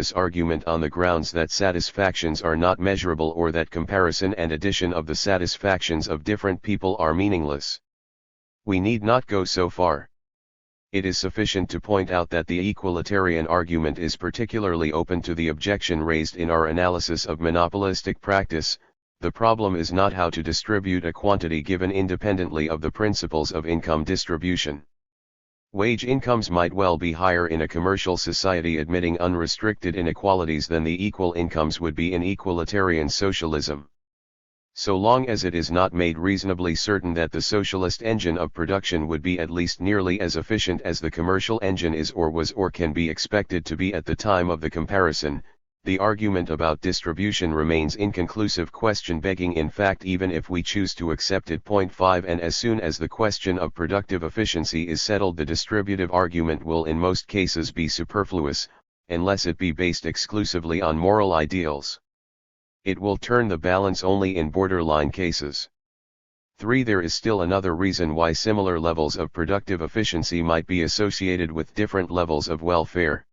this argument on the grounds that satisfactions are not measurable or that comparison and addition of the satisfactions of different people are meaningless. We need not go so far. It is sufficient to point out that the equalitarian argument is particularly open to the objection raised in our analysis of monopolistic practice. The problem is not how to distribute a quantity given independently of the principles of income distribution. Wage incomes might well be higher in a commercial society admitting unrestricted inequalities than the equal incomes would be in equalitarian socialism. So long as it is not made reasonably certain that the socialist engine of production would be at least nearly as efficient as the commercial engine is or was or can be expected to be at the time of the comparison, the argument about distribution remains inconclusive question begging in fact even if we choose to accept it. 5 And as soon as the question of productive efficiency is settled, the distributive argument will in most cases be superfluous, unless it be based exclusively on moral ideals. It will turn the balance only in borderline cases. 3. There is still another reason why similar levels of productive efficiency might be associated with different levels of welfare.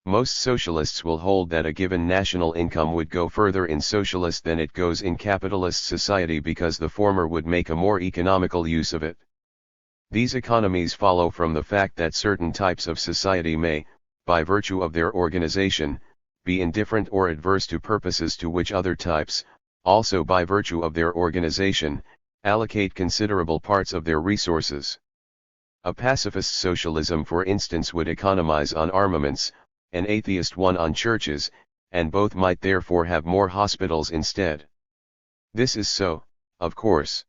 Most socialists will hold that a given national income would go further in socialist than it goes in capitalist society because the former would make a more economical use of it. These economies follow from the fact that certain types of society may, by virtue of their organization, be indifferent or adverse to purposes to which other types, also by virtue of their organization, allocate considerable parts of their resources. A pacifist socialism, for instance, would economize on armaments, an atheist one on churches, and both might therefore have more hospitals instead. This is so, of course.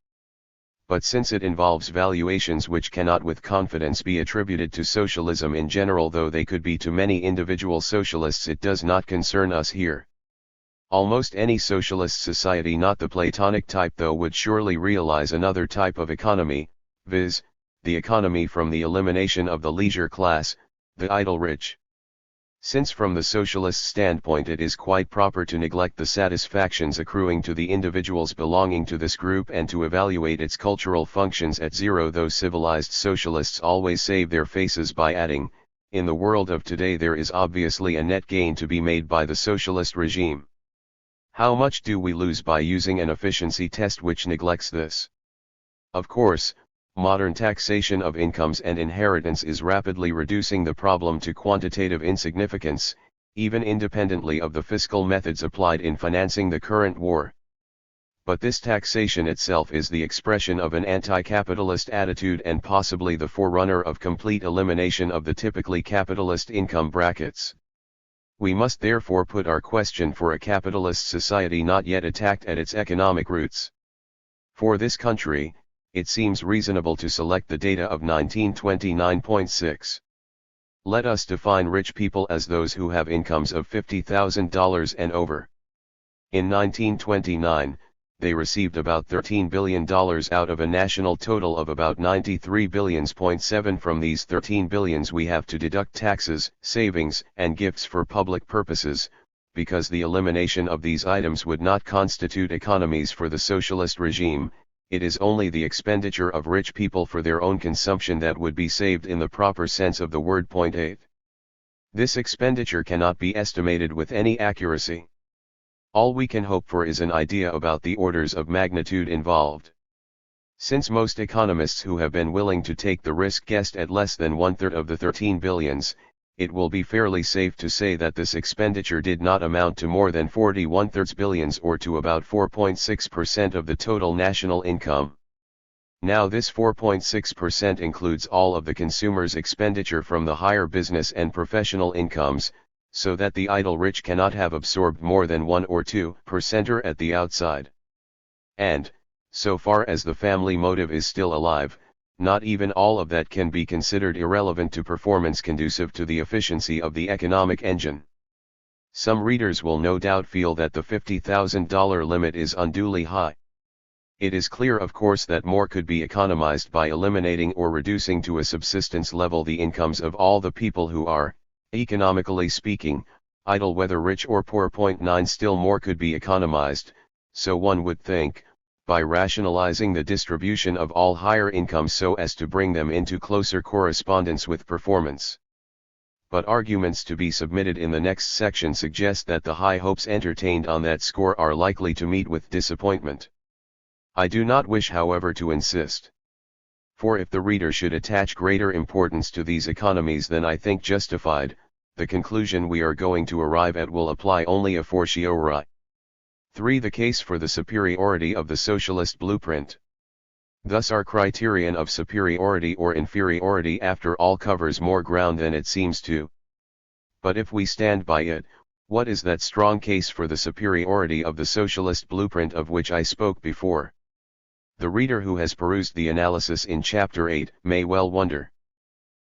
But since it involves valuations which cannot with confidence be attributed to socialism in general, though they could be to many individual socialists, it does not concern us here. Almost any socialist society, not the Platonic type though, would surely realize another type of economy, viz., the economy from the elimination of the leisure class, the idle rich. Since from the socialist standpoint it is quite proper to neglect the satisfactions accruing to the individuals belonging to this group and to evaluate its cultural functions at zero, those civilized socialists always save their faces by adding, in the world of today there is obviously a net gain to be made by the socialist regime. How much do we lose by using an efficiency test which neglects this? Of course, modern taxation of incomes and inheritance is rapidly reducing the problem to quantitative insignificance, even independently of the fiscal methods applied in financing the current war. But this taxation itself is the expression of an anti-capitalist attitude and possibly the forerunner of complete elimination of the typically capitalist income brackets. We must therefore put our question for a capitalist society not yet attacked at its economic roots. For this country, it seems reasonable to select the data of 1929.6. Let us define rich people as those who have incomes of $50,000 and over. In 1929, they received about $13 billion out of a national total of about $93 billion. 7 From these $13 billion we have to deduct taxes, savings, and gifts for public purposes, because the elimination of these items would not constitute economies for the socialist regime. It is only the expenditure of rich people for their own consumption that would be saved in the proper sense of the word. 8. This expenditure cannot be estimated with any accuracy. All we can hope for is an idea about the orders of magnitude involved. Since most economists who have been willing to take the risk guessed at less than 1/3 of the 13 billions, it will be fairly safe to say that this expenditure did not amount to more than 41/3 billions or to about 4.6% of the total national income. Now this 4.6% includes all of the consumer's expenditure from the higher business and professional incomes, so that the idle rich cannot have absorbed more than 1 or 2% at the outside. And, so far as the family motive is still alive, not even all of that can be considered irrelevant to performance conducive to the efficiency of the economic engine. Some readers will no doubt feel that the $50,000 limit is unduly high. It is clear, of course, that more could be economized by eliminating or reducing to a subsistence level the incomes of all the people who are, economically speaking, idle, whether rich or poor. 9 Still more could be economized, so one would think, by rationalizing the distribution of all higher incomes so as to bring them into closer correspondence with performance. but arguments to be submitted in the next section suggest that the high hopes entertained on that score are likely to meet with disappointment. I do not wish, however, to insist. For if the reader should attach greater importance to these economies than I think justified, the conclusion we are going to arrive at will apply only a fortiori. 3. The case for the superiority of the socialist blueprint. Thus our criterion of superiority or inferiority after all covers more ground than it seems to. But if we stand by it, what is that strong case for the superiority of the socialist blueprint of which I spoke before? The reader who has perused the analysis in Chapter 8 may well wonder.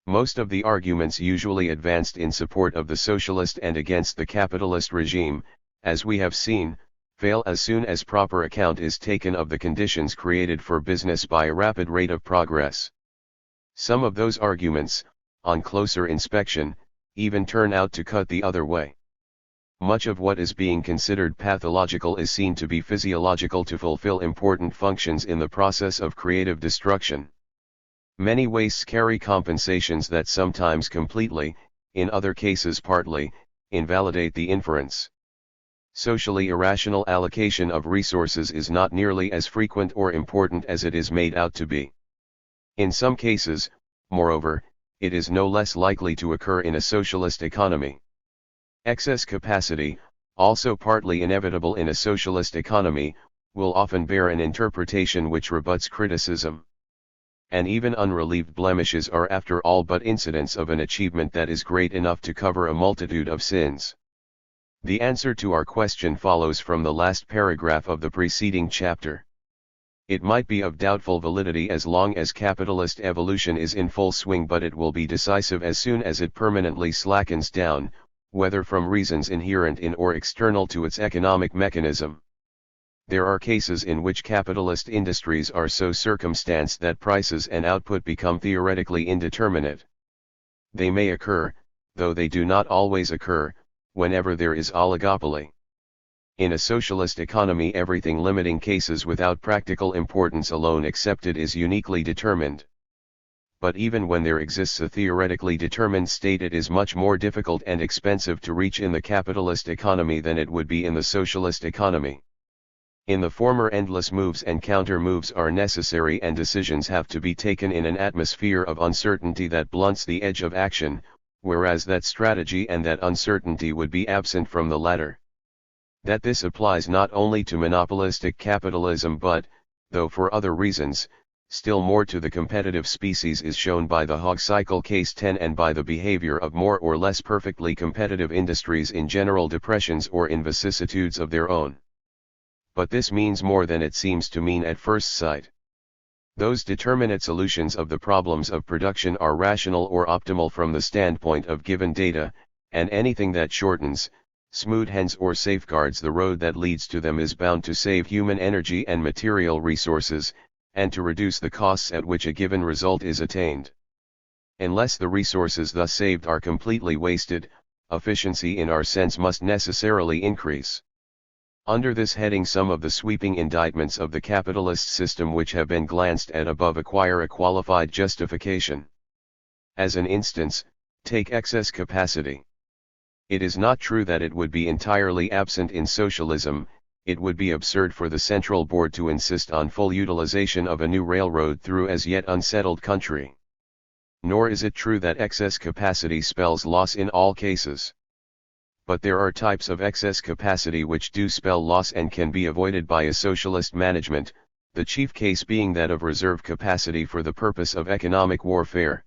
Most of the arguments usually advanced in support of the socialist and against the capitalist regime, as we have seen, fail as soon as proper account is taken of the conditions created for business by a rapid rate of progress. Some of those arguments, on closer inspection, even turn out to cut the other way. Much of what is being considered pathological is seen to be physiological to fulfill important functions in the process of creative destruction. Many wastes carry compensations that sometimes completely, in other cases partly, invalidate the inference. Socially irrational allocation of resources is not nearly as frequent or important as it is made out to be. In some cases, moreover, it is no less likely to occur in a socialist economy. Excess capacity, also partly inevitable in a socialist economy, will often bear an interpretation which rebuts criticism. And even unrelieved blemishes are after all but incidents of an achievement that is great enough to cover a multitude of sins. The answer to our question follows from the last paragraph of the preceding chapter. It might be of doubtful validity as long as capitalist evolution is in full swing, but it will be decisive as soon as it permanently slackens down, whether from reasons inherent in or external to its economic mechanism. There are cases in which capitalist industries are so circumstanced that prices and output become theoretically indeterminate. They may occur, though they do not always occur, whenever there is oligopoly. In a socialist economy, everything limiting cases without practical importance alone accepted is uniquely determined. But even when there exists a theoretically determined state, it is much more difficult and expensive to reach in the capitalist economy than it would be in the socialist economy. In the former, endless moves and counter-moves are necessary and decisions have to be taken in an atmosphere of uncertainty that blunts the edge of action, whereas that strategy and that uncertainty would be absent from the latter. That this applies not only to monopolistic capitalism but, though for other reasons, still more to the competitive species is shown by the hog cycle case 10 and by the behavior of more or less perfectly competitive industries in general depressions or in vicissitudes of their own. But this means more than it seems to mean at first sight. Those determinate solutions of the problems of production are rational or optimal from the standpoint of given data, and anything that shortens, smoothens or safeguards the road that leads to them is bound to save human energy and material resources, and to reduce the costs at which a given result is attained. Unless the resources thus saved are completely wasted, efficiency in our sense must necessarily increase. Under this heading, some of the sweeping indictments of the capitalist system which have been glanced at above acquire a qualified justification. As an instance, take excess capacity. It is not true that it would be entirely absent in socialism. It would be absurd for the Central Board to insist on full utilization of a new railroad through as yet unsettled country. Nor is it true that excess capacity spells loss in all cases. But there are types of excess capacity which do spell loss and can be avoided by a socialist management, the chief case being that of reserve capacity for the purpose of economic warfare.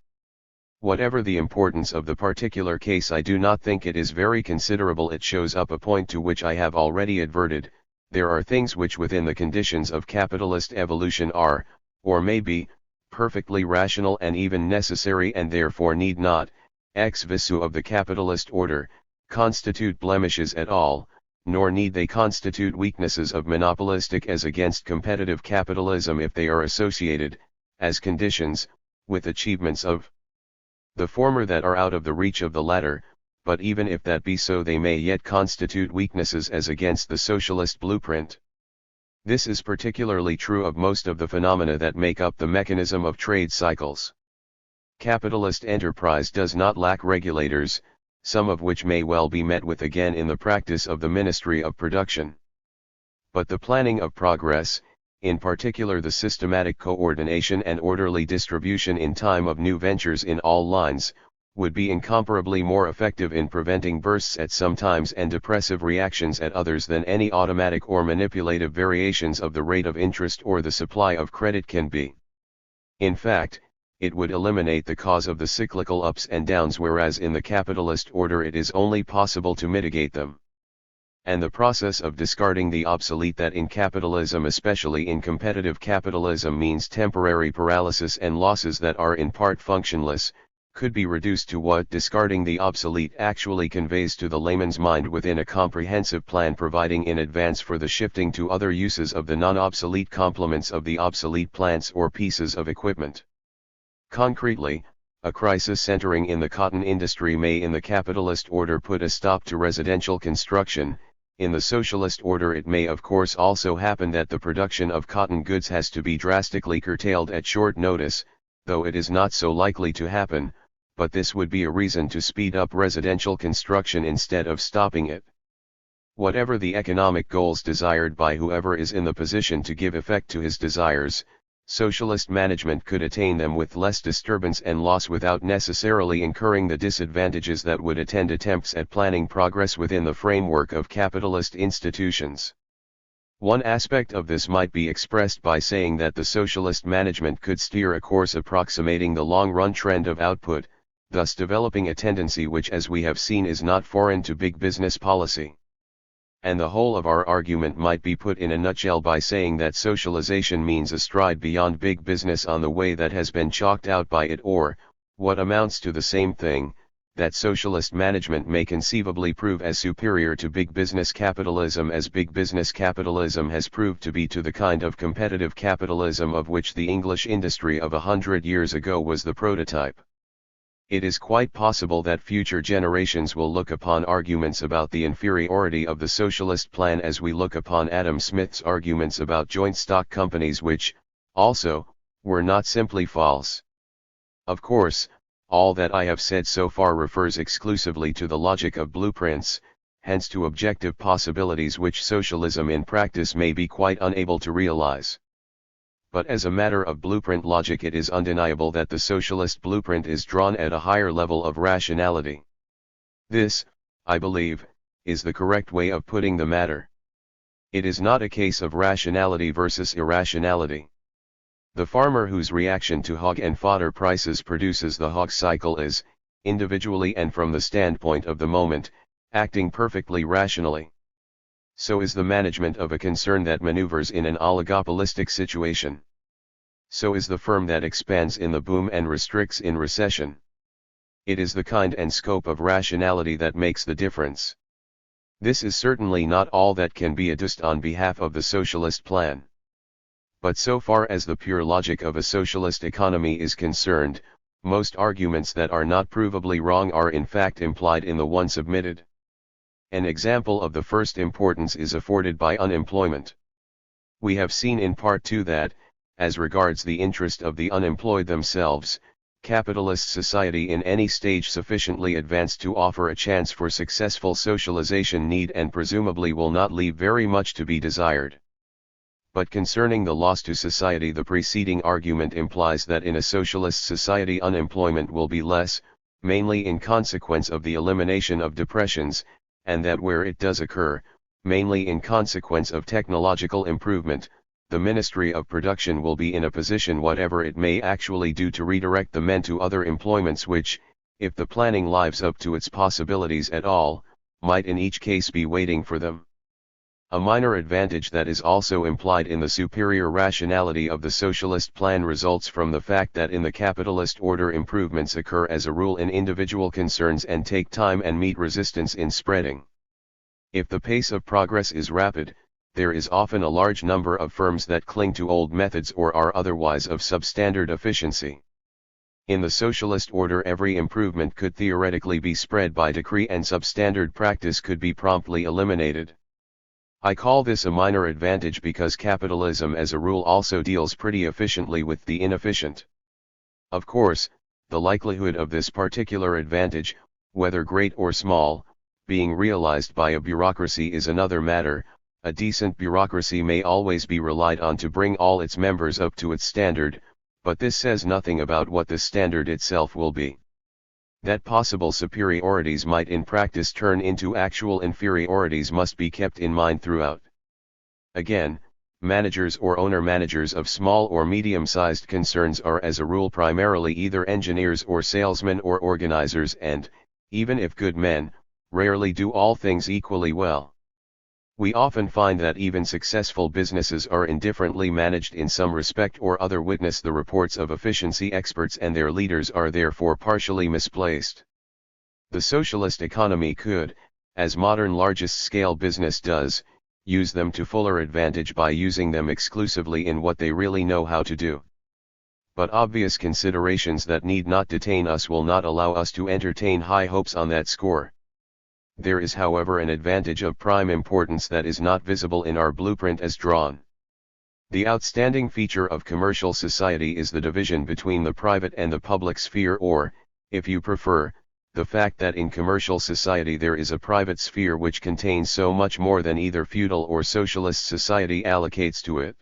Whatever the importance of the particular case, I do not think it is very considerable. It shows up a point to which I have already adverted. There are things which within the conditions of capitalist evolution are, or may be, perfectly rational and even necessary, and therefore need not, ex visu of the capitalist order, constitute blemishes at all, nor need they constitute weaknesses of monopolistic as against competitive capitalism if they are associated, as conditions, with achievements of the former that are out of the reach of the latter. But even if that be so, they may yet constitute weaknesses as against the socialist blueprint. This is particularly true of most of the phenomena that make up the mechanism of trade cycles. Capitalist enterprise does not lack regulators, some of which may well be met with again in the practice of the Ministry of Production. But the planning of progress, in particular the systematic coordination and orderly distribution in time of new ventures in all lines, would be incomparably more effective in preventing bursts at some times and depressive reactions at others than any automatic or manipulative variations of the rate of interest or the supply of credit can be. In fact, it would eliminate the cause of the cyclical ups and downs, whereas in the capitalist order it is only possible to mitigate them. And the process of discarding the obsolete that in capitalism, especially in competitive capitalism, means temporary paralysis and losses that are in part functionless, could be reduced to what discarding the obsolete actually conveys to the layman's mind within a comprehensive plan providing in advance for the shifting to other uses of the non-obsolete complements of the obsolete plants or pieces of equipment. Concretely, a crisis centering in the cotton industry may in the capitalist order put a stop to residential construction. In the socialist order it may of course also happen that the production of cotton goods has to be drastically curtailed at short notice, though it is not so likely to happen, but this would be a reason to speed up residential construction instead of stopping it. Whatever the economic goals desired by whoever is in the position to give effect to his desires, socialist management could attain them with less disturbance and loss without necessarily incurring the disadvantages that would attend attempts at planning progress within the framework of capitalist institutions. One aspect of this might be expressed by saying that the socialist management could steer a course approximating the long-run trend of output, thus developing a tendency which, as we have seen, is not foreign to big business policy. And the whole of our argument might be put in a nutshell by saying that socialization means a stride beyond big business on the way that has been chalked out by it, or, what amounts to the same thing, that socialist management may conceivably prove as superior to big business capitalism as big business capitalism has proved to be to the kind of competitive capitalism of which the English industry of 100 years ago was the prototype. It is quite possible that future generations will look upon arguments about the inferiority of the socialist plan as we look upon Adam Smith's arguments about joint stock companies, which, also, were not simply false. Of course, all that I have said so far refers exclusively to the logic of blueprints, hence to objective possibilities which socialism in practice may be quite unable to realize. But as a matter of blueprint logic, it is undeniable that the socialist blueprint is drawn at a higher level of rationality. This, I believe, is the correct way of putting the matter. It is not a case of rationality versus irrationality. The farmer whose reaction to hog and fodder prices produces the hog cycle is, individually and from the standpoint of the moment, acting perfectly rationally. So is the management of a concern that maneuvers in an oligopolistic situation. So is the firm that expands in the boom and restricts in recession. It is the kind and scope of rationality that makes the difference. This is certainly not all that can be adduced on behalf of the socialist plan. But so far as the pure logic of a socialist economy is concerned, most arguments that are not provably wrong are in fact implied in the one submitted. An example of the first importance is afforded by unemployment. We have seen in Part 2 that, as regards the interest of the unemployed themselves, capitalist society in any stage sufficiently advanced to offer a chance for successful socialization need and presumably will not leave very much to be desired. But concerning the loss to society, the preceding argument implies that in a socialist society unemployment will be less, mainly in consequence of the elimination of depressions, and that where it does occur, mainly in consequence of technological improvement, the Ministry of Production will be in a position, whatever it may actually do, to redirect the men to other employments which, if the planning lives up to its possibilities at all, might in each case be waiting for them. A minor advantage that is also implied in the superior rationality of the socialist plan results from the fact that in the capitalist order improvements occur as a rule in individual concerns and take time and meet resistance in spreading. If the pace of progress is rapid, there is often a large number of firms that cling to old methods or are otherwise of substandard efficiency. In the socialist order, every improvement could theoretically be spread by decree and substandard practice could be promptly eliminated. I call this a minor advantage because capitalism as a rule also deals pretty efficiently with the inefficient. Of course, the likelihood of this particular advantage, whether great or small, being realized by a bureaucracy is another matter. A decent bureaucracy may always be relied on to bring all its members up to its standard, but this says nothing about what the standard itself will be. That possible superiorities might in practice turn into actual inferiorities must be kept in mind throughout. Again, managers or owner-managers of small or medium-sized concerns are as a rule primarily either engineers or salesmen or organizers and, even if good men, rarely do all things equally well. We often find that even successful businesses are indifferently managed in some respect or other. Witness the reports of efficiency experts, and their leaders are therefore partially misplaced. The socialist economy could, as modern largest-scale business does, use them to fuller advantage by using them exclusively in what they really know how to do. But obvious considerations that need not detain us will not allow us to entertain high hopes on that score. There is, however, an advantage of prime importance that is not visible in our blueprint as drawn. The outstanding feature of commercial society is the division between the private and the public sphere, or, if you prefer, the fact that in commercial society there is a private sphere which contains so much more than either feudal or socialist society allocates to it.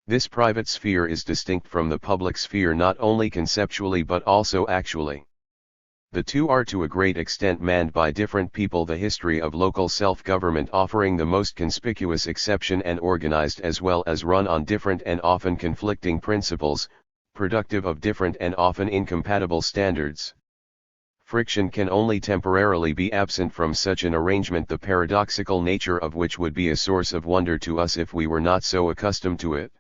This private sphere is distinct from the public sphere not only conceptually but also actually. The two are to a great extent manned by different people, the history of local self-government offering the most conspicuous exception, and organized as well as run on different and often conflicting principles, productive of different and often incompatible standards. Friction can only temporarily be absent from such an arrangement, the paradoxical nature of which would be a source of wonder to us if we were not so accustomed to it.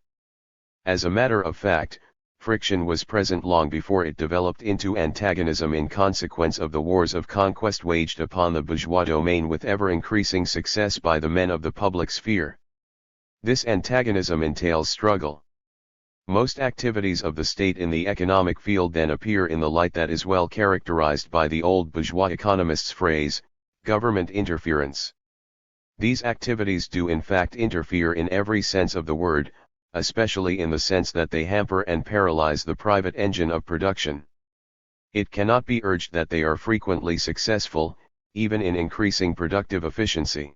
As a matter of fact, friction was present long before it developed into antagonism in consequence of the wars of conquest waged upon the bourgeois domain with ever-increasing success by the men of the public sphere. This antagonism entails struggle. Most activities of the state in the economic field then appear in the light that is well characterized by the old bourgeois economist's phrase, government interference. These activities do in fact interfere in every sense of the word, especially in the sense that they hamper and paralyze the private engine of production. It cannot be urged that they are frequently successful, even in increasing productive efficiency.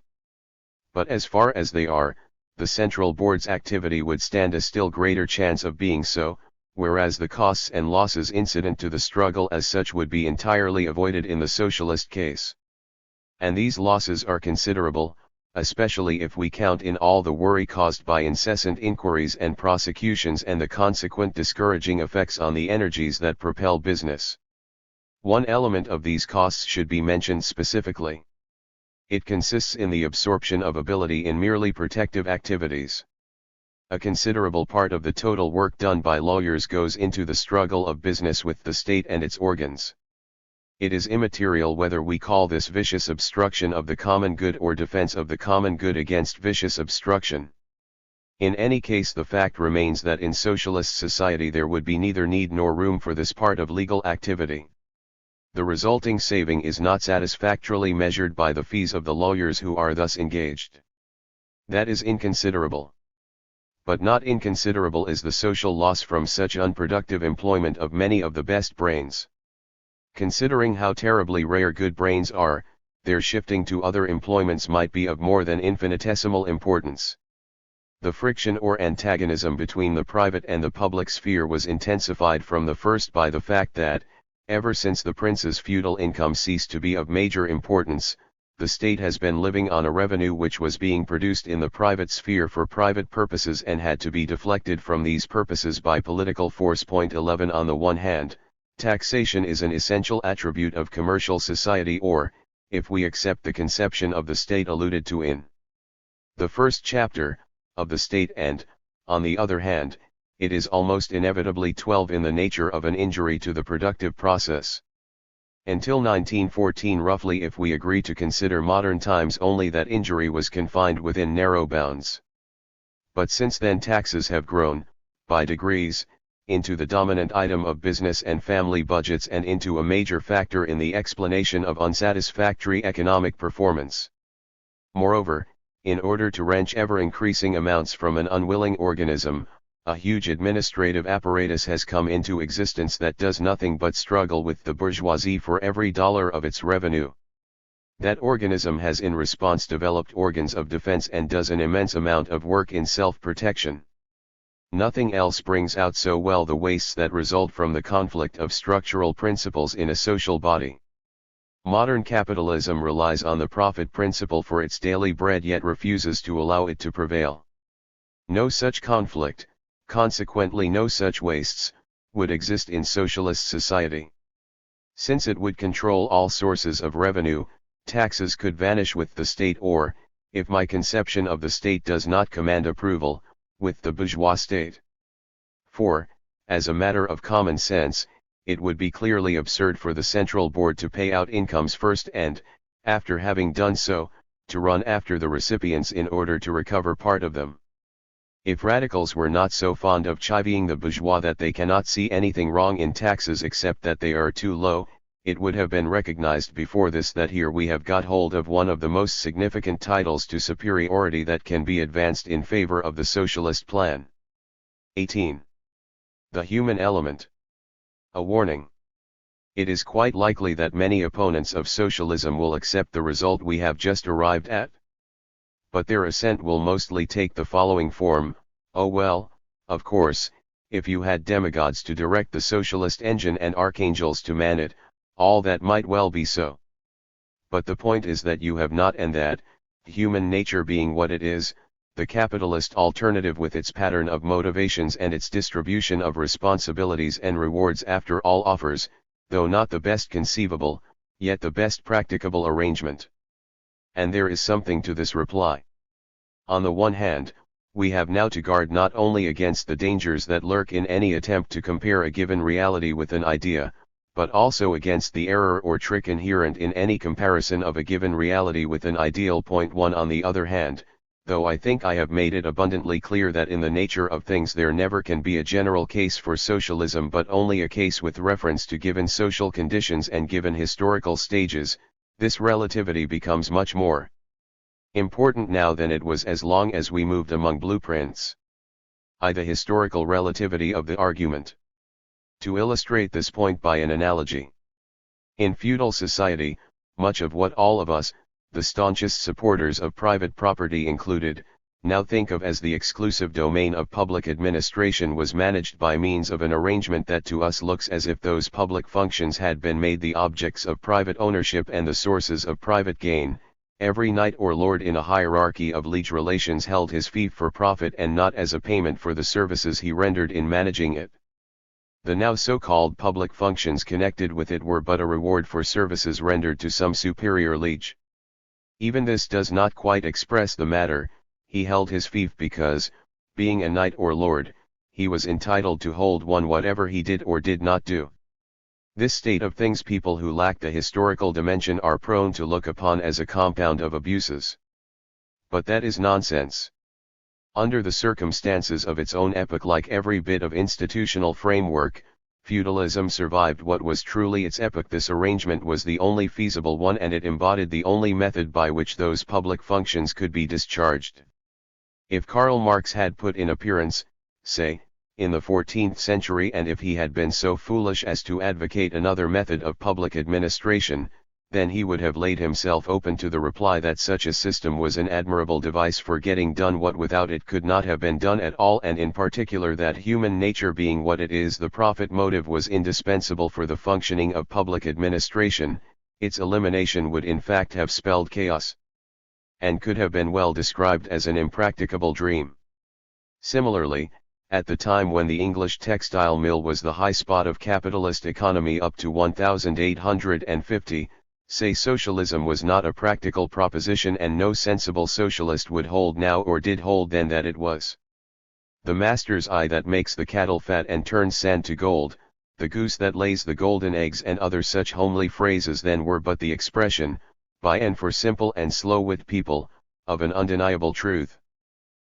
But as far as they are, the central board's activity would stand a still greater chance of being so, whereas the costs and losses incident to the struggle as such would be entirely avoided in the socialist case. And these losses are considerable, especially if we count in all the worry caused by incessant inquiries and prosecutions and the consequent discouraging effects on the energies that propel business. One element of these costs should be mentioned specifically. It consists in the absorption of ability in merely protective activities. A considerable part of the total work done by lawyers goes into the struggle of business with the state and its organs. It is immaterial whether we call this vicious obstruction of the common good or defense of the common good against vicious obstruction. In any case, the fact remains that in socialist society there would be neither need nor room for this part of legal activity. The resulting saving is not satisfactorily measured by the fees of the lawyers who are thus engaged. That is inconsiderable. But not inconsiderable is the social loss from such unproductive employment of many of the best brains. Considering how terribly rare good brains are, their shifting to other employments might be of more than infinitesimal importance. The friction or antagonism between the private and the public sphere was intensified from the first by the fact that, ever since the prince's feudal income ceased to be of major importance, the state has been living on a revenue which was being produced in the private sphere for private purposes and had to be deflected from these purposes by political force. 11 On the one hand, taxation is an essential attribute of commercial society, or, if we accept the conception of the state alluded to in the first chapter, of the state, and, on the other hand, it is almost inevitably 12 in the nature of an injury to the productive process. Until 1914 roughly, if we agree to consider modern times only, that injury was confined within narrow bounds. But since then taxes have grown, by degrees, into the dominant item of business and family budgets and into a major factor in the explanation of unsatisfactory economic performance. Moreover, in order to wrench ever-increasing amounts from an unwilling organism, a huge administrative apparatus has come into existence that does nothing but struggle with the bourgeoisie for every dollar of its revenue. That organism has in response developed organs of defense and does an immense amount of work in self-protection. Nothing else brings out so well the wastes that result from the conflict of structural principles in a social body. Modern capitalism relies on the profit principle for its daily bread yet refuses to allow it to prevail. No such conflict, consequently no such wastes, would exist in socialist society. Since it would control all sources of revenue, taxes could vanish with the state or, if my conception of the state does not command approval, with the bourgeois state. For, as a matter of common sense, it would be clearly absurd for the central board to pay out incomes first and, after having done so, to run after the recipients in order to recover part of them. If radicals were not so fond of chivying the bourgeois that they cannot see anything wrong in taxes except that they are too low, it would have been recognized before this that here we have got hold of one of the most significant titles to superiority that can be advanced in favor of the socialist plan. 18. The human element. A warning. It is quite likely that many opponents of socialism will accept the result we have just arrived at. But their assent will mostly take the following form: oh well, of course, if you had demigods to direct the socialist engine and archangels to man it, all that might well be so. But the point is that you have not, and that, human nature being what it is, the capitalist alternative with its pattern of motivations and its distribution of responsibilities and rewards after all offers, though not the best conceivable, yet the best practicable arrangement. And there is something to this reply. On the one hand, we have now to guard not only against the dangers that lurk in any attempt to compare a given reality with an idea, but also against the error or trick inherent in any comparison of a given reality with an ideal. Point 1. On the other hand, though I think I have made it abundantly clear that in the nature of things there never can be a general case for socialism but only a case with reference to given social conditions and given historical stages, this relativity becomes much more important now than it was as long as we moved among blueprints. The historical relativity of the argument. To illustrate this point by an analogy. In feudal society, much of what all of us, the staunchest supporters of private property included, now think of as the exclusive domain of public administration was managed by means of an arrangement that to us looks as if those public functions had been made the objects of private ownership and the sources of private gain. Every knight or lord in a hierarchy of liege relations held his fief for profit and not as a payment for the services he rendered in managing it. The now so-called public functions connected with it were but a reward for services rendered to some superior liege. Even this does not quite express the matter. He held his fief because, being a knight or lord, he was entitled to hold one whatever he did or did not do. This state of things people who lack the historical dimension are prone to look upon as a compound of abuses. But that is nonsense. Under the circumstances of its own epoch, like every bit of institutional framework, feudalism survived what was truly its epoch. This arrangement was the only feasible one and it embodied the only method by which those public functions could be discharged. If Karl Marx had put in appearance, say, in the 14th century, and if he had been so foolish as to advocate another method of public administration, then he would have laid himself open to the reply that such a system was an admirable device for getting done what without it could not have been done at all, and in particular that human nature being what it is, the profit motive was indispensable for the functioning of public administration. Its elimination would in fact have spelled chaos, and could have been well described as an impracticable dream. Similarly, at the time when the English textile mill was the high spot of capitalist economy up to 1850, say socialism was not a practical proposition, and no sensible socialist would hold now or did hold then that it was. The master's eye that makes the cattle fat and turns sand to gold, the goose that lays the golden eggs, and other such homely phrases then were but the expression, by and for simple and slow-wit people, of an undeniable truth.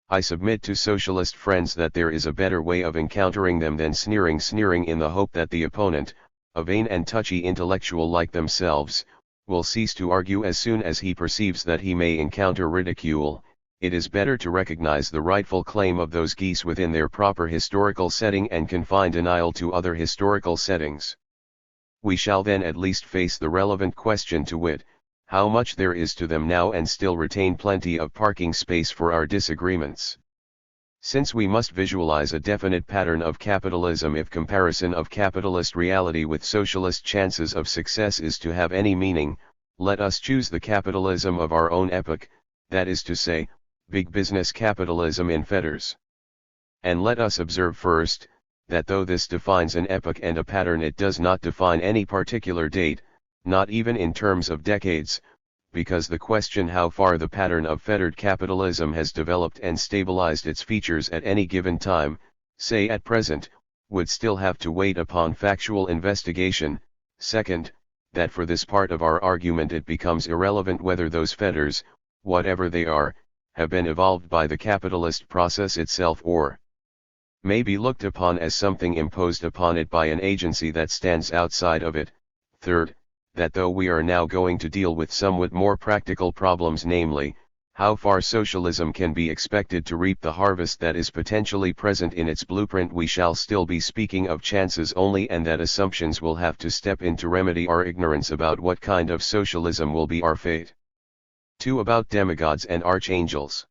I submit to socialist friends that there is a better way of encountering them than sneering in the hope that the opponent, a vain and touchy intellectual like themselves, will cease to argue as soon as he perceives that he may encounter ridicule, it is better to recognize the rightful claim of those geese within their proper historical setting and confine denial to other historical settings. We shall then at least face the relevant question, to wit, how much there is to them now and still retain plenty of parking space for our disagreements. Since we must visualize a definite pattern of capitalism if comparison of capitalist reality with socialist chances of success is to have any meaning, let us choose the capitalism of our own epoch, that is to say, big business capitalism in fetters. And let us observe first, that though this defines an epoch and a pattern, it does not define any particular date, not even in terms of decades, because the question how far the pattern of fettered capitalism has developed and stabilized its features at any given time, say at present, would still have to wait upon factual investigation. Second, that for this part of our argument it becomes irrelevant whether those fetters, whatever they are, have been evolved by the capitalist process itself or may be looked upon as something imposed upon it by an agency that stands outside of it. Third, that though we are now going to deal with somewhat more practical problems, namely, how far socialism can be expected to reap the harvest that is potentially present in its blueprint, we shall still be speaking of chances only, and that assumptions will have to step in to remedy our ignorance about what kind of socialism will be our fate. 2. About demigods and archangels.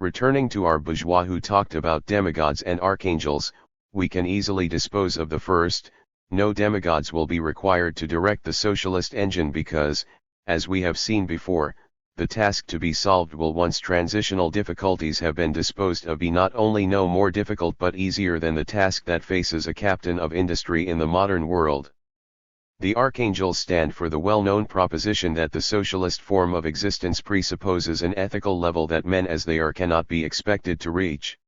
Returning to our bourgeois who talked about demigods and archangels, we can easily dispose of the first. No demigods will be required to direct the socialist engine because, as we have seen before, the task to be solved will, once transitional difficulties have been disposed of, be not only no more difficult but easier than the task that faces a captain of industry in the modern world. The archangels stand for the well-known proposition that the socialist form of existence presupposes an ethical level that men as they are cannot be expected to reach.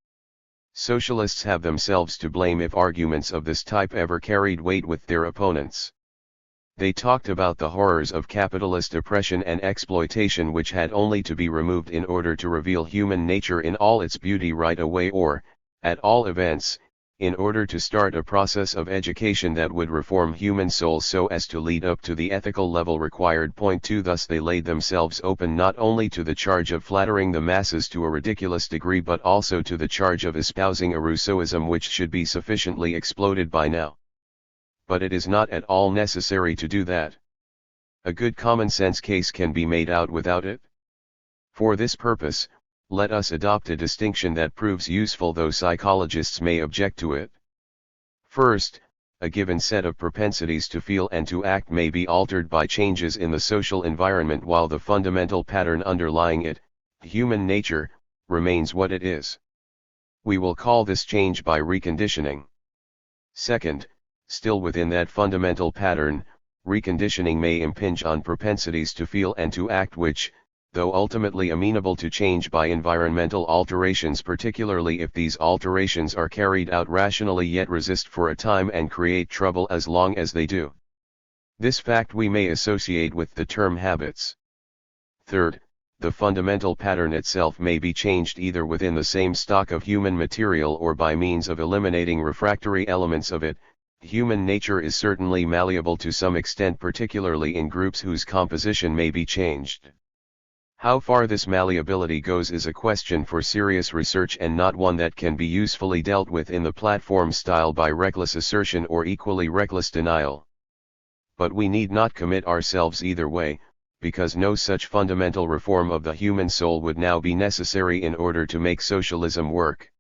Socialists have themselves to blame if arguments of this type ever carried weight with their opponents. They talked about the horrors of capitalist oppression and exploitation which had only to be removed in order to reveal human nature in all its beauty right away, or, at all events, in order to start a process of education that would reform human souls so as to lead up to the ethical level required. Point 2. Thus they laid themselves open not only to the charge of flattering the masses to a ridiculous degree but also to the charge of espousing a Rousseauism which should be sufficiently exploded by now. But it is not at all necessary to do that. A good common sense case can be made out without it. For this purpose, let us adopt a distinction that proves useful though psychologists may object to it. First, a given set of propensities to feel and to act may be altered by changes in the social environment while the fundamental pattern underlying it, human nature, remains what it is. We will call this change by reconditioning. Second, still within that fundamental pattern, reconditioning may impinge on propensities to feel and to act which, though ultimately amenable to change by environmental alterations, particularly if these alterations are carried out rationally, yet resist for a time and create trouble as long as they do. This fact we may associate with the term habits. Third, the fundamental pattern itself may be changed either within the same stock of human material or by means of eliminating refractory elements of it. Human nature is certainly malleable to some extent, particularly in groups whose composition may be changed. How far this malleability goes is a question for serious research and not one that can be usefully dealt with in the platform style by reckless assertion or equally reckless denial. But we need not commit ourselves either way, because no such fundamental reform of the human soul would now be necessary in order to make socialism work.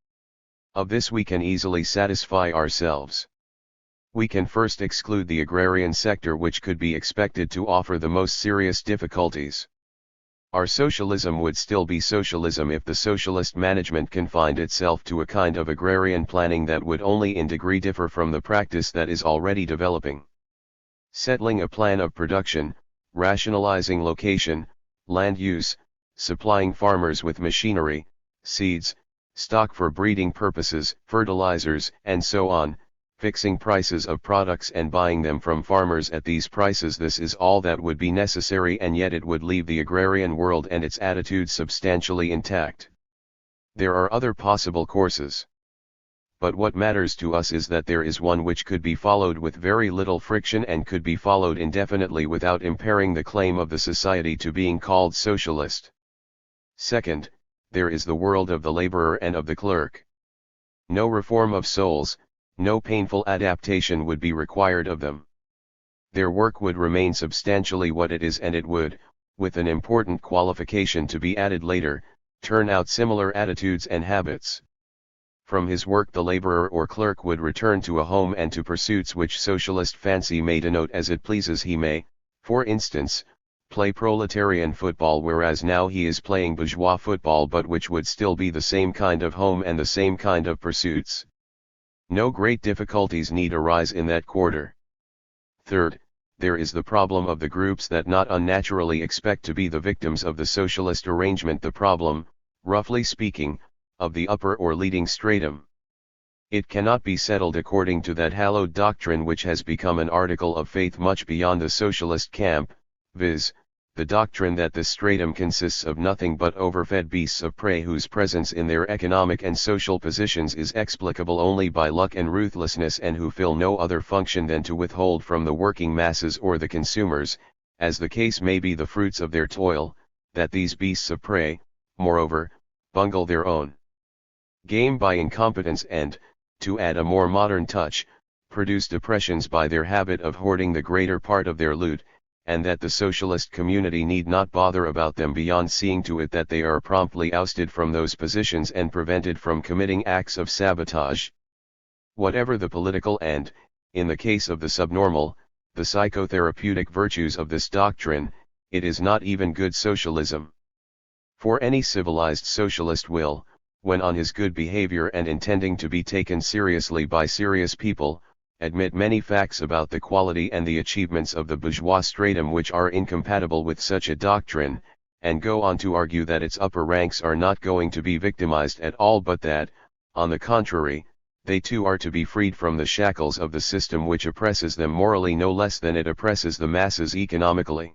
Of this we can easily satisfy ourselves. We can first exclude the agrarian sector, which could be expected to offer the most serious difficulties. Our socialism would still be socialism if the socialist management confined itself to a kind of agrarian planning that would only in degree differ from the practice that is already developing. Settling a plan of production, rationalizing location, land use, supplying farmers with machinery, seeds, stock for breeding purposes, fertilizers, and so on, fixing prices of products and buying them from farmers at these prices. This is all that would be necessary, and yet it would leave the agrarian world and its attitudes substantially intact. There are other possible courses. But what matters to us is that there is one which could be followed with very little friction and could be followed indefinitely without impairing the claim of the society to being called socialist. Second, there is the world of the laborer and of the clerk. No reform of souls, no painful adaptation would be required of them. Their work would remain substantially what it is, and it would, with an important qualification to be added later, turn out similar attitudes and habits. From his work the laborer or clerk would return to a home and to pursuits which socialist fancy may denote as it pleases. He may, for instance, play proletarian football, whereas now he is playing bourgeois football, but which would still be the same kind of home and the same kind of pursuits. No great difficulties need arise in that quarter. Third, there is the problem of the groups that not unnaturally expect to be the victims of the socialist arrangement, the problem, roughly speaking, of the upper or leading stratum. It cannot be settled according to that hallowed doctrine which has become an article of faith much beyond the socialist camp, viz., the doctrine that this stratum consists of nothing but overfed beasts of prey whose presence in their economic and social positions is explicable only by luck and ruthlessness, and who fill no other function than to withhold from the working masses or the consumers, as the case may be, the fruits of their toil, that these beasts of prey, moreover, bungle their own game by incompetence and, to add a more modern touch, produce depressions by their habit of hoarding the greater part of their loot, and that the socialist community need not bother about them beyond seeing to it that they are promptly ousted from those positions and prevented from committing acts of sabotage. Whatever the political and, in the case of the subnormal, the psychotherapeutic virtues of this doctrine, it is not even good socialism. For any civilized socialist will, when on his good behavior and intending to be taken seriously by serious people, admit many facts about the quality and the achievements of the bourgeois stratum which are incompatible with such a doctrine, and go on to argue that its upper ranks are not going to be victimized at all, but that, on the contrary, they too are to be freed from the shackles of the system which oppresses them morally no less than it oppresses the masses economically.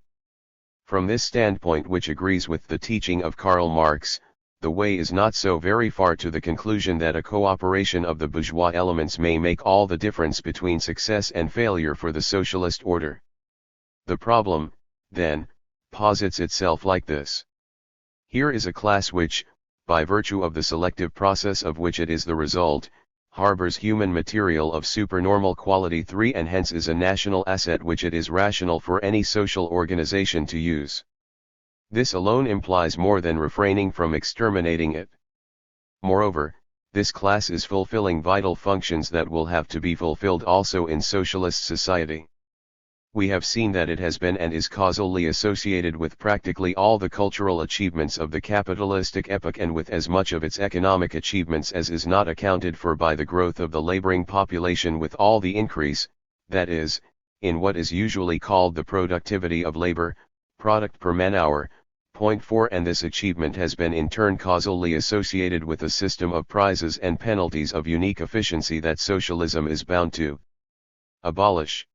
From this standpoint, which agrees with the teaching of Karl Marx, the way is not so very far to the conclusion that a cooperation of the bourgeois elements may make all the difference between success and failure for the socialist order. The problem, then, posits itself like this. Here is a class which, by virtue of the selective process of which it is the result, harbors human material of supernormal quality 3, and hence is a national asset which it is rational for any social organization to use. This alone implies more than refraining from exterminating it. Moreover, this class is fulfilling vital functions that will have to be fulfilled also in socialist society. We have seen that it has been and is causally associated with practically all the cultural achievements of the capitalistic epoch, and with as much of its economic achievements as is not accounted for by the growth of the laboring population, with all the increase, that is, in what is usually called the productivity of labor, product per man-hour. Point 4. And this achievement has been in turn causally associated with a system of prizes and penalties of unique efficiency that socialism is bound to abolish.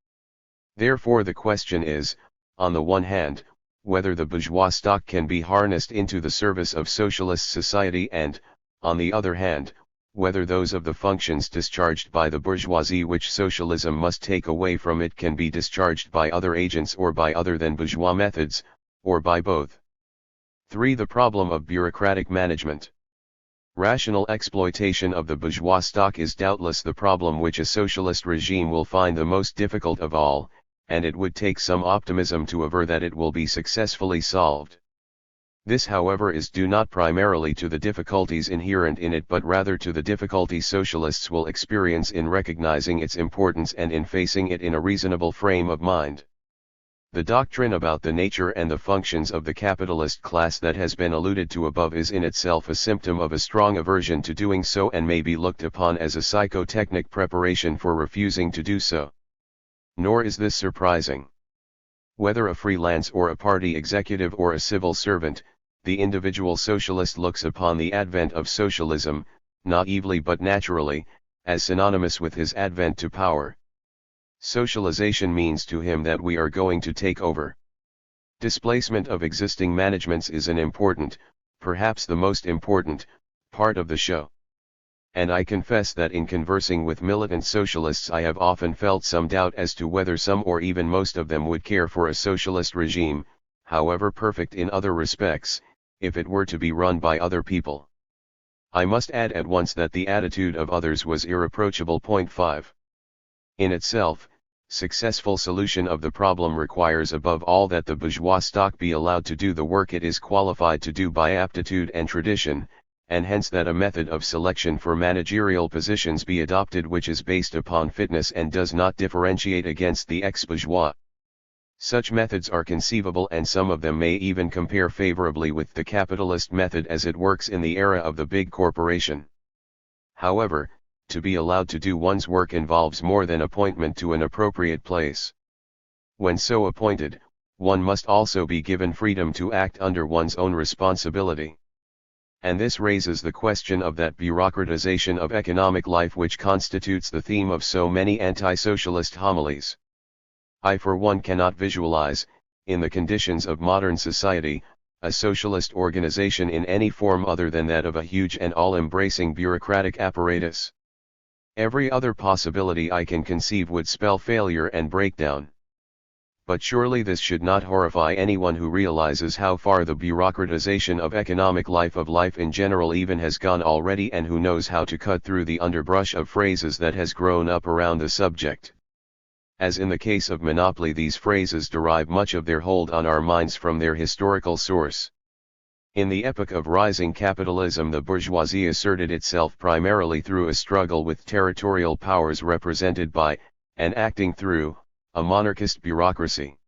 Therefore the question is, on the one hand, whether the bourgeois stock can be harnessed into the service of socialist society, and, on the other hand, whether those of the functions discharged by the bourgeoisie which socialism must take away from it can be discharged by other agents or by other than bourgeois methods, or by both. 3. The problem of bureaucratic management. Rational exploitation of the bourgeois stock is doubtless the problem which a socialist regime will find the most difficult of all, and it would take some optimism to aver that it will be successfully solved. This, however, is due not primarily to the difficulties inherent in it, but rather to the difficulty socialists will experience in recognizing its importance and in facing it in a reasonable frame of mind. The doctrine about the nature and the functions of the capitalist class that has been alluded to above is in itself a symptom of a strong aversion to doing so, and may be looked upon as a psychotechnic preparation for refusing to do so. Nor is this surprising. Whether a freelance or a party executive or a civil servant, the individual socialist looks upon the advent of socialism, naively but naturally, as synonymous with his advent to power. Socialization means to him that we are going to take over. Displacement of existing managements is an important, perhaps the most important, part of the show. And I confess that in conversing with militant socialists I have often felt some doubt as to whether some or even most of them would care for a socialist regime, however perfect in other respects, if it were to be run by other people. I must add at once that the attitude of others was irreproachable. 5. In itself, successful solution of the problem requires above all that the bourgeois stock be allowed to do the work it is qualified to do by aptitude and tradition, and hence that a method of selection for managerial positions be adopted which is based upon fitness and does not differentiate against the ex-bourgeois. Such methods are conceivable, and some of them may even compare favorably with the capitalist method as it works in the era of the big corporation. However, to be allowed to do one's work involves more than appointment to an appropriate place. When so appointed, one must also be given freedom to act under one's own responsibility. And this raises the question of that bureaucratization of economic life which constitutes the theme of so many anti-socialist homilies. I for one cannot visualize, in the conditions of modern society, a socialist organization in any form other than that of a huge and all-embracing bureaucratic apparatus. Every other possibility I can conceive would spell failure and breakdown. But surely this should not horrify anyone who realizes how far the bureaucratization of economic life in general even has gone already, and who knows how to cut through the underbrush of phrases that has grown up around the subject. As in the case of monopoly, these phrases derive much of their hold on our minds from their historical source. In the epoch of rising capitalism, the bourgeoisie asserted itself primarily through a struggle with territorial powers represented by, and acting through, a monarchist bureaucracy.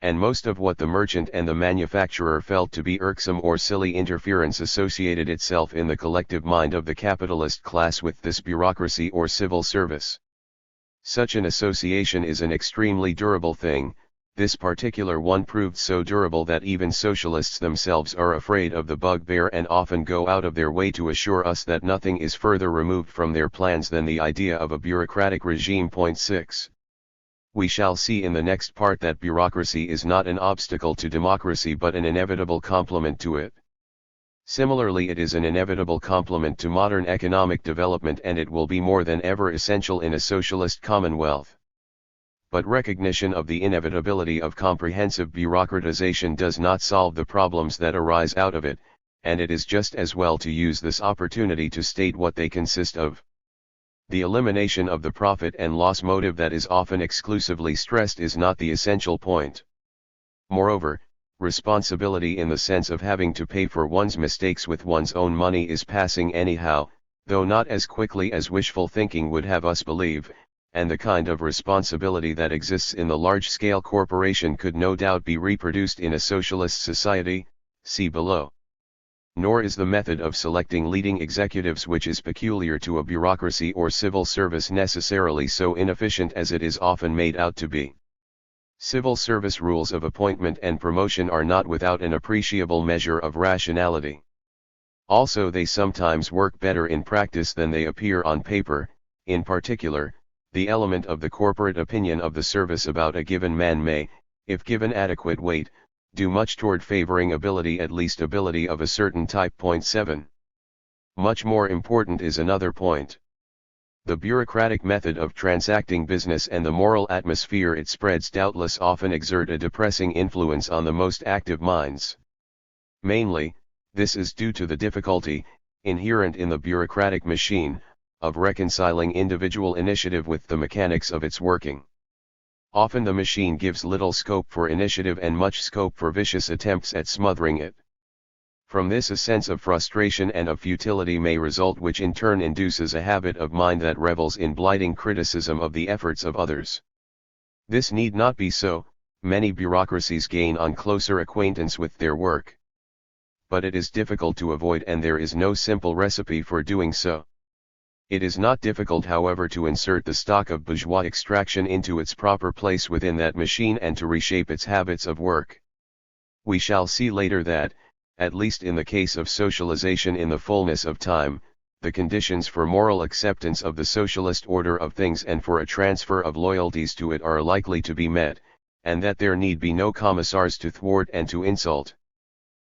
And most of what the merchant and the manufacturer felt to be irksome or silly interference associated itself in the collective mind of the capitalist class with this bureaucracy or civil service. Such an association is an extremely durable thing. This particular one proved so durable that even socialists themselves are afraid of the bugbear and often go out of their way to assure us that nothing is further removed from their plans than the idea of a bureaucratic regime. 6. We shall see in the next part that bureaucracy is not an obstacle to democracy but an inevitable complement to it. Similarly, it is an inevitable complement to modern economic development, and it will be more than ever essential in a socialist commonwealth. But recognition of the inevitability of comprehensive bureaucratization does not solve the problems that arise out of it, and it is just as well to use this opportunity to state what they consist of. The elimination of the profit and loss motive that is often exclusively stressed is not the essential point. Moreover, responsibility in the sense of having to pay for one's mistakes with one's own money is passing anyhow, though not as quickly as wishful thinking would have us believe, and the kind of responsibility that exists in the large-scale corporation could no doubt be reproduced in a socialist society, see below. Nor is the method of selecting leading executives which is peculiar to a bureaucracy or civil service necessarily so inefficient as it is often made out to be. Civil service rules of appointment and promotion are not without an appreciable measure of rationality. Also, they sometimes work better in practice than they appear on paper. In particular, the element of the corporate opinion of the service about a given man may, if given adequate weight, do much toward favoring ability, at least ability of a certain type. 7. Much more important is another point. The bureaucratic method of transacting business and the moral atmosphere it spreads doubtless often exert a depressing influence on the most active minds. Mainly, this is due to the difficulty, inherent in the bureaucratic machine, of reconciling individual initiative with the mechanics of its working. Often the machine gives little scope for initiative and much scope for vicious attempts at smothering it. From this a sense of frustration and of futility may result, which in turn induces a habit of mind that revels in blighting criticism of the efforts of others. This need not be so. Many bureaucracies gain on closer acquaintance with their work. But it is difficult to avoid, and there is no simple recipe for doing so. It is not difficult, however, to insert the stock of bourgeois extraction into its proper place within that machine and to reshape its habits of work. We shall see later that, at least in the case of socialization in the fullness of time, the conditions for moral acceptance of the socialist order of things and for a transfer of loyalties to it are likely to be met, and that there need be no commissars to thwart and to insult.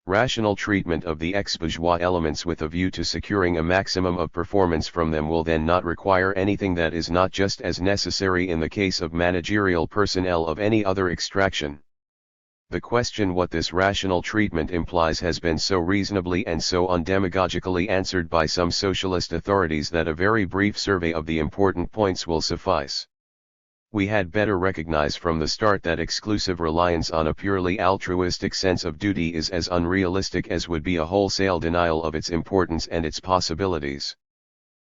Rational treatment of the ex-bourgeois elements with a view to securing a maximum of performance from them will then not require anything that is not just as necessary in the case of managerial personnel of any other extraction. The question what this rational treatment implies has been so reasonably and so undemagogically answered by some socialist authorities that a very brief survey of the important points will suffice. We had better recognize from the start that exclusive reliance on a purely altruistic sense of duty is as unrealistic as would be a wholesale denial of its importance and its possibilities.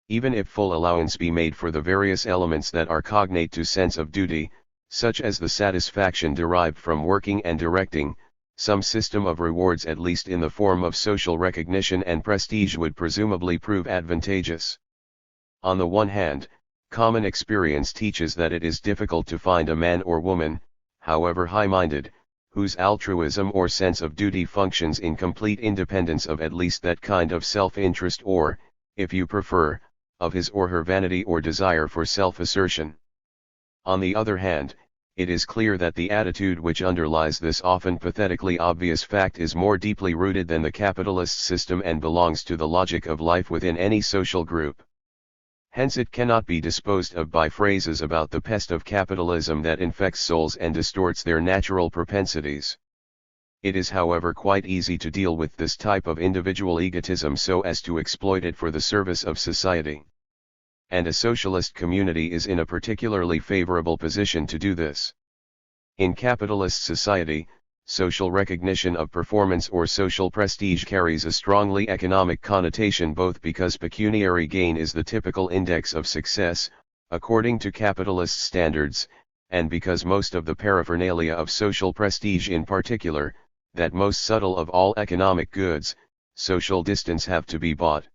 Even if full allowance be made for the various elements that are cognate to sense of duty, such as the satisfaction derived from working and directing, some system of rewards at least in the form of social recognition and prestige would presumably prove advantageous. On the one hand, common experience teaches that it is difficult to find a man or woman, however high-minded, whose altruism or sense of duty functions in complete independence of at least that kind of self-interest or, if you prefer, of his or her vanity or desire for self-assertion. On the other hand, it is clear that the attitude which underlies this often pathetically obvious fact is more deeply rooted than the capitalist system and belongs to the logic of life within any social group. Hence it cannot be disposed of by phrases about the pest of capitalism that infects souls and distorts their natural propensities. It is however quite easy to deal with this type of individual egotism so as to exploit it for the service of society. And a socialist community is in a particularly favorable position to do this. In capitalist society, social recognition of performance or social prestige carries a strongly economic connotation both because pecuniary gain is the typical index of success, according to capitalist standards, and because most of the paraphernalia of social prestige in particular, that most subtle of all economic goods, social distance have to be bought.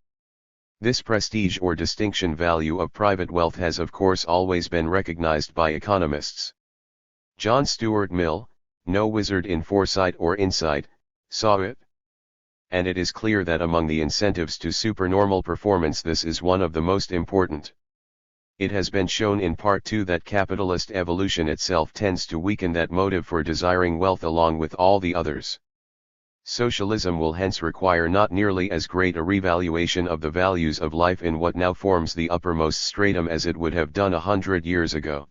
This prestige or distinction value of private wealth has of course always been recognized by economists. John Stuart Mill, no wizard in foresight or insight, saw it. And it is clear that among the incentives to supernormal performance this is one of the most important. It has been shown in part too that capitalist evolution itself tends to weaken that motive for desiring wealth along with all the others. Socialism will hence require not nearly as great a revaluation of the values of life in what now forms the uppermost stratum as it would have done 100 years ago.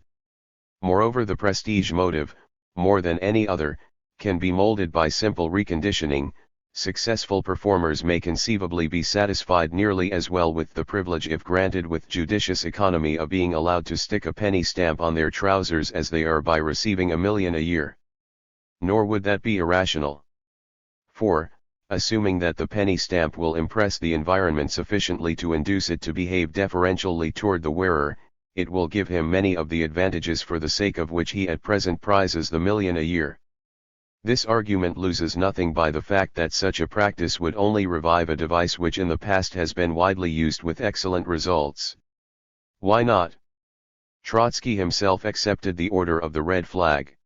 Moreover, the prestige motive, more than any other, can be molded by simple reconditioning. Successful performers may conceivably be satisfied nearly as well with the privilege if granted with judicious economy of being allowed to stick a penny stamp on their trousers as they are by receiving $1 million a year. Nor would that be irrational. For, assuming that the penny stamp will impress the environment sufficiently to induce it to behave deferentially toward the wearer, it will give him many of the advantages for the sake of which he at present prizes the $1 million a year. This argument loses nothing by the fact that such a practice would only revive a device which in the past has been widely used with excellent results. Why not? Trotsky himself accepted the order of the red flag.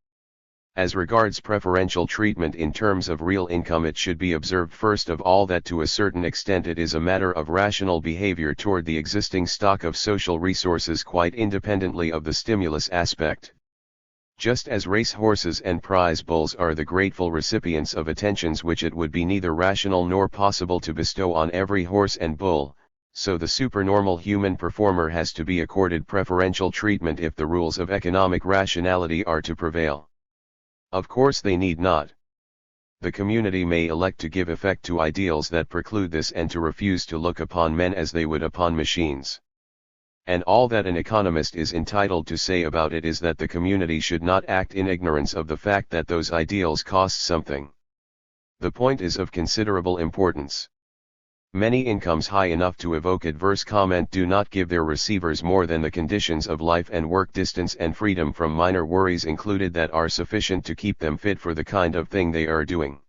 As regards preferential treatment in terms of real income, it should be observed first of all that to a certain extent it is a matter of rational behavior toward the existing stock of social resources quite independently of the stimulus aspect. Just as race horses and prize bulls are the grateful recipients of attentions which it would be neither rational nor possible to bestow on every horse and bull, so the supernormal human performer has to be accorded preferential treatment if the rules of economic rationality are to prevail. Of course they need not. The community may elect to give effect to ideals that preclude this and to refuse to look upon men as they would upon machines. And all that an economist is entitled to say about it is that the community should not act in ignorance of the fact that those ideals cost something. The point is of considerable importance. Many incomes high enough to evoke adverse comment do not give their receivers more than the conditions of life and work, distance and freedom from minor worries included, that are sufficient to keep them fit for the kind of thing they are doing.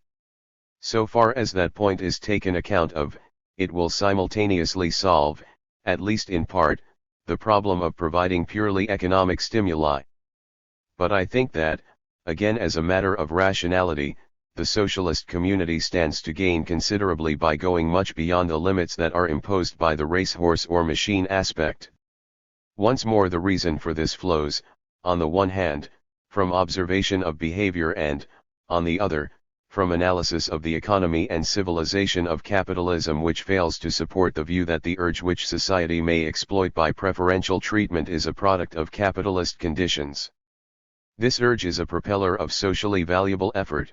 So far as that point is taken account of, it will simultaneously solve, at least in part, the problem of providing purely economic stimuli. But I think that, again as a matter of rationality, the socialist community stands to gain considerably by going much beyond the limits that are imposed by the racehorse or machine aspect. Once more, the reason for this flows, on the one hand, from observation of behavior and, on the other, from analysis of the economy and civilization of capitalism, which fails to support the view that the urge which society may exploit by preferential treatment is a product of capitalist conditions. This urge is a propeller of socially valuable effort.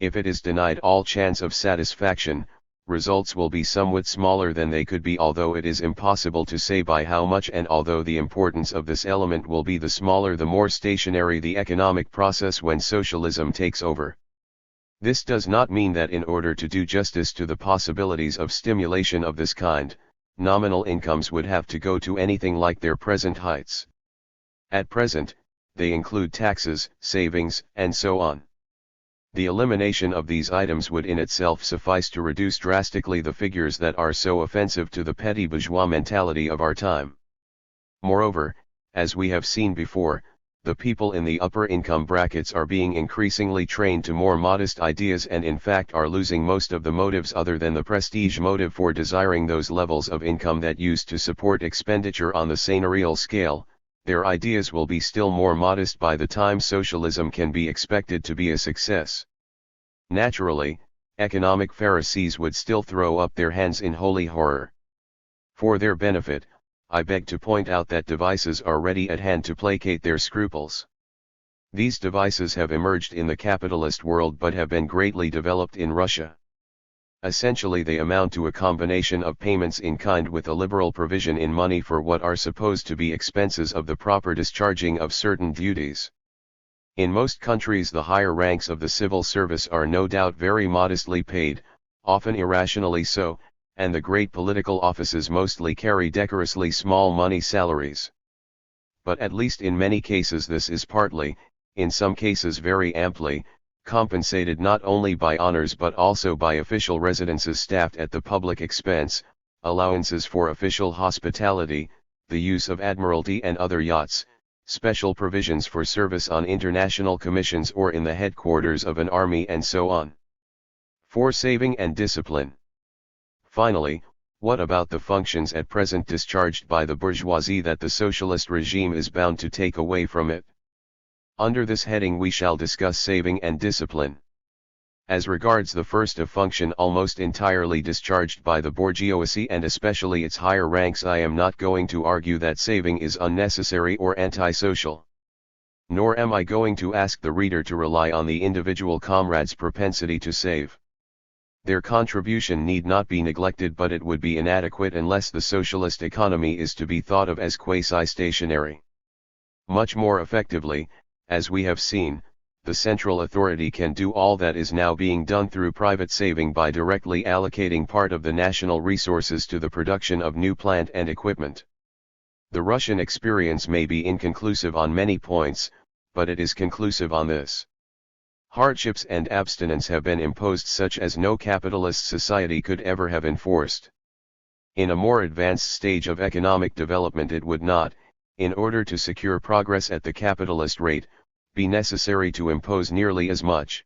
If it is denied all chance of satisfaction, results will be somewhat smaller than they could be, although it is impossible to say by how much, and although the importance of this element will be the smaller the more stationary the economic process when socialism takes over. This does not mean that in order to do justice to the possibilities of stimulation of this kind, nominal incomes would have to go to anything like their present heights. At present, they include taxes, savings, and so on. The elimination of these items would in itself suffice to reduce drastically the figures that are so offensive to the petty bourgeois mentality of our time. Moreover, as we have seen before, the people in the upper income brackets are being increasingly trained to more modest ideas and in fact are losing most of the motives other than the prestige motive for desiring those levels of income that used to support expenditure on the seigneurial scale. Their ideas will be still more modest by the time socialism can be expected to be a success. Naturally, economic Pharisees would still throw up their hands in holy horror. For their benefit, I beg to point out that devices are ready at hand to placate their scruples. These devices have emerged in the capitalist world but have been greatly developed in Russia. Essentially they amount to a combination of payments in kind with a liberal provision in money for what are supposed to be expenses of the proper discharging of certain duties. In most countries the higher ranks of the civil service are no doubt very modestly paid, often irrationally so, and the great political offices mostly carry decorously small money salaries. But at least in many cases this is partly, in some cases very amply, compensated not only by honors but also by official residences staffed at the public expense, allowances for official hospitality, the use of admiralty and other yachts, special provisions for service on international commissions or in the headquarters of an army and so on. For saving and discipline. Finally, what about the functions at present discharged by the bourgeoisie that the socialist regime is bound to take away from it? Under this heading we shall discuss saving and discipline. As regards the first, a function almost entirely discharged by the bourgeoisie and especially its higher ranks, I am not going to argue that saving is unnecessary or antisocial. Nor am I going to ask the reader to rely on the individual comrade's propensity to save. Their contribution need not be neglected, but it would be inadequate unless the socialist economy is to be thought of as quasi-stationary. Much more effectively, as we have seen, the central authority can do all that is now being done through private saving by directly allocating part of the national resources to the production of new plant and equipment. The Russian experience may be inconclusive on many points, but it is conclusive on this. Hardships and abstinence have been imposed such as no capitalist society could ever have enforced. In a more advanced stage of economic development it would not, in order to secure progress at the capitalist rate, be necessary to impose nearly as much.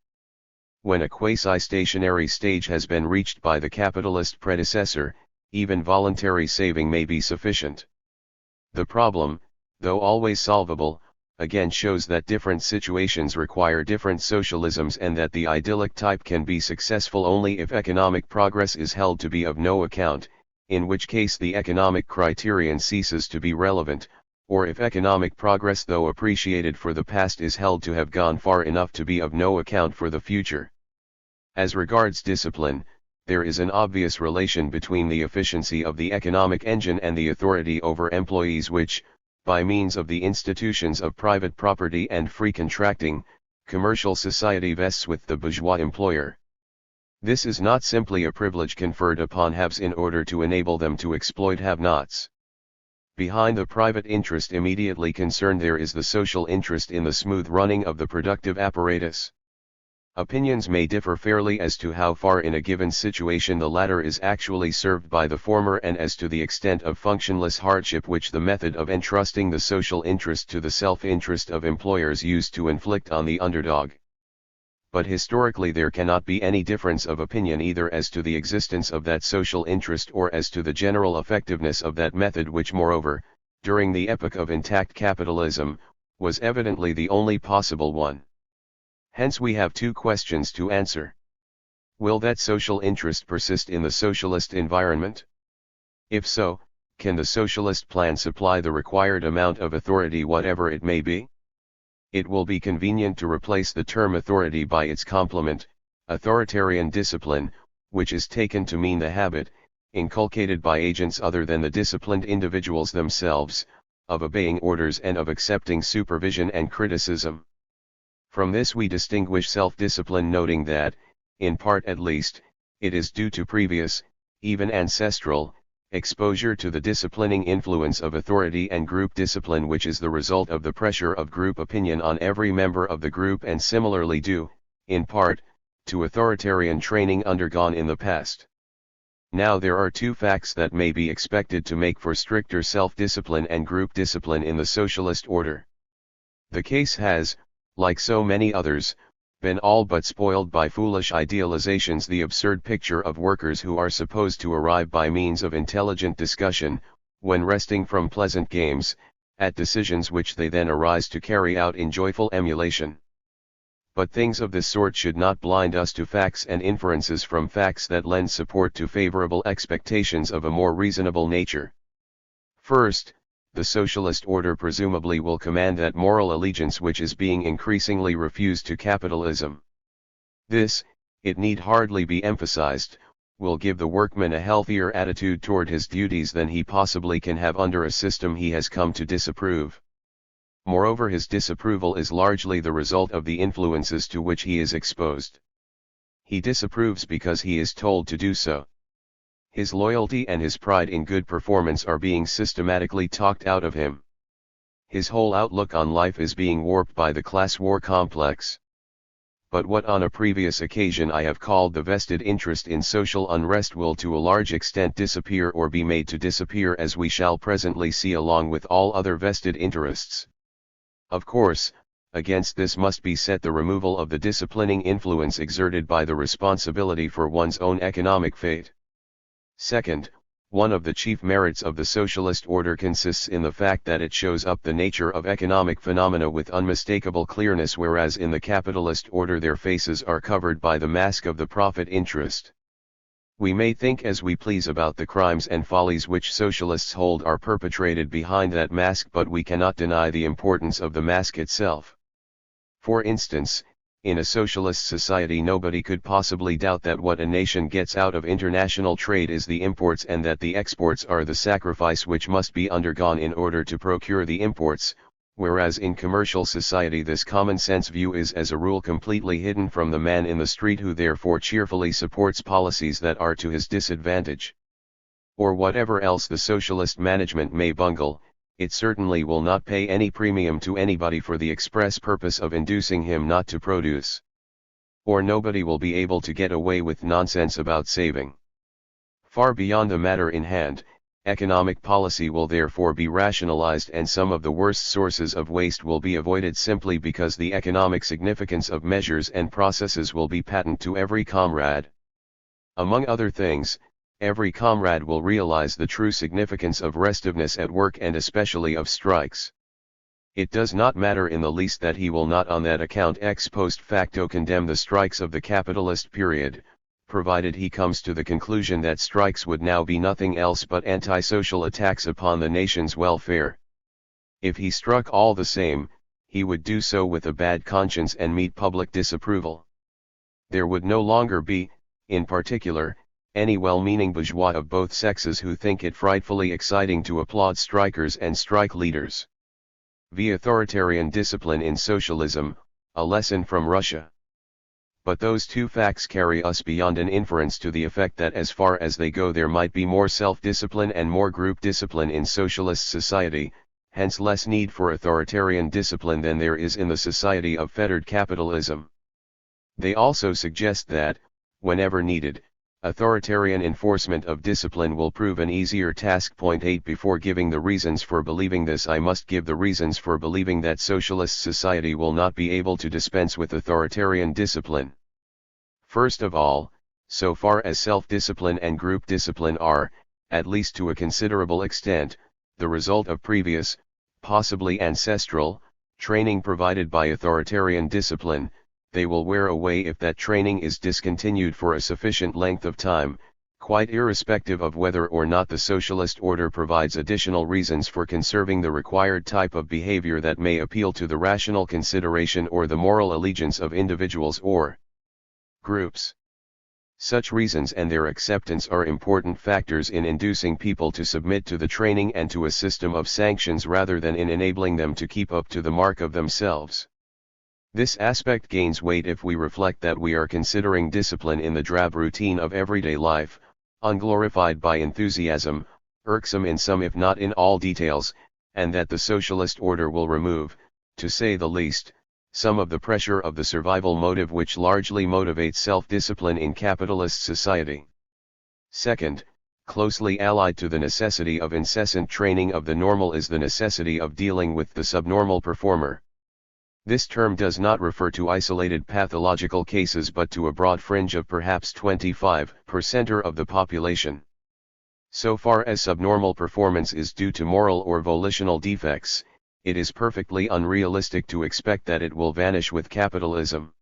When a quasi-stationary stage has been reached by the capitalist predecessor, even voluntary saving may be sufficient. The problem, though always solvable, again shows that different situations require different socialisms and that the idyllic type can be successful only if economic progress is held to be of no account, in which case the economic criterion ceases to be relevant, or if economic progress though appreciated for the past is held to have gone far enough to be of no account for the future. As regards discipline, there is an obvious relation between the efficiency of the economic engine and the authority over employees which, by means of the institutions of private property and free contracting, commercial society vests with the bourgeois employer. This is not simply a privilege conferred upon haves in order to enable them to exploit have-nots. Behind the private interest immediately concerned there is the social interest in the smooth running of the productive apparatus. Opinions may differ fairly as to how far in a given situation the latter is actually served by the former and as to the extent of functionless hardship which the method of entrusting the social interest to the self-interest of employers used to inflict on the underdog. But historically there cannot be any difference of opinion either as to the existence of that social interest or as to the general effectiveness of that method which moreover, during the epoch of intact capitalism, was evidently the only possible one. Hence we have two questions to answer. Will that social interest persist in the socialist environment? If so, can the socialist plan supply the required amount of authority whatever it may be? It will be convenient to replace the term authority by its complement, authoritarian discipline, which is taken to mean the habit, inculcated by agents other than the disciplined individuals themselves, of obeying orders and of accepting supervision and criticism. From this we distinguish self-discipline, noting that, in part at least, it is due to previous, even ancestral, exposure to the disciplining influence of authority and group discipline, which is the result of the pressure of group opinion on every member of the group, and similarly due, in part, to authoritarian training undergone in the past. Now there are two facts that may be expected to make for stricter self-discipline and group discipline in the socialist order. The case has, like so many others, been all but spoiled by foolish idealizations, the absurd picture of workers who are supposed to arrive by means of intelligent discussion, when resting from pleasant games, at decisions which they then arise to carry out in joyful emulation. But things of this sort should not blind us to facts and inferences from facts that lend support to favorable expectations of a more reasonable nature. First, the socialist order presumably will command that moral allegiance which is being increasingly refused to capitalism. This, it need hardly be emphasized, will give the workman a healthier attitude toward his duties than he possibly can have under a system he has come to disapprove. Moreover, his disapproval is largely the result of the influences to which he is exposed. He disapproves because he is told to do so. His loyalty and his pride in good performance are being systematically talked out of him. His whole outlook on life is being warped by the class war complex. But what on a previous occasion I have called the vested interest in social unrest will to a large extent disappear or be made to disappear, as we shall presently see, along with all other vested interests. Of course, against this must be set the removal of the disciplining influence exerted by the responsibility for one's own economic fate. Second, one of the chief merits of the socialist order consists in the fact that it shows up the nature of economic phenomena with unmistakable clearness, whereas in the capitalist order their faces are covered by the mask of the profit interest. We may think as we please about the crimes and follies which socialists hold are perpetrated behind that mask, but we cannot deny the importance of the mask itself. For instance, in a socialist society nobody could possibly doubt that what a nation gets out of international trade is the imports, and that the exports are the sacrifice which must be undergone in order to procure the imports, whereas in commercial society this common-sense view is as a rule completely hidden from the man in the street, who therefore cheerfully supports policies that are to his disadvantage. Or whatever else the socialist management may bungle, it certainly will not pay any premium to anybody for the express purpose of inducing him not to produce. Or nobody will be able to get away with nonsense about saving. Far beyond the matter in hand, economic policy will therefore be rationalized, and some of the worst sources of waste will be avoided simply because the economic significance of measures and processes will be patent to every comrade. Among other things, every comrade will realize the true significance of restiveness at work, and especially of strikes. It does not matter in the least that he will not on that account ex post facto condemn the strikes of the capitalist period, provided he comes to the conclusion that strikes would now be nothing else but antisocial attacks upon the nation's welfare. If he struck all the same, he would do so with a bad conscience and meet public disapproval. There would no longer be, in particular, any well-meaning bourgeois of both sexes who think it frightfully exciting to applaud strikers and strike leaders. V. Authoritarian discipline in socialism, a lesson from Russia. But those two facts carry us beyond an inference to the effect that as far as they go there might be more self-discipline and more group discipline in socialist society, hence less need for authoritarian discipline than there is in the society of fettered capitalism. They also suggest that, whenever needed, authoritarian enforcement of discipline will prove an easier task. 8 Before giving the reasons for believing this, I must give the reasons for believing that socialist society will not be able to dispense with authoritarian discipline. First of all, so far as self-discipline and group discipline are, at least to a considerable extent, the result of previous, possibly ancestral, training provided by authoritarian discipline, they will wear away if that training is discontinued for a sufficient length of time, quite irrespective of whether or not the socialist order provides additional reasons for conserving the required type of behavior that may appeal to the rational consideration or the moral allegiance of individuals or groups. Such reasons and their acceptance are important factors in inducing people to submit to the training and to a system of sanctions rather than in enabling them to keep up to the mark of themselves. This aspect gains weight if we reflect that we are considering discipline in the drab routine of everyday life, unglorified by enthusiasm, irksome in some if not in all details, and that the socialist order will remove, to say the least, some of the pressure of the survival motive which largely motivates self-discipline in capitalist society. Second, closely allied to the necessity of incessant training of the normal is the necessity of dealing with the subnormal performer. This term does not refer to isolated pathological cases but to a broad fringe of perhaps 25% of the population. So far as subnormal performance is due to moral or volitional defects, it is perfectly unrealistic to expect that it will vanish with capitalism.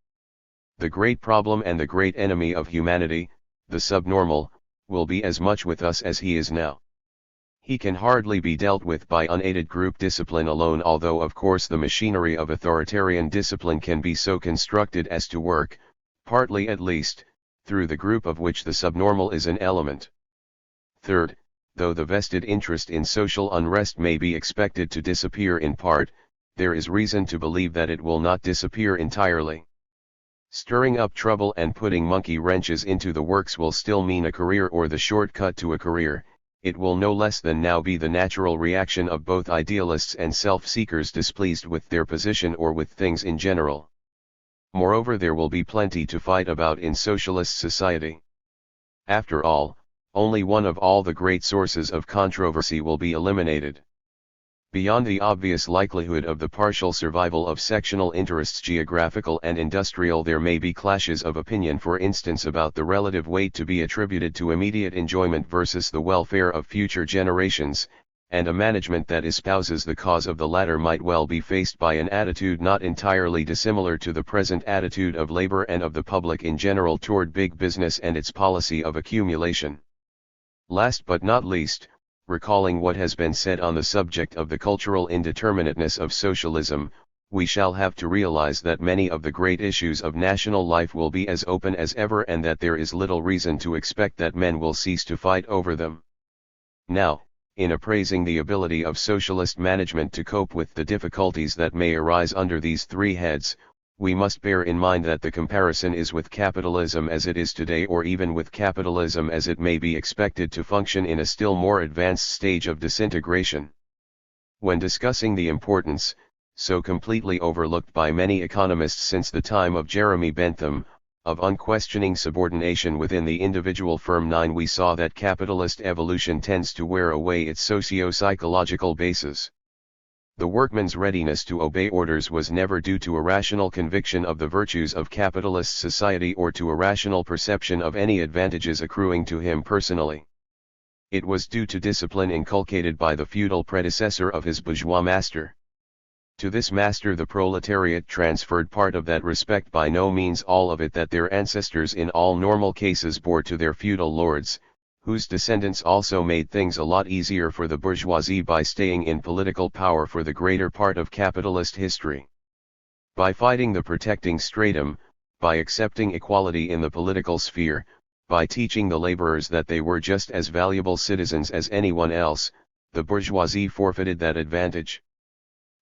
The great problem and the great enemy of humanity, the subnormal, will be as much with us as he is now. He can hardly be dealt with by unaided group discipline alone, although of course the machinery of authoritarian discipline can be so constructed as to work, partly at least, through the group of which the subnormal is an element. Third, though the vested interest in social unrest may be expected to disappear in part, there is reason to believe that it will not disappear entirely. Stirring up trouble and putting monkey wrenches into the works will still mean a career or the shortcut to a career. It will no less than now be the natural reaction of both idealists and self-seekers displeased with their position or with things in general. Moreover, there will be plenty to fight about in socialist society. After all, only one of all the great sources of controversy will be eliminated. Beyond the obvious likelihood of the partial survival of sectional interests, geographical and industrial, there may be clashes of opinion, for instance about the relative weight to be attributed to immediate enjoyment versus the welfare of future generations, and a management that espouses the cause of the latter might well be faced by an attitude not entirely dissimilar to the present attitude of labor and of the public in general toward big business and its policy of accumulation. Last but not least, recalling what has been said on the subject of the cultural indeterminateness of socialism, we shall have to realize that many of the great issues of national life will be as open as ever, and that there is little reason to expect that men will cease to fight over them. Now, in appraising the ability of socialist management to cope with the difficulties that may arise under these three heads, we must bear in mind that the comparison is with capitalism as it is today, or even with capitalism as it may be expected to function in a still more advanced stage of disintegration. When discussing the importance, so completely overlooked by many economists since the time of Jeremy Bentham, of unquestioning subordination within the individual firm, we saw that capitalist evolution tends to wear away its socio-psychological basis. The workman's readiness to obey orders was never due to a rational conviction of the virtues of capitalist society or to a rational perception of any advantages accruing to him personally. It was due to discipline inculcated by the feudal predecessor of his bourgeois master. To this master the proletariat transferred part of that respect, by no means all of it, that their ancestors in all normal cases bore to their feudal lords, whose descendants also made things a lot easier for the bourgeoisie by staying in political power for the greater part of capitalist history. By fighting the protecting stratum, by accepting equality in the political sphere, by teaching the laborers that they were just as valuable citizens as anyone else, the bourgeoisie forfeited that advantage.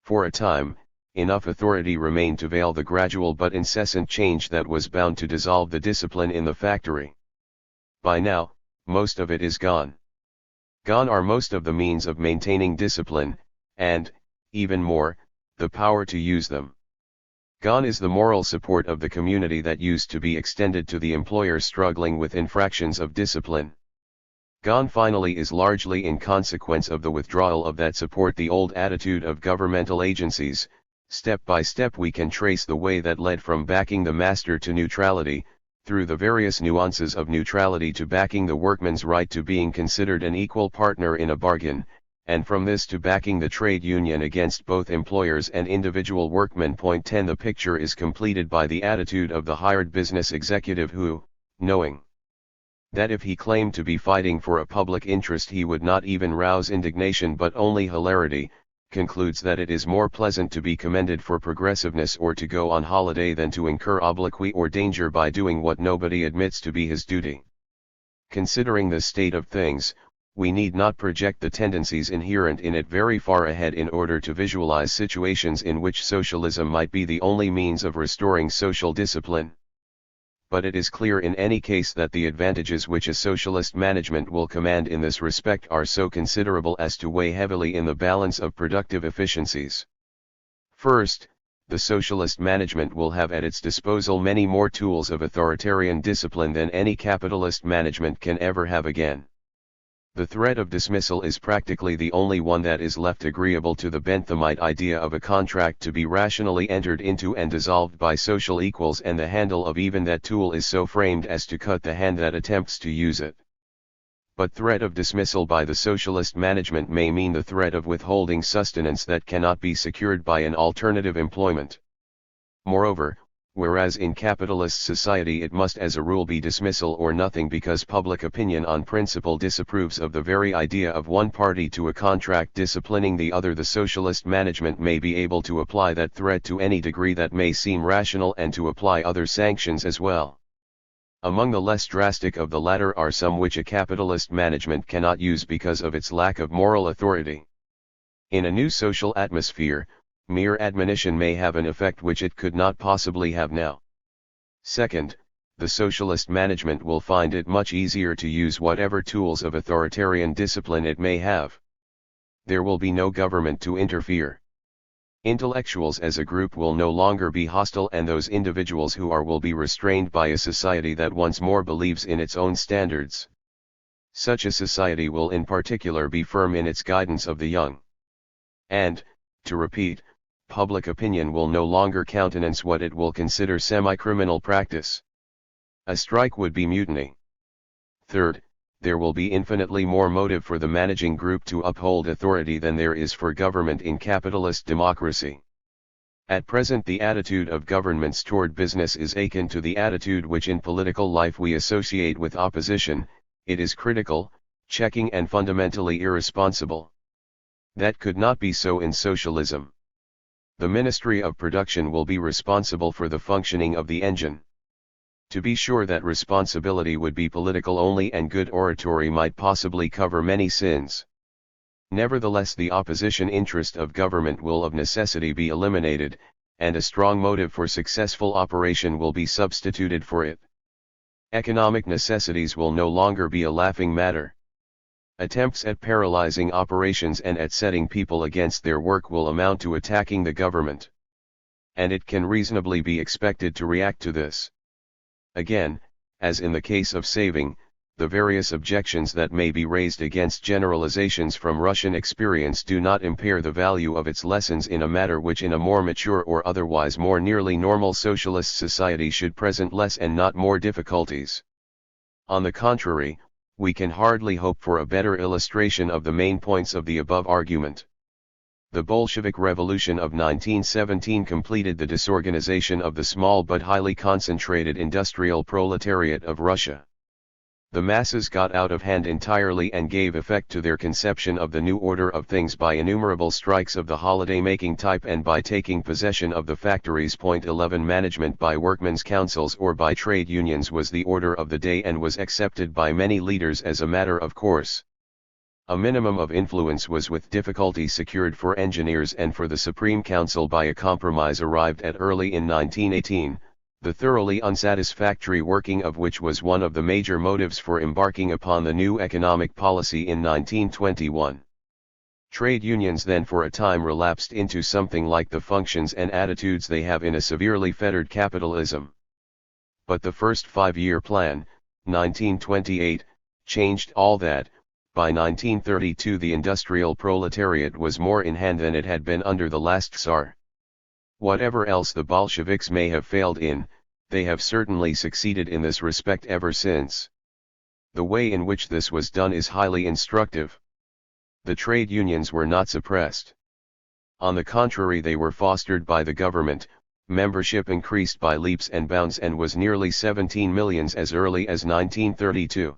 For a time, enough authority remained to veil the gradual but incessant change that was bound to dissolve the discipline in the factory. By now, most of it is gone. Gone are most of the means of maintaining discipline, and, even more, the power to use them. Gone is the moral support of the community that used to be extended to the employer struggling with infractions of discipline. Gone finally is, largely in consequence of the withdrawal of that support, the old attitude of governmental agencies. Step by step we can trace the way that led from backing the master to neutrality, through the various nuances of neutrality to backing the workman's right to being considered an equal partner in a bargain, and from this to backing the trade union against both employers and individual workmen. Point 10. The picture is completed by the attitude of the hired business executive who, knowing that if he claimed to be fighting for a public interest he would not even rouse indignation but only hilarity, concludes that it is more pleasant to be commended for progressiveness or to go on holiday than to incur obloquy or danger by doing what nobody admits to be his duty. Considering this state of things, we need not project the tendencies inherent in it very far ahead in order to visualize situations in which socialism might be the only means of restoring social discipline. But it is clear in any case that the advantages which a socialist management will command in this respect are so considerable as to weigh heavily in the balance of productive efficiencies. First, the socialist management will have at its disposal many more tools of authoritarian discipline than any capitalist management can ever have again. The threat of dismissal is practically the only one that is left agreeable to the Benthamite idea of a contract to be rationally entered into and dissolved by social equals, and the handle of even that tool is so framed as to cut the hand that attempts to use it. But threat of dismissal by the socialist management may mean the threat of withholding sustenance that cannot be secured by an alternative employment. Moreover, whereas in capitalist society it must as a rule be dismissal or nothing because public opinion on principle disapproves of the very idea of one party to a contract disciplining the other, the socialist management may be able to apply that threat to any degree that may seem rational and to apply other sanctions as well. Among the less drastic of the latter are some which a capitalist management cannot use because of its lack of moral authority. In a new social atmosphere, mere admonition may have an effect which it could not possibly have now. Second, the socialist management will find it much easier to use whatever tools of authoritarian discipline it may have. There will be no government to interfere. Intellectuals as a group will no longer be hostile, and those individuals who are will be restrained by a society that once more believes in its own standards. Such a society will in particular be firm in its guidance of the young. And, to repeat, public opinion will no longer countenance what it will consider semi-criminal practice. A strike would be mutiny. Third, there will be infinitely more motive for the managing group to uphold authority than there is for government in capitalist democracy. At present the attitude of governments toward business is akin to the attitude which in political life we associate with opposition. It is critical, checking, and fundamentally irresponsible. That could not be so in socialism. The Ministry of Production will be responsible for the functioning of the engine. To be sure, that responsibility would be political only, and good oratory might possibly cover many sins. Nevertheless, the opposition interest of government will of necessity be eliminated, and a strong motive for successful operation will be substituted for it. Economic necessities will no longer be a laughing matter. Attempts at paralyzing operations and at setting people against their work will amount to attacking the government. And it can reasonably be expected to react to this. Again, as in the case of saving, the various objections that may be raised against generalizations from Russian experience do not impair the value of its lessons in a matter which in a more mature or otherwise more nearly normal socialist society should present less and not more difficulties. On the contrary, we can hardly hope for a better illustration of the main points of the above argument. The Bolshevik Revolution of 1917 completed the disorganization of the small but highly concentrated industrial proletariat of Russia. The masses got out of hand entirely and gave effect to their conception of the new order of things by innumerable strikes of the holiday-making type and by taking possession of the factories. 11 Management by workmen's councils or by trade unions was the order of the day and was accepted by many leaders as a matter of course. A minimum of influence was with difficulty secured for engineers and for the Supreme Council by a compromise arrived at early in 1918. The thoroughly unsatisfactory working of which was one of the major motives for embarking upon the new economic policy in 1921. Trade unions then for a time relapsed into something like the functions and attitudes they have in a severely fettered capitalism. But the first 5-year plan, 1928, changed all that. By 1932 the industrial proletariat was more in hand than it had been under the last Tsar. Whatever else the Bolsheviks may have failed in, they have certainly succeeded in this respect ever since. The way in which this was done is highly instructive. The trade unions were not suppressed. On the contrary, they were fostered by the government, membership increased by leaps and bounds and was nearly 17 million as early as 1932.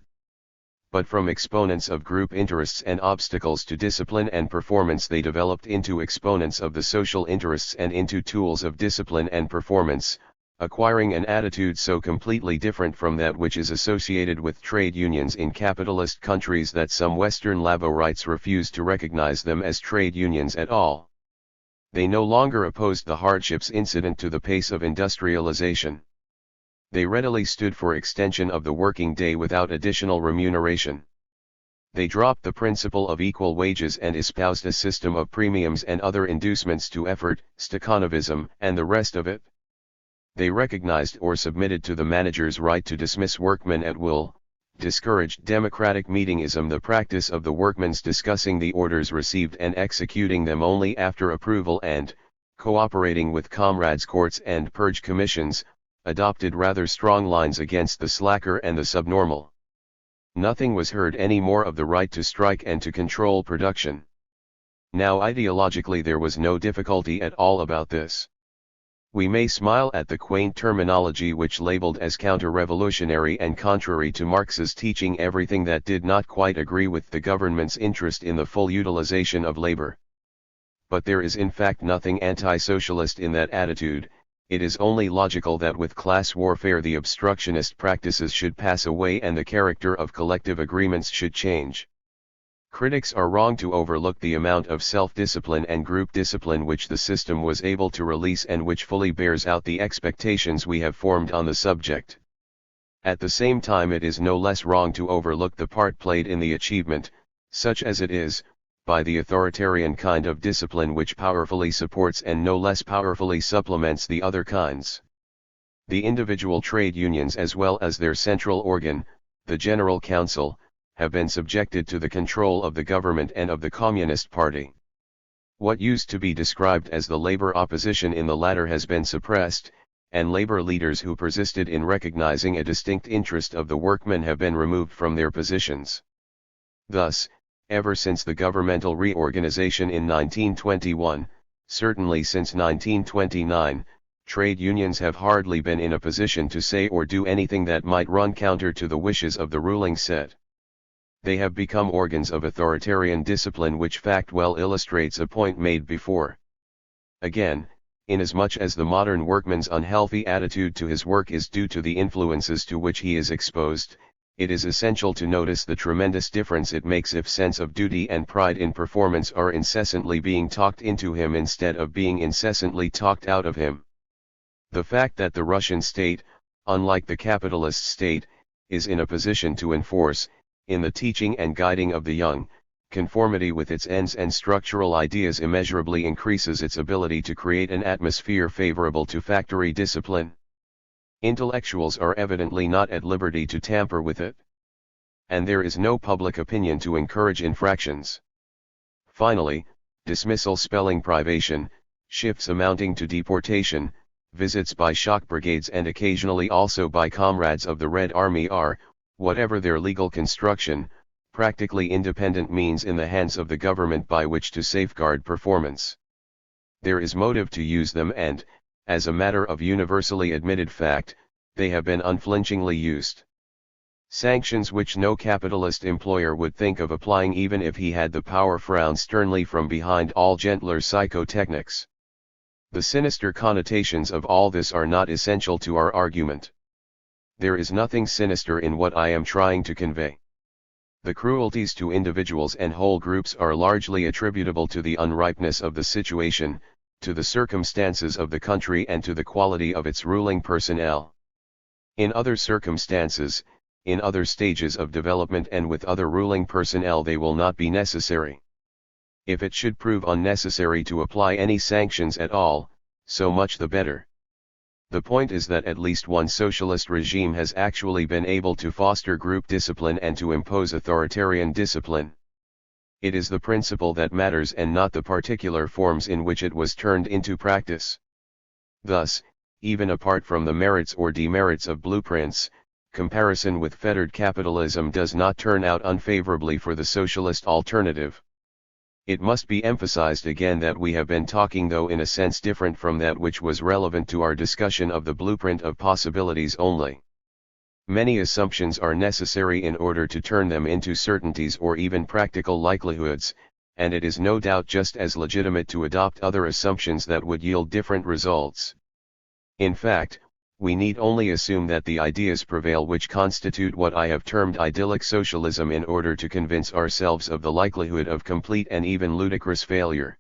But from exponents of group interests and obstacles to discipline and performance, they developed into exponents of the social interests and into tools of discipline and performance, acquiring an attitude so completely different from that which is associated with trade unions in capitalist countries that some Western laborites refuse to recognize them as trade unions at all. They no longer opposed the hardships incident to the pace of industrialization. They readily stood for extension of the working day without additional remuneration. They dropped the principle of equal wages and espoused a system of premiums and other inducements to effort, Stakhanovism, and the rest of it. They recognized or submitted to the manager's right to dismiss workmen at will, discouraged democratic meetingism, the practice of the workmen's discussing the orders received and executing them only after approval, and, cooperating with comrades' courts and purge commissions, adopted rather strong lines against the slacker and the subnormal. Nothing was heard any more of the right to strike and to control production. Now ideologically there was no difficulty at all about this. We may smile at the quaint terminology which labeled as counter-revolutionary and contrary to Marx's teaching everything that did not quite agree with the government's interest in the full utilization of labor. But there is in fact nothing anti-socialist in that attitude. It is only logical that with class warfare the obstructionist practices should pass away and the character of collective agreements should change. Critics are wrong to overlook the amount of self-discipline and group discipline which the system was able to release and which fully bears out the expectations we have formed on the subject. At the same time it is no less wrong to overlook the part played in the achievement, such as it is, by the authoritarian kind of discipline which powerfully supports and no less powerfully supplements the other kinds. The individual trade unions as well as their central organ, the General Council, have been subjected to the control of the government and of the Communist Party. What used to be described as the labor opposition in the latter has been suppressed, and labor leaders who persisted in recognizing a distinct interest of the workmen have been removed from their positions. Thus, ever since the governmental reorganization in 1921, certainly since 1929, trade unions have hardly been in a position to say or do anything that might run counter to the wishes of the ruling set. They have become organs of authoritarian discipline, which fact well illustrates a point made before. Again, inasmuch as the modern workman's unhealthy attitude to his work is due to the influences to which he is exposed, it is essential to notice the tremendous difference it makes if sense of duty and pride in performance are incessantly being talked into him instead of being incessantly talked out of him. The fact that the Russian state, unlike the capitalist state, is in a position to enforce, in the teaching and guiding of the young, conformity with its ends and structural ideas immeasurably increases its ability to create an atmosphere favorable to factory discipline. Intellectuals are evidently not at liberty to tamper with it. And there is no public opinion to encourage infractions. Finally, dismissal spelling privation, shifts amounting to deportation, visits by shock brigades and occasionally also by comrades of the Red Army are, whatever their legal construction, practically independent means in the hands of the government by which to safeguard performance. There is motive to use them and, as a matter of universally admitted fact, they have been unflinchingly used. Sanctions which no capitalist employer would think of applying even if he had the power frown sternly from behind all gentler psychotechnics. The sinister connotations of all this are not essential to our argument. There is nothing sinister in what I am trying to convey. The cruelties to individuals and whole groups are largely attributable to the unripeness of the situation, to the circumstances of the country and to the quality of its ruling personnel. In other circumstances, in other stages of development and with other ruling personnel they will not be necessary. If it should prove unnecessary to apply any sanctions at all, so much the better. The point is that at least one socialist regime has actually been able to foster group discipline and to impose authoritarian discipline. It is the principle that matters and not the particular forms in which it was turned into practice. Thus, even apart from the merits or demerits of blueprints, comparison with fettered capitalism does not turn out unfavorably for the socialist alternative. It must be emphasized again that we have been talking, though in a sense different from that which was relevant to our discussion of the blueprint of possibilities only. Many assumptions are necessary in order to turn them into certainties or even practical likelihoods, and it is no doubt just as legitimate to adopt other assumptions that would yield different results. In fact, we need only assume that the ideas prevail which constitute what I have termed idyllic socialism in order to convince ourselves of the likelihood of complete and even ludicrous failure.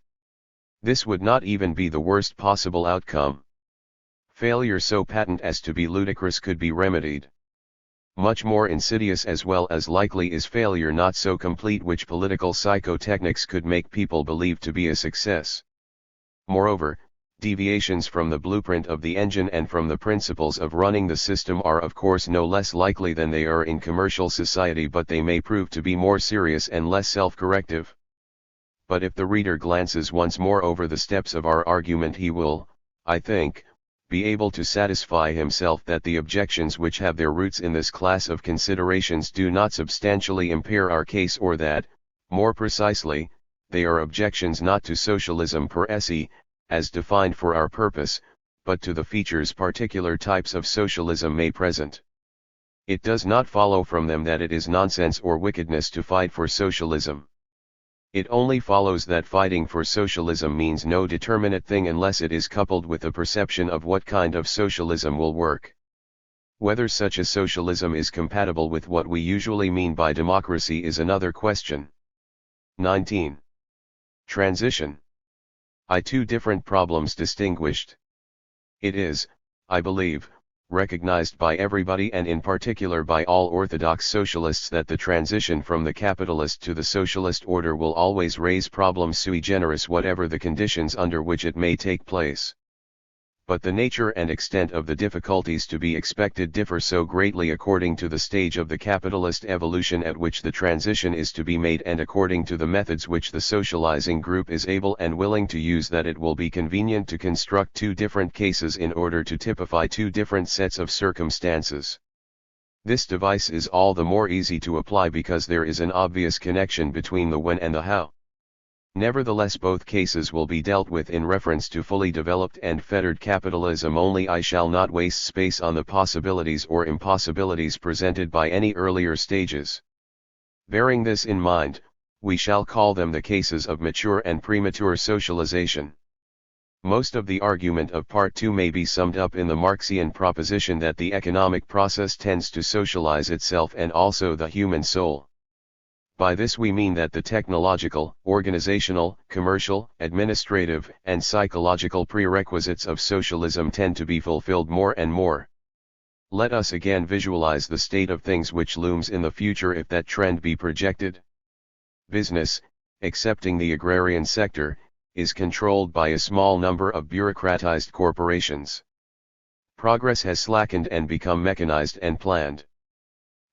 This would not even be the worst possible outcome. Failure so patent as to be ludicrous could be remedied. Much more insidious as well as likely is failure not so complete, which political psychotechnics could make people believe to be a success. Moreover, deviations from the blueprint of the engine and from the principles of running the system are of course no less likely than they are in commercial society, but they may prove to be more serious and less self-corrective. But if the reader glances once more over the steps of our argument, he will, I think, be able to satisfy himself that the objections which have their roots in this class of considerations do not substantially impair our case, or that, more precisely, they are objections not to socialism per se, as defined for our purpose, but to the features particular types of socialism may present. It does not follow from them that it is nonsense or wickedness to fight for socialism. It only follows that fighting for socialism means no determinate thing unless it is coupled with a perception of what kind of socialism will work. Whether such a socialism is compatible with what we usually mean by democracy is another question. 19. Transition. Two different problems distinguished. It is, I believe, recognized by everybody and in particular by all orthodox socialists that the transition from the capitalist to the socialist order will always raise problems sui generis, whatever the conditions under which it may take place. But the nature and extent of the difficulties to be expected differ so greatly according to the stage of the capitalist evolution at which the transition is to be made and according to the methods which the socializing group is able and willing to use, that it will be convenient to construct two different cases in order to typify two different sets of circumstances. This device is all the more easy to apply because there is an obvious connection between the when and the how. Nevertheless, both cases will be dealt with in reference to fully developed and fettered capitalism only. I shall not waste space on the possibilities or impossibilities presented by any earlier stages. Bearing this in mind, we shall call them the cases of mature and premature socialization. Most of the argument of Part 2 may be summed up in the Marxian proposition that the economic process tends to socialize itself and also the human soul. By this we mean that the technological, organizational, commercial, administrative, and psychological prerequisites of socialism tend to be fulfilled more and more. Let us again visualize the state of things which looms in the future if that trend be projected. Business, excepting the agrarian sector, is controlled by a small number of bureaucratized corporations. Progress has slackened and become mechanized and planned.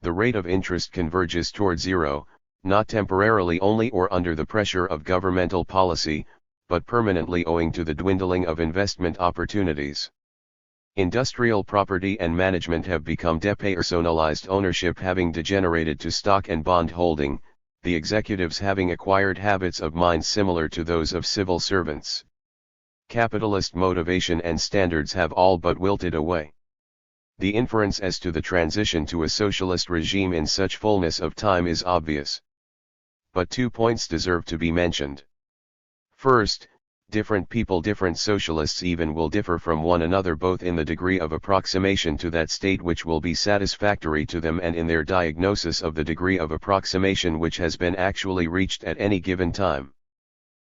The rate of interest converges toward zero, not temporarily only or under the pressure of governmental policy, but permanently owing to the dwindling of investment opportunities. Industrial property and management have become depersonalized, ownership having degenerated to stock and bond holding, the executives having acquired habits of mind similar to those of civil servants. Capitalist motivation and standards have all but wilted away. The inference as to the transition to a socialist regime in such fullness of time is obvious. But 2 points deserve to be mentioned. First, different people, different socialists even, will differ from one another both in the degree of approximation to that state which will be satisfactory to them and in their diagnosis of the degree of approximation which has been actually reached at any given time.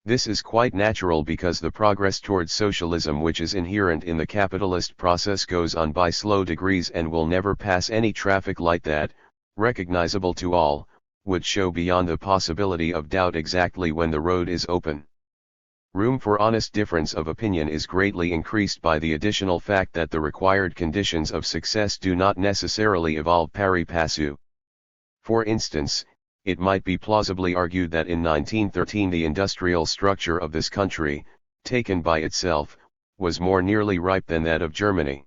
This is quite natural because the progress towards socialism which is inherent in the capitalist process goes on by slow degrees and will never pass any traffic light that, recognizable to all, would show beyond the possibility of doubt exactly when the road is open. Room for honest difference of opinion is greatly increased by the additional fact that the required conditions of success do not necessarily evolve pari passu. For instance, it might be plausibly argued that in 1913 the industrial structure of this country, taken by itself, was more nearly ripe than that of Germany.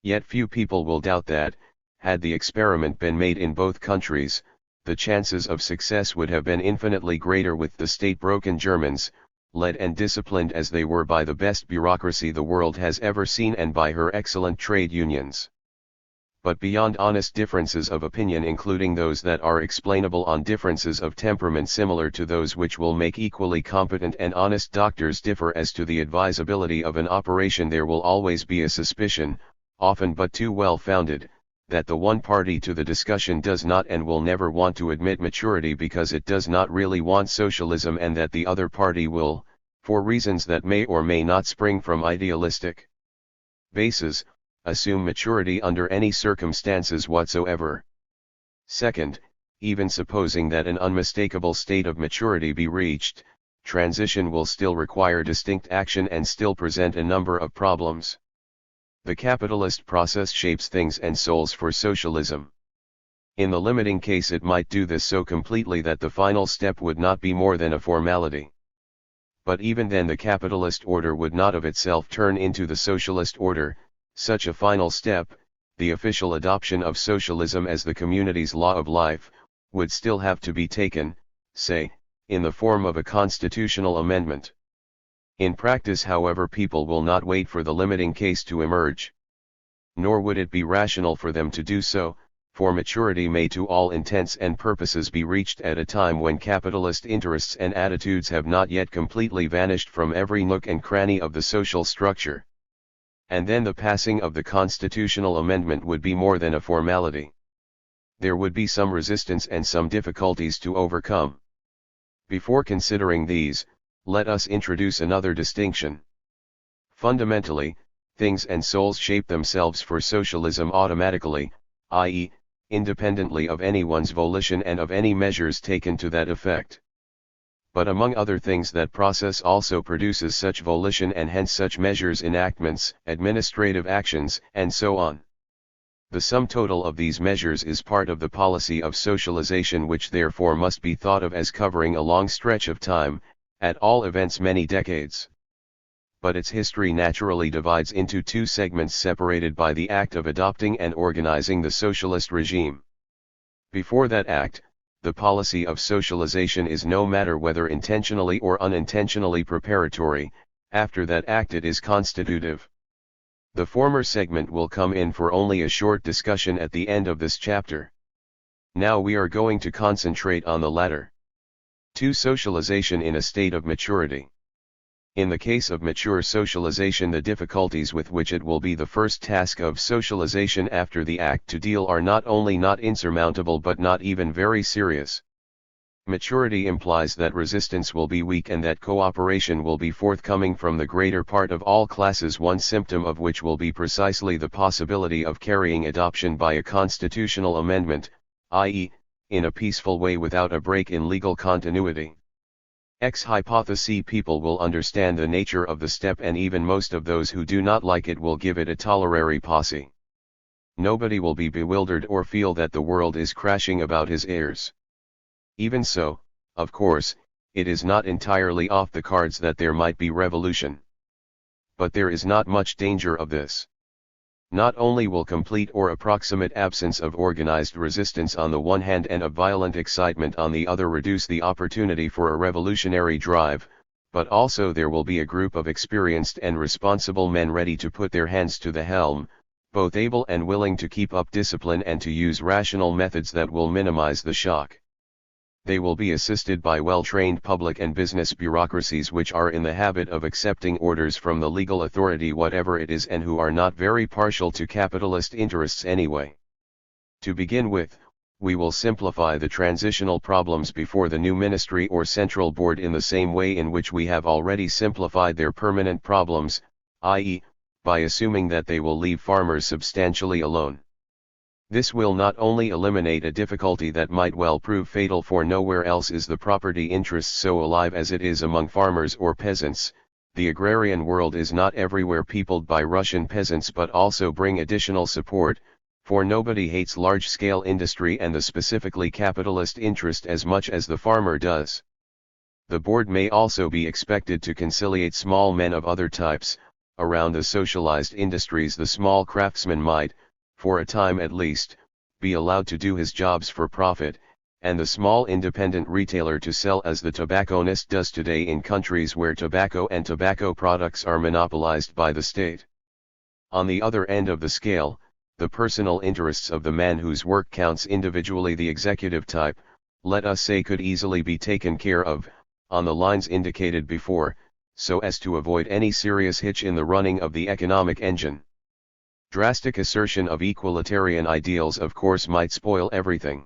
Yet few people will doubt that, had the experiment been made in both countries, the chances of success would have been infinitely greater with the state-broken Germans, led and disciplined as they were by the best bureaucracy the world has ever seen and by her excellent trade unions. But beyond honest differences of opinion, including those that are explainable on differences of temperament similar to those which will make equally competent and honest doctors differ as to the advisability of an operation, there will always be a suspicion, often but too well founded, that the one party to the discussion does not and will never want to admit maturity because it does not really want socialism, and that the other party will, for reasons that may or may not spring from idealistic bases, assume maturity under any circumstances whatsoever. Second, even supposing that an unmistakable state of maturity be reached, transition will still require distinct action and still present a number of problems. The capitalist process shapes things and souls for socialism. In the limiting case, it might do this so completely that the final step would not be more than a formality. But even then the capitalist order would not of itself turn into the socialist order. Such a final step, the official adoption of socialism as the community's law of life, would still have to be taken, say, in the form of a constitutional amendment. In practice, however, people will not wait for the limiting case to emerge. Nor would it be rational for them to do so, for maturity may to all intents and purposes be reached at a time when capitalist interests and attitudes have not yet completely vanished from every nook and cranny of the social structure. And then the passing of the constitutional amendment would be more than a formality. There would be some resistance and some difficulties to overcome. Before considering these, let us introduce another distinction. Fundamentally, things and souls shape themselves for socialism automatically, i.e., independently of anyone's volition and of any measures taken to that effect. But among other things, that process also produces such volition and hence such measures, enactments, administrative actions, and so on. The sum total of these measures is part of the policy of socialization, which therefore must be thought of as covering a long stretch of time, at all events many decades. But its history naturally divides into two segments separated by the act of adopting and organizing the socialist regime. Before that act, the policy of socialization is, no matter whether intentionally or unintentionally, preparatory. After that act it is constitutive. The former segment will come in for only a short discussion at the end of this chapter. Now we are going to concentrate on the latter. 2. Socialization in a state of maturity. In the case of mature socialization, the difficulties with which it will be the first task of socialization after the act to deal are not only not insurmountable but not even very serious. Maturity implies that resistance will be weak and that cooperation will be forthcoming from the greater part of all classes, one symptom of which will be precisely the possibility of carrying adoption by a constitutional amendment, i.e., in a peaceful way without a break in legal continuity. Ex hypothesi, people will understand the nature of the step, and even most of those who do not like it will give it a tolerary posse. Nobody will be bewildered or feel that the world is crashing about his ears. Even so, of course, it is not entirely off the cards that there might be revolution. But there is not much danger of this. Not only will complete or approximate absence of organized resistance on the one hand and of violent excitement on the other reduce the opportunity for a revolutionary drive, but also there will be a group of experienced and responsible men ready to put their hands to the helm, both able and willing to keep up discipline and to use rational methods that will minimize the shock. They will be assisted by well-trained public and business bureaucracies which are in the habit of accepting orders from the legal authority whatever it is, and who are not very partial to capitalist interests anyway. To begin with, we will simplify the transitional problems before the new ministry or central board in the same way in which we have already simplified their permanent problems, i.e., by assuming that they will leave farmers substantially alone. This will not only eliminate a difficulty that might well prove fatal, for nowhere else is the property interest so alive as it is among farmers or peasants. The agrarian world is not everywhere peopled by Russian peasants, but also bring additional support, for nobody hates large-scale industry and the specifically capitalist interest as much as the farmer does. The board may also be expected to conciliate small men of other types. Around the socialized industries, the small craftsman might, for a time at least, be allowed to do his jobs for profit, and the small independent retailer to sell as the tobacconist does today in countries where tobacco and tobacco products are monopolized by the state. On the other end of the scale, the personal interests of the man whose work counts individually, the executive type, let us say, could easily be taken care of, on the lines indicated before, so as to avoid any serious hitch in the running of the economic engine. Drastic assertion of equalitarian ideals of course might spoil everything.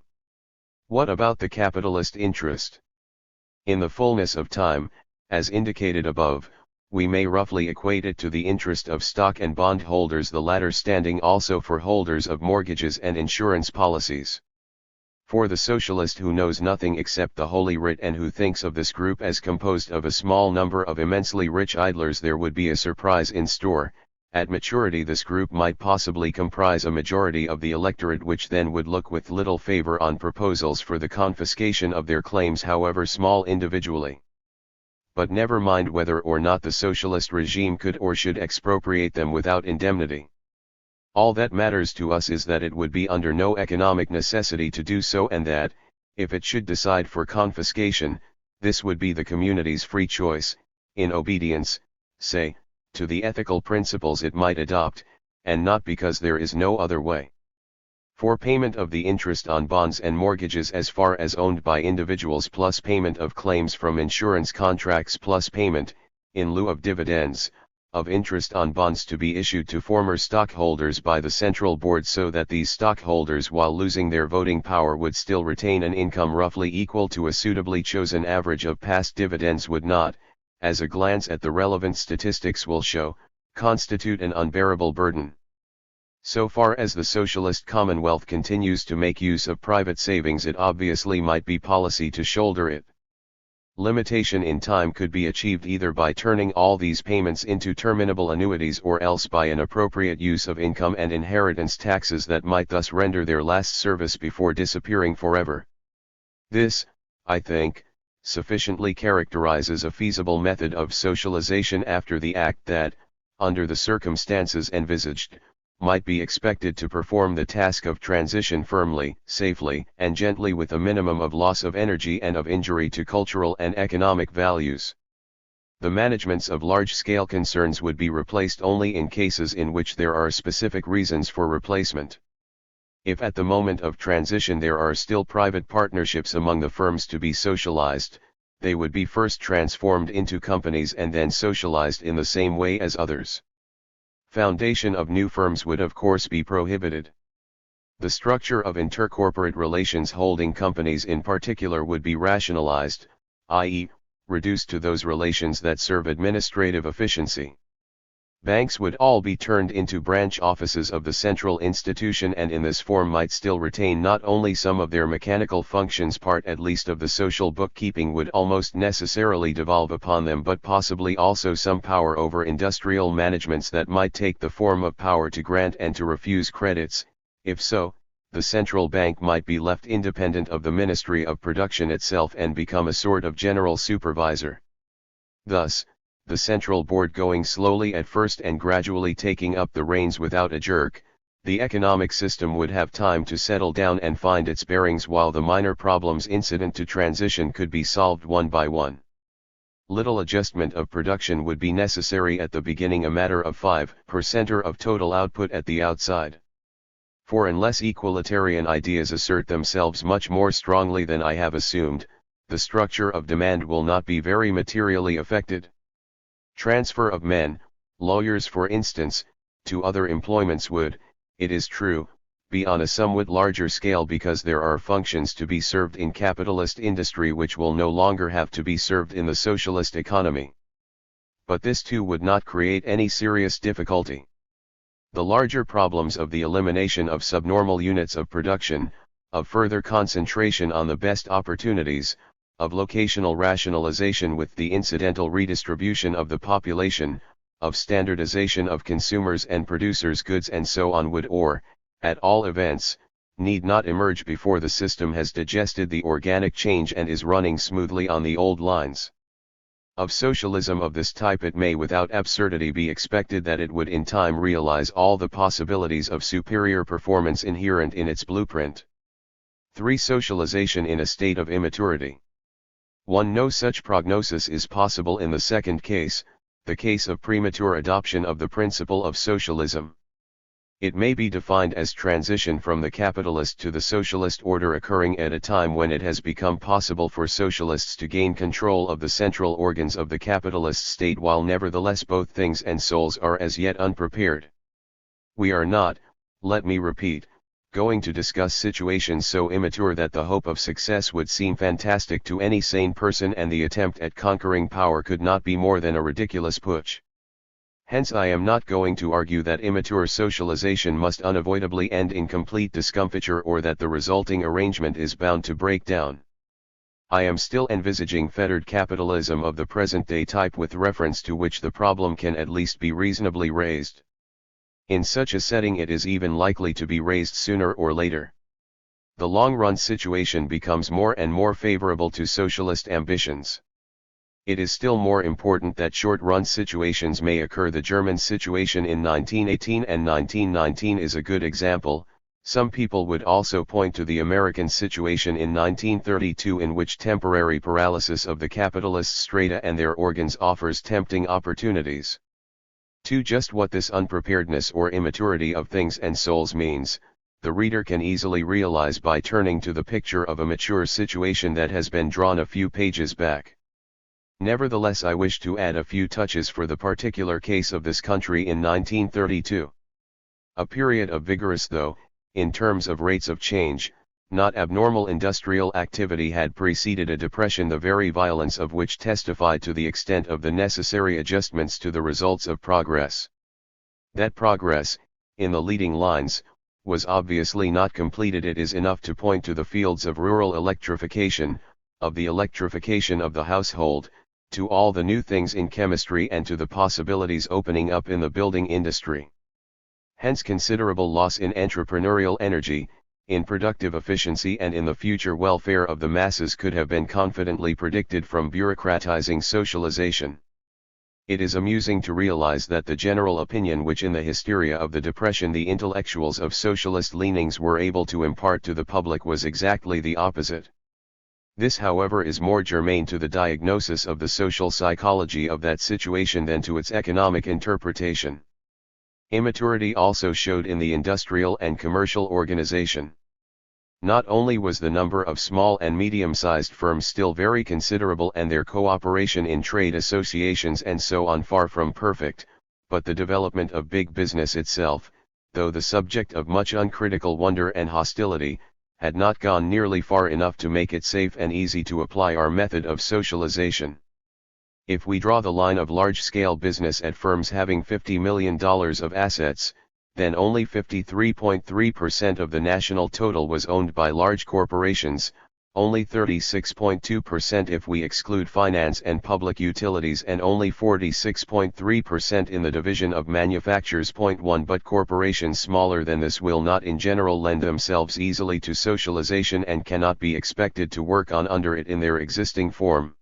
What about the capitalist interest? In the fullness of time, as indicated above, we may roughly equate it to the interest of stock and bond holders, the latter standing also for holders of mortgages and insurance policies. For the socialist who knows nothing except the Holy Writ and who thinks of this group as composed of a small number of immensely rich idlers, there would be a surprise in store. At maturity this group might possibly comprise a majority of the electorate, which then would look with little favor on proposals for the confiscation of their claims, however small individually. But never mind whether or not the socialist regime could or should expropriate them without indemnity. All that matters to us is that it would be under no economic necessity to do so, and that, if it should decide for confiscation, this would be the community's free choice, in obedience, say, to the ethical principles it might adopt, and not because there is no other way. For payment of the interest on bonds and mortgages as far as owned by individuals, plus payment of claims from insurance contracts, plus payment, in lieu of dividends, of interest on bonds to be issued to former stockholders by the central board, so that these stockholders, while losing their voting power, would still retain an income roughly equal to a suitably chosen average of past dividends, would not, as a glance at the relevant statistics will show, constitute an unbearable burden. So far as the socialist commonwealth continues to make use of private savings, it obviously might be policy to shoulder it. Limitation in time could be achieved either by turning all these payments into terminable annuities, or else by an appropriate use of income and inheritance taxes that might thus render their last service before disappearing forever. This, I think, sufficiently characterizes a feasible method of socialization after the act that, under the circumstances envisaged, might be expected to perform the task of transition firmly, safely, and gently, with a minimum of loss of energy and of injury to cultural and economic values. The managements of large-scale concerns would be replaced only in cases in which there are specific reasons for replacement. If at the moment of transition there are still private partnerships among the firms to be socialized, they would be first transformed into companies and then socialized in the same way as others. Foundation of new firms would of course be prohibited. The structure of intercorporate relations holding companies in particular would be rationalized, i.e., reduced to those relations that serve administrative efficiency. Banks would all be turned into branch offices of the central institution, and in this form might still retain not only some of their mechanical functions, part at least of the social bookkeeping would almost necessarily devolve upon them, but possibly also some power over industrial managements that might take the form of power to grant and to refuse credits. If so, the central bank might be left independent of the Ministry of Production itself and become a sort of general supervisor. Thus, the central board going slowly at first and gradually taking up the reins without a jerk, the economic system would have time to settle down and find its bearings, while the minor problems incident to transition could be solved one by one. Little adjustment of production would be necessary at the beginning, a matter of 5% of total output at the outside. For unless equalitarian ideas assert themselves much more strongly than I have assumed, the structure of demand will not be very materially affected. Transfer of men, lawyers for instance, to other employments would, it is true, be on a somewhat larger scale, because there are functions to be served in capitalist industry which will no longer have to be served in the socialist economy. But this too would not create any serious difficulty. The larger problems of the elimination of subnormal units of production, of further concentration on the best opportunities, of locational rationalization with the incidental redistribution of the population, of standardization of consumers and producers' goods and so on would, or, at all events, need not emerge before the system has digested the organic change and is running smoothly on the old lines. Of socialism of this type it may without absurdity be expected that it would in time realize all the possibilities of superior performance inherent in its blueprint. 3. Socialization in a state of immaturity. 1. No such prognosis is possible in the second case, the case of premature adoption of the principle of socialism. It may be defined as transition from the capitalist to the socialist order occurring at a time when it has become possible for socialists to gain control of the central organs of the capitalist state while nevertheless both things and souls are as yet unprepared. We are not, let me repeat, going to discuss situations so immature that the hope of success would seem fantastic to any sane person and the attempt at conquering power could not be more than a ridiculous putsch. Hence I am not going to argue that immature socialization must unavoidably end in complete discomfiture or that the resulting arrangement is bound to break down. I am still envisaging fettered capitalism of the present-day type with reference to which the problem can at least be reasonably raised. In such a setting it is even likely to be raised sooner or later. The long-run situation becomes more and more favorable to socialist ambitions. It is still more important that short-run situations may occur. The German situation in 1918 and 1919 is a good example. Some people would also point to the American situation in 1932 in which temporary paralysis of the capitalist strata and their organs offers tempting opportunities. 2. Just what this unpreparedness or immaturity of things and souls means, the reader can easily realize by turning to the picture of a mature situation that has been drawn a few pages back. Nevertheless, I wish to add a few touches for the particular case of this country in 1932. A period of vigorous, though, in terms of rates of change, not abnormal industrial activity had preceded a depression the very violence of which testified to the extent of the necessary adjustments to the results of progress. That progress, in the leading lines, was obviously not completed. It is enough to point to the fields of rural electrification, of the electrification of the household, to all the new things in chemistry and to the possibilities opening up in the building industry. Hence considerable loss in entrepreneurial energy, in productive efficiency and in the future welfare of the masses could have been confidently predicted from bureaucratizing socialization. It is amusing to realize that the general opinion which in the hysteria of the Depression the intellectuals of socialist leanings were able to impart to the public was exactly the opposite. This, however, is more germane to the diagnosis of the social psychology of that situation than to its economic interpretation. Immaturity also showed in the industrial and commercial organization. Not only was the number of small and medium-sized firms still very considerable and their cooperation in trade associations and so on far from perfect, but the development of big business itself, though the subject of much uncritical wonder and hostility, had not gone nearly far enough to make it safe and easy to apply our method of socialization. If we draw the line of large-scale business at firms having $50 million of assets, then only 53.3% of the national total was owned by large corporations, only 36.2% if we exclude finance and public utilities, and only 46.3% in the division of manufactures. 1 But corporations smaller than this will not in general lend themselves easily to socialization and cannot be expected to work on under it in their existing form.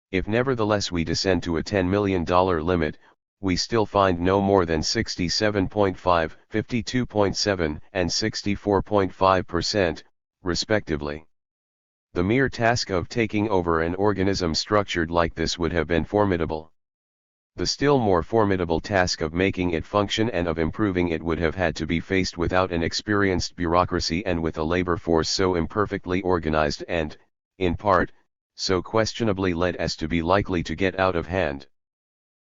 If nevertheless we descend to a $10 million limit, we still find no more than 67.5, 52.7, and 64.5%, respectively. The mere task of taking over an organism structured like this would have been formidable. The still more formidable task of making it function and of improving it would have had to be faced without an experienced bureaucracy and with a labor force so imperfectly organized and, in part, so questionably led as to be likely to get out of hand.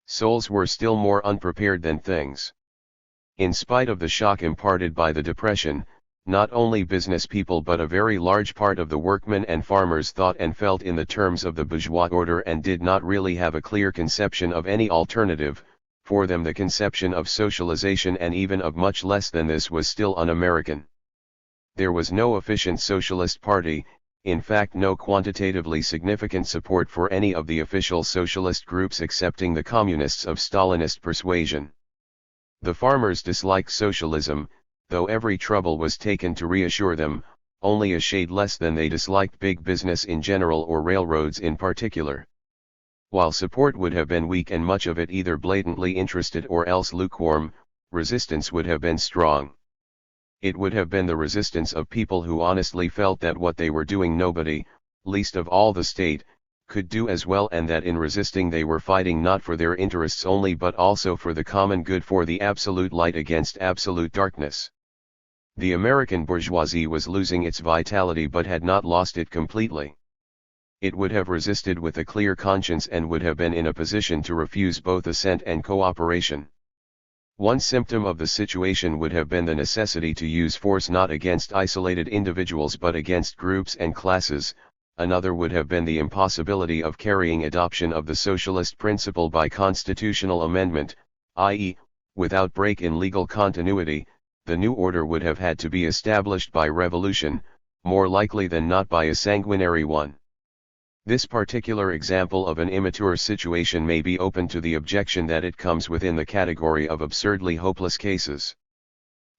Souls were still more unprepared than things. In spite of the shock imparted by the Depression, not only business people but a very large part of the workmen and farmers thought and felt in the terms of the bourgeois order and did not really have a clear conception of any alternative. For them the conception of socialization and even of much less than this was still un-American. There was no efficient socialist party, in fact no quantitatively significant support for any of the official socialist groups excepting the communists of Stalinist persuasion. The farmers disliked socialism, though every trouble was taken to reassure them, only a shade less than they disliked big business in general or railroads in particular. While support would have been weak and much of it either blatantly interested or else lukewarm, resistance would have been strong. It would have been the resistance of people who honestly felt that what they were doing nobody, least of all the state, could do as well, and that in resisting they were fighting not for their interests only but also for the common good, for the absolute light against absolute darkness. The American bourgeoisie was losing its vitality but had not lost it completely. It would have resisted with a clear conscience and would have been in a position to refuse both assent and cooperation. One symptom of the situation would have been the necessity to use force not against isolated individuals but against groups and classes. Another would have been the impossibility of carrying adoption of the socialist principle by constitutional amendment, i.e., without break in legal continuity. The new order would have had to be established by revolution, more likely than not by a sanguinary one. This particular example of an immature situation may be open to the objection that it comes within the category of absurdly hopeless cases.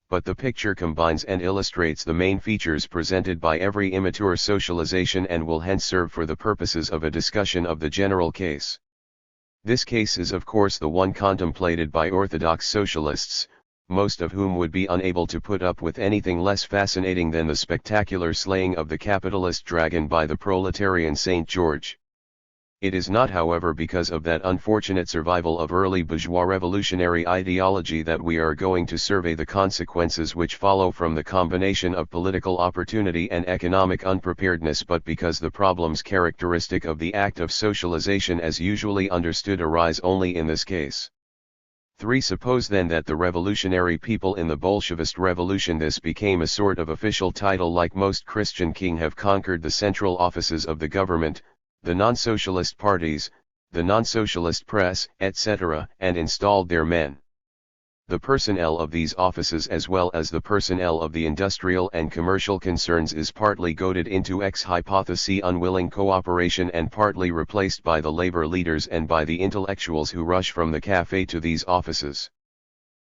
But the picture combines and illustrates the main features presented by every immature socialization and will hence serve for the purposes of a discussion of the general case. This case is of course the one contemplated by orthodox socialists, most of whom would be unable to put up with anything less fascinating than the spectacular slaying of the capitalist dragon by the proletarian St. George. It is not, however, because of that unfortunate survival of early bourgeois revolutionary ideology that we are going to survey the consequences which follow from the combination of political opportunity and economic unpreparedness, but because the problems characteristic of the act of socialization as usually understood arise only in this case. 3. Suppose then that the revolutionary people in the Bolshevist revolution, this became a sort of official title like most Christian king, have conquered the central offices of the government, the non-socialist parties, the non-socialist press, etc., and installed their men. The personnel of these offices as well as the personnel of the industrial and commercial concerns is partly goaded into ex hypothesi unwilling cooperation and partly replaced by the labor leaders and by the intellectuals who rush from the cafe to these offices.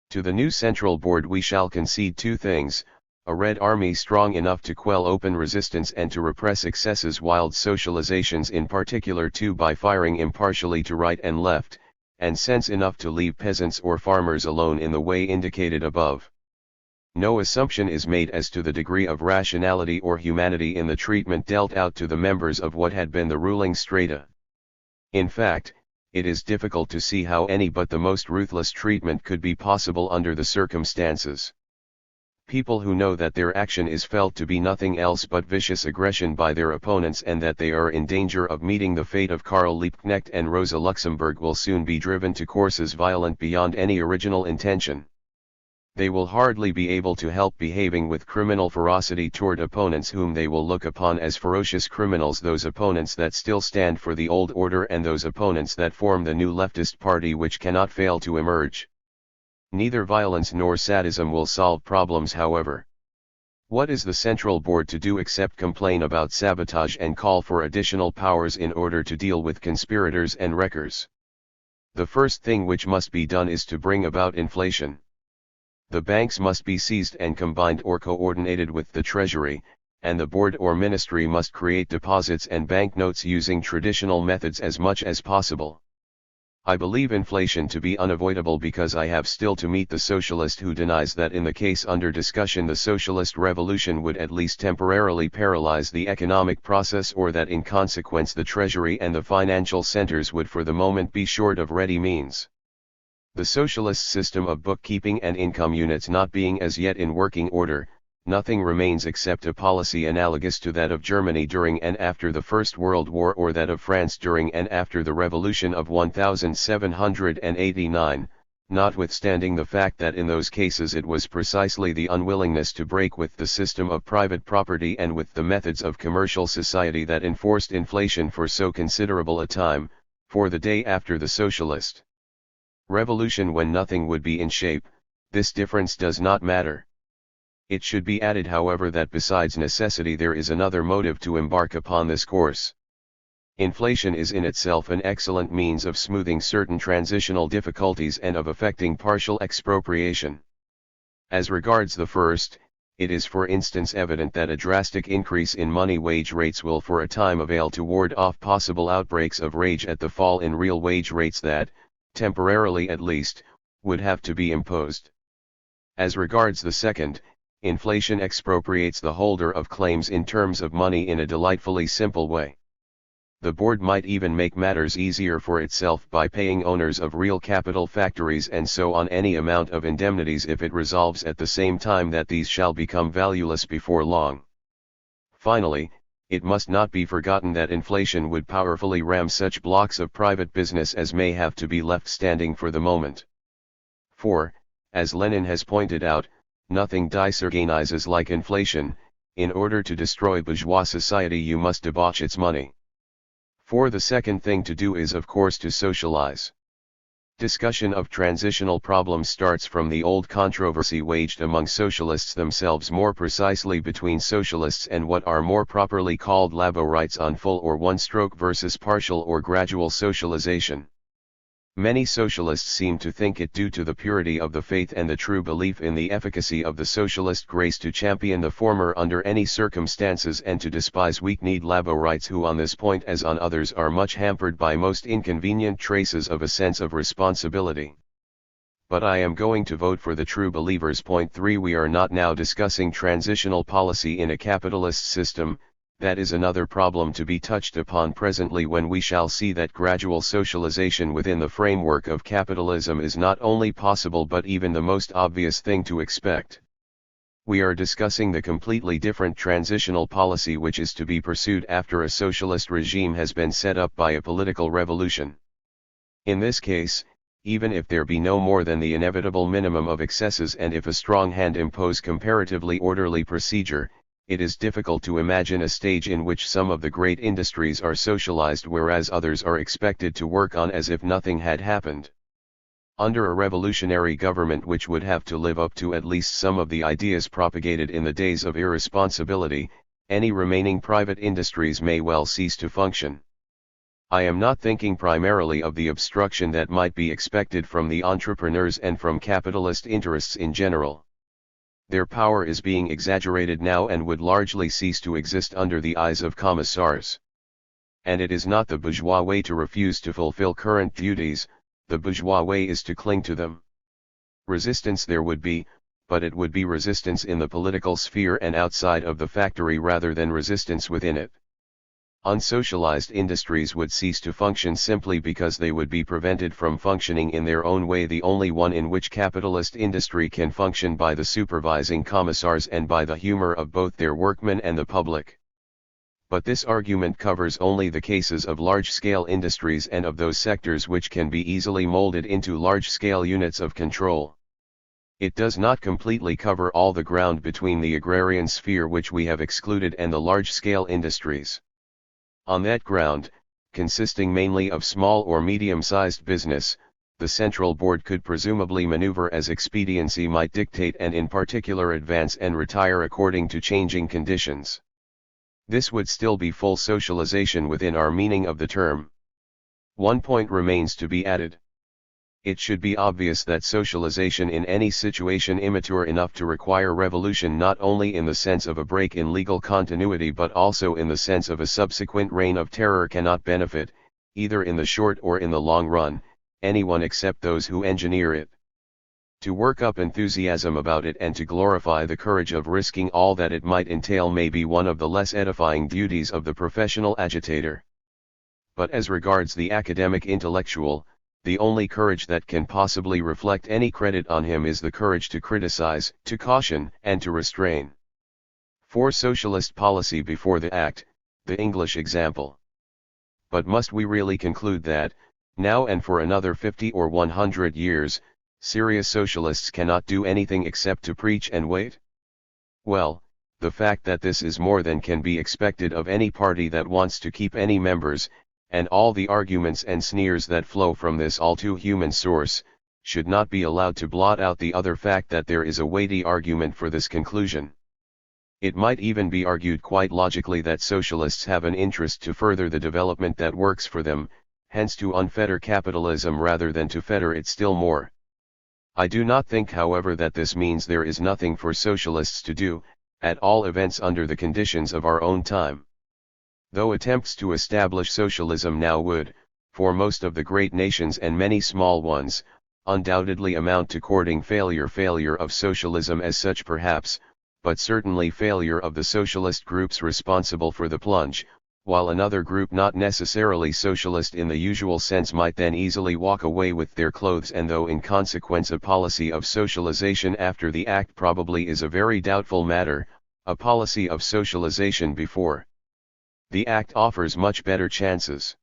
To the new central board we shall concede two things: a Red Army strong enough to quell open resistance and to repress excesses, wild socializations in particular too, by firing impartially to right and left, and sense enough to leave peasants or farmers alone in the way indicated above. No assumption is made as to the degree of rationality or humanity in the treatment dealt out to the members of what had been the ruling strata. In fact, it is difficult to see how any but the most ruthless treatment could be possible under the circumstances. People who know that their action is felt to be nothing else but vicious aggression by their opponents and that they are in danger of meeting the fate of Karl Liebknecht and Rosa Luxemburg will soon be driven to courses violent beyond any original intention. They will hardly be able to help behaving with criminal ferocity toward opponents whom they will look upon as ferocious criminals, those opponents that still stand for the old order and those opponents that form the new leftist party which cannot fail to emerge. Neither violence nor sadism will solve problems, however. What is the Central Board to do except complain about sabotage and call for additional powers in order to deal with conspirators and wreckers? The first thing which must be done is to bring about inflation. The banks must be seized and combined or coordinated with the Treasury, and the board or ministry must create deposits and banknotes using traditional methods as much as possible. I believe inflation to be unavoidable because I have still to meet the socialist who denies that in the case under discussion the socialist revolution would at least temporarily paralyze the economic process, or that in consequence the treasury and the financial centers would for the moment be short of ready means. The socialist system of bookkeeping and income units not being as yet in working order, nothing remains except a policy analogous to that of Germany during and after the First World War, or that of France during and after the Revolution of 1789, notwithstanding the fact that in those cases it was precisely the unwillingness to break with the system of private property and with the methods of commercial society that enforced inflation for so considerable a time, for the day after the socialist revolution when nothing would be in shape, this difference does not matter. It should be added, however, that besides necessity there is another motive to embark upon this course. Inflation is in itself an excellent means of smoothing certain transitional difficulties and of effecting partial expropriation. As regards the first, it is for instance evident that a drastic increase in money wage rates will for a time avail to ward off possible outbreaks of rage at the fall in real wage rates that, temporarily at least, would have to be imposed. As regards the second, inflation expropriates the holder of claims in terms of money in a delightfully simple way. The board might even make matters easier for itself by paying owners of real capital factories and so on any amount of indemnities if it resolves at the same time that these shall become valueless before long. Finally, it must not be forgotten that inflation would powerfully ram such blocks of private business as may have to be left standing for the moment. For, as Lenin has pointed out, nothing disorganizes like inflation. In order to destroy bourgeois society you must debauch its money. For the second thing to do is of course to socialize. Discussion of transitional problems starts from the old controversy waged among socialists themselves, more precisely between socialists and what are more properly called laborites, on full or one-stroke versus partial or gradual socialization. Many socialists seem to think it due to the purity of the faith and the true belief in the efficacy of the socialist grace to champion the former under any circumstances and to despise weak-kneed laborites who on this point as on others are much hampered by most inconvenient traces of a sense of responsibility. But I am going to vote for the true believers. Point 3. We are not now discussing transitional policy in a capitalist system. That is another problem to be touched upon presently when we shall see that gradual socialization within the framework of capitalism is not only possible but even the most obvious thing to expect. We are discussing the completely different transitional policy which is to be pursued after a socialist regime has been set up by a political revolution. In this case, even if there be no more than the inevitable minimum of excesses and if a strong hand impose comparatively orderly procedure, it is difficult to imagine a stage in which some of the great industries are socialized whereas others are expected to work on as if nothing had happened. Under a revolutionary government which would have to live up to at least some of the ideas propagated in the days of irresponsibility, any remaining private industries may well cease to function. I am not thinking primarily of the obstruction that might be expected from the entrepreneurs and from capitalist interests in general. Their power is being exaggerated now and would largely cease to exist under the eyes of commissars. And it is not the bourgeois way to refuse to fulfill current duties, the bourgeois way is to cling to them. Resistance there would be, but it would be resistance in the political sphere and outside of the factory rather than resistance within it. Unsocialized industries would cease to function simply because they would be prevented from functioning in their own way, the only one in which capitalist industry can function, by the supervising commissars and by the humor of both their workmen and the public. But this argument covers only the cases of large-scale industries and of those sectors which can be easily molded into large-scale units of control. It does not completely cover all the ground between the agrarian sphere which we have excluded and the large-scale industries. On that ground, consisting mainly of small or medium-sized business, the Central Board could presumably maneuver as expediency might dictate and in particular advance and retire according to changing conditions. This would still be full socialization within our meaning of the term. One point remains to be added. It should be obvious that socialization in any situation immature enough to require revolution not only in the sense of a break in legal continuity but also in the sense of a subsequent reign of terror cannot benefit, either in the short or in the long run, anyone except those who engineer it. To work up enthusiasm about it and to glorify the courage of risking all that it might entail may be one of the less edifying duties of the professional agitator. But as regards the academic intellectual, the only courage that can possibly reflect any credit on him is the courage to criticize, to caution, and to restrain. For socialist policy before the act, the English example. But must we really conclude that, now and for another 50 or 100 years, serious socialists cannot do anything except to preach and wait? Well, the fact that this is more than can be expected of any party that wants to keep any members, and all the arguments and sneers that flow from this all too human source, should not be allowed to blot out the other fact that there is a weighty argument for this conclusion. It might even be argued quite logically that socialists have an interest to further the development that works for them, hence to unfetter capitalism rather than to fetter it still more. I do not think, however, that this means there is nothing for socialists to do, at all events under the conditions of our own time. Though attempts to establish socialism now would, for most of the great nations and many small ones, undoubtedly amount to courting failure of socialism as such perhaps, but certainly failure of the socialist groups responsible for the plunge, while another group not necessarily socialist in the usual sense might then easily walk away with their clothes, and though in consequence a policy of socialization after the act probably is a very doubtful matter, a policy of socialization before the act offers much better chances.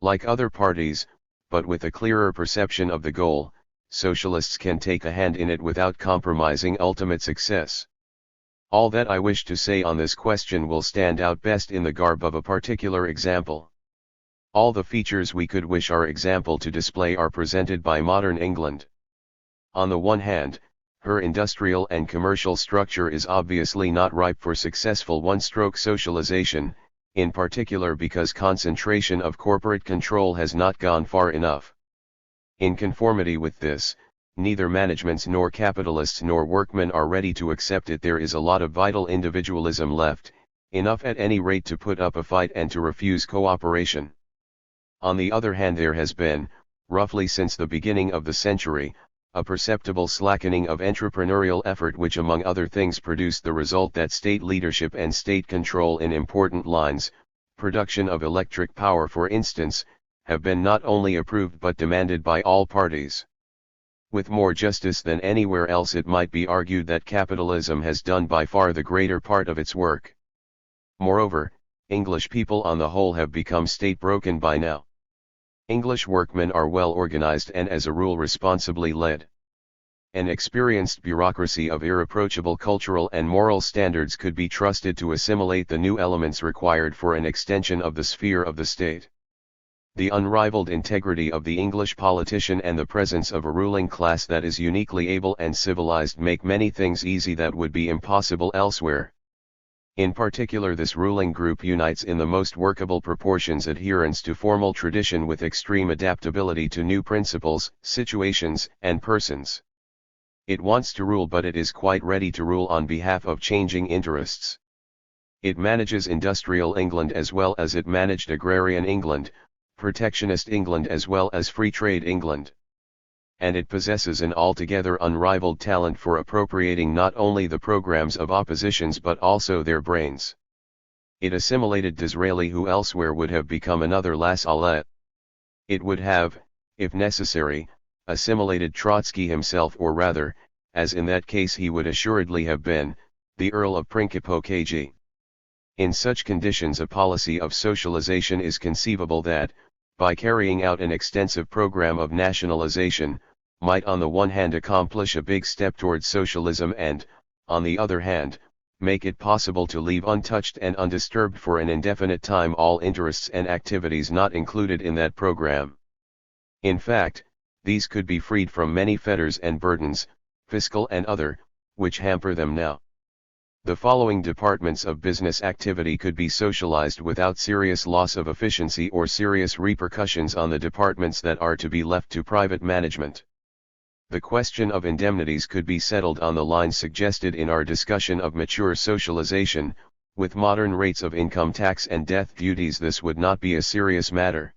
Like other parties, but with a clearer perception of the goal, socialists can take a hand in it without compromising ultimate success. All that I wish to say on this question will stand out best in the garb of a particular example. All the features we could wish our example to display are presented by modern England. On the one hand, her industrial and commercial structure is obviously not ripe for successful one-stroke socialization, in particular because concentration of corporate control has not gone far enough. In conformity with this, neither managements nor capitalists nor workmen are ready to accept it. There is a lot of vital individualism left, enough at any rate to put up a fight and to refuse cooperation. On the other hand, there has been, roughly since the beginning of the century, a perceptible slackening of entrepreneurial effort, which among other things produced the result that state leadership and state control in important lines, production of electric power for instance, have been not only approved but demanded by all parties. With more justice than anywhere else, it might be argued that capitalism has done by far the greater part of its work. Moreover, English people on the whole have become state-broken by now. English workmen are well organized and as a rule responsibly led. An experienced bureaucracy of irreproachable cultural and moral standards could be trusted to assimilate the new elements required for an extension of the sphere of the state. The unrivaled integrity of the English politician and the presence of a ruling class that is uniquely able and civilized make many things easy that would be impossible elsewhere. In particular, this ruling group unites in the most workable proportions adherence to formal tradition with extreme adaptability to new principles, situations, and persons. It wants to rule, but it is quite ready to rule on behalf of changing interests. It manages industrial England as well as it managed agrarian England, protectionist England as well as free trade England. And it possesses an altogether unrivaled talent for appropriating not only the programs of oppositions but also their brains. It assimilated Disraeli, who elsewhere would have become another La Salette. It would have, if necessary, assimilated Trotsky himself, or rather, as in that case he would assuredly have been, the Earl of Principe KG. In such conditions a policy of socialization is conceivable that, by carrying out an extensive program of nationalization, might on the one hand accomplish a big step towards socialism and, on the other hand, make it possible to leave untouched and undisturbed for an indefinite time all interests and activities not included in that program. In fact, these could be freed from many fetters and burdens, fiscal and other, which hamper them now. The following departments of business activity could be socialized without serious loss of efficiency or serious repercussions on the departments that are to be left to private management. The question of indemnities could be settled on the lines suggested in our discussion of mature socialization. With modern rates of income tax and death duties, this would not be a serious matter.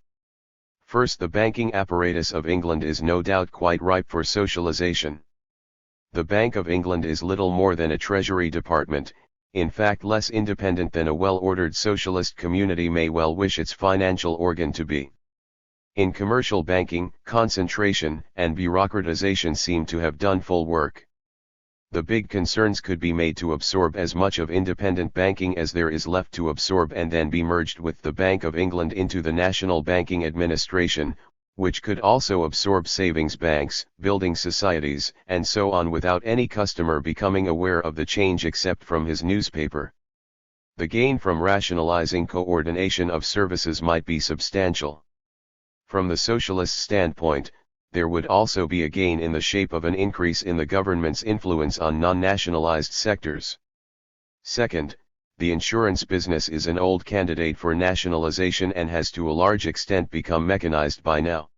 First, the banking apparatus of England is no doubt quite ripe for socialization. The Bank of England is little more than a treasury department, in fact less independent than a well-ordered socialist community may well wish its financial organ to be. In commercial banking, concentration and bureaucratization seem to have done full work. The big concerns could be made to absorb as much of independent banking as there is left to absorb and then be merged with the Bank of England into the National Banking Administration, which could also absorb savings banks, building societies, and so on without any customer becoming aware of the change except from his newspaper. The gain from rationalizing coordination of services might be substantial. From the socialist standpoint, there would also be a gain in the shape of an increase in the government's influence on non-nationalized sectors. Second, the insurance business is an old candidate for nationalization and has to a large extent become mechanized by now.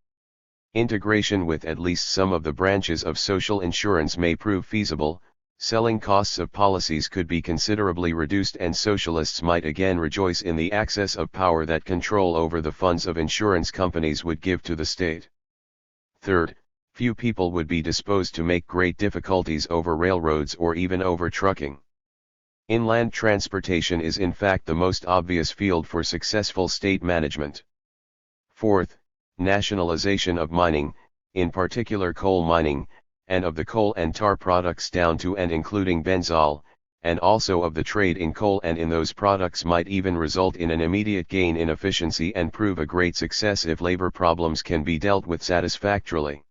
Integration with at least some of the branches of social insurance may prove feasible, selling costs of policies could be considerably reduced, and socialists might again rejoice in the access of power that control over the funds of insurance companies would give to the state. Third, few people would be disposed to make great difficulties over railroads or even over trucking. Inland transportation is in fact the most obvious field for successful state management. Fourth, nationalization of mining, in particular coal mining, and of the coal and tar products down to and including benzol, and also of the trade in coal and in those products might even result in an immediate gain in efficiency and prove a great success if labor problems can be dealt with satisfactorily.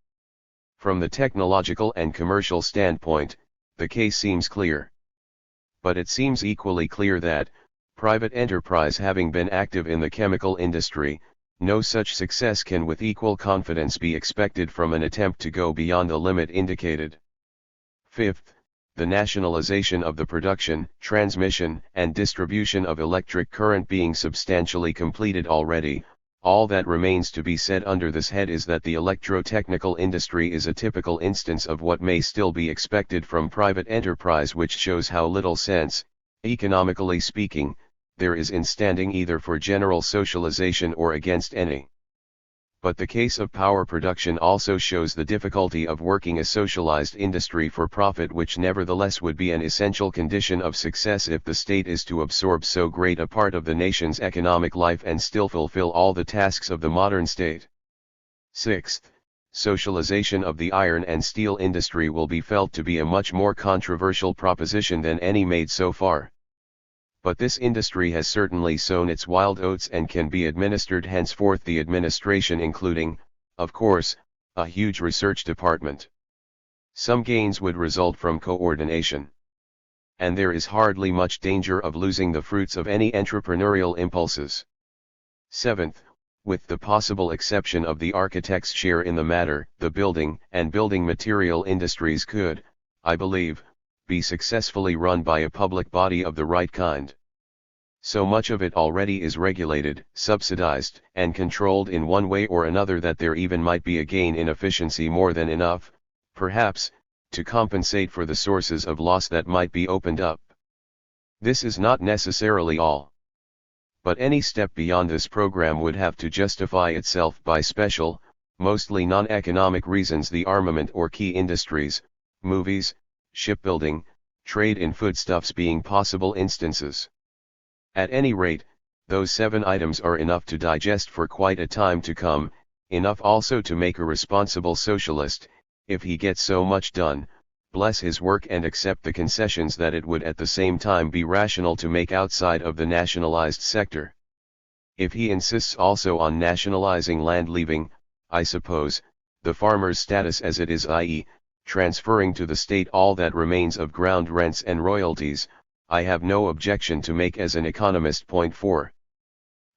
From the technological and commercial standpoint, the case seems clear. But it seems equally clear that, private enterprise having been active in the chemical industry, no such success can with equal confidence be expected from an attempt to go beyond the limit indicated. Fifth, the nationalization of the production, transmission, and distribution of electric current being substantially completed already, all that remains to be said under this head is that the electrotechnical industry is a typical instance of what may still be expected from private enterprise, which shows how little sense, economically speaking, there is in standing either for general socialization or against any. But the case of power production also shows the difficulty of working a socialized industry for profit, which nevertheless would be an essential condition of success if the state is to absorb so great a part of the nation's economic life and still fulfill all the tasks of the modern state. Sixth, socialization of the iron and steel industry will be felt to be a much more controversial proposition than any made so far. But this industry has certainly sown its wild oats and can be administered henceforth, the administration including, of course, a huge research department. Some gains would result from coordination. And there is hardly much danger of losing the fruits of any entrepreneurial impulses. Seventh, with the possible exception of the architect's share in the matter, the building and building material industries could, I believe, be successfully run by a public body of the right kind. So much of it already is regulated, subsidized, and controlled in one way or another that there even might be a gain in efficiency more than enough, perhaps, to compensate for the sources of loss that might be opened up. This is not necessarily all. But any step beyond this program would have to justify itself by special, mostly non-economic reasons, the armament or key industries, movies, shipbuilding, trade in foodstuffs being possible instances. At any rate, those 7 items are enough to digest for quite a time to come, enough also to make a responsible socialist, if he gets so much done, bless his work and accept the concessions that it would at the same time be rational to make outside of the nationalized sector. If he insists also on nationalizing land, leaving, I suppose, the farmer's status as it is, i.e., transferring to the state all that remains of ground rents and royalties, I have no objection to make as an economist. Point 4.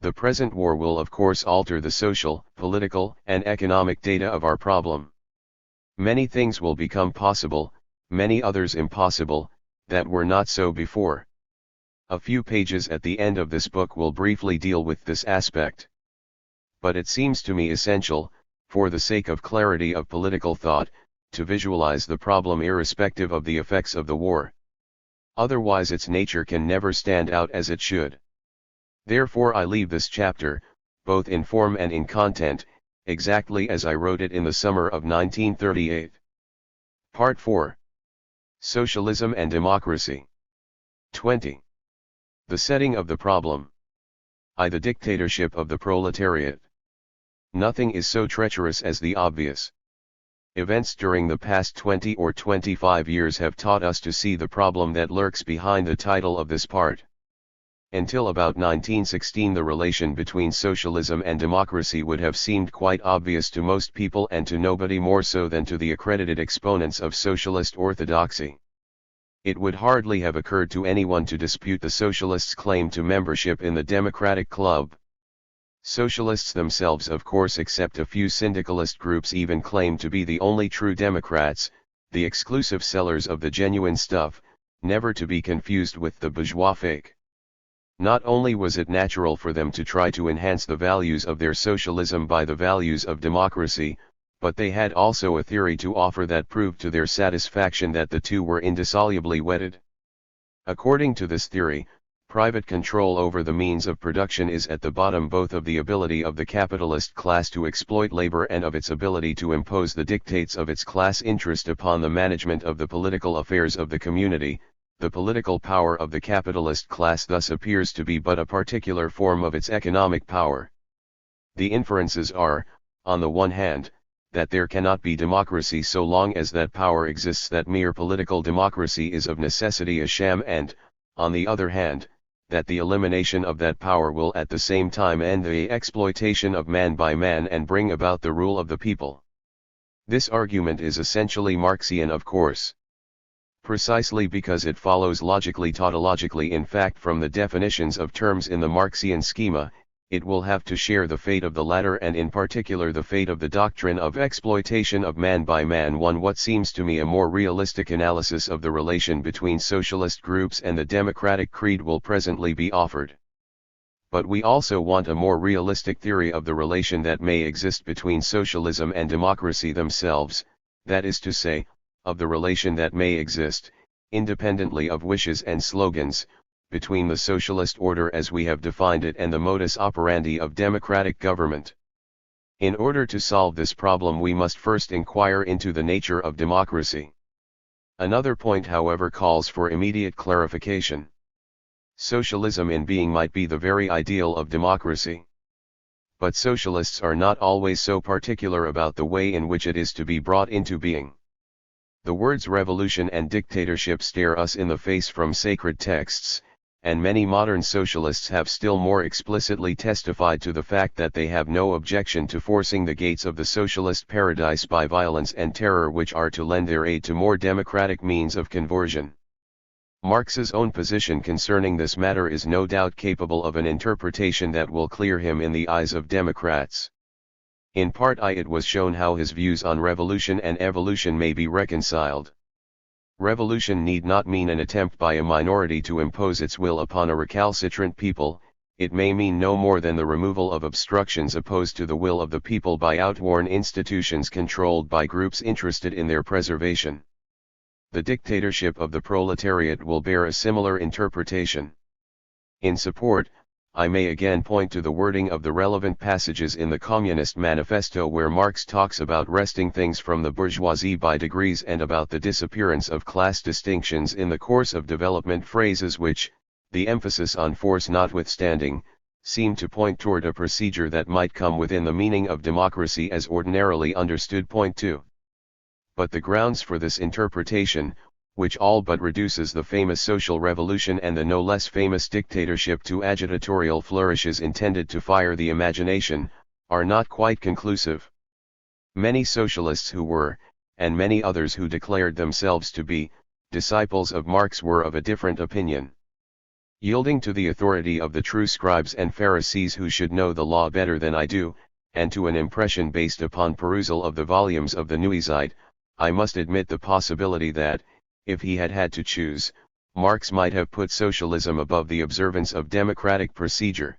The present war will of course alter the social, political, and economic data of our problem. Many things will become possible, many others impossible, that were not so before. A few pages at the end of this book will briefly deal with this aspect. But it seems to me essential, for the sake of clarity of political thought, to visualize the problem irrespective of the effects of the war. Otherwise its nature can never stand out as it should. Therefore I leave this chapter, both in form and in content, exactly as I wrote it in the summer of 1938. Part 4. Socialism and Democracy. 20. The setting of the problem. I. The dictatorship of the proletariat. Nothing is so treacherous as the obvious. Events during the past 20 or 25 years have taught us to see the problem that lurks behind the title of this part. Until about 1916 the relation between socialism and democracy would have seemed quite obvious to most people, and to nobody more so than to the accredited exponents of socialist orthodoxy. It would hardly have occurred to anyone to dispute the socialists' claim to membership in the Democratic Club. Socialists themselves, of course, except a few syndicalist groups, even claim to be the only true Democrats, the exclusive sellers of the genuine stuff, never to be confused with the bourgeois fake. Not only was it natural for them to try to enhance the values of their socialism by the values of democracy, but they had also a theory to offer that proved to their satisfaction that the two were indissolubly wedded. According to this theory, private control over the means of production is at the bottom both of the ability of the capitalist class to exploit labor and of its ability to impose the dictates of its class interest upon the management of the political affairs of the community, the political power of the capitalist class thus appears to be but a particular form of its economic power. The inferences are, on the one hand, that there cannot be democracy so long as that power exists, that mere political democracy is of necessity a sham, and, on the other hand, that the elimination of that power will at the same time end the exploitation of man by man and bring about the rule of the people. This argument is essentially Marxian, of course. Precisely because it follows logically tautologically, in fact from the definitions of terms in the Marxian schema, it will have to share the fate of the latter, and in particular the fate of the doctrine of exploitation of man by man. What seems to me a more realistic analysis of the relation between socialist groups and the democratic creed will presently be offered. But we also want a more realistic theory of the relation that may exist between socialism and democracy themselves, that is to say, of the relation that may exist, independently of wishes and slogans, between the socialist order as we have defined it and the modus operandi of democratic government. In order to solve this problem we must first inquire into the nature of democracy. Another point, however, calls for immediate clarification. Socialism in being might be the very ideal of democracy. But socialists are not always so particular about the way in which it is to be brought into being. The words revolution and dictatorship stare us in the face from sacred texts, and many modern socialists have still more explicitly testified to the fact that they have no objection to forcing the gates of the socialist paradise by violence and terror, which are to lend their aid to more democratic means of conversion. Marx's own position concerning this matter is no doubt capable of an interpretation that will clear him in the eyes of Democrats. In part it was shown how his views on revolution and evolution may be reconciled. Revolution need not mean an attempt by a minority to impose its will upon a recalcitrant people, it may mean no more than the removal of obstructions opposed to the will of the people by outworn institutions controlled by groups interested in their preservation. The dictatorship of the proletariat will bear a similar interpretation. In support, I may again point to the wording of the relevant passages in the Communist Manifesto, where Marx talks about wresting things from the bourgeoisie by degrees and about the disappearance of class distinctions in the course of development, phrases which, the emphasis on force notwithstanding, seem to point toward a procedure that might come within the meaning of democracy as ordinarily understood. Point 2. But the grounds for this interpretation, which all but reduces the famous social revolution and the no less famous dictatorship to agitatorial flourishes intended to fire the imagination, are not quite conclusive. Many socialists who were, and many others who declared themselves to be, disciples of Marx were of a different opinion. Yielding to the authority of the true scribes and Pharisees who should know the law better than I do, and to an impression based upon perusal of the volumes of the Neuezeit, I must admit the possibility that, if he had had to choose, Marx might have put socialism above the observance of democratic procedure.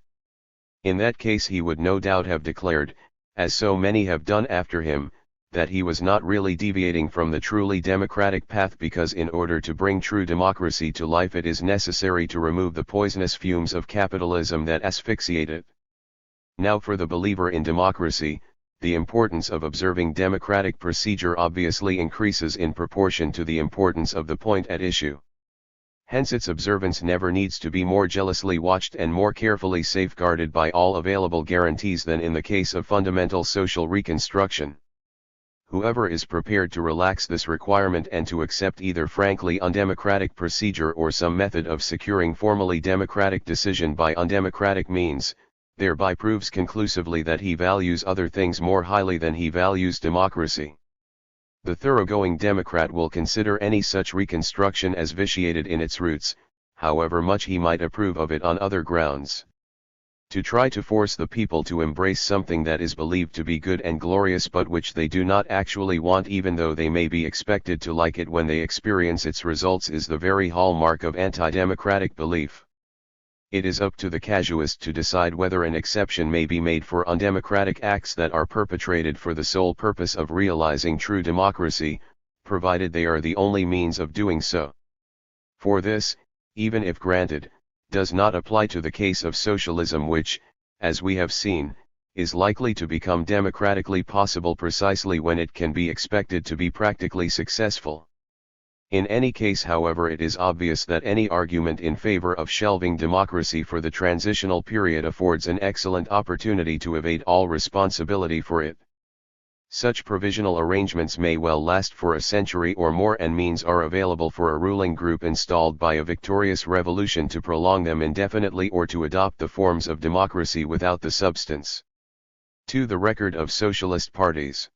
In that case he would no doubt have declared, as so many have done after him, that he was not really deviating from the truly democratic path, because in order to bring true democracy to life it is necessary to remove the poisonous fumes of capitalism that asphyxiate it. Now for the believer in democracy, the importance of observing democratic procedure obviously increases in proportion to the importance of the point at issue. Hence its observance never needs to be more jealously watched and more carefully safeguarded by all available guarantees than in the case of fundamental social reconstruction. Whoever is prepared to relax this requirement and to accept either frankly undemocratic procedure or some method of securing formally democratic decision by undemocratic means, thereby proves conclusively that he values other things more highly than he values democracy. The thoroughgoing Democrat will consider any such reconstruction as vitiated in its roots, however much he might approve of it on other grounds. To try to force the people to embrace something that is believed to be good and glorious but which they do not actually want, even though they may be expected to like it when they experience its results, is the very hallmark of anti-democratic belief. It is up to the casuist to decide whether an exception may be made for undemocratic acts that are perpetrated for the sole purpose of realizing true democracy, provided they are the only means of doing so. For this, even if granted, does not apply to the case of socialism, which, as we have seen, is likely to become democratically possible precisely when it can be expected to be practically successful. In any case, however, it is obvious that any argument in favor of shelving democracy for the transitional period affords an excellent opportunity to evade all responsibility for it. Such provisional arrangements may well last for a century or more, and means are available for a ruling group installed by a victorious revolution to prolong them indefinitely or to adopt the forms of democracy without the substance. 2. The record of socialist parties.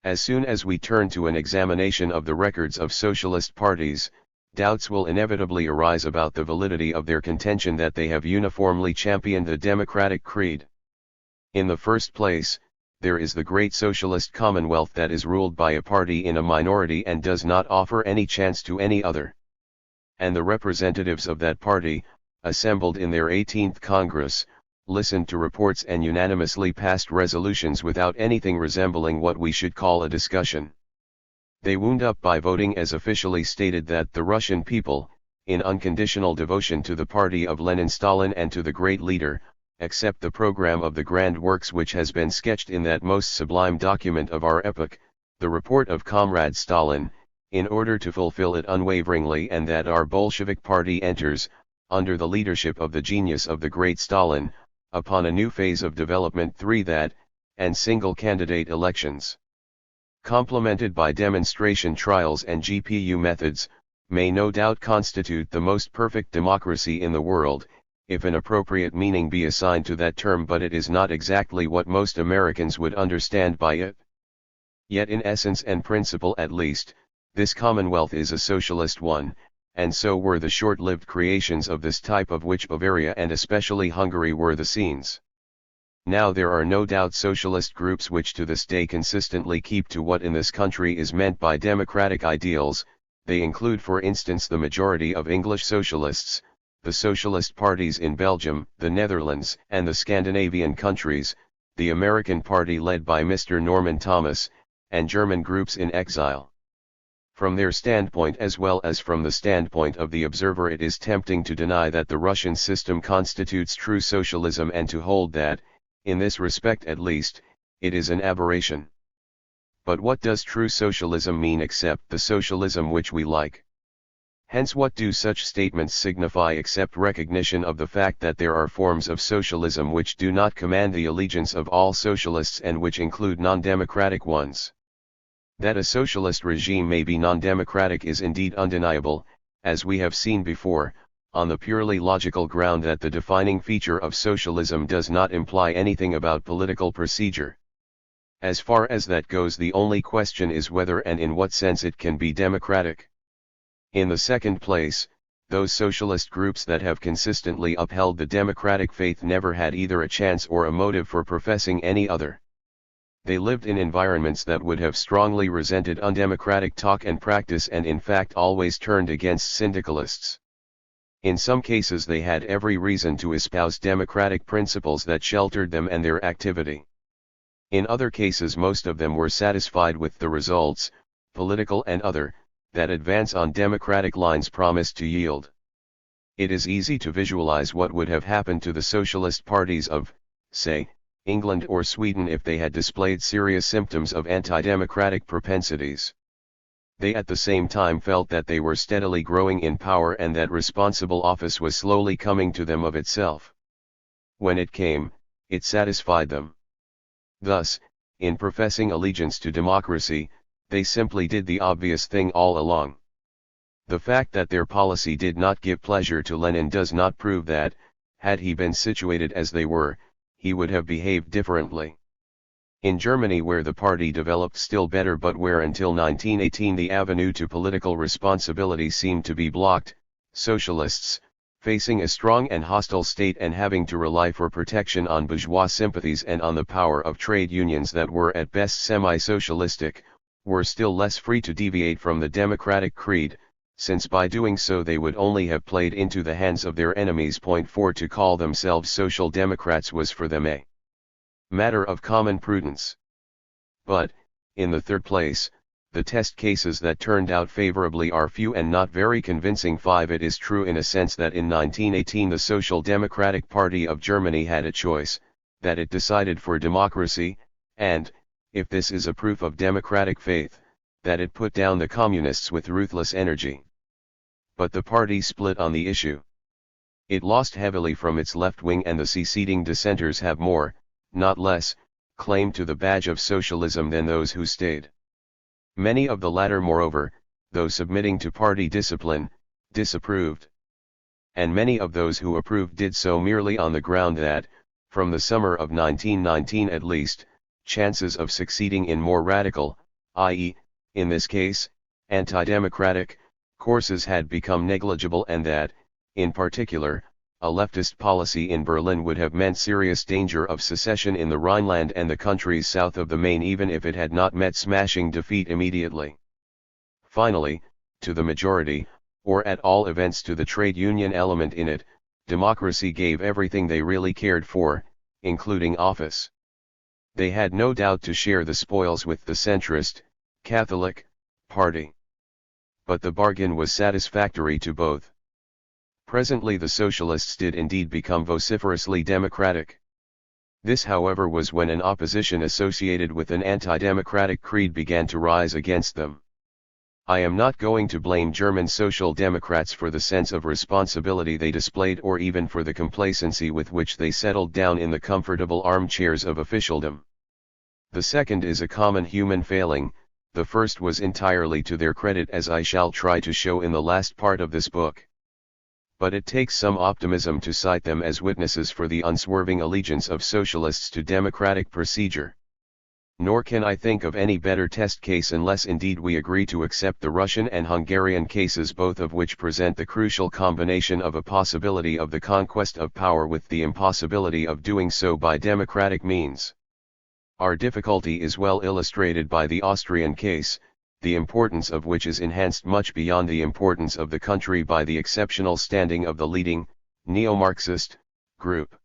As soon as we turn to an examination of the records of socialist parties, doubts will inevitably arise about the validity of their contention that they have uniformly championed the democratic creed. In the first place, there is the great socialist commonwealth that is ruled by a party in a minority and does not offer any chance to any other. And the representatives of that party, assembled in their 18th Congress, listened to reports and unanimously passed resolutions without anything resembling what we should call a discussion. They wound up by voting as officially stated that the Russian people, in unconditional devotion to the party of Lenin, Stalin and to the great leader, accept the program of the grand works which has been sketched in that most sublime document of our epoch, the report of Comrade Stalin, in order to fulfill it unwaveringly, and that our Bolshevik party enters, under the leadership of the genius of the great Stalin, upon a new phase of development. 3. That, and single candidate elections, complemented by demonstration trials and GPU methods, may no doubt constitute the most perfect democracy in the world, if an appropriate meaning be assigned to that term, but it is not exactly what most Americans would understand by it. Yet in essence and principle at least, this commonwealth is a socialist one, and so were the short-lived creations of this type, of which Bavaria and especially Hungary were the scenes. Now there are no doubt socialist groups which to this day consistently keep to what in this country is meant by democratic ideals. They include, for instance, the majority of English socialists, the socialist parties in Belgium, the Netherlands, and the Scandinavian countries, the American party led by Mr. Norman Thomas, and German groups in exile. From their standpoint as well as from the standpoint of the observer, it is tempting to deny that the Russian system constitutes true socialism and to hold that, in this respect at least, it is an aberration. But what does true socialism mean except the socialism which we like? Hence, what do such statements signify except recognition of the fact that there are forms of socialism which do not command the allegiance of all socialists and which include non-democratic ones? That a socialist regime may be non-democratic is indeed undeniable, as we have seen before, on the purely logical ground that the defining feature of socialism does not imply anything about political procedure. As far as that goes, the only question is whether and in what sense it can be democratic. In the second place, those socialist groups that have consistently upheld the democratic faith never had either a chance or a motive for professing any other. They lived in environments that would have strongly resented undemocratic talk and practice, and in fact always turned against syndicalists. In some cases they had every reason to espouse democratic principles that sheltered them and their activity. In other cases most of them were satisfied with the results, political and other, that advance on democratic lines promised to yield. It is easy to visualize what would have happened to the socialist parties of, say, England or Sweden if they had displayed serious symptoms of anti-democratic propensities. They at the same time felt that they were steadily growing in power and that responsible office was slowly coming to them of itself. When it came, it satisfied them. Thus, in professing allegiance to democracy, they simply did the obvious thing all along. The fact that their policy did not give pleasure to Lenin does not prove that, had he been situated as they were, he would have behaved differently. In Germany, where the party developed still better but where until 1918 the avenue to political responsibility seemed to be blocked, socialists, facing a strong and hostile state and having to rely for protection on bourgeois sympathies and on the power of trade unions that were at best semi-socialistic, were still less free to deviate from the democratic creed, since by doing so they would only have played into the hands of their enemies. 4 To call themselves social democrats was for them a matter of common prudence. But, in the third place, the test cases that turned out favorably are few and not very convincing. 5 It is true in a sense that in 1918 the Social Democratic Party of Germany had a choice, that it decided for democracy, and, if this is a proof of democratic faith, that it put down the communists with ruthless energy. But the party split on the issue. It lost heavily from its left wing, and the seceding dissenters have more, not less, claim to the badge of socialism than those who stayed. Many of the latter, moreover, though submitting to party discipline, disapproved. And many of those who approved did so merely on the ground that, from the summer of 1919 at least, chances of succeeding in more radical, i.e., in this case, anti-democratic, courses had become negligible, and that, in particular, a leftist policy in Berlin would have meant serious danger of secession in the Rhineland and the countries south of the Main, even if it had not met smashing defeat immediately. Finally, to the majority, or at all events to the trade union element in it, democracy gave everything they really cared for, including office. They had no doubt to share the spoils with the centrist, Catholic, party. But the bargain was satisfactory to both. Presently the socialists did indeed become vociferously democratic. This, however, was when an opposition associated with an anti-democratic creed began to rise against them. I am not going to blame German Social Democrats for the sense of responsibility they displayed, or even for the complacency with which they settled down in the comfortable armchairs of officialdom. The second is a common human failing, the first was entirely to their credit, as I shall try to show in the last part of this book. But it takes some optimism to cite them as witnesses for the unswerving allegiance of socialists to democratic procedure. Nor can I think of any better test case, unless indeed we agree to accept the Russian and Hungarian cases, both of which present the crucial combination of a possibility of the conquest of power with the impossibility of doing so by democratic means. Our difficulty is well illustrated by the Austrian case, the importance of which is enhanced much beyond the importance of the country by the exceptional standing of the leading, neo-Marxist, group.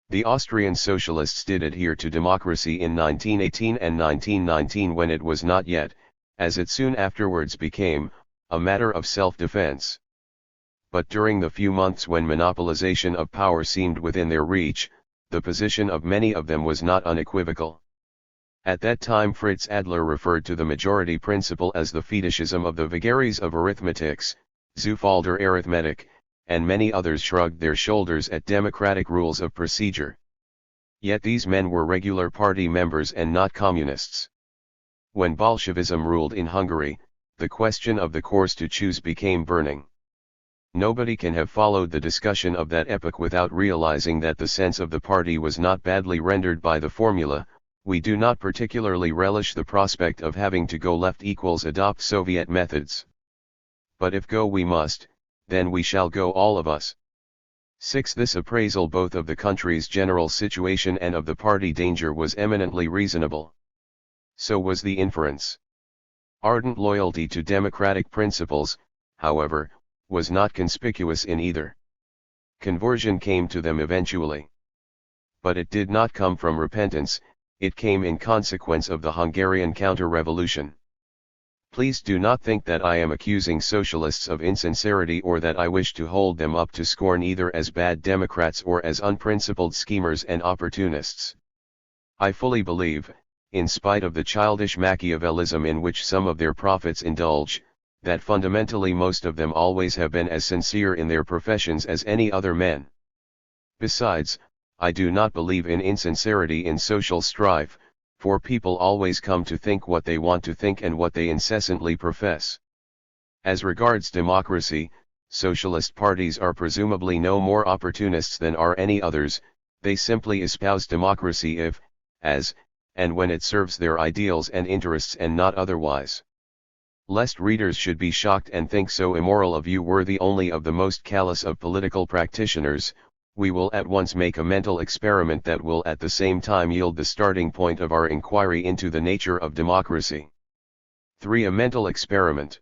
The Austrian socialists did adhere to democracy in 1918 and 1919, when it was not yet, as it soon afterwards became, a matter of self-defense. But during the few months when monopolization of power seemed within their reach, the position of many of them was not unequivocal. At that time Fritz Adler referred to the majority principle as the fetishism of the vagaries of arithmetics, Zufalder arithmetic, and many others shrugged their shoulders at democratic rules of procedure. Yet these men were regular party members and not communists. When Bolshevism ruled in Hungary, the question of the course to choose became burning. Nobody can have followed the discussion of that epoch without realizing that the sense of the party was not badly rendered by the formula, "We do not particularly relish the prospect of having to go left equals adopt Soviet methods. But if go we must, then we shall go, all of us." 6. This appraisal both of the country's general situation and of the party danger was eminently reasonable. So was the inference. Ardent loyalty to democratic principles, however, was not conspicuous in either. Conversion came to them eventually. But it did not come from repentance, it came in consequence of the Hungarian counter-revolution. Please do not think that I am accusing socialists of insincerity, or that I wish to hold them up to scorn either as bad Democrats or as unprincipled schemers and opportunists. I fully believe, in spite of the childish Machiavellism in which some of their prophets indulge, that fundamentally most of them always have been as sincere in their professions as any other men. Besides, I do not believe in insincerity in social strife, for people always come to think what they want to think and what they incessantly profess. As regards democracy, socialist parties are presumably no more opportunists than are any others, they simply espouse democracy if, as, and when it serves their ideals and interests and not otherwise. Lest readers should be shocked and think so immoral a view worthy only of the most callous of political practitioners, we will at once make a mental experiment that will at the same time yield the starting point of our inquiry into the nature of democracy. 3. A mental experiment.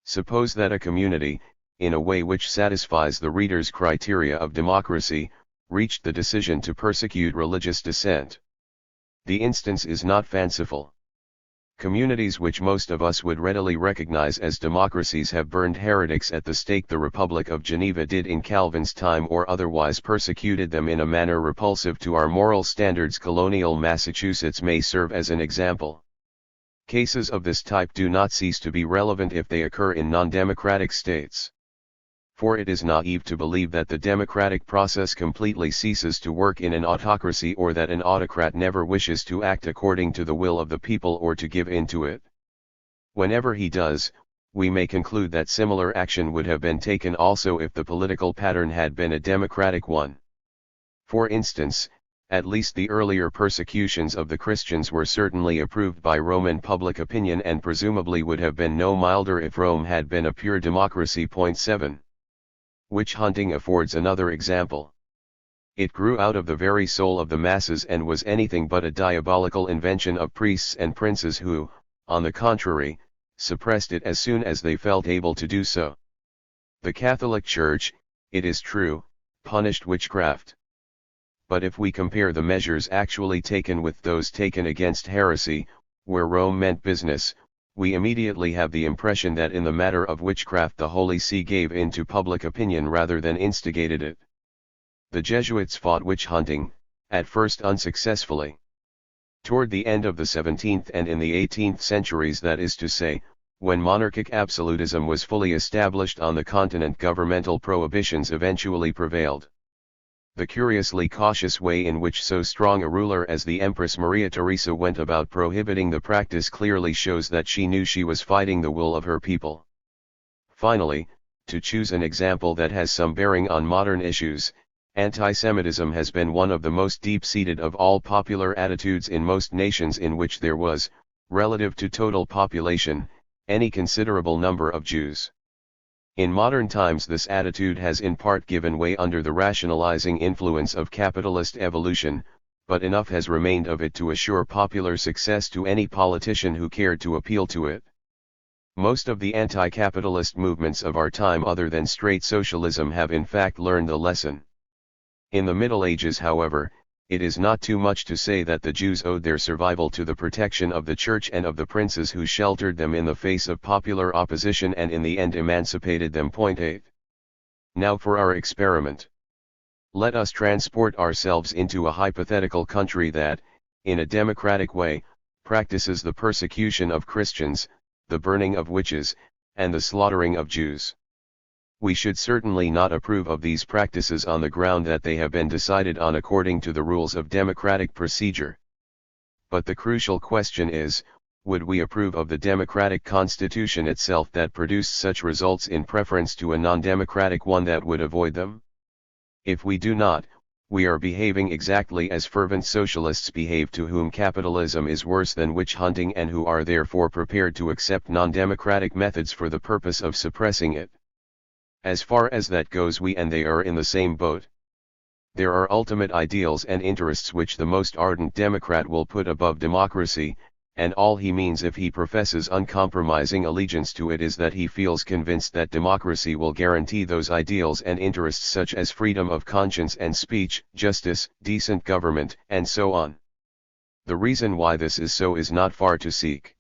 Suppose that a community, in a way which satisfies the reader's criteria of democracy, reached the decision to persecute religious dissent. The instance is not fanciful. Communities which most of us would readily recognize as democracies have burned heretics at the stake. The Republic of Geneva did in Calvin's time, or otherwise persecuted them in a manner repulsive to our moral standards. Colonial Massachusetts may serve as an example. Cases of this type do not cease to be relevant if they occur in non-democratic states. For it is naive to believe that the democratic process completely ceases to work in an autocracy, or that an autocrat never wishes to act according to the will of the people or to give in to it. Whenever he does, we may conclude that similar action would have been taken also if the political pattern had been a democratic one. For instance, at least the earlier persecutions of the Christians were certainly approved by Roman public opinion, and presumably would have been no milder if Rome had been a pure democracy. 7. Witch hunting affords another example. It grew out of the very soul of the masses and was anything but a diabolical invention of priests and princes who, on the contrary, suppressed it as soon as they felt able to do so. The Catholic Church, it is true, punished witchcraft. But if we compare the measures actually taken with those taken against heresy, where Rome meant business, we immediately have the impression that in the matter of witchcraft the Holy See gave in to public opinion rather than instigated it. The Jesuits fought witch hunting, at first unsuccessfully. Toward the end of the 17th and in the 18th centuries, that is to say, when monarchic absolutism was fully established on the continent, governmental prohibitions eventually prevailed. The curiously cautious way in which so strong a ruler as the Empress Maria Theresa went about prohibiting the practice clearly shows that she knew she was fighting the will of her people. Finally, to choose an example that has some bearing on modern issues, anti-Semitism has been one of the most deep-seated of all popular attitudes in most nations in which there was, relative to total population, any considerable number of Jews. In modern times this attitude has in part given way under the rationalizing influence of capitalist evolution, but enough has remained of it to assure popular success to any politician who cared to appeal to it. Most of the anti-capitalist movements of our time, other than straight socialism, have in fact learned the lesson. In the Middle Ages, however, it is not too much to say that the Jews owed their survival to the protection of the Church and of the princes who sheltered them in the face of popular opposition and in the end emancipated them. 8. Now for our experiment. Let us transport ourselves into a hypothetical country that, in a democratic way, practices the persecution of Christians, the burning of witches, and the slaughtering of Jews. We should certainly not approve of these practices on the ground that they have been decided on according to the rules of democratic procedure. But the crucial question is, would we approve of the democratic constitution itself that produced such results in preference to a non-democratic one that would avoid them? If we do not, we are behaving exactly as fervent socialists behave, to whom capitalism is worse than witch hunting and who are therefore prepared to accept non-democratic methods for the purpose of suppressing it. As far as that goes, we and they are in the same boat. There are ultimate ideals and interests which the most ardent Democrat will put above democracy, and all he means if he professes uncompromising allegiance to it is that he feels convinced that democracy will guarantee those ideals and interests, such as freedom of conscience and speech, justice, decent government, and so on. The reason why this is so is not far to seek.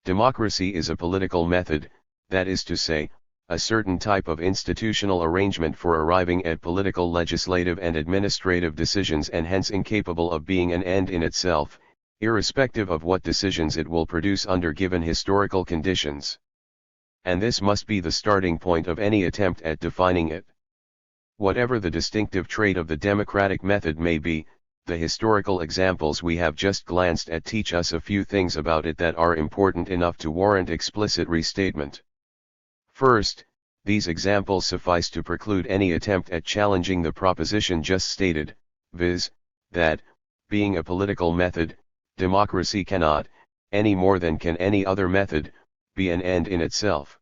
Democracy is a political method, that is to say, a certain type of institutional arrangement for arriving at political, legislative and administrative decisions, and hence incapable of being an end in itself, irrespective of what decisions it will produce under given historical conditions. And this must be the starting point of any attempt at defining it. Whatever the distinctive trait of the democratic method may be, the historical examples we have just glanced at teach us a few things about it that are important enough to warrant explicit restatement. First, these examples suffice to preclude any attempt at challenging the proposition just stated, viz., that, being a political method, democracy cannot, any more than can any other method, be an end in itself.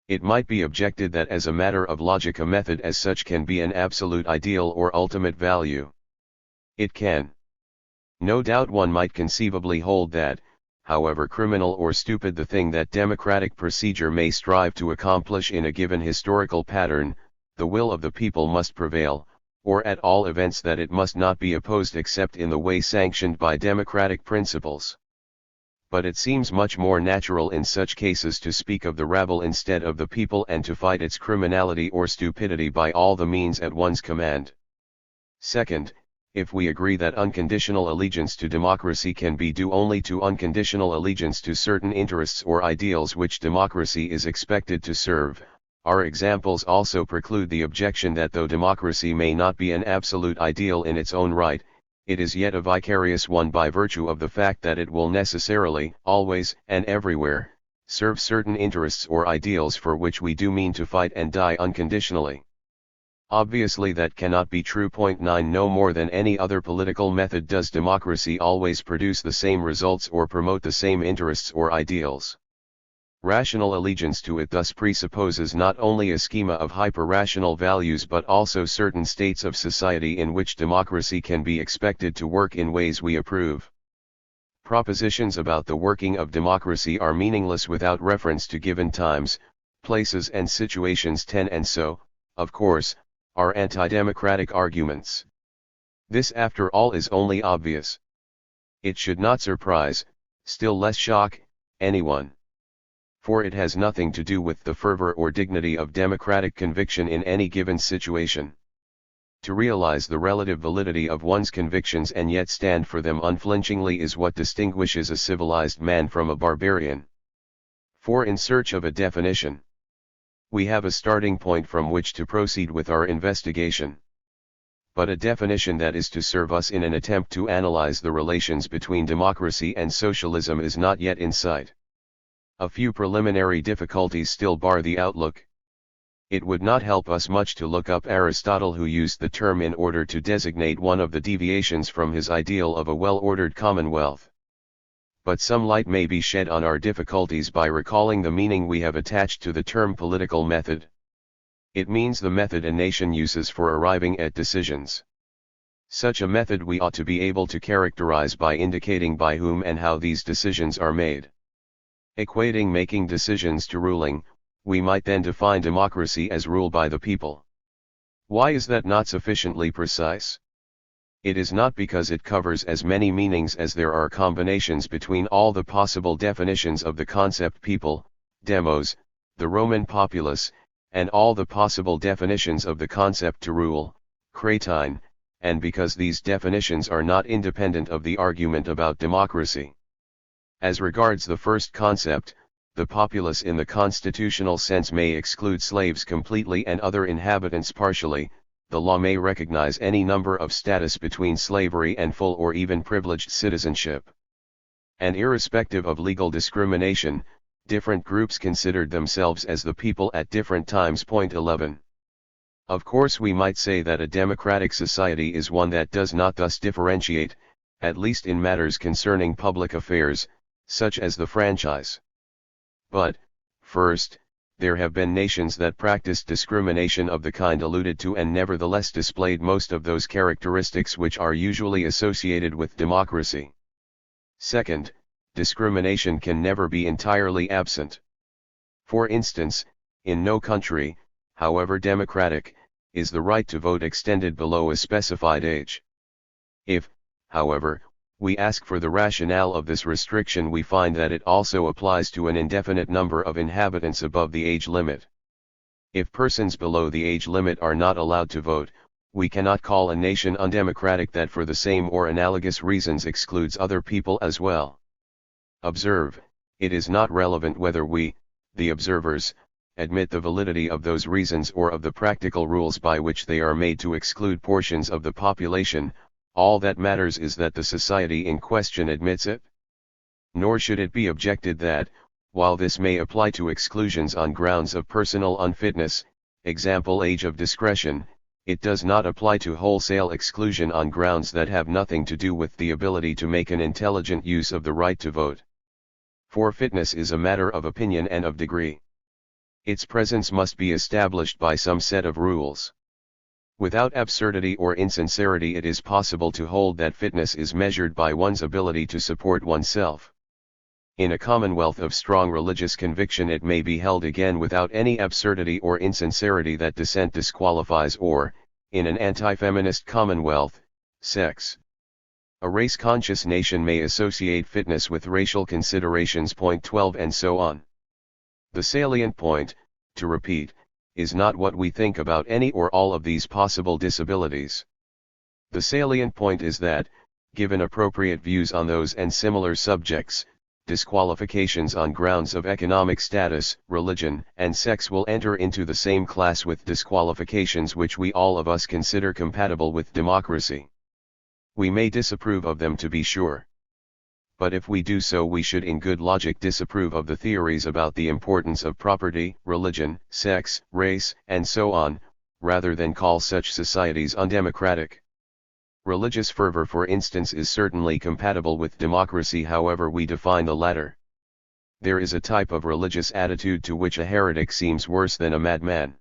It might be objected that as a matter of logic a method as such can be an absolute ideal or ultimate value. It can. No doubt one might conceivably hold that, however criminal or stupid the thing that democratic procedure may strive to accomplish in a given historical pattern, the will of the people must prevail, or at all events that it must not be opposed except in the way sanctioned by democratic principles. But it seems much more natural in such cases to speak of the rabble instead of the people, and to fight its criminality or stupidity by all the means at one's command. Second, If we agree that unconditional allegiance to democracy can be due only to unconditional allegiance to certain interests or ideals which democracy is expected to serve, our examples also preclude the objection that though democracy may not be an absolute ideal in its own right, it is yet a vicarious one by virtue of the fact that it will necessarily, always, and everywhere, serve certain interests or ideals for which we do mean to fight and die unconditionally. Obviously that cannot be true. 9 No more than any other political method does democracy always produce the same results or promote the same interests or ideals. Rational allegiance to it thus presupposes not only a schema of hyper-rational values but also certain states of society in which democracy can be expected to work in ways we approve. Propositions about the working of democracy are meaningless without reference to given times, places and situations. 10 And so, of course, are anti-democratic arguments. This after all is only obvious. It should not surprise, still less shock, anyone. For it has nothing to do with the fervor or dignity of democratic conviction in any given situation. To realize the relative validity of one's convictions and yet stand for them unflinchingly is what distinguishes a civilized man from a barbarian. For in search of a definition, we have a starting point from which to proceed with our investigation. But a definition that is to serve us in an attempt to analyze the relations between democracy and socialism is not yet in sight. A few preliminary difficulties still bar the outlook. It would not help us much to look up Aristotle, who used the term in order to designate one of the deviations from his ideal of a well-ordered commonwealth. But some light may be shed on our difficulties by recalling the meaning we have attached to the term political method. It means the method a nation uses for arriving at decisions. Such a method we ought to be able to characterize by indicating by whom and how these decisions are made. Equating making decisions to ruling, we might then define democracy as rule by the people. Why is that not sufficiently precise? It is not because it covers as many meanings as there are combinations between all the possible definitions of the concept people, demos, the Roman populace, and all the possible definitions of the concept to rule, kratine, and because these definitions are not independent of the argument about democracy. As regards the first concept, the populace in the constitutional sense may exclude slaves completely and other inhabitants partially. The law may recognize any number of status between slavery and full or even privileged citizenship. And irrespective of legal discrimination, different groups considered themselves as the people at different times. 11. Of course we might say that a democratic society is one that does not thus differentiate, at least in matters concerning public affairs, such as the franchise. But, first, there have been nations that practiced discrimination of the kind alluded to and nevertheless displayed most of those characteristics which are usually associated with democracy. Second, discrimination can never be entirely absent. For instance, in no country, however democratic, is the right to vote extended below a specified age. If, however, we ask for the rationale of this restriction, we find that it also applies to an indefinite number of inhabitants above the age limit. If persons below the age limit are not allowed to vote, we cannot call a nation undemocratic that for the same or analogous reasons excludes other people as well. Observe, it is not relevant whether we, the observers, admit the validity of those reasons or of the practical rules by which they are made to exclude portions of the population. All that matters is that the society in question admits it. Nor should it be objected that, while this may apply to exclusions on grounds of personal unfitness, example age of discretion, it does not apply to wholesale exclusion on grounds that have nothing to do with the ability to make an intelligent use of the right to vote. For fitness is a matter of opinion and of degree. Its presence must be established by some set of rules. Without absurdity or insincerity, it is possible to hold that fitness is measured by one's ability to support oneself. In a commonwealth of strong religious conviction, it may be held again without any absurdity or insincerity that dissent disqualifies, or, in an anti-feminist commonwealth, sex. A race-conscious nation may associate fitness with racial considerations. 12 and so on. The salient point, to repeat, is not what we think about any or all of these possible disabilities. The salient point is that, given appropriate views on those and similar subjects, disqualifications on grounds of economic status, religion, and sex will enter into the same class with disqualifications which we all of us consider compatible with democracy. We may disapprove of them, to be sure. But if we do so, we should in good logic disapprove of the theories about the importance of property, religion, sex, race, and so on, rather than call such societies undemocratic. Religious fervor, for instance, is certainly compatible with democracy, however we define the latter. There is a type of religious attitude to which a heretic seems worse than a madman.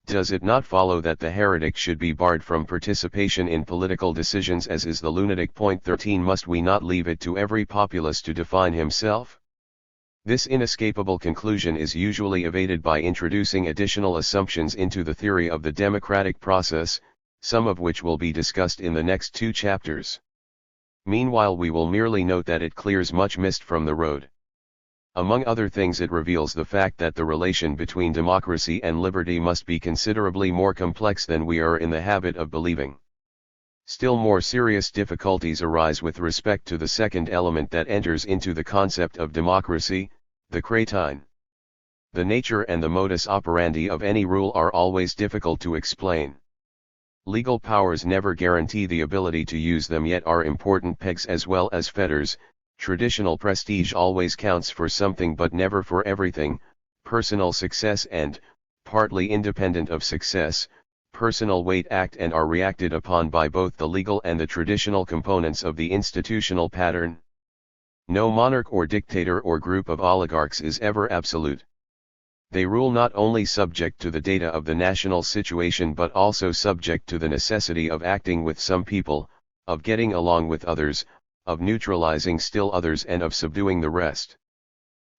Does it not follow that the heretic should be barred from participation in political decisions, as is the lunatic? Point 13. Must we not leave it to every populace to define himself? This inescapable conclusion is usually evaded by introducing additional assumptions into the theory of the democratic process, some of which will be discussed in the next 2 chapters. Meanwhile, we will merely note that it clears much mist from the road. Among other things, it reveals the fact that the relation between democracy and liberty must be considerably more complex than we are in the habit of believing. Still more serious difficulties arise with respect to the second element that enters into the concept of democracy, the cretin. The nature and the modus operandi of any rule are always difficult to explain. Legal powers never guarantee the ability to use them, yet are important pegs as well as fetters. Traditional prestige always counts for something but never for everything. Personal success and, partly independent of success, personal weight act and are reacted upon by both the legal and the traditional components of the institutional pattern. No monarch or dictator or group of oligarchs is ever absolute. They rule not only subject to the data of the national situation but also subject to the necessity of acting with some people, of getting along with others, of neutralizing still others, and of subduing the rest.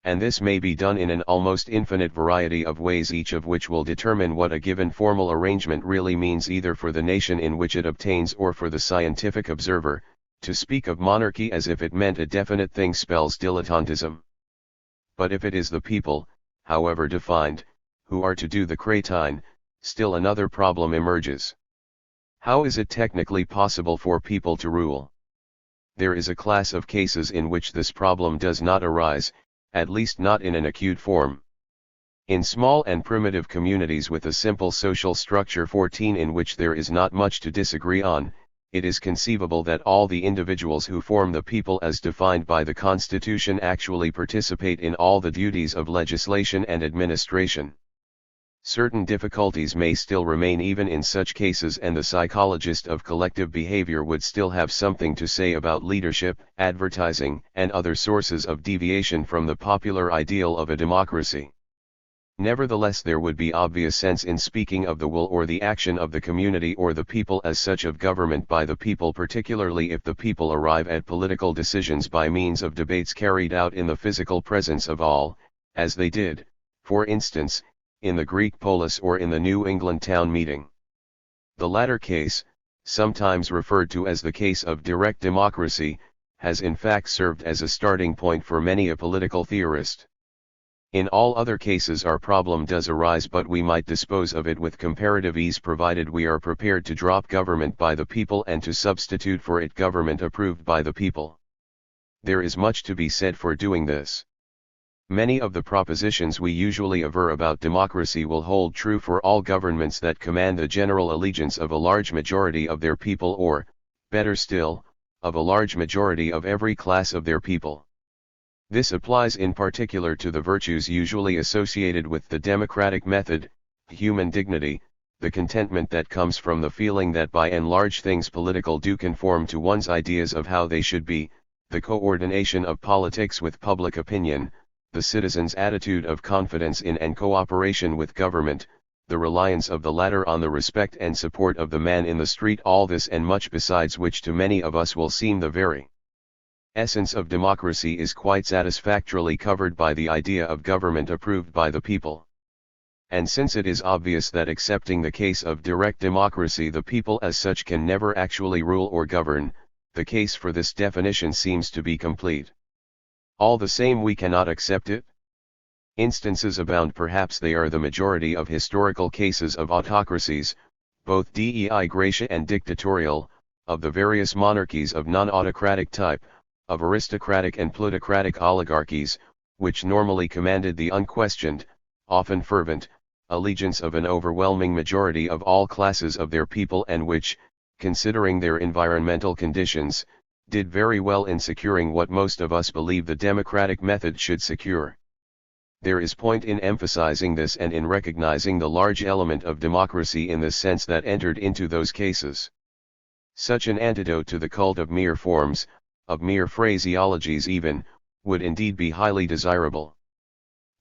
And this may be done in an almost infinite variety of ways, each of which will determine what a given formal arrangement really means, either for the nation in which it obtains or for the scientific observer. To speak of monarchy as if it meant a definite thing spells dilettantism. But if it is the people, however defined, who are to do the cretin, still another problem emerges. How is it technically possible for people to rule? There is a class of cases in which this problem does not arise, at least not in an acute form. In small and primitive communities with a simple social structure 14 in which there is not much to disagree on, it is conceivable that all the individuals who form the people as defined by the Constitution actually participate in all the duties of legislation and administration. Certain difficulties may still remain even in such cases, and the psychologist of collective behavior would still have something to say about leadership, advertising, and other sources of deviation from the popular ideal of a democracy. Nevertheless, there would be obvious sense in speaking of the will or the action of the community or the people as such, of government by the people, particularly if the people arrive at political decisions by means of debates carried out in the physical presence of all, as they did, for instance, in the Greek polis or in the New England town meeting. The latter case, sometimes referred to as the case of direct democracy, has in fact served as a starting point for many a political theorist. In all other cases our problem does arise, but we might dispose of it with comparative ease provided we are prepared to drop government by the people and to substitute for it government approved by the people. There is much to be said for doing this. Many of the propositions we usually aver about democracy will hold true for all governments that command the general allegiance of a large majority of their people, or, better still, of a large majority of every class of their people. This applies in particular to the virtues usually associated with the democratic method: human dignity, the contentment that comes from the feeling that by and large things political do conform to one's ideas of how they should be, the coordination of politics with public opinion, the citizen's attitude of confidence in and cooperation with government, the reliance of the latter on the respect and support of the man in the street, all this and much besides, which to many of us will seem the very essence of democracy, is quite satisfactorily covered by the idea of government approved by the people. And since it is obvious that, accepting the case of direct democracy, the people as such can never actually rule or govern, the case for this definition seems to be complete. All the same, we cannot accept it. Instances abound, perhaps they are the majority of historical cases of autocracies, both dei gratia and dictatorial, of the various monarchies of non-autocratic type, of aristocratic and plutocratic oligarchies, which normally commanded the unquestioned, often fervent, allegiance of an overwhelming majority of all classes of their people and which, considering their environmental conditions, did very well in securing what most of us believe the democratic method should secure. There is point in emphasizing this and in recognizing the large element of democracy in the sense that entered into those cases. Such an antidote to the cult of mere forms, of mere phraseologies even, would indeed be highly desirable.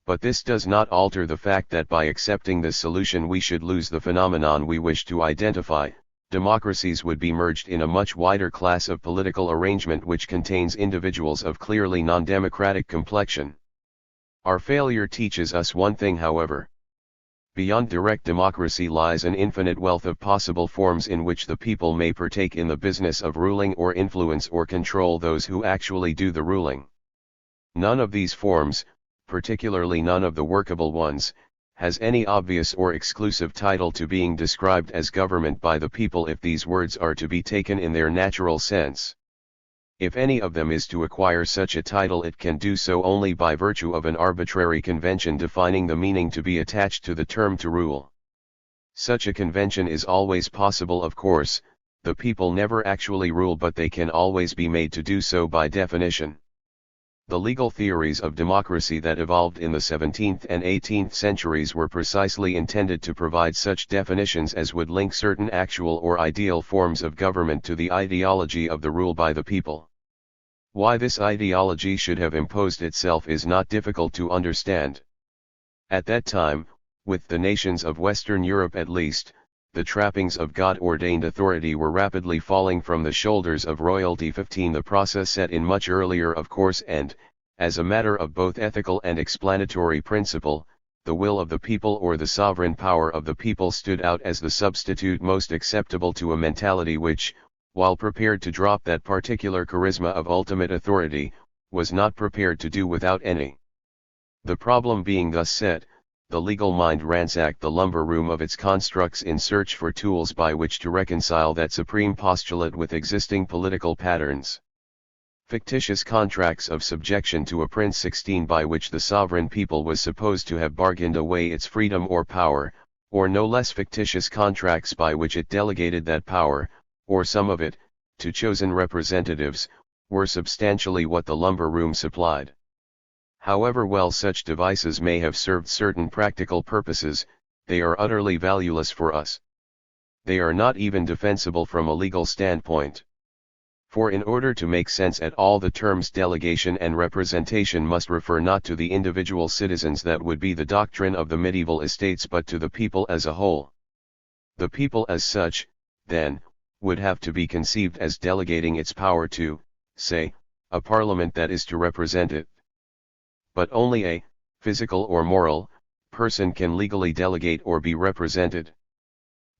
But this does not alter the fact that by accepting this solution we should lose the phenomenon we wish to identify. Democracies would be merged in a much wider class of political arrangement which contains individuals of clearly non-democratic complexion. Our failure teaches us one thing, however. Beyond direct democracy lies an infinite wealth of possible forms in which the people may partake in the business of ruling or influence or control those who actually do the ruling. None of these forms, particularly none of the workable ones, has any obvious or exclusive title to being described as government by the people if these words are to be taken in their natural sense. If any of them is to acquire such a title, it can do so only by virtue of an arbitrary convention defining the meaning to be attached to the term to rule. Such a convention is always possible, of course. The people never actually rule, but they can always be made to do so by definition. The legal theories of democracy that evolved in the 17th and 18th centuries were precisely intended to provide such definitions as would link certain actual or ideal forms of government to the ideology of the rule by the people. Why this ideology should have imposed itself is not difficult to understand. At that time, with the nations of Western Europe at least, the trappings of God-ordained authority were rapidly falling from the shoulders of royalty. 15 The process set in much earlier, of course, and, as a matter of both ethical and explanatory principle, the will of the people or the sovereign power of the people stood out as the substitute most acceptable to a mentality which, while prepared to drop that particular charisma of ultimate authority, was not prepared to do without any. The problem being thus set, the legal mind ransacked the lumber room of its constructs in search for tools by which to reconcile that supreme postulate with existing political patterns. Fictitious contracts of subjection to a prince 16 by which the sovereign people was supposed to have bargained away its freedom or power, or no less fictitious contracts by which it delegated that power, or some of it, to chosen representatives, were substantially what the lumber room supplied. However well such devices may have served certain practical purposes, they are utterly valueless for us. They are not even defensible from a legal standpoint. For in order to make sense at all, the terms delegation and representation must refer not to the individual citizens, that would be the doctrine of the medieval estates, but to the people as a whole. The people as such, then, would have to be conceived as delegating its power to, say, a parliament that is to represent it. But only a physical or moral person can legally delegate or be represented.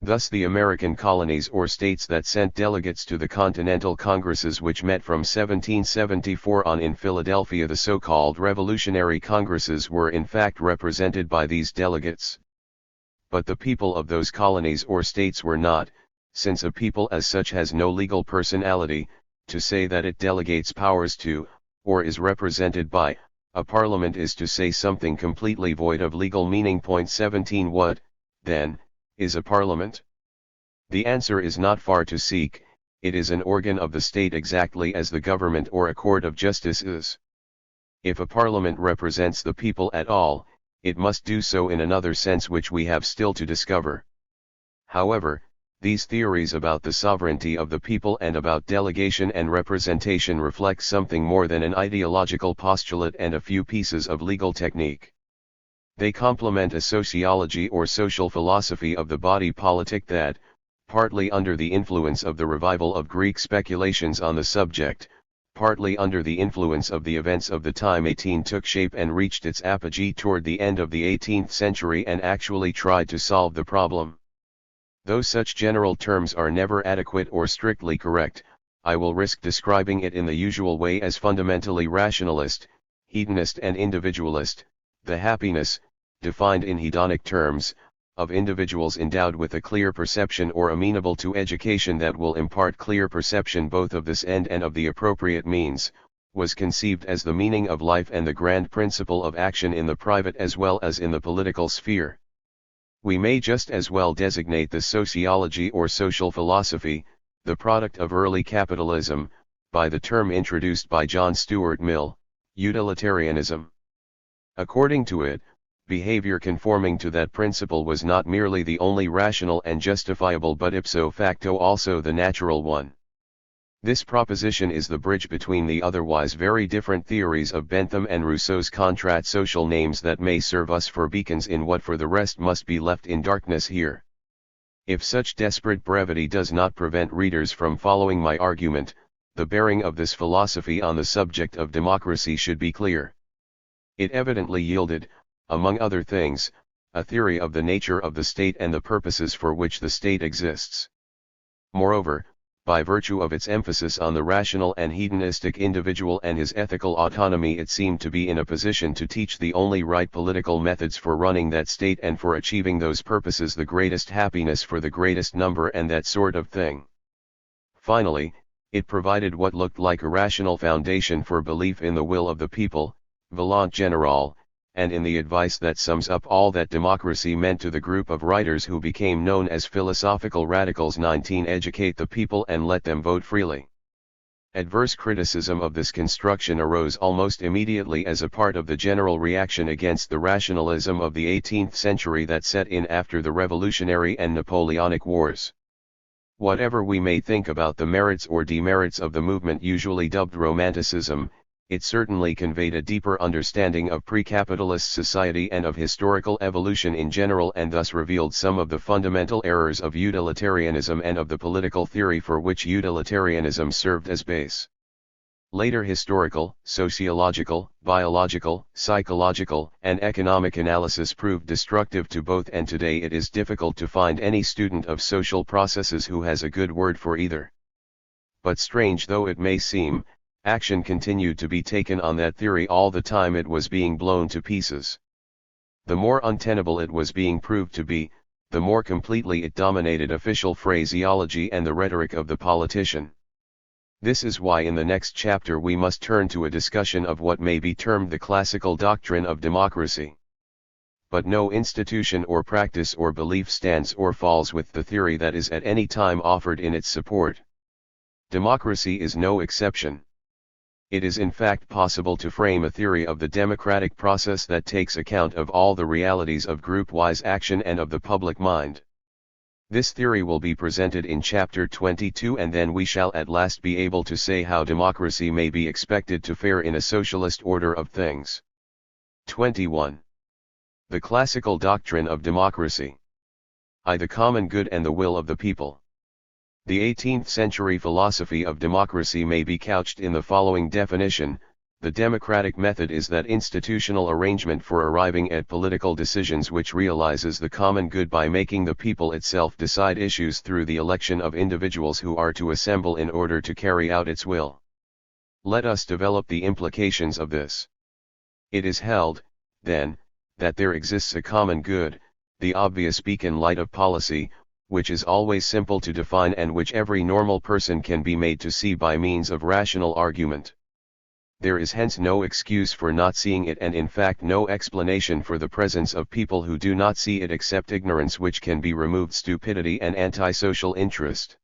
Thus the American colonies or states that sent delegates to the Continental Congresses which met from 1774 on in Philadelphia, the so-called Revolutionary Congresses, were in fact represented by these delegates. But the people of those colonies or states were not, since a people as such has no legal personality, to say that it delegates powers to, or is represented by, a parliament is to say something completely void of legal meaning. 17 What, then, is a parliament? The answer is not far to seek. It is an organ of the state exactly as the government or a court of justice is. If a parliament represents the people at all, it must do so in another sense which we have still to discover. However, these theories about the sovereignty of the people and about delegation and representation reflect something more than an ideological postulate and a few pieces of legal technique. They complement a sociology or social philosophy of the body politic that, partly under the influence of the revival of Greek speculations on the subject, partly under the influence of the events of the time 18 took shape and reached its apogee toward the end of the 18th century and actually tried to solve the problem. Though such general terms are never adequate or strictly correct, I will risk describing it in the usual way as fundamentally rationalist, hedonist and individualist. The happiness, defined in hedonic terms, of individuals endowed with a clear perception or amenable to education that will impart clear perception both of this end and of the appropriate means, was conceived as the meaning of life and the grand principle of action in the private as well as in the political sphere. We may just as well designate this sociology or social philosophy, the product of early capitalism, by the term introduced by John Stuart Mill, utilitarianism. According to it, behavior conforming to that principle was not merely the only rational and justifiable but ipso facto also the natural one. This proposition is the bridge between the otherwise very different theories of Bentham and Rousseau's contrat social names that may serve us for beacons in what for the rest must be left in darkness here. If such desperate brevity does not prevent readers from following my argument, the bearing of this philosophy on the subject of democracy should be clear. It evidently yielded, among other things, a theory of the nature of the state and the purposes for which the state exists. Moreover, by virtue of its emphasis on the rational and hedonistic individual and his ethical autonomy, it seemed to be in a position to teach the only right political methods for running that state and for achieving those purposes the greatest happiness for the greatest number and that sort of thing. Finally, it provided what looked like a rational foundation for belief in the will of the people, volonté générale, and in the advice that sums up all that democracy meant to the group of writers who became known as philosophical radicals. 19. Educate the people and let them vote freely. Adverse criticism of this construction arose almost immediately as a part of the general reaction against the rationalism of the 18th century that set in after the Revolutionary and Napoleonic Wars. Whatever we may think about the merits or demerits of the movement usually dubbed Romanticism, it certainly conveyed a deeper understanding of pre-capitalist society and of historical evolution in general, and thus revealed some of the fundamental errors of utilitarianism and of the political theory for which utilitarianism served as base. Later historical, sociological, biological, psychological, and economic analysis proved destructive to both, and today it is difficult to find any student of social processes who has a good word for either. But strange though it may seem, action continued to be taken on that theory all the time it was being blown to pieces. The more untenable it was being proved to be, the more completely it dominated official phraseology and the rhetoric of the politician. This is why in the next chapter we must turn to a discussion of what may be termed the classical doctrine of democracy. But no institution or practice or belief stands or falls with the theory that is at any time offered in its support. Democracy is no exception. It is in fact possible to frame a theory of the democratic process that takes account of all the realities of group-wise action and of the public mind. This theory will be presented in Chapter 22, and then we shall at last be able to say how democracy may be expected to fare in a socialist order of things. 21. The classical doctrine of democracy. I. The common good and the will of the people. The 18th century philosophy of democracy may be couched in the following definition: the democratic method is that institutional arrangement for arriving at political decisions which realizes the common good by making the people itself decide issues through the election of individuals who are to assemble in order to carry out its will. Let us develop the implications of this. It is held, then, that there exists a common good, the obvious beacon light of policy, which is always simple to define and which every normal person can be made to see by means of rational argument. There is hence no excuse for not seeing it, and in fact no explanation for the presence of people who do not see it except ignorance, which can be removed stupidity and antisocial interest.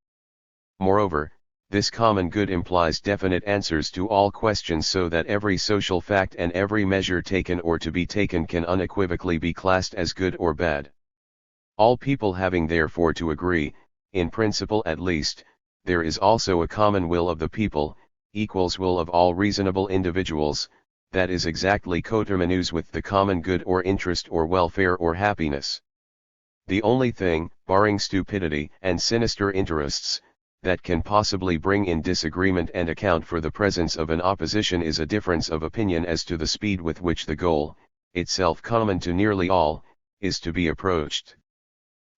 Moreover, this common good implies definite answers to all questions, so that every social fact and every measure taken or to be taken can unequivocally be classed as good or bad. All people having therefore to agree, in principle at least, there is also a common will of the people, equals will of all reasonable individuals, that is exactly coterminous with the common good or interest or welfare or happiness. The only thing, barring stupidity and sinister interests, that can possibly bring in disagreement and account for the presence of an opposition is a difference of opinion as to the speed with which the goal, itself common to nearly all, is to be approached.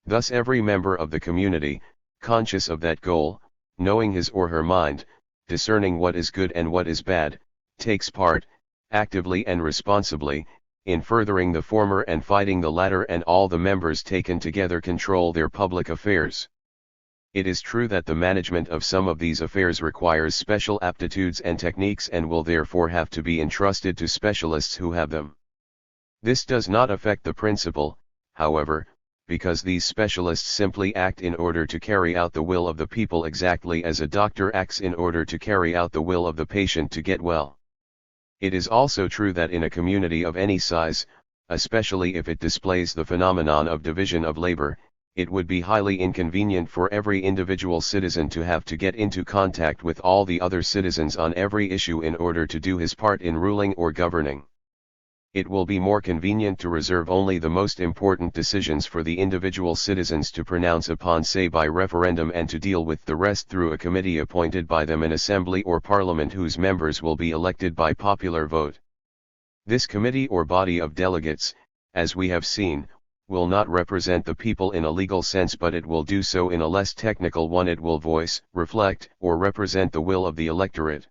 Thus every member of the community, conscious of that goal, knowing his or her mind, discerning what is good and what is bad, takes part, actively and responsibly, in furthering the former and fighting the latter, and all the members taken together control their public affairs. It is true that the management of some of these affairs requires special aptitudes and techniques and will therefore have to be entrusted to specialists who have them. This does not affect the principle, however, because these specialists simply act in order to carry out the will of the people exactly as a doctor acts in order to carry out the will of the patient to get well. It is also true that in a community of any size, especially if it displays the phenomenon of division of labor, it would be highly inconvenient for every individual citizen to have to get into contact with all the other citizens on every issue in order to do his part in ruling or governing. It will be more convenient to reserve only the most important decisions for the individual citizens to pronounce upon, say by referendum, and to deal with the rest through a committee appointed by them in assembly or parliament whose members will be elected by popular vote. This committee or body of delegates, as we have seen, will not represent the people in a legal sense, but it will do so in a less technical one. It will voice, reflect, or represent the will of the electorate.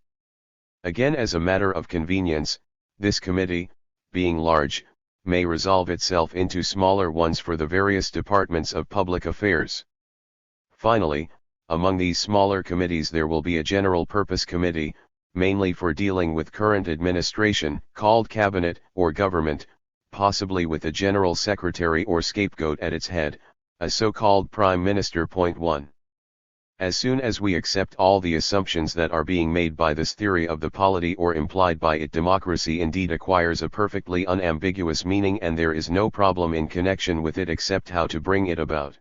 Again, as a matter of convenience, this committee, being large, may resolve itself into smaller ones for the various departments of public affairs. Finally, among these smaller committees there will be a general purpose committee, mainly for dealing with current administration, called cabinet or government, possibly with a general secretary or scapegoat at its head, a so-called prime minister. Point 1. As soon as we accept all the assumptions that are being made by this theory of the polity, or implied by it, democracy indeed acquires a perfectly unambiguous meaning, and there is no problem in connection with it except how to bring it about.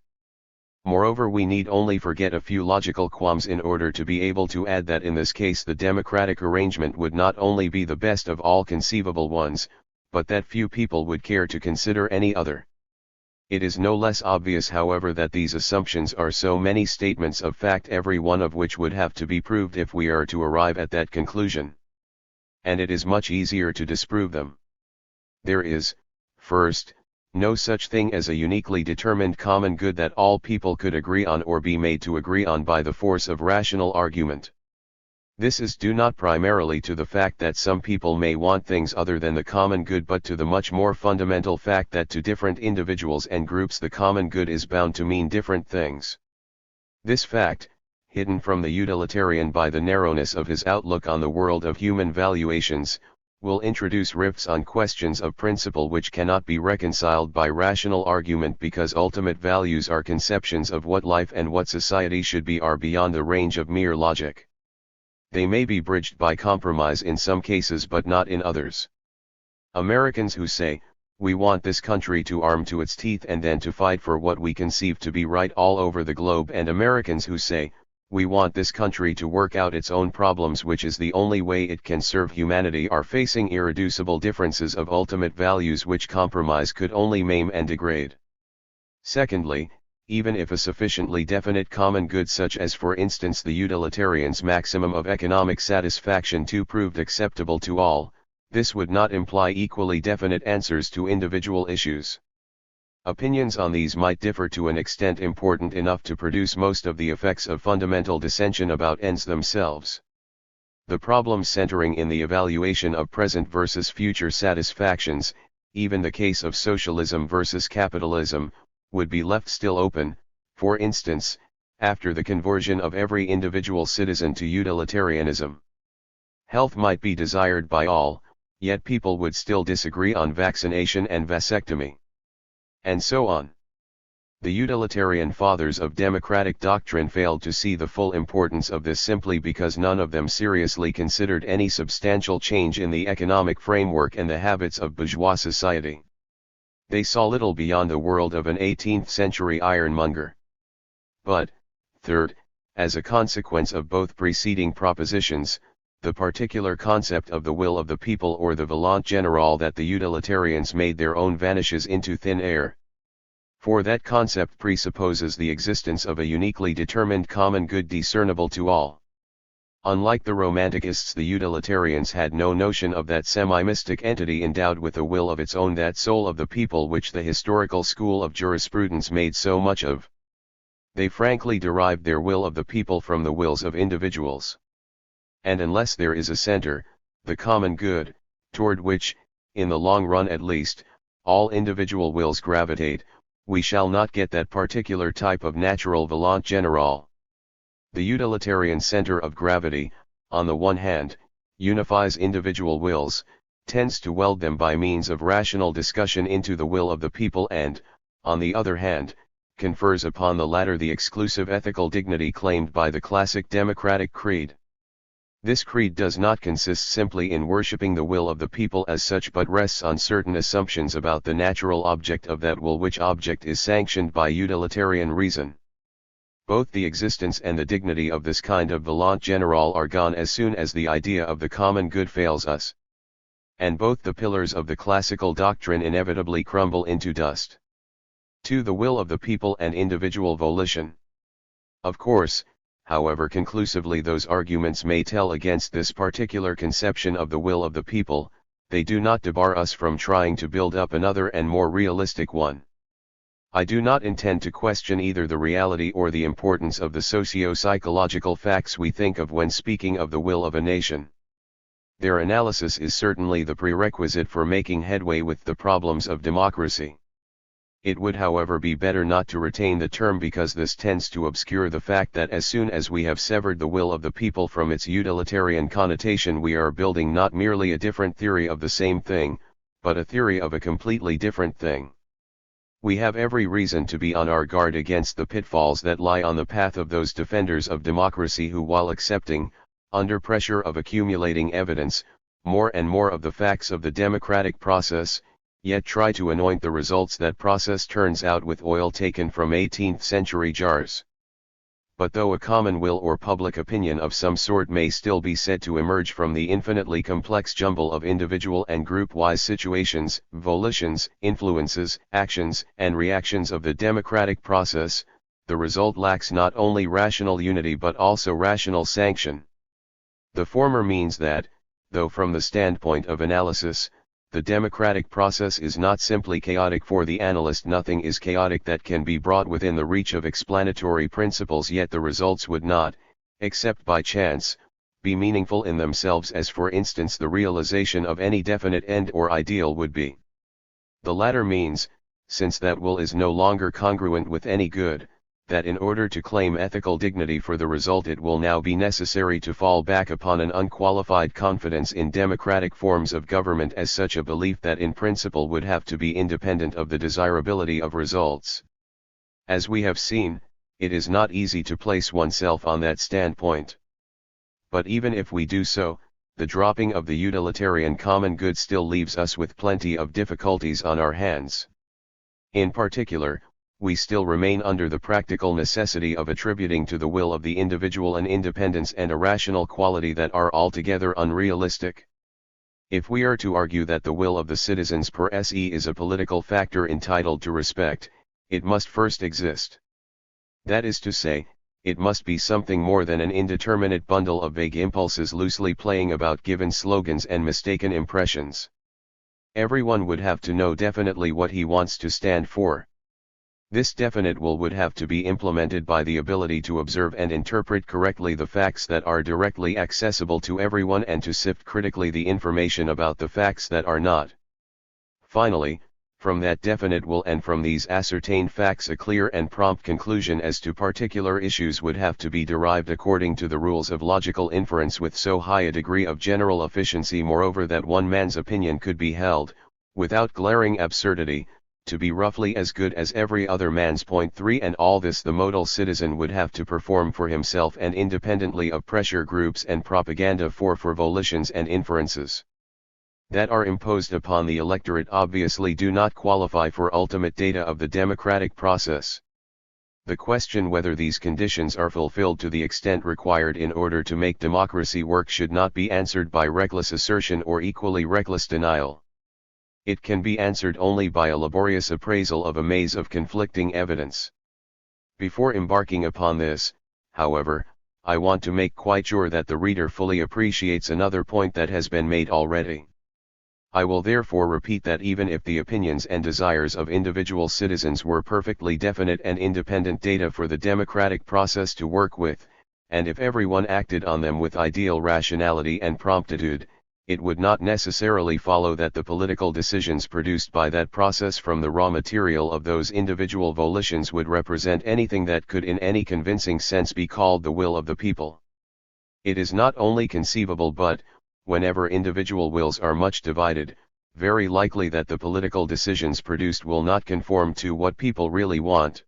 Moreover, we need only forget a few logical qualms in order to be able to add that in this case the democratic arrangement would not only be the best of all conceivable ones, but that few people would care to consider any other. It is no less obvious, however, that these assumptions are so many statements of fact, every one of which would have to be proved if we are to arrive at that conclusion. And it is much easier to disprove them. There is, first, no such thing as a uniquely determined common good that all people could agree on or be made to agree on by the force of rational argument. This is due not primarily to the fact that some people may want things other than the common good, but to the much more fundamental fact that to different individuals and groups the common good is bound to mean different things. This fact, hidden from the utilitarian by the narrowness of his outlook on the world of human valuations, will introduce rifts on questions of principle which cannot be reconciled by rational argument, because ultimate values are conceptions of what life and what society should be are beyond the range of mere logic. They may be bridged by compromise in some cases but not in others. Americans who say, "We want this country to arm to its teeth and then to fight for what we conceive to be right all over the globe," and Americans who say, "We want this country to work out its own problems, which is the only way it can serve humanity," are facing irreducible differences of ultimate values which compromise could only maim and degrade. Secondly, even if a sufficiently definite common good, such as for instance the utilitarian's maximum of economic satisfaction, proved acceptable to all, this would not imply equally definite answers to individual issues. Opinions on these might differ to an extent important enough to produce most of the effects of fundamental dissension about ends themselves. The problem centering in the evaluation of present versus future satisfactions, even the case of socialism versus capitalism, would be left still open. For instance, after the conversion of every individual citizen to utilitarianism. Health might be desired by all, yet people would still disagree on vaccination and vasectomy. And so on. The utilitarian fathers of democratic doctrine failed to see the full importance of this simply because none of them seriously considered any substantial change in the economic framework and the habits of bourgeois society. They saw little beyond the world of an 18th-century ironmonger. But, third, as a consequence of both preceding propositions, the particular concept of the will of the people, or the volonté générale, that the utilitarians made their own, vanishes into thin air. For that concept presupposes the existence of a uniquely determined common good discernible to all. Unlike the Romanticists, the utilitarians had no notion of that semi-mystic entity endowed with a will of its own, that soul of the people which the historical school of jurisprudence made so much of. They frankly derived their will of the people from the wills of individuals. And unless there is a center, the common good, toward which, in the long run at least, all individual wills gravitate, we shall not get that particular type of natural volonté générale. The utilitarian center of gravity, on the one hand, unifies individual wills, tends to weld them by means of rational discussion into the will of the people and, on the other hand, confers upon the latter the exclusive ethical dignity claimed by the classic democratic creed. This creed does not consist simply in worshipping the will of the people as such but rests on certain assumptions about the natural object of that will, which object is sanctioned by utilitarian reason. Both the existence and the dignity of this kind of volonté générale are gone as soon as the idea of the common good fails us. And both the pillars of the classical doctrine inevitably crumble into dust. 2. The will of the people and individual volition. Of course, however conclusively those arguments may tell against this particular conception of the will of the people, they do not debar us from trying to build up another and more realistic one. I do not intend to question either the reality or the importance of the socio-psychological facts we think of when speaking of the will of a nation. Their analysis is certainly the prerequisite for making headway with the problems of democracy. It would however be better not to retain the term because this tends to obscure the fact that as soon as we have severed the will of the people from its utilitarian connotation we are building not merely a different theory of the same thing, but a theory of a completely different thing. We have every reason to be on our guard against the pitfalls that lie on the path of those defenders of democracy who, while accepting, under pressure of accumulating evidence, more and more of the facts of the democratic process, yet try to anoint the results that process turns out with oil taken from 18th century jars. But though a common will or public opinion of some sort may still be said to emerge from the infinitely complex jumble of individual and group-wise situations, volitions, influences, actions, and reactions of the democratic process, the result lacks not only rational unity but also rational sanction. The former means that, though from the standpoint of analysis, the democratic process is not simply chaotic for the analyst, nothing is chaotic that can be brought within the reach of explanatory principles, yet the results would not, except by chance, be meaningful in themselves, as for instance the realization of any definite end or ideal would be. The latter means, since that will is no longer congruent with any good, that in order to claim ethical dignity for the result it will now be necessary to fall back upon an unqualified confidence in democratic forms of government, as such a belief that in principle would have to be independent of the desirability of results. As we have seen, it is not easy to place oneself on that standpoint. But even if we do so, the dropping of the utilitarian common good still leaves us with plenty of difficulties on our hands. In particular, we still remain under the practical necessity of attributing to the will of the individual an independence and a rational quality that are altogether unrealistic. If we are to argue that the will of the citizens per se is a political factor entitled to respect, it must first exist. That is to say, it must be something more than an indeterminate bundle of vague impulses loosely playing about given slogans and mistaken impressions. Everyone would have to know definitely what he wants to stand for. This definite will would have to be implemented by the ability to observe and interpret correctly the facts that are directly accessible to everyone and to sift critically the information about the facts that are not. Finally, from that definite will and from these ascertained facts a clear and prompt conclusion as to particular issues would have to be derived according to the rules of logical inference with so high a degree of general efficiency moreover that one man's opinion could be held, without glaring absurdity, to be roughly as good as every other man's. 3. And all this the modal citizen would have to perform for himself and independently of pressure groups and propaganda for volitions and inferences that are imposed upon the electorate obviously do not qualify for ultimate data of the democratic process. The question whether these conditions are fulfilled to the extent required in order to make democracy work should not be answered by reckless assertion or equally reckless denial. It can be answered only by a laborious appraisal of a maze of conflicting evidence. Before embarking upon this, however, I want to make quite sure that the reader fully appreciates another point that has been made already. I will therefore repeat that even if the opinions and desires of individual citizens were perfectly definite and independent data for the democratic process to work with, and if everyone acted on them with ideal rationality and promptitude, it would not necessarily follow that the political decisions produced by that process from the raw material of those individual volitions would represent anything that could in any convincing sense be called the will of the people. It is not only conceivable but, whenever individual wills are much divided, very likely that the political decisions produced will not conform to what people really want.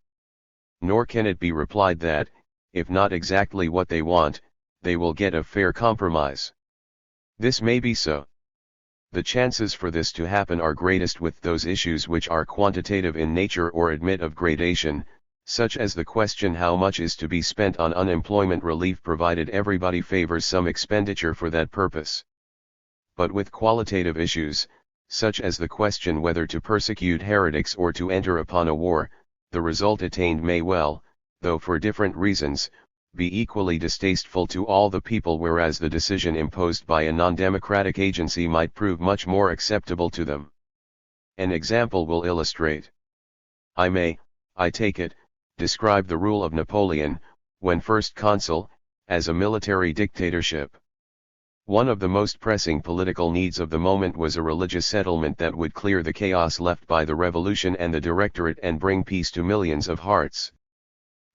Nor can it be replied that, if not exactly what they want, they will get a fair compromise. This may be so. The chances for this to happen are greatest with those issues which are quantitative in nature or admit of gradation, such as the question how much is to be spent on unemployment relief provided everybody favors some expenditure for that purpose. But with qualitative issues, such as the question whether to persecute heretics or to enter upon a war, the result attained may well, though for different reasons, be equally distasteful to all the people, whereas the decision imposed by a non-democratic agency might prove much more acceptable to them. An example will illustrate. I may, I take it, describe the rule of Napoleon, when first consul, as a military dictatorship. One of the most pressing political needs of the moment was a religious settlement that would clear the chaos left by the revolution and the Directorate and bring peace to millions of hearts.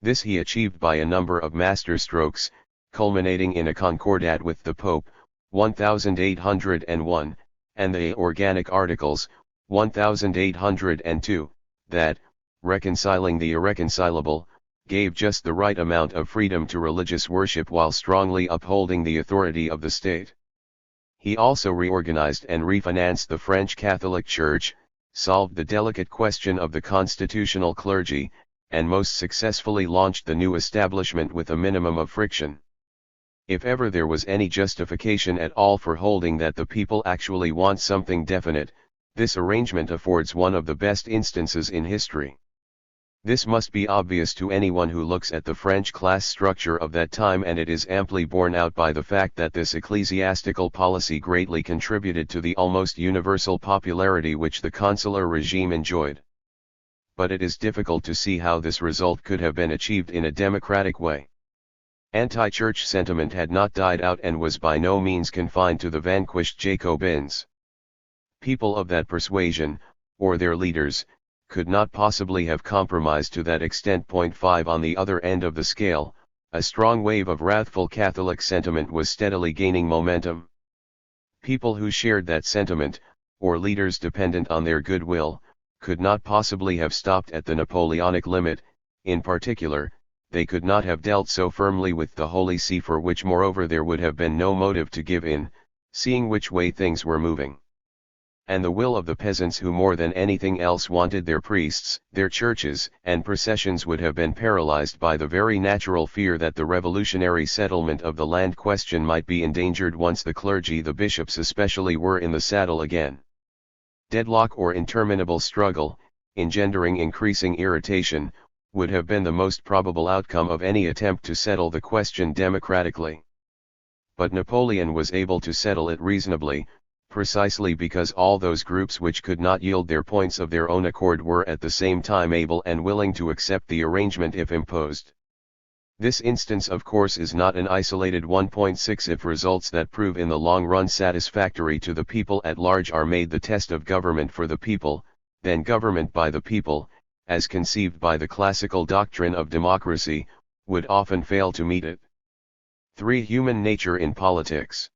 This he achieved by a number of masterstrokes, culminating in a concordat with the Pope, 1801, and the Organic Articles, 1802, that, reconciling the irreconcilable, gave just the right amount of freedom to religious worship while strongly upholding the authority of the state. He also reorganized and refinanced the French Catholic Church, solved the delicate question of the constitutional clergy, and most successfully launched the new establishment with a minimum of friction. If ever there was any justification at all for holding that the people actually want something definite, this arrangement affords one of the best instances in history. This must be obvious to anyone who looks at the French class structure of that time, and it is amply borne out by the fact that this ecclesiastical policy greatly contributed to the almost universal popularity which the consular regime enjoyed. But it is difficult to see how this result could have been achieved in a democratic way. Anti-church sentiment had not died out and was by no means confined to the vanquished Jacobins. People of that persuasion, or their leaders, could not possibly have compromised to that extent. 5 On the other end of the scale, a strong wave of wrathful Catholic sentiment was steadily gaining momentum. People who shared that sentiment, or leaders dependent on their goodwill, could not possibly have stopped at the Napoleonic limit. In particular, they could not have dealt so firmly with the Holy See, for which moreover there would have been no motive to give in, seeing which way things were moving. And the will of the peasants, who more than anything else wanted their priests, their churches, and processions, would have been paralyzed by the very natural fear that the revolutionary settlement of the land question might be endangered once the clergy, the bishops especially, were in the saddle again. Deadlock or interminable struggle, engendering increasing irritation, would have been the most probable outcome of any attempt to settle the question democratically. But Napoleon was able to settle it reasonably, precisely because all those groups which could not yield their points of their own accord were at the same time able and willing to accept the arrangement if imposed. This instance of course is not an isolated one. 6 If results that prove in the long run satisfactory to the people at large are made the test of government for the people, then government by the people, as conceived by the classical doctrine of democracy, would often fail to meet it. 3. Human nature in politics.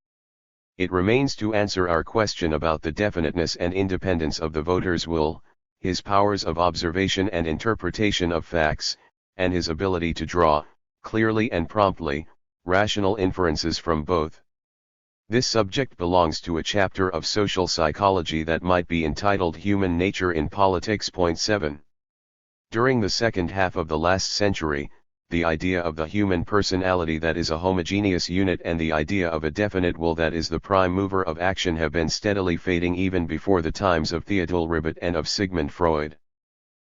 It remains to answer our question about the definiteness and independence of the voter's will, his powers of observation and interpretation of facts, and his ability to draw, clearly and promptly, rational inferences from both. This subject belongs to a chapter of social psychology that might be entitled Human Nature in Politics. 7. During the second half of the last century, the idea of the human personality that is a homogeneous unit and the idea of a definite will that is the prime mover of action have been steadily fading even before the times of Theodule Ribot and of Sigmund Freud.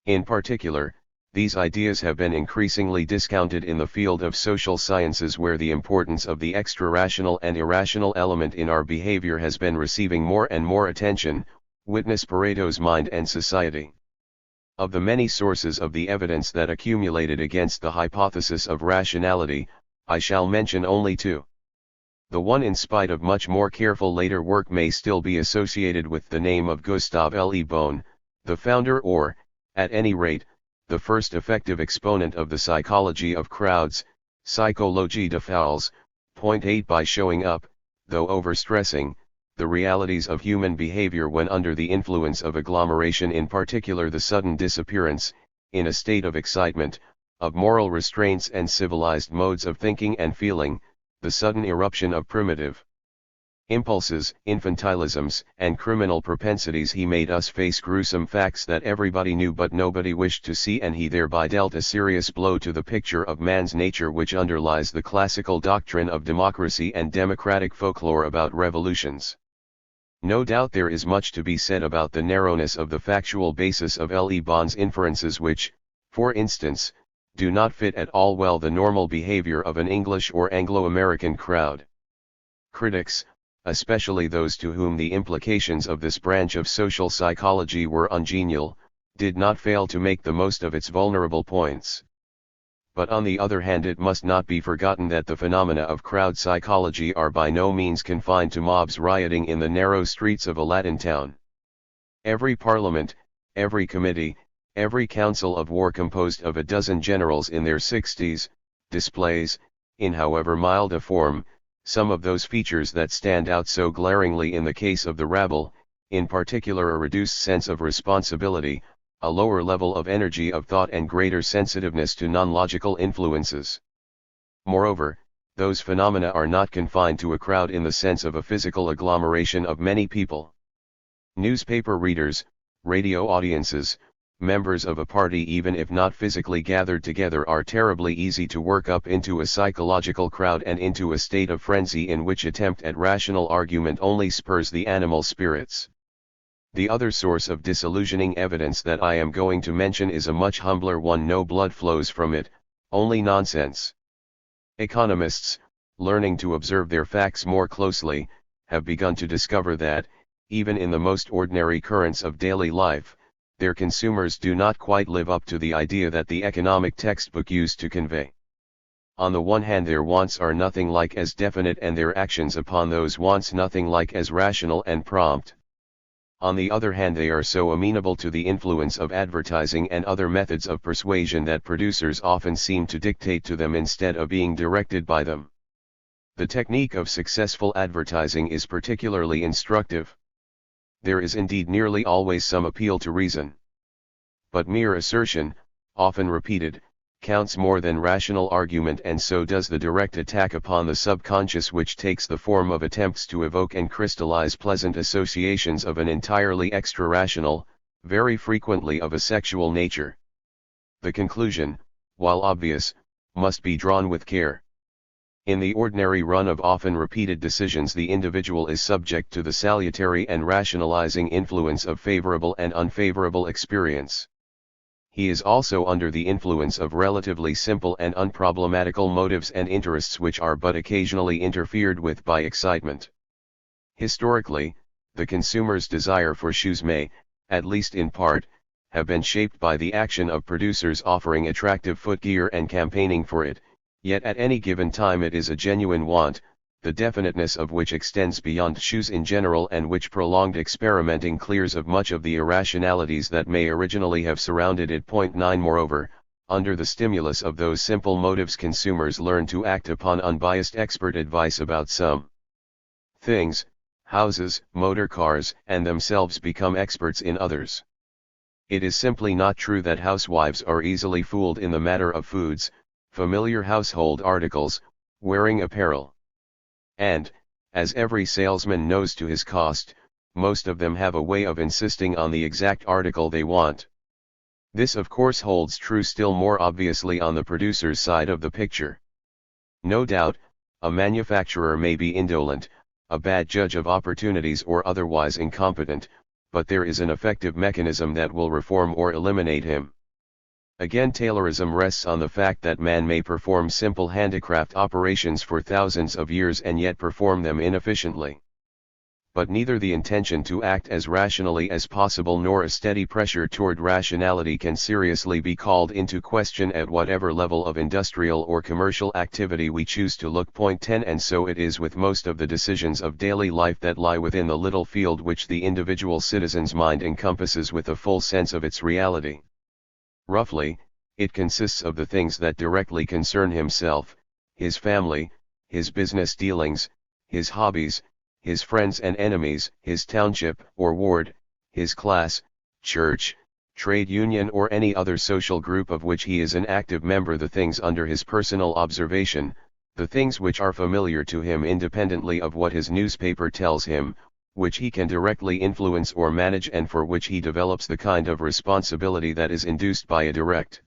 In particular, these ideas have been increasingly discounted in the field of social sciences, where the importance of the extra-rational and irrational element in our behavior has been receiving more and more attention, witness Pareto's Mind and Society. Of the many sources of the evidence that accumulated against the hypothesis of rationality, I shall mention only two. The one, in spite of much more careful later work, may still be associated with the name of Gustav Le Bon, the founder, or, at any rate, the first effective exponent of the psychology of crowds, Psychologie des foules. Point 8. By showing up, though overstressing, the realities of human behavior when under the influence of agglomeration, in particular the sudden disappearance, in a state of excitement, of moral restraints and civilized modes of thinking and feeling, the sudden eruption of primitive impulses, infantilisms, and criminal propensities. He made us face gruesome facts that everybody knew but nobody wished to see, and he thereby dealt a serious blow to the picture of man's nature which underlies the classical doctrine of democracy and democratic folklore about revolutions. No doubt there is much to be said about the narrowness of the factual basis of Le Bon's inferences which, for instance, do not fit at all well the normal behavior of an English or Anglo-American crowd. Critics, especially those to whom the implications of this branch of social psychology were ungenial, did not fail to make the most of its vulnerable points. But on the other hand, it must not be forgotten that the phenomena of crowd psychology are by no means confined to mobs rioting in the narrow streets of a Latin town. Every parliament, every committee, every council of war composed of a dozen generals in their 60s, displays, in however mild a form, some of those features that stand out so glaringly in the case of the rabble, in particular a reduced sense of responsibility, a lower level of energy of thought, and greater sensitiveness to non-logical influences. Moreover, those phenomena are not confined to a crowd in the sense of a physical agglomeration of many people. Newspaper readers, radio audiences, members of a party, even if not physically gathered together, are terribly easy to work up into a psychological crowd and into a state of frenzy in which attempt at rational argument only spurs the animal spirits. The other source of disillusioning evidence that I am going to mention is a much humbler one. No blood flows from it, only nonsense. Economists, learning to observe their facts more closely, have begun to discover that, even in the most ordinary currents of daily life, their consumers do not quite live up to the idea that the economic textbook used to convey. On the one hand, their wants are nothing like as definite and their actions upon those wants nothing like as rational and prompt. On the other hand, they are so amenable to the influence of advertising and other methods of persuasion that producers often seem to dictate to them instead of being directed by them. The technique of successful advertising is particularly instructive. There is indeed nearly always some appeal to reason. But mere assertion, often repeated, counts more than rational argument, and so does the direct attack upon the subconscious, which takes the form of attempts to evoke and crystallize pleasant associations of an entirely extra-rational, very frequently of a sexual nature. The conclusion, while obvious, must be drawn with care. In the ordinary run of often repeated decisions, the individual is subject to the salutary and rationalizing influence of favorable and unfavorable experience. He is also under the influence of relatively simple and unproblematical motives and interests which are but occasionally interfered with by excitement. Historically, the consumer's desire for shoes may, at least in part, have been shaped by the action of producers offering attractive footgear and campaigning for it. Yet at any given time it is a genuine want, the definiteness of which extends beyond shoes in general, and which prolonged experimenting clears of much of the irrationalities that may originally have surrounded it. 9. Moreover, under the stimulus of those simple motives, consumers learn to act upon unbiased expert advice about some things, houses, motor cars, and themselves become experts in others. It is simply not true that housewives are easily fooled in the matter of foods, familiar household articles, wearing apparel. And, as every salesman knows to his cost, most of them have a way of insisting on the exact article they want. This of course holds true still more obviously on the producer's side of the picture. No doubt, a manufacturer may be indolent, a bad judge of opportunities, or otherwise incompetent, but there is an effective mechanism that will reform or eliminate him. Again, Taylorism rests on the fact that man may perform simple handicraft operations for thousands of years and yet perform them inefficiently. but neither the intention to act as rationally as possible nor a steady pressure toward rationality can seriously be called into question at whatever level of industrial or commercial activity we choose to look. Point 10. And so it is with most of the decisions of daily life that lie within the little field which the individual citizen's mind encompasses with a full sense of its reality. Roughly, it consists of the things that directly concern himself, his family, his business dealings, his hobbies, his friends and enemies, his township or ward, his class, church, trade union or any other social group of which he is an active member, the things under his personal observation, the things which are familiar to him independently of what his newspaper tells him, which he can directly influence or manage and for which he develops the kind of responsibility that is induced by a direct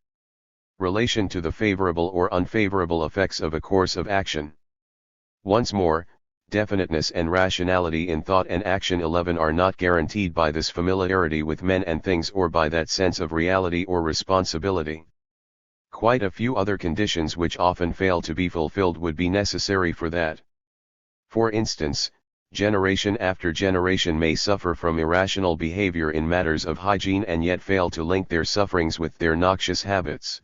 relation to the favorable or unfavorable effects of a course of action. Once more, definiteness and rationality in thought and action 11 are not guaranteed by this familiarity with men and things or by that sense of reality or responsibility. Quite a few other conditions which often fail to be fulfilled would be necessary for that. For instance, generation after generation may suffer from irrational behavior in matters of hygiene and yet fail to link their sufferings with their noxious habits.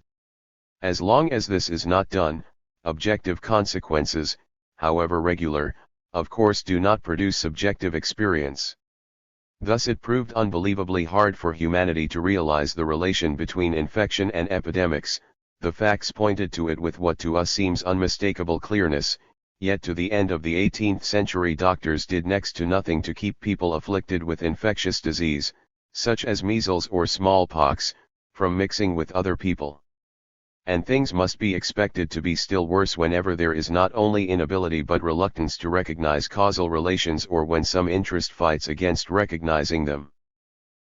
As long as this is not done, objective consequences, however regular, of course do not produce subjective experience. Thus it proved unbelievably hard for humanity to realize the relation between infection and epidemics. The facts pointed to it with what to us seems unmistakable clearness, yet to the end of the 18th century doctors did next to nothing to keep people afflicted with infectious disease, such as measles or smallpox, from mixing with other people. And things must be expected to be still worse whenever there is not only inability but reluctance to recognize causal relations or when some interest fights against recognizing them.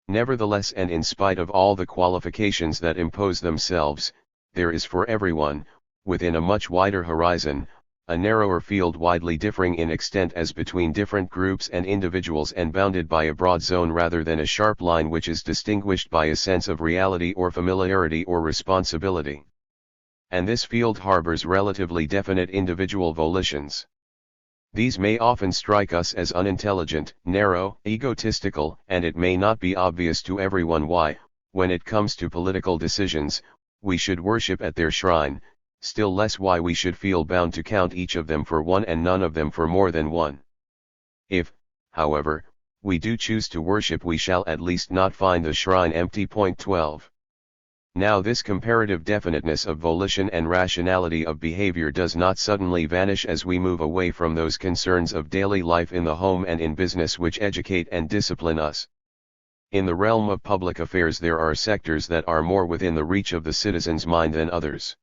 Nevertheless, and in spite of all the qualifications that impose themselves, there is for everyone, within a much wider horizon, a narrower field widely differing in extent as between different groups and individuals and bounded by a broad zone rather than a sharp line which is distinguished by a sense of reality or familiarity or responsibility. And this field harbors relatively definite individual volitions. These may often strike us as unintelligent, narrow, egotistical, and it may not be obvious to everyone why, when it comes to political decisions, we should worship at their shrine, still less why we should feel bound to count each of them for one and none of them for more than one. If, however, we do choose to worship, we shall at least not find the shrine empty. Point 12. Now this comparative definiteness of volition and rationality of behavior does not suddenly vanish as we move away from those concerns of daily life in the home and in business which educate and discipline us. In the realm of public affairs there are sectors that are more within the reach of the citizen's mind than others.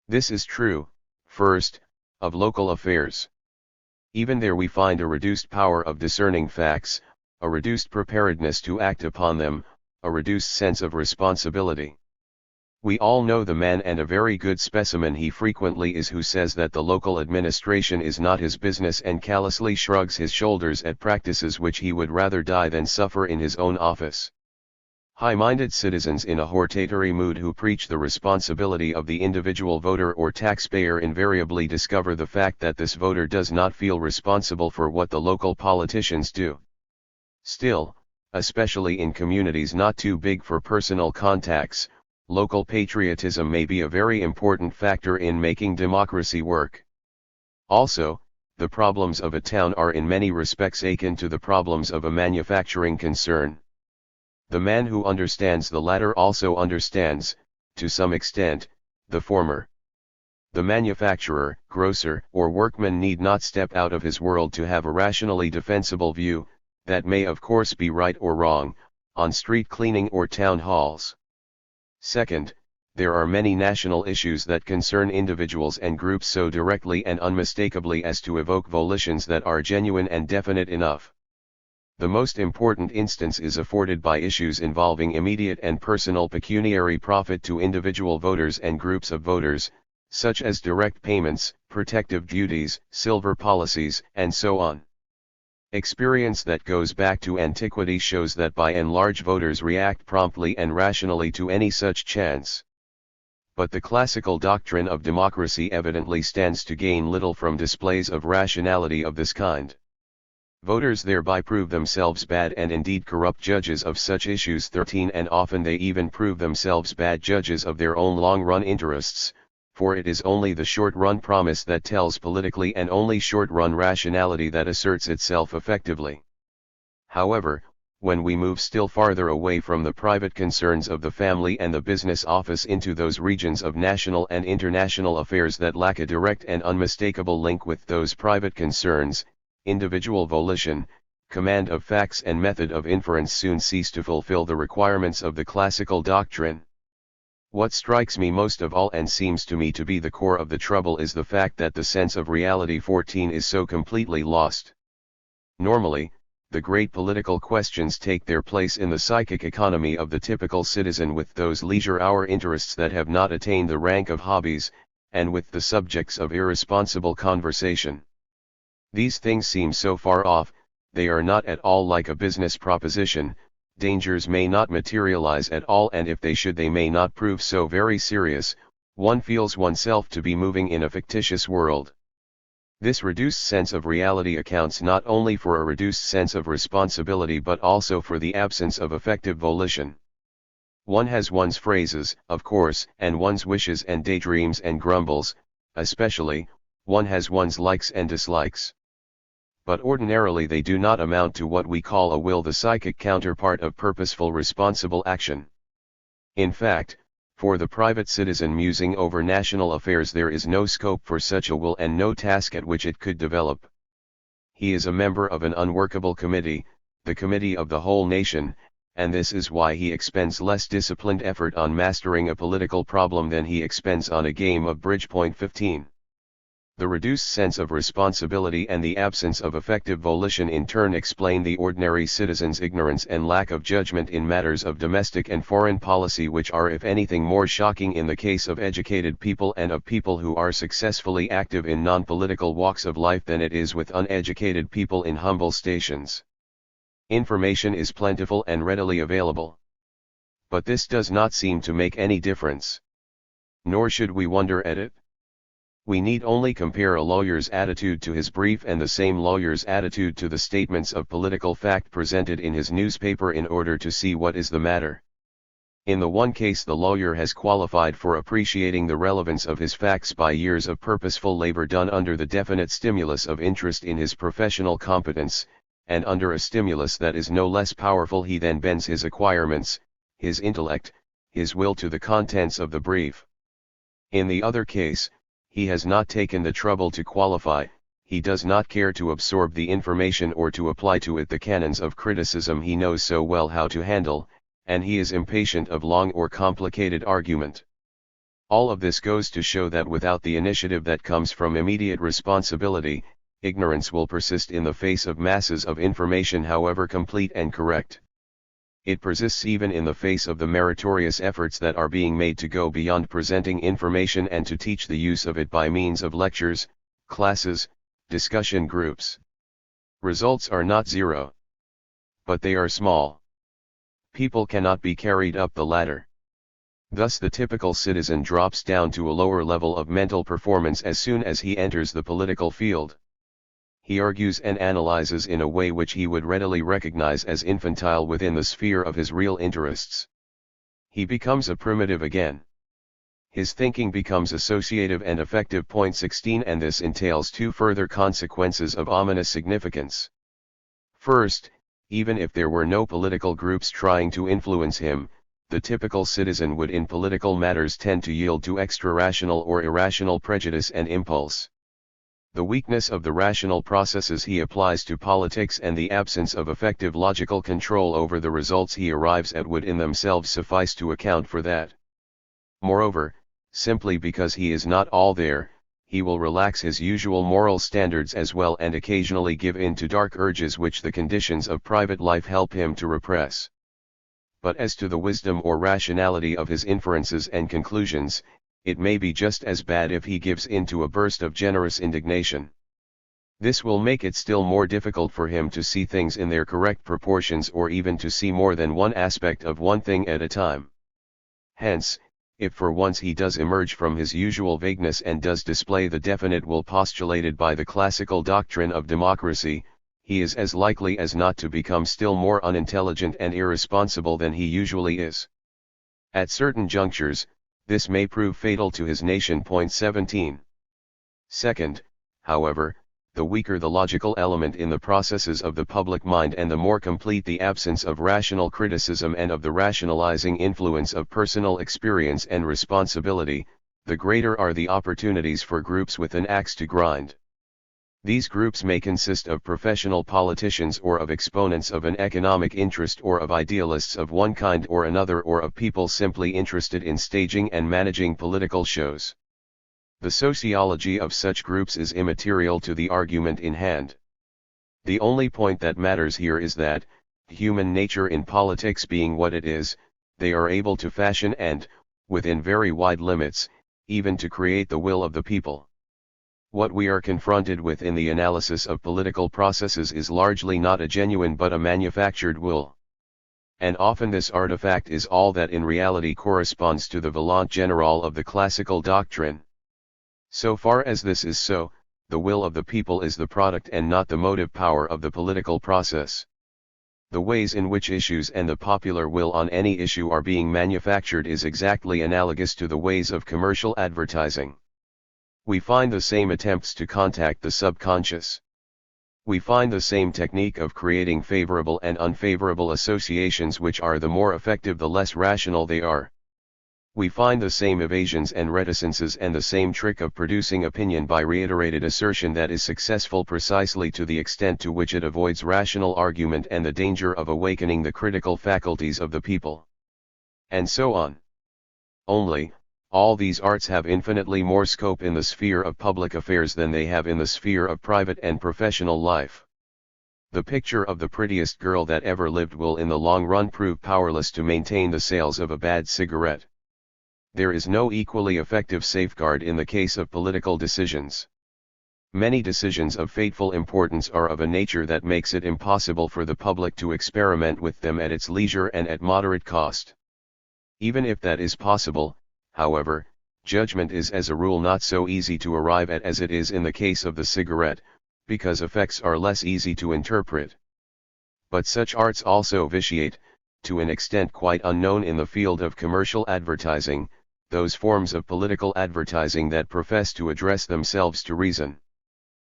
This is true, first, of local affairs. Even there we find a reduced power of discerning facts, a reduced preparedness to act upon them, a reduced sense of responsibility. We all know the man, and a very good specimen he frequently is, who says that the local administration is not his business and callously shrugs his shoulders at practices which he would rather die than suffer in his own office. High-minded citizens in a hortatory mood who preach the responsibility of the individual voter or taxpayer invariably discover the fact that this voter does not feel responsible for what the local politicians do. Still, especially in communities not too big for personal contacts, local patriotism may be a very important factor in making democracy work. Also, the problems of a town are in many respects akin to the problems of a manufacturing concern. The man who understands the latter also understands, to some extent, the former. The manufacturer, grocer, or workman need not step out of his world to have a rationally defensible view, that may of course be right or wrong, on street cleaning or town halls. Second, there are many national issues that concern individuals and groups so directly and unmistakably as to evoke volitions that are genuine and definite enough. The most important instance is afforded by issues involving immediate and personal pecuniary profit to individual voters and groups of voters, such as direct payments, protective duties, silver policies, and so on. Experience that goes back to antiquity shows that by and large voters react promptly and rationally to any such chance. But the classical doctrine of democracy evidently stands to gain little from displays of rationality of this kind. Voters thereby prove themselves bad and indeed corrupt judges of such issues. 13 And often they even prove themselves bad judges of their own long-run interests, for it is only the short-run promise that tells politically and only short-run rationality that asserts itself effectively. However, when we move still farther away from the private concerns of the family and the business office into those regions of national and international affairs that lack a direct and unmistakable link with those private concerns, individual volition, command of facts and method of inference soon cease to fulfill the requirements of the classical doctrine. What strikes me most of all and seems to me to be the core of the trouble is the fact that the sense of reality 14 is so completely lost. Normally, the great political questions take their place in the psychic economy of the typical citizen with those leisure hour interests that have not attained the rank of hobbies, and with the subjects of irresponsible conversation. These things seem so far off, they are not at all like a business proposition, dangers may not materialize at all, and if they should they may not prove so very serious. One feels oneself to be moving in a fictitious world. This reduced sense of reality accounts not only for a reduced sense of responsibility but also for the absence of effective volition. One has one's phrases, of course, and one's wishes and daydreams and grumbles, especially, one has one's likes and dislikes. But ordinarily they do not amount to what we call a will, the psychic counterpart of purposeful responsible action. In fact, for the private citizen musing over national affairs there is no scope for such a will and no task at which it could develop. He is a member of an unworkable committee, the committee of the whole nation, and this is why he expends less disciplined effort on mastering a political problem than he expends on a game of bridge. 15. The reduced sense of responsibility and the absence of effective volition in turn explain the ordinary citizen's ignorance and lack of judgment in matters of domestic and foreign policy, which are if anything more shocking in the case of educated people and of people who are successfully active in non-political walks of life than it is with uneducated people in humble stations. Information is plentiful and readily available. But this does not seem to make any difference. Nor should we wonder at it. We need only compare a lawyer's attitude to his brief and the same lawyer's attitude to the statements of political fact presented in his newspaper in order to see what is the matter. In the one case the lawyer has qualified for appreciating the relevance of his facts by years of purposeful labor done under the definite stimulus of interest in his professional competence, and under a stimulus that is no less powerful he then bends his acquirements, his intellect, his will to the contents of the brief. In the other case, he has not taken the trouble to qualify, he does not care to absorb the information or to apply to it the canons of criticism he knows so well how to handle, and he is impatient of long or complicated argument. All of this goes to show that without the initiative that comes from immediate responsibility, ignorance will persist in the face of masses of information however complete and correct. It persists even in the face of the meritorious efforts that are being made to go beyond presenting information and to teach the use of it by means of lectures, classes, discussion groups. Results are not zero. But they are small. People cannot be carried up the ladder. Thus the typical citizen drops down to a lower level of mental performance as soon as he enters the political field. He argues and analyzes in a way which he would readily recognize as infantile within the sphere of his real interests. He becomes a primitive again. His thinking becomes associative and affective. 16 And this entails two further consequences of ominous significance. First, even if there were no political groups trying to influence him, the typical citizen would in political matters tend to yield to extra-rational or irrational prejudice and impulse. The weakness of the rational processes he applies to politics and the absence of effective logical control over the results he arrives at would in themselves suffice to account for that. Moreover, simply because he is not all there, he will relax his usual moral standards as well and occasionally give in to dark urges which the conditions of private life help him to repress. But as to the wisdom or rationality of his inferences and conclusions, it may be just as bad if he gives in to a burst of generous indignation. This will make it still more difficult for him to see things in their correct proportions or even to see more than one aspect of one thing at a time. Hence, if for once he does emerge from his usual vagueness and does display the definite will postulated by the classical doctrine of democracy, he is as likely as not to become still more unintelligent and irresponsible than he usually is. At certain junctures, this may prove fatal to his nation. 17. Second, however, the weaker the logical element in the processes of the public mind and the more complete the absence of rational criticism and of the rationalizing influence of personal experience and responsibility, the greater are the opportunities for groups with an axe to grind. These groups may consist of professional politicians or of exponents of an economic interest or of idealists of one kind or another or of people simply interested in staging and managing political shows. The sociology of such groups is immaterial to the argument in hand. The only point that matters here is that, human nature in politics being what it is, they are able to fashion and, within very wide limits, even to create the will of the people. What we are confronted with in the analysis of political processes is largely not a genuine but a manufactured will. And often this artifact is all that in reality corresponds to the volonté générale of the classical doctrine. So far as this is so, the will of the people is the product and not the motive power of the political process. The ways in which issues and the popular will on any issue are being manufactured is exactly analogous to the ways of commercial advertising. We find the same attempts to contact the subconscious. We find the same technique of creating favorable and unfavorable associations, which are the more effective the less rational they are. We find the same evasions and reticences and the same trick of producing opinion by reiterated assertion that is successful precisely to the extent to which it avoids rational argument and the danger of awakening the critical faculties of the people. And so on. Only, all these arts have infinitely more scope in the sphere of public affairs than they have in the sphere of private and professional life. The picture of the prettiest girl that ever lived will in the long run prove powerless to maintain the sales of a bad cigarette. There is no equally effective safeguard in the case of political decisions. Many decisions of fateful importance are of a nature that makes it impossible for the public to experiment with them at its leisure and at moderate cost. Even if that is possible, however, judgment is as a rule not so easy to arrive at as it is in the case of the cigarette, because effects are less easy to interpret. But such arts also vitiate, to an extent quite unknown in the field of commercial advertising, those forms of political advertising that profess to address themselves to reason.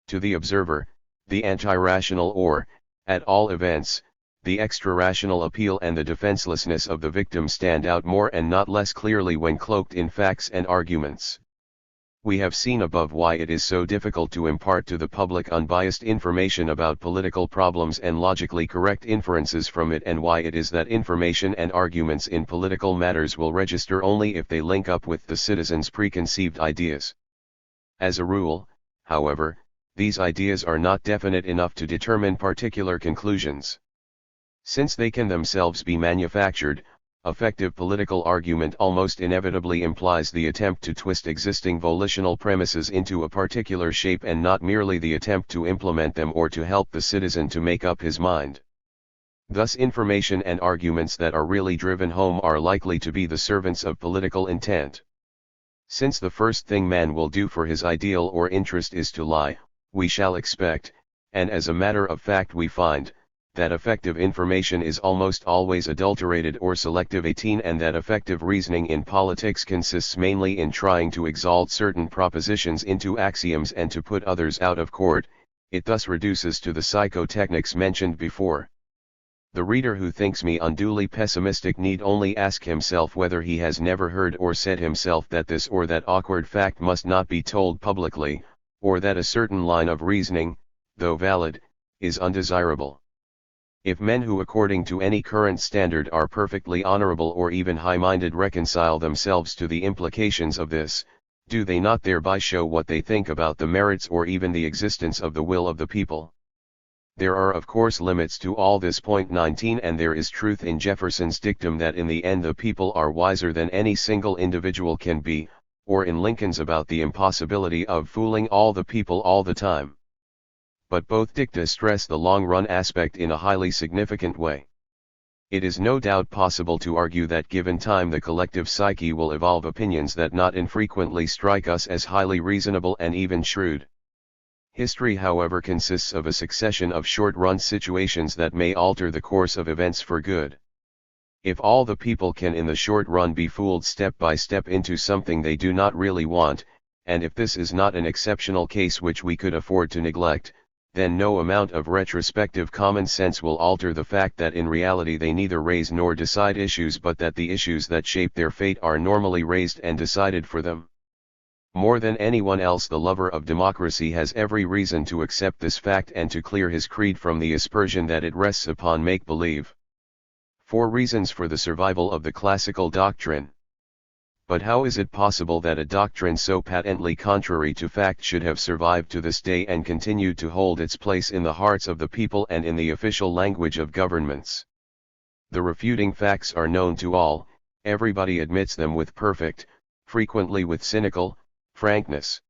To the observer, the anti-rational or, at all events, the extra-rational appeal and the defenselessness of the victim stand out more and not less clearly when cloaked in facts and arguments. We have seen above why it is so difficult to impart to the public unbiased information about political problems and logically correct inferences from it, and why it is that information and arguments in political matters will register only if they link up with the citizens' preconceived ideas. As a rule, however, these ideas are not definite enough to determine particular conclusions. Since they can themselves be manufactured, effective political argument almost inevitably implies the attempt to twist existing volitional premises into a particular shape and not merely the attempt to implement them or to help the citizen to make up his mind. Thus information and arguments that are really driven home are likely to be the servants of political intent. Since the first thing man will do for his ideal or interest is to lie, we shall expect, and as a matter of fact we find, that effective information is almost always adulterated or selective. 18 And that effective reasoning in politics consists mainly in trying to exalt certain propositions into axioms and to put others out of court. It thus reduces to the psychotechnics mentioned before. The reader who thinks me unduly pessimistic need only ask himself whether he has never heard or said himself that this or that awkward fact must not be told publicly, or that a certain line of reasoning, though valid, is undesirable. If men who according to any current standard are perfectly honorable or even high-minded reconcile themselves to the implications of this, do they not thereby show what they think about the merits or even the existence of the will of the people? There are of course limits to all this. 19 And there is truth in Jefferson's dictum that in the end the people are wiser than any single individual can be, or in Lincoln's about the impossibility of fooling all the people all the time. But both dicta stress the long-run aspect in a highly significant way. It is no doubt possible to argue that given time the collective psyche will evolve opinions that not infrequently strike us as highly reasonable and even shrewd. History, however, consists of a succession of short-run situations that may alter the course of events for good. If all the people can in the short run be fooled step by step into something they do not really want, and if this is not an exceptional case which we could afford to neglect, then no amount of retrospective common sense will alter the fact that in reality they neither raise nor decide issues, but that the issues that shape their fate are normally raised and decided for them. More than anyone else, the lover of democracy has every reason to accept this fact and to clear his creed from the aspersion that it rests upon make-believe. 4 reasons for the survival of the classical doctrine. But how is it possible that a doctrine so patently contrary to fact should have survived to this day and continued to hold its place in the hearts of the people and in the official language of governments? The refuting facts are known to all, everybody admits them with perfect, frequently with cynical, frankness.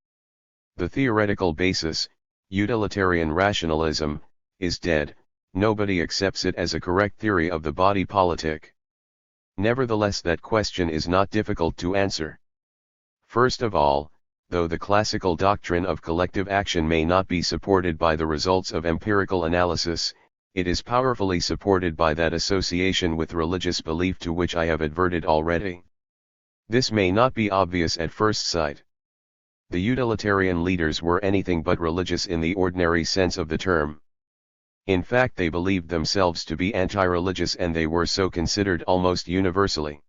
The theoretical basis, utilitarian rationalism, is dead. Nobody accepts it as a correct theory of the body politic. Nevertheless, that question is not difficult to answer. First of all, though the classical doctrine of collective action may not be supported by the results of empirical analysis, it is powerfully supported by that association with religious belief to which I have adverted already. This may not be obvious at first sight. The utilitarian leaders were anything but religious in the ordinary sense of the term. In fact, they believed themselves to be anti-religious, and they were so considered almost universally.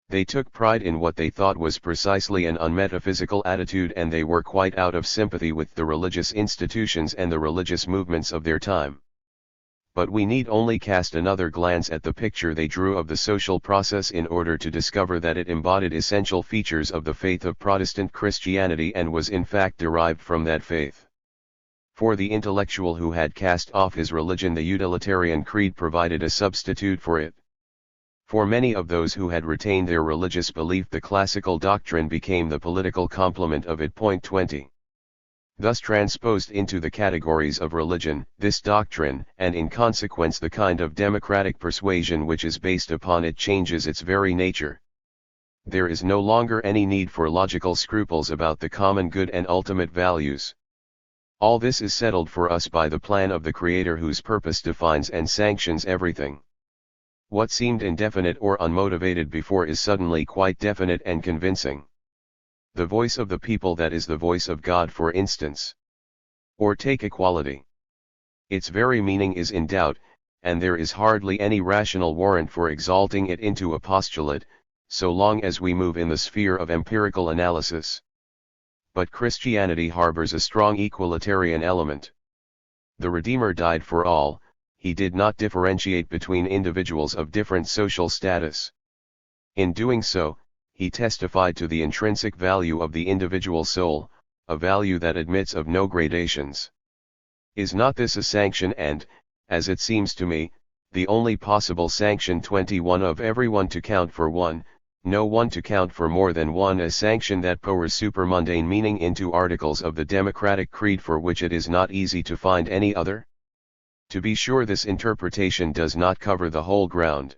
They took pride in what they thought was precisely an unmetaphysical attitude, and they were quite out of sympathy with the religious institutions and the religious movements of their time. But we need only cast another glance at the picture they drew of the social process in order to discover that it embodied essential features of the faith of Protestant Christianity and was in fact derived from that faith. For the intellectual who had cast off his religion, the utilitarian creed provided a substitute for it. For many of those who had retained their religious belief, the classical doctrine became the political complement of it. 20. Thus transposed into the categories of religion, this doctrine, and in consequence the kind of democratic persuasion which is based upon it, changes its very nature. There is no longer any need for logical scruples about the common good and ultimate values. All this is settled for us by the plan of the Creator, whose purpose defines and sanctions everything. What seemed indefinite or unmotivated before is suddenly quite definite and convincing. The voice of the people, that is the voice of God, for instance. Or take equality. Its very meaning is in doubt, and there is hardly any rational warrant for exalting it into a postulate, so long as we move in the sphere of empirical analysis. But Christianity harbors a strong equalitarian element. The Redeemer died for all. He did not differentiate between individuals of different social status. In doing so, he testified to the intrinsic value of the individual soul, a value that admits of no gradations. Is not this a sanction and, as it seems to me, the only possible sanction? 21 Of everyone to count for one, no one to count for more than one, a sanction that pours supermundane meaning into articles of the democratic creed for which it is not easy to find any other? To be sure, this interpretation does not cover the whole ground.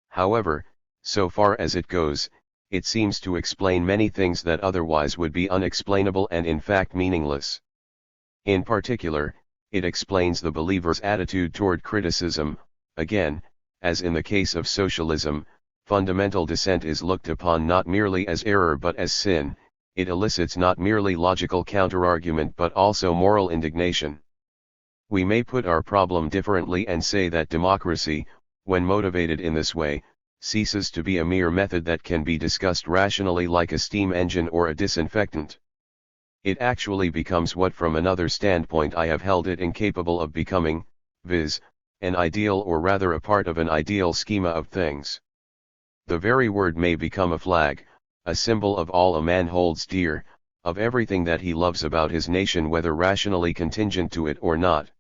However, so far as it goes, it seems to explain many things that otherwise would be unexplainable and in fact meaningless. In particular, it explains the believer's attitude toward criticism. Again, as in the case of socialism, fundamental dissent is looked upon not merely as error but as sin. It elicits not merely logical counterargument but also moral indignation. We may put our problem differently and say that democracy, when motivated in this way, ceases to be a mere method that can be discussed rationally like a steam engine or a disinfectant. It actually becomes what from another standpoint I have held it incapable of becoming, viz., an ideal, or rather a part of an ideal schema of things. The very word may become a flag, a symbol of all a man holds dear, of everything that he loves about his nation, whether rationally contingent to it or not.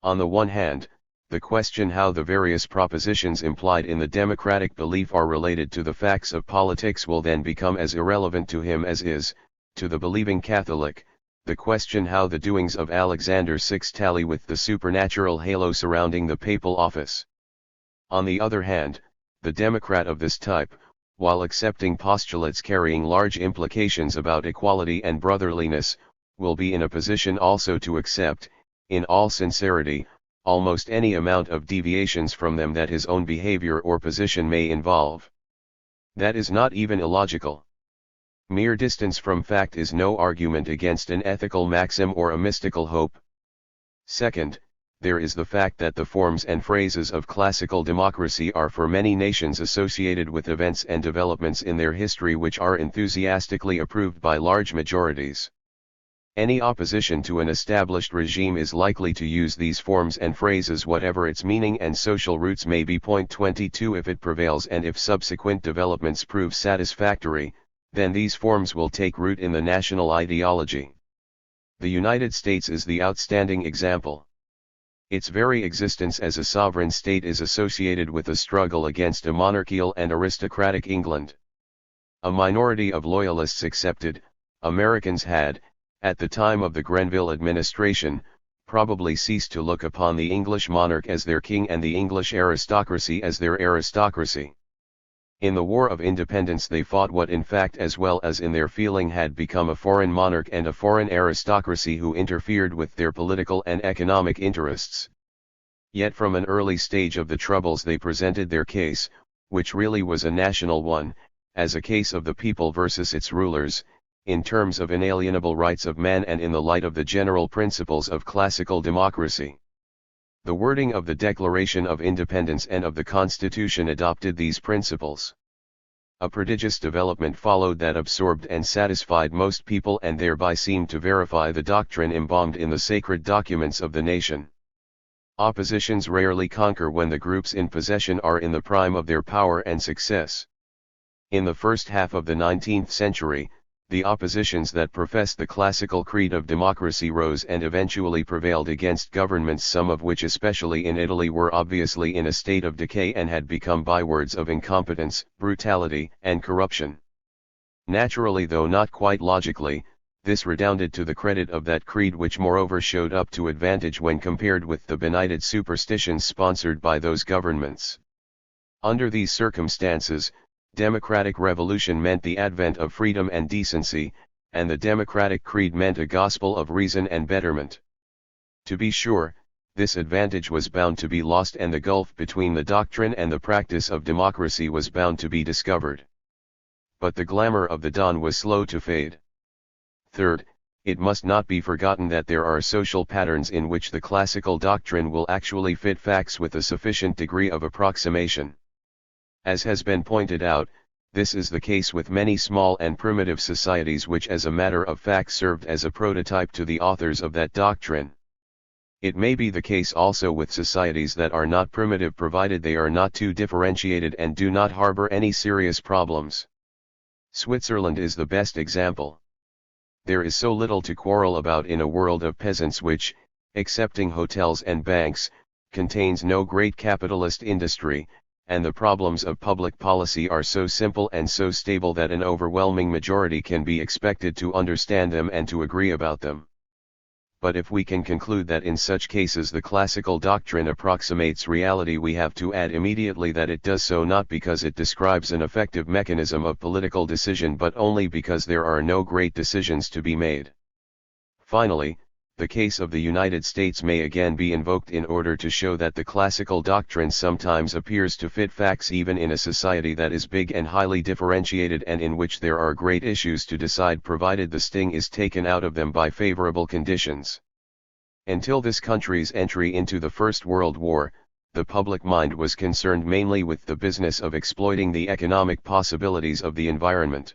On the one hand, the question how the various propositions implied in the democratic belief are related to the facts of politics will then become as irrelevant to him as is, to the believing Catholic, the question how the doings of Alexander VI tally with the supernatural halo surrounding the papal office. On the other hand, the Democrat of this type, while accepting postulates carrying large implications about equality and brotherliness, will be in a position also to accept, in all sincerity, almost any amount of deviations from them that his own behavior or position may involve. That is not even illogical. Mere distance from fact is no argument against an ethical maxim or a mystical hope. Second, there is the fact that the forms and phrases of classical democracy are for many nations associated with events and developments in their history which are enthusiastically approved by large majorities. Any opposition to an established regime is likely to use these forms and phrases whatever its meaning and social roots may be. Point 22 If it prevails and if subsequent developments prove satisfactory, then these forms will take root in the national ideology. The United States is the outstanding example. Its very existence as a sovereign state is associated with a struggle against a monarchical and aristocratic England. A minority of loyalists accepted, Americans had, at the time of the Grenville administration, probably ceased to look upon the English monarch as their king and the English aristocracy as their aristocracy. In the War of Independence they fought what in fact as well as in their feeling had become a foreign monarch and a foreign aristocracy who interfered with their political and economic interests. Yet from an early stage of the troubles they presented their case, which really was a national one, as a case of the people versus its rulers, in terms of inalienable rights of man and in the light of the general principles of classical democracy. The wording of the Declaration of Independence and of the Constitution adopted these principles. A prodigious development followed that absorbed and satisfied most people and thereby seemed to verify the doctrine embalmed in the sacred documents of the nation. Oppositions rarely conquer when the groups in possession are in the prime of their power and success. In the first half of the 19th century, the oppositions that professed the classical creed of democracy rose and eventually prevailed against governments, some of which especially in Italy were obviously in a state of decay and had become bywords of incompetence, brutality, and corruption. Naturally, though not quite logically, this redounded to the credit of that creed, which moreover showed up to advantage when compared with the benighted superstitions sponsored by those governments. Under these circumstances, democratic revolution meant the advent of freedom and decency, and the democratic creed meant a gospel of reason and betterment. To be sure, this advantage was bound to be lost and the gulf between the doctrine and the practice of democracy was bound to be discovered. But the glamour of the dawn was slow to fade. Third, it must not be forgotten that there are social patterns in which the classical doctrine will actually fit facts with a sufficient degree of approximation. As has been pointed out, this is the case with many small and primitive societies which as a matter of fact served as a prototype to the authors of that doctrine. It may be the case also with societies that are not primitive provided they are not too differentiated and do not harbor any serious problems. Switzerland is the best example. There is so little to quarrel about in a world of peasants which, excepting hotels and banks, contains no great capitalist industry, and the problems of public policy are so simple and so stable that an overwhelming majority can be expected to understand them and to agree about them. But if we can conclude that in such cases the classical doctrine approximates reality, we have to add immediately that it does so not because it describes an effective mechanism of political decision but only because there are no great decisions to be made. Finally, the case of the United States may again be invoked in order to show that the classical doctrine sometimes appears to fit facts even in a society that is big and highly differentiated and in which there are great issues to decide provided the sting is taken out of them by favorable conditions. Until this country's entry into the First World War, the public mind was concerned mainly with the business of exploiting the economic possibilities of the environment.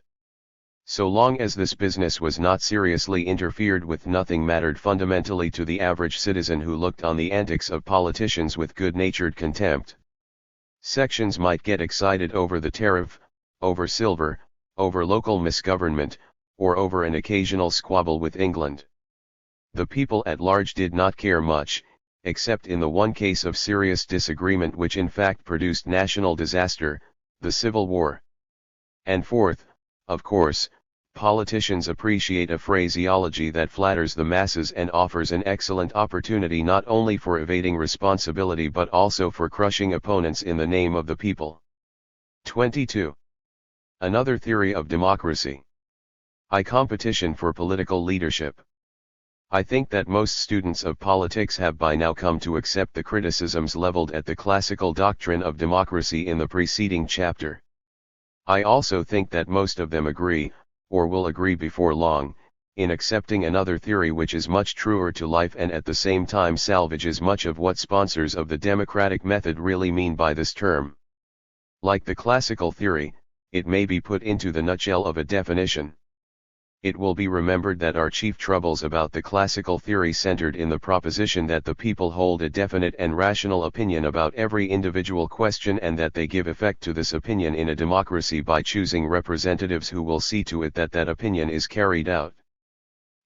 So long as this business was not seriously interfered with, nothing mattered fundamentally to the average citizen who looked on the antics of politicians with good-natured contempt. Sections might get excited over the tariff, over silver, over local misgovernment, or over an occasional squabble with England. The people at large did not care much, except in the one case of serious disagreement which in fact produced national disaster, the Civil War. And fourth, of course, politicians appreciate a phraseology that flatters the masses and offers an excellent opportunity not only for evading responsibility but also for crushing opponents in the name of the people. 22. Another theory of democracy. High competition for political leadership. I think that most students of politics have by now come to accept the criticisms leveled at the classical doctrine of democracy in the preceding chapter. I also think that most of them agree, or will agree before long, in accepting another theory which is much truer to life and at the same time salvages much of what sponsors of the democratic method really mean by this term. Like the classical theory, it may be put into the nutshell of a definition. It will be remembered that our chief troubles about the classical theory centered in the proposition that the people hold a definite and rational opinion about every individual question and that they give effect to this opinion in a democracy by choosing representatives who will see to it that that opinion is carried out.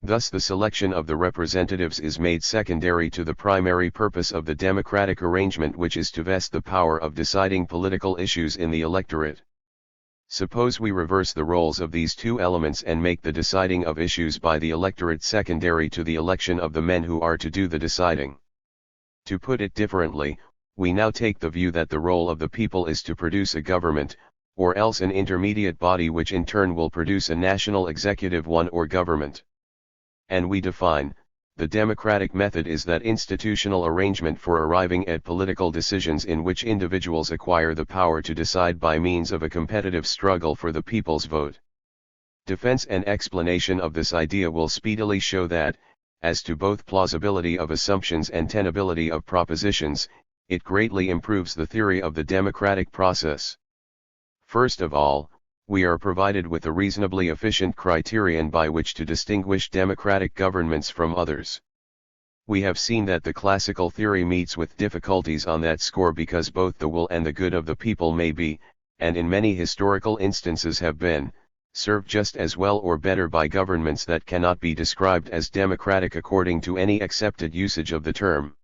Thus the selection of the representatives is made secondary to the primary purpose of the democratic arrangement, which is to vest the power of deciding political issues in the electorate. Suppose we reverse the roles of these two elements and make the deciding of issues by the electorate secondary to the election of the men who are to do the deciding. To put it differently, we now take the view that the role of the people is to produce a government, or else an intermediate body which in turn will produce a national executive one or government. And we define, the democratic method is that institutional arrangement for arriving at political decisions in which individuals acquire the power to decide by means of a competitive struggle for the people's vote. Defense and explanation of this idea will speedily show that, as to both plausibility of assumptions and tenability of propositions, it greatly improves the theory of the democratic process. First of all, we are provided with a reasonably efficient criterion by which to distinguish democratic governments from others. We have seen that the classical theory meets with difficulties on that score because both the will and the good of the people may be, and in many historical instances have been, served just as well or better by governments that cannot be described as democratic according to any accepted usage of the term.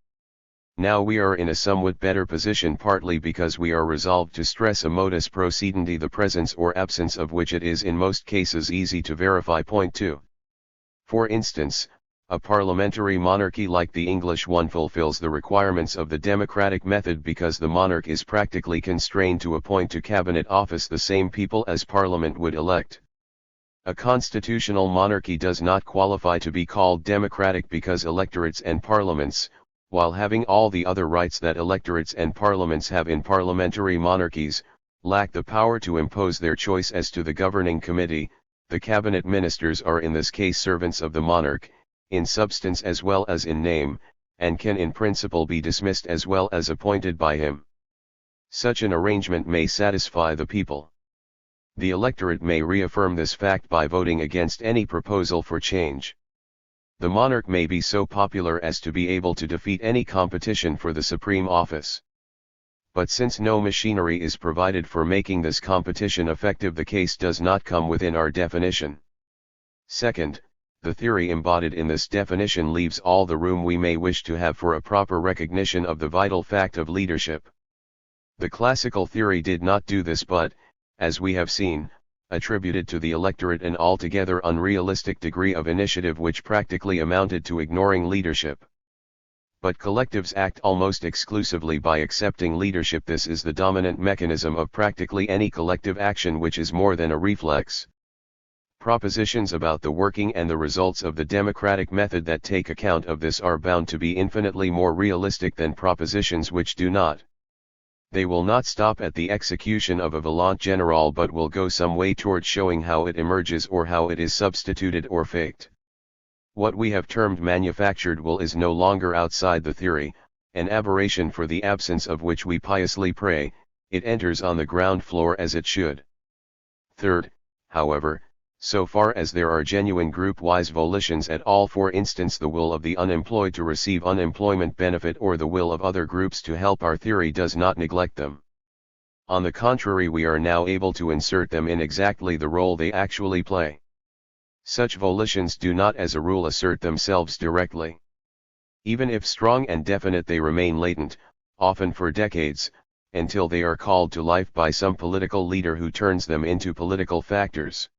Now we are in a somewhat better position partly because we are resolved to stress a modus procedendi, the presence or absence of which it is in most cases easy to verify. Point 2. For instance, a parliamentary monarchy like the English one fulfills the requirements of the democratic method because the monarch is practically constrained to appoint to cabinet office the same people as Parliament would elect. A constitutional monarchy does not qualify to be called democratic because electorates and parliaments, while having all the other rights that electorates and parliaments have in parliamentary monarchies, lack the power to impose their choice as to the governing committee. The cabinet ministers are in this case servants of the monarch, in substance as well as in name, and can in principle be dismissed as well as appointed by him. Such an arrangement may satisfy the people. The electorate may reaffirm this fact by voting against any proposal for change. The monarch may be so popular as to be able to defeat any competition for the supreme office. But since no machinery is provided for making this competition effective, the case does not come within our definition. Second, the theory embodied in this definition leaves all the room we may wish to have for a proper recognition of the vital fact of leadership. The classical theory did not do this but, as we have seen, attributed to the electorate an altogether unrealistic degree of initiative which practically amounted to ignoring leadership. But collectives act almost exclusively by accepting leadership. This is the dominant mechanism of practically any collective action, which is more than a reflex. Propositions about the working and the results of the democratic method that take account of this are bound to be infinitely more realistic than propositions which do not. They will not stop at the execution of a volonté générale but will go some way toward showing how it emerges or how it is substituted or faked. What we have termed manufactured will is no longer outside the theory, an aberration for the absence of which we piously pray. It enters on the ground floor as it should. Third, however, so far as there are genuine group-wise volitions at all, for instance the will of the unemployed to receive unemployment benefit or the will of other groups to help, our theory does not neglect them. On the contrary, we are now able to insert them in exactly the role they actually play. Such volitions do not as a rule assert themselves directly. Even if strong and definite, they remain latent, often for decades, until they are called to life by some political leader who turns them into political factors.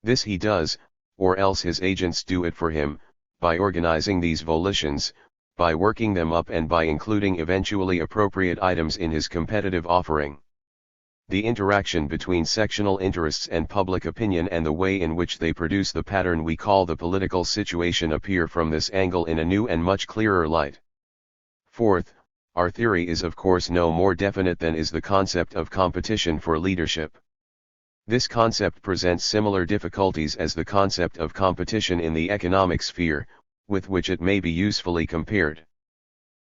This he does, or else his agents do it for him, by organizing these volitions, by working them up and by including eventually appropriate items in his competitive offering. the interaction between sectional interests and public opinion and the way in which they produce the pattern we call the political situation appear from this angle in a new and much clearer light. Fourth, our theory is of course no more definite than is the concept of competition for leadership. This concept presents similar difficulties as the concept of competition in the economic sphere, with which it may be usefully compared.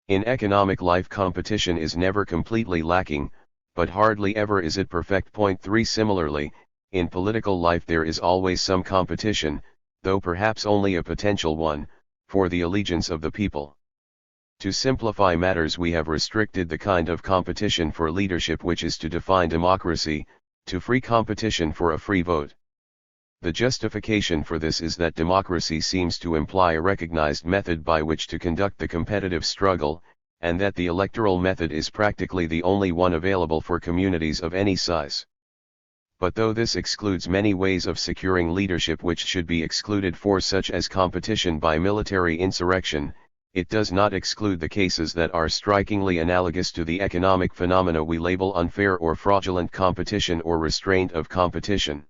In economic life competition is never completely lacking, but hardly ever is it perfect. Point 3 Similarly, in political life there is always some competition, though perhaps only a potential one, for the allegiance of the people. To simplify matters, we have restricted the kind of competition for leadership which is to define democracy, to free competition for a free vote. The justification for this is that democracy seems to imply a recognized method by which to conduct the competitive struggle, and that the electoral method is practically the only one available for communities of any size. But though this excludes many ways of securing leadership which should be excluded for such as competition by military insurrection, it does not exclude the cases that are strikingly analogous to the economic phenomena we label unfair or fraudulent competition or restraint of competition.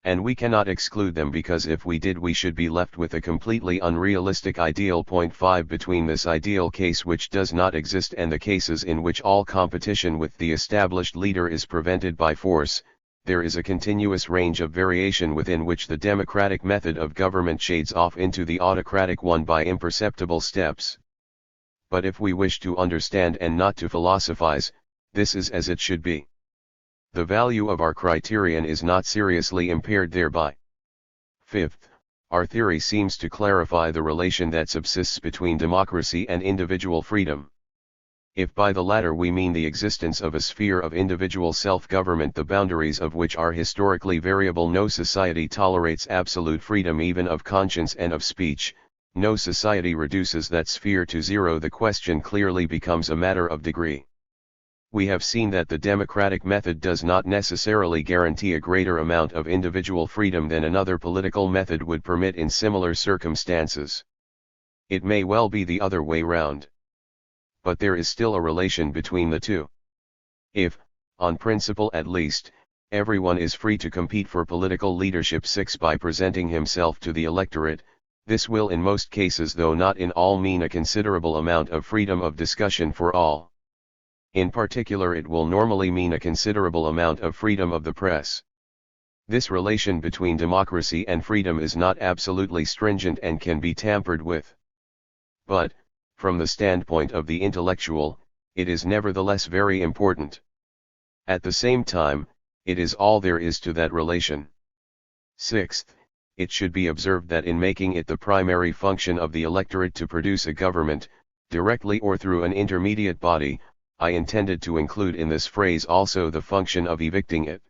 And we cannot exclude them because if we did we should be left with a completely unrealistic ideal. Point 5 Between this ideal case which does not exist and the cases in which all competition with the established leader is prevented by force, there is a continuous range of variation within which the democratic method of government shades off into the autocratic one by imperceptible steps. But if we wish to understand and not to philosophize, this is as it should be. The value of our criterion is not seriously impaired thereby. Fifth, our theory seems to clarify the relation that subsists between democracy and individual freedom. If by the latter we mean the existence of a sphere of individual self-government the boundaries of which are historically variable, no society tolerates absolute freedom even of conscience and of speech, no society reduces that sphere to zero. The question clearly becomes a matter of degree. We have seen that the democratic method does not necessarily guarantee a greater amount of individual freedom than another political method would permit in similar circumstances. It may well be the other way round. But there is still a relation between the two. If, on principle at least, everyone is free to compete for political leadership 6 by presenting himself to the electorate, this will in most cases though not in all mean a considerable amount of freedom of discussion for all. In particular it will normally mean a considerable amount of freedom of the press. This relation between democracy and freedom is not absolutely stringent and can be tampered with. But, from the standpoint of the intellectual, it is nevertheless very important. At the same time, it is all there is to that relation. Sixth, it should be observed that in making it the primary function of the electorate to produce a government, directly or through an intermediate body, I intended to include in this phrase also the function of evicting it.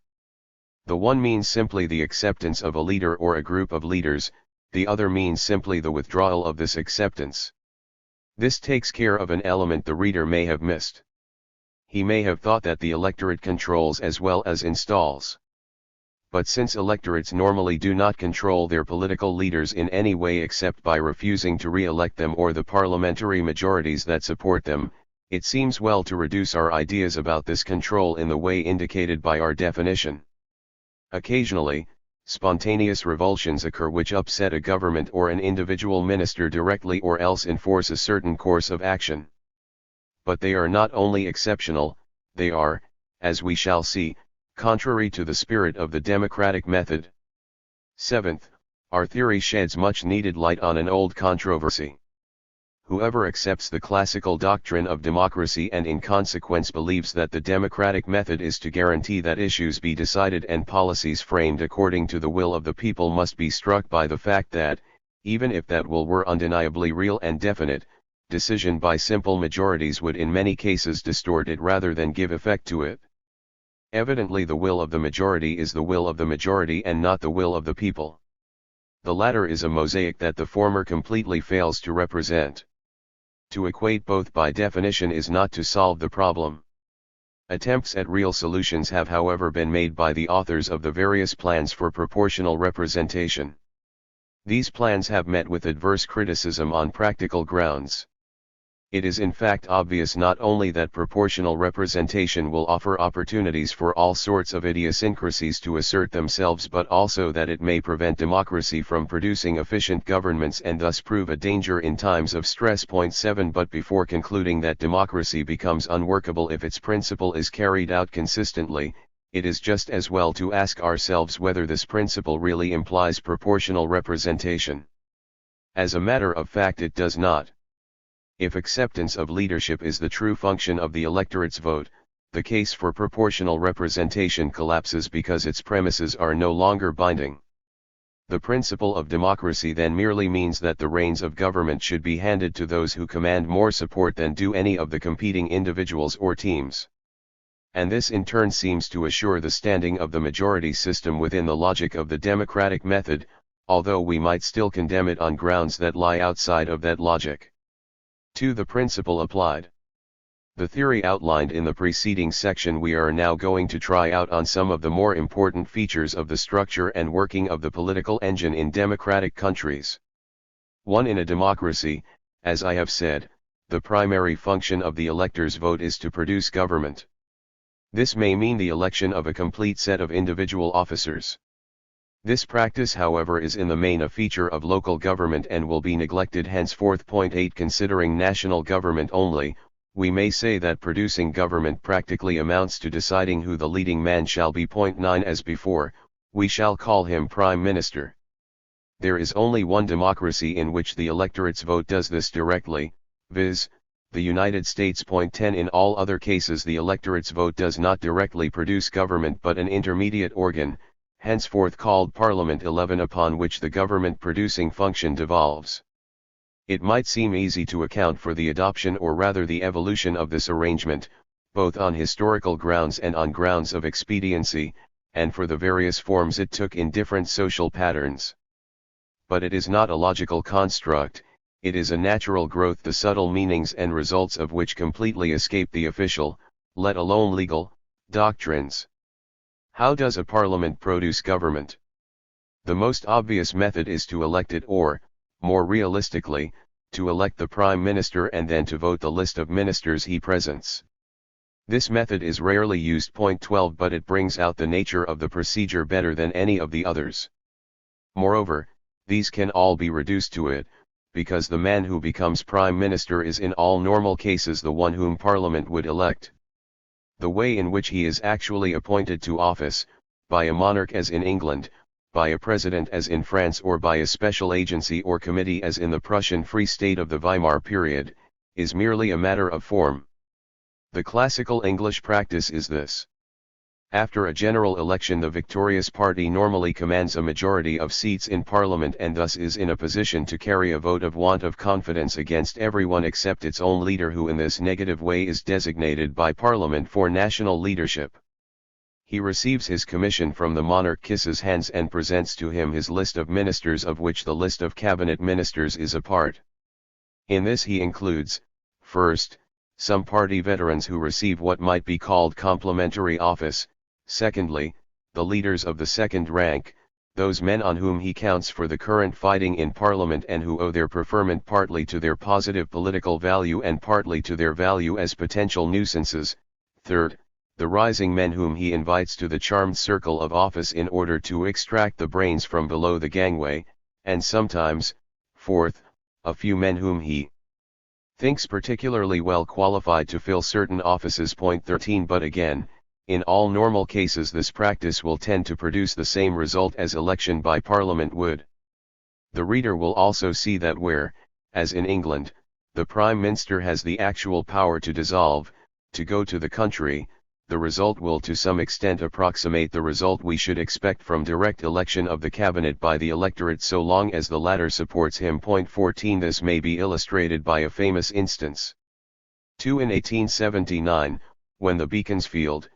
The one means simply the acceptance of a leader or a group of leaders, the other means simply the withdrawal of this acceptance. This takes care of an element the reader may have missed. He may have thought that the electorate controls as well as installs. But since electorates normally do not control their political leaders in any way except by refusing to re-elect them or the parliamentary majorities that support them, it seems well to reduce our ideas about this control in the way indicated by our definition. Occasionally, spontaneous revulsions occur which upset a government or an individual minister directly or else enforce a certain course of action. But they are not only exceptional, they are, as we shall see, contrary to the spirit of the democratic method. Seventh, our theory sheds much needed light on an old controversy. Whoever accepts the classical doctrine of democracy and in consequence believes that the democratic method is to guarantee that issues be decided and policies framed according to the will of the people must be struck by the fact that, even if that will were undeniably real and definite, decision by simple majorities would in many cases distort it rather than give effect to it. Evidently the will of the majority is the will of the majority and not the will of the people. The latter is a mosaic that the former completely fails to represent. To equate both by definition is not to solve the problem. Attempts at real solutions have however been made by the authors of the various plans for proportional representation. These plans have met with adverse criticism on practical grounds. It is in fact obvious not only that proportional representation will offer opportunities for all sorts of idiosyncrasies to assert themselves, but also that it may prevent democracy from producing efficient governments and thus prove a danger in times of stress. 7 But before concluding that democracy becomes unworkable if its principle is carried out consistently, it is just as well to ask ourselves whether this principle really implies proportional representation. As a matter of fact, it does not. If acceptance of leadership is the true function of the electorate's vote, the case for proportional representation collapses because its premises are no longer binding. The principle of democracy then merely means that the reins of government should be handed to those who command more support than do any of the competing individuals or teams. And this in turn seems to assure the standing of the majority system within the logic of the democratic method, although we might still condemn it on grounds that lie outside of that logic. To the principle applied. The theory outlined in the preceding section we are now going to try out on some of the more important features of the structure and working of the political engine in democratic countries. 1. In a democracy, as I have said, the primary function of the elector's vote is to produce government. This may mean the election of a complete set of individual officers. This practice, however, is in the main a feature of local government and will be neglected henceforth. 8. Considering national government only, we may say that producing government practically amounts to deciding who the leading man shall be. 9. As before, we shall call him Prime Minister. There is only one democracy in which the electorate's vote does this directly, viz., the United States. 10. In all other cases the electorate's vote does not directly produce government but an intermediate organ, henceforth called Parliament. 11. Upon which the government-producing function devolves. It might seem easy to account for the adoption or rather the evolution of this arrangement, both on historical grounds and on grounds of expediency, and for the various forms it took in different social patterns. But it is not a logical construct, it is a natural growth, the subtle meanings and results of which completely escape the official, let alone legal, doctrines. How does a parliament produce government? The most obvious method is to elect it, or, more realistically, to elect the prime minister and then to vote the list of ministers he presents. This method is rarely used. 12 But it brings out the nature of the procedure better than any of the others. Moreover, these can all be reduced to it, because the man who becomes prime minister is in all normal cases the one whom Parliament would elect. The way in which he is actually appointed to office, by a monarch as in England, by a president as in France, or by a special agency or committee as in the Prussian Free State of the Weimar period, is merely a matter of form. The classical English practice is this. After a general election the victorious party normally commands a majority of seats in Parliament and thus is in a position to carry a vote of want of confidence against everyone except its own leader, who in this negative way is designated by Parliament for national leadership. He receives his commission from the monarch, kisses hands and presents to him his list of ministers, of which the list of cabinet ministers is a part. In this he includes, first, some party veterans who receive what might be called complementary office. Secondly, the leaders of the second rank, those men on whom he counts for the current fighting in Parliament and who owe their preferment partly to their positive political value and partly to their value as potential nuisances. Third, the rising men whom he invites to the charmed circle of office in order to extract the brains from below the gangway, and sometimes, fourth, a few men whom he thinks particularly well qualified to fill certain offices. 13 But again, in all normal cases this practice will tend to produce the same result as election by Parliament would. The reader will also see that where, as in England, the Prime Minister has the actual power to dissolve, to go to the country, the result will to some extent approximate the result we should expect from direct election of the cabinet by the electorate, so long as the latter supports him. 14 This may be illustrated by a famous instance. 2. In 1879, when the Beaconsfield,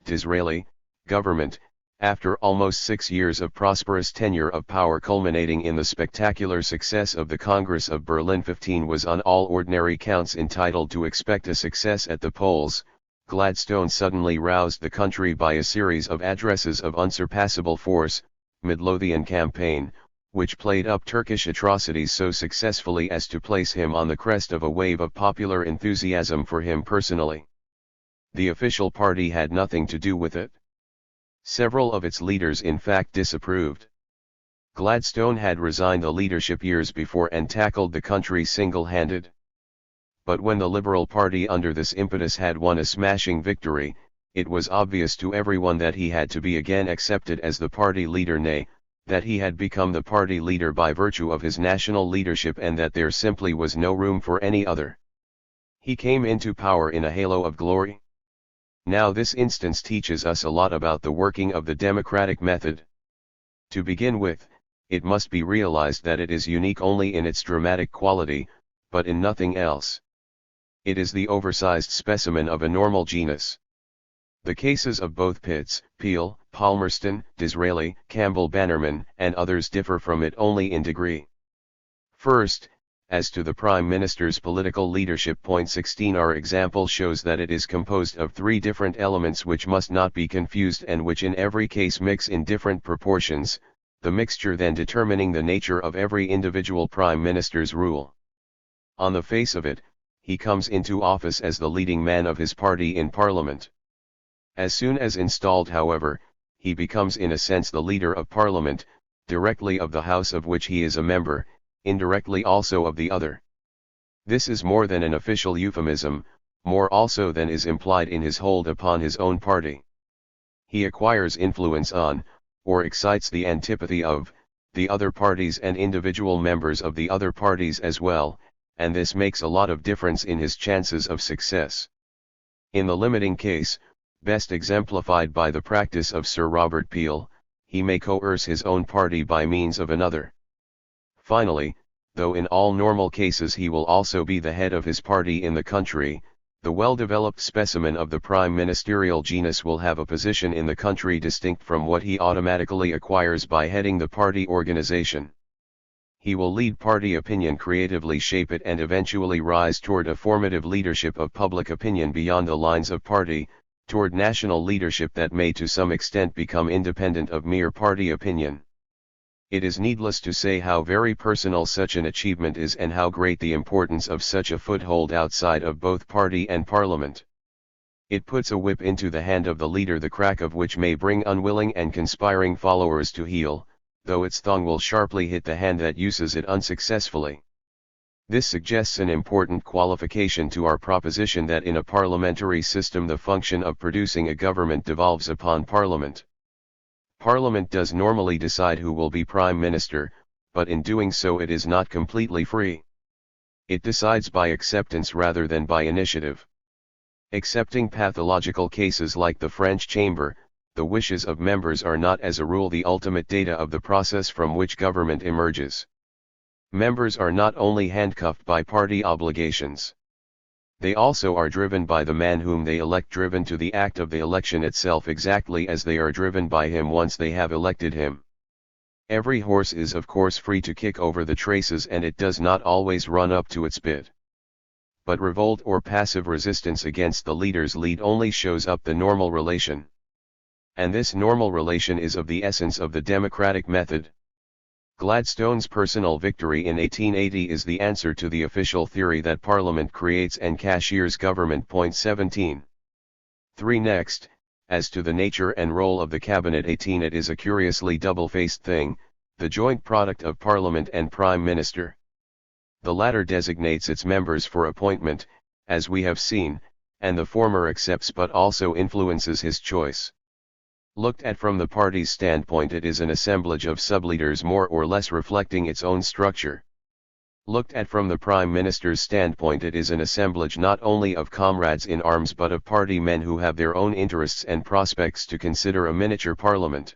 Disraeli, government, after almost 6 years of prosperous tenure of power culminating in the spectacular success of the Congress of Berlin 15, was on all ordinary counts entitled to expect a success at the polls, Gladstone suddenly roused the country by a series of addresses of unsurpassable force, Midlothian campaign, which played up Turkish atrocities so successfully as to place him on the crest of a wave of popular enthusiasm for him personally. The official party had nothing to do with it. Several of its leaders in fact disapproved. Gladstone had resigned the leadership years before and tackled the country single-handed. But when the Liberal Party under this impetus had won a smashing victory, it was obvious to everyone that he had to be again accepted as the party leader, nay, that he had become the party leader by virtue of his national leadership and that there simply was no room for any other. He came into power in a halo of glory. Now this instance teaches us a lot about the working of the democratic method. To begin with, it must be realized that it is unique only in its dramatic quality, but in nothing else. It is the oversized specimen of a normal genus. The cases of both Pitts, Peel, Palmerston, Disraeli, Campbell Bannerman, and others differ from it only in degree. First, as to the Prime Minister's political leadership. Point 16. Our example shows that it is composed of three different elements which must not be confused and which in every case mix in different proportions, the mixture then determining the nature of every individual Prime Minister's rule. On the face of it, he comes into office as the leading man of his party in Parliament. As soon as installed, however, he becomes in a sense the leader of Parliament, directly of the House of which he is a member, indirectly also of the other. This is more than an official euphemism, more also than is implied in his hold upon his own party. He acquires influence on, or excites the antipathy of, the other parties and individual members of the other parties as well, and this makes a lot of difference in his chances of success. In the limiting case, best exemplified by the practice of Sir Robert Peel, he may coerce his own party by means of another. Finally, though in all normal cases he will also be the head of his party in the country, the well-developed specimen of the prime ministerial genus will have a position in the country distinct from what he automatically acquires by heading the party organization. He will lead party opinion, creatively shape it, and eventually rise toward a formative leadership of public opinion beyond the lines of party, toward national leadership that may to some extent become independent of mere party opinion. It is needless to say how very personal such an achievement is and how great the importance of such a foothold outside of both party and Parliament. It puts a whip into the hand of the leader, the crack of which may bring unwilling and conspiring followers to heel, though its thong will sharply hit the hand that uses it unsuccessfully. This suggests an important qualification to our proposition that in a parliamentary system the function of producing a government devolves upon Parliament. Parliament does normally decide who will be Prime Minister, but in doing so it is not completely free. It decides by acceptance rather than by initiative. Excepting pathological cases like the French Chamber, the wishes of members are not as a rule the ultimate data of the process from which government emerges. Members are not only handcuffed by party obligations. They also are driven by the man whom they elect, driven to the act of the election itself exactly as they are driven by him once they have elected him. Every horse is of course free to kick over the traces, and it does not always run up to its bit. But revolt or passive resistance against the leader's lead only shows up the normal relation. And this normal relation is of the essence of the democratic method. Gladstone's personal victory in 1880 is the answer to the official theory that Parliament creates and cashiers government. Point 17. 3. Next, as to the nature and role of the Cabinet. 18. It is a curiously double-faced thing, the joint product of Parliament and Prime Minister. The latter designates its members for appointment, as we have seen, and the former accepts but also influences his choice. Looked at from the party's standpoint, it is an assemblage of subleaders more or less reflecting its own structure. Looked at from the Prime Minister's standpoint, it is an assemblage not only of comrades in arms but of party men who have their own interests and prospects to consider a miniature parliament.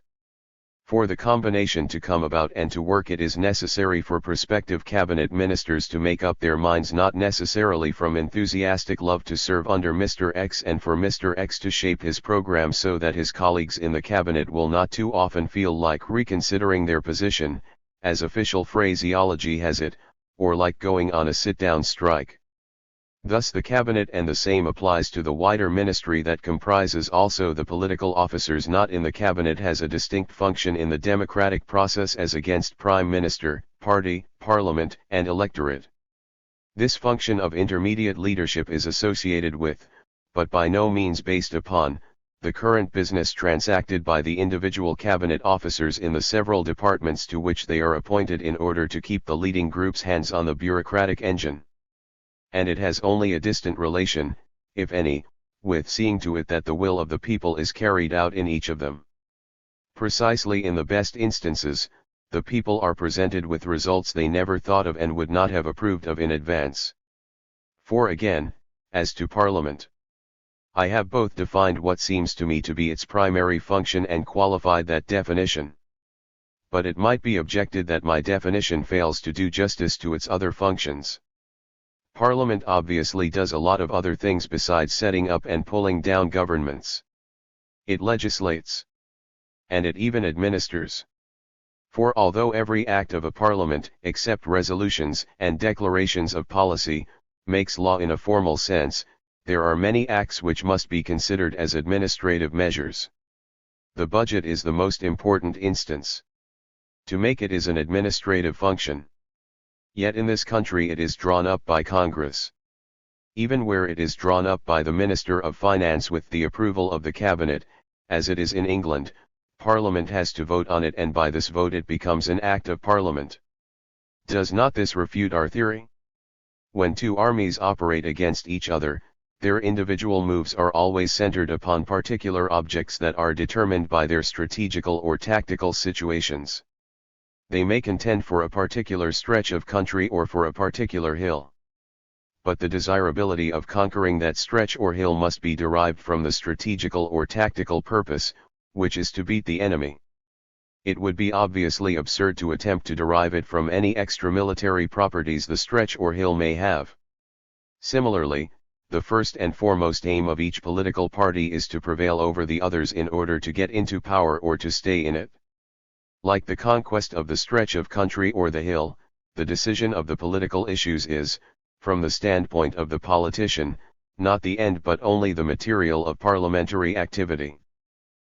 For the combination to come about and to work, it is necessary for prospective cabinet ministers to make up their minds not necessarily from enthusiastic love to serve under Mr. X and for Mr. X to shape his program so that his colleagues in the cabinet will not too often feel like reconsidering their position, as official phraseology has it, or like going on a sit-down strike. Thus the cabinet, and the same applies to the wider ministry that comprises also the political officers not in the cabinet, has a distinct function in the democratic process as against prime minister, party, parliament, and electorate. This function of intermediate leadership is associated with, but by no means based upon, the current business transacted by the individual cabinet officers in the several departments to which they are appointed in order to keep the leading group's hands on the bureaucratic engine. And it has only a distant relation, if any, with seeing to it that the will of the people is carried out in each of them. Precisely in the best instances, the people are presented with results they never thought of and would not have approved of in advance. For again, as to Parliament, I have both defined what seems to me to be its primary function and qualified that definition. But it might be objected that my definition fails to do justice to its other functions. Parliament obviously does a lot of other things besides setting up and pulling down governments. It legislates. And it even administers. For although every act of a parliament, except resolutions and declarations of policy, makes law in a formal sense, there are many acts which must be considered as administrative measures. The budget is the most important instance. To make it is an administrative function. Yet in this country it is drawn up by Congress. Even where it is drawn up by the Minister of Finance with the approval of the Cabinet, as it is in England, Parliament has to vote on it, and by this vote it becomes an act of Parliament. Does not this refute our theory? When two armies operate against each other, their individual moves are always centered upon particular objects that are determined by their strategical or tactical situations. They may contend for a particular stretch of country or for a particular hill. But the desirability of conquering that stretch or hill must be derived from the strategical or tactical purpose, which is to beat the enemy. It would be obviously absurd to attempt to derive it from any extra military properties the stretch or hill may have. Similarly, the first and foremost aim of each political party is to prevail over the others in order to get into power or to stay in it. Like the conquest of the stretch of country or the hill, the decision of the political issues is, from the standpoint of the politician, not the end but only the material of parliamentary activity.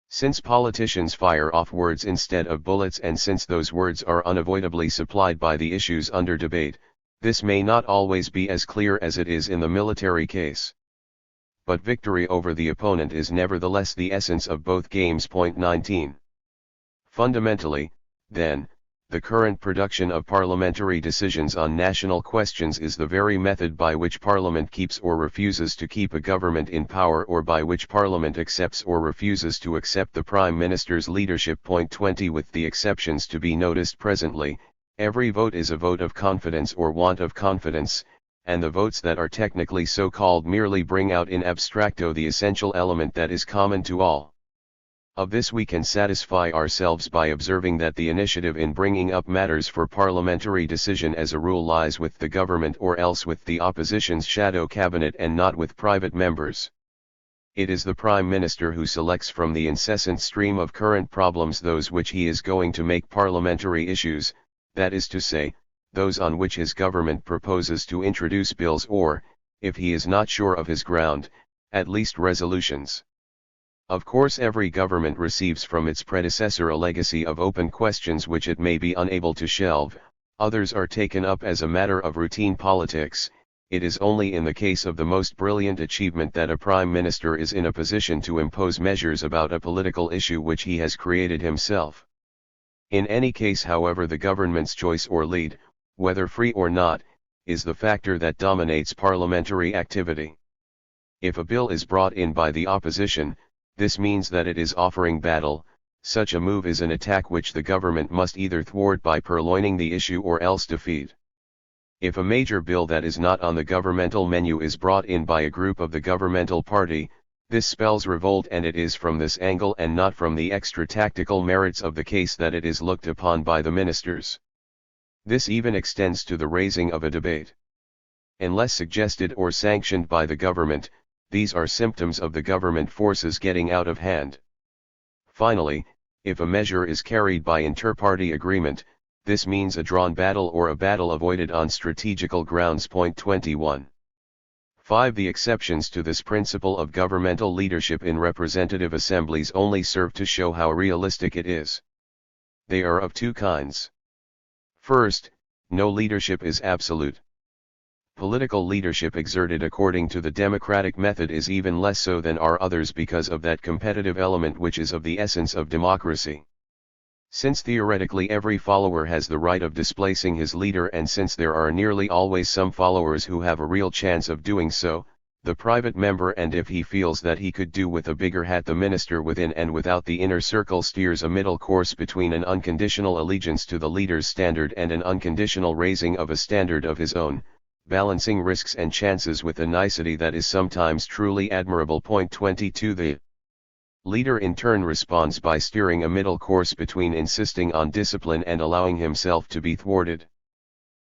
Since politicians fire off words instead of bullets, and since those words are unavoidably supplied by the issues under debate, this may not always be as clear as it is in the military case. But victory over the opponent is nevertheless the essence of both games. Point 19. Fundamentally, then, the current production of parliamentary decisions on national questions is the very method by which Parliament keeps or refuses to keep a government in power, or by which Parliament accepts or refuses to accept the Prime Minister's leadership. Point 20. With the exceptions to be noticed presently, every vote is a vote of confidence or want of confidence, and the votes that are technically so called merely bring out in abstracto the essential element that is common to all. Of this we can satisfy ourselves by observing that the initiative in bringing up matters for parliamentary decision as a rule lies with the government, or else with the opposition's shadow cabinet, and not with private members. It is the Prime Minister who selects from the incessant stream of current problems those which he is going to make parliamentary issues, that is to say, those on which his government proposes to introduce bills, or, if he is not sure of his ground, at least resolutions. Of course every government receives from its predecessor a legacy of open questions which it may be unable to shelve, others are taken up as a matter of routine politics. It is only in the case of the most brilliant achievement that a prime minister is in a position to impose measures about a political issue which he has created himself. In any case, however, the government's choice or lead, whether free or not, is the factor that dominates parliamentary activity. If a bill is brought in by the opposition, this means that it is offering battle. Such a move is an attack which the government must either thwart by purloining the issue or else defeat. If a major bill that is not on the governmental menu is brought in by a group of the governmental party, this spells revolt, and it is from this angle and not from the extra tactical merits of the case that it is looked upon by the ministers. This even extends to the raising of a debate. Unless suggested or sanctioned by the government, these are symptoms of the government forces getting out of hand. Finally, if a measure is carried by inter-party agreement, this means a drawn battle or a battle avoided on strategical grounds. Point 21. 5. The exceptions to this principle of governmental leadership in representative assemblies only serve to show how realistic it is. They are of two kinds. First, no leadership is absolute. Political leadership exerted according to the democratic method is even less so than are others because of that competitive element which is of the essence of democracy. Since theoretically every follower has the right of displacing his leader, and since there are nearly always some followers who have a real chance of doing so, the private member, and if he feels that he could do with a bigger hat, the minister within and without the inner circle steers a middle course between an unconditional allegiance to the leader's standard and an unconditional raising of a standard of his own, balancing risks and chances with a nicety that is sometimes truly admirable. 22. The leader in turn responds by steering a middle course between insisting on discipline and allowing himself to be thwarted.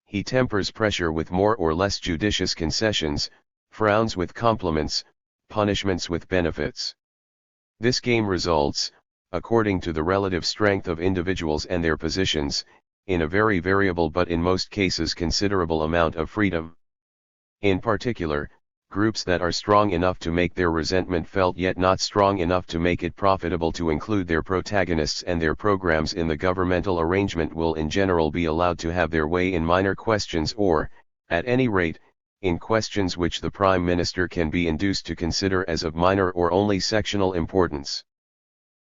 He tempers pressure with more or less judicious concessions, frowns with compliments, punishments with benefits. This game results, according to the relative strength of individuals and their positions, in a very variable but in most cases considerable amount of freedom. In particular, groups that are strong enough to make their resentment felt yet not strong enough to make it profitable to include their protagonists and their programs in the governmental arrangement will in general be allowed to have their way in minor questions, or, at any rate, in questions which the Prime Minister can be induced to consider as of minor or only sectional importance.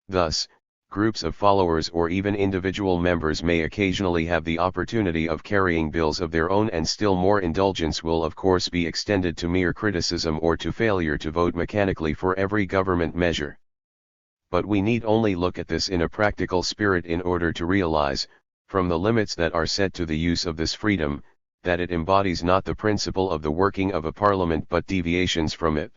Thus, groups of followers or even individual members may occasionally have the opportunity of carrying bills of their own, and still more indulgence will of course be extended to mere criticism or to failure to vote mechanically for every government measure. But we need only look at this in a practical spirit in order to realize, from the limits that are set to the use of this freedom, that it embodies not the principle of the working of a parliament but deviations from it.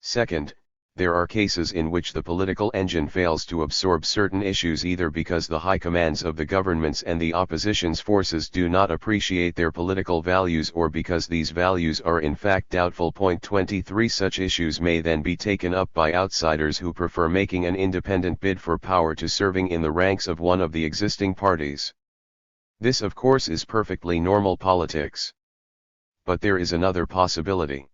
Second, there are cases in which the political engine fails to absorb certain issues either because the high commands of the governments and the opposition's forces do not appreciate their political values, or because these values are in fact doubtful. 23. Such issues may then be taken up by outsiders who prefer making an independent bid for power to serving in the ranks of one of the existing parties. This of course is perfectly normal politics. But there is another possibility.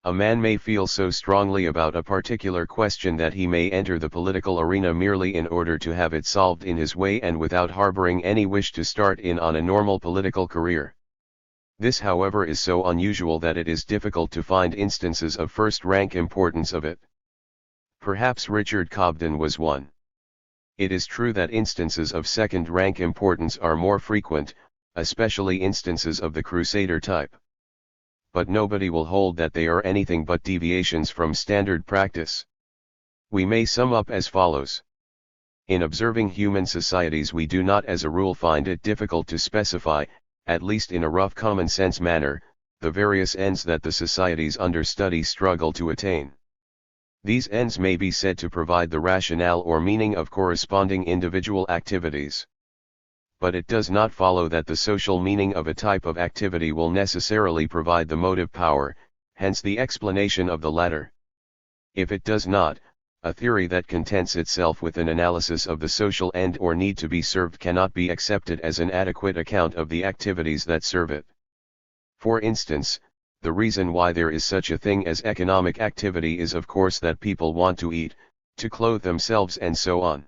A man may feel so strongly about a particular question that he may enter the political arena merely in order to have it solved in his way and without harboring any wish to start in on a normal political career. This, however, is so unusual that it is difficult to find instances of first-rank importance of it. Perhaps Richard Cobden was one. It is true that instances of second-rank importance are more frequent, especially instances of the Crusader type. But nobody will hold that they are anything but deviations from standard practice. We may sum up as follows. In observing human societies, we do not as a rule find it difficult to specify, at least in a rough common-sense manner, the various ends that the societies under study struggle to attain. These ends may be said to provide the rationale or meaning of corresponding individual activities. But it does not follow that the social meaning of a type of activity will necessarily provide the motive power, hence the explanation of the latter. If it does not, a theory that contents itself with an analysis of the social end or need to be served cannot be accepted as an adequate account of the activities that serve it. For instance, the reason why there is such a thing as economic activity is of course that people want to eat, to clothe themselves and so on.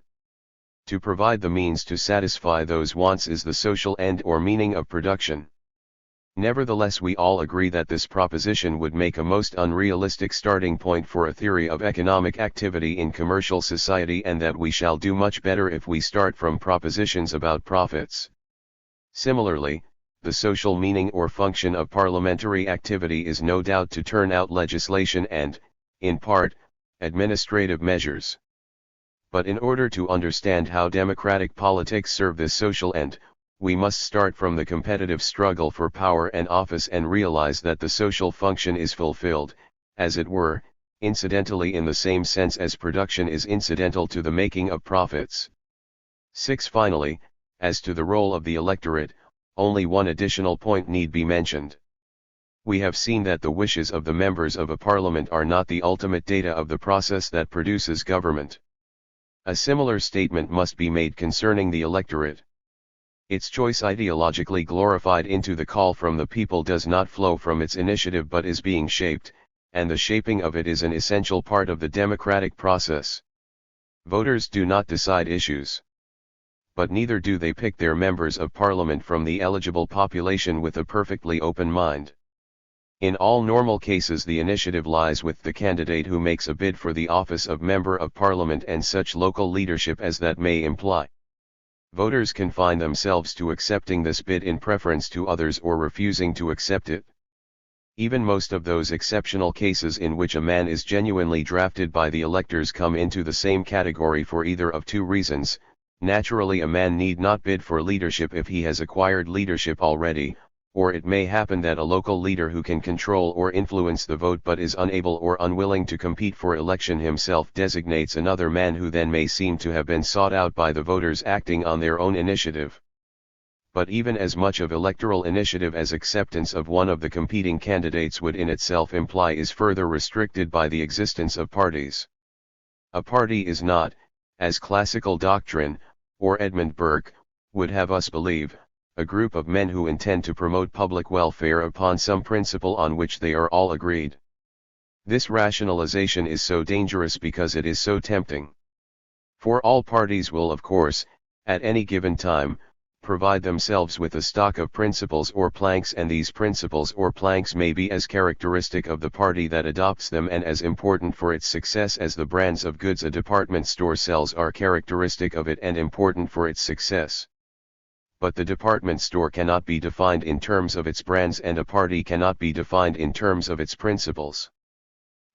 To provide the means to satisfy those wants is the social end or meaning of production. Nevertheless, we all agree that this proposition would make a most unrealistic starting point for a theory of economic activity in commercial society, and that we shall do much better if we start from propositions about profits. Similarly, the social meaning or function of parliamentary activity is no doubt to turn out legislation and, in part, administrative measures. But in order to understand how democratic politics serve this social end, we must start from the competitive struggle for power and office and realize that the social function is fulfilled, as it were, incidentally in the same sense as production is incidental to the making of profits. 6. Finally, as to the role of the electorate, only one additional point need be mentioned. We have seen that the wishes of the members of a parliament are not the ultimate data of the process that produces government. A similar statement must be made concerning the electorate. Its choice ideologically glorified into the call from the people does not flow from its initiative but is being shaped, and the shaping of it is an essential part of the democratic process. Voters do not decide issues. But neither do they pick their members of parliament from the eligible population with a perfectly open mind. In all normal cases the initiative lies with the candidate who makes a bid for the office of member of parliament and such local leadership as that may imply. Voters confine themselves to accepting this bid in preference to others or refusing to accept it. Even most of those exceptional cases in which a man is genuinely drafted by the electors come into the same category for either of two reasons. Naturally, a man need not bid for leadership if he has acquired leadership already, or it may happen that a local leader who can control or influence the vote but is unable or unwilling to compete for election himself designates another man who then may seem to have been sought out by the voters acting on their own initiative. But even as much of electoral initiative as acceptance of one of the competing candidates would in itself imply is further restricted by the existence of parties. A party is not, as classical doctrine, or Edmund Burke, would have us believe, a group of men who intend to promote public welfare upon some principle on which they are all agreed. This rationalization is so dangerous because it is so tempting. For all parties will of course, at any given time, provide themselves with a stock of principles or planks, and these principles or planks may be as characteristic of the party that adopts them and as important for its success as the brands of goods a department store sells are characteristic of it and important for its success. But the department store cannot be defined in terms of its brands and a party cannot be defined in terms of its principles.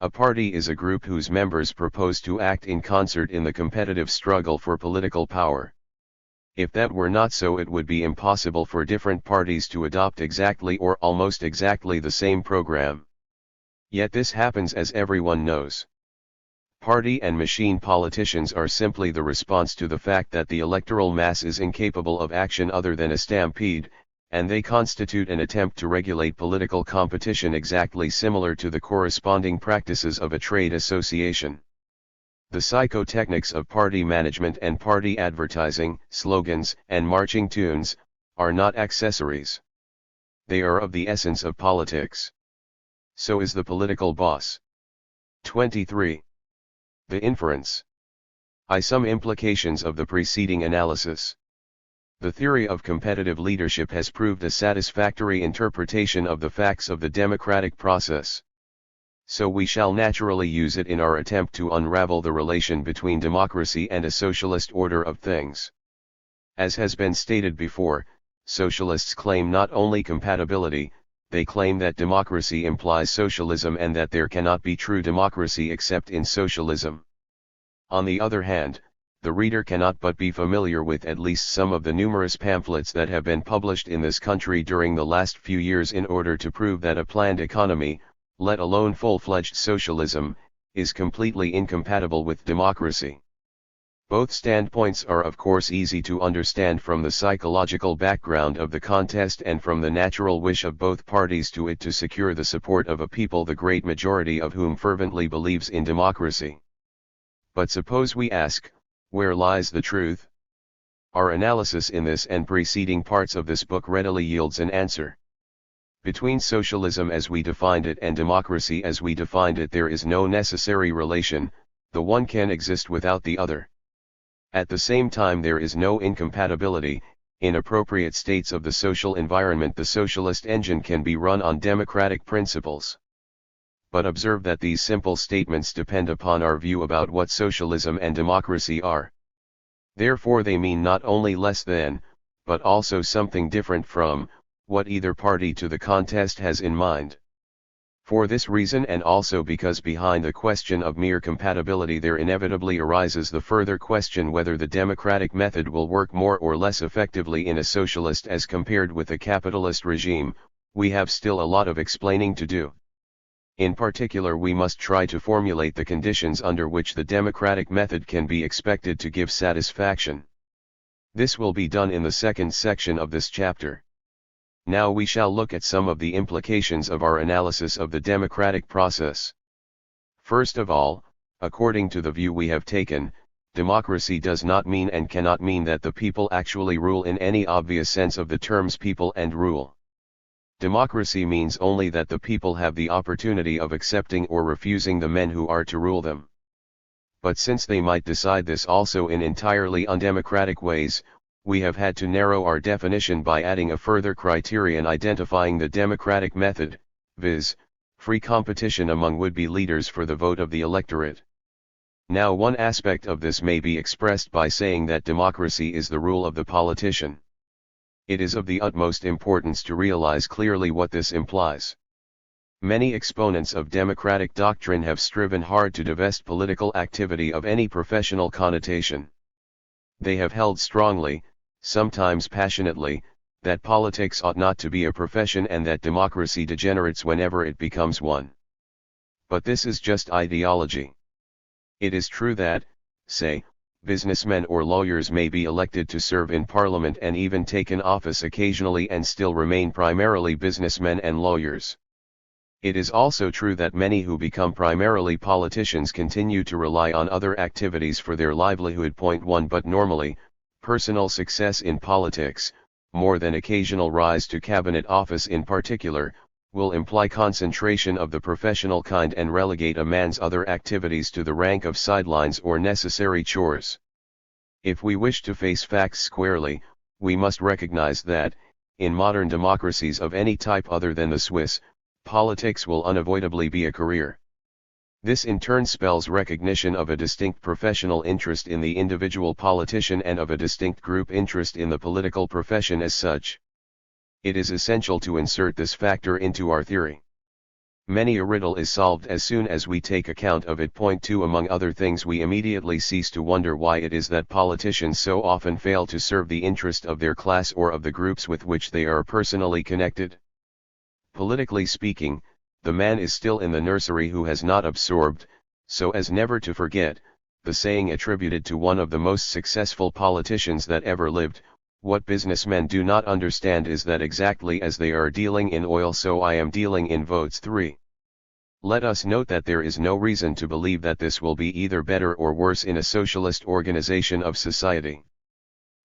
A party is a group whose members propose to act in concert in the competitive struggle for political power. If that were not so, it would be impossible for different parties to adopt exactly or almost exactly the same program. Yet this happens, as everyone knows. Party and machine politicians are simply the response to the fact that the electoral mass is incapable of action other than a stampede, and they constitute an attempt to regulate political competition exactly similar to the corresponding practices of a trade association. The psychotechnics of party management and party advertising, slogans, and marching tunes, are not accessories. They are of the essence of politics. So is the political boss. 23. The inference. Some implications of the preceding analysis. The theory of competitive leadership has proved a satisfactory interpretation of the facts of the democratic process. So we shall naturally use it in our attempt to unravel the relation between democracy and a socialist order of things. As has been stated before, socialists claim not only compatibility, they claim that democracy implies socialism and that there cannot be true democracy except in socialism. On the other hand, the reader cannot but be familiar with at least some of the numerous pamphlets that have been published in this country during the last few years in order to prove that a planned economy, let alone full-fledged socialism, is completely incompatible with democracy. Both standpoints are of course easy to understand from the psychological background of the contest and from the natural wish of both parties to it to secure the support of a people the great majority of whom fervently believes in democracy. But suppose we ask, where lies the truth? Our analysis in this and preceding parts of this book readily yields an answer. Between socialism as we defined it and democracy as we defined it there is no necessary relation, the one can exist without the other. At the same time there is no incompatibility. In appropriate states of the social environment the socialist engine can be run on democratic principles. But observe that these simple statements depend upon our view about what socialism and democracy are. Therefore they mean not only less than, but also something different from, what either party to the contest has in mind. For this reason and also because behind the question of mere compatibility there inevitably arises the further question whether the democratic method will work more or less effectively in a socialist as compared with a capitalist regime, we have still a lot of explaining to do. In particular we must try to formulate the conditions under which the democratic method can be expected to give satisfaction. This will be done in the second section of this chapter. Now we shall look at some of the implications of our analysis of the democratic process. First of all, according to the view we have taken, Democracy does not mean and cannot mean that the people actually rule in any obvious sense of the terms people and rule. Democracy means only that the people have the opportunity of accepting or refusing the men who are to rule them. But since they might decide this also in entirely undemocratic ways, we have had to narrow our definition by adding a further criterion identifying the democratic method, viz., free competition among would-be leaders for the vote of the electorate. Now one aspect of this may be expressed by saying that democracy is the rule of the politician. It is of the utmost importance to realize clearly what this implies. Many exponents of democratic doctrine have striven hard to divest political activity of any professional connotation. They have held strongly, sometimes passionately, that politics ought not to be a profession and that democracy degenerates whenever it becomes one. But this is just ideology. It is true that, say, businessmen or lawyers may be elected to serve in parliament and even take an office occasionally and still remain primarily businessmen and lawyers. It is also true that many who become primarily politicians continue to rely on other activities for their livelihood. Point 1 But normally, personal success in politics, more than occasional rise to cabinet office in particular, will imply concentration of the professional kind and relegate a man's other activities to the rank of sidelines or necessary chores. If we wish to face facts squarely, we must recognize that, in modern democracies of any type other than the Swiss, politics will unavoidably be a career. This in turn spells recognition of a distinct professional interest in the individual politician and of a distinct group interest in the political profession as such. It is essential to insert this factor into our theory. Many a riddle is solved as soon as we take account of it. Point 2 Among other things, we immediately cease to wonder why it is that politicians so often fail to serve the interest of their class or of the groups with which they are personally connected. Politically speaking, the man is still in the nursery who has not absorbed, so as never to forget, the saying attributed to one of the most successful politicians that ever lived: what businessmen do not understand is that exactly as they are dealing in oil, so I am dealing in votes. 3. Let us note that there is no reason to believe that this will be either better or worse in a socialist organization of society.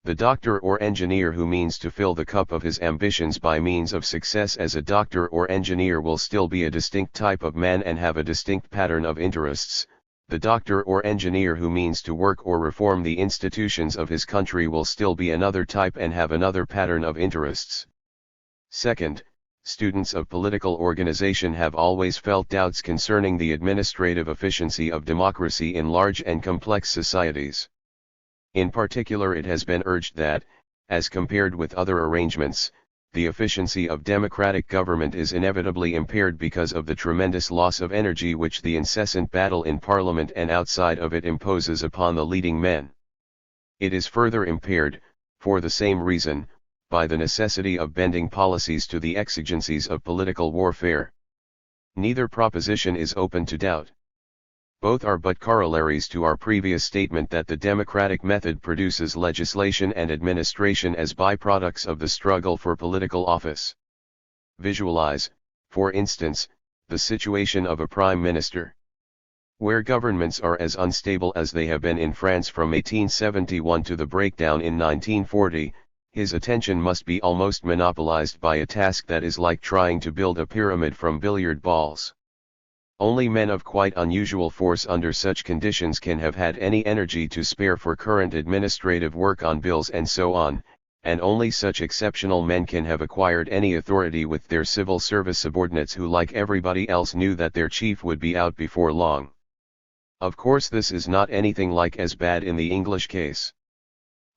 The doctor or engineer who means to fill the cup of his ambitions by means of success as a doctor or engineer will still be a distinct type of man and have a distinct pattern of interests. The doctor or engineer who means to work or reform the institutions of his country will still be another type and have another pattern of interests. Second, students of political organization have always felt doubts concerning the administrative efficiency of democracy in large and complex societies. In particular, it has been urged that, as compared with other arrangements, the efficiency of democratic government is inevitably impaired because of the tremendous loss of energy which the incessant battle in Parliament and outside of it imposes upon the leading men. It is further impaired, for the same reason, by the necessity of bending policies to the exigencies of political warfare. Neither proposition is open to doubt. Both are but corollaries to our previous statement that the democratic method produces legislation and administration as byproducts of the struggle for political office. Visualize, for instance, the situation of a prime minister. Where governments are as unstable as they have been in France from 1871 to the breakdown in 1940, his attention must be almost monopolized by a task that is like trying to build a pyramid from billiard balls. Only men of quite unusual force under such conditions can have had any energy to spare for current administrative work on bills and so on, and only such exceptional men can have acquired any authority with their civil service subordinates who, like everybody else, knew that their chief would be out before long. Of course, this is not anything like as bad in the English case.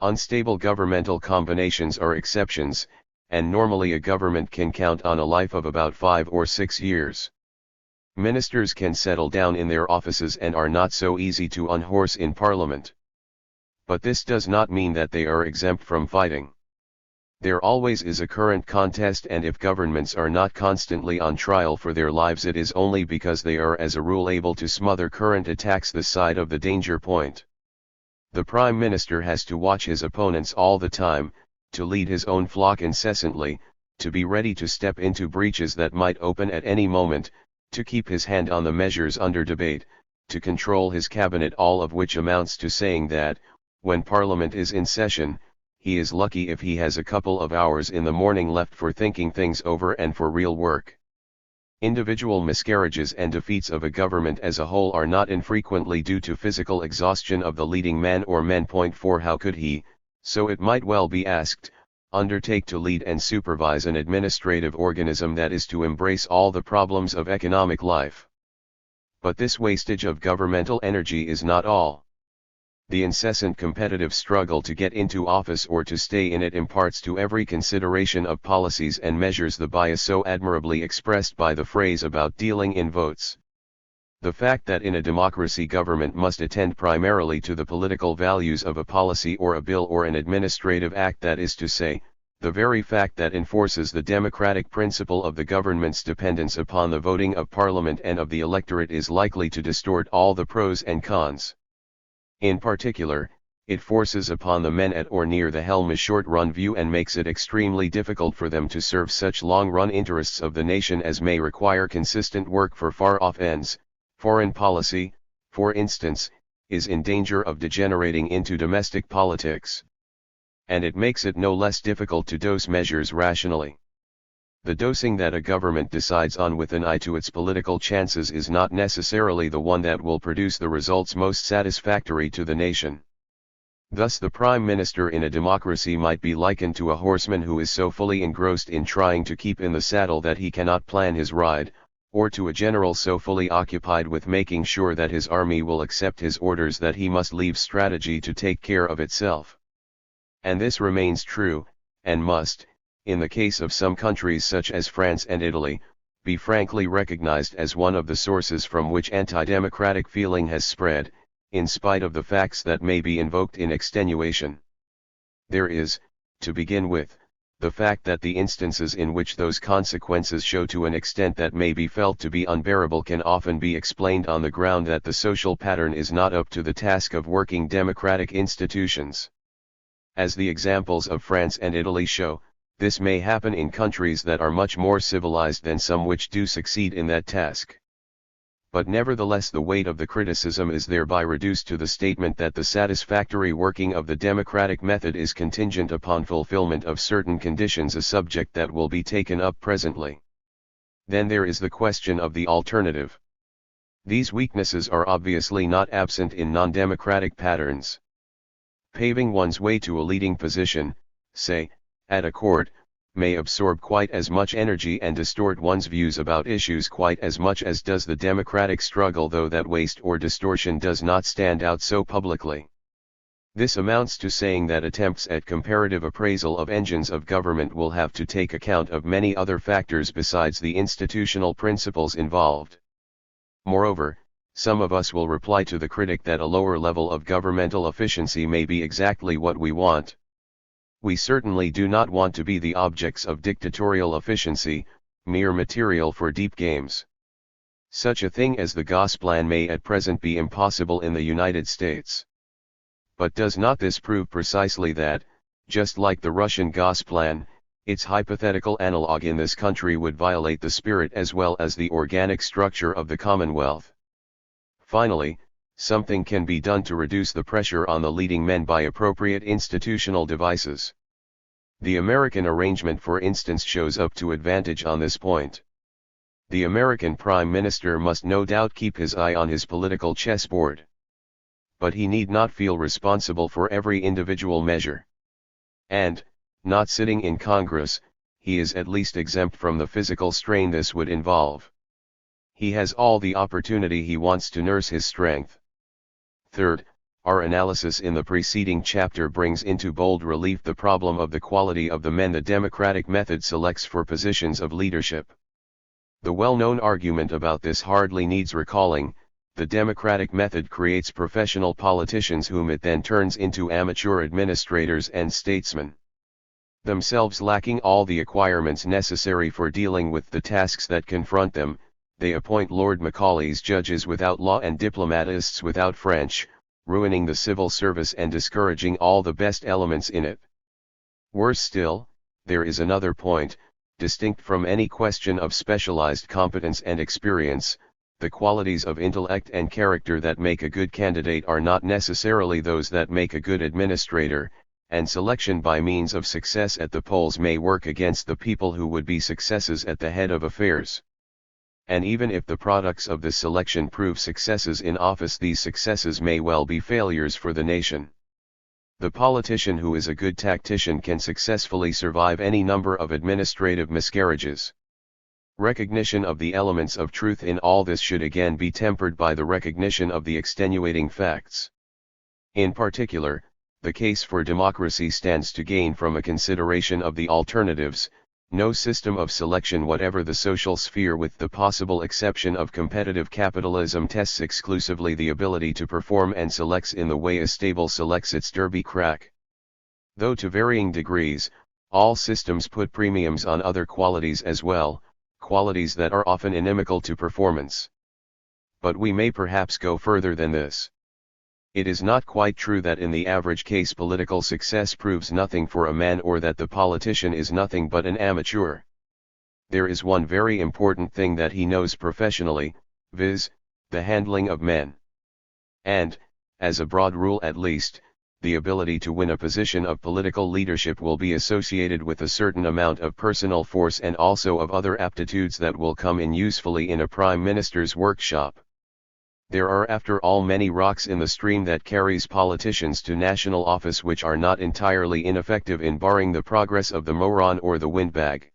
Unstable governmental combinations are exceptions, and normally a government can count on a life of about 5 or 6 years. Ministers can settle down in their offices and are not so easy to unhorse in Parliament. But this does not mean that they are exempt from fighting. There always is a current contest, and if governments are not constantly on trial for their lives, it is only because they are as a rule able to smother current attacks this side of the danger point. The Prime Minister has to watch his opponents all the time, to lead his own flock incessantly, to be ready to step into breaches that might open at any moment, to keep his hand on the measures under debate, to control his cabinet, all of which amounts to saying that, when Parliament is in session, he is lucky if he has a couple of hours in the morning left for thinking things over and for real work. Individual miscarriages and defeats of a government as a whole are not infrequently due to physical exhaustion of the leading man or men. Point 4. How could he, so it might well be asked, undertake to lead and supervise an administrative organism that is to embrace all the problems of economic life? But this wastage of governmental energy is not all. The incessant competitive struggle to get into office or to stay in it imparts to every consideration of policies and measures the bias so admirably expressed by the phrase about dealing in votes. The fact that in a democracy government must attend primarily to the political values of a policy or a bill or an administrative act, that is to say, the very fact that enforces the democratic principle of the government's dependence upon the voting of Parliament and of the electorate, is likely to distort all the pros and cons. In particular, it forces upon the men at or near the helm a short-run view and makes it extremely difficult for them to serve such long-run interests of the nation as may require consistent work for far-off ends. Foreign policy, for instance, is in danger of degenerating into domestic politics. And it makes it no less difficult to dose measures rationally. The dosing that a government decides on with an eye to its political chances is not necessarily the one that will produce the results most satisfactory to the nation. Thus the Prime Minister in a democracy might be likened to a horseman who is so fully engrossed in trying to keep in the saddle that he cannot plan his ride, or to a general so fully occupied with making sure that his army will accept his orders that he must leave strategy to take care of itself. And this remains true, and must, in the case of some countries such as France and Italy, be frankly recognized as one of the sources from which anti-democratic feeling has spread, in spite of the facts that may be invoked in extenuation. There is, to begin with, the fact that the instances in which those consequences show to an extent that may be felt to be unbearable can often be explained on the ground that the social pattern is not up to the task of working democratic institutions. As the examples of France and Italy show, this may happen in countries that are much more civilized than some which do succeed in that task. But nevertheless the weight of the criticism is thereby reduced to the statement that the satisfactory working of the democratic method is contingent upon fulfillment of certain conditions, a subject that will be taken up presently. Then there is the question of the alternative. These weaknesses are obviously not absent in non-democratic patterns. Paving one's way to a leading position, say, at a court, may absorb quite as much energy and distort one's views about issues quite as much as does the democratic struggle, though that waste or distortion does not stand out so publicly. This amounts to saying that attempts at comparative appraisal of engines of government will have to take account of many other factors besides the institutional principles involved. Moreover, some of us will reply to the critic that a lower level of governmental efficiency may be exactly what we want. We certainly do not want to be the objects of dictatorial efficiency, mere material for deep games. Such a thing as the Gosplan may at present be impossible in the United States. But does not this prove precisely that, just like the Russian Gosplan, its hypothetical analog in this country would violate the spirit as well as the organic structure of the Commonwealth? Finally, something can be done to reduce the pressure on the leading men by appropriate institutional devices. The American arrangement, for instance, shows up to advantage on this point. The American Prime Minister must no doubt keep his eye on his political chessboard. But he need not feel responsible for every individual measure. And, not sitting in Congress, he is at least exempt from the physical strain this would involve. He has all the opportunity he wants to nurse his strength. Third, our analysis in the preceding chapter brings into bold relief the problem of the quality of the men the democratic method selects for positions of leadership. The well-known argument about this hardly needs recalling. The democratic method creates professional politicians whom it then turns into amateur administrators and statesmen. Themselves lacking all the acquirements necessary for dealing with the tasks that confront them, they appoint Lord Macaulay's judges without law and diplomatists without French, ruining the civil service and discouraging all the best elements in it. Worse still, there is another point, distinct from any question of specialized competence and experience, the qualities of intellect and character that make a good candidate are not necessarily those that make a good administrator, and selection by means of success at the polls may work against the people who would be successes at the head of affairs. And even if the products of this selection prove successes in office, these successes may well be failures for the nation. The politician who is a good tactician can successfully survive any number of administrative miscarriages. Recognition of the elements of truth in all this should again be tempered by the recognition of the extenuating facts. In particular, the case for democracy stands to gain from a consideration of the alternatives. No system of selection whatever the social sphere, with the possible exception of competitive capitalism, tests exclusively the ability to perform and selects in the way a stable selects its derby crack. Though to varying degrees, all systems put premiums on other qualities as well, qualities that are often inimical to performance. But we may perhaps go further than this. It is not quite true that in the average case political success proves nothing for a man, or that the politician is nothing but an amateur. There is one very important thing that he knows professionally, viz., the handling of men. And, as a broad rule at least, the ability to win a position of political leadership will be associated with a certain amount of personal force and also of other aptitudes that will come in usefully in a prime minister's workshop. There are after all many rocks in the stream that carries politicians to national office which are not entirely ineffective in barring the progress of the moron or the windbag.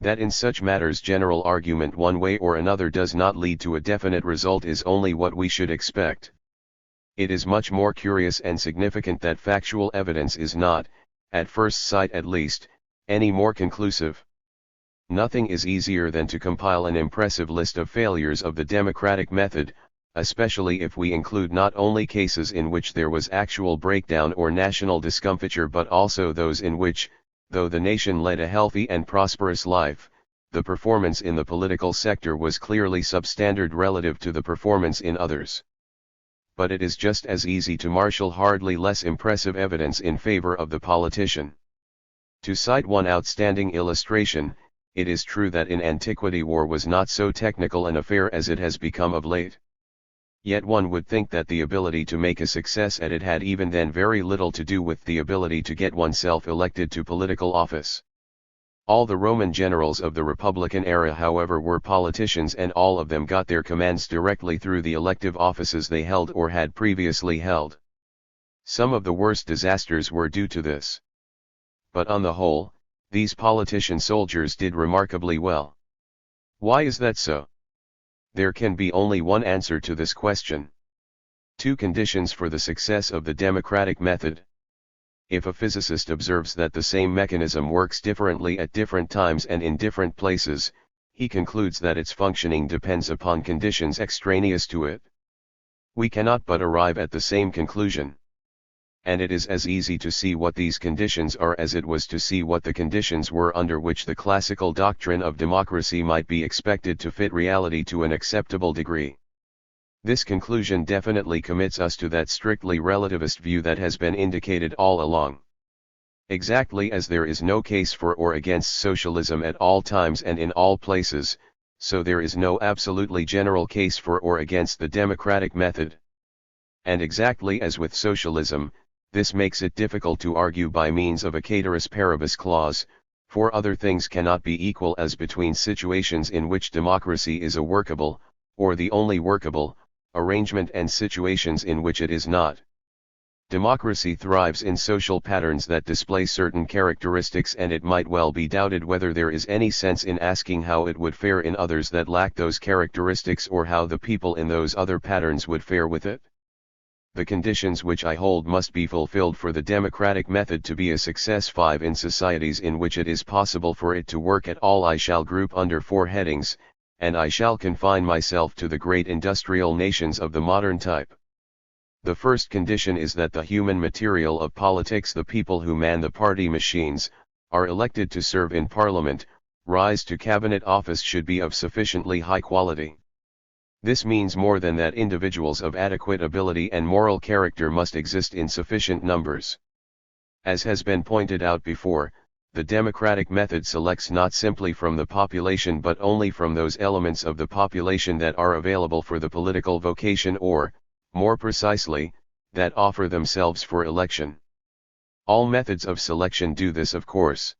That in such matters general argument one way or another does not lead to a definite result is only what we should expect. It is much more curious and significant that factual evidence is not, at first sight at least, any more conclusive. Nothing is easier than to compile an impressive list of failures of the democratic method, especially if we include not only cases in which there was actual breakdown or national discomfiture but also those in which, though the nation led a healthy and prosperous life, the performance in the political sector was clearly substandard relative to the performance in others. But it is just as easy to marshal hardly less impressive evidence in favor of the politician. To cite one outstanding illustration, it is true that in antiquity war was not so technical an affair as it has become of late. Yet one would think that the ability to make a success at it had even then very little to do with the ability to get oneself elected to political office. All the Roman generals of the Republican era, however, were politicians, and all of them got their commands directly through the elective offices they held or had previously held. Some of the worst disasters were due to this. But on the whole, these politician soldiers did remarkably well. Why is that so? There can be only one answer to this question. Two conditions for the success of the democratic method. If a physicist observes that the same mechanism works differently at different times and in different places, he concludes that its functioning depends upon conditions extraneous to it. We cannot but arrive at the same conclusion. And it is as easy to see what these conditions are as it was to see what the conditions were under which the classical doctrine of democracy might be expected to fit reality to an acceptable degree. This conclusion definitely commits us to that strictly relativist view that has been indicated all along. Exactly as there is no case for or against socialism at all times and in all places, so there is no absolutely general case for or against the democratic method. And exactly as with socialism, this makes it difficult to argue by means of a cateris paribus clause, for other things cannot be equal as between situations in which democracy is a workable, or the only workable, arrangement and situations in which it is not. Democracy thrives in social patterns that display certain characteristics, and it might well be doubted whether there is any sense in asking how it would fare in others that lack those characteristics, or how the people in those other patterns would fare with it. The conditions which I hold must be fulfilled for the democratic method to be a success. 5. In societies in which it is possible for it to work at all, I shall group under 4 headings, and I shall confine myself to the great industrial nations of the modern type. The first condition is that the human material of politics, the people who man the party machines, are elected to serve in parliament, rise to cabinet office, should be of sufficiently high quality. This means more than that individuals of adequate ability and moral character must exist in sufficient numbers. As has been pointed out before, the democratic method selects not simply from the population but only from those elements of the population that are available for the political vocation or, more precisely, that offer themselves for election. All methods of selection do this, of course.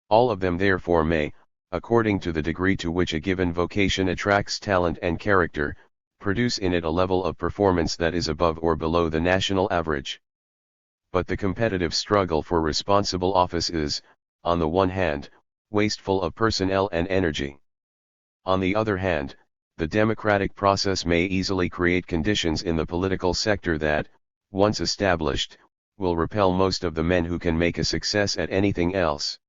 All of them therefore may, according to the degree to which a given vocation attracts talent and character, produce in it a level of performance that is above or below the national average. But the competitive struggle for responsible office is, on the one hand, wasteful of personnel and energy. On the other hand, the democratic process may easily create conditions in the political sector that, once established, will repel most of the men who can make a success at anything else.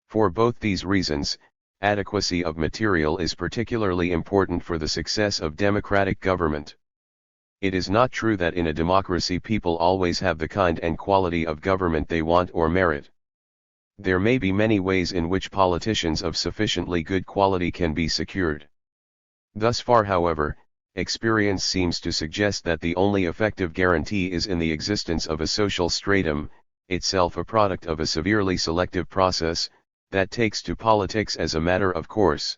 For both these reasons, adequacy of material is particularly important for the success of democratic government. It is not true that in a democracy people always have the kind and quality of government they want or merit. There may be many ways in which politicians of sufficiently good quality can be secured. Thus far, however, experience seems to suggest that the only effective guarantee is in the existence of a social stratum, itself a product of a severely selective process, that takes to politics as a matter of course.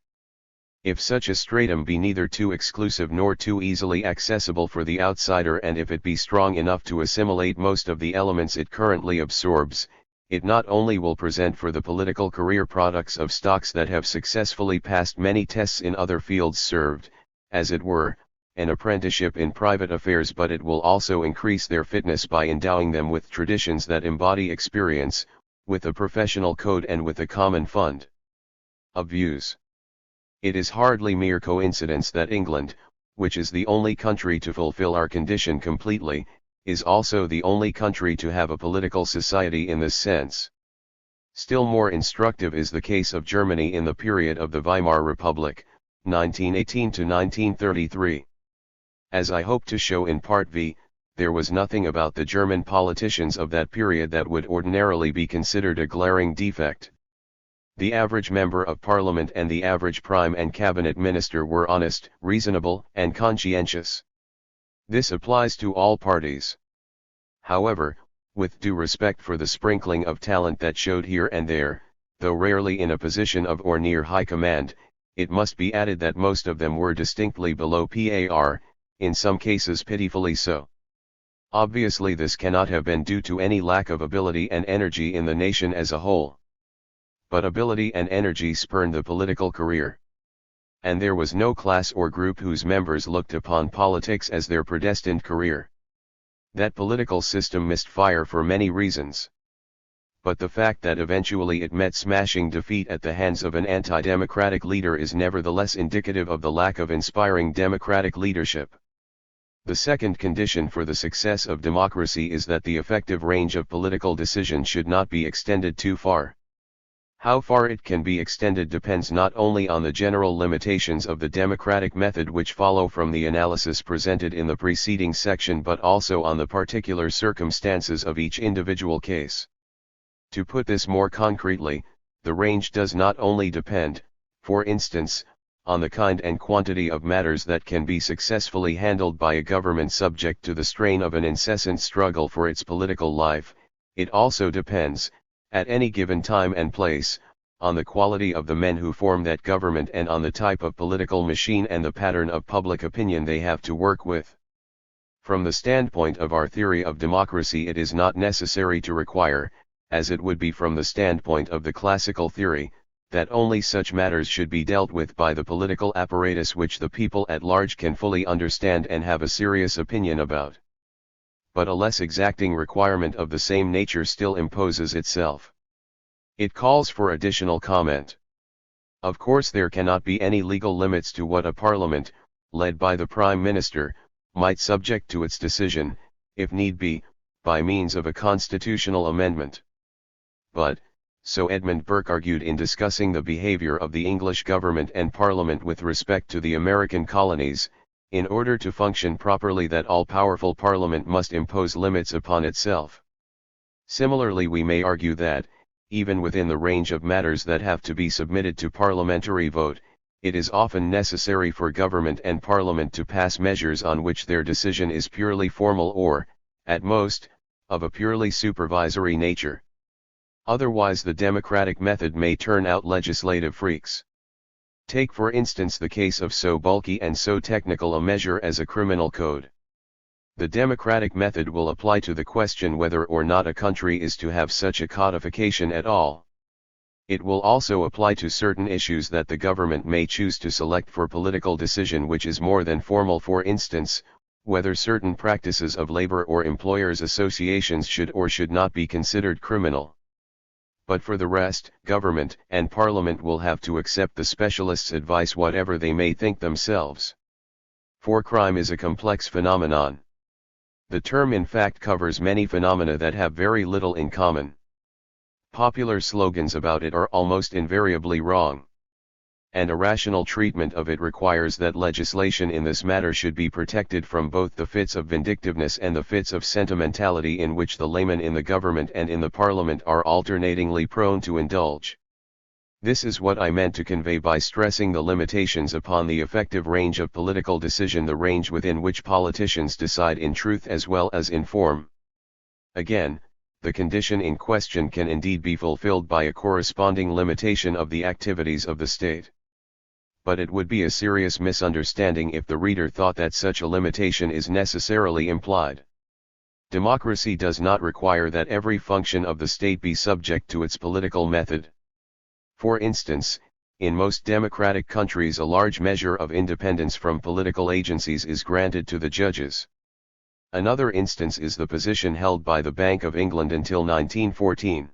If such a stratum be neither too exclusive nor too easily accessible for the outsider, and if it be strong enough to assimilate most of the elements it currently absorbs, it not only will present for the political career products of stocks that have successfully passed many tests in other fields served, as it were, an apprenticeship in private affairs, but it will also increase their fitness by endowing them with traditions that embody experience, with a professional code and with a common fund of views. It is hardly mere coincidence that England, which is the only country to fulfill our condition completely, is also the only country to have a political society in this sense. Still more instructive is the case of Germany in the period of the Weimar Republic, 1918 to 1933. As I hope to show in Part V, there was nothing about the German politicians of that period that would ordinarily be considered a glaring defect. The average member of parliament and the average prime and cabinet minister were honest, reasonable, and conscientious. This applies to all parties. However, with due respect for the sprinkling of talent that showed here and there, though rarely in a position of or near high command, it must be added that most of them were distinctly below par, in some cases pitifully so. Obviously this cannot have been due to any lack of ability and energy in the nation as a whole. But ability and energy spurned the political career. And there was no class or group whose members looked upon politics as their predestined career. That political system missed fire for many reasons. But the fact that eventually it met smashing defeat at the hands of an anti-democratic leader is nevertheless indicative of the lack of inspiring democratic leadership. The second condition for the success of democracy is that the effective range of political decision should not be extended too far. How far it can be extended depends not only on the general limitations of the democratic method which follow from the analysis presented in the preceding section, but also on the particular circumstances of each individual case. To put this more concretely, the range does not only depend, for instance, on the kind and quantity of matters that can be successfully handled by a government subject to the strain of an incessant struggle for its political life, it also depends, at any given time and place, on the quality of the men who form that government and on the type of political machine and the pattern of public opinion they have to work with. From the standpoint of our theory of democracy, it is not necessary to require, as it would be from the standpoint of the classical theory, that only such matters should be dealt with by the political apparatus which the people at large can fully understand and have a serious opinion about. But a less exacting requirement of the same nature still imposes itself. It calls for additional comment. Of course, there cannot be any legal limits to what a parliament, led by the Prime Minister, might subject to its decision, if need be, by means of a constitutional amendment. But, so Edmund Burke argued in discussing the behavior of the English government and Parliament with respect to the American colonies, in order to function properly that all-powerful Parliament must impose limits upon itself. Similarly, we may argue that, even within the range of matters that have to be submitted to parliamentary vote, it is often necessary for government and Parliament to pass measures on which their decision is purely formal or, at most, of a purely supervisory nature. Otherwise the democratic method may turn out legislative freaks. Take for instance the case of so bulky and so technical a measure as a criminal code. The democratic method will apply to the question whether or not a country is to have such a codification at all. It will also apply to certain issues that the government may choose to select for political decision which is more than formal, for instance, whether certain practices of labor or employers' associations should or should not be considered criminal. But for the rest, government and parliament will have to accept the specialists' advice whatever they may think themselves. For crime is a complex phenomenon. The term in fact covers many phenomena that have very little in common. Popular slogans about it are almost invariably wrong. And a rational treatment of it requires that legislation in this matter should be protected from both the fits of vindictiveness and the fits of sentimentality in which the laymen in the government and in the parliament are alternatingly prone to indulge. This is what I meant to convey by stressing the limitations upon the effective range of political decision, the range within which politicians decide in truth as well as in form. Again, the condition in question can indeed be fulfilled by a corresponding limitation of the activities of the state. But it would be a serious misunderstanding if the reader thought that such a limitation is necessarily implied. Democracy does not require that every function of the state be subject to its political method. For instance, in most democratic countries a large measure of independence from political agencies is granted to the judges. Another instance is the position held by the Bank of England until 1914.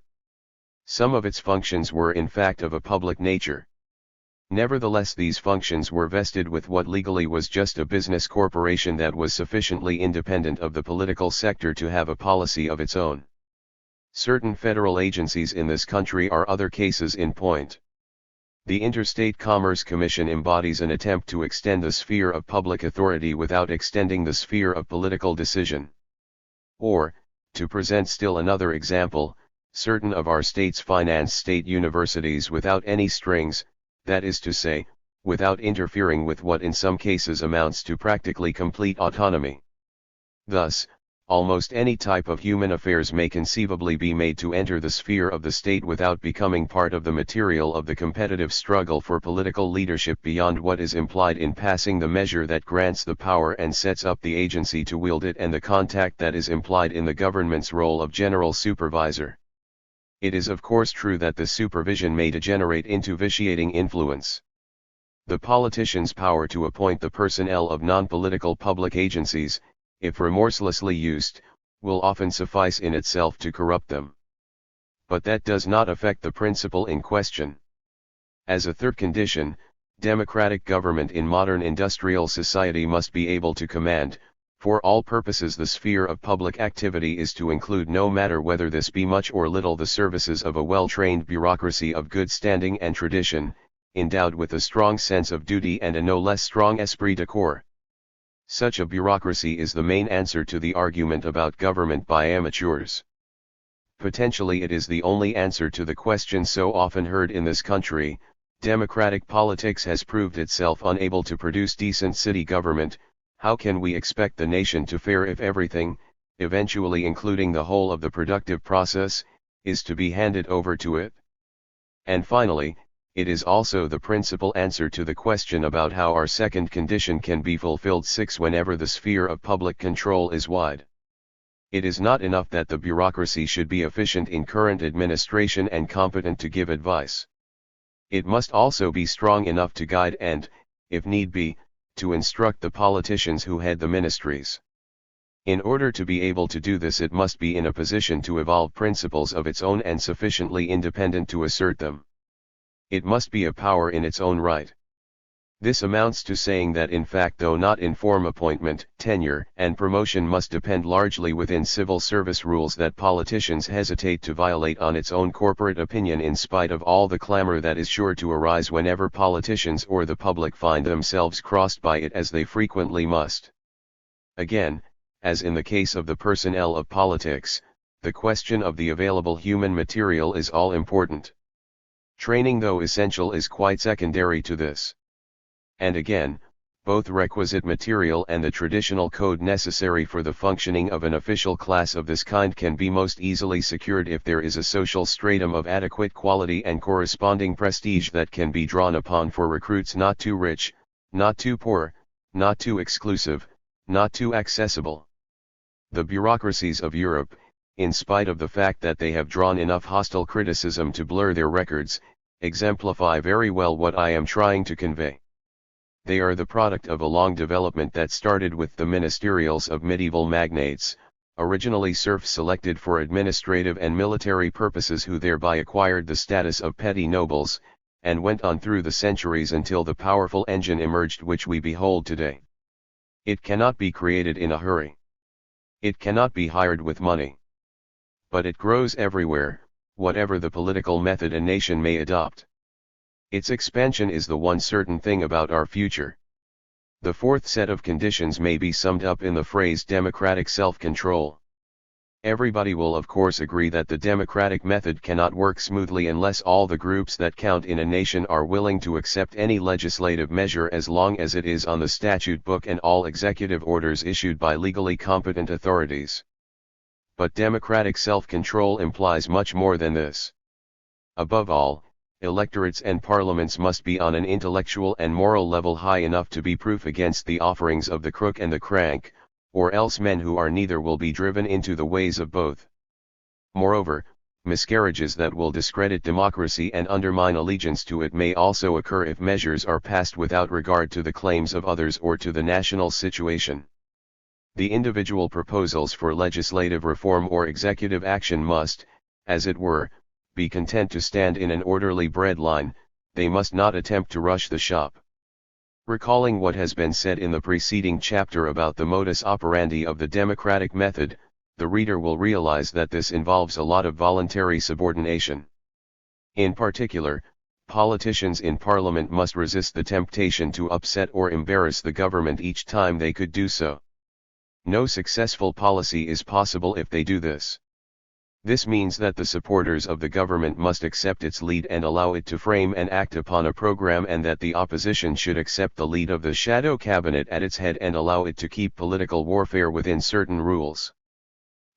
Some of its functions were in fact of a public nature. Nevertheless, these functions were vested with what legally was just a business corporation that was sufficiently independent of the political sector to have a policy of its own. Certain federal agencies in this country are other cases in point. The Interstate Commerce Commission embodies an attempt to extend the sphere of public authority without extending the sphere of political decision. Or, to present still another example, certain of our states finance state universities without any strings, that is to say, without interfering with what in some cases amounts to practically complete autonomy. Thus, almost any type of human affairs may conceivably be made to enter the sphere of the state without becoming part of the material of the competitive struggle for political leadership beyond what is implied in passing the measure that grants the power and sets up the agency to wield it, and the contact that is implied in the government's role of general supervisor. It is of course true that this supervision may degenerate into vitiating influence. The politician's power to appoint the personnel of non-political public agencies, if remorselessly used, will often suffice in itself to corrupt them. But that does not affect the principle in question. As a third condition, democratic government in modern industrial society must be able to command, for all purposes the sphere of public activity is to include, no matter whether this be much or little, the services of a well-trained bureaucracy of good standing and tradition, endowed with a strong sense of duty and a no less strong esprit de corps. Such a bureaucracy is the main answer to the argument about government by amateurs. Potentially it is the only answer to the question so often heard in this country: democratic politics has proved itself unable to produce decent city government. How can we expect the nation to fare if everything, eventually including the whole of the productive process, is to be handed over to it? And finally, it is also the principal answer to the question about how our second condition can be fulfilled. 6. Whenever the sphere of public control is wide, it is not enough that the bureaucracy should be efficient in current administration and competent to give advice. It must also be strong enough to guide and, if need be, to instruct the politicians who head the ministries. In order to be able to do this, it must be in a position to evolve principles of its own and sufficiently independent to assert them. It must be a power in its own right. This amounts to saying that in fact, though not in form, appointment, tenure, and promotion must depend largely within civil service rules that politicians hesitate to violate on its own corporate opinion, in spite of all the clamor that is sure to arise whenever politicians or the public find themselves crossed by it, as they frequently must. Again, as in the case of the personnel of politics, the question of the available human material is all important. Training, though essential, is quite secondary to this. And again, both requisite material and the traditional code necessary for the functioning of an official class of this kind can be most easily secured if there is a social stratum of adequate quality and corresponding prestige that can be drawn upon for recruits not too rich, not too poor, not too exclusive, not too accessible. The bureaucracies of Europe, in spite of the fact that they have drawn enough hostile criticism to blur their records, exemplify very well what I am trying to convey. They are the product of a long development that started with the ministerials of medieval magnates, originally serfs selected for administrative and military purposes who thereby acquired the status of petty nobles, and went on through the centuries until the powerful engine emerged which we behold today. It cannot be created in a hurry. It cannot be hired with money. But it grows everywhere, whatever the political method a nation may adopt. Its expansion is the one certain thing about our future. The fourth set of conditions may be summed up in the phrase democratic self-control. Everybody will of course agree that the democratic method cannot work smoothly unless all the groups that count in a nation are willing to accept any legislative measure as long as it is on the statute book and all executive orders issued by legally competent authorities. But democratic self-control implies much more than this. Above all, electorates and parliaments must be on an intellectual and moral level high enough to be proof against the offerings of the crook and the crank, or else men who are neither will be driven into the ways of both. Moreover, miscarriages that will discredit democracy and undermine allegiance to it may also occur if measures are passed without regard to the claims of others or to the national situation. The individual proposals for legislative reform or executive action must, as it were, be content to stand in an orderly bread line, they must not attempt to rush the shop. Recalling what has been said in the preceding chapter about the modus operandi of the democratic method, the reader will realize that this involves a lot of voluntary subordination. In particular, politicians in Parliament must resist the temptation to upset or embarrass the government each time they could do so. No successful policy is possible if they do this. This means that the supporters of the government must accept its lead and allow it to frame and act upon a program, and that the opposition should accept the lead of the shadow cabinet at its head and allow it to keep political warfare within certain rules.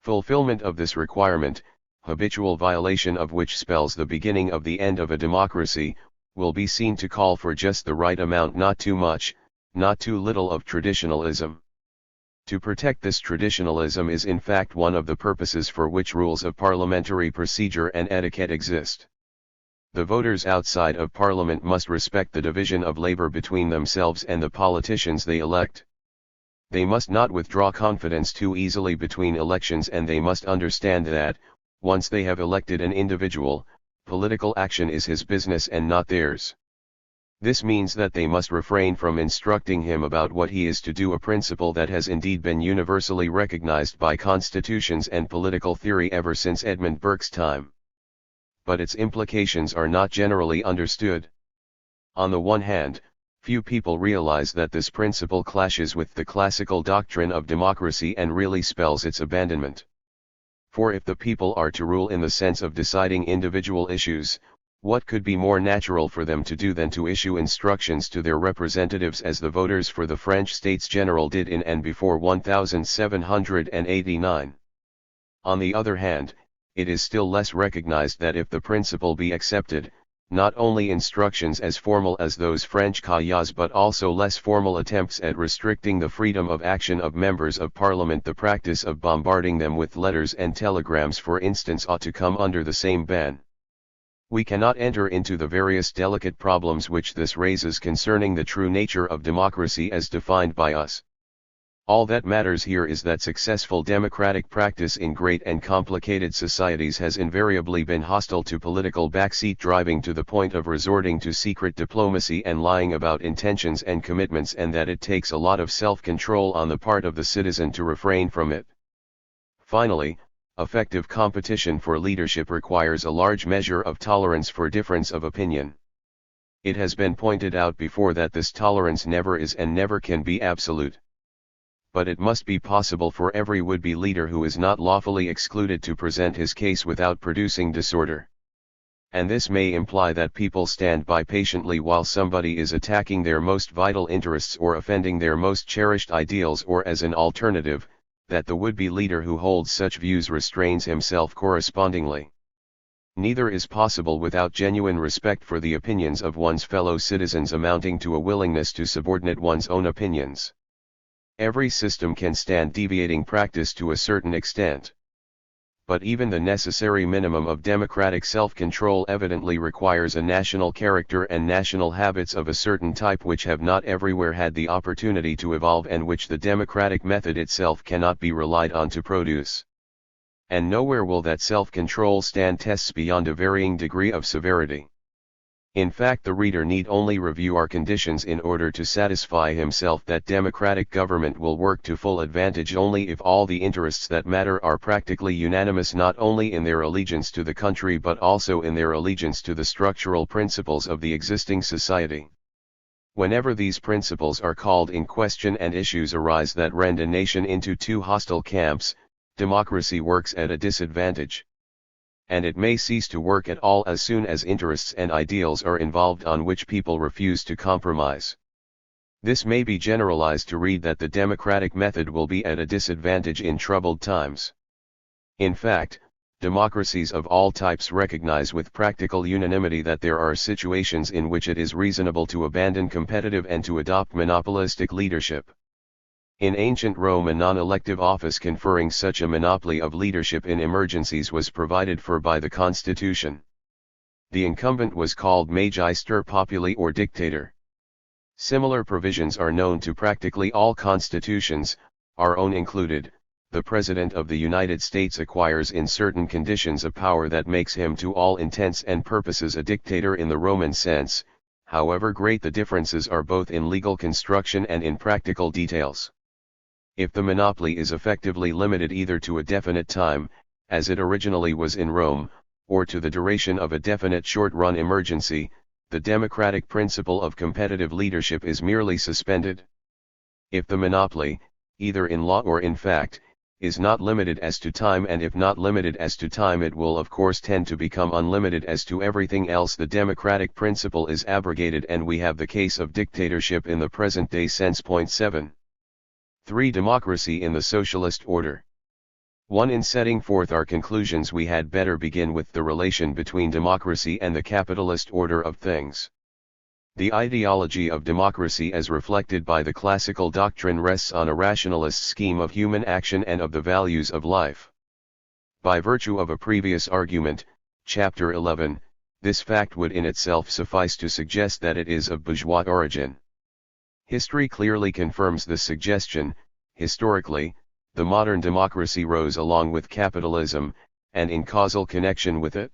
Fulfillment of this requirement, habitual violation of which spells the beginning of the end of a democracy, will be seen to call for just the right amount, not too much, not too little, of traditionalism. To protect this traditionalism is in fact one of the purposes for which rules of parliamentary procedure and etiquette exist. The voters outside of Parliament must respect the division of labor between themselves and the politicians they elect. They must not withdraw confidence too easily between elections, and they must understand that, once they have elected an individual, political action is his business and not theirs. This means that they must refrain from instructing him about what he is to do, a principle that has indeed been universally recognized by constitutions and political theory ever since Edmund Burke's time. But its implications are not generally understood. On the one hand, few people realize that this principle clashes with the classical doctrine of democracy and really spells its abandonment. For if the people are to rule in the sense of deciding individual issues, what could be more natural for them to do than to issue instructions to their representatives, as the voters for the French States General did in and before 1789? On the other hand, it is still less recognized that if the principle be accepted, not only instructions as formal as those French cahiers but also less formal attempts at restricting the freedom of action of members of Parliament, the practice of bombarding them with letters and telegrams for instance, ought to come under the same ban. We cannot enter into the various delicate problems which this raises concerning the true nature of democracy as defined by us. All that matters here is that successful democratic practice in great and complicated societies has invariably been hostile to political backseat driving to the point of resorting to secret diplomacy and lying about intentions and commitments, and that it takes a lot of self-control on the part of the citizen to refrain from it. Finally, effective competition for leadership requires a large measure of tolerance for difference of opinion. It has been pointed out before that this tolerance never is and never can be absolute. But it must be possible for every would-be leader who is not lawfully excluded to present his case without producing disorder. And this may imply that people stand by patiently while somebody is attacking their most vital interests or offending their most cherished ideals, or as an alternative, that the would-be leader who holds such views restrains himself correspondingly. Neither is possible without genuine respect for the opinions of one's fellow citizens, amounting to a willingness to subordinate one's own opinions. Every system can stand deviating practice to a certain extent. But even the necessary minimum of democratic self-control evidently requires a national character and national habits of a certain type which have not everywhere had the opportunity to evolve, and which the democratic method itself cannot be relied on to produce. And nowhere will that self-control stand tests beyond a varying degree of severity. In fact, the reader need only review our conditions in order to satisfy himself that democratic government will work to full advantage only if all the interests that matter are practically unanimous, not only in their allegiance to the country but also in their allegiance to the structural principles of the existing society. Whenever these principles are called in question and issues arise that rend a nation into two hostile camps, democracy works at a disadvantage. And it may cease to work at all as soon as interests and ideals are involved on which people refuse to compromise. This may be generalized to read that the democratic method will be at a disadvantage in troubled times. In fact, democracies of all types recognize with practical unanimity that there are situations in which it is reasonable to abandon competitive and to adopt monopolistic leadership. In ancient Rome, a non-elective office conferring such a monopoly of leadership in emergencies was provided for by the constitution. The incumbent was called magister populi, or dictator. Similar provisions are known to practically all constitutions, our own included. The President of the United States acquires in certain conditions a power that makes him to all intents and purposes a dictator in the Roman sense, however great the differences are both in legal construction and in practical details. If the monopoly is effectively limited either to a definite time, as it originally was in Rome, or to the duration of a definite short-run emergency, the democratic principle of competitive leadership is merely suspended. If the monopoly, either in law or in fact, is not limited as to time, and if not limited as to time, it will of course tend to become unlimited as to everything else, the democratic principle is abrogated, and we have the case of dictatorship in the present-day sense. Point 7. 3. Democracy in the socialist order. 1. In setting forth our conclusions, we had better begin with the relation between democracy and the capitalist order of things. The ideology of democracy as reflected by the classical doctrine rests on a rationalist scheme of human action and of the values of life. By virtue of a previous argument, Chapter 11, this fact would in itself suffice to suggest that it is of bourgeois origin. History clearly confirms this suggestion. Historically, the modern democracy rose along with capitalism, and in causal connection with it.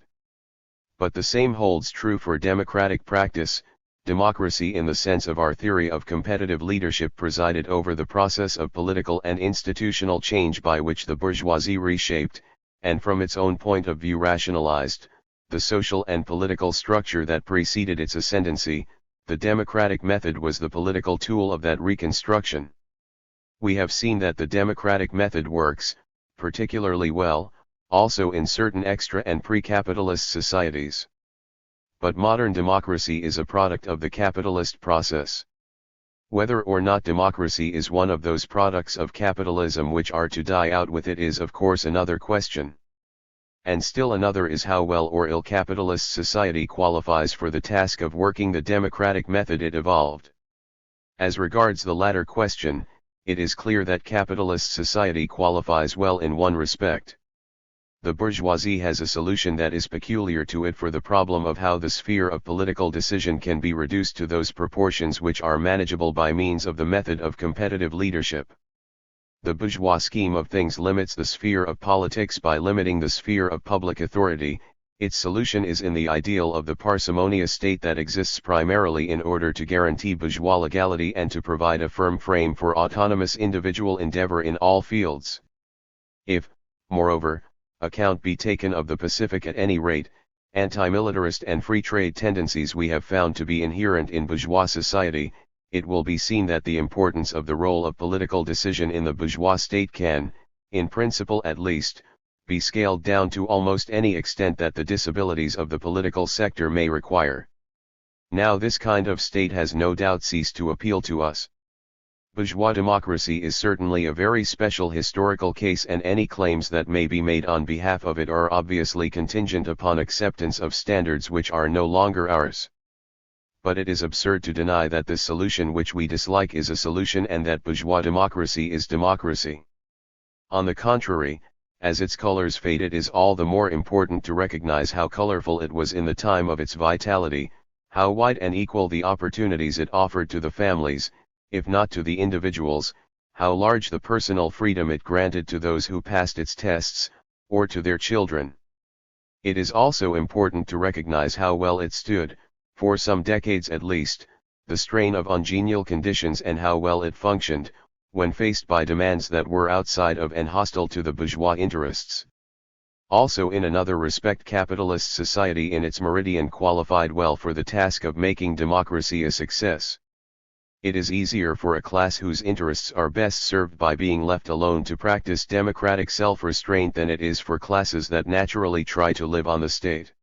But the same holds true for democratic practice. Democracy in the sense of our theory of competitive leadership presided over the process of political and institutional change by which the bourgeoisie reshaped, and from its own point of view rationalized, the social and political structure that preceded its ascendancy. The democratic method was the political tool of that reconstruction. We have seen that the democratic method works, particularly well, also in certain extra and pre-capitalist societies. But modern democracy is a product of the capitalist process. Whether or not democracy is one of those products of capitalism which are to die out with it is of course another question. And still another is how well or ill capitalist society qualifies for the task of working the democratic method it evolved. As regards the latter question, it is clear that capitalist society qualifies well in one respect. The bourgeoisie has a solution that is peculiar to it for the problem of how the sphere of political decision can be reduced to those proportions which are manageable by means of the method of competitive leadership. The bourgeois scheme of things limits the sphere of politics by limiting the sphere of public authority. Its solution is in the ideal of the parsimonious state that exists primarily in order to guarantee bourgeois legality and to provide a firm frame for autonomous individual endeavor in all fields. If, moreover, account be taken of the pacific, at any rate, anti-militarist and free trade tendencies we have found to be inherent in bourgeois society, it will be seen that the importance of the role of political decision in the bourgeois state can, in principle at least, be scaled down to almost any extent that the disabilities of the political sector may require. Now this kind of state has no doubt ceased to appeal to us. Bourgeois democracy is certainly a very special historical case, and any claims that may be made on behalf of it are obviously contingent upon acceptance of standards which are no longer ours. But it is absurd to deny that this solution which we dislike is a solution, and that bourgeois democracy is democracy. On the contrary, as its colors fade, it is all the more important to recognize how colorful it was in the time of its vitality, how wide and equal the opportunities it offered to the families, if not to the individuals, how large the personal freedom it granted to those who passed its tests, or to their children. It is also important to recognize how well it stood, for some decades at least, the strain of ungenial conditions, and how well it functioned, when faced by demands that were outside of and hostile to the bourgeois interests. Also, in another respect, capitalist society in its meridian qualified well for the task of making democracy a success. It is easier for a class whose interests are best served by being left alone to practice democratic self-restraint than it is for classes that naturally try to live on the state.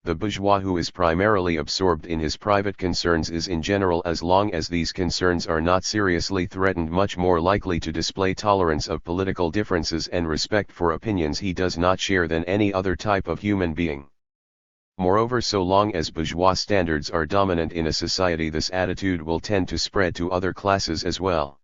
The bourgeois who is primarily absorbed in his private concerns is in general, as long as these concerns are not seriously threatened, much more likely to display tolerance of political differences and respect for opinions he does not share than any other type of human being. Moreover, so long as bourgeois standards are dominant in a society, this attitude will tend to spread to other classes as well.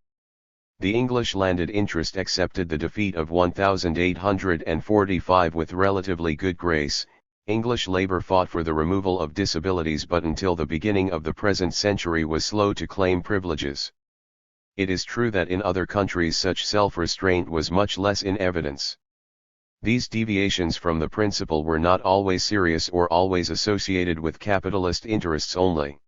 The English landed interest accepted the defeat of 1845 with relatively good grace. English labor fought for the removal of disabilities, but until the beginning of the present century was slow to claim privileges. It is true that in other countries such self-restraint was much less in evidence. These deviations from the principle were not always serious or always associated with capitalist interests only.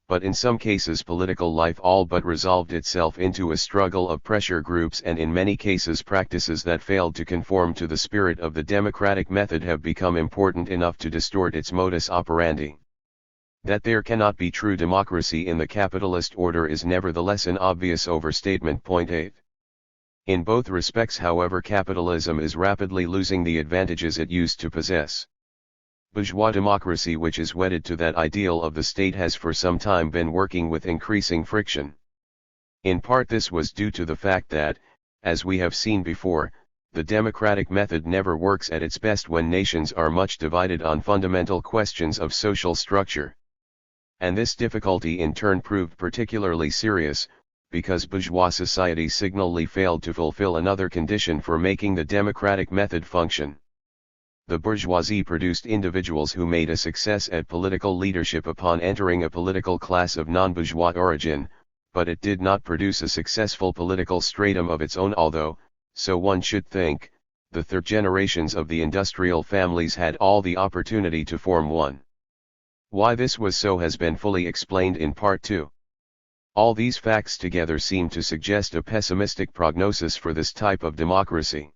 But in some cases political life all but resolved itself into a struggle of pressure groups, and in many cases practices that failed to conform to the spirit of the democratic method have become important enough to distort its modus operandi. That there cannot be true democracy in the capitalist order is nevertheless an obvious overstatement. Point 8. In both respects, however, capitalism is rapidly losing the advantages it used to possess. Bourgeois democracy, which is wedded to that ideal of the state, has for some time been working with increasing friction. In part this was due to the fact that, as we have seen before, the democratic method never works at its best when nations are much divided on fundamental questions of social structure. And this difficulty in turn proved particularly serious, because bourgeois society signally failed to fulfill another condition for making the democratic method function. The bourgeoisie produced individuals who made a success at political leadership upon entering a political class of non-bourgeois origin, but it did not produce a successful political stratum of its own, although, so one should think, the third generations of the industrial families had all the opportunity to form one. Why this was so has been fully explained in Part 2. All these facts together seem to suggest a pessimistic prognosis for this type of democracy.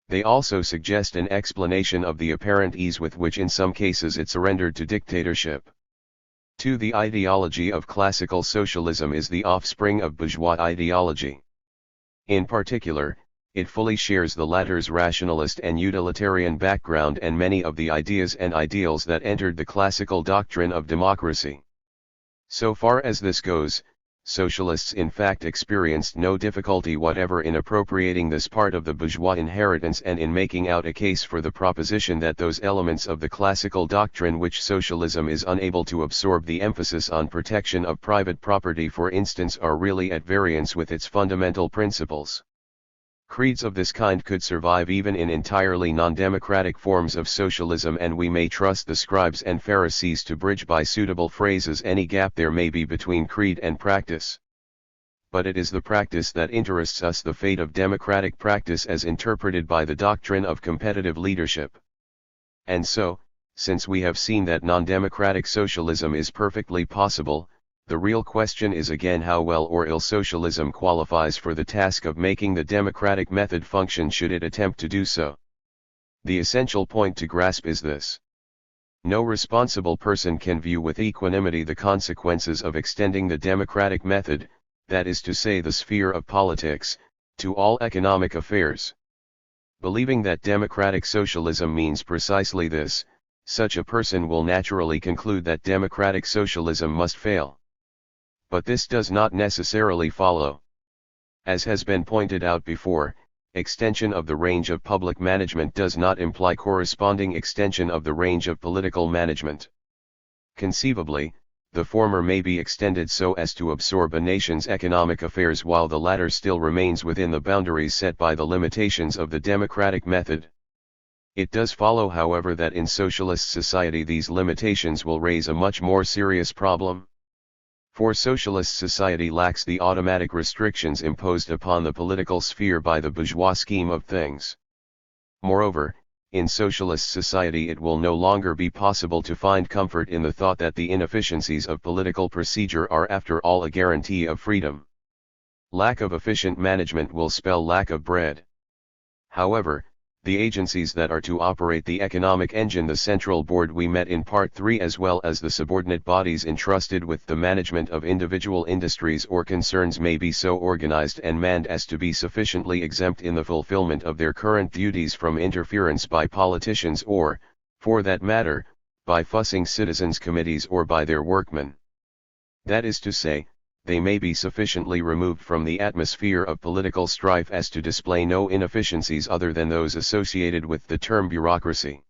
They also suggest an explanation of the apparent ease with which in some cases it surrendered to dictatorship. 2. The ideology of classical socialism is the offspring of bourgeois ideology. In particular, it fully shares the latter's rationalist and utilitarian background and many of the ideas and ideals that entered the classical doctrine of democracy. So far as this goes, socialists in fact experienced no difficulty whatever in appropriating this part of the bourgeois inheritance and in making out a case for the proposition that those elements of the classical doctrine which socialism is unable to absorb, the emphasis on protection of private property for instance, are really at variance with its fundamental principles. Creeds of this kind could survive even in entirely non-democratic forms of socialism, and we may trust the scribes and Pharisees to bridge by suitable phrases any gap there may be between creed and practice. But it is the practice that interests us, the fate of democratic practice as interpreted by the doctrine of competitive leadership. And so, since we have seen that non-democratic socialism is perfectly possible, the real question is again how well or ill socialism qualifies for the task of making the democratic method function should it attempt to do so. The essential point to grasp is this. No responsible person can view with equanimity the consequences of extending the democratic method, that is to say the sphere of politics, to all economic affairs. Believing that democratic socialism means precisely this, such a person will naturally conclude that democratic socialism must fail. But this does not necessarily follow. As has been pointed out before, extension of the range of public management does not imply corresponding extension of the range of political management. Conceivably, the former may be extended so as to absorb a nation's economic affairs while the latter still remains within the boundaries set by the limitations of the democratic method. It does follow, however, that in socialist society these limitations will raise a much more serious problem. For socialist society lacks the automatic restrictions imposed upon the political sphere by the bourgeois scheme of things. Moreover, in socialist society it will no longer be possible to find comfort in the thought that the inefficiencies of political procedure are after all a guarantee of freedom. Lack of efficient management will spell lack of bread. However, the agencies that are to operate the economic engine, the Central Board we met in Part 3, as well as the subordinate bodies entrusted with the management of individual industries or concerns, may be so organized and manned as to be sufficiently exempt in the fulfillment of their current duties from interference by politicians or, for that matter, by fussing citizens' committees or by their workmen. That is to say, they may be sufficiently removed from the atmosphere of political strife as to display no inefficiencies other than those associated with the term bureaucracy.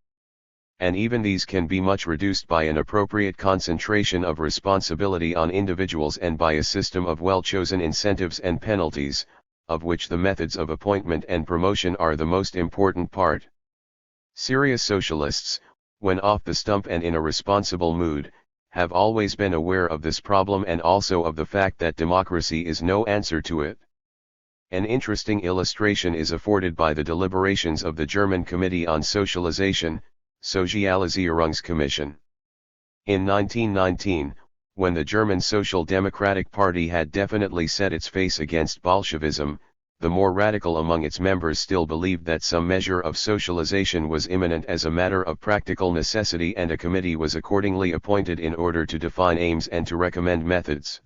And even these can be much reduced by an appropriate concentration of responsibility on individuals and by a system of well-chosen incentives and penalties, of which the methods of appointment and promotion are the most important part. Serious socialists, when off the stump and in a responsible mood, have always been aware of this problem and also of the fact that democracy is no answer to it. An interesting illustration is afforded by the deliberations of the German Committee on Socialization, Sozialisierungskommission. In 1919, when the German Social Democratic Party had definitely set its face against Bolshevism, the more radical among its members still believed that some measure of socialization was imminent as a matter of practical necessity, and a committee was accordingly appointed in order to define aims and to recommend methods.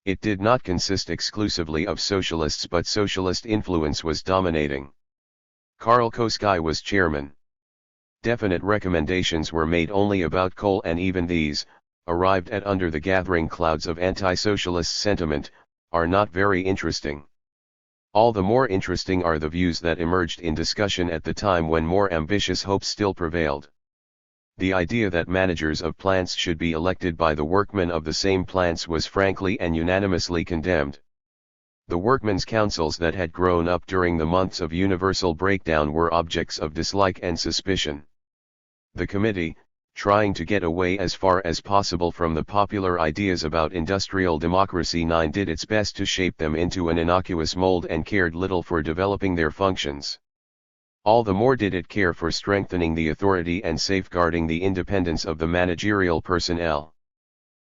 It did not consist exclusively of socialists, but socialist influence was dominating. Karl Koski was chairman. Definite recommendations were made only about coal, and even these, arrived at under the gathering clouds of anti-socialist sentiment, are not very interesting. All the more interesting are the views that emerged in discussion at the time when more ambitious hopes still prevailed. The idea that managers of plants should be elected by the workmen of the same plants was frankly and unanimously condemned. The workmen's councils that had grown up during the months of universal breakdown were objects of dislike and suspicion. The committee, trying to get away as far as possible from the popular ideas about industrial democracy, did its best to shape them into an innocuous mold and cared little for developing their functions. All the more did it care for strengthening the authority and safeguarding the independence of the managerial personnel.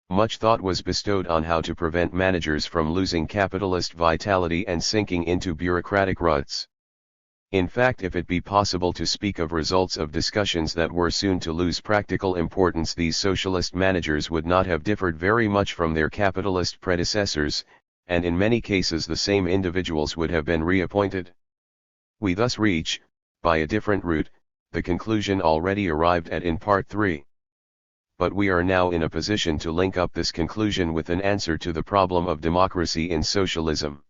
Much thought was bestowed on how to prevent managers from losing capitalist vitality and sinking into bureaucratic ruts. In fact, if it be possible to speak of results of discussions that were soon to lose practical importance, these socialist managers would not have differed very much from their capitalist predecessors, and in many cases the same individuals would have been reappointed. We thus reach, by a different route, the conclusion already arrived at in Part 3. But we are now in a position to link up this conclusion with an answer to the problem of democracy in socialism.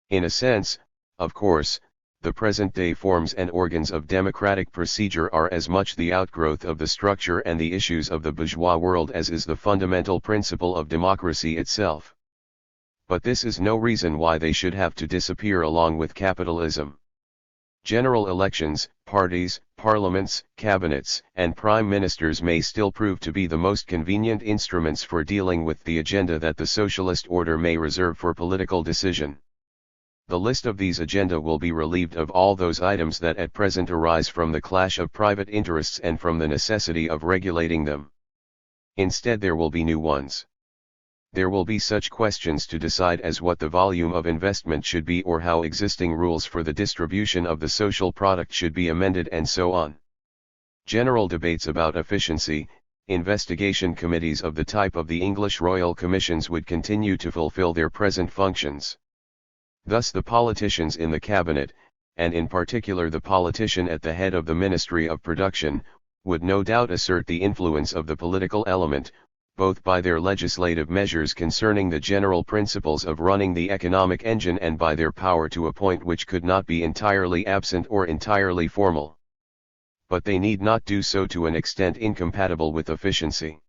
In a sense, of course, the present-day forms and organs of democratic procedure are as much the outgrowth of the structure and the issues of the bourgeois world as is the fundamental principle of democracy itself. But this is no reason why they should have to disappear along with capitalism. General elections, parties, parliaments, cabinets, and prime ministers may still prove to be the most convenient instruments for dealing with the agenda that the socialist order may reserve for political decision. The list of these agenda will be relieved of all those items that at present arise from the clash of private interests and from the necessity of regulating them. Instead, there will be new ones. There will be such questions to decide as what the volume of investment should be, or how existing rules for the distribution of the social product should be amended, and so on. General debates about efficiency, investigation committees of the type of the English Royal Commissions would continue to fulfill their present functions. Thus the politicians in the cabinet, and in particular the politician at the head of the Ministry of Production, would no doubt assert the influence of the political element, both by their legislative measures concerning the general principles of running the economic engine and by their power to appoint, which could not be entirely absent or entirely formal. But they need not do so to an extent incompatible with efficiency.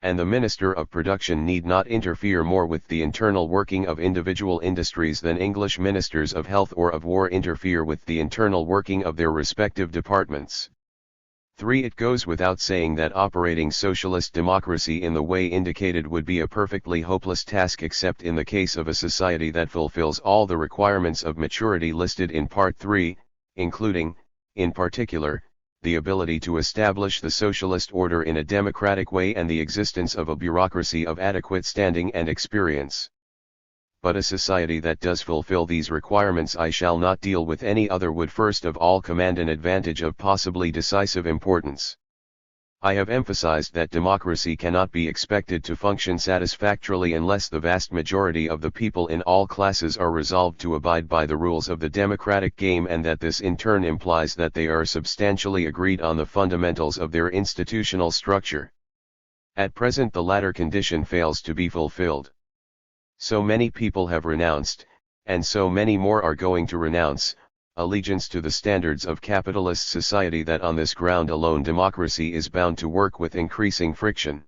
And the Minister of Production need not interfere more with the internal working of individual industries than English Ministers of Health or of War interfere with the internal working of their respective departments. 3. It goes without saying that operating socialist democracy in the way indicated would be a perfectly hopeless task except in the case of a society that fulfills all the requirements of maturity listed in Part 3, including, in particular, the ability to establish the socialist order in a democratic way and the existence of a bureaucracy of adequate standing and experience. But a society that does fulfill these requirements I shall not deal with. Any other would first of all command an advantage of possibly decisive importance. I have emphasized that democracy cannot be expected to function satisfactorily unless the vast majority of the people in all classes are resolved to abide by the rules of the democratic game, and that this in turn implies that they are substantially agreed on the fundamentals of their institutional structure. At present the latter condition fails to be fulfilled. So many people have renounced, and so many more are going to renounce, allegiance to the standards of capitalist society that on this ground alone democracy is bound to work with increasing friction.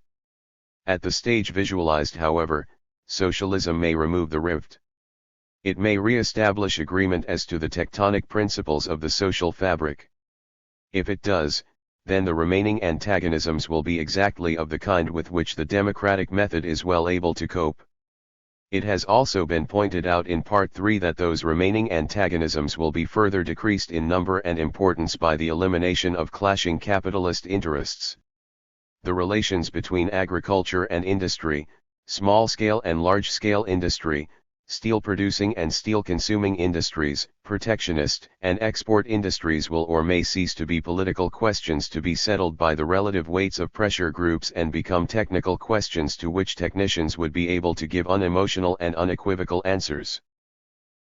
At the stage visualized, however, socialism may remove the rift. It may re-establish agreement as to the tectonic principles of the social fabric. If it does, then the remaining antagonisms will be exactly of the kind with which the democratic method is well able to cope. It has also been pointed out in Part 3 that those remaining antagonisms will be further decreased in number and importance by the elimination of clashing capitalist interests. The relations between agriculture and industry, small-scale and large-scale industry, steel-producing and steel-consuming industries, protectionist and export industries will or may cease to be political questions to be settled by the relative weights of pressure groups and become technical questions to which technicians would be able to give unemotional and unequivocal answers.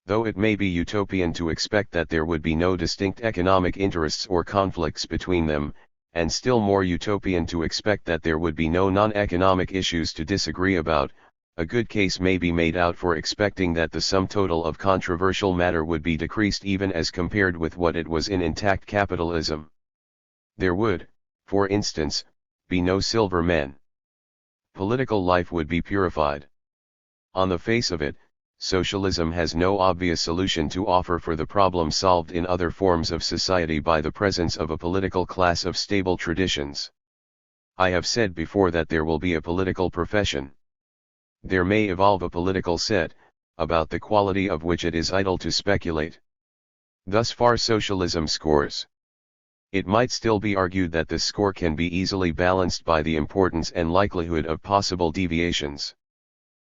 Though it may be utopian to expect that there would be no distinct economic interests or conflicts between them, and still more utopian to expect that there would be no non-economic issues to disagree about, a good case may be made out for expecting that the sum total of controversial matter would be decreased even as compared with what it was in intact capitalism. There would, for instance, be no silver men. Political life would be purified. On the face of it, socialism has no obvious solution to offer for the problem solved in other forms of society by the presence of a political class of stable traditions. I have said before that there will be a political profession. There may evolve a political set, about the quality of which it is idle to speculate. Thus far socialism scores. It might still be argued that this score can be easily balanced by the importance and likelihood of possible deviations.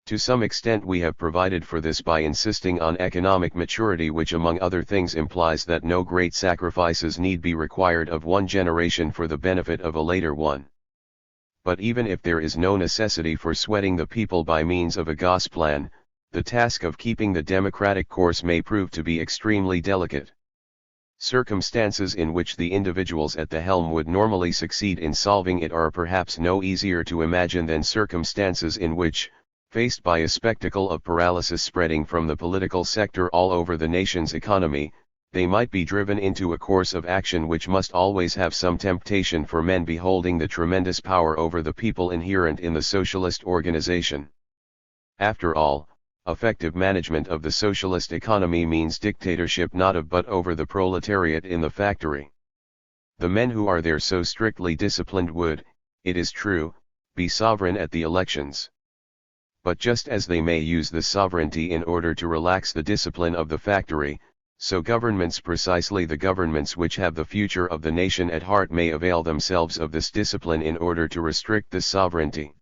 To some extent we have provided for this by insisting on economic maturity, which among other things implies that no great sacrifices need be required of one generation for the benefit of a later one. But even if there is no necessity for sweating the people by means of a Gosplan, the task of keeping the democratic course may prove to be extremely delicate. Circumstances in which the individuals at the helm would normally succeed in solving it are perhaps no easier to imagine than circumstances in which, faced by a spectacle of paralysis spreading from the political sector all over the nation's economy, they might be driven into a course of action which must always have some temptation for men beholding the tremendous power over the people inherent in the socialist organization. After all, effective management of the socialist economy means dictatorship not of but over the proletariat in the factory. The men who are there so strictly disciplined would, it is true, be sovereign at the elections. But just as they may use this sovereignty in order to relax the discipline of the factory, so governments, precisely the governments which have the future of the nation at heart, may avail themselves of this discipline in order to restrict this sovereignty.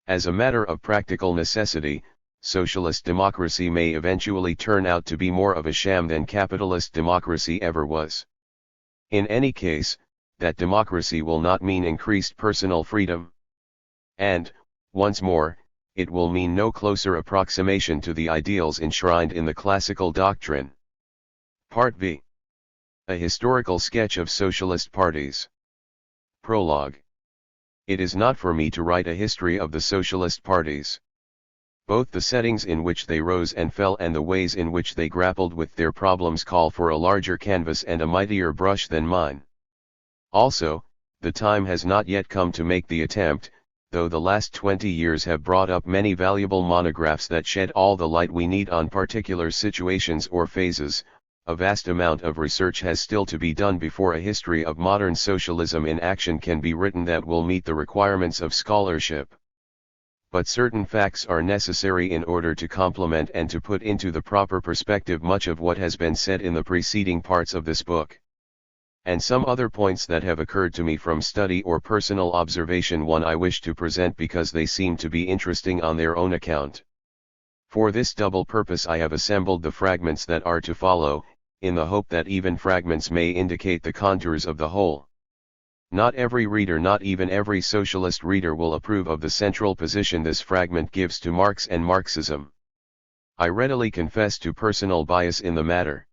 As a matter of practical necessity, socialist democracy may eventually turn out to be more of a sham than capitalist democracy ever was. In any case, that democracy will not mean increased personal freedom. And, once more, it will mean no closer approximation to the ideals enshrined in the classical doctrine. Part B. A historical sketch of socialist parties. Prologue. It is not for me to write a history of the socialist parties. Both the settings in which they rose and fell and the ways in which they grappled with their problems call for a larger canvas and a mightier brush than mine. Also, the time has not yet come to make the attempt, though the last 20 years have brought up many valuable monographs that shed all the light we need on particular situations or phases. A vast amount of research has still to be done before a history of modern socialism in action can be written that will meet the requirements of scholarship. But certain facts are necessary in order to complement and to put into the proper perspective much of what has been said in the preceding parts of this book. And some other points that have occurred to me from study or personal observation I wish to present because they seem to be interesting on their own account. For this double purpose I have assembled the fragments that are to follow, in the hope that even fragments may indicate the contours of the whole. Not every reader, not even every socialist reader, will approve of the central position this fragment gives to Marx and Marxism. I readily confess to personal bias in the matter.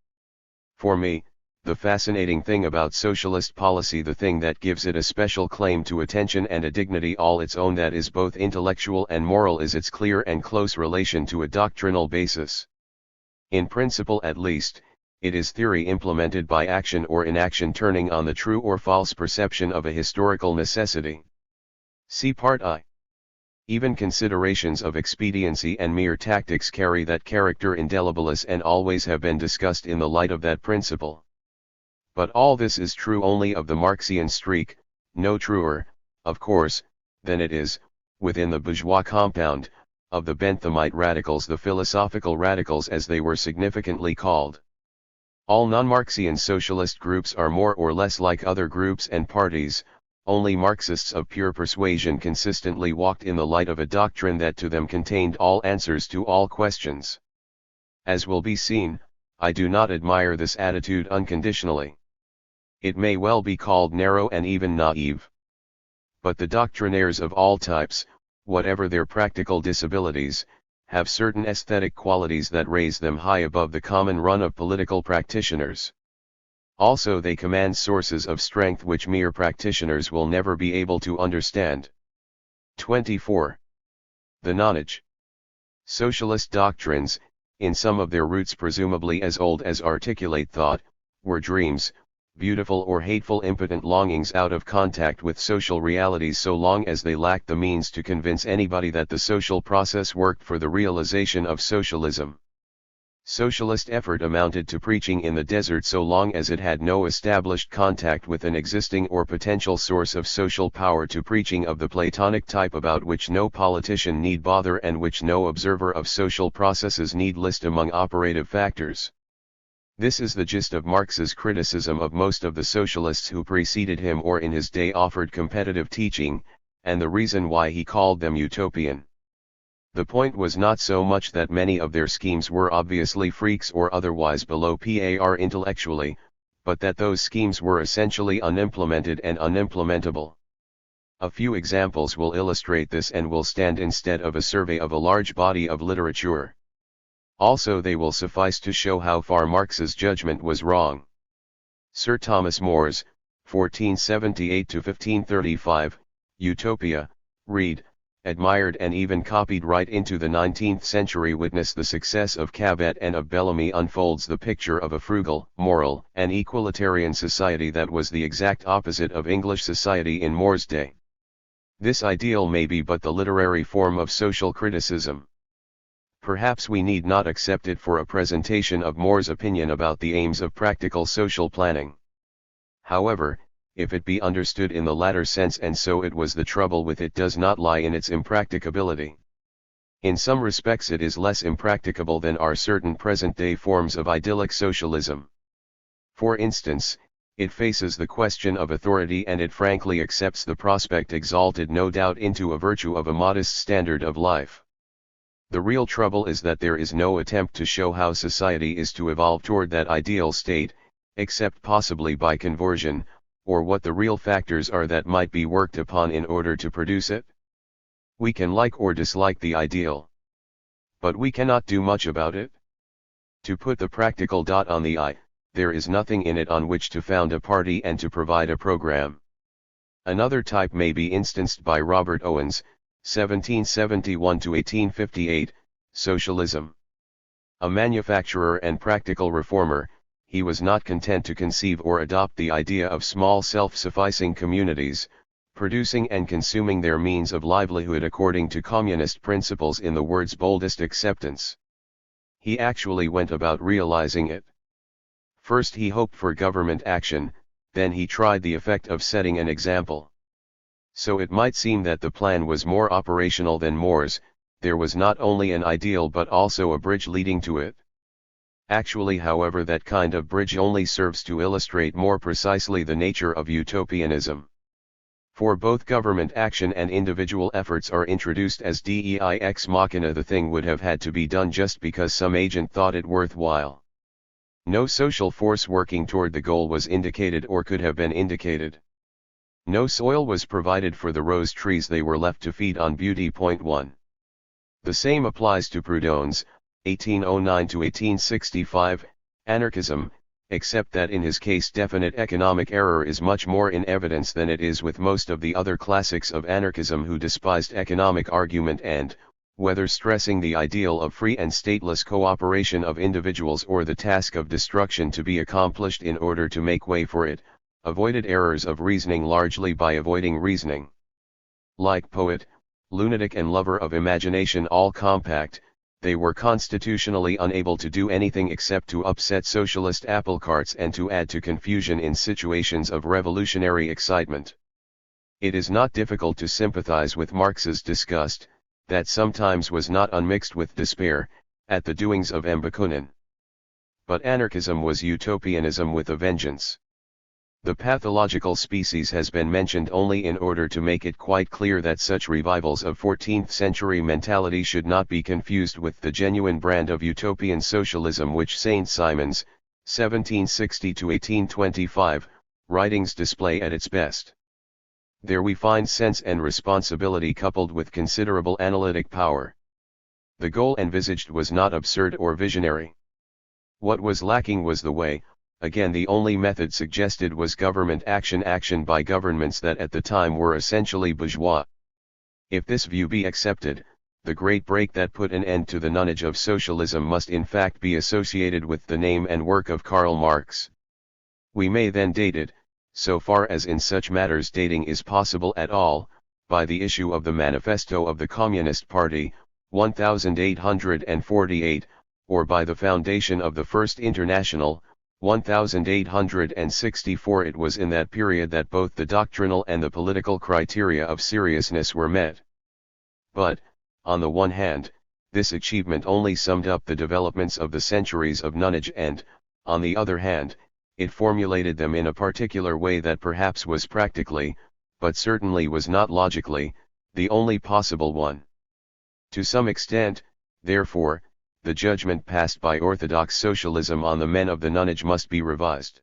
For me, the fascinating thing about socialist policy, the thing that gives it a special claim to attention and a dignity all its own that is both intellectual and moral, is its clear and close relation to a doctrinal basis. In principle at least, it is theory implemented by action or inaction, turning on the true or false perception of a historical necessity. See Part I. Even considerations of expediency and mere tactics carry that character indelibilis and always have been discussed in the light of that principle. But all this is true only of the Marxian streak, no truer, of course, than it is, within the bourgeois compound, of the Benthamite radicals, the philosophical radicals as they were significantly called. All non-Marxian socialist groups are more or less like other groups and parties, only Marxists of pure persuasion consistently walked in the light of a doctrine that to them contained all answers to all questions. As will be seen, I do not admire this attitude unconditionally. It may well be called narrow and even naive. But the doctrinaires of all types, whatever their practical disabilities, have certain aesthetic qualities that raise them high above the common run of political practitioners. Also they command sources of strength which mere practitioners will never be able to understand. 24. The nonage. Socialist doctrines, in some of their roots presumably as old as articulate thought, were dreams, beautiful or hateful impotent longings out of contact with social realities so long as they lacked the means to convince anybody that the social process worked for the realization of socialism. Socialist effort amounted to preaching in the desert so long as it had no established contact with an existing or potential source of social power, to preaching of the Platonic type about which no politician need bother and which no observer of social processes need list among operative factors. This is the gist of Marx's criticism of most of the socialists who preceded him or in his day offered competitive teaching, and the reason why he called them utopian. The point was not so much that many of their schemes were obviously freaks or otherwise below par intellectually, but that those schemes were essentially unimplemented and unimplementable. A few examples will illustrate this and will stand instead of a survey of a large body of literature. Also they will suffice to show how far Marx's judgment was wrong. Sir Thomas More's, 1478–1535, Utopia, read, admired and even copied right into the 19th century. Witness the success of Cabet and of Bellamy unfolds the picture of a frugal, moral, and equalitarian society that was the exact opposite of English society in More's day. This ideal may be but the literary form of social criticism. Perhaps we need not accept it for a presentation of More's opinion about the aims of practical social planning. However, if it be understood in the latter sense, and so it was, the trouble with it does not lie in its impracticability. In some respects it is less impracticable than are certain present-day forms of idyllic socialism. For instance, it faces the question of authority, and it frankly accepts the prospect, exalted no doubt into a virtue, of a modest standard of life. The real trouble is that there is no attempt to show how society is to evolve toward that ideal state, except possibly by conversion, or what the real factors are that might be worked upon in order to produce it. We can like or dislike the ideal, but we cannot do much about it. To put the practical dot on the I, there is nothing in it on which to found a party and to provide a program. Another type may be instanced by Robert Owens, 1771–1858, Socialism. A manufacturer and practical reformer, he was not content to conceive or adopt the idea of small self-sufficing communities, producing and consuming their means of livelihood according to communist principles in the word's boldest acceptance. He actually went about realizing it. First he hoped for government action, then he tried the effect of setting an example. So it might seem that the plan was more operational than More's. There was not only an ideal but also a bridge leading to it. Actually, however, that kind of bridge only serves to illustrate more precisely the nature of utopianism. For both government action and individual efforts are introduced as dei ex machina. The thing would have had to be done just because some agent thought it worthwhile. No social force working toward the goal was indicated or could have been indicated. No soil was provided for the rose trees they were left to feed on. Beauty. Point 1. The same applies to Proudhon's, 1809–1865, anarchism, except that in his case definite economic error is much more in evidence than it is with most of the other classics of anarchism who despised economic argument and, whether stressing the ideal of free and stateless cooperation of individuals or the task of destruction to be accomplished in order to make way for it, avoided errors of reasoning largely by avoiding reasoning. Like poet, lunatic and lover of imagination all compact, they were constitutionally unable to do anything except to upset socialist apple carts and to add to confusion in situations of revolutionary excitement. It is not difficult to sympathize with Marx's disgust, that sometimes was not unmixed with despair, at the doings of M. Bakunin. But anarchism was utopianism with a vengeance. The pathological species has been mentioned only in order to make it quite clear that such revivals of 14th-century mentality should not be confused with the genuine brand of utopian socialism which St. Simon's, 1760–1825, writings display at its best. There we find sense and responsibility coupled with considerable analytic power. The goal envisaged was not absurd or visionary. What was lacking was the way. Again, the only method suggested was government action by governments that at the time were essentially bourgeois. If this view be accepted, the great break that put an end to the nonage of socialism must in fact be associated with the name and work of Karl Marx. We may then date it, so far as in such matters dating is possible at all, by the issue of the Manifesto of the Communist Party, 1848, or by the foundation of the First International, 1864. It was in that period that both the doctrinal and the political criteria of seriousness were met. But, on the one hand, this achievement only summed up the developments of the centuries of nonage and, on the other hand, it formulated them in a particular way that perhaps was practically, but certainly was not logically, the only possible one. To some extent, therefore, the judgment passed by orthodox socialism on the men of the nonage must be revised.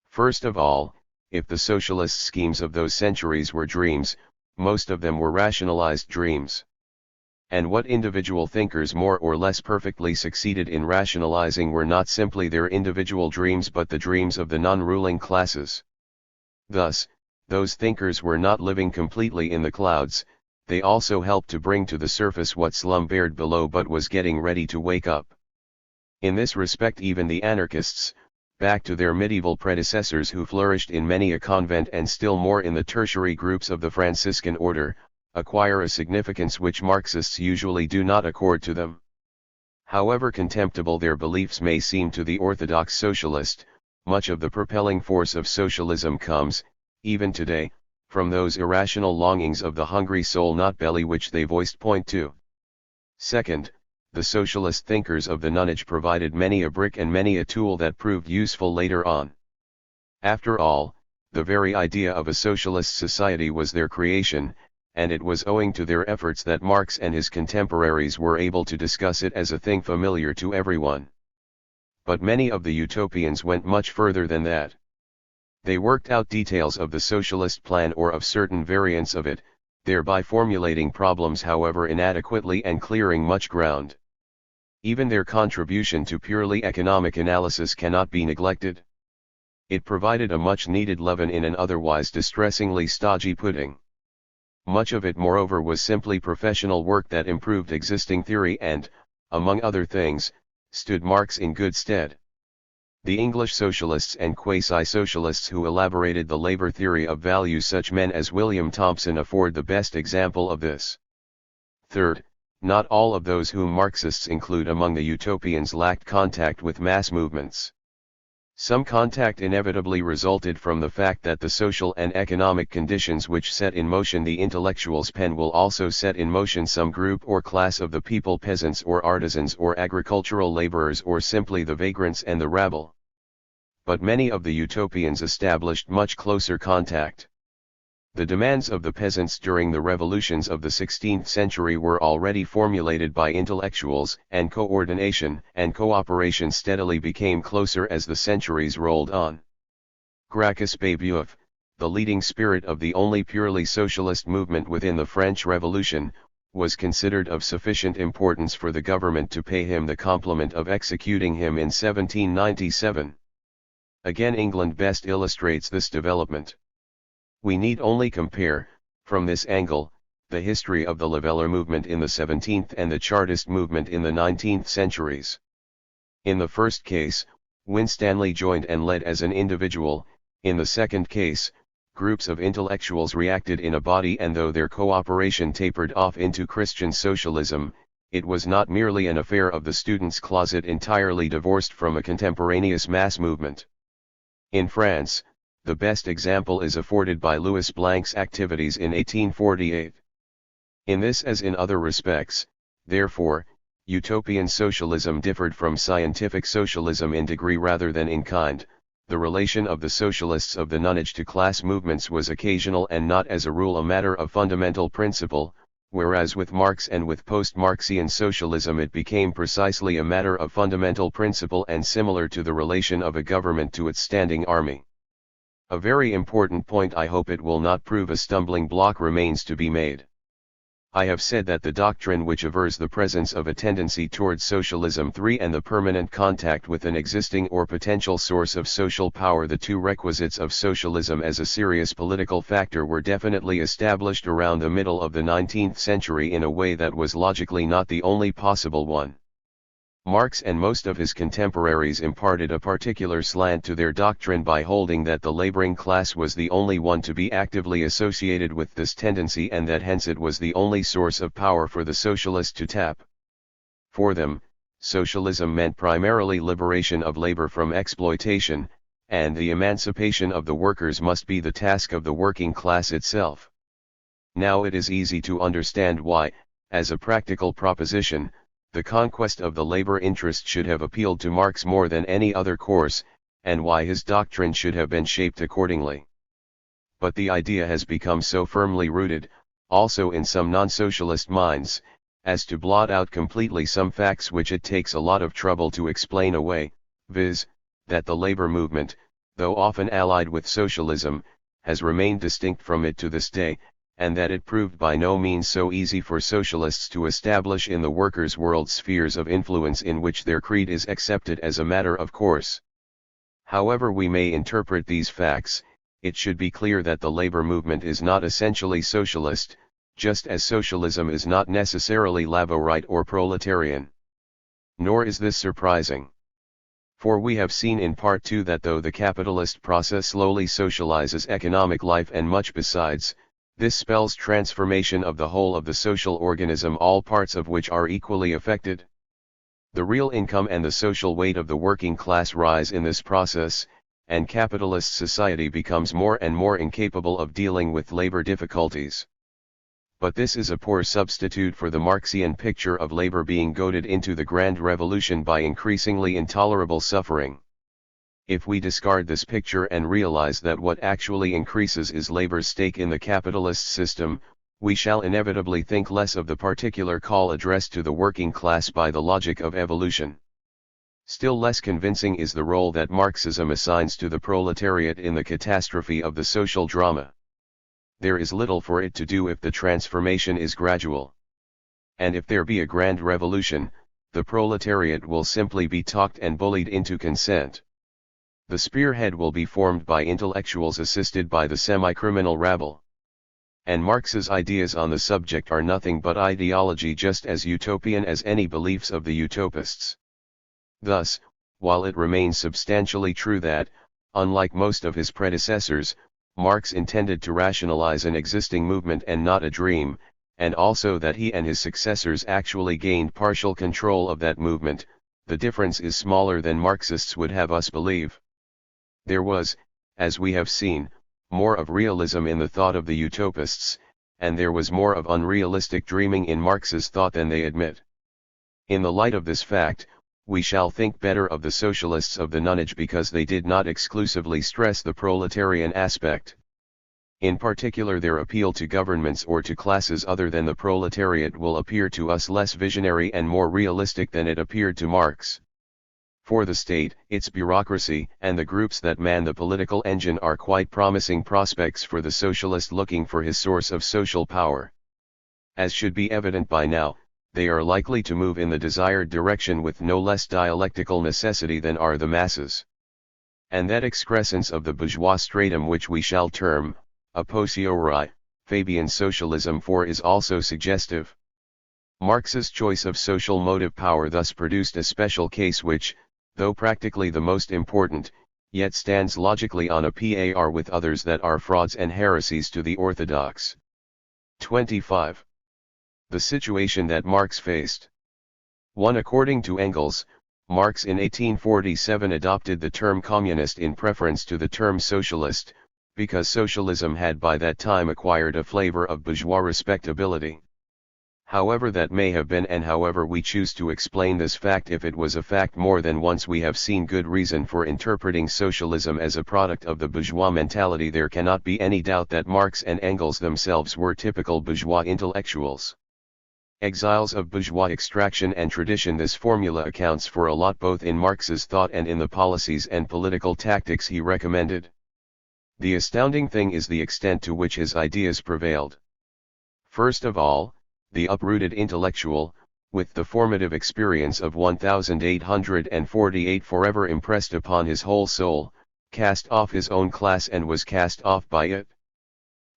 First of all, if the socialist schemes of those centuries were dreams, most of them were rationalized dreams. And what individual thinkers more or less perfectly succeeded in rationalizing were not simply their individual dreams but the dreams of the non-ruling classes. Thus, those thinkers were not living completely in the clouds. They also helped to bring to the surface what slumbered below but was getting ready to wake up. In this respect even the anarchists, back to their medieval predecessors who flourished in many a convent and still more in the tertiary groups of the Franciscan order, acquire a significance which Marxists usually do not accord to them. However contemptible their beliefs may seem to the orthodox socialist, much of the propelling force of socialism comes, even today, from those irrational longings of the hungry soul not belly which they voiced. Point 2. Second, the socialist thinkers of the nonage provided many a brick and many a tool that proved useful later on. After all, the very idea of a socialist society was their creation, and it was owing to their efforts that Marx and his contemporaries were able to discuss it as a thing familiar to everyone. But many of the utopians went much further than that. They worked out details of the socialist plan or of certain variants of it, thereby formulating problems however inadequately and clearing much ground. Even their contribution to purely economic analysis cannot be neglected. It provided a much-needed leaven in an otherwise distressingly stodgy pudding. Much of it moreover was simply professional work that improved existing theory and, among other things, stood Marx in good stead. The English socialists and quasi-socialists who elaborated the labor theory of value, such men as William Thompson, afford the best example of this. Third, not all of those whom Marxists include among the utopians lacked contact with mass movements. Some contact inevitably resulted from the fact that the social and economic conditions which set in motion the intellectual's pen will also set in motion some group or class of the people, peasants or artisans or agricultural laborers or simply the vagrants and the rabble. But many of the utopians established much closer contact. The demands of the peasants during the revolutions of the 16th century were already formulated by intellectuals, and coordination and cooperation steadily became closer as the centuries rolled on. Gracchus Babeuf, the leading spirit of the only purely socialist movement within the French Revolution, was considered of sufficient importance for the government to pay him the compliment of executing him in 1797. Again, England best illustrates this development. We need only compare, from this angle, the history of the Leveller movement in the 17th and the Chartist movement in the 19th centuries. In the first case, Winstanley joined and led as an individual; in the second case, groups of intellectuals reacted in a body, and though their cooperation tapered off into Christian socialism, it was not merely an affair of the student's closet entirely divorced from a contemporaneous mass movement. In France, the best example is afforded by Louis Blanc's activities in 1848. In this as in other respects, therefore, utopian socialism differed from scientific socialism in degree rather than in kind. The relation of the socialists of the nonage to class movements was occasional and not as a rule a matter of fundamental principle, whereas with Marx and with post-Marxian socialism it became precisely a matter of fundamental principle and similar to the relation of a government to its standing army. A very important point, I hope it will not prove a stumbling block, remains to be made. I have said that the doctrine which avers the presence of a tendency towards socialism 3 and the permanent contact with an existing or potential source of social power, the two requisites of socialism as a serious political factor, were definitely established around the middle of the 19th century in a way that was logically not the only possible one. Marx and most of his contemporaries imparted a particular slant to their doctrine by holding that the laboring class was the only one to be actively associated with this tendency, and that hence it was the only source of power for the socialist to tap. For them, socialism meant primarily liberation of labor from exploitation, and the emancipation of the workers must be the task of the working class itself. Now it is easy to understand why, as a practical proposition, the conquest of the labor interest should have appealed to Marx more than any other course, and why his doctrine should have been shaped accordingly. But the idea has become so firmly rooted, also in some non-socialist minds, as to blot out completely some facts which it takes a lot of trouble to explain away, viz., that the labor movement, though often allied with socialism, has remained distinct from it to this day, and that it proved by no means so easy for socialists to establish in the workers' world spheres of influence in which their creed is accepted as a matter of course. However we may interpret these facts, it should be clear that the labor movement is not essentially socialist, just as socialism is not necessarily Laborite or proletarian. Nor is this surprising. For we have seen in Part 2 that though the capitalist process slowly socializes economic life and much besides, this spells transformation of the whole of the social organism, all parts of which are equally affected. The real income and the social weight of the working class rise in this process, and capitalist society becomes more and more incapable of dealing with labor difficulties. But this is a poor substitute for the Marxian picture of labor being goaded into the grand revolution by increasingly intolerable suffering. If we discard this picture and realize that what actually increases is labor's stake in the capitalist system, we shall inevitably think less of the particular call addressed to the working class by the logic of evolution. Still less convincing is the role that Marxism assigns to the proletariat in the catastrophe of the social drama. There is little for it to do if the transformation is gradual. And if there be a grand revolution, the proletariat will simply be talked and bullied into consent. The spearhead will be formed by intellectuals assisted by the semi-criminal rabble. And Marx's ideas on the subject are nothing but ideology, just as utopian as any beliefs of the utopists. Thus, while it remains substantially true that, unlike most of his predecessors, Marx intended to rationalize an existing movement and not a dream, and also that he and his successors actually gained partial control of that movement, the difference is smaller than Marxists would have us believe. There was, as we have seen, more of realism in the thought of the utopists, and there was more of unrealistic dreaming in Marx's thought than they admit. In the light of this fact, we shall think better of the socialists of the nonage because they did not exclusively stress the proletarian aspect. In particular, their appeal to governments or to classes other than the proletariat will appear to us less visionary and more realistic than it appeared to Marx. For the state, its bureaucracy, and the groups that man the political engine are quite promising prospects for the socialist looking for his source of social power. As should be evident by now, they are likely to move in the desired direction with no less dialectical necessity than are the masses. And that excrescence of the bourgeois stratum which we shall term, a posteriori, Fabian socialism is also suggestive. Marx's choice of social motive power thus produced a special case which, though practically the most important, yet stands logically on a par with others that are frauds and heresies to the orthodox. 25. The situation that Marx faced. 1. According to Engels, Marx in 1847 adopted the term communist in preference to the term socialist, because socialism had by that time acquired a flavor of bourgeois respectability. However that may have been, and however we choose to explain this fact, if it was a fact more than once, we have seen good reason for interpreting socialism as a product of the bourgeois mentality. There cannot be any doubt that Marx and Engels themselves were typical bourgeois intellectuals. Exiles of bourgeois extraction and tradition. This formula accounts for a lot both in Marx's thought and in the policies and political tactics he recommended. The astounding thing is the extent to which his ideas prevailed. First of all, the uprooted intellectual, with the formative experience of 1848 forever impressed upon his whole soul, cast off his own class and was cast off by it.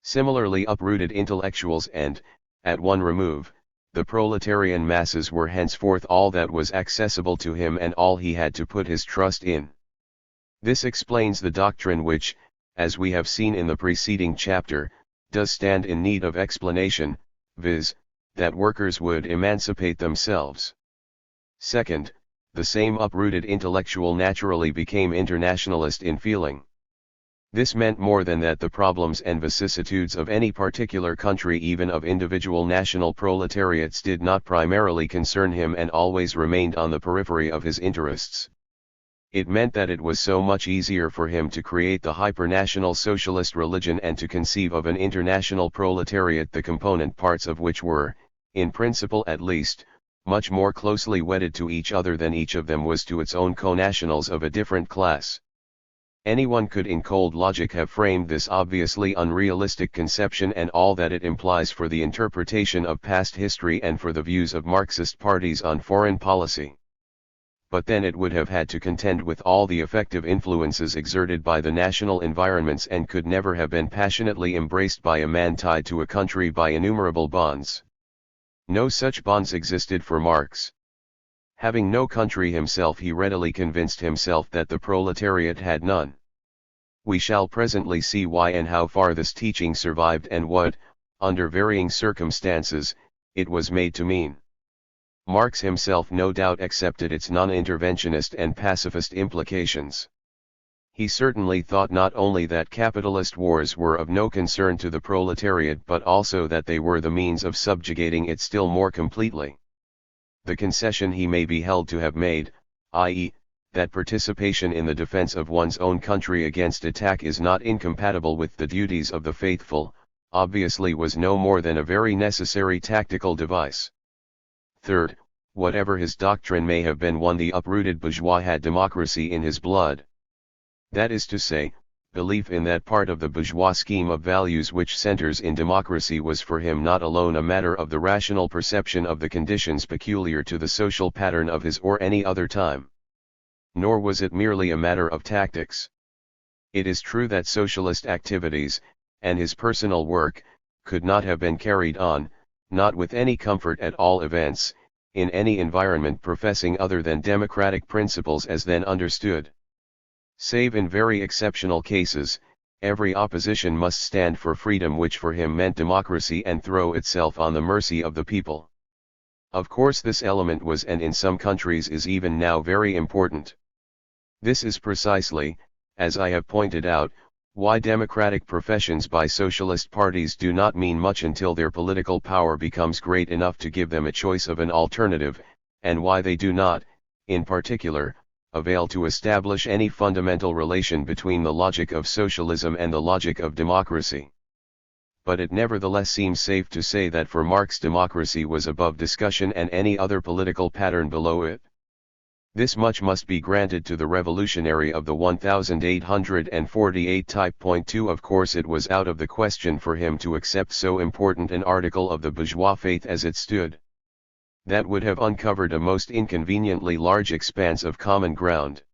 Similarly uprooted intellectuals and, at one remove, the proletarian masses were henceforth all that was accessible to him and all he had to put his trust in. This explains the doctrine which, as we have seen in the preceding chapter, does stand in need of explanation, viz., that workers would emancipate themselves. Second, the same uprooted intellectual naturally became internationalist in feeling. This meant more than that the problems and vicissitudes of any particular country, even of individual national proletariats, did not primarily concern him and always remained on the periphery of his interests. It meant that it was so much easier for him to create the hypernational socialist religion and to conceive of an international proletariat, the component parts of which were, in principle at least, much more closely wedded to each other than each of them was to its own connationals of a different class. Anyone could in cold logic have framed this obviously unrealistic conception and all that it implies for the interpretation of past history and for the views of Marxist parties on foreign policy. But then it would have had to contend with all the effective influences exerted by the national environments and could never have been passionately embraced by a man tied to a country by innumerable bonds. No such bonds existed for Marx. Having no country himself, he readily convinced himself that the proletariat had none. We shall presently see why and how far this teaching survived and what, under varying circumstances, it was made to mean. Marx himself no doubt accepted its non-interventionist and pacifist implications. He certainly thought not only that capitalist wars were of no concern to the proletariat but also that they were the means of subjugating it still more completely. The concession he may be held to have made, i.e., that participation in the defense of one's own country against attack is not incompatible with the duties of the faithful, obviously was no more than a very necessary tactical device. Third, whatever his doctrine may have been, the uprooted bourgeois had democracy in his blood. That is to say, belief in that part of the bourgeois scheme of values which centers in democracy was for him not alone a matter of the rational perception of the conditions peculiar to the social pattern of his or any other time. Nor was it merely a matter of tactics. It is true that socialist activities, and his personal work, could not have been carried on, not with any comfort at all events, in any environment professing other than democratic principles as then understood. Save in very exceptional cases, every opposition must stand for freedom, which for him meant democracy, and throw itself on the mercy of the people. Of course this element was, and in some countries is even now, very important. This is precisely, as I have pointed out, why democratic professions by socialist parties do not mean much until their political power becomes great enough to give them a choice of an alternative, and why they do not, in particular, avail to establish any fundamental relation between the logic of socialism and the logic of democracy. But it nevertheless seems safe to say that for Marx democracy was above discussion and any other political pattern below it. This much must be granted to the revolutionary of the 1848 type. Point 2. Of course it was out of the question for him to accept so important an article of the bourgeois faith as it stood. That would have uncovered a most inconveniently large expanse of common ground.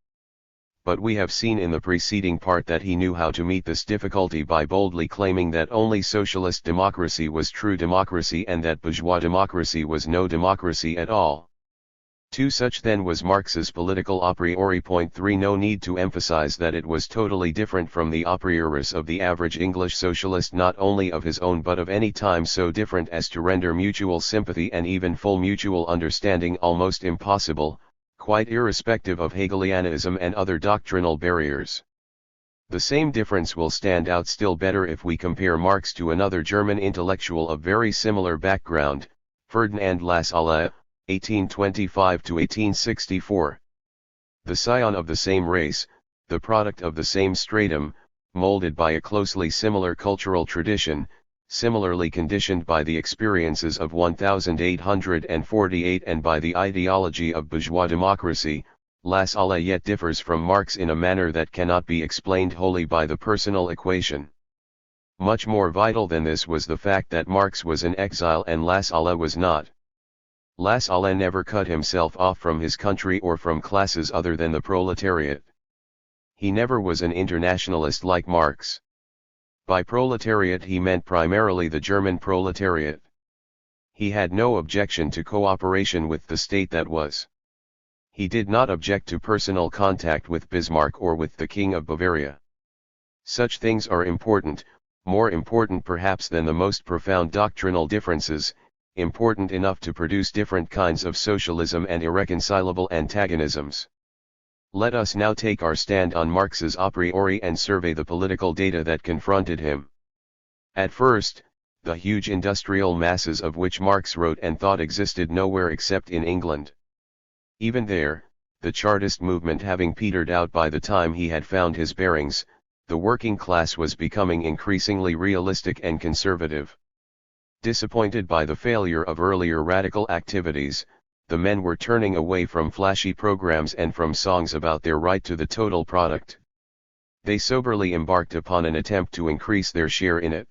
But we have seen in the preceding part that he knew how to meet this difficulty by boldly claiming that only socialist democracy was true democracy and that bourgeois democracy was no democracy at all. To such then was Marx's political a priori. Point 3. No need to emphasize that it was totally different from the a prioris of the average English socialist, not only of his own but of any time, so different as to render mutual sympathy and even full mutual understanding almost impossible, quite irrespective of Hegelianism and other doctrinal barriers. The same difference will stand out still better if we compare Marx to another German intellectual of very similar background, Ferdinand Lassalle, 1825 to 1864. The scion of the same race, the product of the same stratum, molded by a closely similar cultural tradition, similarly conditioned by the experiences of 1848 and by the ideology of bourgeois democracy, Lassalle yet differs from Marx in a manner that cannot be explained wholly by the personal equation. Much more vital than this was the fact that Marx was an exile and Lassalle was not. Lassalle never cut himself off from his country or from classes other than the proletariat. He never was an internationalist like Marx. By proletariat he meant primarily the German proletariat. He had no objection to cooperation with the state that was. He did not object to personal contact with Bismarck or with the King of Bavaria. Such things are important, more important perhaps than the most profound doctrinal differences, important enough to produce different kinds of socialism and irreconcilable antagonisms. Let us now take our stand on Marx's a priori and survey the political data that confronted him. At first, the huge industrial masses of which Marx wrote and thought existed nowhere except in England. Even there, the Chartist movement having petered out by the time he had found his bearings, the working class was becoming increasingly realistic and conservative. Disappointed by the failure of earlier radical activities, the men were turning away from flashy programs and from songs about their right to the total product. They soberly embarked upon an attempt to increase their share in it.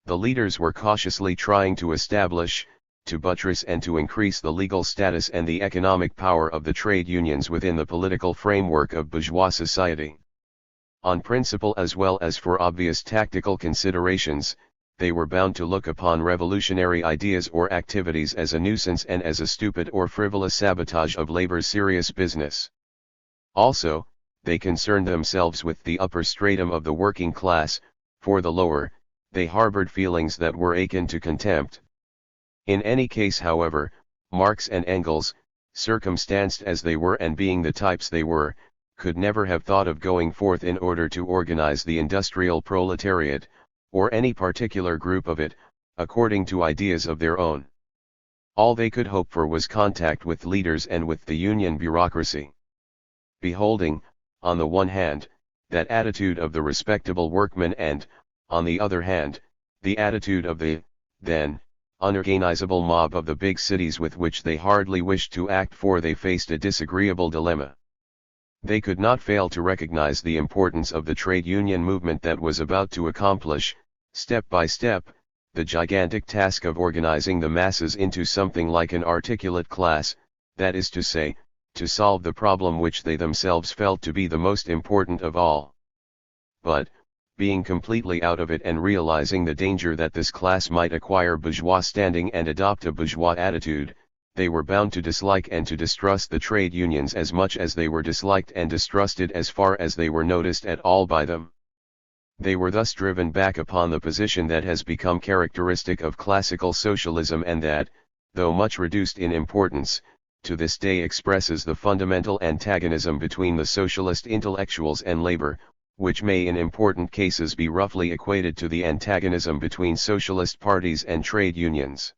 The leaders were cautiously trying to establish, to buttress and to increase the legal status and the economic power of the trade unions within the political framework of bourgeois society. On principle as well as for obvious tactical considerations, they were bound to look upon revolutionary ideas or activities as a nuisance and as a stupid or frivolous sabotage of labor's serious business. Also, they concerned themselves with the upper stratum of the working class, for the lower, they harbored feelings that were akin to contempt. In any case, however, Marx and Engels, circumstanced as they were and being the types they were, could never have thought of going forth in order to organize the industrial proletariat, or any particular group of it, according to ideas of their own. All they could hope for was contact with leaders and with the union bureaucracy. Beholding, on the one hand, that attitude of the respectable workman and, on the other hand, the attitude of the, then, unorganizable mob of the big cities with which they hardly wished to act, for they faced a disagreeable dilemma. They could not fail to recognize the importance of the trade union movement that was about to accomplish, step by step, the gigantic task of organizing the masses into something like an articulate class, that is to say, to solve the problem which they themselves felt to be the most important of all. But, being completely out of it and realizing the danger that this class might acquire bourgeois standing and adopt a bourgeois attitude, they were bound to dislike and to distrust the trade unions as much as they were disliked and distrusted as far as they were noticed at all by them. They were thus driven back upon the position that has become characteristic of classical socialism and that, though much reduced in importance, to this day expresses the fundamental antagonism between the socialist intellectuals and labor, which may in important cases be roughly equated to the antagonism between socialist parties and trade unions.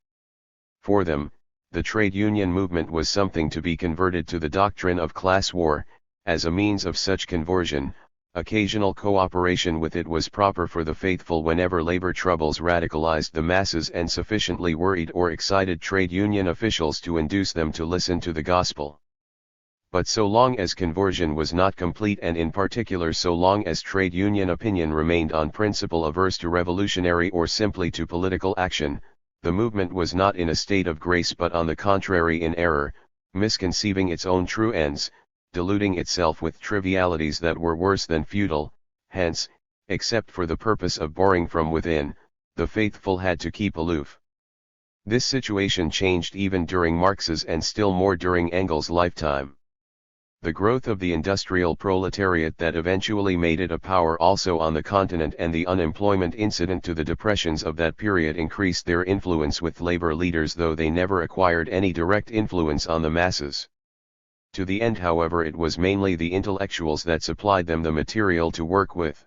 For them, the trade union movement was something to be converted to the doctrine of class war. As a means of such conversion, occasional cooperation with it was proper for the faithful whenever labor troubles radicalized the masses and sufficiently worried or excited trade union officials to induce them to listen to the gospel. But so long as conversion was not complete, and in particular so long as trade union opinion remained on principle averse to revolutionary or simply to political action, the movement was not in a state of grace but on the contrary in error, misconceiving its own true ends, deluding itself with trivialities that were worse than futile. Hence, except for the purpose of boring from within, the faithful had to keep aloof. This situation changed even during Marx's and still more during Engels' lifetime. The growth of the industrial proletariat that eventually made it a power also on the continent and the unemployment incident to the depressions of that period increased their influence with labor leaders, though they never acquired any direct influence on the masses. To the end, however, it was mainly the intellectuals that supplied them the material to work with.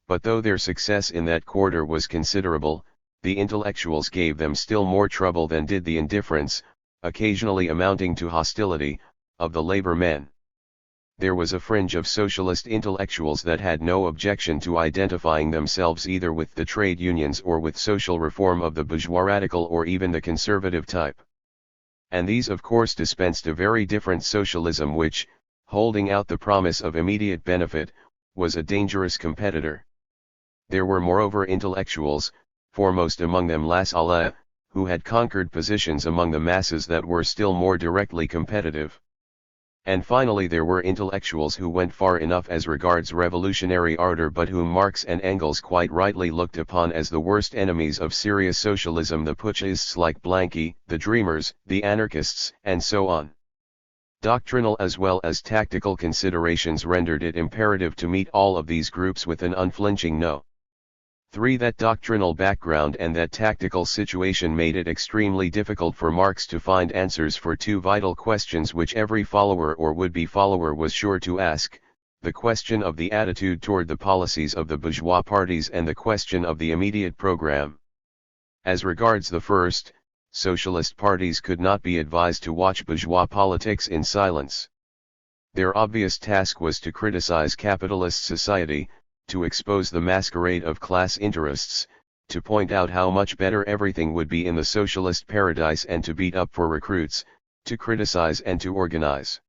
But though their success in that quarter was considerable, the intellectuals gave them still more trouble than did the indifference, occasionally amounting to hostility, of the labor men. There was a fringe of socialist intellectuals that had no objection to identifying themselves either with the trade unions or with social reform of the bourgeois radical or even the conservative type. And these of course dispensed a very different socialism which, holding out the promise of immediate benefit, was a dangerous competitor. There were moreover intellectuals, foremost among them Lassalle, who had conquered positions among the masses that were still more directly competitive. And finally there were intellectuals who went far enough as regards revolutionary ardor, but whom Marx and Engels quite rightly looked upon as the worst enemies of serious socialism, the putschists like Blanqui, the dreamers, the anarchists, and so on. Doctrinal as well as tactical considerations rendered it imperative to meet all of these groups with an unflinching no. 3. That doctrinal background and that tactical situation made it extremely difficult for Marx to find answers for two vital questions which every follower or would-be follower was sure to ask: the question of the attitude toward the policies of the bourgeois parties and the question of the immediate program. As regards the first, socialist parties could not be advised to watch bourgeois politics in silence. Their obvious task was to criticize capitalist society, to expose the masquerade of class interests, to point out how much better everything would be in the socialist paradise and to beat up for recruits, to criticize and to organize.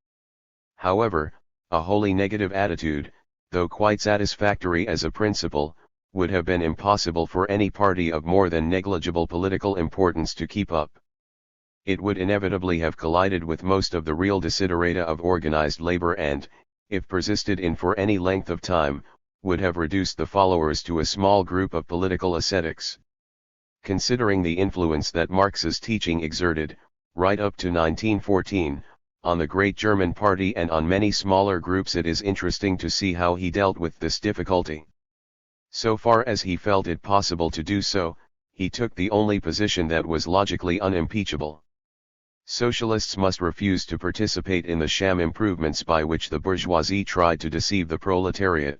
However, a wholly negative attitude, though quite satisfactory as a principle, would have been impossible for any party of more than negligible political importance to keep up. It would inevitably have collided with most of the real desiderata of organized labor and, if persisted in for any length of time, would have reduced the followers to a small group of political ascetics. Considering the influence that Marx's teaching exerted, right up to 1914, on the great German party and on many smaller groups, it is interesting to see how he dealt with this difficulty. So far as he felt it possible to do so, he took the only position that was logically unimpeachable. Socialists must refuse to participate in the sham improvements by which the bourgeoisie tried to deceive the proletariat.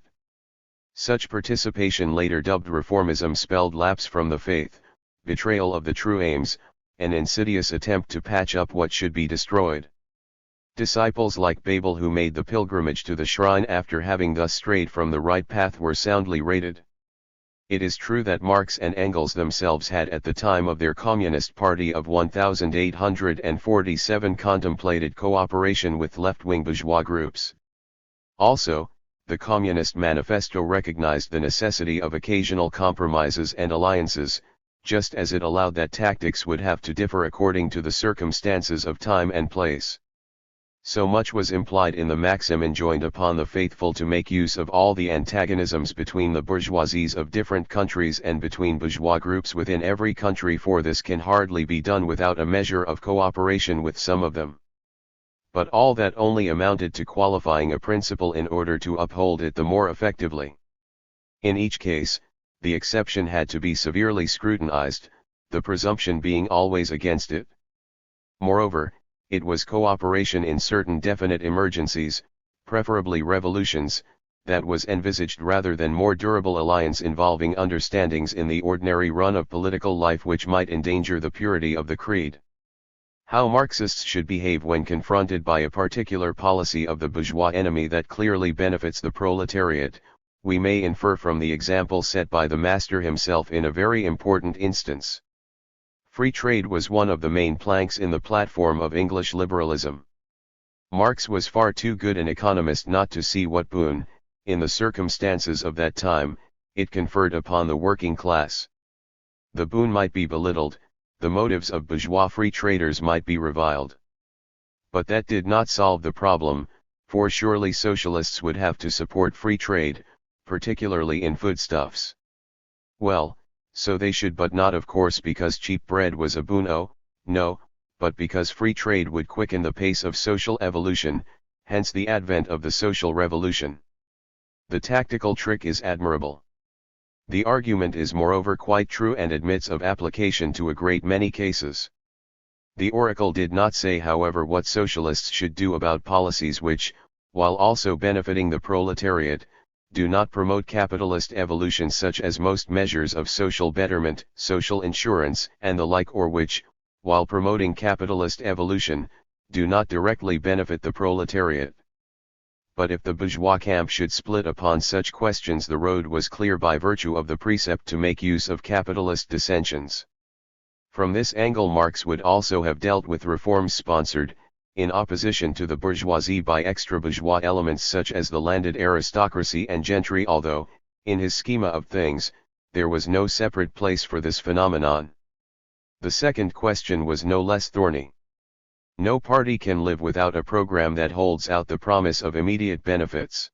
Such participation, later dubbed reformism, spelled lapse from the faith, betrayal of the true aims, an insidious attempt to patch up what should be destroyed. Disciples like Babel, who made the pilgrimage to the shrine after having thus strayed from the right path, were soundly rated. It is true that Marx and Engels themselves had at the time of their Communist Party of 1847 contemplated cooperation with left-wing bourgeois groups. Also, the Communist Manifesto recognized the necessity of occasional compromises and alliances, just as it allowed that tactics would have to differ according to the circumstances of time and place. So much was implied in the maxim enjoined upon the faithful to make use of all the antagonisms between the bourgeoisies of different countries and between bourgeois groups within every country, for this can hardly be done without a measure of cooperation with some of them. But all that only amounted to qualifying a principle in order to uphold it the more effectively. In each case, the exception had to be severely scrutinized, the presumption being always against it. Moreover, it was cooperation in certain definite emergencies, preferably revolutions, that was envisaged rather than more durable alliance involving understandings in the ordinary run of political life which might endanger the purity of the creed. How Marxists should behave when confronted by a particular policy of the bourgeois enemy that clearly benefits the proletariat, we may infer from the example set by the master himself in a very important instance. Free trade was one of the main planks in the platform of English liberalism. Marx was far too good an economist not to see what boon, in the circumstances of that time, it conferred upon the working class. The boon might be belittled, the motives of bourgeois free traders might be reviled. But that did not solve the problem, for surely socialists would have to support free trade, particularly in foodstuffs. Well, so they should, but not of course because cheap bread was a boon, oh, no, but because free trade would quicken the pace of social evolution, hence the advent of the social revolution. The tactical trick is admirable. The argument is moreover quite true and admits of application to a great many cases. The oracle did not say, however, what socialists should do about policies which, while also benefiting the proletariat, do not promote capitalist evolution, such as most measures of social betterment, social insurance, and the like, or which, while promoting capitalist evolution, do not directly benefit the proletariat. But if the bourgeois camp should split upon such questions, the road was clear by virtue of the precept to make use of capitalist dissensions. From this angle Marx would also have dealt with reforms sponsored, in opposition to the bourgeoisie, by extra-bourgeois elements such as the landed aristocracy and gentry, although, in his schema of things, there was no separate place for this phenomenon. The second question was no less thorny. No party can live without a program that holds out the promise of immediate benefits.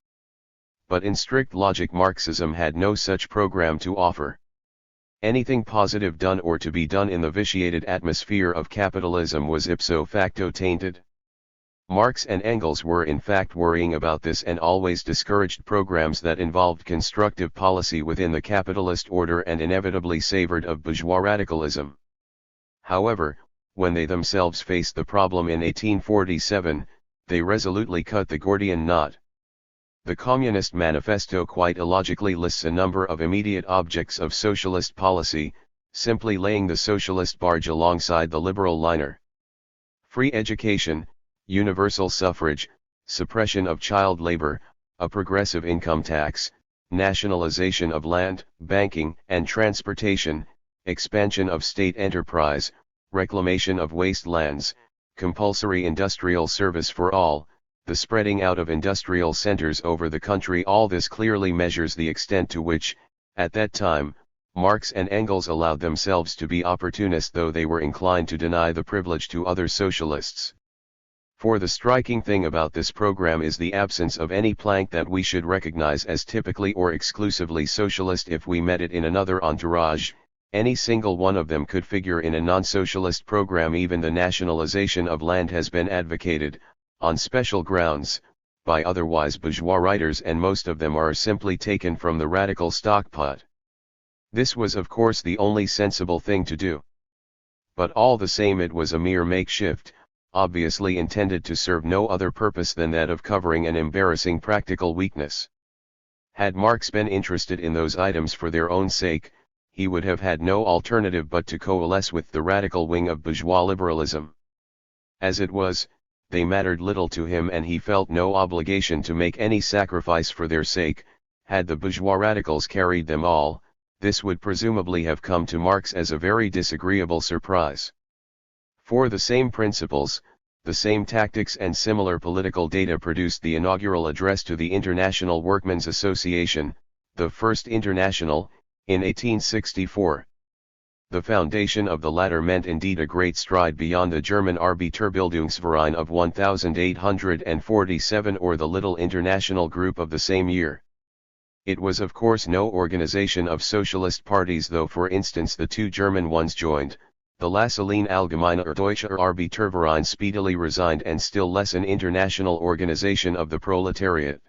But in strict logic, Marxism had no such program to offer. Anything positive done or to be done in the vitiated atmosphere of capitalism was ipso facto tainted. Marx and Engels were in fact worrying about this, and always discouraged programs that involved constructive policy within the capitalist order and inevitably savored of bourgeois radicalism. However, when they themselves faced the problem in 1847, they resolutely cut the Gordian knot. The Communist Manifesto quite illogically lists a number of immediate objects of socialist policy, simply laying the socialist barge alongside the liberal liner. Free education, universal suffrage, suppression of child labor, a progressive income tax, nationalization of land, banking, and transportation, expansion of state enterprise, reclamation of wastelands, compulsory industrial service for all, the spreading out of industrial centers over the country. All this clearly measures the extent to which, at that time, Marx and Engels allowed themselves to be opportunist, though they were inclined to deny the privilege to other socialists. For the striking thing about this program is the absence of any plank that we should recognize as typically or exclusively socialist. If we met it in another entourage, any single one of them could figure in a non-socialist program. Even the nationalization of land has been advocated, on special grounds, by otherwise bourgeois writers, and most of them are simply taken from the radical stockpot. This was of course the only sensible thing to do. But all the same it was a mere makeshift, obviously intended to serve no other purpose than that of covering an embarrassing practical weakness. Had Marx been interested in those items for their own sake, he would have had no alternative but to coalesce with the radical wing of bourgeois liberalism. As it was, they mattered little to him, and he felt no obligation to make any sacrifice for their sake. Had the bourgeois radicals carried them all, this would presumably have come to Marx as a very disagreeable surprise. For the same principles, The same tactics and similar political data produced the inaugural address to the International Workmen's Association, the First International, in 1864. The foundation of the latter meant indeed a great stride beyond the German Arbiterbildungsverein of 1847 or the Little International Group of the same year. It was of course no organization of socialist parties, though for instance the two German ones joined. The Lasaline Allgemeiner Deutscher Arbeiterverein speedily resigned, and still less an international organization of the proletariat.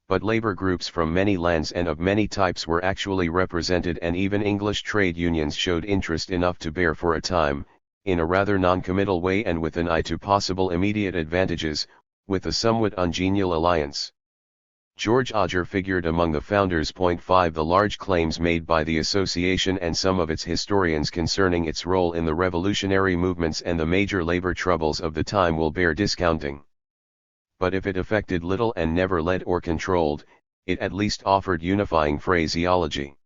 But labor groups from many lands and of many types were actually represented, and even English trade unions showed interest enough to bear for a time, in a rather non-committal way and with an eye to possible immediate advantages, with a somewhat ungenial alliance. George Auger figured among the founders. 5 The large claims made by the association and some of its historians concerning its role in the revolutionary movements and the major labor troubles of the time will bear discounting. But if it affected little and never led or controlled, it at least offered unifying phraseology.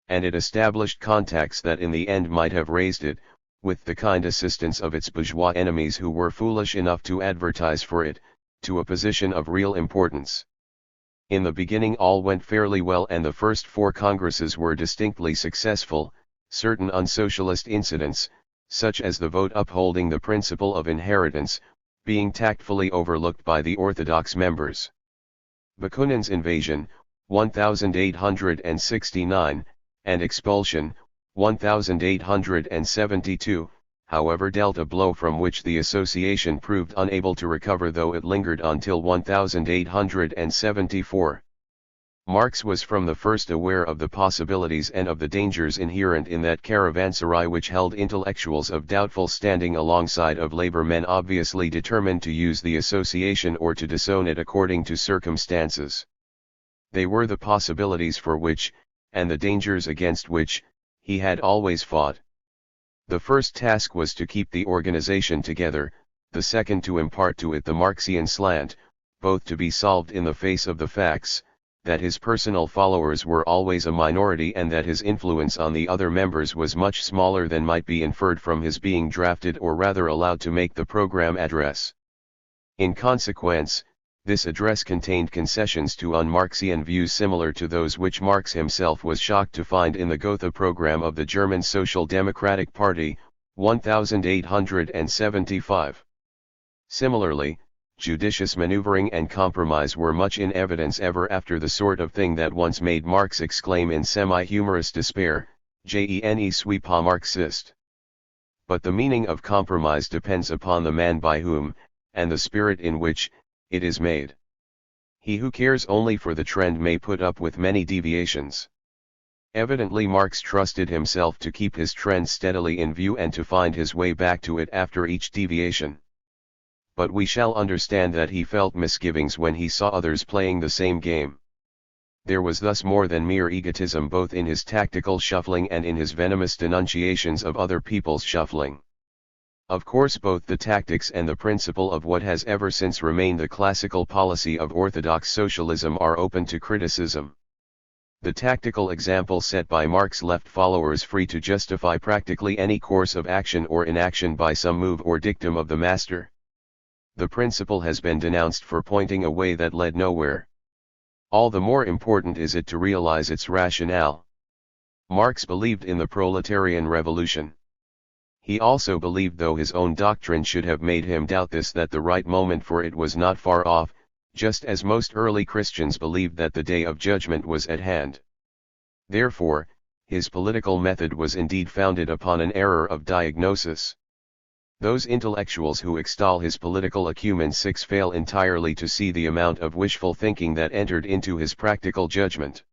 And it established contacts that in the end might have raised it, with the kind assistance of its bourgeois enemies who were foolish enough to advertise for it, to a position of real importance. In the beginning all went fairly well, and the first 4 congresses were distinctly successful. Certain unsocialist incidents, such as the vote upholding the principle of inheritance, being tactfully overlooked by the orthodox members. Bakunin's invasion, 1869, and expulsion, 1872, however dealt a blow from which the association proved unable to recover, though it lingered until 1874. Marx was from the first aware of the possibilities and of the dangers inherent in that caravanserai which held intellectuals of doubtful standing alongside of labor men obviously determined to use the association or to disown it according to circumstances. They were the possibilities for which, and the dangers against which, he had always fought. The first task was to keep the organization together, the second to impart to it the Marxian slant, both to be solved in the face of the facts, that his personal followers were always a minority and that his influence on the other members was much smaller than might be inferred from his being drafted or rather allowed to make the program address. In consequence, this address contained concessions to un-Marxian views similar to those which Marx himself was shocked to find in the Gotha program of the German Social Democratic Party, 1875. Similarly, judicious maneuvering and compromise were much in evidence ever after, the sort of thing that once made Marx exclaim in semi-humorous despair, "Je ne suis pas Marxiste." But the meaning of compromise depends upon the man by whom, and the spirit in which, it is made. He who cares only for the trend may put up with many deviations. Evidently Marx trusted himself to keep his trend steadily in view and to find his way back to it after each deviation. But we shall understand that he felt misgivings when he saw others playing the same game. There was thus more than mere egotism both in his tactical shuffling and in his venomous denunciations of other people's shuffling. Of course both the tactics and the principle of what has ever since remained the classical policy of orthodox socialism are open to criticism. The tactical example set by Marx left followers free to justify practically any course of action or inaction by some move or dictum of the master. The principle has been denounced for pointing a way that led nowhere. All the more important is it to realize its rationale. Marx believed in the proletarian revolution. He also believed, though his own doctrine should have made him doubt this, that the right moment for it was not far off, just as most early Christians believed that the day of judgment was at hand. Therefore, his political method was indeed founded upon an error of diagnosis. Those intellectuals who extol his political acumen fail entirely to see the amount of wishful thinking that entered into his practical judgment.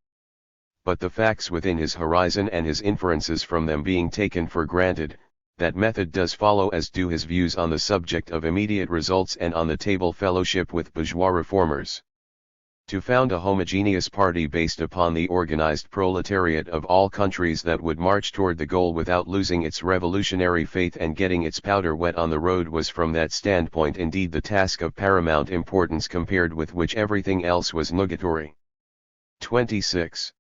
But the facts within his horizon and his inferences from them being taken for granted, that method does follow as do his views on the subject of immediate results and on the table fellowship with bourgeois reformers. To found a homogeneous party based upon the organized proletariat of all countries that would march toward the goal without losing its revolutionary faith and getting its powder wet on the road was from that standpoint indeed the task of paramount importance, compared with which everything else was nugatory. 26.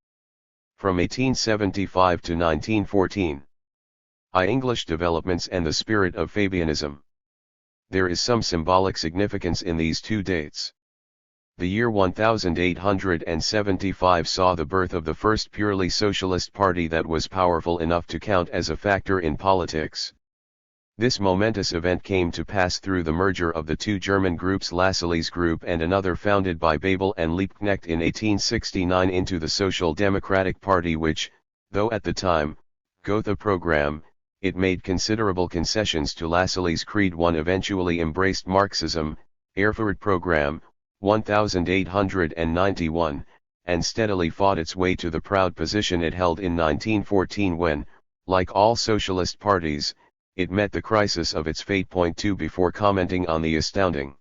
From 1875 to 1914. English developments and the spirit of Fabianism. There is some symbolic significance in these two dates. The year 1875 saw the birth of the first purely socialist party that was powerful enough to count as a factor in politics. This momentous event came to pass through the merger of the two German groups, Lassalle's group and another founded by Babel and Liebknecht in 1869, into the Social Democratic Party, which, though at the time, Gotha program, it made considerable concessions to Lassalle's creed. One eventually embraced Marxism, Erfurt program, 1891, and steadily fought its way to the proud position it held in 1914 when, like all socialist parties, it met the crisis of its fate. Point 2. Before commenting on the astounding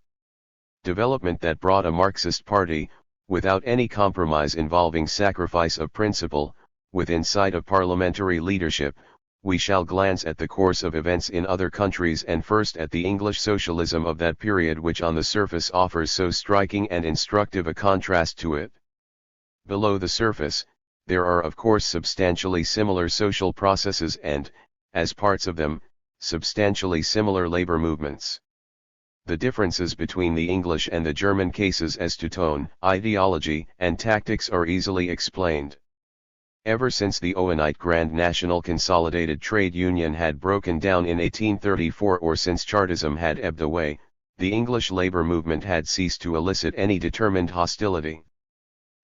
development that brought a Marxist party, without any compromise involving sacrifice of principle, within sight of parliamentary leadership, we shall glance at the course of events in other countries, and first at the English socialism of that period, which on the surface offers so striking and instructive a contrast to it. Below the surface, there are of course substantially similar social processes and, as parts of them, substantially similar labor movements. The differences between the English and the German cases as to tone, ideology, and tactics are easily explained. Ever since the Owenite Grand National Consolidated Trade Union had broken down in 1834, or since Chartism had ebbed away, the English labor movement had ceased to elicit any determined hostility.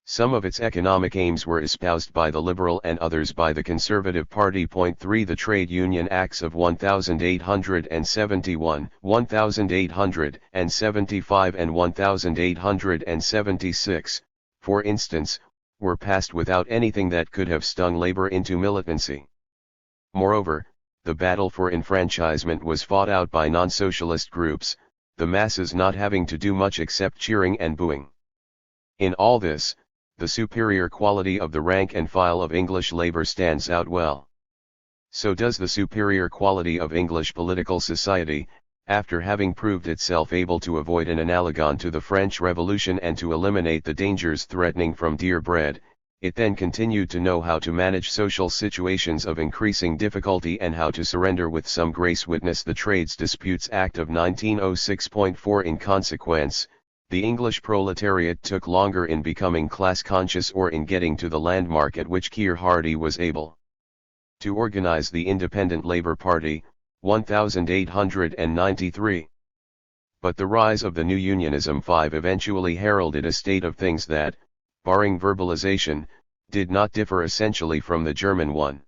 Some of its economic aims were espoused by the Liberal and others by the Conservative Party. Point 3. The Trade Union Acts of 1871, 1875 and 1876, for instance, were passed without anything that could have stung labor into militancy. Moreover, the battle for enfranchisement was fought out by non-socialist groups, the masses not having to do much except cheering and booing. In all this, the superior quality of the rank and file of English labor stands out well. So does the superior quality of English political society, after having proved itself able to avoid an analogon to the French Revolution and to eliminate the dangers threatening from dear bread. It then continued to know how to manage social situations of increasing difficulty and how to surrender with some grace. Witness the Trades Disputes Act of 1906.4. In consequence, the English proletariat took longer in becoming class conscious or in getting to the landmark at which Keir Hardie was able to organize the Independent Labour Party, 1893. But the rise of the new Unionism 5 eventually heralded a state of things that, barring verbalization, did not differ essentially from the German one.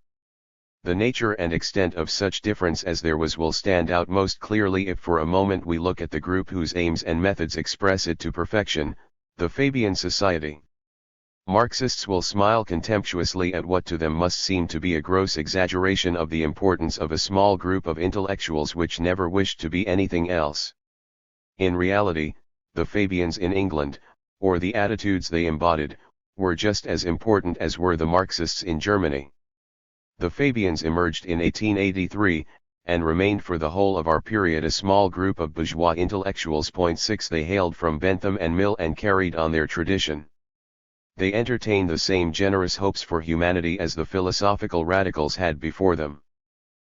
The nature and extent of such difference as there was will stand out most clearly if for a moment we look at the group whose aims and methods express it to perfection, the Fabian Society. Marxists will smile contemptuously at what to them must seem to be a gross exaggeration of the importance of a small group of intellectuals which never wished to be anything else. In reality, the Fabians in England, or the attitudes they embodied, were just as important as were the Marxists in Germany. The Fabians emerged in 1883, and remained for the whole of our period a small group of bourgeois intellectuals. Point 6. They hailed from Bentham and Mill and carried on their tradition. They entertained the same generous hopes for humanity as the philosophical radicals had before them.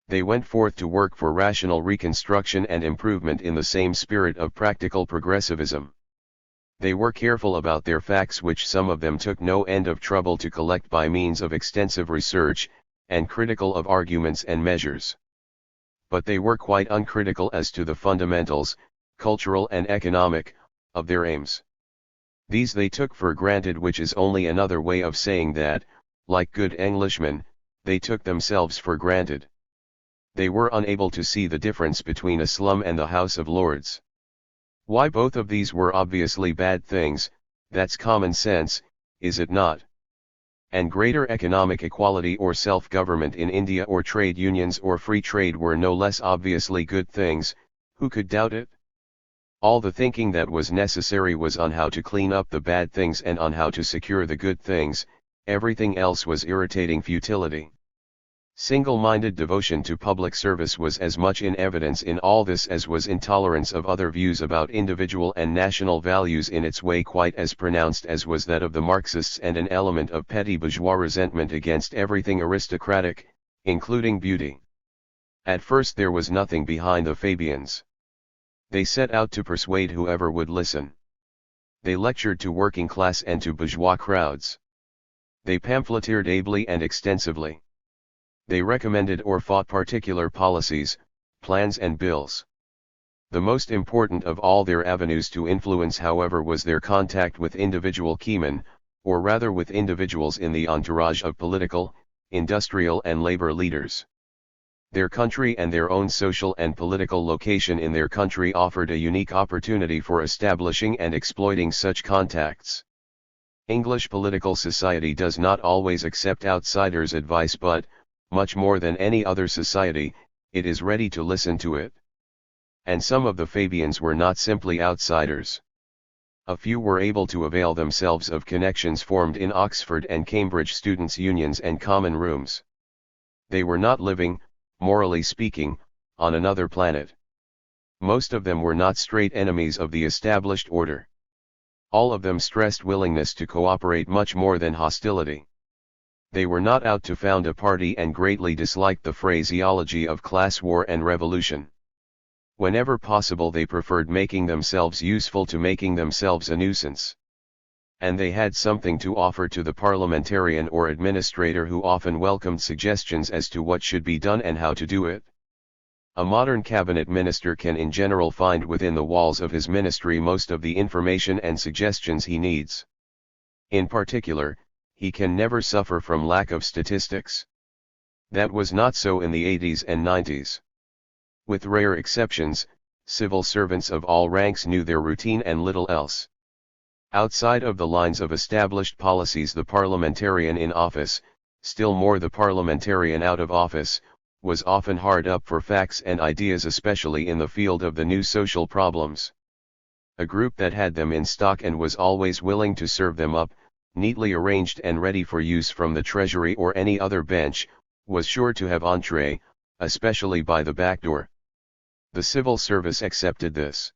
They went forth to work for rational reconstruction and improvement in the same spirit of practical progressivism. They were careful about their facts, which some of them took no end of trouble to collect by means of extensive research, and critical of arguments and measures. But they were quite uncritical as to the fundamentals, cultural and economic, of their aims. These they took for granted, which is only another way of saying that, like good Englishmen, they took themselves for granted. They were unable to see the difference between a slum and the House of Lords. Why both of these were obviously bad things, that's common sense, is it not? And greater economic equality or self-government in India or trade unions or free trade were no less obviously good things, who could doubt it? All the thinking that was necessary was on how to clean up the bad things and on how to secure the good things, everything else was irritating futility. Single-minded devotion to public service was as much in evidence in all this as was intolerance of other views about individual and national values, in its way quite as pronounced as was that of the Marxists, and an element of petty bourgeois resentment against everything aristocratic, including beauty. At first there was nothing behind the Fabians. They set out to persuade whoever would listen. They lectured to working class and to bourgeois crowds. They pamphleteered ably and extensively. They recommended or fought particular policies, plans and bills. The most important of all their avenues to influence, however, was their contact with individual keymen, or rather with individuals in the entourage of political, industrial and labor leaders. Their country and their own social and political location in their country offered a unique opportunity for establishing and exploiting such contacts. English political society does not always accept outsiders' advice, but, much more than any other society, it is ready to listen to it. And some of the Fabians were not simply outsiders. A few were able to avail themselves of connections formed in Oxford and Cambridge students' unions and common rooms. They were not living, morally speaking, on another planet. Most of them were not straight enemies of the established order. All of them stressed willingness to cooperate much more than hostility. They were not out to found a party and greatly disliked the phraseology of class war and revolution. Whenever possible, they preferred making themselves useful to making themselves a nuisance. And they had something to offer to the parliamentarian or administrator, who often welcomed suggestions as to what should be done and how to do it. A modern cabinet minister can in general find within the walls of his ministry most of the information and suggestions he needs. In particular, he can never suffer from lack of statistics. That was not so in the 80s and 90s. With rare exceptions, civil servants of all ranks knew their routine and little else. Outside of the lines of established policies, the parliamentarian in office, still more the parliamentarian out of office, was often hard up for facts and ideas, especially in the field of the new social problems. A group that had them in stock and was always willing to serve them up, neatly arranged and ready for use from the Treasury or any other bench, was sure to have entree, especially by the back door. The civil service accepted this.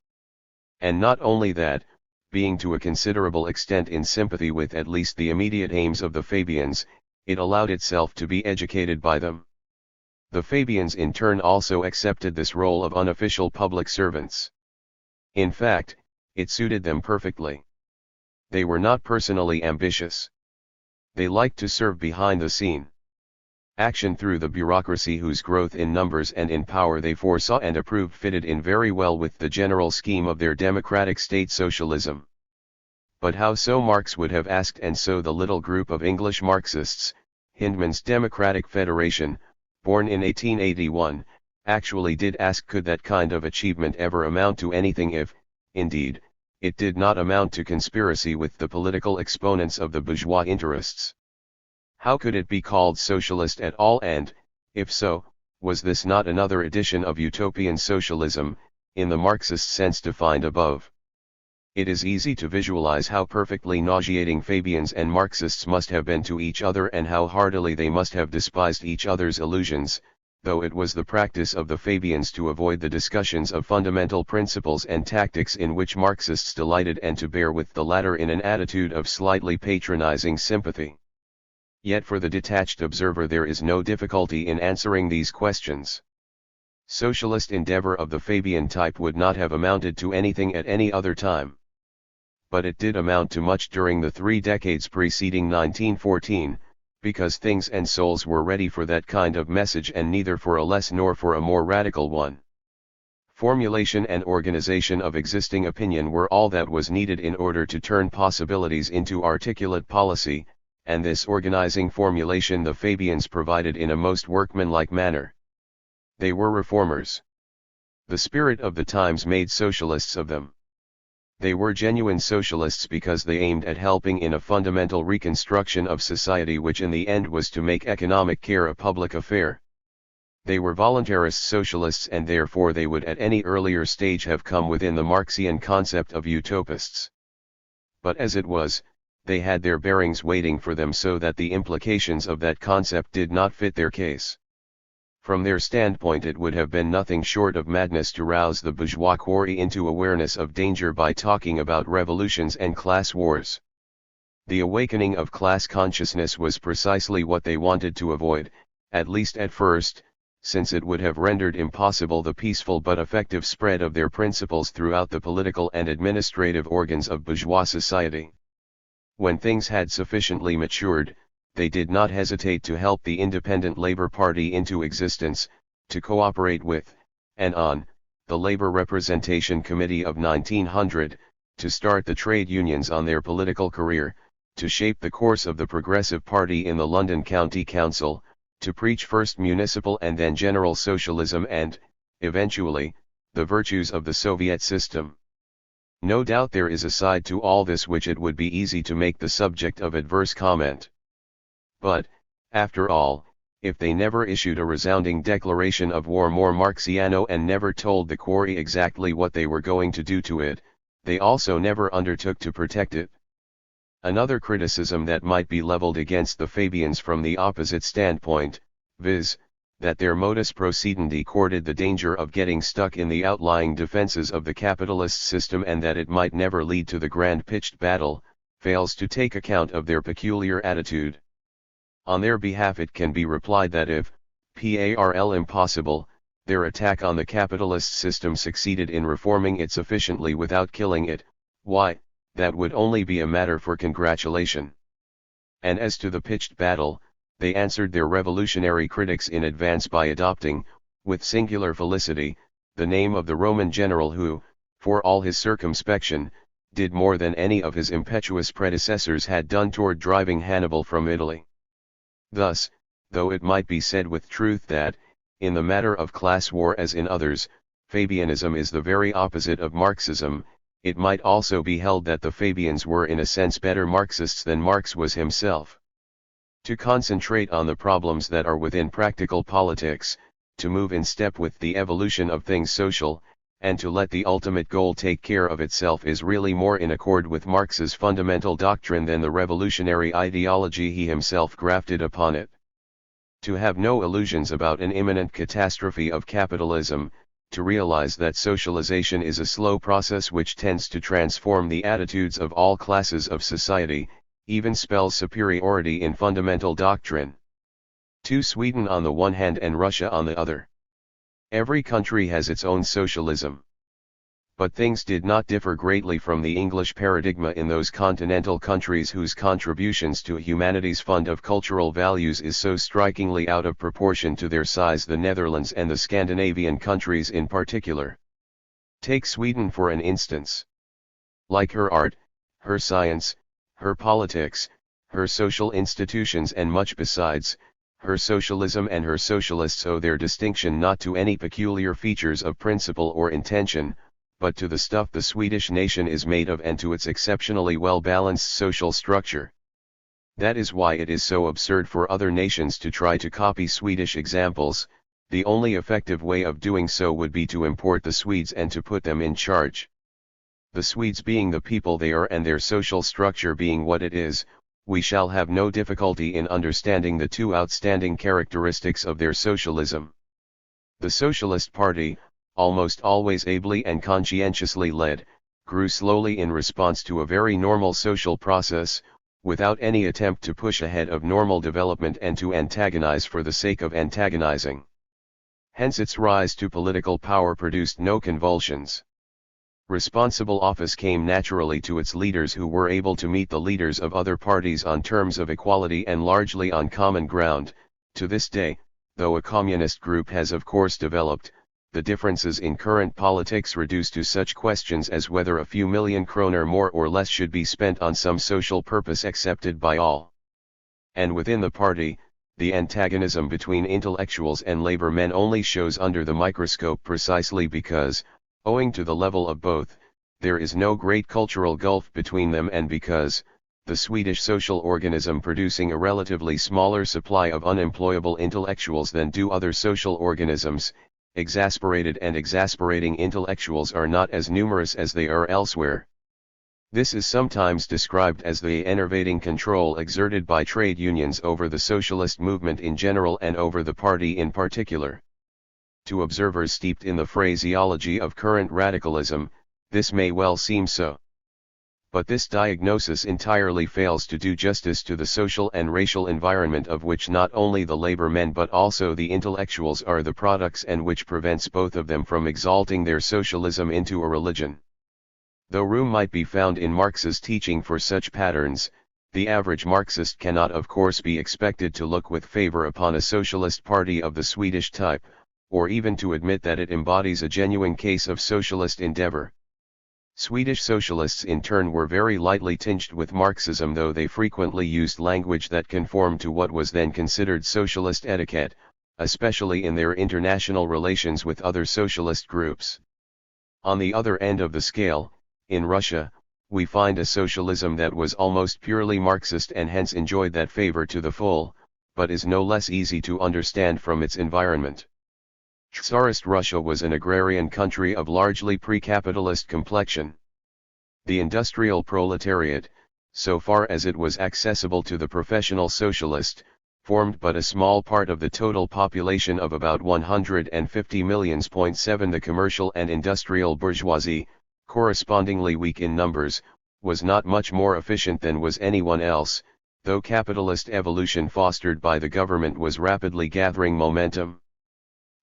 And not only that, being to a considerable extent in sympathy with at least the immediate aims of the Fabians, it allowed itself to be educated by them. The Fabians in turn also accepted this role of unofficial public servants. In fact, it suited them perfectly. They were not personally ambitious. They liked to serve behind the scene. Action through the bureaucracy, whose growth in numbers and in power they foresaw and approved, fitted in very well with the general scheme of their democratic state socialism. But how so, Marx would have asked, and so the little group of English Marxists, Hindman's Democratic Federation, born in 1881, actually did ask, could that kind of achievement ever amount to anything if, indeed, it did not amount to conspiracy with the political exponents of the bourgeois interests? How could it be called socialist at all, and, if so, was this not another edition of utopian socialism, in the Marxist sense defined above? It is easy to visualize how perfectly nauseating Fabians and Marxists must have been to each other, and how heartily they must have despised each other's illusions, though it was the practice of the Fabians to avoid the discussions of fundamental principles and tactics in which Marxists delighted, and to bear with the latter in an attitude of slightly patronizing sympathy. Yet for the detached observer there is no difficulty in answering these questions. Socialist endeavor of the Fabian type would not have amounted to anything at any other time. But it did amount to much during the 3 decades preceding 1914, because things and souls were ready for that kind of message, and neither for a less nor for a more radical one. Formulation and organization of existing opinion were all that was needed in order to turn possibilities into articulate policy, and this organizing formulation the Fabians provided in a most workmanlike manner. They were reformers. The spirit of the times made socialists of them. They were genuine socialists because they aimed at helping in a fundamental reconstruction of society, which in the end was to make economic care a public affair. They were voluntarist socialists, and therefore they would at any earlier stage have come within the Marxian concept of utopists. But as it was, they had their bearings waiting for them, so that the implications of that concept did not fit their case. From their standpoint it would have been nothing short of madness to rouse the bourgeois quarry into awareness of danger by talking about revolutions and class wars. The awakening of class consciousness was precisely what they wanted to avoid, at least at first, since it would have rendered impossible the peaceful but effective spread of their principles throughout the political and administrative organs of bourgeois society. When things had sufficiently matured, they did not hesitate to help the Independent Labour Party into existence, to cooperate with, and on, the Labour Representation Committee of 1900, to start the trade unions on their political career, to shape the course of the Progressive Party in the London County Council, to preach first municipal and then general socialism and, eventually, the virtues of the Soviet system. No doubt there is a side to all this which it would be easy to make the subject of adverse comment. But, after all, if they never issued a resounding declaration of war more Marxiano and never told the quarry exactly what they were going to do to it, they also never undertook to protect it. Another criticism that might be leveled against the Fabians from the opposite standpoint, viz., that their modus procedendi courted the danger of getting stuck in the outlying defenses of the capitalist system and that it might never lead to the grand pitched battle, fails to take account of their peculiar attitude. On their behalf it can be replied that if, parl impossible, their attack on the capitalist system succeeded in reforming it sufficiently without killing it, why, that would only be a matter for congratulation. And as to the pitched battle, they answered their revolutionary critics in advance by adopting, with singular felicity, the name of the Roman general who, for all his circumspection, did more than any of his impetuous predecessors had done toward driving Hannibal from Italy. Thus, though it might be said with truth that, in the matter of class war as in others, Fabianism is the very opposite of Marxism, it might also be held that the Fabians were in a sense better Marxists than Marx was himself. To concentrate on the problems that are within practical politics, to move in step with the evolution of things social, and to let the ultimate goal take care of itself is really more in accord with Marx's fundamental doctrine than the revolutionary ideology he himself grafted upon it. To have no illusions about an imminent catastrophe of capitalism, to realize that socialization is a slow process which tends to transform the attitudes of all classes of society, even spells superiority in fundamental doctrine. To Sweden on the one hand and Russia on the other. Every country has its own socialism. But things did not differ greatly from the English paradigma in those continental countries whose contributions to humanity's fund of cultural values is so strikingly out of proportion to their size, the Netherlands and the Scandinavian countries in particular. Take Sweden for an instance. Like her art, her science, her politics, her social institutions and much besides, her socialism and her socialists owe their distinction not to any peculiar features of principle or intention, but to the stuff the Swedish nation is made of and to its exceptionally well-balanced social structure. That is why it is so absurd for other nations to try to copy Swedish examples. The only effective way of doing so would be to import the Swedes and to put them in charge. The Swedes being the people they are and their social structure being what it is, we shall have no difficulty in understanding the two outstanding characteristics of their socialism. The Socialist Party, almost always ably and conscientiously led, grew slowly in response to a very normal social process, without any attempt to push ahead of normal development and to antagonize for the sake of antagonizing. Hence its rise to political power produced no convulsions. Responsible office came naturally to its leaders who were able to meet the leaders of other parties on terms of equality and largely on common ground. To this day, though a communist group has of course developed, the differences in current politics reduce to such questions as whether a few million kroner more or less should be spent on some social purpose accepted by all. And within the party, the antagonism between intellectuals and labor men only shows under the microscope precisely because, owing to the level of both, there is no great cultural gulf between them and because, the Swedish social organism producing a relatively smaller supply of unemployable intellectuals than do other social organisms, exasperated and exasperating intellectuals are not as numerous as they are elsewhere. This is sometimes described as the enervating control exerted by trade unions over the socialist movement in general and over the party in particular. To observers steeped in the phraseology of current radicalism, this may well seem so. But this diagnosis entirely fails to do justice to the social and racial environment of which not only the labor men but also the intellectuals are the products, and which prevents both of them from exalting their socialism into a religion. Though room might be found in Marx's teaching for such patterns, the average Marxist cannot of course be expected to look with favor upon a socialist party of the Swedish type, or even to admit that it embodies a genuine case of socialist endeavor. Swedish socialists in turn were very lightly tinged with Marxism, though they frequently used language that conformed to what was then considered socialist etiquette, especially in their international relations with other socialist groups. On the other end of the scale, in Russia, we find a socialism that was almost purely Marxist and hence enjoyed that favor to the full, but is no less easy to understand from its environment. Tsarist Russia was an agrarian country of largely pre-capitalist complexion. The industrial proletariat, so far as it was accessible to the professional socialist, formed but a small part of the total population of about 150 million. 7 The commercial and industrial bourgeoisie, correspondingly weak in numbers, was not much more efficient than was anyone else, though capitalist evolution fostered by the government was rapidly gathering momentum.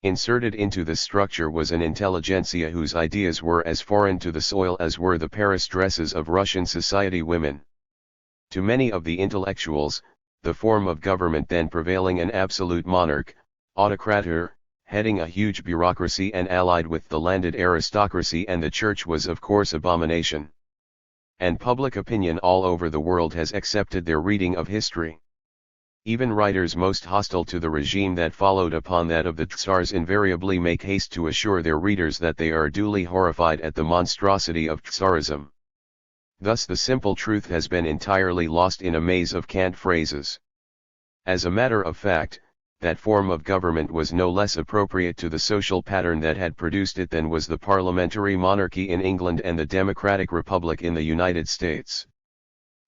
Inserted into this structure was an intelligentsia whose ideas were as foreign to the soil as were the Paris dresses of Russian society women. To many of the intellectuals, the form of government then prevailing, an absolute monarch, autocrator, heading a huge bureaucracy and allied with the landed aristocracy and the church, was of course abomination. And public opinion all over the world has accepted their reading of history. Even writers most hostile to the regime that followed upon that of the Tsars invariably make haste to assure their readers that they are duly horrified at the monstrosity of Tsarism. Thus the simple truth has been entirely lost in a maze of cant phrases. As a matter of fact, that form of government was no less appropriate to the social pattern that had produced it than was the parliamentary monarchy in England and the democratic republic in the United States.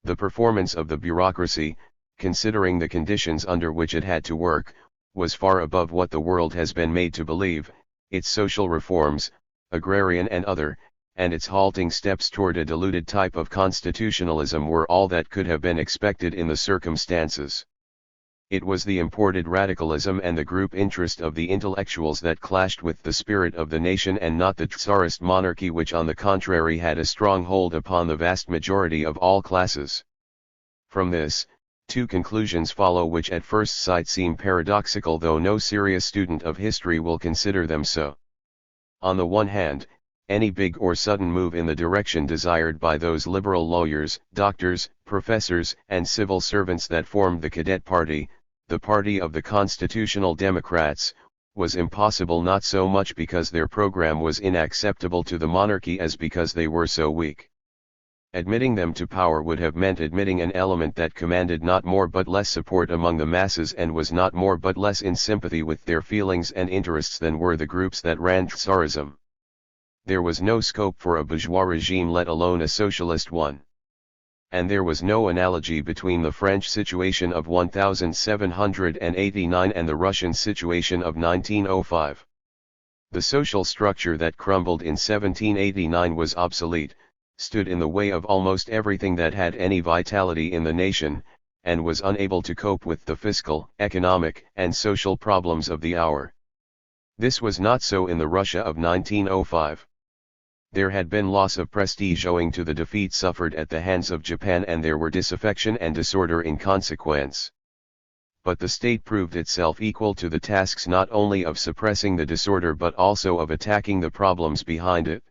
The performance of the bureaucracy, considering the conditions under which it had to work, was far above what the world has been made to believe. Its social reforms, agrarian and other, and its halting steps toward a diluted type of constitutionalism were all that could have been expected in the circumstances. It was the imported radicalism and the group interest of the intellectuals that clashed with the spirit of the nation, and not the Tsarist monarchy, which on the contrary had a strong hold upon the vast majority of all classes. From this, two conclusions follow which at first sight seem paradoxical, though no serious student of history will consider them so. On the one hand, any big or sudden move in the direction desired by those liberal lawyers, doctors, professors, and civil servants that formed the Cadet Party, the party of the constitutional Democrats, was impossible, not so much because their program was inacceptable to the monarchy as because they were so weak. Admitting them to power would have meant admitting an element that commanded not more but less support among the masses and was not more but less in sympathy with their feelings and interests than were the groups that ran Tsarism. There was no scope for a bourgeois regime, let alone a socialist one. And there was no analogy between the French situation of 1789 and the Russian situation of 1905. The social structure that crumbled in 1789 was obsolete, stood in the way of almost everything that had any vitality in the nation, and was unable to cope with the fiscal, economic, and social problems of the hour. This was not so in the Russia of 1905. There had been loss of prestige owing to the defeat suffered at the hands of Japan, and there were disaffection and disorder in consequence. But the state proved itself equal to the tasks not only of suppressing the disorder but also of attacking the problems behind it.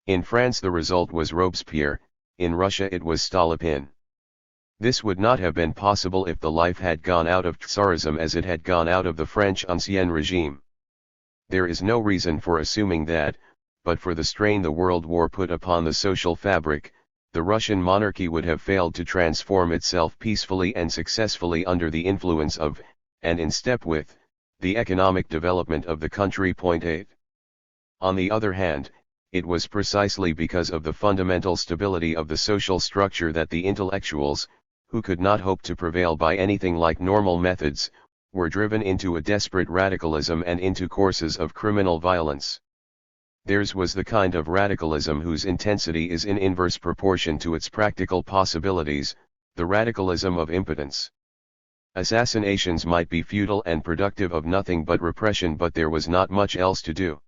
In France the result was Robespierre, in Russia it was Stolypin. This would not have been possible if the life had gone out of Tsarism as it had gone out of the French Ancien regime. There is no reason for assuming that, but for the strain the World War put upon the social fabric, the Russian monarchy would have failed to transform itself peacefully and successfully under the influence of, and in step with, the economic development of the country. 8. On the other hand, it was precisely because of the fundamental stability of the social structure that the intellectuals, who could not hope to prevail by anything like normal methods, were driven into a desperate radicalism and into courses of criminal violence. Theirs was the kind of radicalism whose intensity is in inverse proportion to its practical possibilities, the radicalism of impotence. Assassinations might be futile and productive of nothing but repression, but there was not much else to do.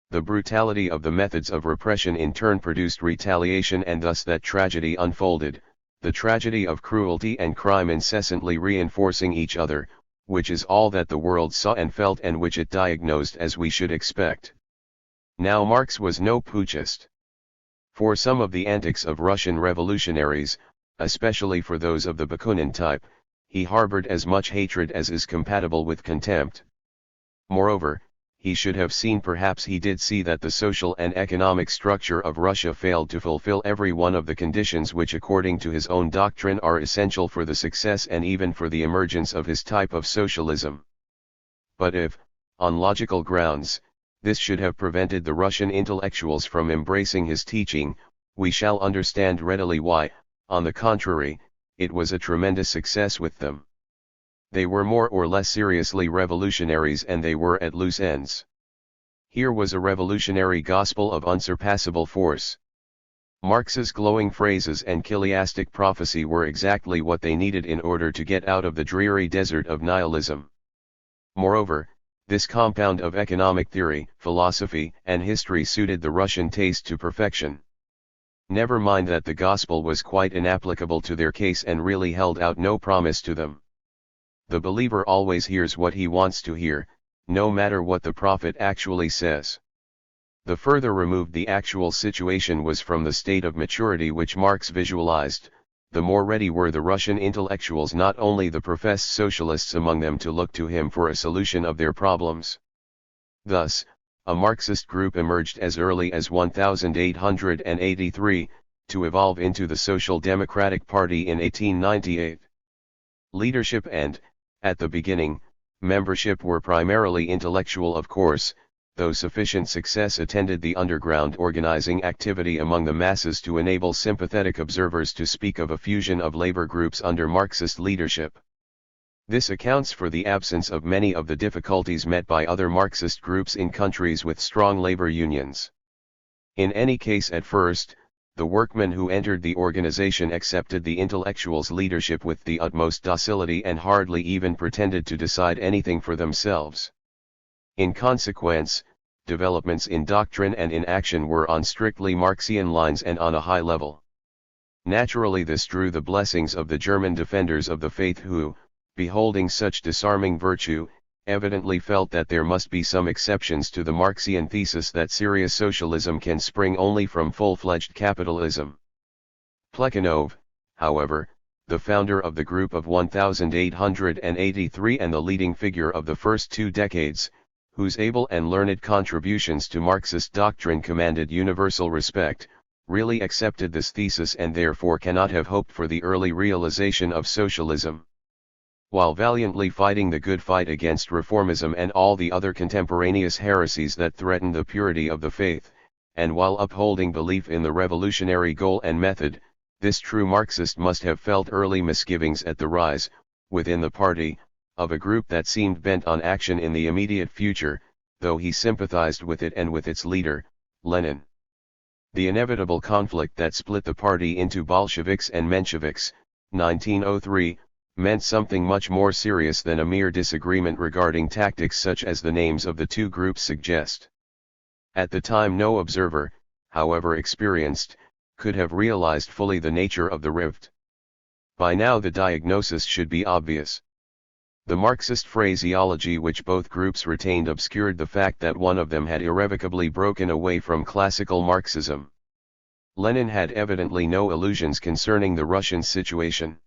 The brutality of the methods of repression in turn produced retaliation, and thus that tragedy unfolded, the tragedy of cruelty and crime incessantly reinforcing each other, which is all that the world saw and felt, and which it diagnosed as we should expect. Now Marx was no putschist. For some of the antics of Russian revolutionaries, especially for those of the Bakunin type, he harbored as much hatred as is compatible with contempt. Moreover, he should have seen, perhaps he did see, that the social and economic structure of Russia failed to fulfill every one of the conditions which according to his own doctrine are essential for the success and even for the emergence of his type of socialism. But if, on logical grounds, this should have prevented the Russian intellectuals from embracing his teaching, we shall understand readily why, on the contrary, it was a tremendous success with them. They were more or less seriously revolutionaries, and they were at loose ends. Here was a revolutionary gospel of unsurpassable force. Marx's glowing phrases and chiliastic prophecy were exactly what they needed in order to get out of the dreary desert of nihilism. Moreover, this compound of economic theory, philosophy, and history suited the Russian taste to perfection. Never mind that the gospel was quite inapplicable to their case and really held out no promise to them. The believer always hears what he wants to hear, no matter what the prophet actually says. The further removed the actual situation was from the state of maturity which Marx visualized, the more ready were the Russian intellectuals, not only the professed socialists among them, to look to him for a solution of their problems. Thus, a Marxist group emerged as early as 1883, to evolve into the Social Democratic Party in 1898. Leadership and, at the beginning, membership were primarily intellectual, of course, though sufficient success attended the underground organizing activity among the masses to enable sympathetic observers to speak of a fusion of labor groups under Marxist leadership. This accounts for the absence of many of the difficulties met by other Marxist groups in countries with strong labor unions. In any case, at first, the workmen who entered the organization accepted the intellectuals' leadership with the utmost docility and hardly even pretended to decide anything for themselves. In consequence, developments in doctrine and in action were on strictly Marxian lines and on a high level. Naturally, this drew the blessings of the German defenders of the faith who, beholding such disarming virtue, evidently felt that there must be some exceptions to the Marxian thesis that serious socialism can spring only from full-fledged capitalism. Plekhanov, however, the founder of the group of 1883 and the leading figure of the first 2 decades, whose able and learned contributions to Marxist doctrine commanded universal respect, really accepted this thesis and therefore cannot have hoped for the early realization of socialism. While valiantly fighting the good fight against reformism and all the other contemporaneous heresies that threatened the purity of the faith, and while upholding belief in the revolutionary goal and method, this true Marxist must have felt early misgivings at the rise, within the party, of a group that seemed bent on action in the immediate future, though he sympathized with it and with its leader, Lenin. The inevitable conflict that split the party into Bolsheviks and Mensheviks, 1903, meant something much more serious than a mere disagreement regarding tactics such as the names of the two groups suggest. At the time, no observer, however experienced, could have realized fully the nature of the rift. By now the diagnosis should be obvious. The Marxist phraseology which both groups retained obscured the fact that one of them had irrevocably broken away from classical Marxism. Lenin had evidently no illusions concerning the Russian situation.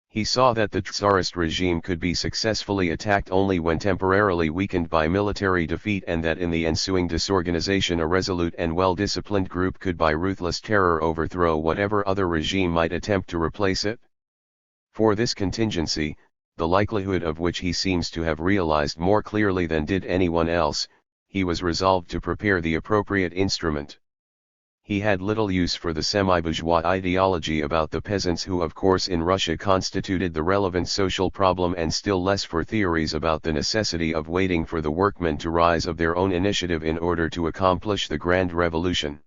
He saw that the Tsarist regime could be successfully attacked only when temporarily weakened by military defeat, and that in the ensuing disorganization a resolute and well-disciplined group could by ruthless terror overthrow whatever other regime might attempt to replace it. For this contingency, the likelihood of which he seems to have realized more clearly than did anyone else, he was resolved to prepare the appropriate instrument. He had little use for the semi-bourgeois ideology about the peasants who of course in Russia constituted the relevant social problem, and still less for theories about the necessity of waiting for the workmen to rise of their own initiative in order to accomplish the grand revolution.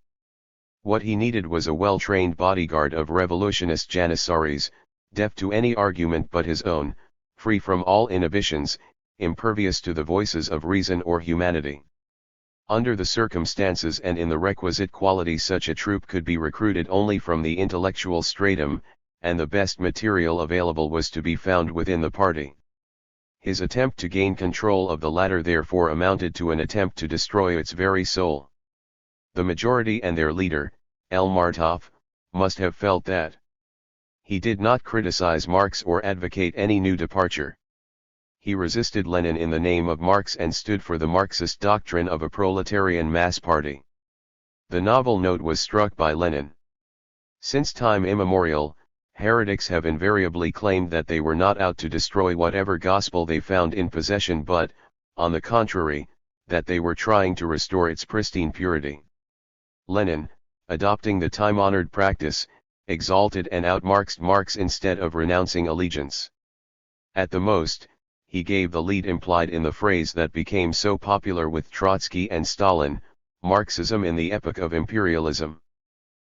What he needed was a well-trained bodyguard of revolutionist janissaries, deaf to any argument but his own, free from all inhibitions, impervious to the voices of reason or humanity. Under the circumstances and in the requisite quality, such a troop could be recruited only from the intellectual stratum, and the best material available was to be found within the party. His attempt to gain control of the latter therefore amounted to an attempt to destroy its very soul. The majority and their leader, Elmartov, must have felt that. He did not criticize Marx or advocate any new departure. He resisted Lenin in the name of Marx and stood for the Marxist doctrine of a proletarian mass party. The novel note was struck by Lenin. Since time immemorial, heretics have invariably claimed that they were not out to destroy whatever gospel they found in possession, but, on the contrary, that they were trying to restore its pristine purity. Lenin, adopting the time-honored practice, exalted and out-Marxed Marx instead of renouncing allegiance. At the most, he gave the lead implied in the phrase that became so popular with Trotsky and Stalin, Marxism in the epoch of imperialism.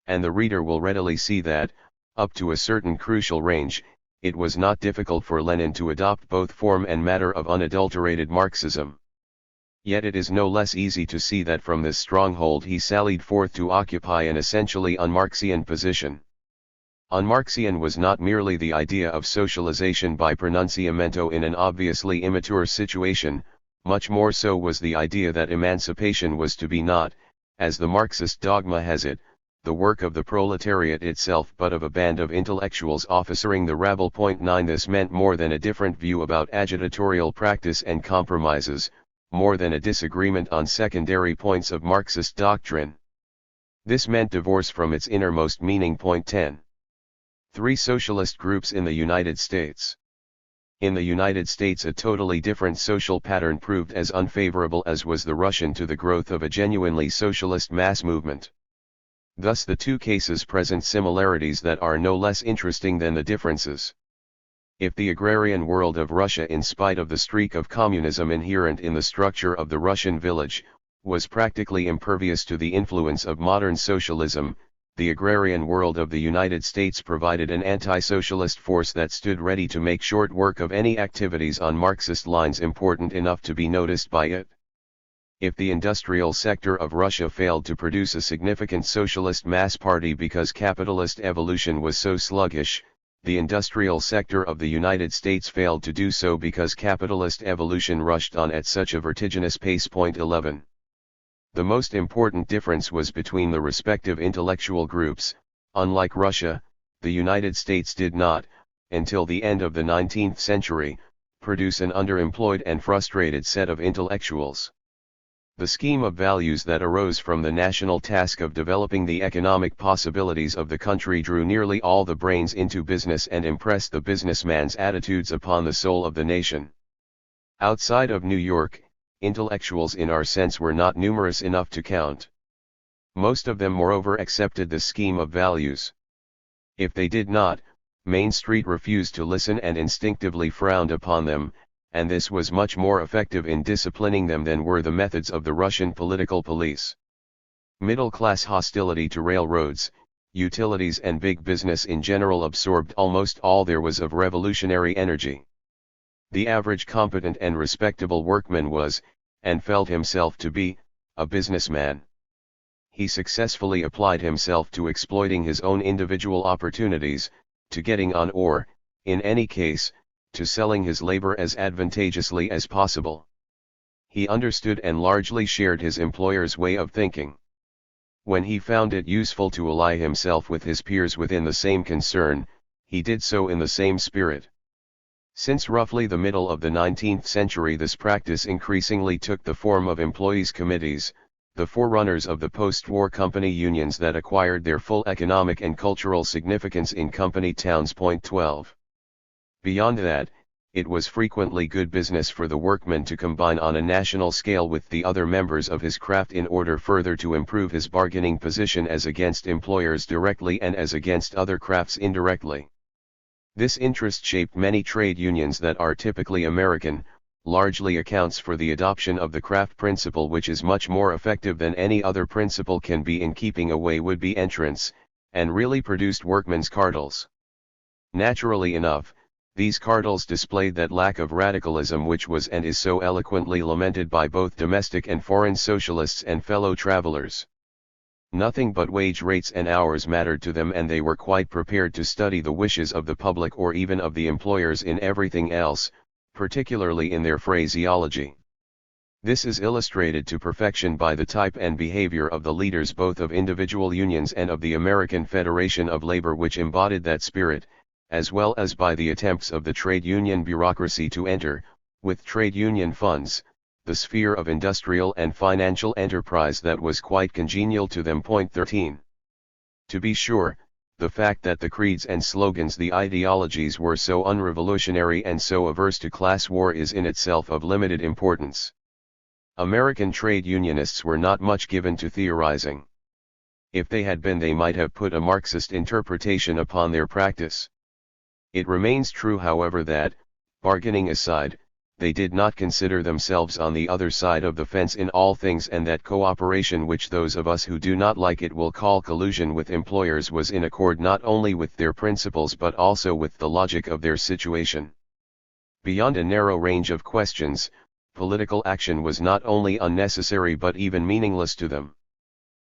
And the reader will readily see that, up to a certain crucial range, it was not difficult for Lenin to adopt both form and matter of unadulterated Marxism. Yet it is no less easy to see that from this stronghold he sallied forth to occupy an essentially un-Marxian position. Un-Marxian was not merely the idea of socialization by pronunciamento in an obviously immature situation, much more so was the idea that emancipation was to be not, as the Marxist dogma has it, the work of the proletariat itself but of a band of intellectuals officering the rabble. 9 This meant more than a different view about agitatorial practice and compromises, more than a disagreement on secondary points of Marxist doctrine. This meant divorce from its innermost meaning. 10. Three socialist groups in the United States. In the United States a totally different social pattern proved as unfavorable as was the Russian to the growth of a genuinely socialist mass movement. Thus the two cases present similarities that are no less interesting than the differences. If the agrarian world of Russia, in spite of the streak of communism inherent in the structure of the Russian village, was practically impervious to the influence of modern socialism, the agrarian world of the United States provided an anti-socialist force that stood ready to make short work of any activities on Marxist lines important enough to be noticed by it. If the industrial sector of Russia failed to produce a significant socialist mass party because capitalist evolution was so sluggish, the industrial sector of the United States failed to do so because capitalist evolution rushed on at such a vertiginous pace. 11. The most important difference was between the respective intellectual groups. Unlike Russia, the United States did not, until the end of the 19th century, produce an underemployed and frustrated set of intellectuals. The scheme of values that arose from the national task of developing the economic possibilities of the country drew nearly all the brains into business and impressed the businessman's attitudes upon the soul of the nation. Outside of New York, intellectuals in our sense were not numerous enough to count. Most of them moreover accepted the scheme of values. If they did not, Main Street refused to listen and instinctively frowned upon them, and this was much more effective in disciplining them than were the methods of the Russian political police. Middle-class hostility to railroads, utilities and big business in general absorbed almost all there was of revolutionary energy. The average competent and respectable workman was, and felt himself to be, a businessman. He successfully applied himself to exploiting his own individual opportunities, to getting on or, in any case, to selling his labor as advantageously as possible. He understood and largely shared his employer's way of thinking. When he found it useful to ally himself with his peers within the same concern, he did so in the same spirit. Since roughly the middle of the 19th century this practice increasingly took the form of employees' committees, the forerunners of the post-war company unions that acquired their full economic and cultural significance in company towns. 12. Beyond that, it was frequently good business for the workman to combine on a national scale with the other members of his craft in order further to improve his bargaining position as against employers directly and as against other crafts indirectly. This interest shaped many trade unions that are typically American, largely accounts for the adoption of the craft principle, which is much more effective than any other principle can be in keeping away would-be entrants, and really produced workmen's cartels. Naturally enough, these cartels displayed that lack of radicalism which was and is so eloquently lamented by both domestic and foreign socialists and fellow travelers. Nothing but wage rates and hours mattered to them, and they were quite prepared to study the wishes of the public or even of the employers in everything else, particularly in their phraseology. This is illustrated to perfection by the type and behavior of the leaders both of individual unions and of the American Federation of Labor, which embodied that spirit, as well as by the attempts of the trade union bureaucracy to enter, with trade union funds, the sphere of industrial and financial enterprise that was quite congenial to them. Point 13. To be sure, the fact that the creeds and slogans, the ideologies, were so unrevolutionary and so averse to class war is in itself of limited importance. American trade unionists were not much given to theorizing. If they had been, they might have put a Marxist interpretation upon their practice. It remains true, however, that, bargaining aside, they did not consider themselves on the other side of the fence in all things, and that cooperation, which those of us who do not like it will call collusion with employers, was in accord not only with their principles but also with the logic of their situation. Beyond a narrow range of questions, political action was not only unnecessary but even meaningless to them.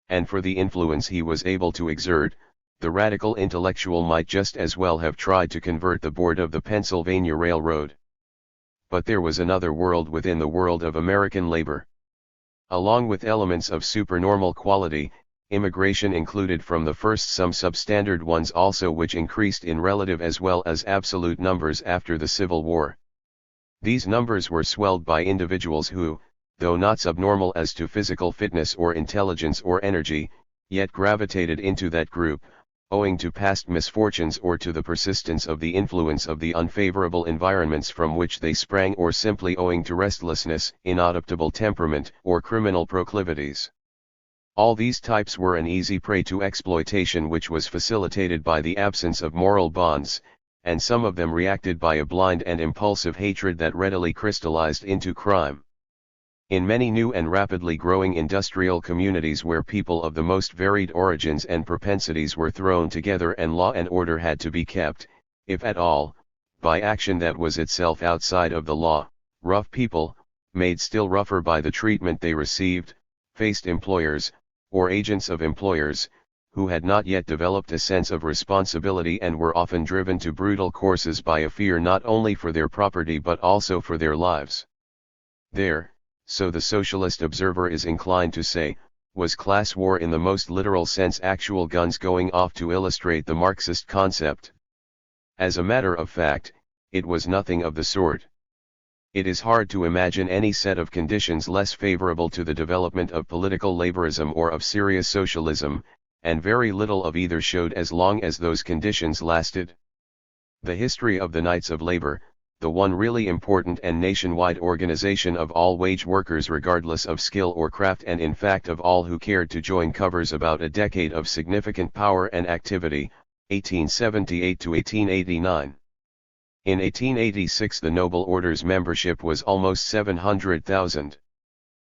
And for the influence he was able to exert, the radical intellectual might just as well have tried to convert the board of the Pennsylvania Railroad. But there was another world within the world of American labor. Along with elements of supernormal quality, immigration included from the first some substandard ones also, which increased in relative as well as absolute numbers after the Civil War. These numbers were swelled by individuals who, though not subnormal as to physical fitness or intelligence or energy, yet gravitated into that group, owing to past misfortunes or to the persistence of the influence of the unfavorable environments from which they sprang, or simply owing to restlessness, inadaptable temperament, or criminal proclivities. All these types were an easy prey to exploitation, which was facilitated by the absence of moral bonds, and some of them reacted by a blind and impulsive hatred that readily crystallized into crime. In many new and rapidly growing industrial communities where people of the most varied origins and propensities were thrown together and law and order had to be kept, if at all, by action that was itself outside of the law, rough people, made still rougher by the treatment they received, faced employers, or agents of employers, who had not yet developed a sense of responsibility and were often driven to brutal courses by a fear not only for their property but also for their lives. There, so the socialist observer is inclined to say, was class war in the most literal sense, actual guns going off to illustrate the Marxist concept. As a matter of fact, it was nothing of the sort. It is hard to imagine any set of conditions less favorable to the development of political laborism or of serious socialism, and very little of either showed as long as those conditions lasted. The history of the Knights of Labor, the one really important and nationwide organization of all wage workers regardless of skill or craft, and in fact of all who cared to join, covers about a decade of significant power and activity, 1878 to 1889. In 1886 the Noble Order's membership was almost 700,000.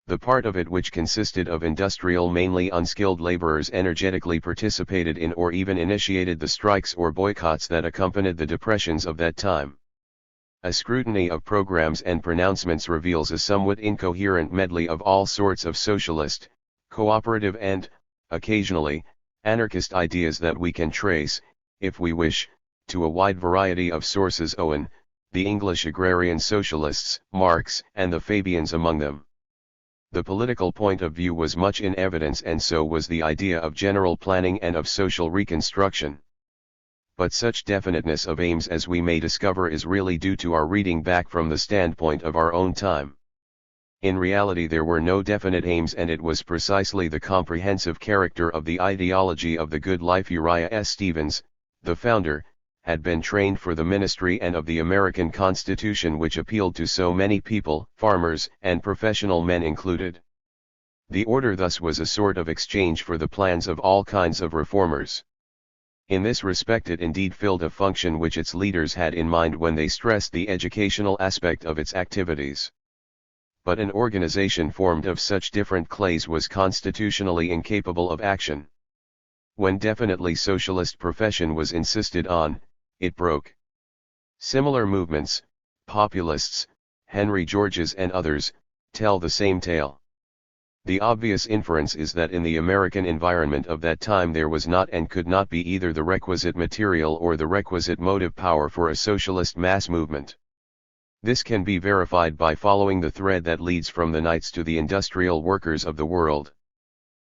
The part of it which consisted of industrial, mainly unskilled laborers energetically participated in or even initiated the strikes or boycotts that accompanied the depressions of that time. A scrutiny of programs and pronouncements reveals a somewhat incoherent medley of all sorts of socialist, cooperative and, occasionally, anarchist ideas that we can trace, if we wish, to a wide variety of sources, Owen, the English agrarian socialists, Marx, and the Fabians among them. The political point of view was much in evidence, and so was the idea of general planning and of social reconstruction. But such definiteness of aims as we may discover is really due to our reading back from the standpoint of our own time. In reality there were no definite aims, and it was precisely the comprehensive character of the ideology of the good life Uriah S. Stevens, the founder, had been trained for the ministry and of the American Constitution, which appealed to so many people, farmers and professional men included. The order thus was a sort of exchange for the plans of all kinds of reformers. In this respect it indeed filled a function which its leaders had in mind when they stressed the educational aspect of its activities. But an organization formed of such different clays was constitutionally incapable of action. When definitely socialist profession was insisted on, it broke. Similar movements, populists, Henry George's and others, tell the same tale. The obvious inference is that in the American environment of that time there was not and could not be either the requisite material or the requisite motive power for a socialist mass movement. This can be verified by following the thread that leads from the knights to the industrial workers of the world.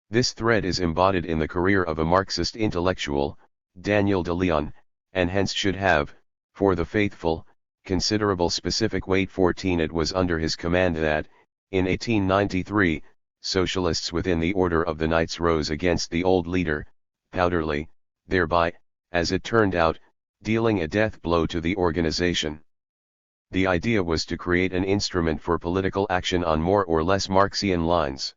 This thread is embodied in the career of a Marxist intellectual, Daniel de Leon, and hence should have, for the faithful, considerable specific weight. 14 It was under his command that, in 1893, socialists within the order of the Knights rose against the old leader, Powderly, thereby, as it turned out, dealing a death blow to the organization. The idea was to create an instrument for political action on more or less Marxian lines.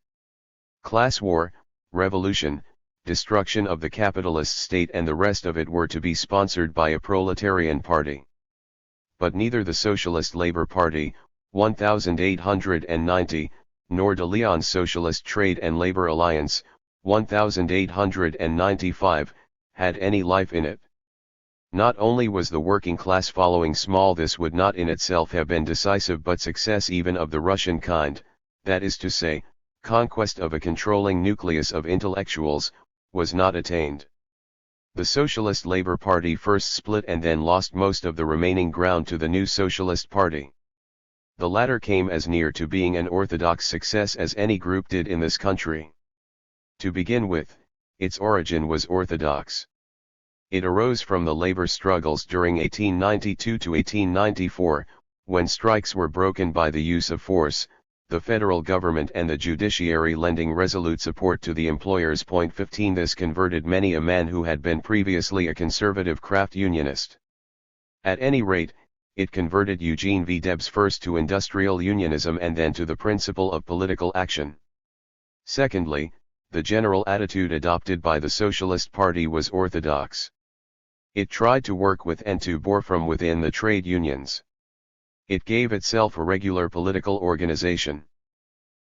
Class war, revolution, destruction of the capitalist state and the rest of it were to be sponsored by a proletarian party. But neither the Socialist Labor Party, 1890, nor de Leon's Socialist Trade and Labor Alliance, 1895, had any life in it. Not only was the working class following small, this would not in itself have been decisive, but success even of the Russian kind, that is to say, conquest of a controlling nucleus of intellectuals, was not attained. The Socialist Labor Party first split and then lost most of the remaining ground to the new Socialist Party. The latter came as near to being an orthodox success as any group did in this country. To begin with, its origin was orthodox. It arose from the labor struggles during 1892 to 1894, when strikes were broken by the use of force, the federal government and the judiciary lending resolute support to the employers. 15 This converted many a man who had been previously a conservative craft unionist. At any rate, it converted Eugene V. Debs first to industrial unionism and then to the principle of political action. Secondly, the general attitude adopted by the Socialist Party was orthodox. It tried to work with and to bore from within the trade unions. It gave itself a regular political organization.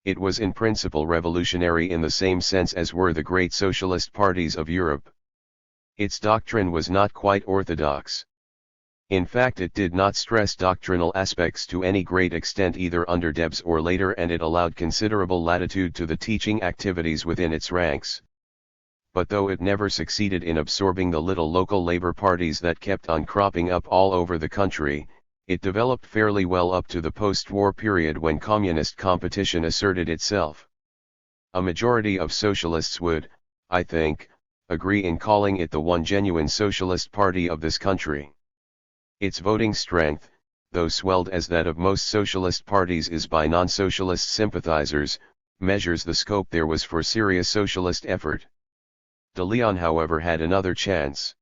It was in principle revolutionary in the same sense as were the great socialist parties of Europe. Its doctrine was not quite orthodox. In fact, it did not stress doctrinal aspects to any great extent either under Debs or later, and it allowed considerable latitude to the teaching activities within its ranks. But though it never succeeded in absorbing the little local labor parties that kept on cropping up all over the country, it developed fairly well up to the post-war period when communist competition asserted itself. A majority of socialists would, I think, agree in calling it the one genuine socialist party of this country. Its voting strength, though swelled as that of most socialist parties is by non-socialist sympathizers, measures the scope there was for serious socialist effort. De Leon, however, had another chance.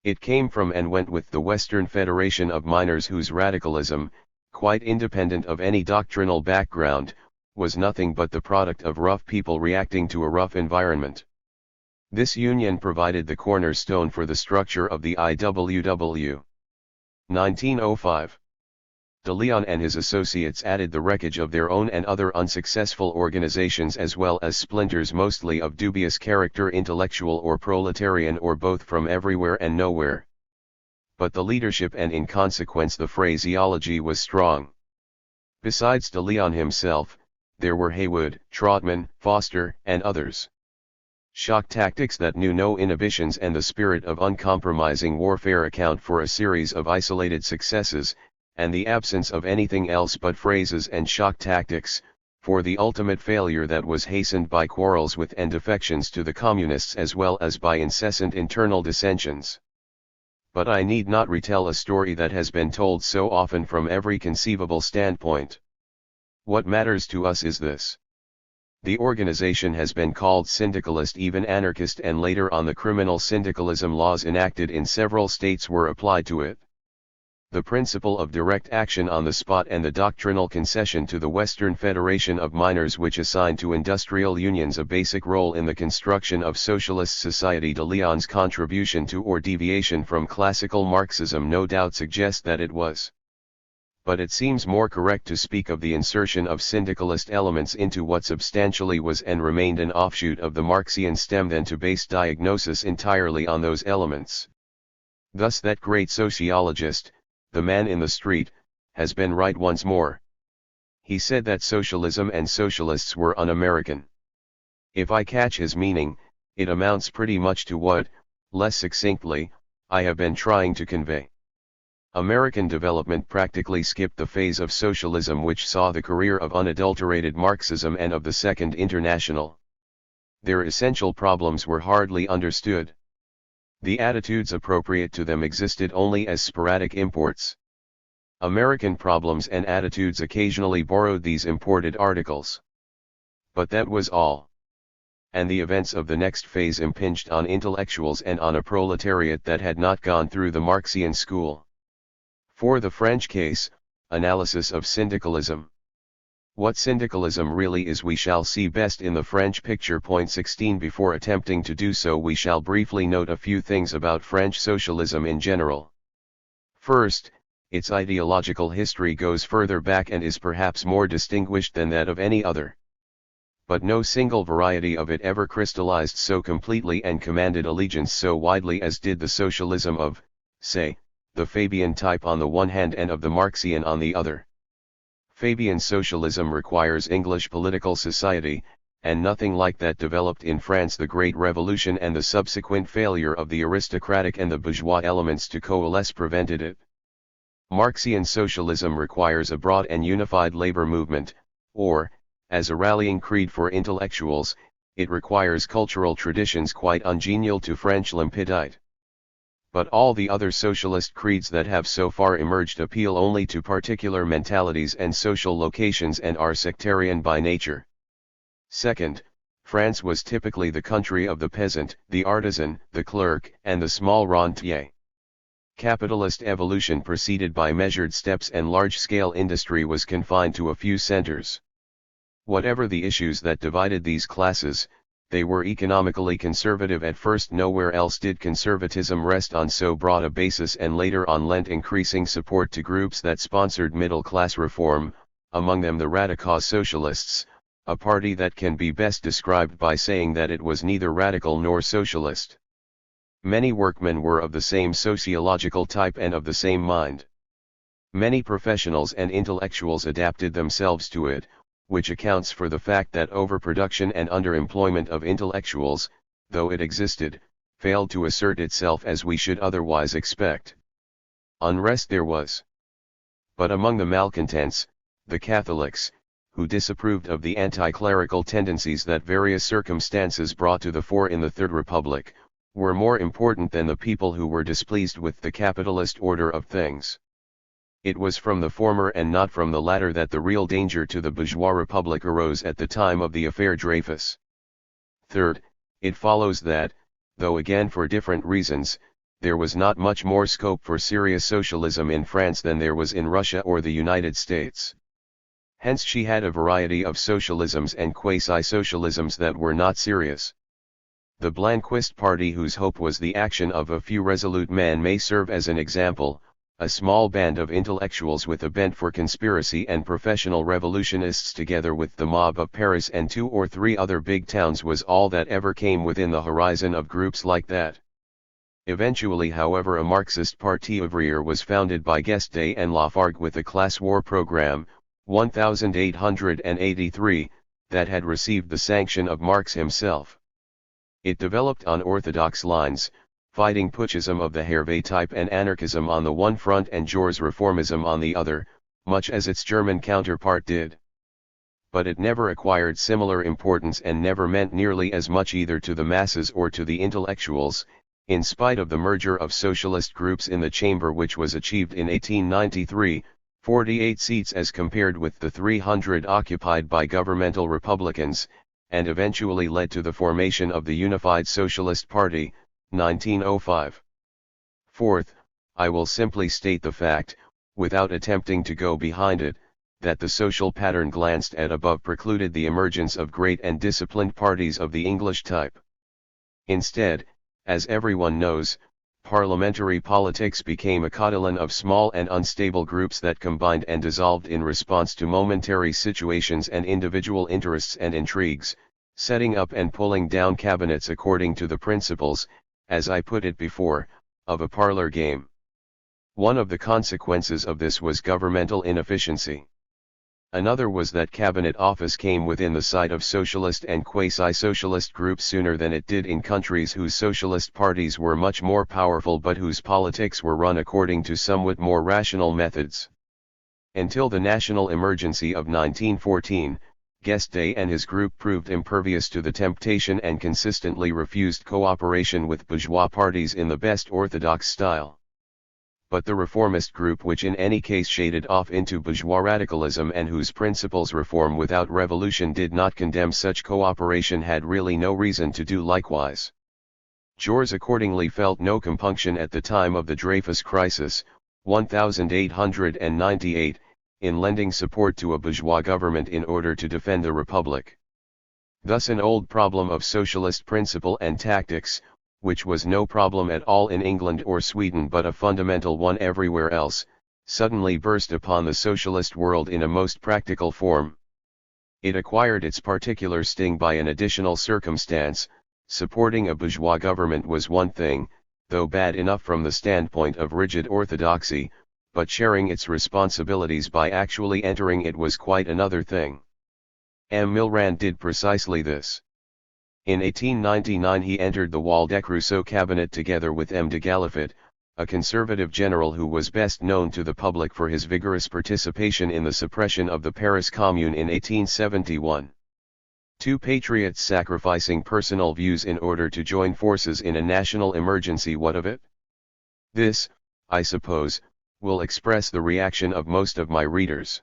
It came from and went with the Western Federation of Miners, whose radicalism, quite independent of any doctrinal background, was nothing but the product of rough people reacting to a rough environment. This union provided the cornerstone for the structure of the IWW. 1905. De Leon and his associates added the wreckage of their own and other unsuccessful organizations, as well as splinters mostly of dubious character, intellectual or proletarian or both, from everywhere and nowhere. But the leadership and in consequence the phraseology was strong. Besides De Leon himself, there were Haywood, Trotman, Foster, and others. Shock tactics that knew no inhibitions and the spirit of uncompromising warfare account for a series of isolated successes, and the absence of anything else but phrases and shock tactics, for the ultimate failure that was hastened by quarrels with and defections to the communists as well as by incessant internal dissensions. But I need not retell a story that has been told so often from every conceivable standpoint. What matters to us is this. The organization has been called syndicalist, even anarchist, and later on the criminal syndicalism laws enacted in several states were applied to it. The principle of direct action on the spot and the doctrinal concession to the Western Federation of Miners, which assigned to industrial unions a basic role in the construction of socialist society. De Leon's contribution to or deviation from classical Marxism no doubt suggests that it was. But it seems more correct to speak of the insertion of syndicalist elements into what substantially was and remained an offshoot of the Marxian stem than to base diagnosis entirely on those elements. Thus that great sociologist, the man in the street, has been right once more. He said that socialism and socialists were un-American. If I catch his meaning, it amounts pretty much to what, less succinctly, I have been trying to convey. American development practically skipped the phase of socialism which saw the career of unadulterated Marxism and of the Second International. Their essential problems were hardly understood. The attitudes appropriate to them existed only as sporadic imports. American problems and attitudes occasionally borrowed these imported articles. But that was all. And the events of the next phase impinged on intellectuals and on a proletariat that had not gone through the Marxian school. For the French case, analysis of syndicalism. What syndicalism really is we shall see best in the French picture. Point 16. Before attempting to do so, we shall briefly note a few things about French socialism in general. First, its ideological history goes further back and is perhaps more distinguished than that of any other. But no single variety of it ever crystallized so completely and commanded allegiance so widely as did the socialism of, say, the Fabian type on the one hand and of the Marxian on the other. Fabian socialism requires English political society, and nothing like that developed in France. The Great Revolution and the subsequent failure of the aristocratic and the bourgeois elements to coalesce prevented it. Marxian socialism requires a broad and unified labor movement, or, as a rallying creed for intellectuals, it requires cultural traditions quite ungenial to French limpidite. But all the other socialist creeds that have so far emerged appeal only to particular mentalities and social locations and are sectarian by nature. Second, France was typically the country of the peasant, the artisan, the clerk, and the small rentier. Capitalist evolution preceded by measured steps and large-scale industry was confined to a few centers. Whatever the issues that divided these classes, they were economically conservative at first. Nowhere else did conservatism rest on so broad a basis and later on lent increasing support to groups that sponsored middle-class reform, among them the Radical Socialists, a party that can be best described by saying that it was neither radical nor socialist. Many workmen were of the same sociological type and of the same mind. Many professionals and intellectuals adapted themselves to it, which accounts for the fact that overproduction and underemployment of intellectuals, though it existed, failed to assert itself as we should otherwise expect. Unrest there was. But among the malcontents, the Catholics, who disapproved of the anti-clerical tendencies that various circumstances brought to the fore in the Third Republic, were more important than the people who were displeased with the capitalist order of things. It was from the former and not from the latter that the real danger to the bourgeois republic arose at the time of the affaire Dreyfus. Third, it follows that, though again for different reasons, there was not much more scope for serious socialism in France than there was in Russia or the United States. Hence she had a variety of socialisms and quasi-socialisms that were not serious. The Blanquist party, whose hope was the action of a few resolute men, may serve as an example. A small band of intellectuals with a bent for conspiracy and professional revolutionists together with the mob of Paris and 2 or 3 other big towns was all that ever came within the horizon of groups like that. Eventually, however, a Marxist parti ouvrier was founded by Guesde and Lafargue with a class war program, 1883, that had received the sanction of Marx himself. It developed on orthodox lines, fighting putschism of the Hervé type and anarchism on the one front and Jour's reformism on the other, much as its German counterpart did. But it never acquired similar importance and never meant nearly as much either to the masses or to the intellectuals, in spite of the merger of socialist groups in the chamber which was achieved in 1893, 48 seats as compared with the 300 occupied by governmental Republicans, and eventually led to the formation of the Unified Socialist Party, 1905. Fourth, I will simply state the fact, without attempting to go behind it, that the social pattern glanced at above precluded the emergence of great and disciplined parties of the English type. Instead, as everyone knows, parliamentary politics became a cotillion of small and unstable groups that combined and dissolved in response to momentary situations and individual interests and intrigues, setting up and pulling down cabinets according to the principles, as I put it before, of a parlor game. One of the consequences of this was governmental inefficiency. Another was that cabinet office came within the sight of socialist and quasi-socialist groups sooner than it did in countries whose socialist parties were much more powerful but whose politics were run according to somewhat more rational methods. Until the national emergency of 1914, Guesde and his group proved impervious to the temptation and consistently refused cooperation with bourgeois parties in the best orthodox style. But the reformist group, which in any case shaded off into bourgeois radicalism and whose principles reform without revolution did not condemn such cooperation, had really no reason to do likewise. Jors accordingly felt no compunction at the time of the Dreyfus crisis, 1898, in lending support to a bourgeois government in order to defend the Republic. Thus an old problem of socialist principle and tactics, which was no problem at all in England or Sweden but a fundamental one everywhere else, suddenly burst upon the socialist world in a most practical form. It acquired its particular sting by an additional circumstance: supporting a bourgeois government was one thing, though bad enough from the standpoint of rigid orthodoxy, but sharing its responsibilities by actually entering it was quite another thing. M. Milrand did precisely this. In 1899 he entered the Waldeck-Rousseau cabinet together with M. de Galifet, a conservative general who was best known to the public for his vigorous participation in the suppression of the Paris Commune in 1871. Two patriots sacrificing personal views in order to join forces in a national emergency. What of it? This, I suppose, will express the reaction of most of my readers.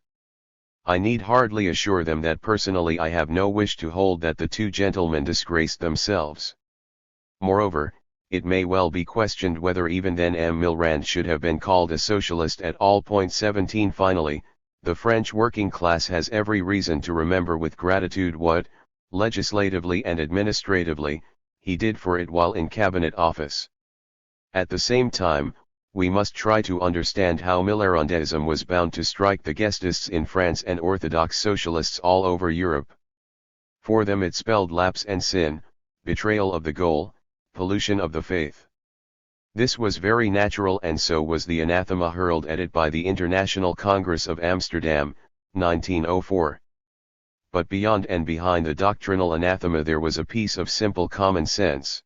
I need hardly assure them that personally I have no wish to hold that the two gentlemen disgraced themselves. Moreover, it may well be questioned whether even then M. Milrand should have been called a socialist at all. 17 Finally, the French working class has every reason to remember with gratitude what, legislatively and administratively, he did for it while in cabinet office. At the same time, we must try to understand how Millerandism was bound to strike the Guestists in France and Orthodox Socialists all over Europe. For them it spelled lapse and sin, betrayal of the goal, pollution of the faith. This was very natural, and so was the anathema hurled at it by the International Congress of Amsterdam, 1904. But beyond and behind the doctrinal anathema there was a piece of simple common sense.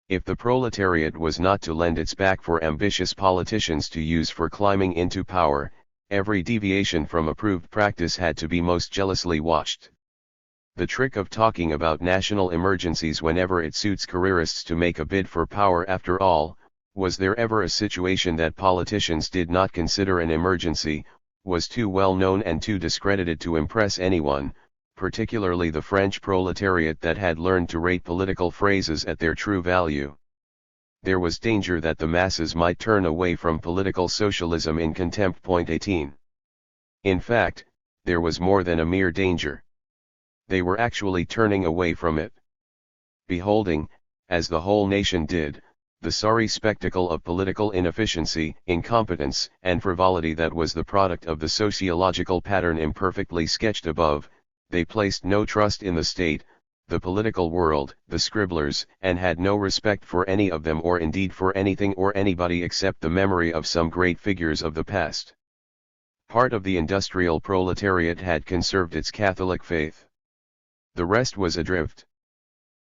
If the proletariat was not to lend its back for ambitious politicians to use for climbing into power, every deviation from approved practice had to be most jealously watched. The trick of talking about national emergencies whenever it suits careerists to make a bid for power, after all, was there ever a situation that politicians did not consider an emergency, was too well known and too discredited to impress anyone, particularly the French proletariat that had learned to rate political phrases at their true value. There was danger that the masses might turn away from political socialism in contempt. 18. In fact, there was more than a mere danger. They were actually turning away from it. Beholding, as the whole nation did, the sorry spectacle of political inefficiency, incompetence, and frivolity that was the product of the sociological pattern imperfectly sketched above, they placed no trust in the state, the political world, the scribblers, and had no respect for any of them, or indeed for anything or anybody except the memory of some great figures of the past. Part of the industrial proletariat had conserved its Catholic faith. The rest was adrift.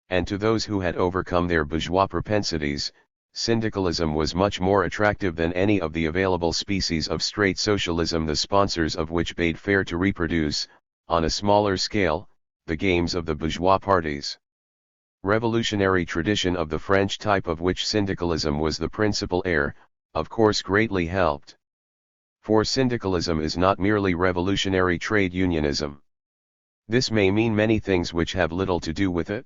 And to those who had overcome their bourgeois propensities, syndicalism was much more attractive than any of the available species of straight socialism, the sponsors of which bade fair to reproduce, on a smaller scale, the games of the bourgeois parties. Revolutionary tradition of the French type, of which syndicalism was the principal heir, of course greatly helped. For syndicalism is not merely revolutionary trade unionism. This may mean many things which have little to do with it.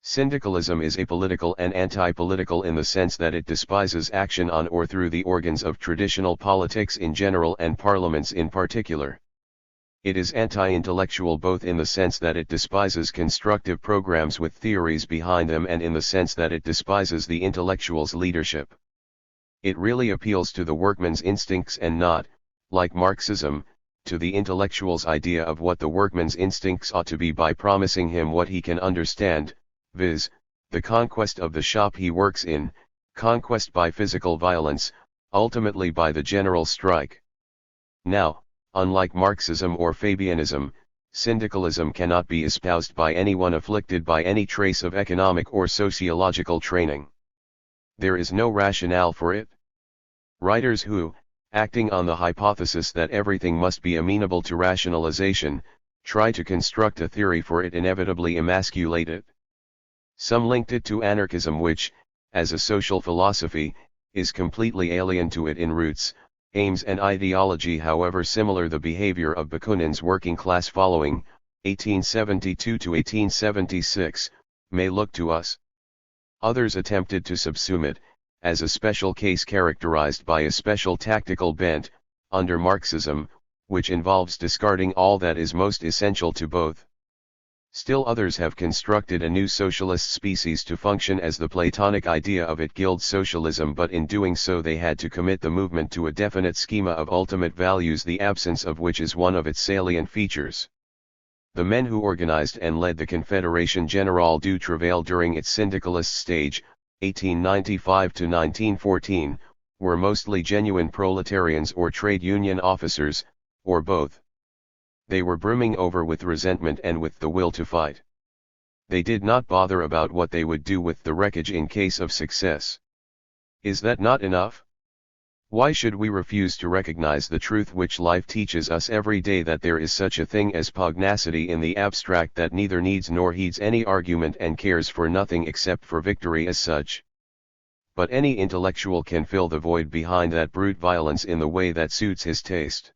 Syndicalism is apolitical and anti-political in the sense that it despises action on or through the organs of traditional politics in general and parliaments in particular. It is anti-intellectual both in the sense that it despises constructive programs with theories behind them and in the sense that it despises the intellectual's leadership. It really appeals to the workman's instincts and not, like Marxism, to the intellectual's idea of what the workman's instincts ought to be by promising him what he can understand, viz., the conquest of the shop he works in, conquest by physical violence, ultimately by the general strike. Now, unlike Marxism or Fabianism, syndicalism cannot be espoused by anyone afflicted by any trace of economic or sociological training. There is no rationale for it. Writers who, acting on the hypothesis that everything must be amenable to rationalization, try to construct a theory for it inevitably emasculate it. Some linked it to anarchism which, as a social philosophy, is completely alien to it in roots, aims and ideology. However similar the behavior of Bakunin's working class following, 1872 to 1876, may look to us. Others attempted to subsume it, as a special case characterized by a special tactical bent, under Marxism, which involves discarding all that is most essential to both. Still others have constructed a new socialist species to function as the Platonic idea of it Guild socialism, but in doing so they had to commit the movement to a definite schema of ultimate values, the absence of which is one of its salient features. The men who organized and led the Confédération Générale du Travail during its syndicalist stage, 1895 to 1914, were mostly genuine proletarians or trade union officers, or both. They were brimming over with resentment and with the will to fight. They did not bother about what they would do with the wreckage in case of success. Is that not enough? Why should we refuse to recognize the truth which life teaches us every day, that there is such a thing as pugnacity in the abstract that neither needs nor heeds any argument and cares for nothing except for victory as such? But any intellectual can fill the void behind that brute violence in the way that suits his taste.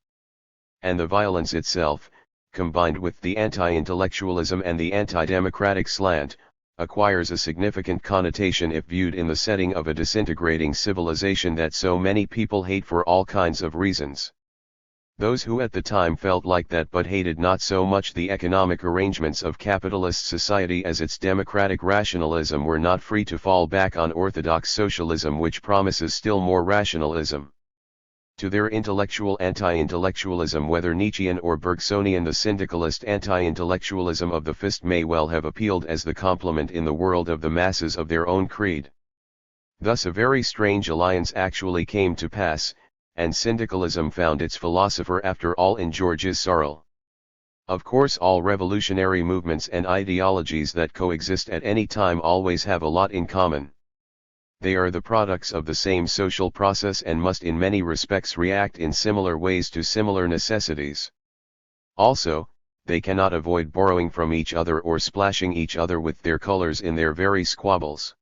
And the violence itself, combined with the anti-intellectualism and the anti-democratic slant, acquires a significant connotation if viewed in the setting of a disintegrating civilization that so many people hate for all kinds of reasons. Those who at the time felt like that but hated not so much the economic arrangements of capitalist society as its democratic rationalism were not free to fall back on orthodox socialism, which promises still more rationalism. To their intellectual anti-intellectualism, whether Nietzschean or Bergsonian, the syndicalist anti-intellectualism of the fist may well have appealed as the complement in the world of the masses of their own creed. Thus a very strange alliance actually came to pass, and syndicalism found its philosopher after all in Georges Sorel. Of course, all revolutionary movements and ideologies that coexist at any time always have a lot in common. They are the products of the same social process and must in many respects react in similar ways to similar necessities. Also, they cannot avoid borrowing from each other or splashing each other with their colors in their very squabbles.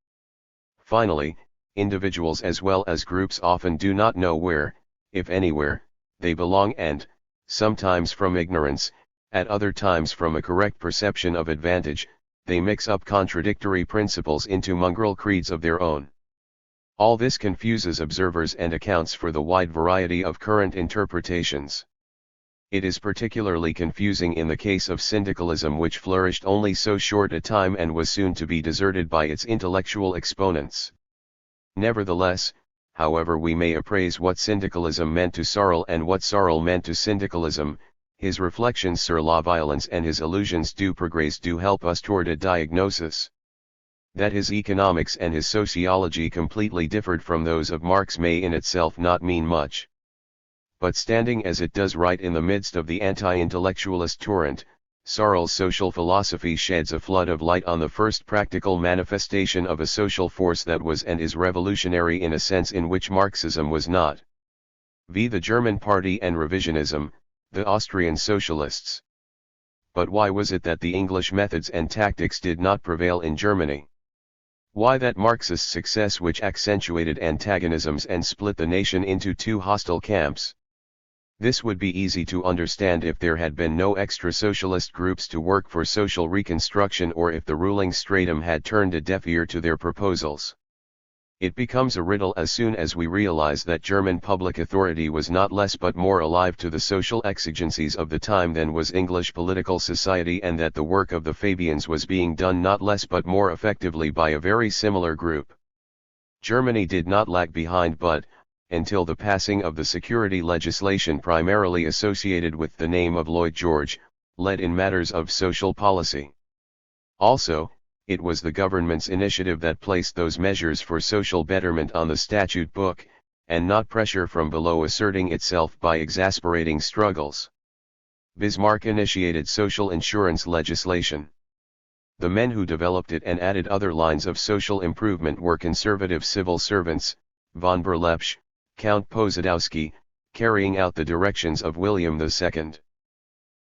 Finally, individuals as well as groups often do not know where, if anywhere, they belong, and, sometimes from ignorance, at other times from a correct perception of advantage, they mix up contradictory principles into mongrel creeds of their own. All this confuses observers and accounts for the wide variety of current interpretations. It is particularly confusing in the case of syndicalism, which flourished only so short a time and was soon to be deserted by its intellectual exponents. Nevertheless, however we may appraise what syndicalism meant to Sorel and what Sorel meant to syndicalism, his reflections sur la violence and his allusions du progrès do help us toward a diagnosis. That his economics and his sociology completely differed from those of Marx may in itself not mean much. But standing as it does right in the midst of the anti-intellectualist torrent, Sorel's social philosophy sheds a flood of light on the first practical manifestation of a social force that was and is revolutionary in a sense in which Marxism was not. V. The German Party and Revisionism, the Austrian Socialists. But why was it that the English methods and tactics did not prevail in Germany? Why that Marxist success which accentuated antagonisms and split the nation into two hostile camps? This would be easy to understand if there had been no extra socialist groups to work for social reconstruction, or if the ruling stratum had turned a deaf ear to their proposals. It becomes a riddle as soon as we realize that German public authority was not less but more alive to the social exigencies of the time than was English political society, and that the work of the Fabians was being done not less but more effectively by a very similar group. Germany did not lag behind, but, until the passing of the security legislation primarily associated with the name of Lloyd George, led in matters of social policy. Also, it was the government's initiative that placed those measures for social betterment on the statute book, and not pressure from below asserting itself by exasperating struggles. Bismarck initiated social insurance legislation. The men who developed it and added other lines of social improvement were conservative civil servants, von Berlepsch, Count Posadowski, carrying out the directions of William II.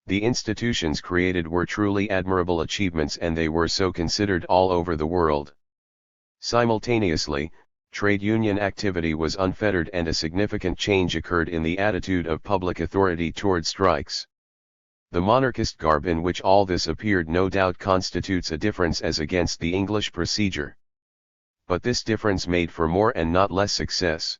The institutions created were truly admirable achievements, and they were so considered all over the world. Simultaneously, trade union activity was unfettered, and a significant change occurred in the attitude of public authority toward strikes. The monarchist garb in which all this appeared no doubt constitutes a difference as against the English procedure. But this difference made for more and not less success.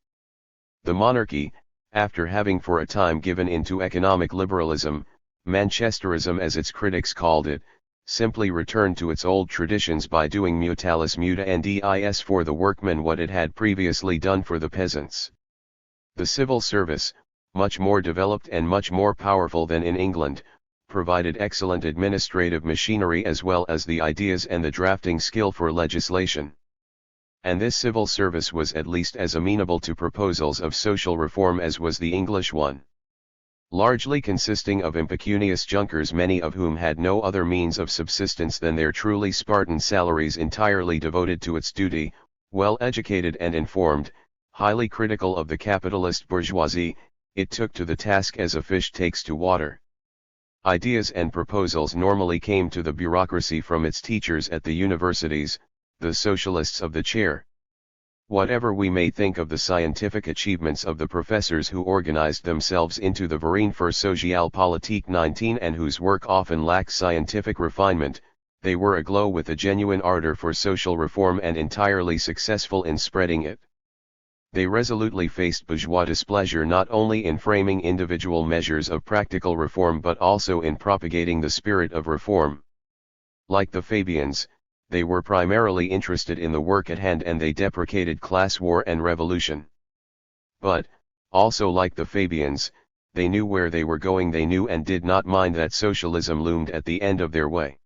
The monarchy, after having for a time given in to economic liberalism, Manchesterism as its critics called it, simply returned to its old traditions by doing mutalis mutandis for the workmen what it had previously done for the peasants. The civil service, much more developed and much more powerful than in England, provided excellent administrative machinery as well as the ideas and the drafting skill for legislation. And this civil service was at least as amenable to proposals of social reform as was the English one. Largely consisting of impecunious junkers, many of whom had no other means of subsistence than their truly Spartan salaries, entirely devoted to its duty, well educated and informed, highly critical of the capitalist bourgeoisie, it took to the task as a fish takes to water. Ideas and proposals normally came to the bureaucracy from its teachers at the universities, the socialists of the chair. Whatever we may think of the scientific achievements of the professors who organized themselves into the Verein für Sozialpolitik 19 and whose work often lacks scientific refinement, they were aglow with a genuine ardor for social reform and entirely successful in spreading it. They resolutely faced bourgeois displeasure not only in framing individual measures of practical reform but also in propagating the spirit of reform. Like the Fabians, they were primarily interested in the work at hand, and they deprecated class war and revolution. But, also like the Fabians, they knew where they were going, they knew and did not mind that socialism loomed at the end of their way.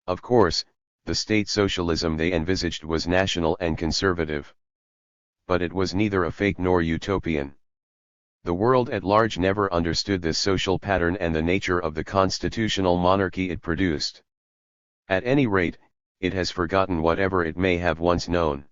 Of course, the state socialism they envisaged was national and conservative. But it was neither a fake nor utopian. The world at large never understood this social pattern and the nature of the constitutional monarchy it produced. At any rate, it has forgotten whatever it may have once known.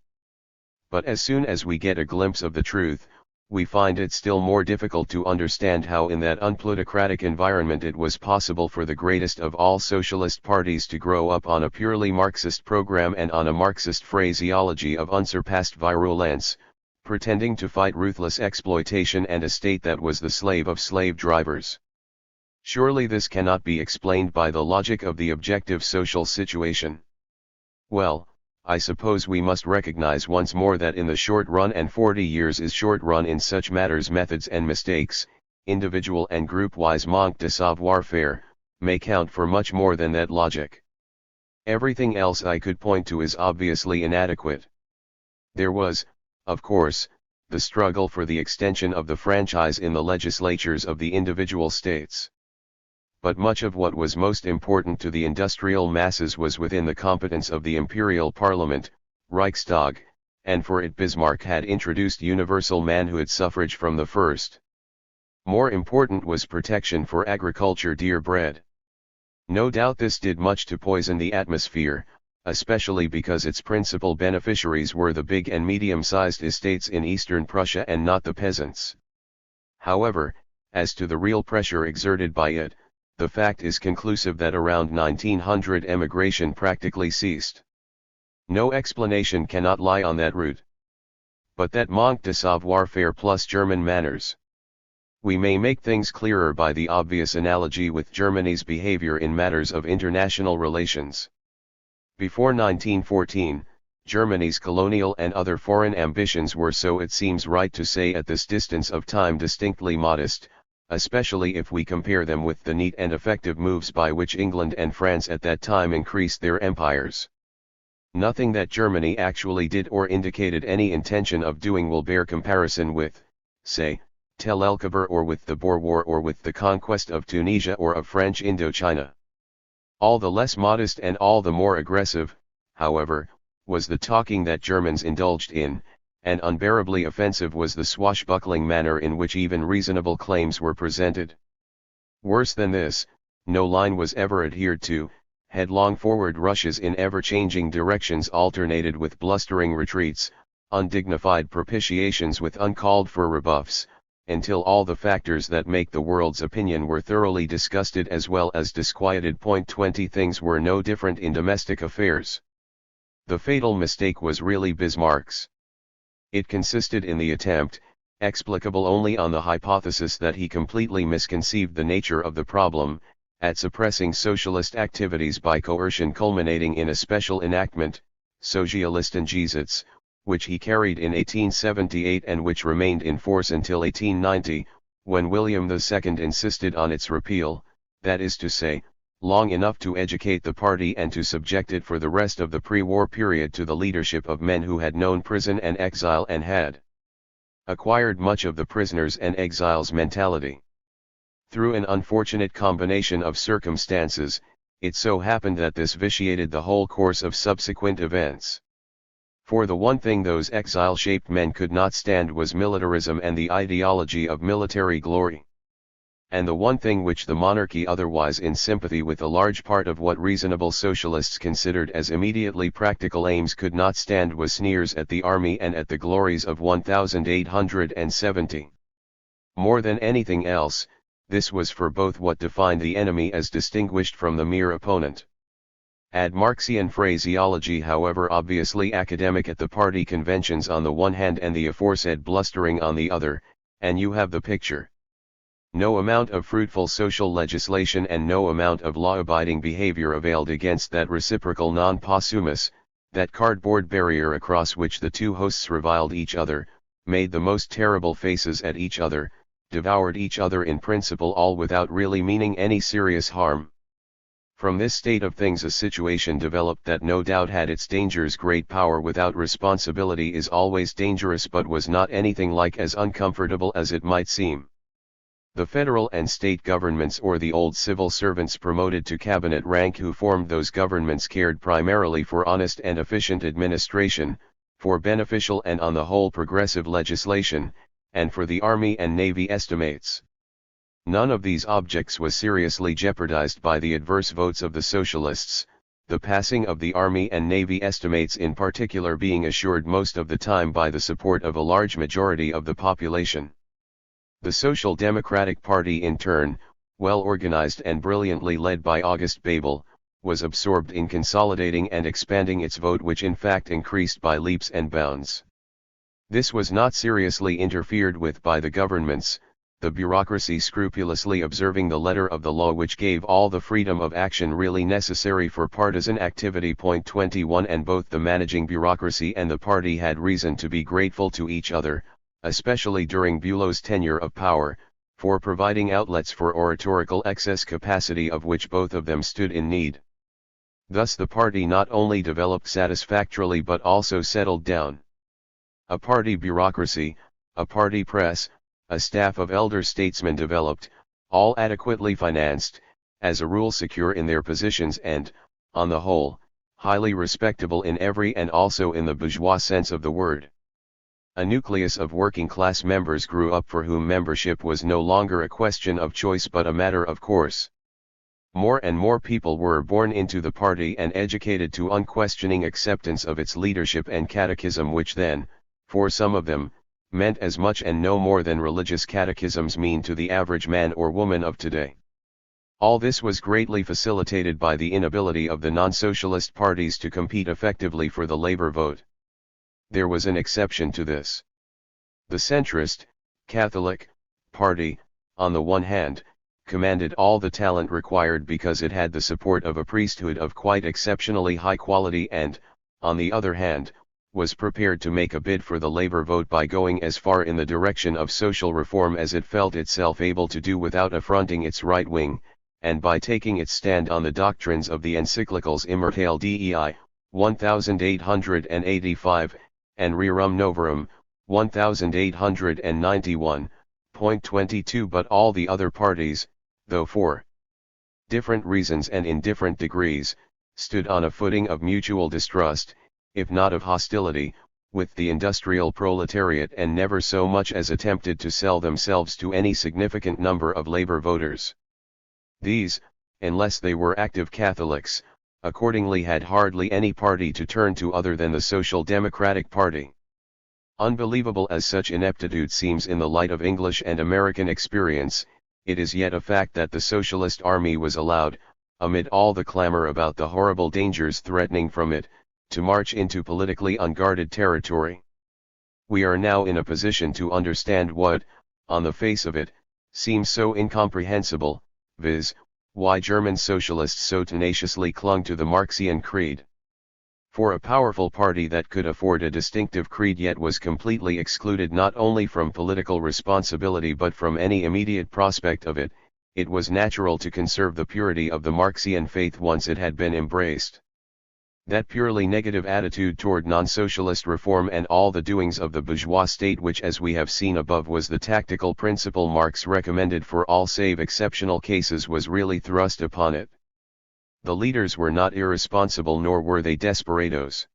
But as soon as we get a glimpse of the truth, we find it still more difficult to understand how in that unplutocratic environment it was possible for the greatest of all socialist parties to grow up on a purely Marxist program and on a Marxist phraseology of unsurpassed virulence, pretending to fight ruthless exploitation and a state that was the slave of slave drivers. Surely this cannot be explained by the logic of the objective social situation. Well, I suppose we must recognize once more that in the short run, and 40 years is short run in such matters, methods and mistakes, individual and group-wise manque de savoir-faire, may count for much more than that logic. Everything else I could point to is obviously inadequate. There was, of course, the struggle for the extension of the franchise in the legislatures of the individual states. But much of what was most important to the industrial masses was within the competence of the imperial parliament, Reichstag, and for it Bismarck had introduced universal manhood suffrage from the first. More important was protection for agriculture, dear bread. No doubt this did much to poison the atmosphere, especially because its principal beneficiaries were the big and medium-sized estates in eastern Prussia and not the peasants. However, as to the real pressure exerted by it, the fact is conclusive that around 1900 emigration practically ceased. No explanation cannot lie on that route. But that manque de savoir-faire plus German manners. We may make things clearer by the obvious analogy with Germany's behavior in matters of international relations. Before 1914, Germany's colonial and other foreign ambitions were, so it seems right to say at this distance of time, distinctly modest, especially if we compare them with the neat and effective moves by which England and France at that time increased their empires. Nothing that Germany actually did or indicated any intention of doing will bear comparison with, say, Tel el-Kebir, or with the Boer War, or with the conquest of Tunisia or of French Indochina. All the less modest and all the more aggressive, however, was the talking that Germans indulged in, and unbearably offensive was the swashbuckling manner in which even reasonable claims were presented. Worse than this, no line was ever adhered to. Headlong forward rushes in ever-changing directions alternated with blustering retreats, undignified propitiations with uncalled-for rebuffs, until all the factors that make the world's opinion were thoroughly disgusted as well as disquieted. 20 Things were no different in domestic affairs. The fatal mistake was really Bismarck's. It consisted in the attempt, explicable only on the hypothesis that he completely misconceived the nature of the problem, at suppressing socialist activities by coercion, culminating in a special enactment, Socialistengesetz, which he carried in 1878 and which remained in force until 1890, when William II insisted on its repeal, that is to say, long enough to educate the party and to subject it for the rest of the pre-war period to the leadership of men who had known prison and exile and had acquired much of the prisoners' and exiles' mentality. Through an unfortunate combination of circumstances, it so happened that this vitiated the whole course of subsequent events. For the one thing those exile-shaped men could not stand was militarism and the ideology of military glory. And the one thing which the monarchy, otherwise in sympathy with a large part of what reasonable socialists considered as immediately practical aims, could not stand was sneers at the army and at the glories of 1870. More than anything else, this was for both what defined the enemy as distinguished from the mere opponent. Add Marxian phraseology, however obviously academic, at the party conventions on the one hand and the aforesaid blustering on the other, and you have the picture. No amount of fruitful social legislation and no amount of law-abiding behavior availed against that reciprocal non-possumus, that cardboard barrier across which the two hosts reviled each other, made the most terrible faces at each other, devoured each other in principle, all without really meaning any serious harm. From this state of things a situation developed that no doubt had its dangers. Great power without responsibility is always dangerous, but was not anything like as uncomfortable as it might seem. The federal and state governments, or the old civil servants promoted to cabinet rank who formed those governments, cared primarily for honest and efficient administration, for beneficial and on the whole progressive legislation, and for the army and navy estimates. None of these objects was seriously jeopardized by the adverse votes of the socialists, the passing of the army and navy estimates in particular being assured most of the time by the support of a large majority of the population. The Social Democratic Party in turn, well organized and brilliantly led by August Bebel, was absorbed in consolidating and expanding its vote, which in fact increased by leaps and bounds. This was not seriously interfered with by the governments, the bureaucracy scrupulously observing the letter of the law, which gave all the freedom of action really necessary for partisan activity. 21 And both the managing bureaucracy and the party had reason to be grateful to each other, especially during Bülow's tenure of power, for providing outlets for oratorical excess capacity of which both of them stood in need. Thus the party not only developed satisfactorily but also settled down. A party bureaucracy, a party press, a staff of elder statesmen developed, all adequately financed, as a rule secure in their positions and, on the whole, highly respectable in every and also in the bourgeois sense of the word. A nucleus of working-class members grew up for whom membership was no longer a question of choice but a matter of course. More and more people were born into the party and educated to unquestioning acceptance of its leadership and catechism, which then, for some of them, meant as much and no more than religious catechisms mean to the average man or woman of today. All this was greatly facilitated by the inability of the non-socialist parties to compete effectively for the labor vote. There was an exception to this. The centrist, Catholic, party, on the one hand, commanded all the talent required because it had the support of a priesthood of quite exceptionally high quality and, on the other hand, was prepared to make a bid for the labor vote by going as far in the direction of social reform as it felt itself able to do without affronting its right wing, and by taking its stand on the doctrines of the encyclicals Immortale Dei, 1885, and Rerum Novarum, 1891.22. But all the other parties, though for different reasons and in different degrees, stood on a footing of mutual distrust, if not of hostility, with the industrial proletariat, and never so much as attempted to sell themselves to any significant number of labor voters. These, unless they were active Catholics, accordingly had hardly any party to turn to other than the Social Democratic Party. Unbelievable as such ineptitude seems in the light of English and American experience, it is yet a fact that the Socialist army was allowed, amid all the clamor about the horrible dangers threatening from it, to march into politically unguarded territory. We are now in a position to understand what, on the face of it, seems so incomprehensible, viz., why German socialists so tenaciously clung to the Marxian creed. For a powerful party that could afford a distinctive creed yet was completely excluded not only from political responsibility but from any immediate prospect of it, it was natural to conserve the purity of the Marxian faith once it had been embraced. That purely negative attitude toward non-socialist reform and all the doings of the bourgeois state, which as we have seen above was the tactical principle Marx recommended for all save exceptional cases, was really thrust upon it. The leaders were not irresponsible nor were they desperados.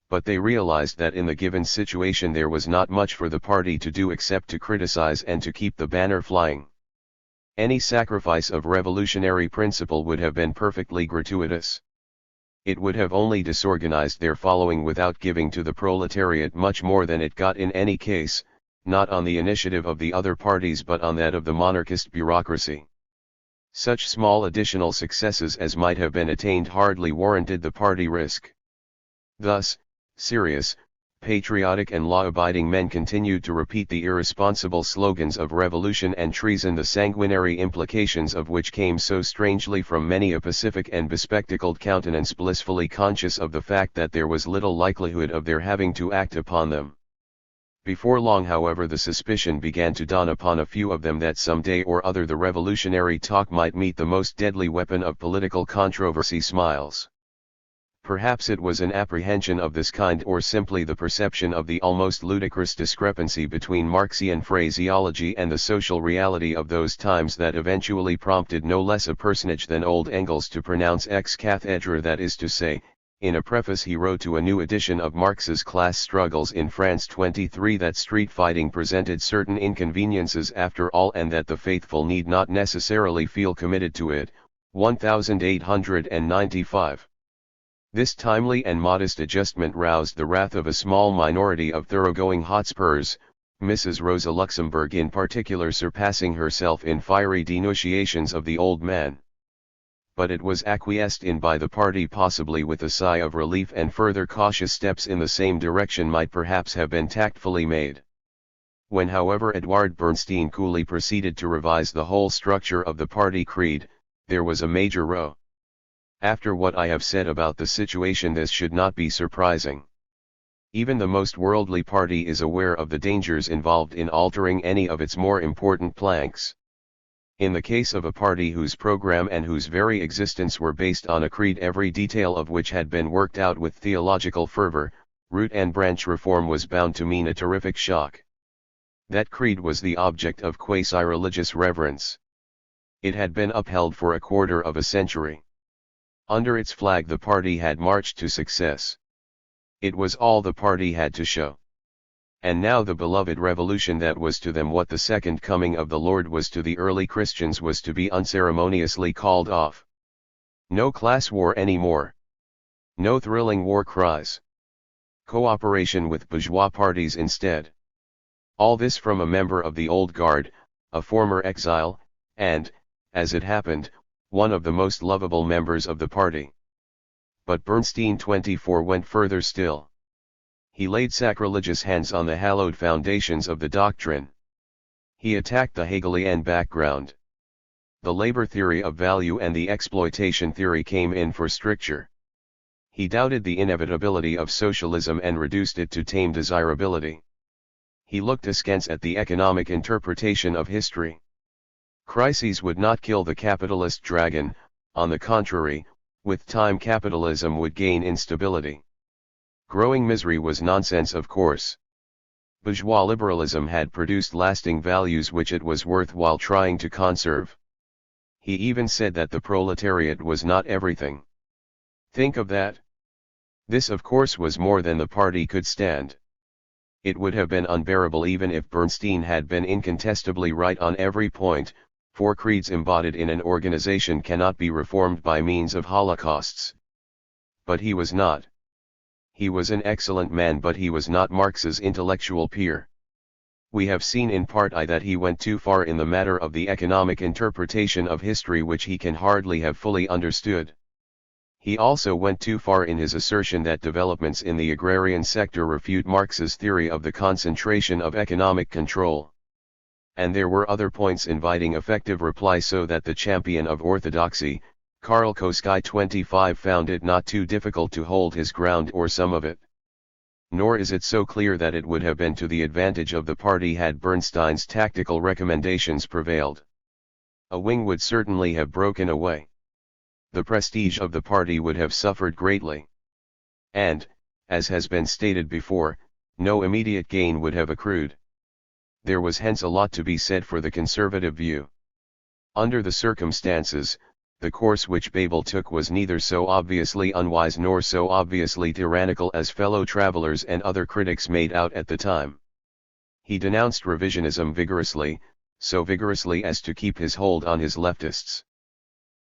But they realized that in the given situation there was not much for the party to do except to criticize and to keep the banner flying. Any sacrifice of revolutionary principle would have been perfectly gratuitous. It would have only disorganized their following without giving to the proletariat much more than it got in any case, not on the initiative of the other parties but on that of the monarchist bureaucracy. Such small additional successes as might have been attained hardly warranted the party risk. Thus, serious, patriotic and law-abiding men continued to repeat the irresponsible slogans of revolution and treason, the sanguinary implications of which came so strangely from many a pacific and bespectacled countenance blissfully conscious of the fact that there was little likelihood of their having to act upon them. Before long, however, the suspicion began to dawn upon a few of them that some day or other the revolutionary talk might meet the most deadly weapon of political controversy, smiles. Perhaps it was an apprehension of this kind, or simply the perception of the almost ludicrous discrepancy between Marxian phraseology and the social reality of those times, that eventually prompted no less a personage than old Engels to pronounce ex cathedra, that is to say, in a preface he wrote to a new edition of Marx's Class Struggles in France 23, that street fighting presented certain inconveniences after all, and that the faithful need not necessarily feel committed to it. 1895. This timely and modest adjustment roused the wrath of a small minority of thoroughgoing Hotspurs, Mrs. Rosa Luxemburg in particular surpassing herself in fiery denunciations of the old man. But it was acquiesced in by the party, possibly with a sigh of relief, and further cautious steps in the same direction might perhaps have been tactfully made. When however Edward Bernstein coolly proceeded to revise the whole structure of the party creed, there was a major row. After what I have said about the situation, this should not be surprising. Even the most worldly party is aware of the dangers involved in altering any of its more important planks. In the case of a party whose program and whose very existence were based on a creed every detail of which had been worked out with theological fervor, root and branch reform was bound to mean a terrific shock. That creed was the object of quasi-religious reverence. It had been upheld for a quarter of a century. Under its flag the party had marched to success. It was all the party had to show. And now the beloved revolution that was to them what the second coming of the Lord was to the early Christians was to be unceremoniously called off. No class war any more. No thrilling war cries. Cooperation with bourgeois parties instead. All this from a member of the old guard, a former exile, and, as it happened, one of the most lovable members of the party. But Bernstein 24 went further still. He laid sacrilegious hands on the hallowed foundations of the doctrine. He attacked the Hegelian background. The labor theory of value and the exploitation theory came in for stricture. He doubted the inevitability of socialism and reduced it to tame desirability. He looked askance at the economic interpretation of history. Crises would not kill the capitalist dragon, on the contrary, with time capitalism would gain instability. Growing misery was nonsense, of course. Bourgeois liberalism had produced lasting values which it was worthwhile trying to conserve. He even said that the proletariat was not everything. Think of that. This of course was more than the party could stand. It would have been unbearable even if Bernstein had been incontestably right on every point, for creeds embodied in an organization cannot be reformed by means of holocausts. But he was not. He was an excellent man, but he was not Marx's intellectual peer. We have seen in part that he went too far in the matter of the economic interpretation of history, which he can hardly have fully understood. He also went too far in his assertion that developments in the agrarian sector refute Marx's theory of the concentration of economic control. And there were other points inviting effective reply, so that the champion of orthodoxy, Karl Koski 25, found it not too difficult to hold his ground or some of it. Nor is it so clear that it would have been to the advantage of the party had Bernstein's tactical recommendations prevailed. A wing would certainly have broken away. The prestige of the party would have suffered greatly. And, as has been stated before, no immediate gain would have accrued. There was hence a lot to be said for the conservative view. Under the circumstances, the course which Bebel took was neither so obviously unwise nor so obviously tyrannical as fellow travelers and other critics made out at the time. He denounced revisionism vigorously, so vigorously as to keep his hold on his leftists.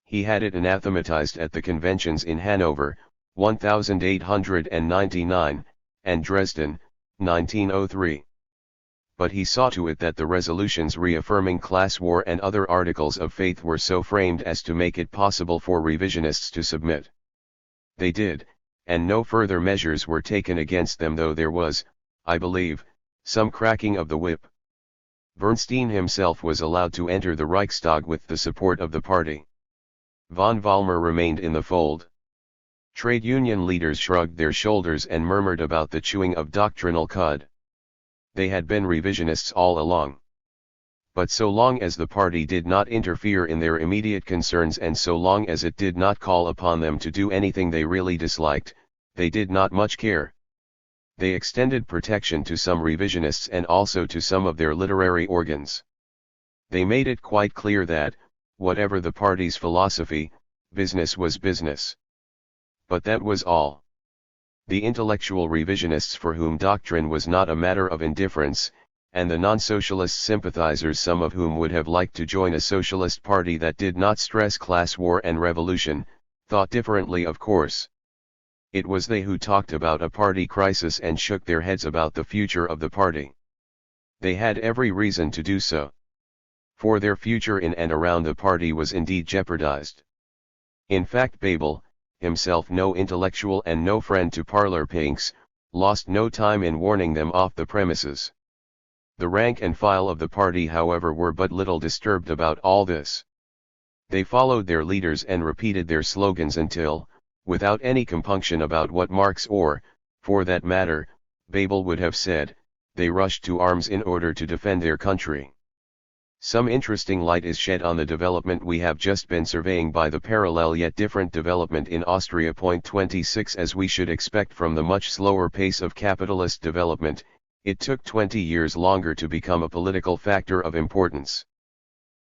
He had it anathematized at the conventions in Hanover, 1899, and Dresden, 1903. But he saw to it that the resolutions reaffirming class war and other articles of faith were so framed as to make it possible for revisionists to submit. They did, and no further measures were taken against them, though there was, I believe, some cracking of the whip. Bernstein himself was allowed to enter the Reichstag with the support of the party. Von Vollmer remained in the fold. Trade union leaders shrugged their shoulders and murmured about the chewing of doctrinal cud. They had been revisionists all along. But so long as the party did not interfere in their immediate concerns, and so long as it did not call upon them to do anything they really disliked, they did not much care. They extended protection to some revisionists and also to some of their literary organs. They made it quite clear that, whatever the party's philosophy, business was business. But that was all. The intellectual revisionists, for whom doctrine was not a matter of indifference, and the non-socialist sympathizers, some of whom would have liked to join a socialist party that did not stress class war and revolution, thought differently, of course. It was they who talked about a party crisis and shook their heads about the future of the party. They had every reason to do so. For their future in and around the party was indeed jeopardized. In fact, Bebel, himself no intellectual and no friend to parlor pinks, lost no time in warning them off the premises. The rank and file of the party, however, were but little disturbed about all this. They followed their leaders and repeated their slogans until, without any compunction about what Marx or, for that matter, Bebel would have said, they rushed to arms in order to defend their country. Some interesting light is shed on the development we have just been surveying by the parallel yet different development in Austria. 26. As we should expect from the much slower pace of capitalist development, it took 20 years longer to become a political factor of importance.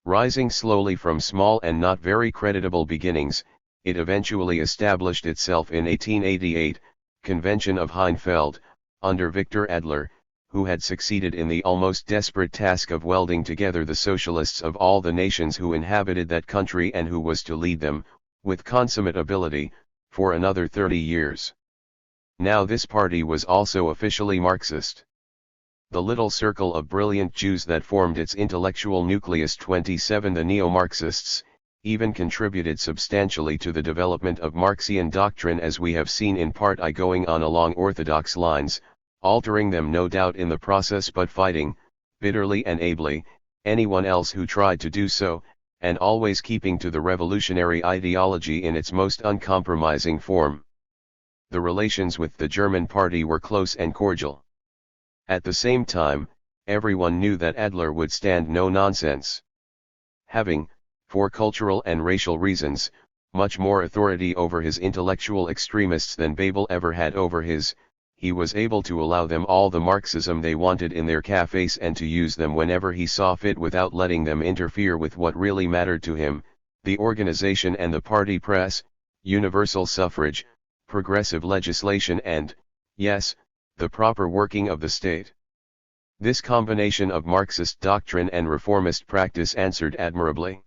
Rising slowly from small and not very creditable beginnings, it eventually established itself in 1888, Convention of Heinfeld, under Victor Adler, who had succeeded in the almost desperate task of welding together the socialists of all the nations who inhabited that country and who was to lead them, with consummate ability, for another 30 years. Now this party was also officially Marxist. The little circle of brilliant Jews that formed its intellectual nucleus, 27, the neo-Marxists, even contributed substantially to the development of Marxian doctrine, as we have seen in part going on along orthodox lines, altering them no doubt in the process, but fighting, bitterly and ably, anyone else who tried to do so, and always keeping to the revolutionary ideology in its most uncompromising form. The relations with the German party were close and cordial. At the same time, everyone knew that Adler would stand no nonsense. Having, for cultural and racial reasons, much more authority over his intellectual extremists than Bebel ever had over his, he was able to allow them all the Marxism they wanted in their cafes and to use them whenever he saw fit without letting them interfere with what really mattered to him, the organization and the party press, universal suffrage, progressive legislation and, yes, the proper working of the state. This combination of Marxist doctrine and reformist practice answered admirably.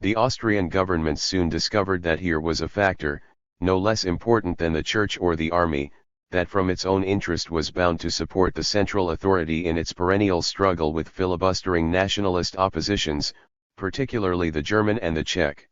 The Austrian governments soon discovered that here was a factor, no less important than the church or the army, that from its own interest was bound to support the central authority in its perennial struggle with filibustering nationalist oppositions, particularly the German and the Czech.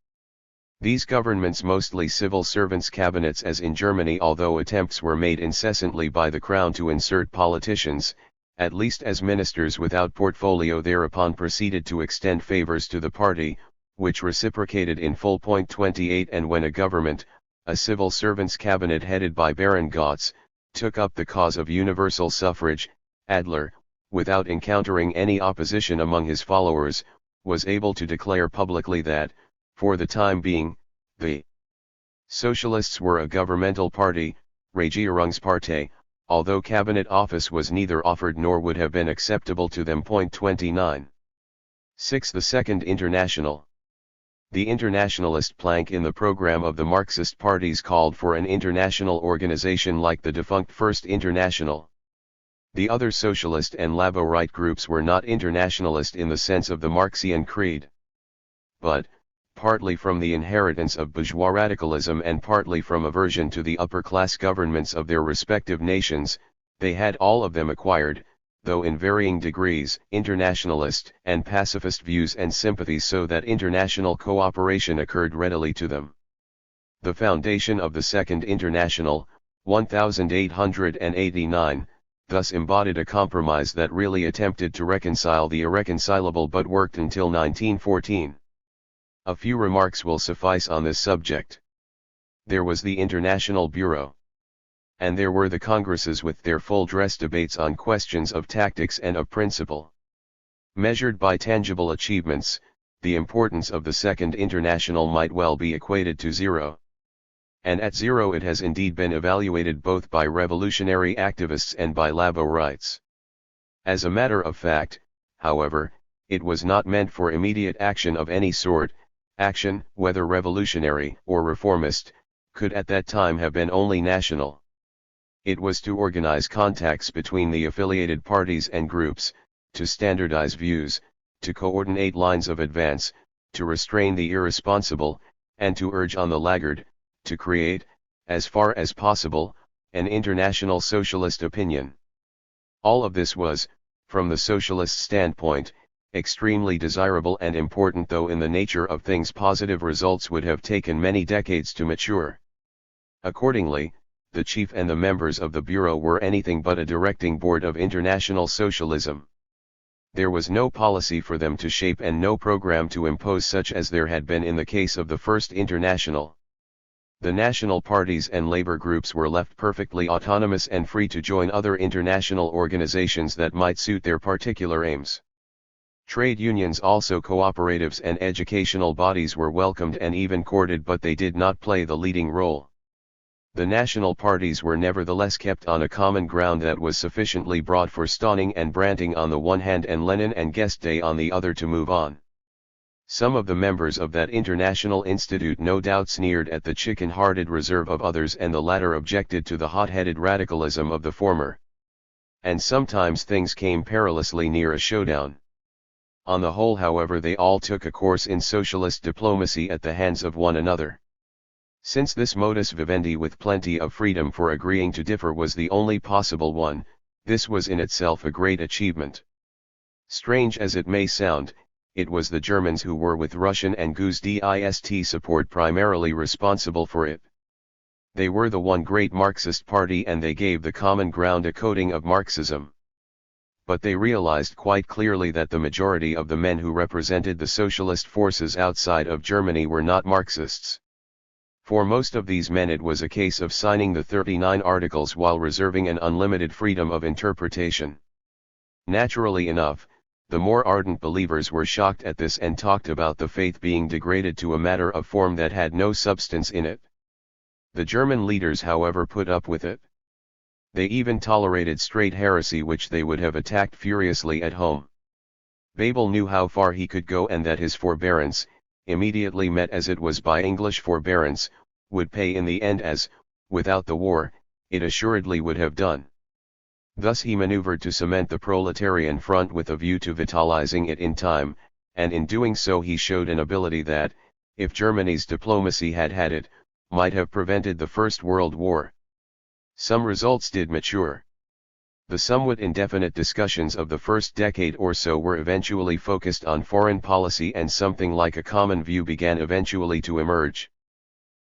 These governments, mostly civil servants' cabinets as in Germany, although attempts were made incessantly by the crown to insert politicians, at least as ministers without portfolio, thereupon proceeded to extend favors to the party, which reciprocated in full. 28 And when a government, a civil servants' cabinet headed by Baron Gotz, took up the cause of universal suffrage, Adler, without encountering any opposition among his followers, was able to declare publicly that, for the time being, the Socialists were a governmental party, Regierungspartei, although cabinet office was neither offered nor would have been acceptable to them. 29. 6. The Second International. The internationalist plank in the program of the Marxist parties called for an international organization like the defunct First International. The other socialist and Labo-right groups were not internationalist in the sense of the Marxian creed. But, partly from the inheritance of bourgeois radicalism and partly from aversion to the upper-class governments of their respective nations, they had all of them acquired, though in varying degrees, internationalist and pacifist views and sympathies, so that international cooperation occurred readily to them. The foundation of the Second International, 1889, thus embodied a compromise that really attempted to reconcile the irreconcilable but worked until 1914. A few remarks will suffice on this subject. There was the International Bureau. And there were the congresses with their full-dress debates on questions of tactics and of principle. Measured by tangible achievements, the importance of the Second International might well be equated to zero. And at zero it has indeed been evaluated both by revolutionary activists and by Labo-rights. As a matter of fact, however, it was not meant for immediate action of any sort. Action, whether revolutionary or reformist, could at that time have been only national. It was to organize contacts between the affiliated parties and groups, to standardize views, to coordinate lines of advance, to restrain the irresponsible, and to urge on the laggard, to create, as far as possible, an international socialist opinion. All of this was, from the socialist standpoint, extremely desirable and important, though in the nature of things positive results would have taken many decades to mature. Accordingly, the chief and the members of the Bureau were anything but a directing board of international socialism. There was no policy for them to shape and no program to impose, such as there had been in the case of the First International. The national parties and labor groups were left perfectly autonomous and free to join other international organizations that might suit their particular aims. Trade unions, also cooperatives and educational bodies, were welcomed and even courted, but they did not play the leading role. The national parties were nevertheless kept on a common ground that was sufficiently broad for Stauning and Branting on the one hand and Lenin and Guesde on the other to move on. Some of the members of that international institute no doubt sneered at the chicken-hearted reserve of others, and the latter objected to the hot-headed radicalism of the former. And sometimes things came perilously near a showdown. On the whole, however, they all took a course in socialist diplomacy at the hands of one another. Since this modus vivendi with plenty of freedom for agreeing to differ was the only possible one, this was in itself a great achievement. Strange as it may sound, it was the Germans who were, with Russian and Guesdist support, primarily responsible for it. They were the one great Marxist party, and they gave the common ground a coating of Marxism. but they realized quite clearly that the majority of the men who represented the socialist forces outside of Germany were not Marxists. For most of these men it was a case of signing the 39 Articles while reserving an unlimited freedom of interpretation. Naturally enough, the more ardent believers were shocked at this and talked about the faith being degraded to a matter of form that had no substance in it. The German leaders, however, put up with it. They even tolerated straight heresy, which they would have attacked furiously at home. Bebel knew how far he could go and that his forbearance, immediately met as it was by English forbearance, would pay in the end as, without the war, it assuredly would have done. Thus he maneuvered to cement the proletarian front with a view to vitalizing it in time, and in doing so he showed an ability that, if Germany's diplomacy had had it, might have prevented the First World War. Some results did mature. The somewhat indefinite discussions of the first decade or so were eventually focused on foreign policy, and something like a common view began eventually to emerge.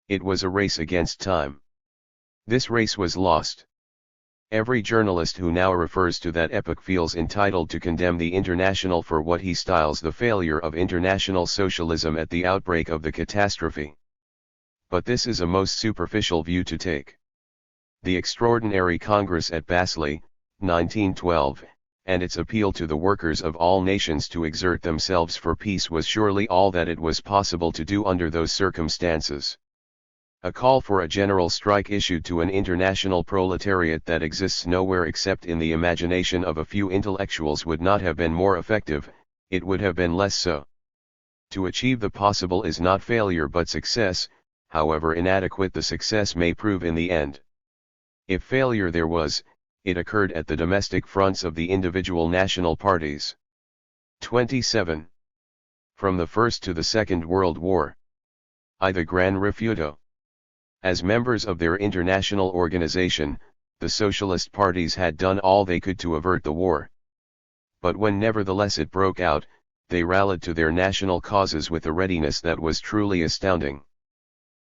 It was a race against time. This race was lost. Every journalist who now refers to that epoch feels entitled to condemn the International for what he styles the failure of international socialism at the outbreak of the catastrophe. But this is a most superficial view to take. The Extraordinary Congress at Basel, 1912, and its appeal to the workers of all nations to exert themselves for peace was surely all that it was possible to do under those circumstances. A call for a general strike issued to an international proletariat that exists nowhere except in the imagination of a few intellectuals would not have been more effective, it would have been less so. To achieve the possible is not failure but success, however inadequate the success may prove in the end. If failure there was, it occurred at the domestic fronts of the individual national parties. 27. From the First to the Second World War. I. The Gran Rifiuto. As members of their international organization, the socialist parties had done all they could to avert the war. But when nevertheless it broke out, they rallied to their national causes with a readiness that was truly astounding.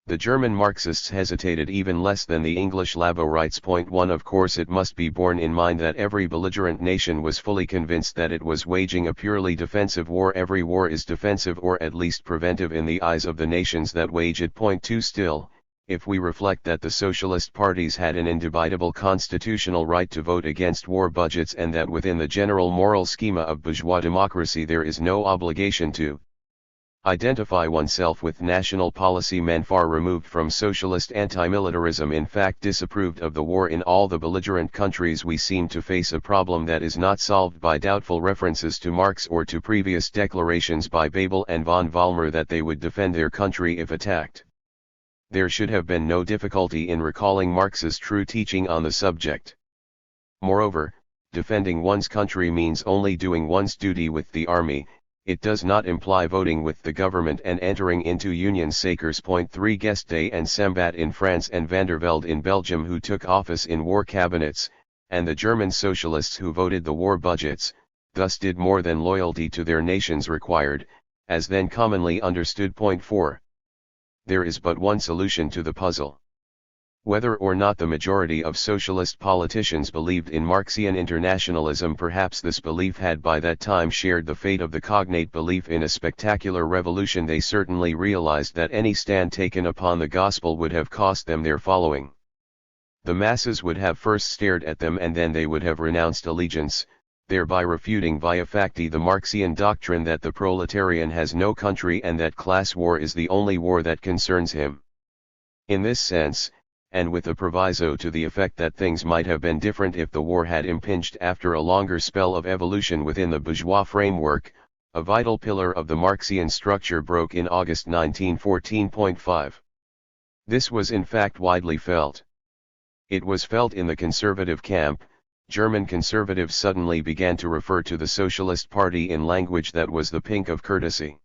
The German Marxists hesitated even less than the English Laborites. 1. Of course it must be borne in mind that every belligerent nation was fully convinced that it was waging a purely defensive war. Every war is defensive or at least preventive in the eyes of the nations that wage it. 2. Still, if we reflect that the socialist parties had an indubitable constitutional right to vote against war budgets and that within the general moral schema of bourgeois democracy there is no obligation to identify oneself with national policy, men far removed from socialist anti-militarism in fact disapproved of the war in all the belligerent countries, we seem to face a problem that is not solved by doubtful references to Marx or to previous declarations by Bebel and von Vollmer that they would defend their country if attacked. There should have been no difficulty in recalling Marx's true teaching on the subject. Moreover, defending one's country means only doing one's duty with the army. It does not imply voting with the government and entering into union. Sakers. 3. Guesde and Sembat in France and Vandervelde in Belgium, who took office in war cabinets, and the German socialists who voted the war budgets, thus did more than loyalty to their nations required, as then commonly understood. 4. There is but one solution to the puzzle. Whether or not the majority of socialist politicians believed in Marxian internationalism, perhaps this belief had by that time shared the fate of the cognate belief in a spectacular revolution. They certainly realized that any stand taken upon the gospel would have cost them their following. The masses would have first stared at them and then they would have renounced allegiance, thereby refuting via facti the Marxian doctrine that the proletarian has no country and that class war is the only war that concerns him. In this sense, and with a proviso to the effect that things might have been different if the war had impinged after a longer spell of evolution within the bourgeois framework, a vital pillar of the Marxian structure broke in August 1914. 5. This was in fact widely felt. It was felt in the conservative camp. German conservatives suddenly began to refer to the Socialist Party in language that was the pink of courtesy.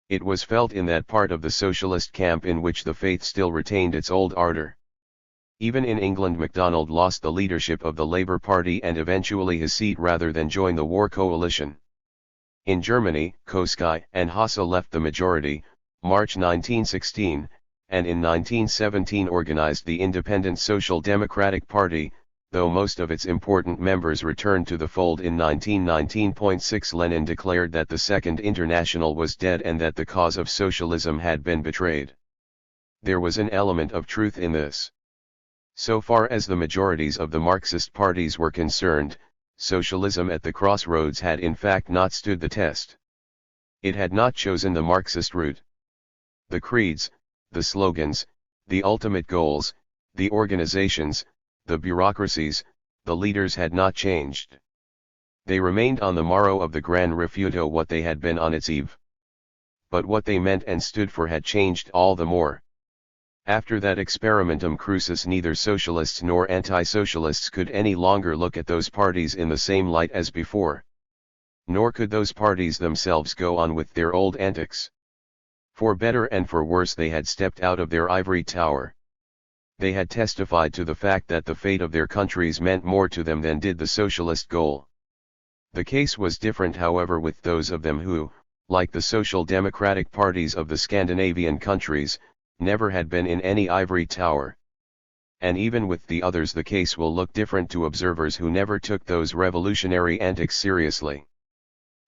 It was felt in that part of the socialist camp in which the faith still retained its old ardor. Even in England, MacDonald lost the leadership of the Labour Party and eventually his seat rather than join the war coalition. In Germany, Kosky and Hasse left the majority, March 1916, and in 1917 organized the Independent Social Democratic Party, though most of its important members returned to the fold in 1919.6. Lenin declared that the Second International was dead and that the cause of socialism had been betrayed. There was an element of truth in this. So far as the majorities of the Marxist parties were concerned, socialism at the crossroads had in fact not stood the test. It had not chosen the Marxist route. The creeds, the slogans, the ultimate goals, the organizations, the bureaucracies, the leaders had not changed. They remained on the morrow of the Gran Refuto what they had been on its eve. But what they meant and stood for had changed all the more. After that experimentum crucis, neither socialists nor anti-socialists could any longer look at those parties in the same light as before. Nor could those parties themselves go on with their old antics. For better and for worse they had stepped out of their ivory tower. They had testified to the fact that the fate of their countries meant more to them than did the socialist goal. The case was different, however, with those of them who, like the social democratic parties of the Scandinavian countries, never had been in any ivory tower. And even with the others the case will look different to observers who never took those revolutionary antics seriously.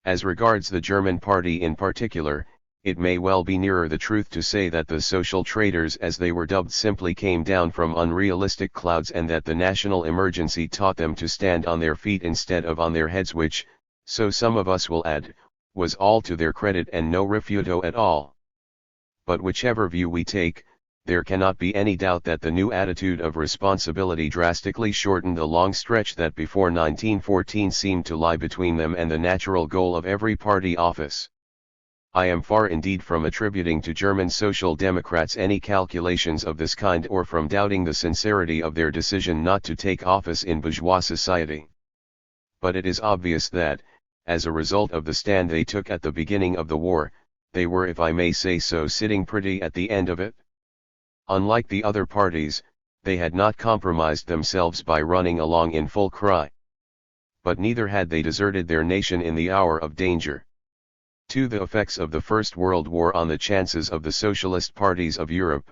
As regards the German party in particular, it may well be nearer the truth to say that the social traders, as they were dubbed, simply came down from unrealistic clouds, and that the national emergency taught them to stand on their feet instead of on their heads, which, so some of us will add, was all to their credit and no refuto at all. But whichever view we take, there cannot be any doubt that the new attitude of responsibility drastically shortened the long stretch that before 1914 seemed to lie between them and the natural goal of every party office. I am far indeed from attributing to German Social Democrats any calculations of this kind, or from doubting the sincerity of their decision not to take office in bourgeois society. But it is obvious that, as a result of the stand they took at the beginning of the war, they were, if I may say so, sitting pretty at the end of it. Unlike the other parties, they had not compromised themselves by running along in full cry. But neither had they deserted their nation in the hour of danger. To the effects of the First World War on the chances of the socialist parties of Europe.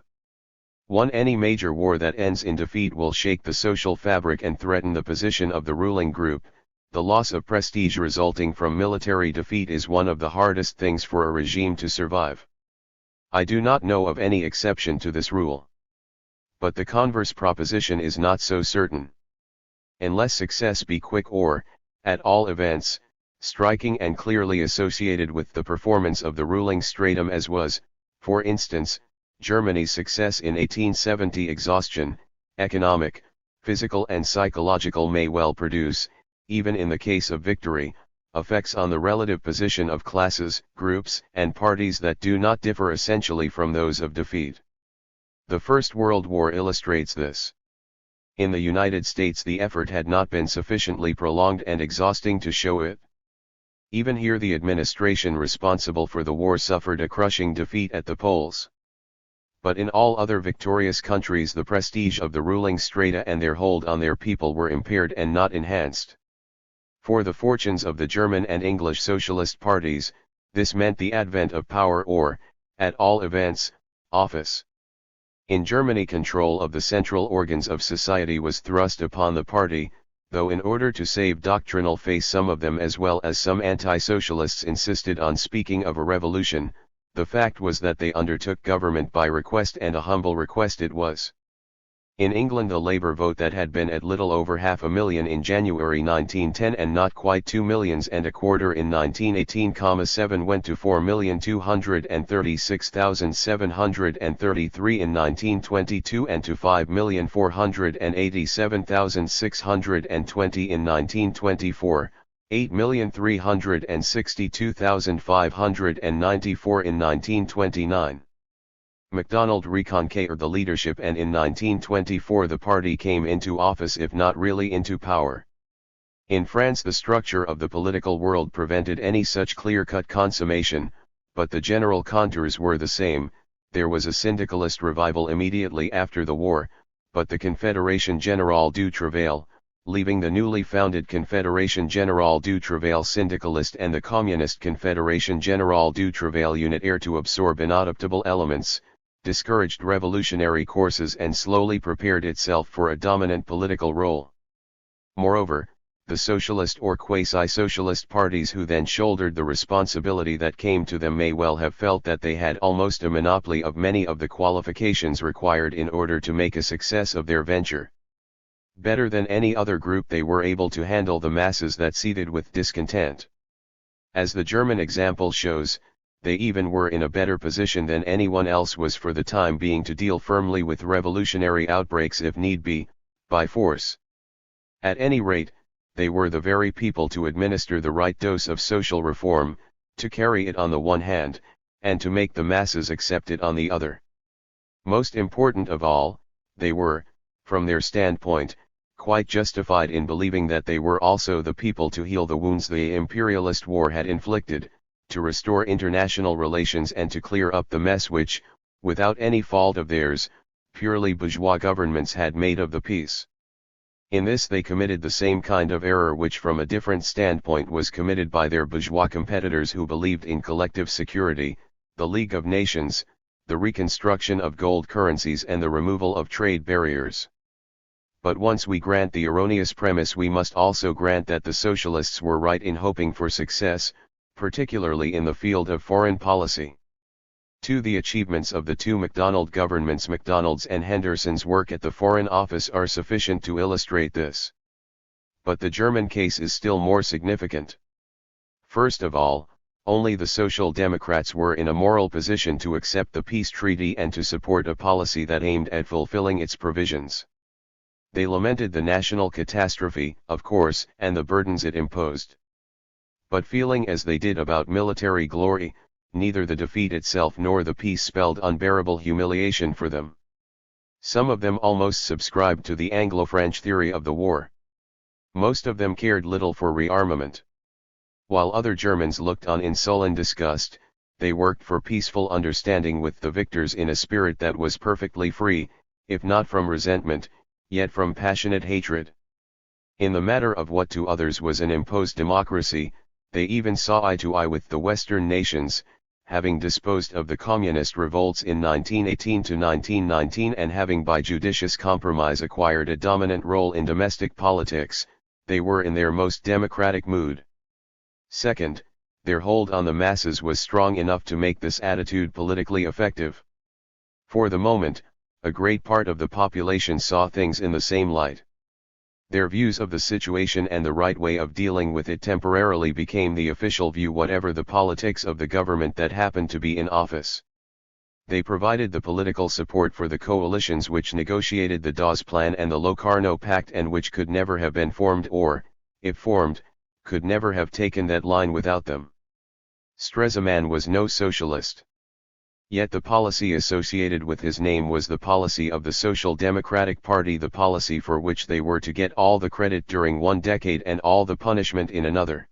1. Any major war that ends in defeat will shake the social fabric and threaten the position of the ruling group. The loss of prestige resulting from military defeat is one of the hardest things for a regime to survive. I do not know of any exception to this rule. But the converse proposition is not so certain. Unless success be quick or, at all events, striking and clearly associated with the performance of the ruling stratum, as was, for instance, Germany's success in 1870, exhaustion, economic, physical and psychological, may well produce, even in the case of victory, effects on the relative position of classes, groups, and parties that do not differ essentially from those of defeat. The First World War illustrates this. In the United States the effort had not been sufficiently prolonged and exhausting to show it. Even here the administration responsible for the war suffered a crushing defeat at the polls. But in all other victorious countries the prestige of the ruling strata and their hold on their people were impaired and not enhanced. For the fortunes of the German and English socialist parties, this meant the advent of power or, at all events, office. In Germany control of the central organs of society was thrust upon the party, though in order to save doctrinal face some of them as well as some anti-socialists insisted on speaking of a revolution. The fact was that they undertook government by request, and a humble request it was. In England the Labour vote that had been at little over 500,000 in January 1910 and not quite 2.25 millions in 1918,7 went to 4,236,733 in 1922 and to 5,487,620 in 1924, 8,362,594 in 1929. MacDonald reconquered the leadership, and in 1924 the party came into office, if not really into power. In France the structure of the political world prevented any such clear-cut consummation, but the general contours were the same. There was a syndicalist revival immediately after the war, but the Confédération Générale du Travail, leaving the newly founded Confédération Générale du Travail syndicalist and the Communist Confédération Générale du Travail unitaire to absorb inadaptable elements, discouraged revolutionary courses and slowly prepared itself for a dominant political role. Moreover, the socialist or quasi-socialist parties who then shouldered the responsibility that came to them may well have felt that they had almost a monopoly of many of the qualifications required in order to make a success of their venture. Better than any other group they were able to handle the masses that seethed with discontent. As the German example shows, they even were in a better position than anyone else was for the time being to deal firmly with revolutionary outbreaks if need be, by force. At any rate, they were the very people to administer the right dose of social reform, to carry it on the one hand, and to make the masses accept it on the other. Most important of all, they were, from their standpoint, quite justified in believing that they were also the people to heal the wounds the imperialist war had inflicted, to restore international relations and to clear up the mess which, without any fault of theirs, purely bourgeois governments had made of the peace. In this they committed the same kind of error which from a different standpoint was committed by their bourgeois competitors who believed in collective security, the League of Nations, the reconstruction of gold currencies and the removal of trade barriers. But once we grant the erroneous premise, we must also grant that the socialists were right in hoping for success, particularly in the field of foreign policy. The achievements of the two MacDonald governments, Macdonald's and Henderson's work at the Foreign Office, are sufficient to illustrate this. But the German case is still more significant. First of all, only the Social Democrats were in a moral position to accept the peace treaty and to support a policy that aimed at fulfilling its provisions. They lamented the national catastrophe, of course, and the burdens it imposed. But feeling as they did about military glory, neither the defeat itself nor the peace spelled unbearable humiliation for them. Some of them almost subscribed to the Anglo-French theory of the war. Most of them cared little for rearmament. While other Germans looked on in sullen disgust, they worked for peaceful understanding with the victors in a spirit that was perfectly free, if not from resentment, yet from passionate hatred. In the matter of what to others was an imposed democracy, they even saw eye to eye with the Western nations, having disposed of the communist revolts in 1918 to 1919 and having by judicious compromise acquired a dominant role in domestic politics, they were in their most democratic mood. Second, their hold on the masses was strong enough to make this attitude politically effective. For the moment, a great part of the population saw things in the same light. Their views of the situation and the right way of dealing with it temporarily became the official view, whatever the politics of the government that happened to be in office. They provided the political support for the coalitions which negotiated the Dawes Plan and the Locarno Pact, and which could never have been formed or, if formed, could never have taken that line without them. Stresemann was no socialist. Yet the policy associated with his name was the policy of the Social Democratic Party, the policy for which they were to get all the credit during one decade and all the punishment in another.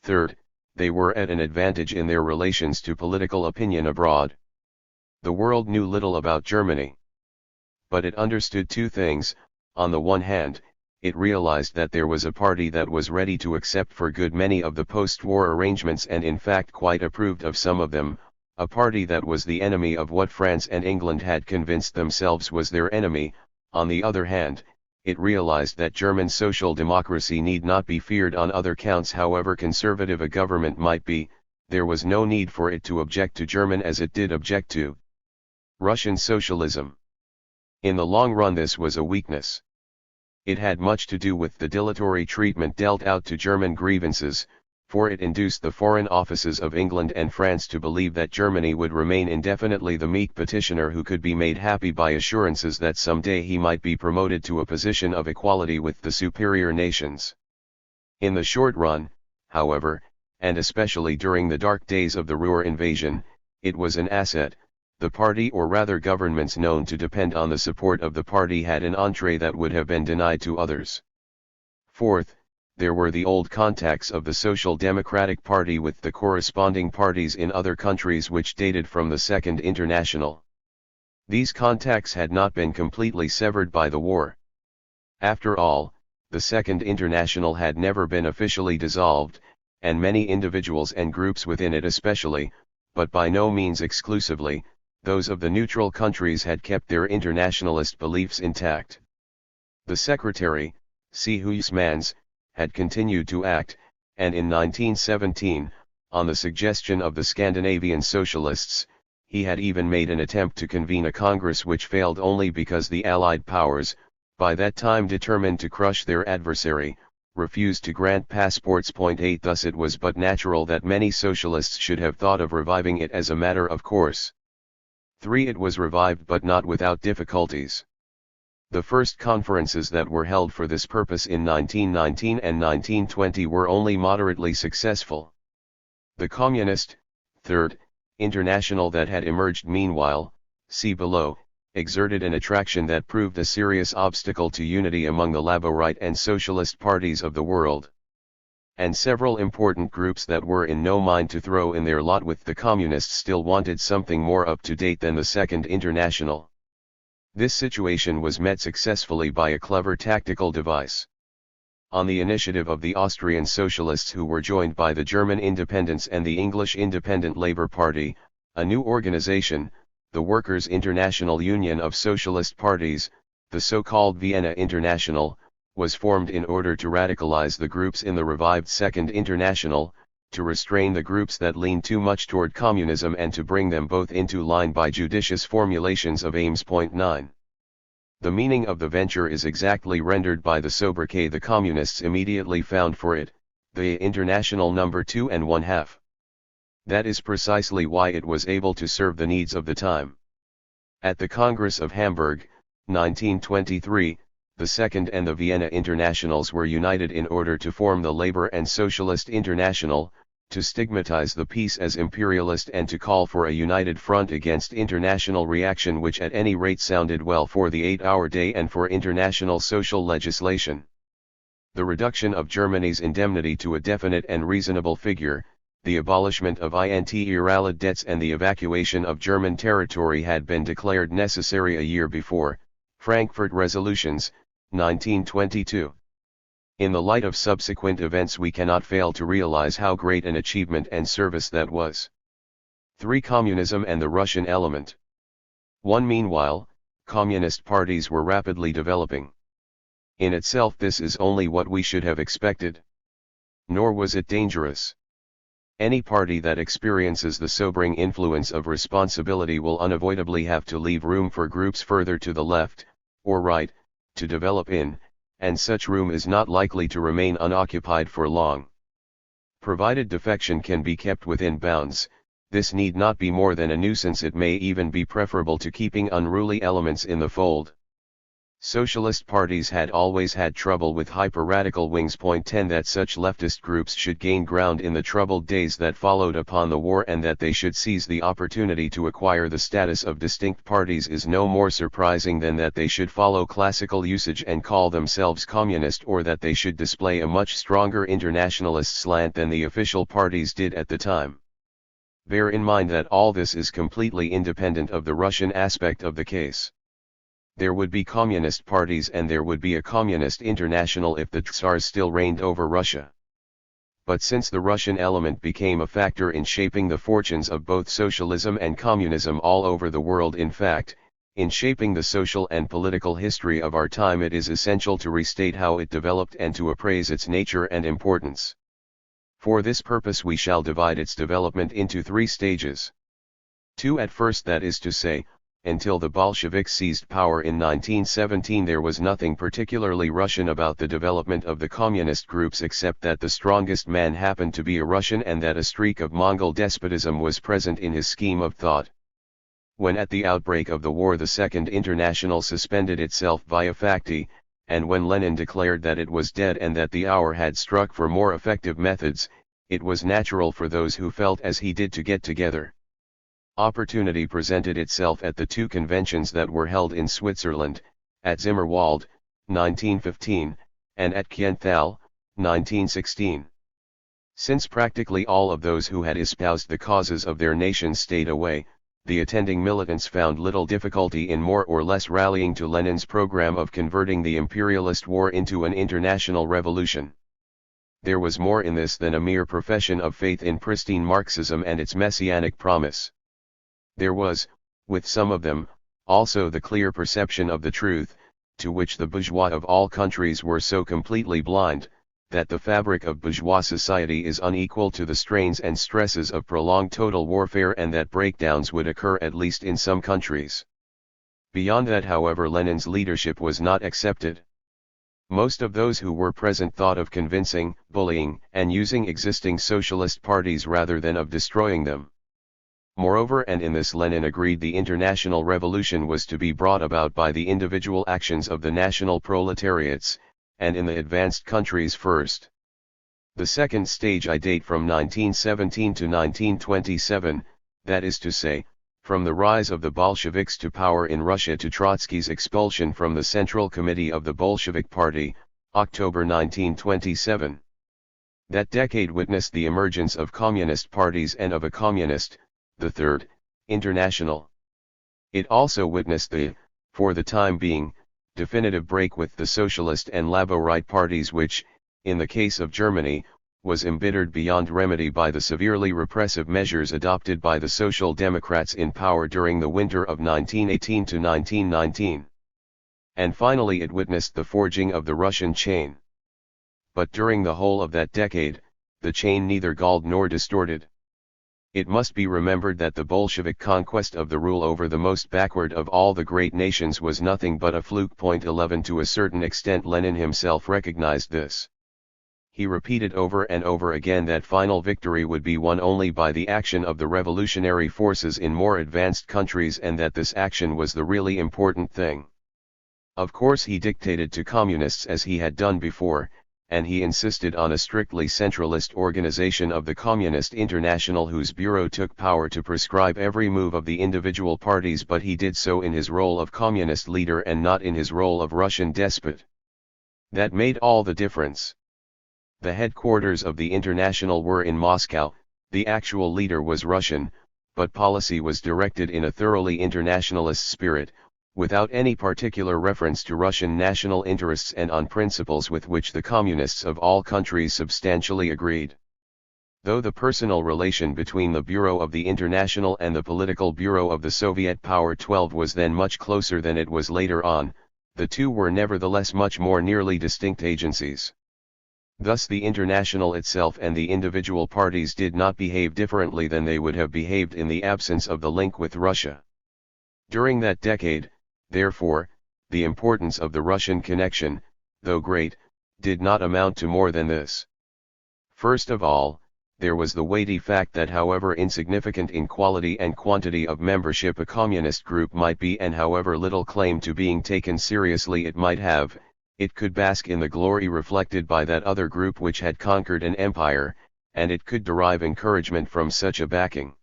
Third, they were at an advantage in their relations to political opinion abroad. The world knew little about Germany. But it understood two things. On the one hand, it realized that there was a party that was ready to accept for good many of the post-war arrangements and in fact quite approved of some of them, a party that was the enemy of what France and England had convinced themselves was their enemy. On the other hand, it realized that German social democracy need not be feared on other counts. However conservative a government might be, there was no need for it to object to German as it did object to Russian socialism. In the long run this was a weakness. It had much to do with the dilatory treatment dealt out to German grievances, for it induced the foreign offices of England and France to believe that Germany would remain indefinitely the meek petitioner who could be made happy by assurances that someday he might be promoted to a position of equality with the superior nations. In the short run, however, and especially during the dark days of the Ruhr invasion, it was an asset. The party, or rather governments known to depend on the support of the party, had an entree that would have been denied to others. Fourth, there were the old contacts of the Social Democratic Party with the corresponding parties in other countries which dated from the Second International. These contacts had not been completely severed by the war. After all, the Second International had never been officially dissolved, and many individuals and groups within it especially, but by no means exclusively, those of the neutral countries had kept their internationalist beliefs intact. The secretary, C. Huysmans, had continued to act, and in 1917, on the suggestion of the Scandinavian socialists, he had even made an attempt to convene a congress which failed only because the Allied powers, by that time determined to crush their adversary, refused to grant passports. 8 Thus it was but natural that many socialists should have thought of reviving it as a matter of course. 3. It was revived but not without difficulties. The first conferences that were held for this purpose in 1919 and 1920 were only moderately successful. The Communist, Third, International that had emerged meanwhile, see below, exerted an attraction that proved a serious obstacle to unity among the Labourite and Socialist parties of the world. And several important groups that were in no mind to throw in their lot with the Communists still wanted something more up to date than the Second International. This situation was met successfully by a clever tactical device. On the initiative of the Austrian Socialists, who were joined by the German Independents and the English Independent Labour Party, a new organization, the Workers' International Union of Socialist Parties, the so-called Vienna International, was formed in order to radicalize the groups in the revived Second International, to restrain the groups that leaned too much toward communism and to bring them both into line by judicious formulations of aims. 9. The meaning of the venture is exactly rendered by the sobriquet the Communists immediately found for it, the International No. 2 1/2. That is precisely why it was able to serve the needs of the time. At the Congress of Hamburg, 1923, the Second and the Vienna Internationals were united in order to form the Labour and Socialist International, to stigmatize the peace as imperialist and to call for a united front against international reaction, which at any rate sounded well for the 8-hour day and for international social legislation. The reduction of Germany's indemnity to a definite and reasonable figure, the abolishment of inter-alia debts and the evacuation of German territory had been declared necessary a year before, Frankfurt Resolutions, 1922. In the light of subsequent events we cannot fail to realize how great an achievement and service that was. 3. Communism and the Russian element. 1. Meanwhile, communist parties were rapidly developing. In itself this is only what we should have expected. Nor was it dangerous. Any party that experiences the sobering influence of responsibility will unavoidably have to leave room for groups further to the left, or right, to develop in, and such room is not likely to remain unoccupied for long. Provided defection can be kept within bounds, this need not be more than a nuisance. It may even be preferable to keeping unruly elements in the fold. Socialist parties had always had trouble with hyper-radical wings. 10 That such leftist groups should gain ground in the troubled days that followed upon the war and that they should seize the opportunity to acquire the status of distinct parties is no more surprising than that they should follow classical usage and call themselves communist, or that they should display a much stronger internationalist slant than the official parties did at the time. Bear in mind that all this is completely independent of the Russian aspect of the case. There would be communist parties and there would be a communist international if the Tsars still reigned over Russia. But since the Russian element became a factor in shaping the fortunes of both socialism and communism all over the world, in fact, in shaping the social and political history of our time, it is essential to restate how it developed and to appraise its nature and importance. For this purpose we shall divide its development into 3 stages. 2. At first, that is to say, until the Bolsheviks seized power in 1917, there was nothing particularly Russian about the development of the communist groups, except that the strongest man happened to be a Russian and that a streak of Mongol despotism was present in his scheme of thought. When at the outbreak of the war the Second International suspended itself via facti, and when Lenin declared that it was dead and that the hour had struck for more effective methods, it was natural for those who felt as he did to get together. Opportunity presented itself at the 2 conventions that were held in Switzerland, at Zimmerwald, 1915, and at Kienthal, 1916. Since practically all of those who had espoused the causes of their nation stayed away, the attending militants found little difficulty in more or less rallying to Lenin's program of converting the imperialist war into an international revolution. There was more in this than a mere profession of faith in pristine Marxism and its messianic promise. There was, with some of them, also the clear perception of the truth, to which the bourgeois of all countries were so completely blind, that the fabric of bourgeois society is unequal to the strains and stresses of prolonged total warfare, and that breakdowns would occur at least in some countries. Beyond that, however, Lenin's leadership was not accepted. Most of those who were present thought of convincing, bullying, and using existing socialist parties rather than of destroying them. Moreover, and in this Lenin agreed, the international revolution was to be brought about by the individual actions of the national proletariats, and in the advanced countries first. The second stage I date from 1917 to 1927, that is to say, from the rise of the Bolsheviks to power in Russia to Trotsky's expulsion from the Central Committee of the Bolshevik Party, October 1927. That decade witnessed the emergence of communist parties and of a communist, the Third International. It also witnessed the, for the time being, definitive break with the socialist and Labourite parties, which, in the case of Germany, was embittered beyond remedy by the severely repressive measures adopted by the Social Democrats in power during the winter of 1918 to 1919. And finally it witnessed the forging of the Russian chain. But during the whole of that decade, the chain neither galled nor distorted. It must be remembered that the Bolshevik conquest of the rule over the most backward of all the great nations was nothing but a fluke. 11 To a certain extent Lenin himself recognized this. He repeated over and over again that final victory would be won only by the action of the revolutionary forces in more advanced countries, and that this action was the really important thing. Of course he dictated to communists as he had done before, and he insisted on a strictly centralist organization of the Communist International, whose bureau took power to prescribe every move of the individual parties, but he did so in his role of communist leader and not in his role of Russian despot. That made all the difference. The headquarters of the International were in Moscow, the actual leader was Russian, but policy was directed in a thoroughly internationalist spirit, without any particular reference to Russian national interests and on principles with which the communists of all countries substantially agreed. Though the personal relation between the Bureau of the International and the political bureau of the Soviet Power 12 was then much closer than it was later on, the two were nevertheless much more nearly distinct agencies. Thus the International itself and the individual parties did not behave differently than they would have behaved in the absence of the link with Russia. During that decade, therefore, the importance of the Russian connection, though great, did not amount to more than this. First of all, there was the weighty fact that however insignificant in quality and quantity of membership a communist group might be, and however little claim to being taken seriously it might have, it could bask in the glory reflected by that other group which had conquered an empire, and it could derive encouragement from such a backing.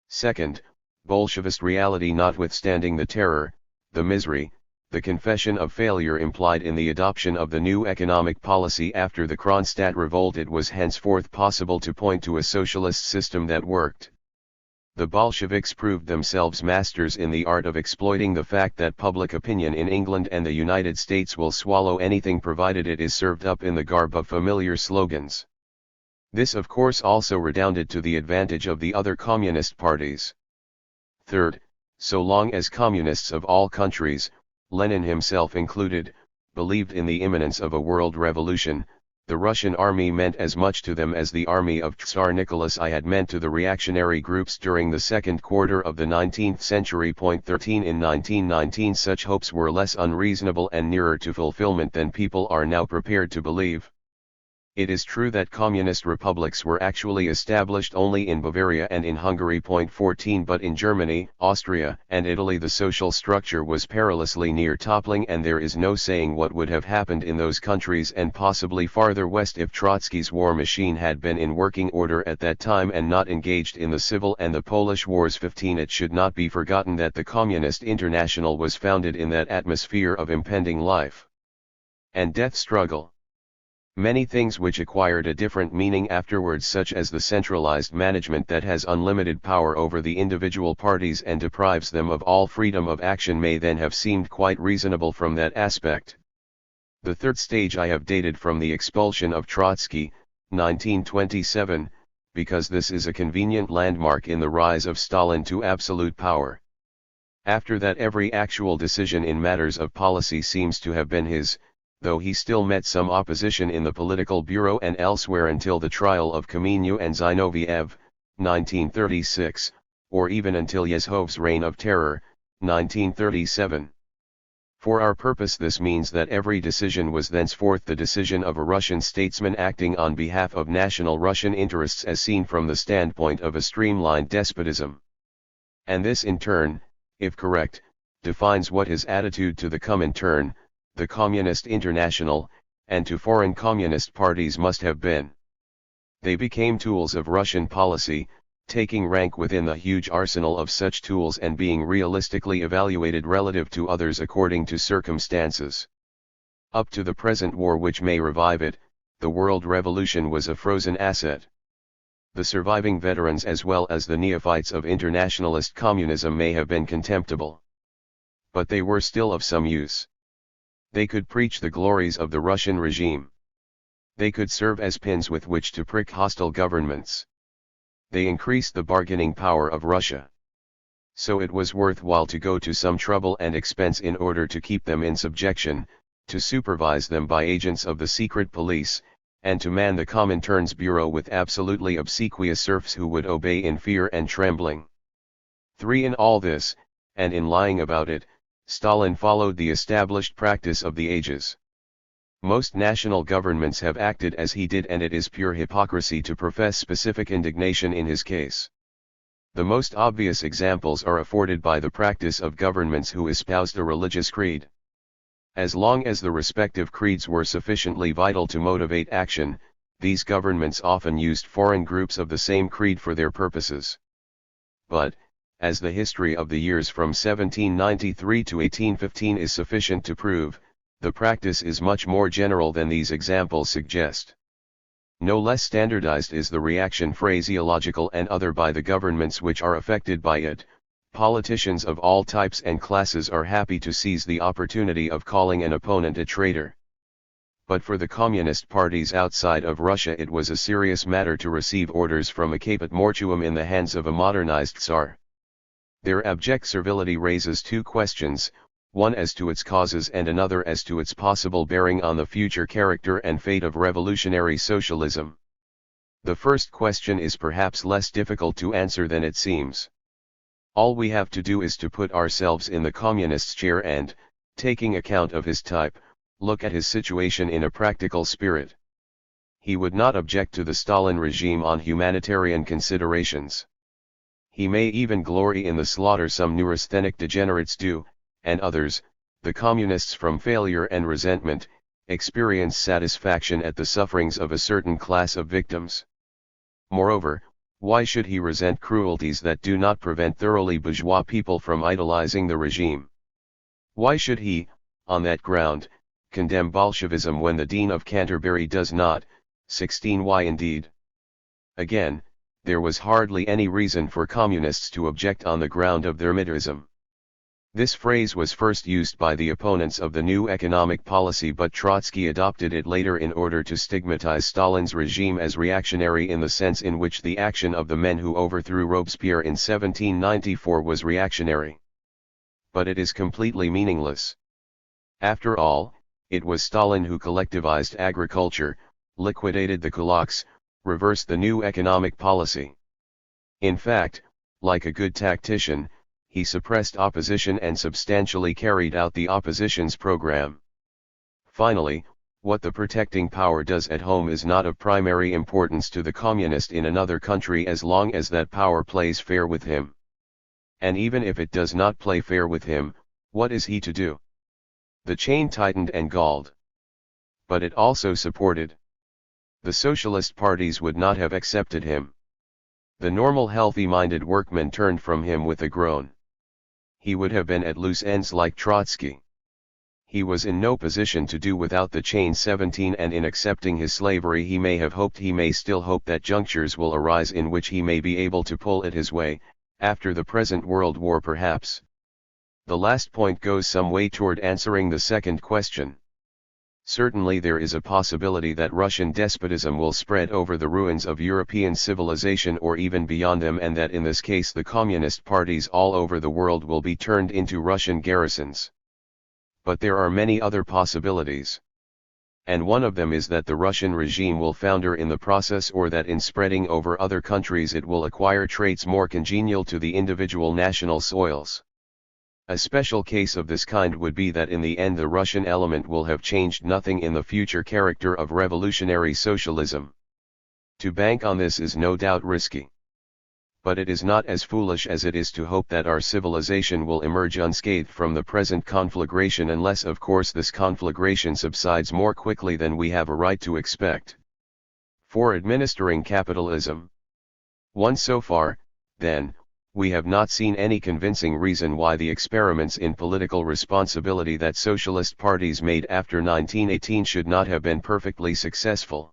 Second, Bolshevist reality notwithstanding the terror, the misery, the confession of failure implied in the adoption of the new economic policy after the Kronstadt revolt, it was henceforth possible to point to a socialist system that worked. The Bolsheviks proved themselves masters in the art of exploiting the fact that public opinion in England and the United States will swallow anything provided it is served up in the garb of familiar slogans. This of course also redounded to the advantage of the other communist parties. Third, so long as communists of all countries, Lenin himself included, believed in the imminence of a world revolution, the Russian army meant as much to them as the army of Tsar Nicholas I had meant to the reactionary groups during the second quarter of the 19th century. 13 In 1919 such hopes were less unreasonable and nearer to fulfillment than people are now prepared to believe. It is true that communist republics were actually established only in Bavaria and in Hungary. 14 But in Germany, Austria, and Italy the social structure was perilously near toppling, and there is no saying what would have happened in those countries and possibly farther west if Trotsky's war machine had been in working order at that time and not engaged in the Civil and the Polish Wars. 15 It should not be forgotten that the Communist International was founded in that atmosphere of impending life and death struggle. Many things which acquired a different meaning afterwards, such as the centralized management that has unlimited power over the individual parties and deprives them of all freedom of action, may then have seemed quite reasonable from that aspect. The third stage I have dated from the expulsion of Trotsky, 1927, because this is a convenient landmark in the rise of Stalin to absolute power. After that every actual decision in matters of policy seems to have been his, though he still met some opposition in the political bureau and elsewhere until the trial of Kamenew and Zinoviev, 1936, or even until Yezhov's reign of terror, 1937. For our purpose this means that every decision was thenceforth the decision of a Russian statesman acting on behalf of national Russian interests as seen from the standpoint of a streamlined despotism. And this in turn, if correct, defines what his attitude to the Comintern, the Communist International, and to foreign communist parties must have been. They became tools of Russian policy, taking rank within the huge arsenal of such tools and being realistically evaluated relative to others according to circumstances. Up to the present war which may revive it, the world revolution was a frozen asset. The surviving veterans as well as the neophytes of internationalist communism may have been contemptible. But they were still of some use. They could preach the glories of the Russian regime. They could serve as pins with which to prick hostile governments. They increased the bargaining power of Russia. So it was worthwhile to go to some trouble and expense in order to keep them in subjection, to supervise them by agents of the secret police, and to man the Comintern's bureau with absolutely obsequious serfs who would obey in fear and trembling. 3. In all this, and in lying about it, Stalin followed the established practice of the ages. Most national governments have acted as he did, and it is pure hypocrisy to profess specific indignation in his case. The most obvious examples are afforded by the practice of governments who espoused a religious creed. As long as the respective creeds were sufficiently vital to motivate action, these governments often used foreign groups of the same creed for their purposes. But, as the history of the years from 1793 to 1815 is sufficient to prove, the practice is much more general than these examples suggest. No less standardized is the reaction phraseological and other by the governments which are affected by it. Politicians of all types and classes are happy to seize the opportunity of calling an opponent a traitor. But for the communist parties outside of Russia it was a serious matter to receive orders from a caput mortuum in the hands of a modernized Tsar. Their abject servility raises two questions, one as to its causes and another as to its possible bearing on the future character and fate of revolutionary socialism. The first question is perhaps less difficult to answer than it seems. All we have to do is to put ourselves in the communist's chair and, taking account of his type, look at his situation in a practical spirit. He would not object to the Stalin regime on humanitarian considerations. He may even glory in the slaughter some neurasthenic degenerates do, and others, the communists from failure and resentment, experience satisfaction at the sufferings of a certain class of victims. Moreover, why should he resent cruelties that do not prevent thoroughly bourgeois people from idolizing the regime? Why should he, on that ground, condemn Bolshevism when the Dean of Canterbury does not? 16. Why indeed? Again, there was hardly any reason for communists to object on the ground of thermidism. This phrase was first used by the opponents of the new economic policy, but Trotsky adopted it later in order to stigmatize Stalin's regime as reactionary in the sense in which the action of the men who overthrew Robespierre in 1794 was reactionary. But it is completely meaningless. After all, it was Stalin who collectivized agriculture, liquidated the kulaks, reversed the new economic policy. In fact, like a good tactician, he suppressed opposition and substantially carried out the opposition's program. Finally, what the protecting power does at home is not of primary importance to the communist in another country as long as that power plays fair with him. And even if it does not play fair with him, what is he to do? The chain tightened and galled. But it also supported. The socialist parties would not have accepted him. The normal healthy-minded workman turned from him with a groan. He would have been at loose ends like Trotsky. He was in no position to do without the chain 17, and in accepting his slavery he may still hope that junctures will arise in which he may be able to pull it his way, after the present world war perhaps. The last point goes some way toward answering the second question. Certainly there is a possibility that Russian despotism will spread over the ruins of European civilization or even beyond them, and that in this case the communist parties all over the world will be turned into Russian garrisons. But there are many other possibilities. And one of them is that the Russian regime will founder in the process, or that in spreading over other countries it will acquire traits more congenial to the individual national soils. A special case of this kind would be that in the end the Russian element will have changed nothing in the future character of revolutionary socialism. To bank on this is no doubt risky. But it is not as foolish as it is to hope that our civilization will emerge unscathed from the present conflagration, unless of course this conflagration subsides more quickly than we have a right to expect. For administering capitalism. So far, then, we have not seen any convincing reason why the experiments in political responsibility that socialist parties made after 1918 should not have been perfectly successful.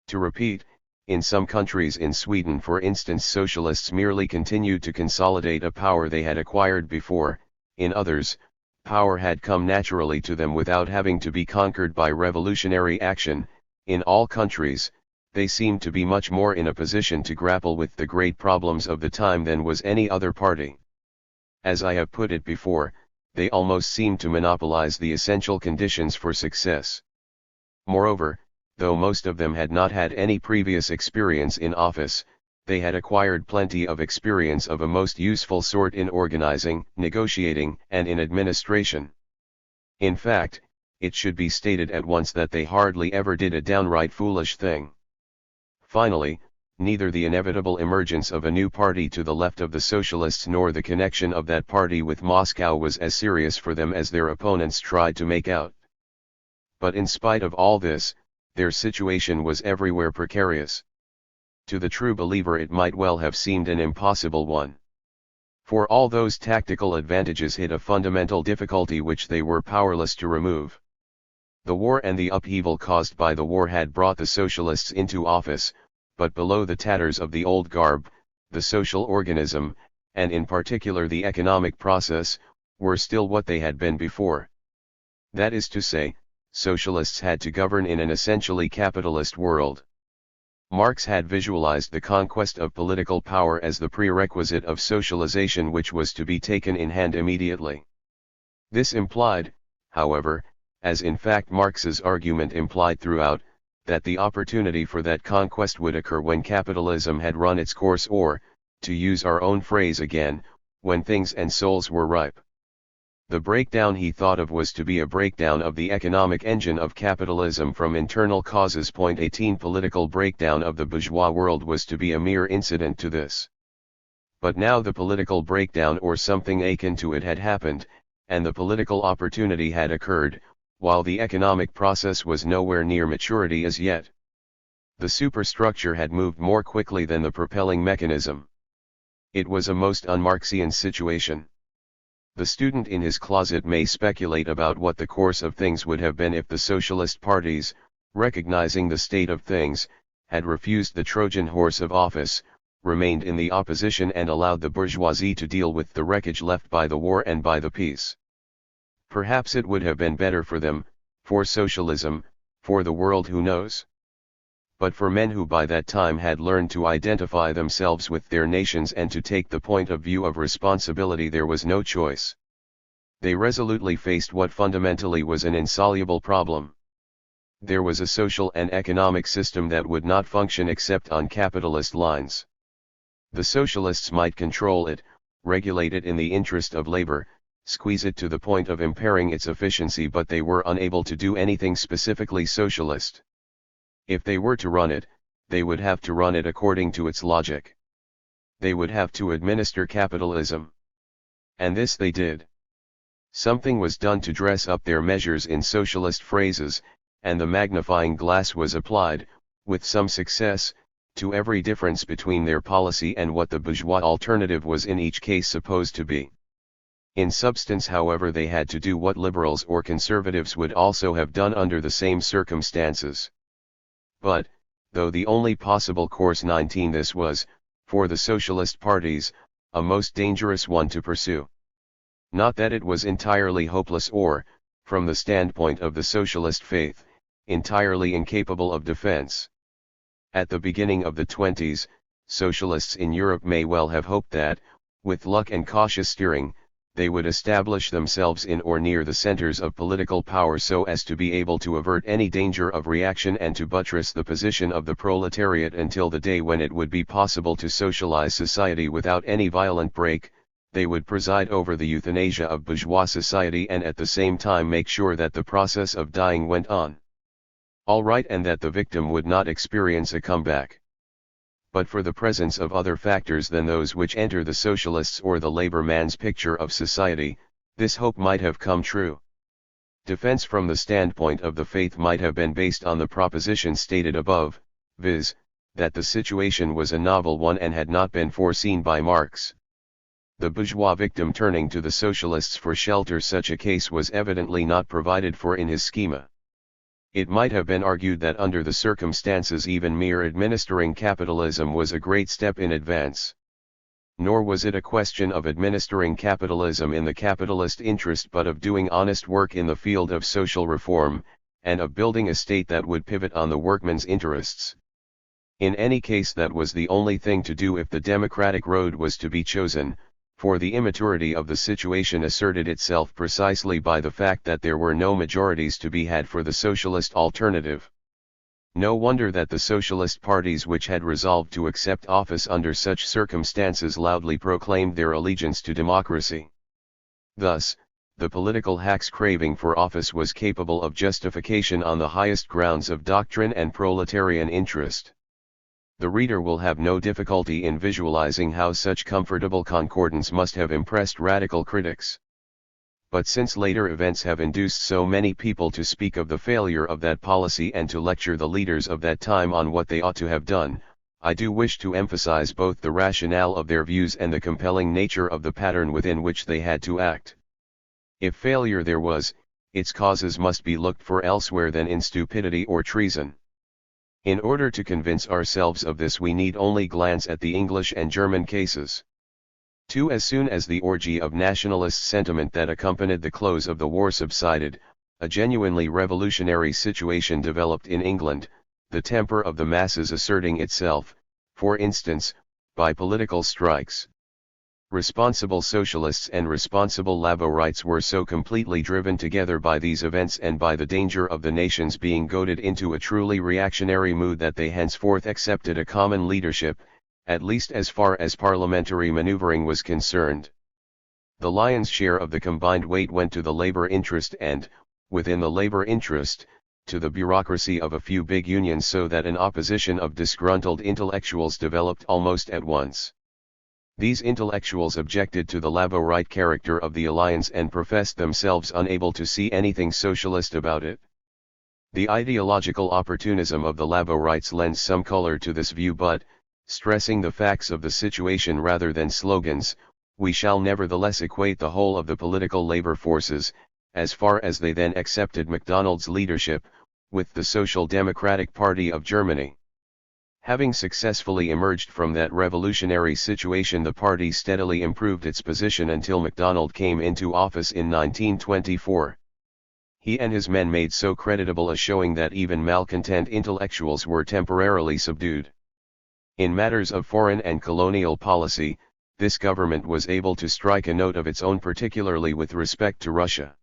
To repeat, in some countries, in Sweden for instance, socialists merely continued to consolidate a power they had acquired before; in others, power had come naturally to them without having to be conquered by revolutionary action. In all countries, they seemed to be much more in a position to grapple with the great problems of the time than was any other party. As I have put it before, they almost seemed to monopolize the essential conditions for success. Moreover, though most of them had not had any previous experience in office, they had acquired plenty of experience of a most useful sort in organizing, negotiating, and in administration. In fact, it should be stated at once that they hardly ever did a downright foolish thing. Finally, neither the inevitable emergence of a new party to the left of the socialists nor the connection of that party with Moscow was as serious for them as their opponents tried to make out. But in spite of all this, their situation was everywhere precarious. To the true believer it might well have seemed an impossible one. For all those tactical advantages hid a fundamental difficulty which they were powerless to remove. The war and the upheaval caused by the war had brought the socialists into office, but below the tatters of the old garb, the social organism, and in particular the economic process, were still what they had been before. That is to say, socialists had to govern in an essentially capitalist world. Marx had visualized the conquest of political power as the prerequisite of socialization, which was to be taken in hand immediately. This implied, however, as in fact Marx's argument implied throughout, that the opportunity for that conquest would occur when capitalism had run its course, or, to use our own phrase again, when things and souls were ripe. The breakdown he thought of was to be a breakdown of the economic engine of capitalism from internal causes. 18 Political breakdown of the bourgeois world was to be a mere incident to this. But now the political breakdown, or something akin to it, had happened, and the political opportunity had occurred, while the economic process was nowhere near maturity as yet. The superstructure had moved more quickly than the propelling mechanism. It was a most un-Marxian situation. The student in his closet may speculate about what the course of things would have been if the socialist parties, recognizing the state of things, had refused the Trojan horse of office, remained in the opposition, and allowed the bourgeoisie to deal with the wreckage left by the war and by the peace. Perhaps it would have been better for them, for socialism, for the world, who knows? But for men who by that time had learned to identify themselves with their nations and to take the point of view of responsibility, there was no choice. They resolutely faced what fundamentally was an insoluble problem. There was a social and economic system that would not function except on capitalist lines. The socialists might control it, regulate it in the interest of labor, squeeze it to the point of impairing its efficiency, but they were unable to do anything specifically socialist. If they were to run it, they would have to run it according to its logic. They would have to administer capitalism. And this they did. Something was done to dress up their measures in socialist phrases, and the magnifying glass was applied, with some success, to every difference between their policy and what the bourgeois alternative was in each case supposed to be. In substance, however, they had to do what liberals or conservatives would also have done under the same circumstances. But, though the only possible course, this was, for the socialist parties, a most dangerous one to pursue. Not that it was entirely hopeless or, from the standpoint of the socialist faith, entirely incapable of defense. At the beginning of the 20s, socialists in Europe may well have hoped that, with luck and cautious steering, they would establish themselves in or near the centers of political power so as to be able to avert any danger of reaction and to buttress the position of the proletariat until the day when it would be possible to socialize society without any violent break. They would preside over the euthanasia of bourgeois society and at the same time make sure that the process of dying went on all right and that the victim would not experience a comeback. But for the presence of other factors than those which enter the socialists' or the labor man's picture of society, this hope might have come true. Defense from the standpoint of the faith might have been based on the proposition stated above, viz., that the situation was a novel one and had not been foreseen by Marx. The bourgeois victim turning to the socialists for shelter, such a case was evidently not provided for in his schema. It might have been argued that under the circumstances even mere administering capitalism was a great step in advance. Nor was it a question of administering capitalism in the capitalist interest but of doing honest work in the field of social reform, and of building a state that would pivot on the workman's interests. In any case, that was the only thing to do if the democratic road was to be chosen, for the immaturity of the situation asserted itself precisely by the fact that there were no majorities to be had for the socialist alternative. No wonder that the socialist parties which had resolved to accept office under such circumstances loudly proclaimed their allegiance to democracy. Thus, the political hack's craving for office was capable of justification on the highest grounds of doctrine and proletarian interest. The reader will have no difficulty in visualizing how such comfortable concordance must have impressed radical critics. But since later events have induced so many people to speak of the failure of that policy and to lecture the leaders of that time on what they ought to have done, I do wish to emphasize both the rationale of their views and the compelling nature of the pattern within which they had to act. If failure there was, its causes must be looked for elsewhere than in stupidity or treason. In order to convince ourselves of this, we need only glance at the English and German cases. As soon as the orgy of nationalist sentiment that accompanied the close of the war subsided, a genuinely revolutionary situation developed in England, the temper of the masses asserting itself, for instance, by political strikes. Responsible socialists and responsible laborites were so completely driven together by these events and by the danger of the nations being goaded into a truly reactionary mood that they henceforth accepted a common leadership, at least as far as parliamentary maneuvering was concerned. The lion's share of the combined weight went to the labor interest and, within the labor interest, to the bureaucracy of a few big unions, so that an opposition of disgruntled intellectuals developed almost at once. These intellectuals objected to the laborite character of the alliance and professed themselves unable to see anything socialist about it. The ideological opportunism of the laborites lends some color to this view, but, stressing the facts of the situation rather than slogans, we shall nevertheless equate the whole of the political labor forces, as far as they then accepted MacDonald's leadership, with the Social Democratic Party of Germany. Having successfully emerged from that revolutionary situation, the party steadily improved its position until MacDonald came into office in 1924. He and his men made so creditable a showing that even malcontent intellectuals were temporarily subdued. In matters of foreign and colonial policy, this government was able to strike a note of its own, particularly with respect to Russia.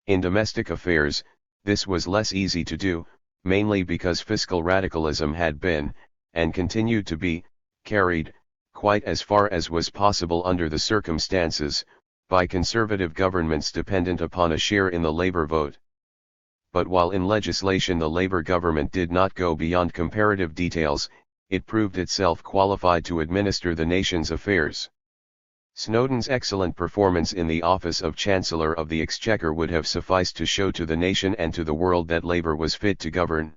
In domestic affairs, this was less easy to do, mainly because fiscal radicalism had been, and continued to be, carried, quite as far as was possible under the circumstances, by conservative governments dependent upon a share in the labor vote. But while in legislation the labor government did not go beyond comparative details, it proved itself qualified to administer the nation's affairs. Snowden's excellent performance in the office of Chancellor of the Exchequer would have sufficed to show to the nation and to the world that labor was fit to govern.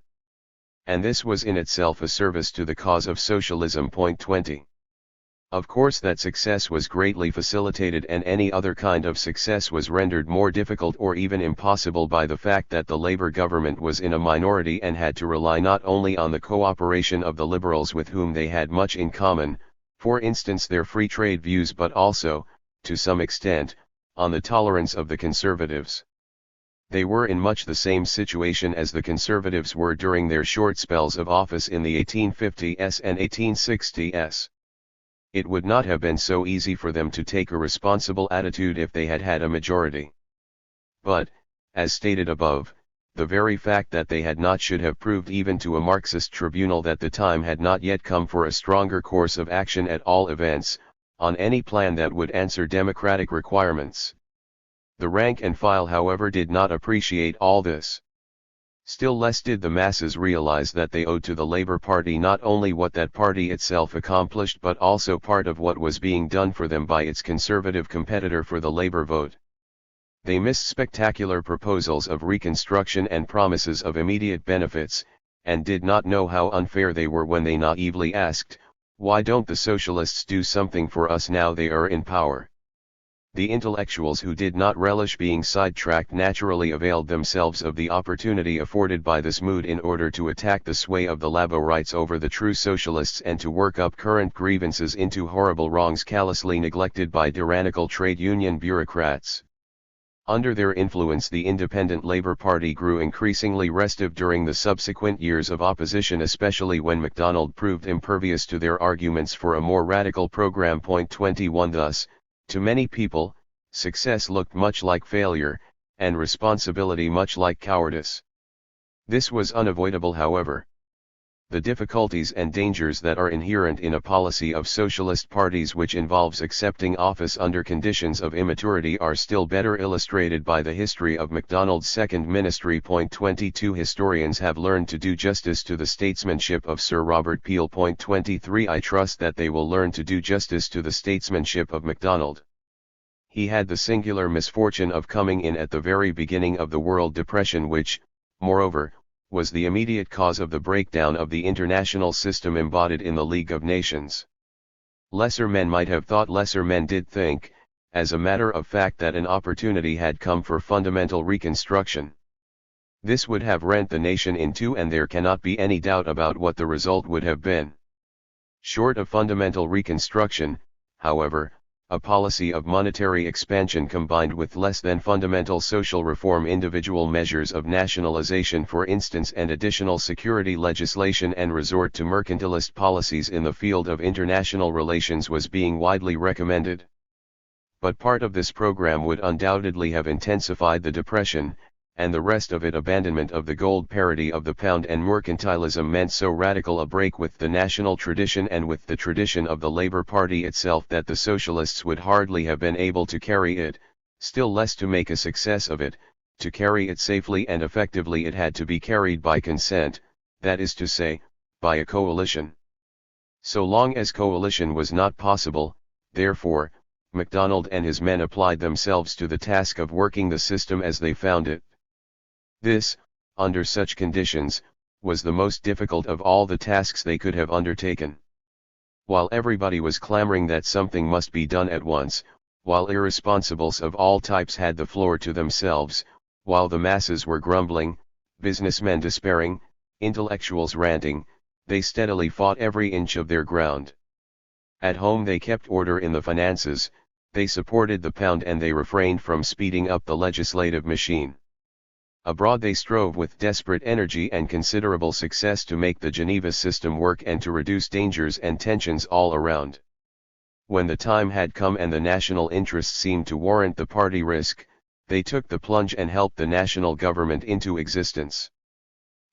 And this was in itself a service to the cause of socialism. 20. Of course that success was greatly facilitated, and any other kind of success was rendered more difficult or even impossible by the fact that the labor government was in a minority and had to rely not only on the cooperation of the liberals with whom they had much in common, for instance their free trade views, but also, to some extent, on the tolerance of the conservatives. They were in much the same situation as the Conservatives were during their short spells of office in the 1850s and 1860s. It would not have been so easy for them to take a responsible attitude if they had had a majority. But, as stated above, the very fact that they had not should have proved even to a Marxist tribunal that the time had not yet come for a stronger course of action at all events, on any plan that would answer democratic requirements. The rank and file, however, did not appreciate all this. Still less did the masses realize that they owed to the Labour Party not only what that party itself accomplished but also part of what was being done for them by its conservative competitor for the Labour vote. They missed spectacular proposals of reconstruction and promises of immediate benefits, and did not know how unfair they were when they naively asked, "Why don't the socialists do something for us now they are in power?" The intellectuals who did not relish being sidetracked naturally availed themselves of the opportunity afforded by this mood in order to attack the sway of the Laborites over the true socialists and to work up current grievances into horrible wrongs callously neglected by tyrannical trade union bureaucrats. Under their influence the Independent Labour Party grew increasingly restive during the subsequent years of opposition, especially when MacDonald proved impervious to their arguments for a more radical program. 21 Thus, to many people, success looked much like failure, and responsibility much like cowardice. This was unavoidable, however. The difficulties and dangers that are inherent in a policy of socialist parties which involves accepting office under conditions of immaturity are still better illustrated by the history of MacDonald's second ministry. 22 Historians have learned to do justice to the statesmanship of Sir Robert Peel. 23 I trust that they will learn to do justice to the statesmanship of MacDonald. He had the singular misfortune of coming in at the very beginning of the World Depression, which, moreover, was the immediate cause of the breakdown of the international system embodied in the League of Nations. Lesser men might have thought, lesser men did think, as a matter of fact, that an opportunity had come for fundamental reconstruction. This would have rent the nation in two, and there cannot be any doubt about what the result would have been. Short of fundamental reconstruction, however, a policy of monetary expansion combined with less than fundamental social reform, individual measures of nationalization for instance, and additional security legislation, and resort to mercantilist policies in the field of international relations was being widely recommended. But part of this program would undoubtedly have intensified the depression, and the rest of it abandonment of the gold parity of the pound, and mercantilism meant so radical a break with the national tradition and with the tradition of the Labour Party itself that the socialists would hardly have been able to carry it, still less to make a success of it. To carry it safely and effectively it had to be carried by consent, that is to say, by a coalition. So long as coalition was not possible, therefore, MacDonald and his men applied themselves to the task of working the system as they found it. This, under such conditions, was the most difficult of all the tasks they could have undertaken. While everybody was clamoring that something must be done at once, while irresponsibles of all types had the floor to themselves, while the masses were grumbling, businessmen despairing, intellectuals ranting, they steadily fought every inch of their ground. At home they kept order in the finances, they supported the pound, and they refrained from speeding up the legislative machine. Abroad they strove with desperate energy and considerable success to make the Geneva system work and to reduce dangers and tensions all around. When the time had come and the national interest seemed to warrant the party risk, they took the plunge and helped the national government into existence.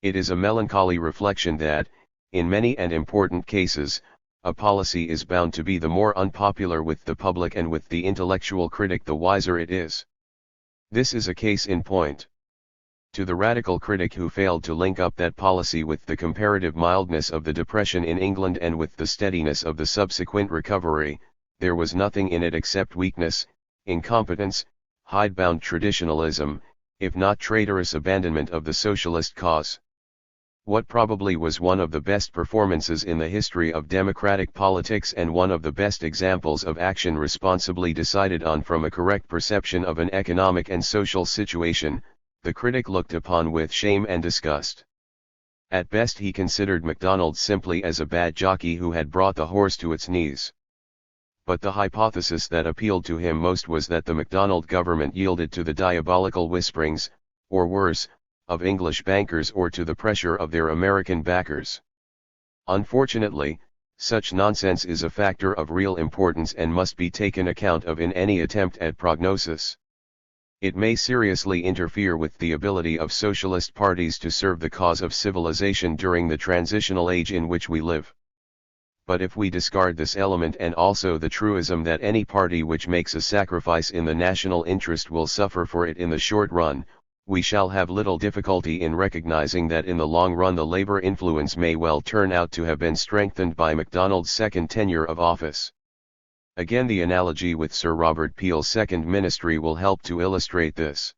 It is a melancholy reflection that, in many and important cases, a policy is bound to be the more unpopular with the public and with the intellectual critic the wiser it is. This is a case in point. To the radical critic who failed to link up that policy with the comparative mildness of the Depression in England and with the steadiness of the subsequent recovery, there was nothing in it except weakness, incompetence, hidebound traditionalism, if not traitorous abandonment of the socialist cause. What probably was one of the best performances in the history of democratic politics and one of the best examples of action responsibly decided on from a correct perception of an economic and social situation, the critic looked upon with shame and disgust. At best he considered MacDonald simply as a bad jockey who had brought the horse to its knees. But the hypothesis that appealed to him most was that the MacDonald government yielded to the diabolical whisperings, or worse, of English bankers or to the pressure of their American backers. Unfortunately, such nonsense is a factor of real importance and must be taken account of in any attempt at prognosis. It may seriously interfere with the ability of socialist parties to serve the cause of civilization during the transitional age in which we live. But if we discard this element and also the truism that any party which makes a sacrifice in the national interest will suffer for it in the short run, we shall have little difficulty in recognizing that in the long run the labor influence may well turn out to have been strengthened by MacDonald's second tenure of office. Again, the analogy with Sir Robert Peel's second ministry will help to illustrate this.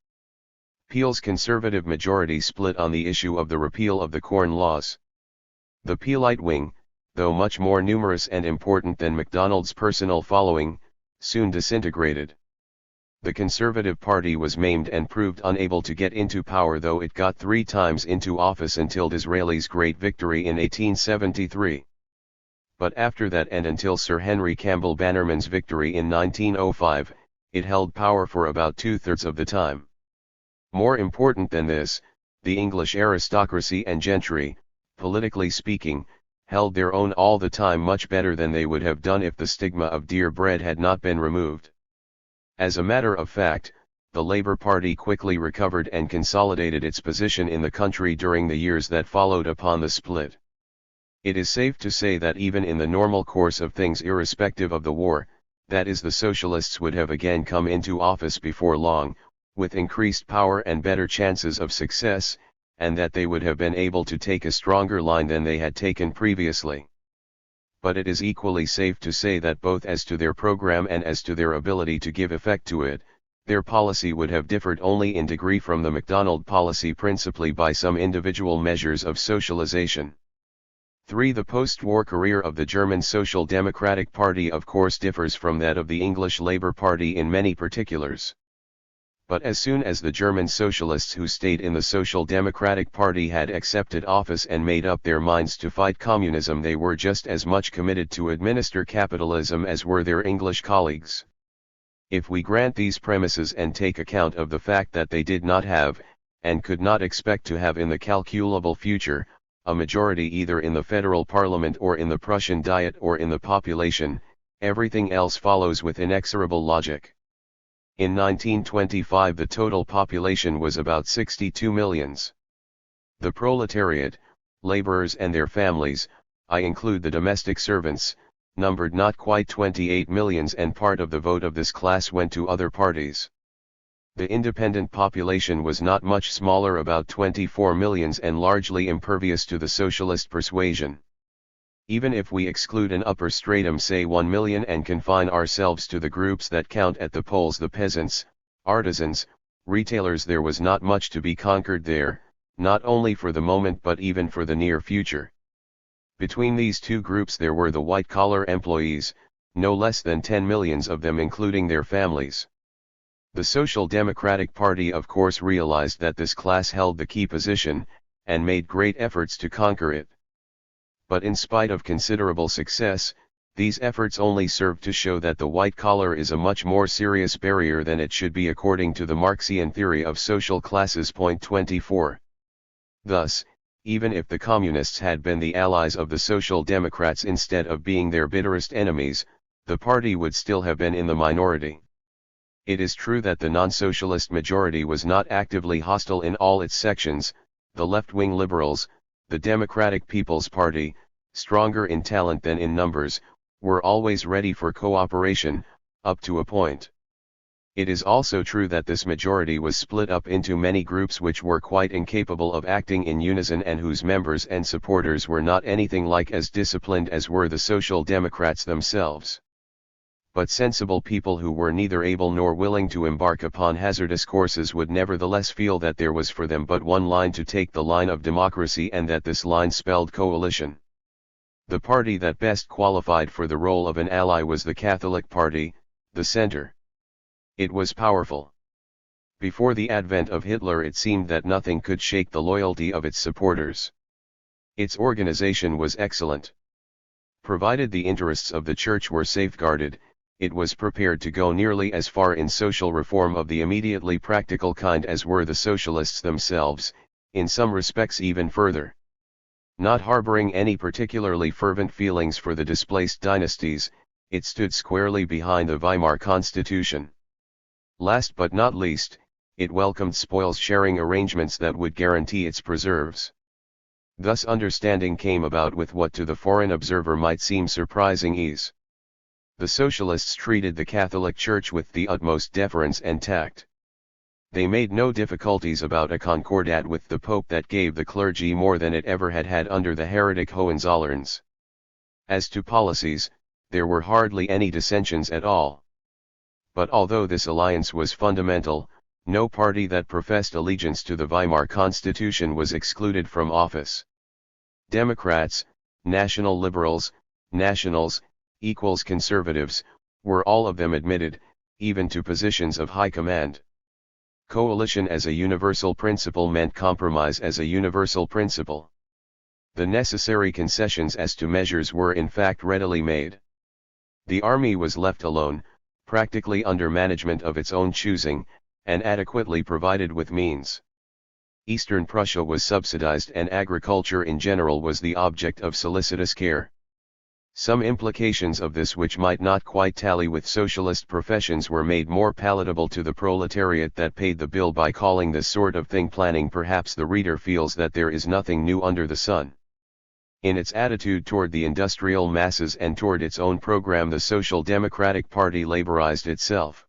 Peel's Conservative majority split on the issue of the repeal of the Corn Laws. The Peelite wing, though much more numerous and important than MacDonald's personal following, soon disintegrated. The Conservative Party was maimed and proved unable to get into power, though it got 3 times into office until Disraeli's great victory in 1873. But after that, and until Sir Henry Campbell Bannerman's victory in 1905, it held power for about 2/3 of the time. More important than this, the English aristocracy and gentry, politically speaking, held their own all the time much better than they would have done if the stigma of dear bread had not been removed. As a matter of fact, the Labour Party quickly recovered and consolidated its position in the country during the years that followed upon the split. It is safe to say that even in the normal course of things, irrespective of the war, that is, the socialists would have again come into office before long, with increased power and better chances of success, and that they would have been able to take a stronger line than they had taken previously. But it is equally safe to say that both as to their program and as to their ability to give effect to it, their policy would have differed only in degree from the MacDonald policy, principally by some individual measures of socialization. 3. The post-war career of the German Social Democratic Party of course differs from that of the English Labour Party in many particulars. But as soon as the German socialists who stayed in the Social Democratic Party had accepted office and made up their minds to fight communism, they were just as much committed to administer capitalism as were their English colleagues. If we grant these premises and take account of the fact that they did not have, and could not expect to have in the calculable future, a majority either in the federal parliament or in the Prussian Diet or in the population, everything else follows with inexorable logic. In 1925 the total population was about 62 millions. The proletariat, laborers and their families, I include the domestic servants, numbered not quite 28 millions, and part of the vote of this class went to other parties. The independent population was not much smaller, about 24 millions, and largely impervious to the socialist persuasion. Even if we exclude an upper stratum, say 1 million, and confine ourselves to the groups that count at the polls, the peasants, artisans, retailers, there was not much to be conquered there, not only for the moment but even for the near future. Between these two groups there were the white-collar employees, no less than 10 millions of them, including their families. The Social Democratic Party of course realized that this class held the key position, and made great efforts to conquer it. But in spite of considerable success, these efforts only served to show that the white collar is a much more serious barrier than it should be according to the Marxian theory of social classes. Point 24. Thus, even if the communists had been the allies of the Social Democrats instead of being their bitterest enemies, the party would still have been in the minority. It is true that the non-socialist majority was not actively hostile in all its sections. The left-wing liberals, the Democratic People's Party, stronger in talent than in numbers, were always ready for cooperation, up to a point. It is also true that this majority was split up into many groups which were quite incapable of acting in unison, and whose members and supporters were not anything like as disciplined as were the Social Democrats themselves. But sensible people who were neither able nor willing to embark upon hazardous courses would nevertheless feel that there was for them but one line to take, the line of democracy, and that this line spelled coalition. The party that best qualified for the role of an ally was the Catholic Party, the Centre. It was powerful. Before the advent of Hitler it seemed that nothing could shake the loyalty of its supporters. Its organization was excellent. Provided the interests of the Church were safeguarded, it was prepared to go nearly as far in social reform of the immediately practical kind as were the socialists themselves, in some respects even further. Not harboring any particularly fervent feelings for the displaced dynasties, it stood squarely behind the Weimar Constitution. Last but not least, it welcomed spoils-sharing arrangements that would guarantee its preserves. Thus understanding came about with what to the foreign observer might seem surprising ease. The socialists treated the Catholic Church with the utmost deference and tact. They made no difficulties about a concordat with the Pope that gave the clergy more than it ever had had under the heretic Hohenzollerns. As to policies, there were hardly any dissensions at all. But although this alliance was fundamental, no party that professed allegiance to the Weimar Constitution was excluded from office. Democrats, national liberals, nationals, equals conservatives, were all of them admitted, even to positions of high command. Coalition as a universal principle meant compromise as a universal principle. The necessary concessions as to measures were in fact readily made. The army was left alone, practically under management of its own choosing, and adequately provided with means. Eastern Prussia was subsidized and agriculture in general was the object of solicitous care. Some implications of this which might not quite tally with socialist professions were made more palatable to the proletariat that paid the bill by calling this sort of thing planning. Perhaps the reader feels that there is nothing new under the sun. In its attitude toward the industrial masses and toward its own program, the Social Democratic Party laborized itself.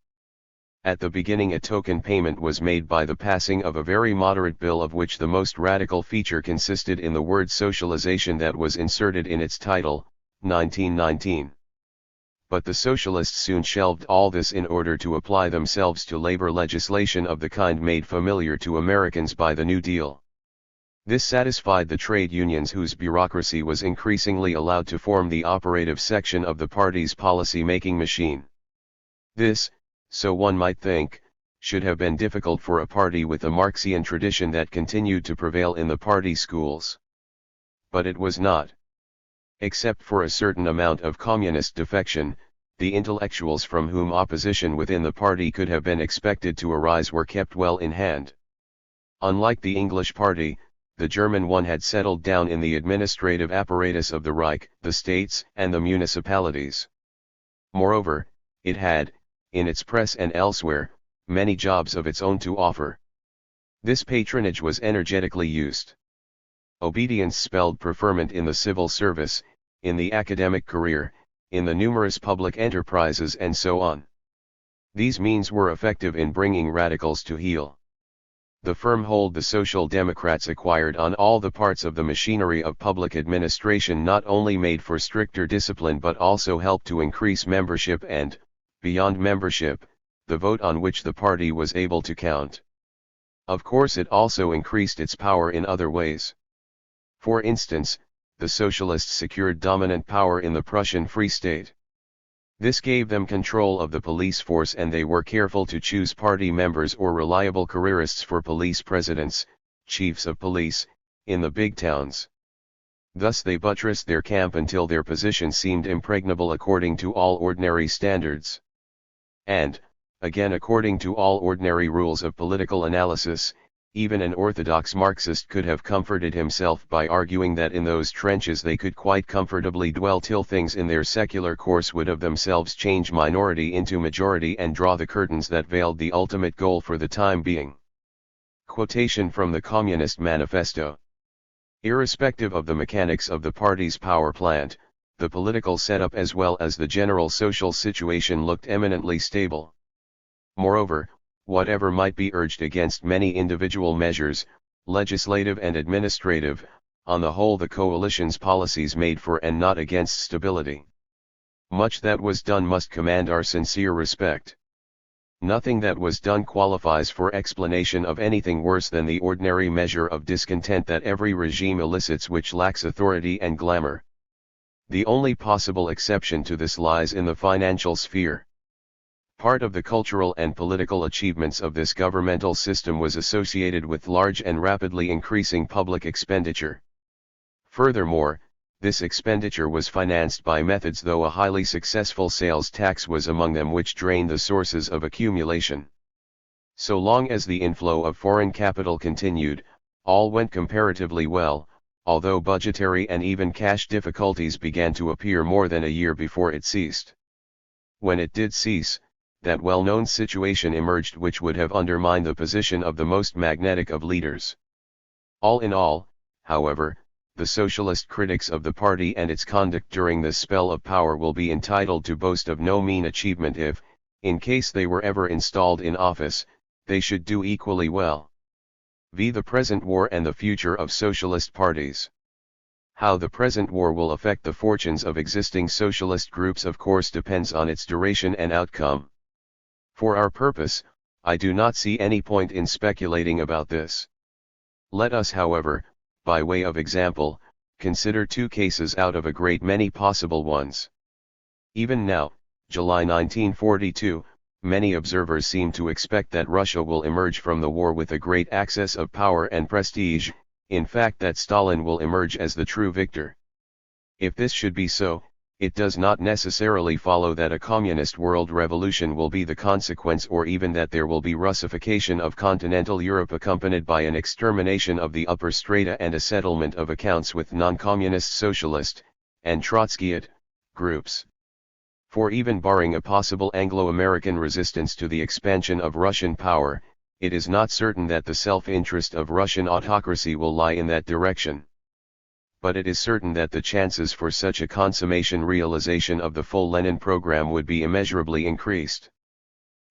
At the beginning a token payment was made by the passing of a very moderate bill of which the most radical feature consisted in the word socialization that was inserted in its title, 1919. But the socialists soon shelved all this in order to apply themselves to labor legislation of the kind made familiar to Americans by the New Deal. This satisfied the trade unions whose bureaucracy was increasingly allowed to form the operative section of the party's policy-making machine. This, so one might think, should have been difficult for a party with a Marxian tradition that continued to prevail in the party schools. But it was not. Except for a certain amount of communist defection, the intellectuals from whom opposition within the party could have been expected to arise were kept well in hand. Unlike the English party, the German one had settled down in the administrative apparatus of the Reich, the states, and the municipalities. Moreover, it had, in its press and elsewhere, many jobs of its own to offer. This patronage was energetically used. Obedience spelled preferment in the civil service, in the academic career, in the numerous public enterprises and so on. These means were effective in bringing radicals to heel. The firm hold the Social Democrats acquired on all the parts of the machinery of public administration not only made for stricter discipline but also helped to increase membership and, beyond membership, the vote on which the party was able to count. Of course it also increased its power in other ways. For instance, the socialists secured dominant power in the Prussian Free State. This gave them control of the police force and they were careful to choose party members or reliable careerists for police presidents, chiefs of police, in the big towns. Thus they buttressed their camp until their position seemed impregnable according to all ordinary standards. And, again according to all ordinary rules of political analysis, even an orthodox Marxist could have comforted himself by arguing that in those trenches they could quite comfortably dwell till things in their secular course would of themselves change minority into majority and draw the curtains that veiled the ultimate goal for the time being. Quotation from the Communist Manifesto. Irrespective of the mechanics of the party's power plant, the political setup as well as the general social situation looked eminently stable. Moreover, whatever might be urged against many individual measures, legislative and administrative, on the whole the coalition's policies made for and not against stability. Much that was done must command our sincere respect. Nothing that was done qualifies for explanation of anything worse than the ordinary measure of discontent that every regime elicits which lacks authority and glamour. The only possible exception to this lies in the financial sphere. Part of the cultural and political achievements of this governmental system was associated with large and rapidly increasing public expenditure. Furthermore, This expenditure was financed by methods, though a highly successful sales tax was among them, which drained the sources of accumulation. So long as the inflow of foreign capital continued, all went comparatively well, although budgetary and even cash difficulties began to appear more than a year before it ceased. When it did cease, that well-known situation emerged which would have undermined the position of the most magnetic of leaders. All in all, however, the socialist critics of the party and its conduct during this spell of power will be entitled to boast of no mean achievement if, in case they were ever installed in office, they should do equally well. V. The present war and the future of socialist parties. How the present war will affect the fortunes of existing socialist groups of course depends on its duration and outcome. For our purpose, I do not see any point in speculating about this. Let us, however, by way of example, consider two cases out of a great many possible ones. Even now, July 1942, many observers seem to expect that Russia will emerge from the war with a great access of power and prestige, in fact that Stalin will emerge as the true victor. If this should be so, it does not necessarily follow that a communist world revolution will be the consequence, or even that there will be Russification of continental Europe accompanied by an extermination of the upper strata and a settlement of accounts with non-communist socialist, and Trotskyite, groups. For even barring a possible Anglo-American resistance to the expansion of Russian power, it is not certain that the self-interest of Russian autocracy will lie in that direction. But it is certain that the chances for such a consummation realization of the full Lenin program would be immeasurably increased.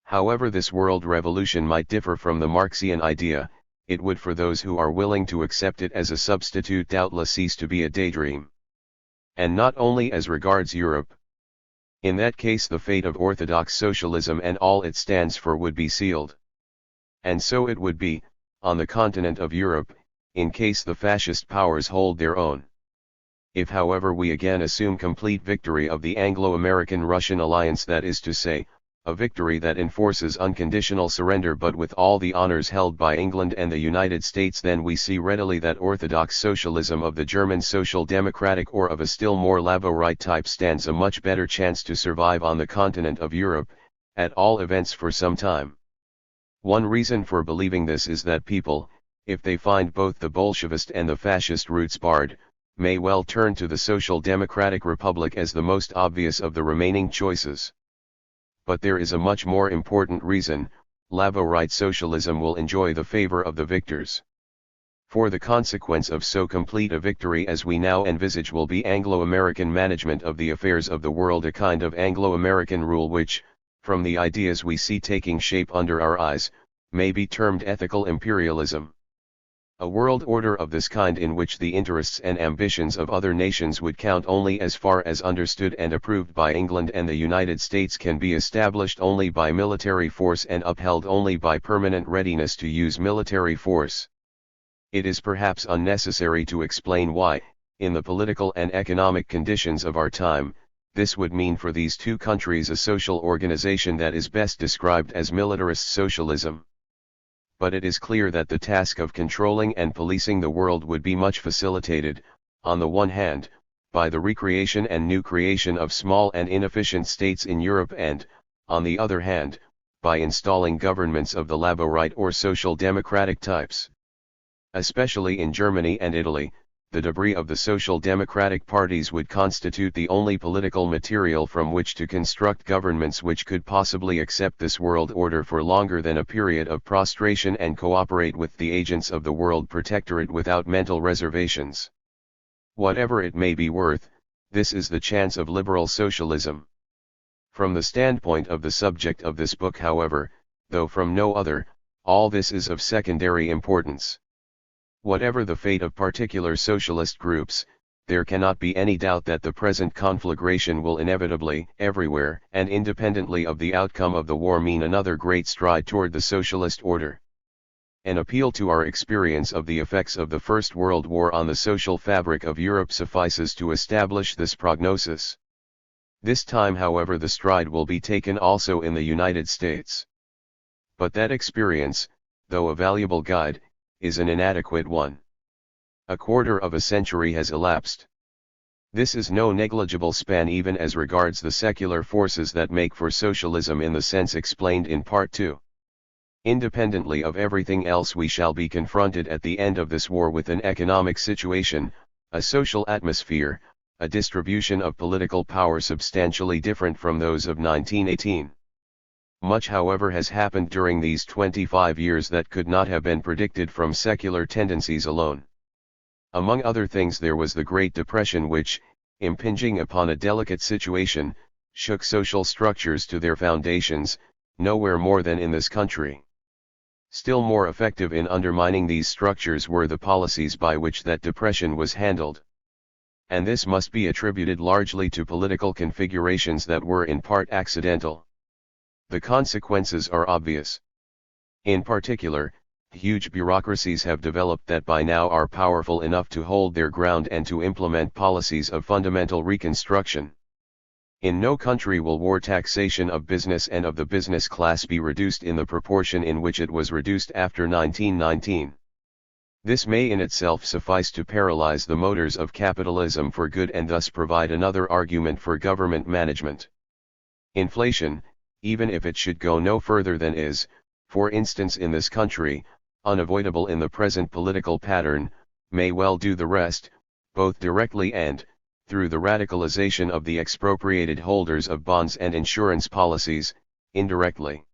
However this world revolution might differ from the Marxian idea, it would for those who are willing to accept it as a substitute doubtless cease to be a daydream. And not only as regards Europe. In that case the fate of orthodox socialism and all it stands for would be sealed. And so it would be, on the continent of Europe, in case the fascist powers hold their own. If however we again assume complete victory of the Anglo-American-Russian alliance, that is to say, a victory that enforces unconditional surrender but with all the honors held by England and the United States, then we see readily that orthodox socialism of the German Social Democratic or of a still more Labourite type stands a much better chance to survive on the continent of Europe, at all events for some time. One reason for believing this is that people, if they find both the Bolshevist and the fascist routes barred, may well turn to the Social Democratic Republic as the most obvious of the remaining choices. But there is a much more important reason: Labourite socialism will enjoy the favor of the victors. For the consequence of so complete a victory as we now envisage will be Anglo-American management of the affairs of the world, a kind of Anglo-American rule which, from the ideas we see taking shape under our eyes, may be termed ethical imperialism. A world order of this kind in which the interests and ambitions of other nations would count only as far as understood and approved by England and the United States can be established only by military force and upheld only by permanent readiness to use military force. It is perhaps unnecessary to explain why, in the political and economic conditions of our time, this would mean for these two countries a social organization that is best described as militarist socialism. But it is clear that the task of controlling and policing the world would be much facilitated, on the one hand, by the recreation and new creation of small and inefficient states in Europe and, on the other hand, by installing governments of the Labourite or social democratic types. Especially in Germany and Italy, the debris of the social democratic parties would constitute the only political material from which to construct governments which could possibly accept this world order for longer than a period of prostration and cooperate with the agents of the world protectorate without mental reservations. Whatever it may be worth, this is the chance of liberal socialism. From the standpoint of the subject of this book, however, though from no other, all this is of secondary importance. Whatever the fate of particular socialist groups, there cannot be any doubt that the present conflagration will inevitably, everywhere and independently of the outcome of the war, mean another great stride toward the socialist order. An appeal to our experience of the effects of the First World War on the social fabric of Europe suffices to establish this prognosis. This time, however, the stride will be taken also in the United States. But that experience, though a valuable guide, is an inadequate one. A quarter of a century has elapsed. This is no negligible span even as regards the secular forces that make for socialism in the sense explained in Part 2. Independently of everything else, we shall be confronted at the end of this war with an economic situation, a social atmosphere, a distribution of political power substantially different from those of 1918. Much, however, has happened during these 25 years that could not have been predicted from secular tendencies alone. Among other things, there was the Great Depression which, impinging upon a delicate situation, shook social structures to their foundations, nowhere more than in this country. Still more effective in undermining these structures were the policies by which that depression was handled. And this must be attributed largely to political configurations that were in part accidental. The consequences are obvious. In particular, huge bureaucracies have developed that by now are powerful enough to hold their ground and to implement policies of fundamental reconstruction. In no country will war taxation of business and of the business class be reduced in the proportion in which it was reduced after 1919. This may in itself suffice to paralyze the motors of capitalism for good and thus provide another argument for government management. Inflation, even if it should go no further than is, for instance in this country, unavoidable in the present political pattern, may well do the rest, both directly and, through the radicalization of the expropriated holders of bonds and insurance policies, indirectly.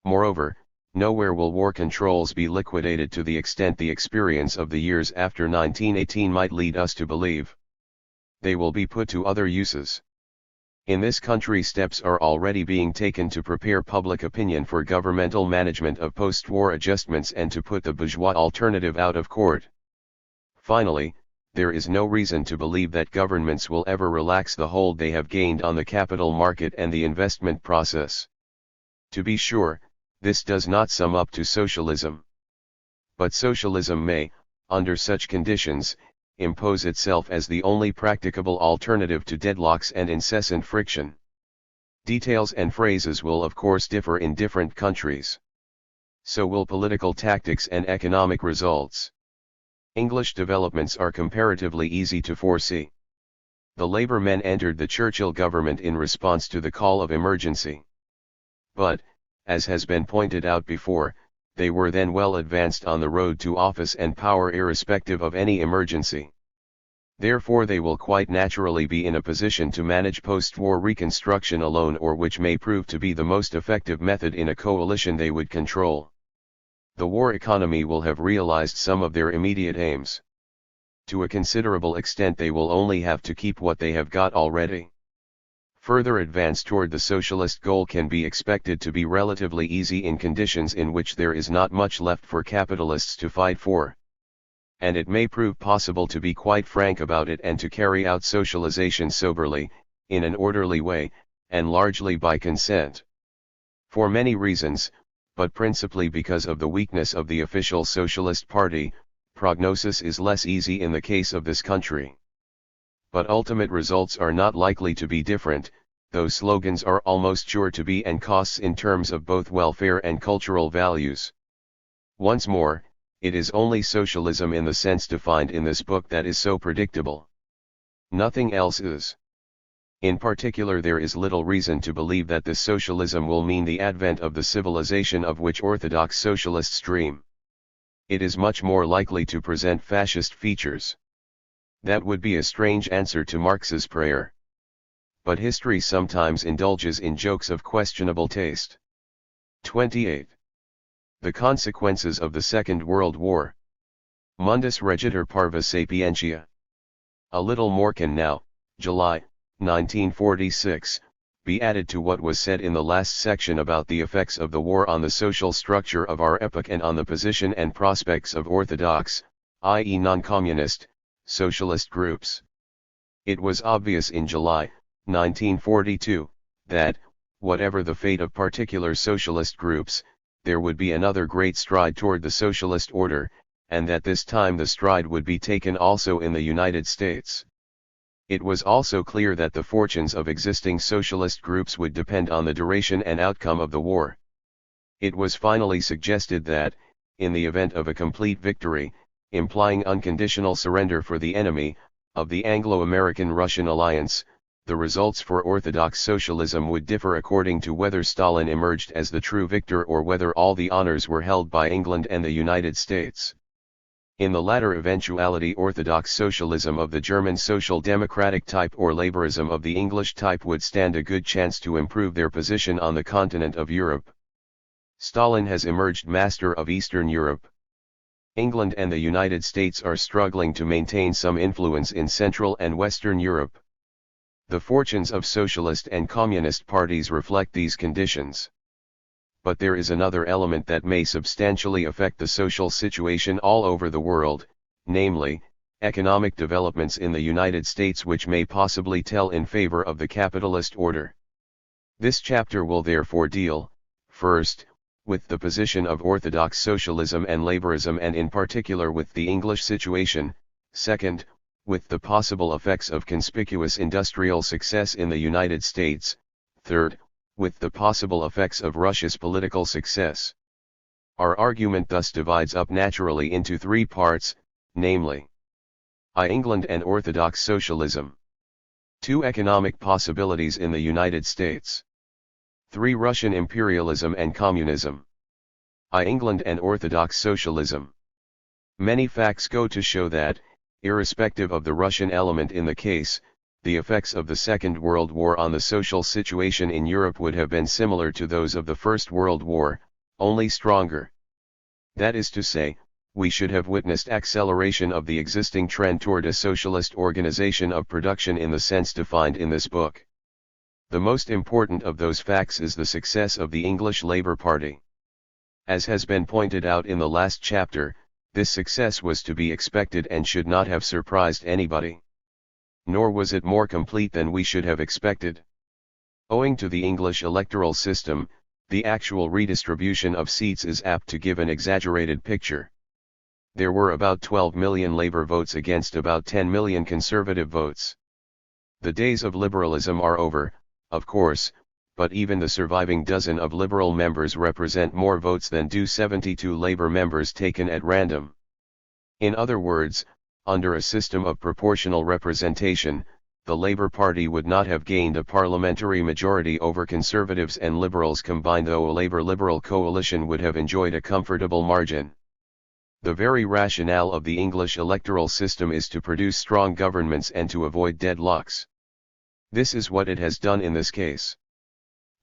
Moreover, nowhere will war controls be liquidated to the extent the experience of the years after 1918 might lead us to believe. They will be put to other uses. In this country, steps are already being taken to prepare public opinion for governmental management of post-war adjustments and to put the bourgeois alternative out of court. Finally, there is no reason to believe that governments will ever relax the hold they have gained on the capital market and the investment process. To be sure, this does not sum up to socialism. But socialism may, under such conditions, impose itself as the only practicable alternative to deadlocks and incessant friction. Details and phrases will of course differ in different countries. So will political tactics and economic results. English developments are comparatively easy to foresee. The Labour men entered the Churchill government in response to the call of emergency. But, as has been pointed out before, they were then well advanced on the road to office and power irrespective of any emergency. Therefore they will quite naturally be in a position to manage post-war reconstruction alone, or which may prove to be the most effective method in a coalition they would control. The war economy will have realized some of their immediate aims. To a considerable extent they will only have to keep what they have got already. Further advance toward the socialist goal can be expected to be relatively easy in conditions in which there is not much left for capitalists to fight for. And it may prove possible to be quite frank about it and to carry out socialization soberly, in an orderly way, and largely by consent. For many reasons, but principally because of the weakness of the official Socialist Party, prognosis is less easy in the case of this country. But ultimate results are not likely to be different, though slogans are almost sure to be, and costs in terms of both welfare and cultural values. Once more, it is only socialism in the sense defined in this book that is so predictable. Nothing else is. In particular, there is little reason to believe that this socialism will mean the advent of the civilization of which orthodox socialists dream. It is much more likely to present fascist features. That would be a strange answer to Marx's prayer. But history sometimes indulges in jokes of questionable taste. 28. The consequences of the Second World War. Mundus regitur parva sapientia. A little more can now, July, 1946, be added to what was said in the last section about the effects of the war on the social structure of our epoch and on the position and prospects of orthodox, i.e. non-communist, socialist groups. It was obvious in July, 1942, that, whatever the fate of particular socialist groups, there would be another great stride toward the socialist order, and that this time the stride would be taken also in the United States. It was also clear that the fortunes of existing socialist groups would depend on the duration and outcome of the war. It was finally suggested that, in the event of a complete victory, implying unconditional surrender for the enemy, of the Anglo-American-Russian alliance, the results for orthodox socialism would differ according to whether Stalin emerged as the true victor or whether all the honors were held by England and the United States. In the latter eventuality, orthodox socialism of the German social democratic type or laborism of the English type would stand a good chance to improve their position on the continent of Europe. Stalin has emerged master of Eastern Europe. England and the United States are struggling to maintain some influence in Central and Western Europe. The fortunes of socialist and communist parties reflect these conditions. But there is another element that may substantially affect the social situation all over the world, namely, economic developments in the United States which may possibly tell in favor of the capitalist order. This chapter will therefore deal, first, with the position of orthodox socialism and laborism and in particular with the English situation, second, with the possible effects of conspicuous industrial success in the United States, third, with the possible effects of Russia's political success. Our argument thus divides up naturally into three parts, namely, I. England and Orthodox Socialism. 2. Economic possibilities in the United States. 3. Russian imperialism and communism. I. England and Orthodox Socialism. Many facts go to show that, irrespective of the Russian element in the case, the effects of the Second World War on the social situation in Europe would have been similar to those of the First World War, only stronger. That is to say, we should have witnessed acceleration of the existing trend toward a socialist organization of production in the sense defined in this book. The most important of those facts is the success of the English Labour Party. As has been pointed out in the last chapter, this success was to be expected and should not have surprised anybody. Nor was it more complete than we should have expected. Owing to the English electoral system, the actual redistribution of seats is apt to give an exaggerated picture. There were about 12 million Labour votes against about 10 million Conservative votes. The days of liberalism are over, of course, but even the surviving dozen of Liberal members represent more votes than do 72 Labour members taken at random. In other words, under a system of proportional representation, the Labour Party would not have gained a parliamentary majority over Conservatives and Liberals combined, though a Labour-Liberal coalition would have enjoyed a comfortable margin. The very rationale of the English electoral system is to produce strong governments and to avoid deadlocks. This is what it has done in this case.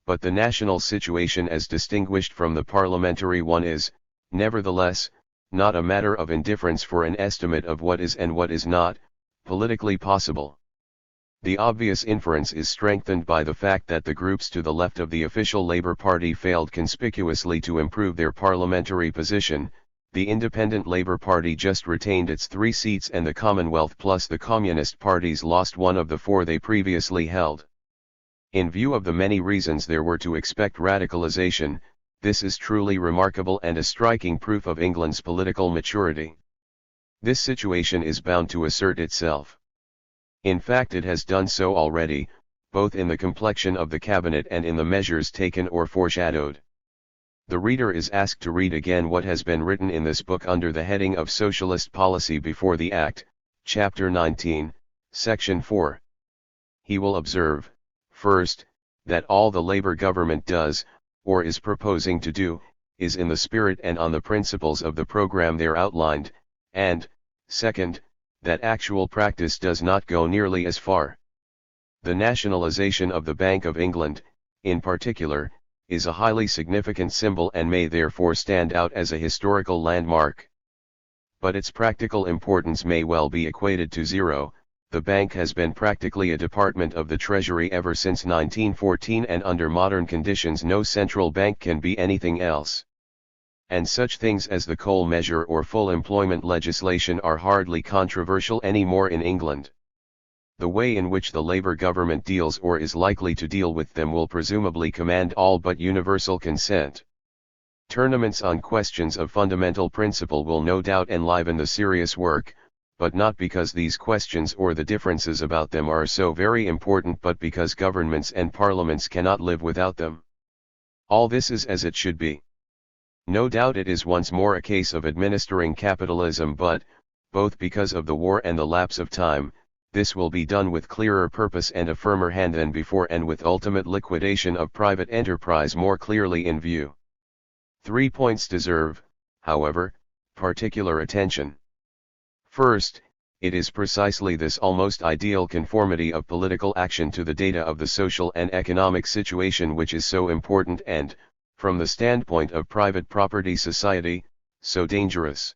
But the national situation as distinguished from the parliamentary one is, nevertheless, not a matter of indifference for an estimate of what is and what is not, politically possible. The obvious inference is strengthened by the fact that the groups to the left of the official Labour Party failed conspicuously to improve their parliamentary position. The Independent Labour Party just retained its 3 seats and the Commonwealth plus the Communist parties lost one of the 4 they previously held. In view of the many reasons there were to expect radicalization, this is truly remarkable and a striking proof of England's political maturity. This situation is bound to assert itself. In fact, it has done so already, both in the complexion of the cabinet and in the measures taken or foreshadowed. The reader is asked to read again what has been written in this book under the heading of Socialist Policy Before the Act, Chapter 19, Section 4. He will observe, first, that all the Labour government does, or is proposing to do, is in the spirit and on the principles of the programme there outlined, and, second, that actual practice does not go nearly as far. The nationalisation of the Bank of England, in particular, is a highly significant symbol and may therefore stand out as a historical landmark. But its practical importance may well be equated to zero. The bank has been practically a department of the Treasury ever since 1914, and under modern conditions no central bank can be anything else. And such things as the coal measure or full employment legislation are hardly controversial anymore in England. The way in which the Labour government deals or is likely to deal with them will presumably command all but universal consent. Tournaments on questions of fundamental principle will no doubt enliven the serious work, but not because these questions or the differences about them are so very important, but because governments and parliaments cannot live without them. All this is as it should be. No doubt it is once more a case of administering capitalism, but, both because of the war and the lapse of time, this will be done with clearer purpose and a firmer hand than before, and with ultimate liquidation of private enterprise more clearly in view. 3 points deserve, however, particular attention. First, it is precisely this almost ideal conformity of political action to the data of the social and economic situation which is so important and, from the standpoint of private property society, so dangerous.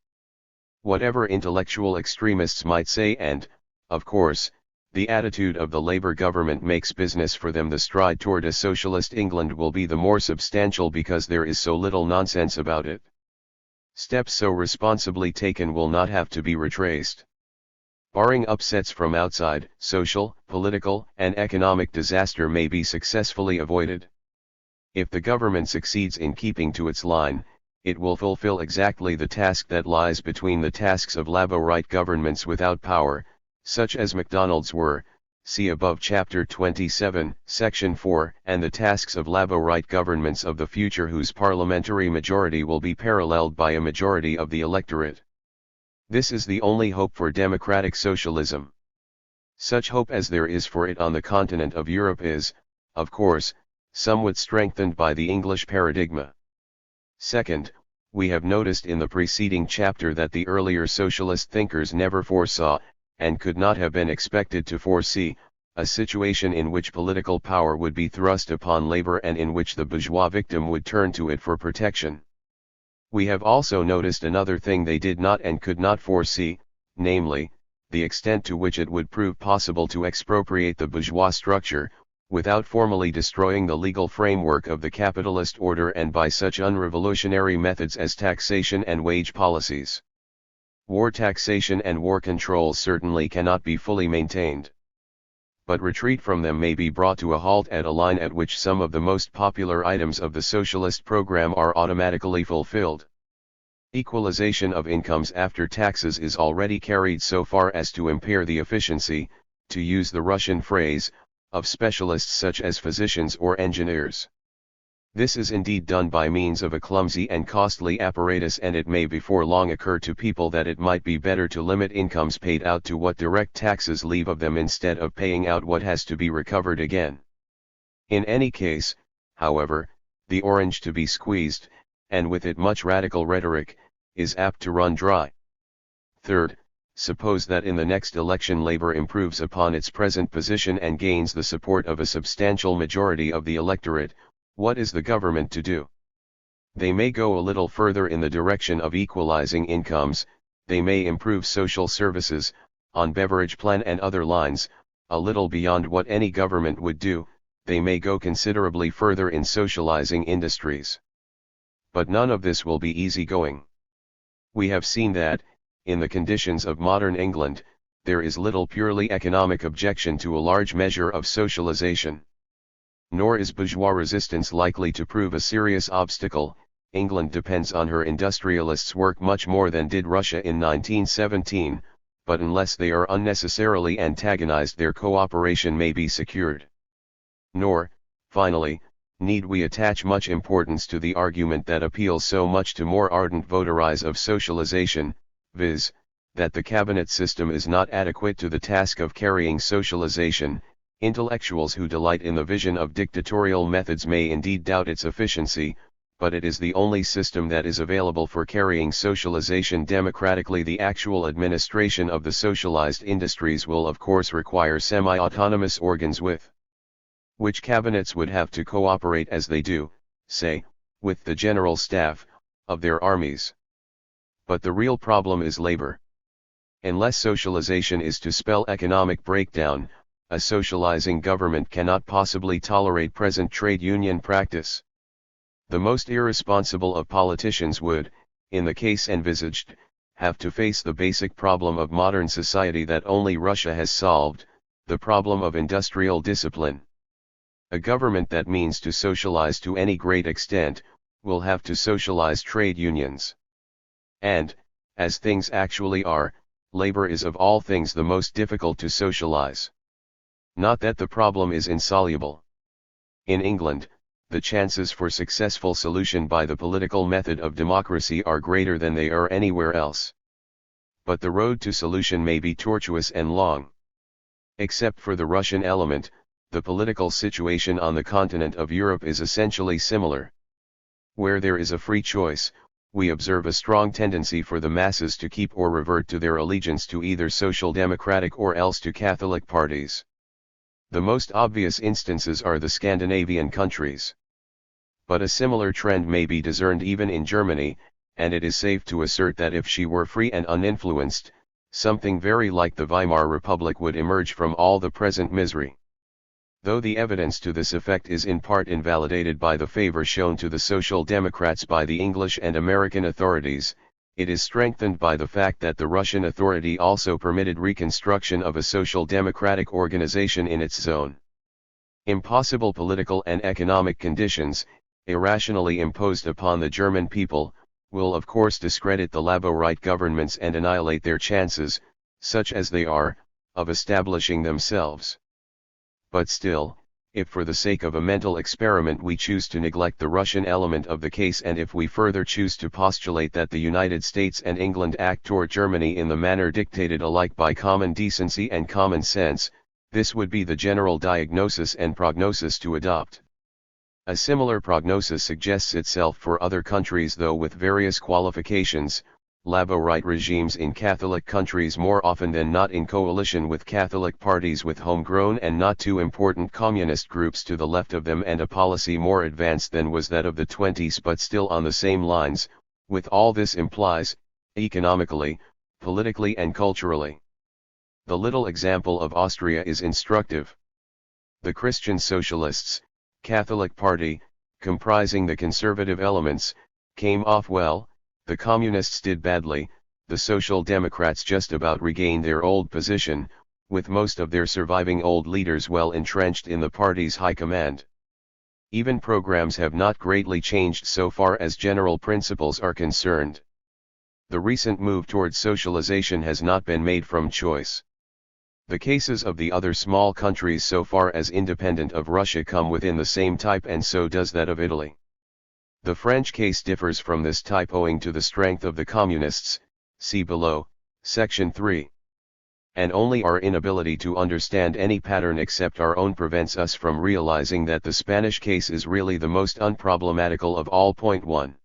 Whatever intellectual extremists might say, and, of course, the attitude of the Labour government makes business for them, the stride toward a socialist England will be the more substantial because there is so little nonsense about it. Steps so responsibly taken will not have to be retraced. Barring upsets from outside, social, political, and economic disaster may be successfully avoided. If the government succeeds in keeping to its line, it will fulfill exactly the task that lies between the tasks of Labour-right governments without power, such as MacDonald's were, see above Chapter 27, Section 4, and the tasks of Labour-right governments of the future whose parliamentary majority will be paralleled by a majority of the electorate. This is the only hope for democratic socialism. Such hope as there is for it on the continent of Europe is, of course, somewhat strengthened by the English paradigma. Second, we have noticed in the preceding chapter that the earlier socialist thinkers never foresaw, and could not have been expected to foresee, a situation in which political power would be thrust upon labor and in which the bourgeois victim would turn to it for protection. We have also noticed another thing they did not and could not foresee, namely, the extent to which it would prove possible to expropriate the bourgeois structure, without formally destroying the legal framework of the capitalist order and by such unrevolutionary methods as taxation and wage policies. War taxation and war control certainly cannot be fully maintained. But retreat from them may be brought to a halt at a line at which some of the most popular items of the socialist program are automatically fulfilled. Equalization of incomes after taxes is already carried so far as to impair the efficiency, to use the Russian phrase, of specialists such as physicians or engineers. This is indeed done by means of a clumsy and costly apparatus, and it may before long occur to people that it might be better to limit incomes paid out to what direct taxes leave of them instead of paying out what has to be recovered again. In any case, however, the orange to be squeezed, and with it much radical rhetoric, is apt to run dry. Third, suppose that in the next election Labour improves upon its present position and gains the support of a substantial majority of the electorate. What is the government to do? They may go a little further in the direction of equalizing incomes, they may improve social services, on beverage plan and other lines, a little beyond what any government would do, they may go considerably further in socializing industries. But none of this will be easy going. We have seen that, in the conditions of modern England, there is little purely economic objection to a large measure of socialization. Nor is bourgeois resistance likely to prove a serious obstacle. England depends on her industrialists' work much more than did Russia in 1917, but unless they are unnecessarily antagonized their cooperation may be secured. Nor, finally, need we attach much importance to the argument that appeals so much to more ardent votaries of socialization, viz., that the cabinet system is not adequate to the task of carrying socialization. Intellectuals who delight in the vision of dictatorial methods may indeed doubt its efficiency, but it is the only system that is available for carrying socialization democratically. The actual administration of the socialized industries will of course require semi-autonomous organs with which cabinets would have to cooperate as they do, say, with the general staff of their armies. But the real problem is labor. Unless socialization is to spell economic breakdown, a socializing government cannot possibly tolerate present trade union practice. The most irresponsible of politicians would, in the case envisaged, have to face the basic problem of modern society that only Russia has solved, the problem of industrial discipline. A government that means to socialize to any great extent, will have to socialize trade unions. And, as things actually are, labor is of all things the most difficult to socialize. Not that the problem is insoluble. In England, the chances for successful solution by the political method of democracy are greater than they are anywhere else. But the road to solution may be tortuous and long. Except for the Russian element, the political situation on the continent of Europe is essentially similar. Where there is a free choice, we observe a strong tendency for the masses to keep or revert to their allegiance to either social democratic or else to Catholic parties. The most obvious instances are the Scandinavian countries. But a similar trend may be discerned even in Germany, and it is safe to assert that if she were free and uninfluenced, something very like the Weimar Republic would emerge from all the present misery. Though the evidence to this effect is in part invalidated by the favor shown to the Social Democrats by the English and American authorities, it is strengthened by the fact that the Russian authority also permitted reconstruction of a social democratic organization in its zone. Impossible political and economic conditions, irrationally imposed upon the German people, will of course discredit the Labo-right governments and annihilate their chances, such as they are, of establishing themselves. But still, if for the sake of a mental experiment we choose to neglect the Russian element of the case, and if we further choose to postulate that the United States and England act toward Germany in the manner dictated alike by common decency and common sense, this would be the general diagnosis and prognosis to adopt. A similar prognosis suggests itself for other countries, though with various qualifications. Labo-right regimes in Catholic countries more often than not in coalition with Catholic parties with homegrown and not too important communist groups to the left of them, and a policy more advanced than was that of the 20s but still on the same lines, with all this implies, economically, politically and culturally. The little example of Austria is instructive. The Christian Socialists, Catholic party, comprising the conservative elements, came off well, the communists did badly, the Social Democrats just about regained their old position, with most of their surviving old leaders well entrenched in the party's high command. Even programs have not greatly changed so far as general principles are concerned. The recent move toward socialization has not been made from choice. The cases of the other small countries so far as independent of Russia come within the same type, and so does that of Italy. The French case differs from this type owing to the strength of the communists, see below, section 3. And only our inability to understand any pattern except our own prevents us from realizing that the Spanish case is really the most unproblematical of all. 1.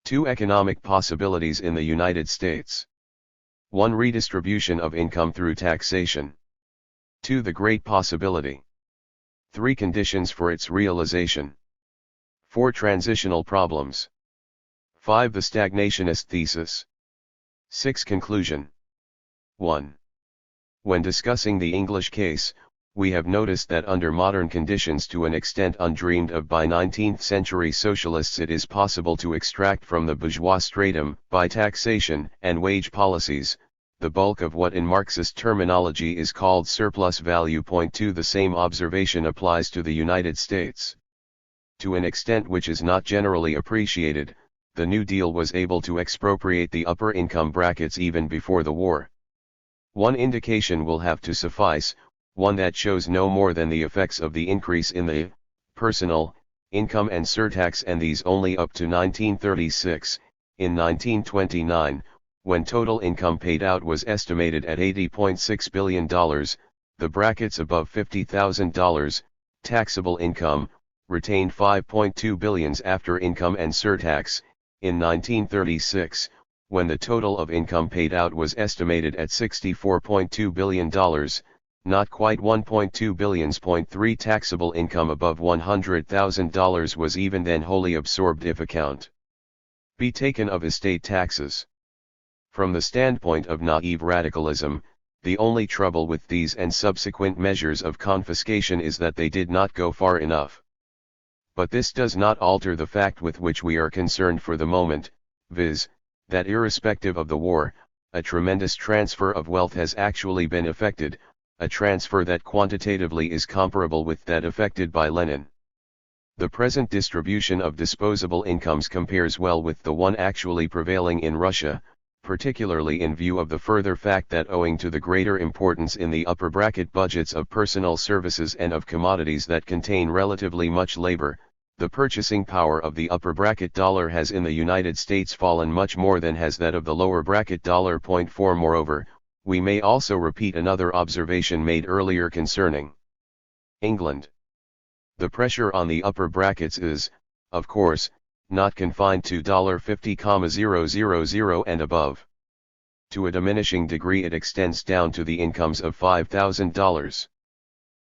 2 Economic possibilities in the United States. 1. Redistribution of income through taxation. 2. The great possibility. 3. Conditions for its realization. 4. Transitional problems. 5. The stagnationist thesis. 6. Conclusion. 1. When discussing the English case, we have noticed that under modern conditions, to an extent undreamed of by 19th century socialists, it is possible to extract from the bourgeois stratum, by taxation and wage policies, the bulk of what in Marxist terminology is called surplus value. 2. The same observation applies to the United States. To an extent which is not generally appreciated, the New Deal was able to expropriate the upper income brackets even before the war. One indication will have to suffice, one that shows no more than the effects of the increase in the personal income and surtax, and these only up to 1936. In 1929, when total income paid out was estimated at $80.6 billion, the brackets above $50,000, taxable income, retained $5.2 billion after income and surtax. In 1936, when the total of income paid out was estimated at $64.2 billion, not quite $1.2 billion. 3 Taxable income above $100,000 was even then wholly absorbed if account be taken of estate taxes. From the standpoint of naive radicalism, the only trouble with these and subsequent measures of confiscation is that they did not go far enough. But this does not alter the fact with which we are concerned for the moment, viz., that irrespective of the war, a tremendous transfer of wealth has actually been effected, a transfer that quantitatively is comparable with that effected by Lenin. The present distribution of disposable incomes compares well with the one actually prevailing in Russia, particularly in view of the further fact that owing to the greater importance in the upper bracket budgets of personal services and of commodities that contain relatively much labor, the purchasing power of the upper bracket dollar has in the United States fallen much more than has that of the lower bracket dollar. 4 Moreover, We may also repeat another observation made earlier concerning England. The pressure on the upper brackets is, of course, not confined to $50,000 and above. To a diminishing degree it extends down to the incomes of $5,000.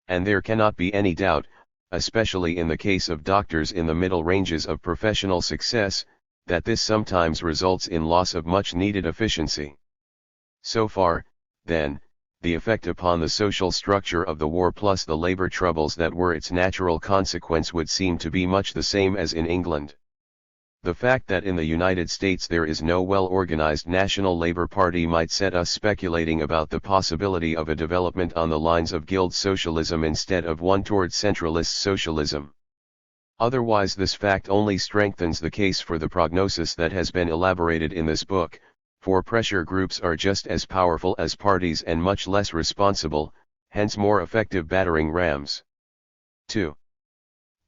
And there cannot be any doubt, especially in the case of doctors in the middle ranges of professional success, that this sometimes results in loss of much needed efficiency. So far, then, the effect upon the social structure of the war plus the labor troubles that were its natural consequence would seem to be much the same as in England. The fact that in the United States there is no well-organized national labor party might set us speculating about the possibility of a development on the lines of guild socialism instead of one towards centralist socialism. Otherwise this fact only strengthens the case for the prognosis that has been elaborated in this book, for pressure groups are just as powerful as parties and much less responsible, hence more effective battering rams. 2.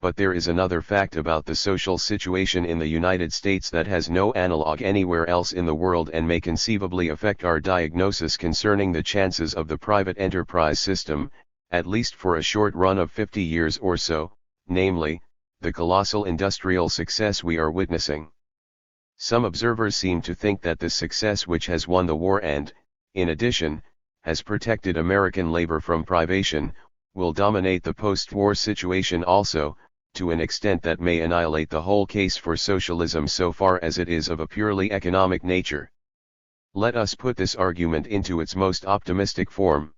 But there is another fact about the social situation in the United States that has no analog anywhere else in the world and may conceivably affect our diagnosis concerning the chances of the private enterprise system, at least for a short run of 50 years or so, namely, the colossal industrial success we are witnessing. Some observers seem to think that this success which has won the war and, in addition, has protected American labor from privation, will dominate the post-war situation also, to an extent that may annihilate the whole case for socialism so far as it is of a purely economic nature. Let us put this argument into its most optimistic form.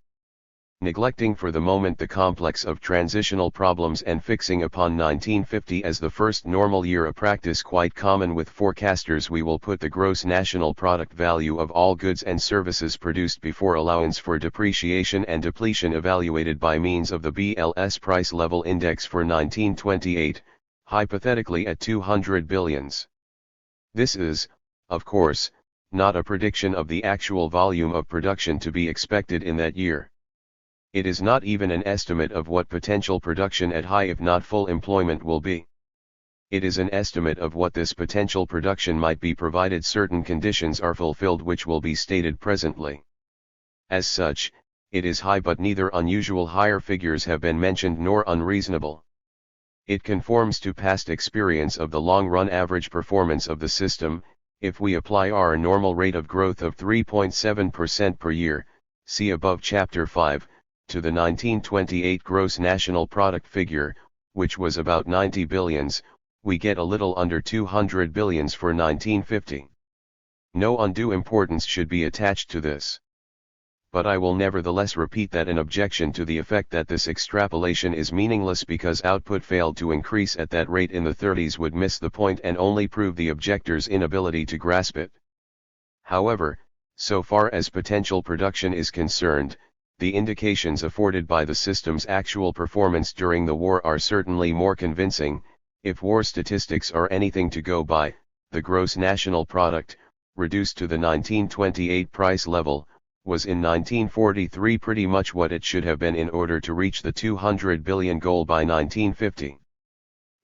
Neglecting for the moment the complex of transitional problems and fixing upon 1950 as the first normal year, a practice quite common with forecasters, we will put the gross national product value of all goods and services produced before allowance for depreciation and depletion evaluated by means of the BLS price level index for 1928, hypothetically at 200 billions. This is, of course, not a prediction of the actual volume of production to be expected in that year. It is not even an estimate of what potential production at high if not full employment will be. It is an estimate of what this potential production might be provided certain conditions are fulfilled, which will be stated presently. As such, it is high, but neither unusual higher figures have been mentioned nor unreasonable. It conforms to past experience of the long-run average performance of the system. If we apply our normal rate of growth of 3.7% per year, see above Chapter 5, to the 1928 gross national product figure, which was about 90 billions, we get a little under 200 billions for 1950. No undue importance should be attached to this. But I will nevertheless repeat that an objection to the effect that this extrapolation is meaningless because output failed to increase at that rate in the 30s would miss the point and only prove the objector's inability to grasp it. However, so far as potential production is concerned, the indications afforded by the system's actual performance during the war are certainly more convincing. If war statistics are anything to go by, the gross national product, reduced to the 1928 price level, was in 1943 pretty much what it should have been in order to reach the 200 billion goal by 1950.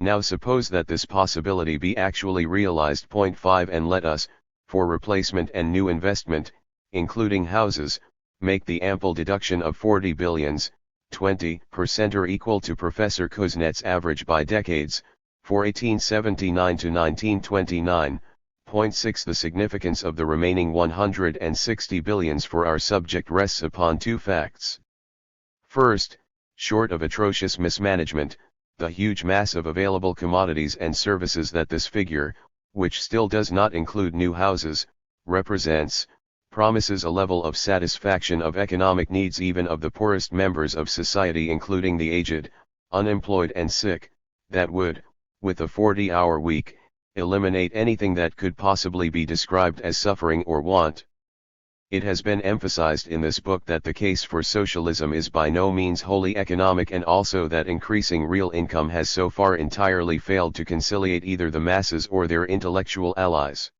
Now suppose that this possibility be actually realized. 5 and let us, for replacement and new investment, including houses, make the ample deduction of 40 billions, 20% or equal to Professor Kuznets' average by decades, for 1879 to 1929. 6 The significance of the remaining 160 billions for our subject rests upon two facts. First, short of atrocious mismanagement, the huge mass of available commodities and services that this figure, which still does not include new houses, represents, promises a level of satisfaction of economic needs even of the poorest members of society, including the aged, unemployed and sick, that would, with a 40-hour week, eliminate anything that could possibly be described as suffering or want. It has been emphasized in this book that the case for socialism is by no means wholly economic, and also that increasing real income has so far entirely failed to conciliate either the masses or their intellectual allies.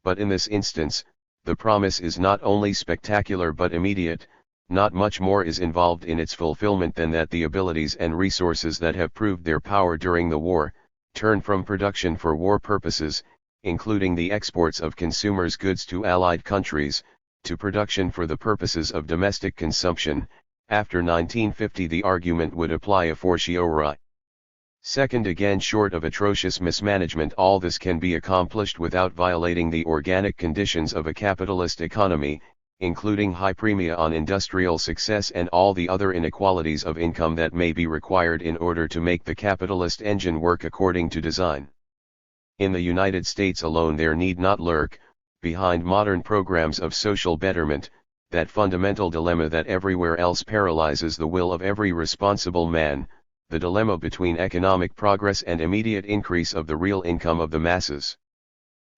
But in this instance, the promise is not only spectacular but immediate. Not much more is involved in its fulfillment than that the abilities and resources that have proved their power during the war, turn from production for war purposes, including the exports of consumers' goods to allied countries, to production for the purposes of domestic consumption. After 1950 the argument would apply a fortiori. Second, again, short of atrocious mismanagement, all this can be accomplished without violating the organic conditions of a capitalist economy, including high premia on industrial success and all the other inequalities of income that may be required in order to make the capitalist engine work according to design. In the United States alone there need not lurk, behind modern programs of social betterment, that fundamental dilemma that everywhere else paralyzes the will of every responsible man, the dilemma between economic progress and immediate increase of the real income of the masses.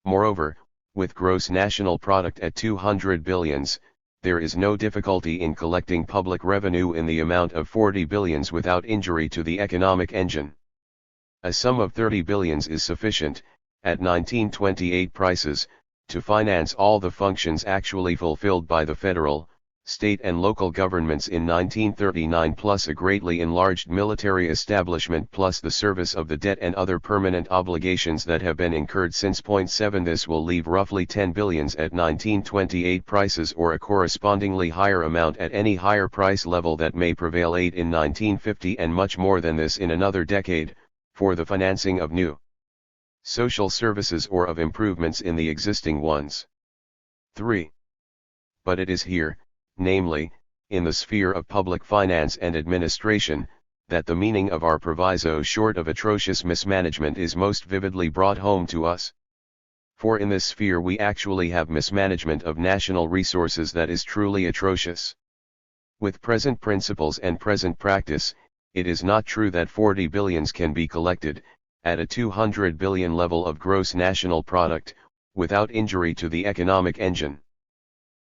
Moreover, with gross national product at 200 billions, there is no difficulty in collecting public revenue in the amount of 40 billions without injury to the economic engine. A sum of 30 billions is sufficient, at 1928 prices, to finance all the functions actually fulfilled by the federal, state and local governments in 1939, plus a greatly enlarged military establishment, plus the service of the debt and other permanent obligations that have been incurred since. 7 This will leave roughly 10 billions at 1928 prices, or a correspondingly higher amount at any higher price level that may prevail. 8 In 1950 and much more than this in another decade, for the financing of new social services or of improvements in the existing ones. 3. But it is here, namely, in the sphere of public finance and administration, that the meaning of our proviso short of atrocious mismanagement is most vividly brought home to us. For in this sphere we actually have mismanagement of national resources that is truly atrocious. With present principles and present practice, it is not true that 40 billions can be collected, at a 200 billion level of gross national product, without injury to the economic engine.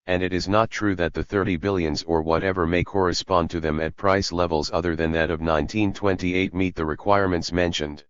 And it is not true that the 30 billions or whatever may correspond to them at price levels other than that of 1928 meet the requirements mentioned.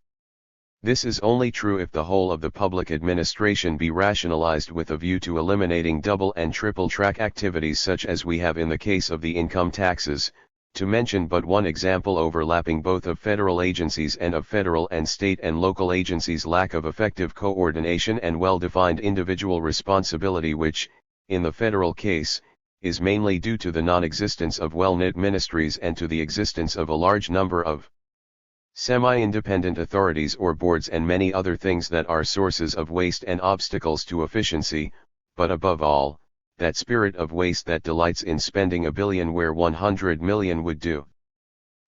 This is only true if the whole of the public administration be rationalized with a view to eliminating double and triple track activities such as we have in the case of the income taxes, to mention but one example: overlapping both of federal agencies and of federal and state and local agencies, lack of effective coordination and well-defined individual responsibility, which, in the federal case, is mainly due to the non-existence of well-knit ministries and to the existence of a large number of semi-independent authorities or boards, and many other things that are sources of waste and obstacles to efficiency, but above all, that spirit of waste that delights in spending $1 billion where 100 million would do.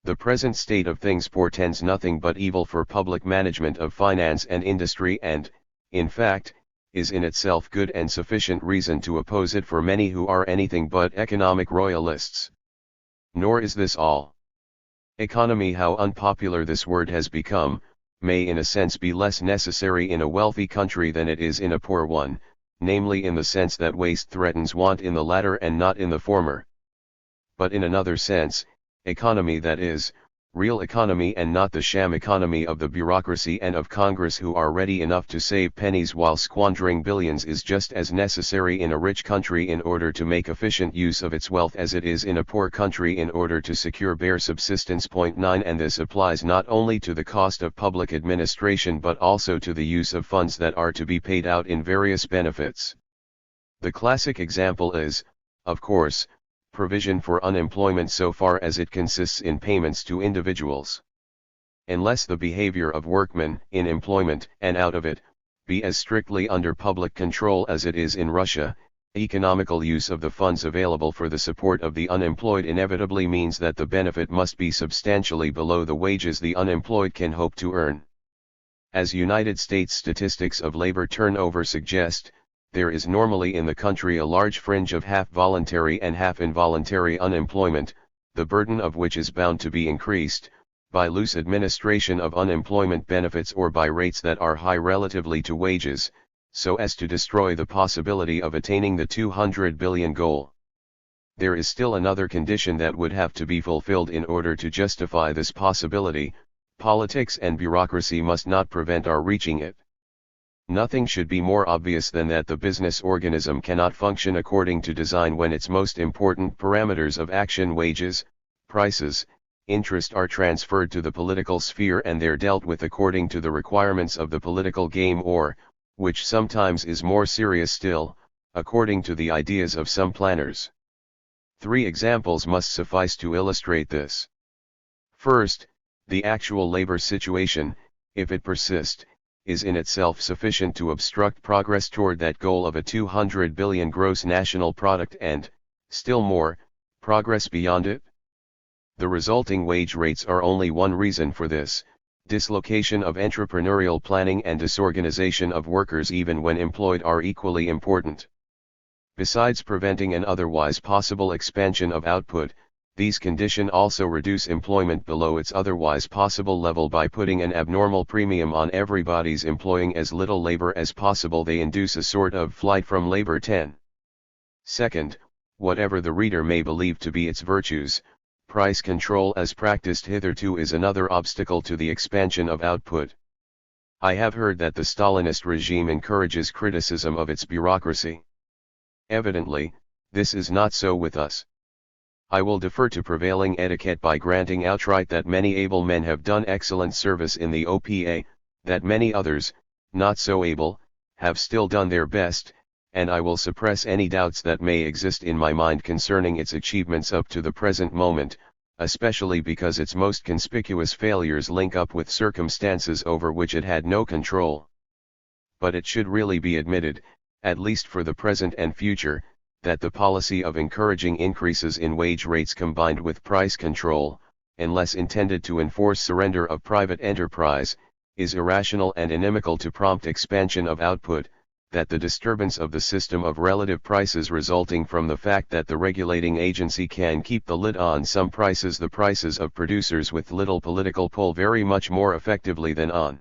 The present state of things portends nothing but evil for public management of finance and industry, and, in fact, is in itself good and sufficient reason to oppose it for many who are anything but economic royalists. Nor is this all. Economy, how unpopular this word has become, may in a sense be less necessary in a wealthy country than it is in a poor one, namely in the sense that waste threatens want in the latter and not in the former. But in another sense, economy, that is, real economy and not the sham economy of the bureaucracy and of Congress, who are ready enough to save pennies while squandering billions, is just as necessary in a rich country in order to make efficient use of its wealth as it is in a poor country in order to secure bare subsistence. 9 And this applies not only to the cost of public administration but also to the use of funds that are to be paid out in various benefits. The classic example is, of course, provision for unemployment so far as it consists in payments to individuals. Unless the behavior of workmen, in employment and out of it, be as strictly under public control as it is in Russia, economical use of the funds available for the support of the unemployed inevitably means that the benefit must be substantially below the wages the unemployed can hope to earn. As United States statistics of labor turnover suggest, there is normally in the country a large fringe of half voluntary and half involuntary unemployment, the burden of which is bound to be increased, by loose administration of unemployment benefits or by rates that are high relatively to wages, so as to destroy the possibility of attaining the 200 billion goal. There is still another condition that would have to be fulfilled in order to justify this possibility: politics and bureaucracy must not prevent our reaching it. Nothing should be more obvious than that the business organism cannot function according to design when its most important parameters of action, wages, prices, interest, are transferred to the political sphere and there dealt with according to the requirements of the political game, or, which sometimes is more serious still, according to the ideas of some planners. 3 examples must suffice to illustrate this. First, the actual labor situation, if it persists, is in itself sufficient to obstruct progress toward that goal of a 200 billion gross national product and, still more, progress beyond it. The resulting wage rates are only one reason for this: dislocation of entrepreneurial planning and disorganization of workers even when employed are equally important. Besides preventing an otherwise possible expansion of output, these conditions also reduce employment below its otherwise possible level by putting an abnormal premium on everybody's employing as little labor as possible. They induce a sort of flight from labor. 10. Second, whatever the reader may believe to be its virtues, price control as practiced hitherto is another obstacle to the expansion of output. I have heard that the Stalinist regime encourages criticism of its bureaucracy. Evidently, this is not so with us. I will defer to prevailing etiquette by granting outright that many able men have done excellent service in the OPA, that many others, not so able, have still done their best, and I will suppress any doubts that may exist in my mind concerning its achievements up to the present moment, especially because its most conspicuous failures link up with circumstances over which it had no control. But it should really be admitted, at least for the present and future, that the policy of encouraging increases in wage rates combined with price control, unless intended to enforce surrender of private enterprise, is irrational and inimical to prompt expansion of output, that the disturbance of the system of relative prices resulting from the fact that the regulating agency can keep the lid on some prices, the prices of producers with little political pull, very much more effectively than on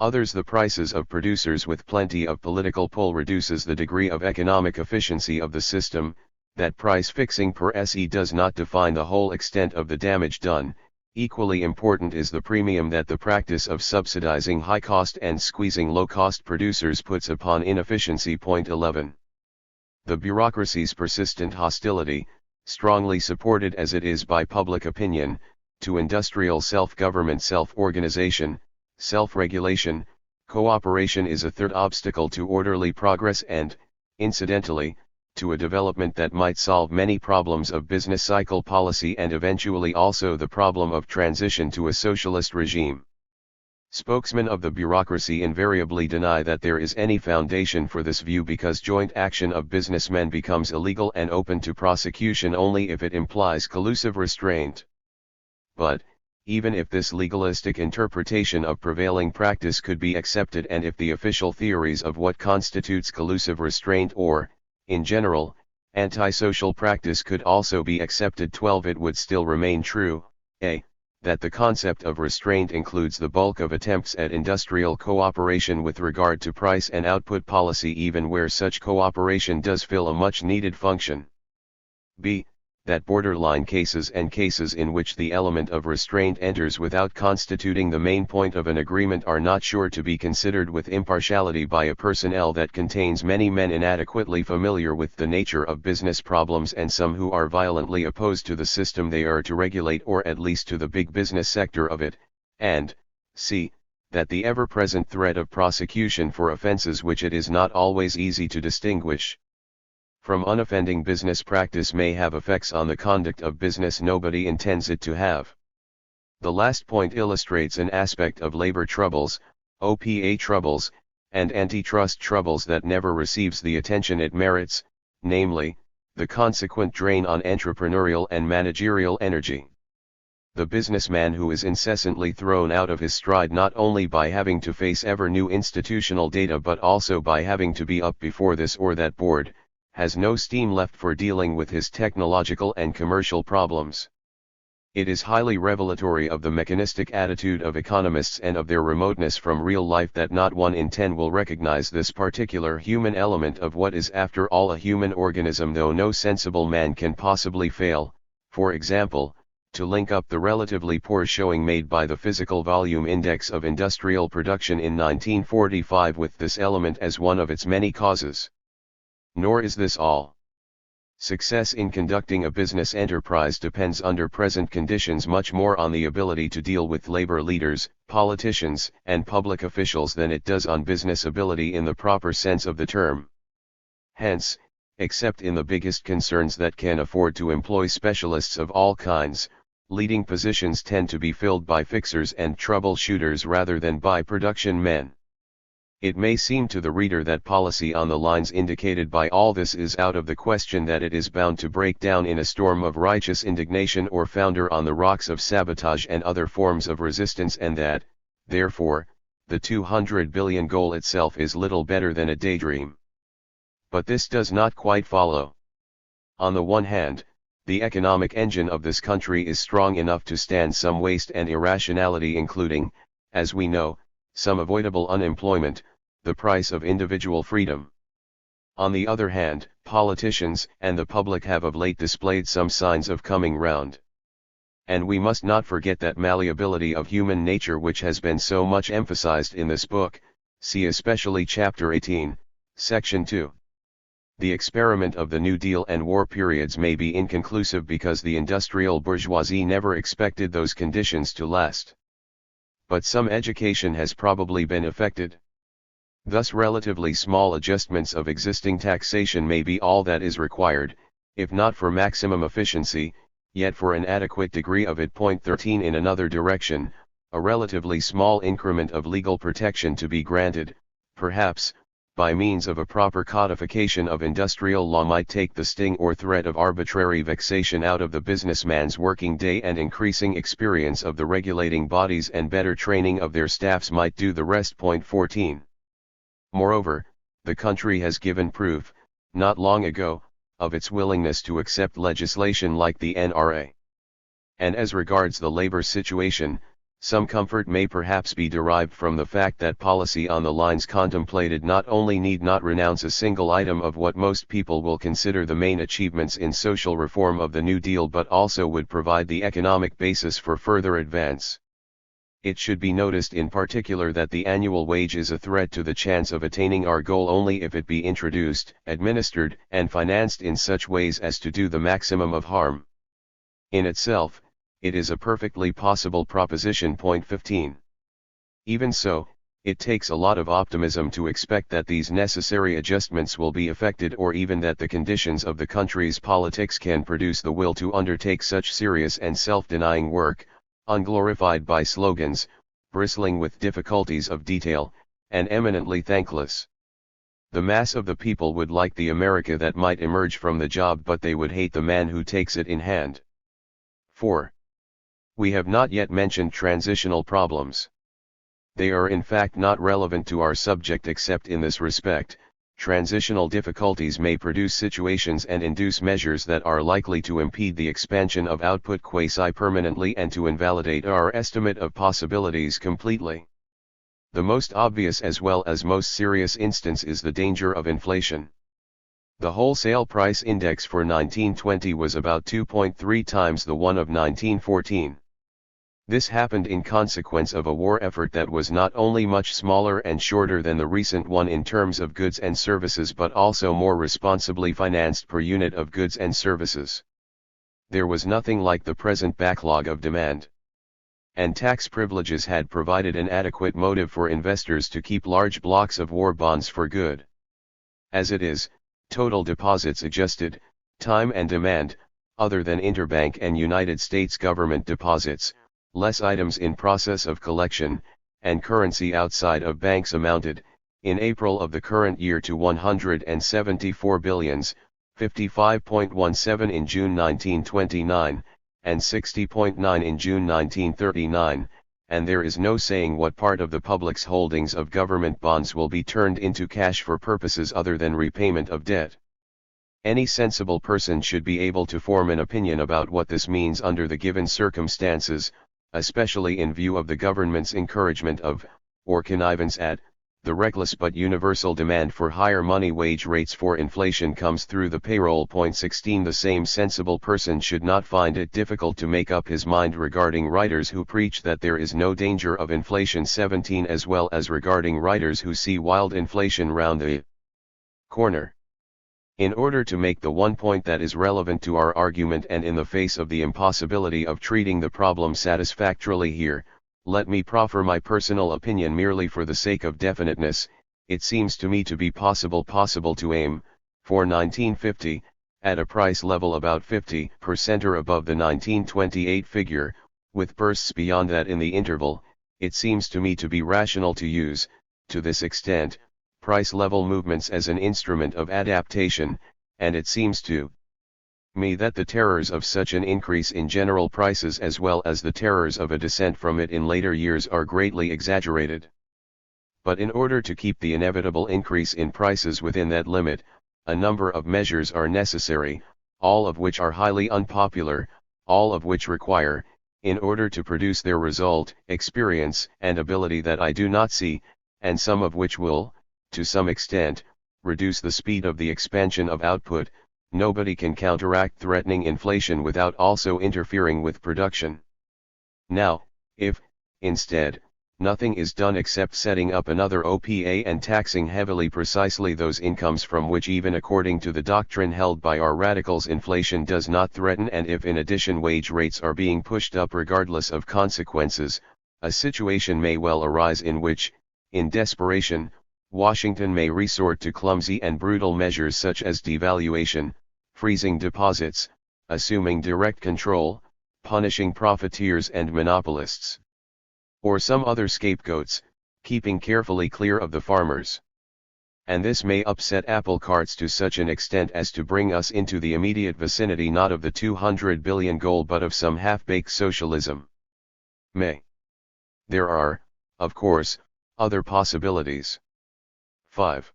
others the prices of producers with plenty of political pull, reduces the degree of economic efficiency of the system. That price fixing per se does not define the whole extent of the damage done. Equally important is the premium that the practice of subsidizing high-cost and squeezing low-cost producers puts upon inefficiency. 11. The bureaucracy's persistent hostility, strongly supported as it is by public opinion, to industrial self-government, self-organization, self-regulation, cooperation is a third obstacle to orderly progress and, incidentally, to a development that might solve many problems of business cycle policy and eventually also the problem of transition to a socialist regime. Spokesmen of the bureaucracy invariably deny that there is any foundation for this view because joint action of businessmen becomes illegal and open to prosecution only if it implies collusive restraint. But, even if this legalistic interpretation of prevailing practice could be accepted and if the official theories of what constitutes collusive restraint or, in general, antisocial practice could also be accepted, 12, it would still remain true, a. that the concept of restraint includes the bulk of attempts at industrial cooperation with regard to price and output policy even where such cooperation does fill a much needed function. B. that borderline cases and cases in which the element of restraint enters without constituting the main point of an agreement are not sure to be considered with impartiality by a personnel that contains many men inadequately familiar with the nature of business problems and some who are violently opposed to the system they are to regulate or at least to the big business sector of it, and, c. that the ever-present threat of prosecution for offenses which it is not always easy to distinguish from unoffending business practice may have effects on the conduct of business nobody intends it to have. The last point illustrates an aspect of labor troubles, OPA troubles, and antitrust troubles that never receives the attention it merits, namely, the consequent drain on entrepreneurial and managerial energy. The businessman who is incessantly thrown out of his stride not only by having to face ever new institutional data but also by having to be up before this or that board, has no steam left for dealing with his technological and commercial problems. It is highly revelatory of the mechanistic attitude of economists and of their remoteness from real life that not 1 in 10 will recognize this particular human element of what is after all a human organism, though no sensible man can possibly fail, for example, to link up the relatively poor showing made by the physical volume index of industrial production in 1945 with this element as one of its many causes. Nor is this all. Success in conducting a business enterprise depends under present conditions much more on the ability to deal with labor leaders, politicians, and public officials than it does on business ability in the proper sense of the term. Hence, except in the biggest concerns that can afford to employ specialists of all kinds, leading positions tend to be filled by fixers and troubleshooters rather than by production men. It may seem to the reader that policy on the lines indicated by all this is out of the question, that it is bound to break down in a storm of righteous indignation or founder on the rocks of sabotage and other forms of resistance, and that, therefore, the 200 billion goal itself is little better than a daydream. But this does not quite follow. On the one hand, the economic engine of this country is strong enough to stand some waste and irrationality, including, as we know, some avoidable unemployment, the price of individual freedom. On the other hand, politicians and the public have of late displayed some signs of coming round. And we must not forget that malleability of human nature which has been so much emphasized in this book, see especially Chapter 18, Section 2. The experiment of the New Deal and war periods may be inconclusive because the industrial bourgeoisie never expected those conditions to last. But some education has probably been effected. Thus relatively small adjustments of existing taxation may be all that is required, if not for maximum efficiency, yet for an adequate degree of it. 13 In another direction, a relatively small increment of legal protection to be granted, perhaps, by means of a proper codification of industrial law, might take the sting or threat of arbitrary vexation out of the businessman's working day, and increasing experience of the regulating bodies and better training of their staffs might do the rest. 14. Moreover, the country has given proof, not long ago, of its willingness to accept legislation like the NRA. And as regards the labor situation, some comfort may perhaps be derived from the fact that policy on the lines contemplated not only need not renounce a single item of what most people will consider the main achievements in social reform of the New Deal, but also would provide the economic basis for further advance. It should be noticed in particular that the annual wage is a threat to the chance of attaining our goal only if it be introduced, administered, and financed in such ways as to do the maximum of harm. In itself, it is a perfectly possible proposition. 15. Even so, it takes a lot of optimism to expect that these necessary adjustments will be effected, or even that the conditions of the country's politics can produce the will to undertake such serious and self-denying work, unglorified by slogans, bristling with difficulties of detail, and eminently thankless. The mass of the people would like the America that might emerge from the job, but they would hate the man who takes it in hand. 4. We have not yet mentioned transitional problems. They are in fact not relevant to our subject except in this respect: transitional difficulties may produce situations and induce measures that are likely to impede the expansion of output quasi-permanently and to invalidate our estimate of possibilities completely. The most obvious as well as most serious instance is the danger of inflation. The wholesale price index for 1920 was about 2.3 times the one of 1914. This happened in consequence of a war effort that was not only much smaller and shorter than the recent one in terms of goods and services, but also more responsibly financed per unit of goods and services. There was nothing like the present backlog of demand. And tax privileges had provided an adequate motive for investors to keep large blocks of war bonds for good. As it is, total deposits adjusted, time and demand, other than interbank and United States government deposits, less items in process of collection, and currency outside of banks amounted, in April of the current year, to 174 billions, 55.17 in June 1929, and 60.9 in June 1939, and there is no saying what part of the public's holdings of government bonds will be turned into cash for purposes other than repayment of debt. Any sensible person should be able to form an opinion about what this means under the given circumstances, especially in view of the government's encouragement of, or connivance at, the reckless but universal demand for higher money wage rates, for inflation comes through the payroll. 16 The same sensible person should not find it difficult to make up his mind regarding writers who preach that there is no danger of inflation. 17 As well as regarding writers who see wild inflation round the corner. In order to make the one point that is relevant to our argument, and in the face of the impossibility of treating the problem satisfactorily here, let me proffer my personal opinion merely for the sake of definiteness. It seems to me to be possible to aim, For 1950, at a price level about 50% or above the 1928 figure, with bursts beyond that in the interval, it seems to me to be rational to use, to this extent, price level movements as an instrument of adaptation, and it seems to me that the terrors of such an increase in general prices as well as the terrors of a descent from it in later years are greatly exaggerated. But in order to keep the inevitable increase in prices within that limit, a number of measures are necessary, all of which are highly unpopular, all of which require, in order to produce their result, experience and ability that I do not see, and some of which will, to some extent, reduce the speed of the expansion of output. Nobody can counteract threatening inflation without also interfering with production. Now, if, instead, nothing is done except setting up another OPA and taxing heavily precisely those incomes from which even according to the doctrine held by our radicals inflation does not threaten, and if in addition wage rates are being pushed up regardless of consequences, a situation may well arise in which, in desperation, Washington may resort to clumsy and brutal measures such as devaluation, freezing deposits, assuming direct control, punishing profiteers and monopolists, or some other scapegoats, keeping carefully clear of the farmers. And this may upset apple carts to such an extent as to bring us into the immediate vicinity not of the 200 billion goal but of some half-baked socialism. There are, of course, other possibilities. 5.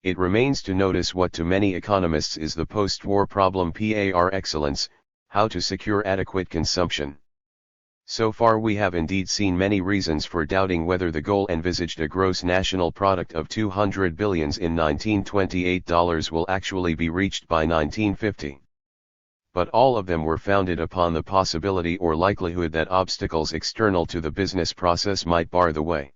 It remains to notice what to many economists is the post-war problem par excellence, how to secure adequate consumption. So far we have indeed seen many reasons for doubting whether the goal envisaged, a gross national product of 200 billions in 1928 dollars, will actually be reached by 1950. But all of them were founded upon the possibility or likelihood that obstacles external to the business process might bar the way.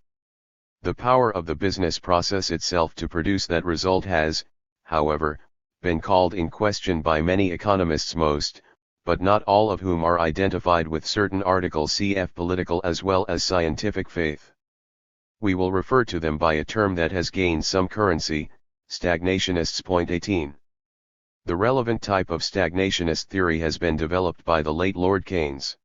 The power of the business process itself to produce that result has, however, been called in question by many economists, most, but not all of whom are identified with certain articles cf. Political as well as scientific faith. We will refer to them by a term that has gained some currency, stagnationists. Point 18. The relevant type of stagnationist theory has been developed by the late Lord Keynes.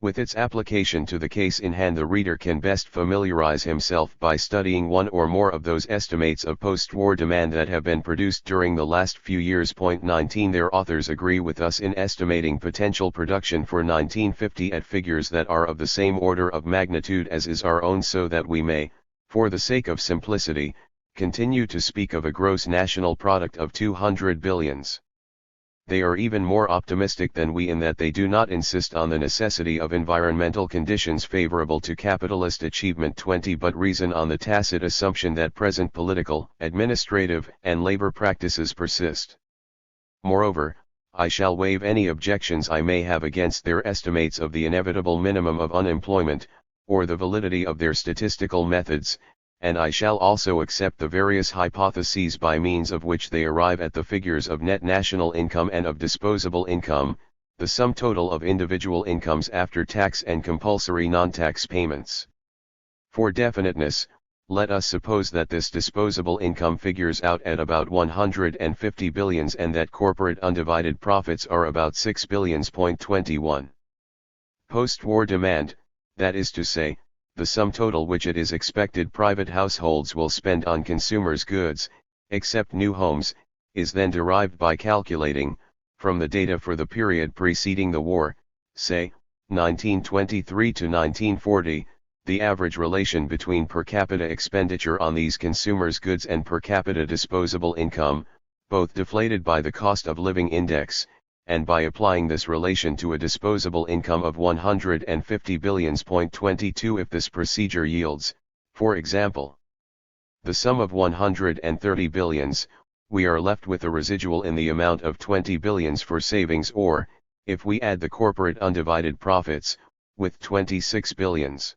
With its application to the case in hand, the reader can best familiarize himself by studying one or more of those estimates of post-war demand that have been produced during the last few years. Point 19. Their authors agree with us in estimating potential production for 1950 at figures that are of the same order of magnitude as is our own, so that we may, for the sake of simplicity, continue to speak of a gross national product of 200 billions. They are even more optimistic than we in that they do not insist on the necessity of environmental conditions favorable to capitalist achievement. 20. But reason on the tacit assumption that present political, administrative, and labor practices persist. Moreover, I shall waive any objections I may have against their estimates of the inevitable minimum of unemployment, or the validity of their statistical methods, and I shall also accept the various hypotheses by means of which they arrive at the figures of net national income and of disposable income, the sum total of individual incomes after tax and compulsory non-tax payments. For definiteness, let us suppose that this disposable income figures out at about 150 billions and that corporate undivided profits are about 6 billions. Point 21. Post-war demand, that is to say, the sum total which it is expected private households will spend on consumers' goods, except new homes, is then derived by calculating, from the data for the period preceding the war, say, 1923 to 1940, the average relation between per capita expenditure on these consumers' goods and per capita disposable income, both deflated by the cost of living index, and by applying this relation to a disposable income of 150 billions. Point 22. If this procedure yields, for example, the sum of 130 billions, we are left with a residual in the amount of 20 billions for savings, or, if we add the corporate undivided profits, with 26 billions.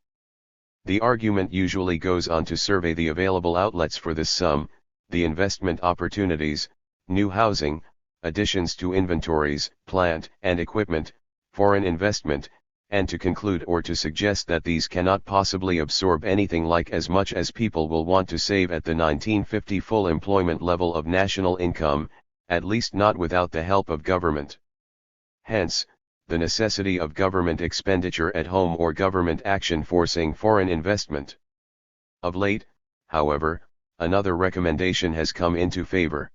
The argument usually goes on to survey the available outlets for this sum, the investment opportunities, new housing, additions to inventories, plant and equipment, foreign investment, and to conclude or to suggest that these cannot possibly absorb anything like as much as people will want to save at the 1950 full employment level of national income, at least not without the help of government. Hence, the necessity of government expenditure at home or government action forcing foreign investment. Of late, however, another recommendation has come into favor.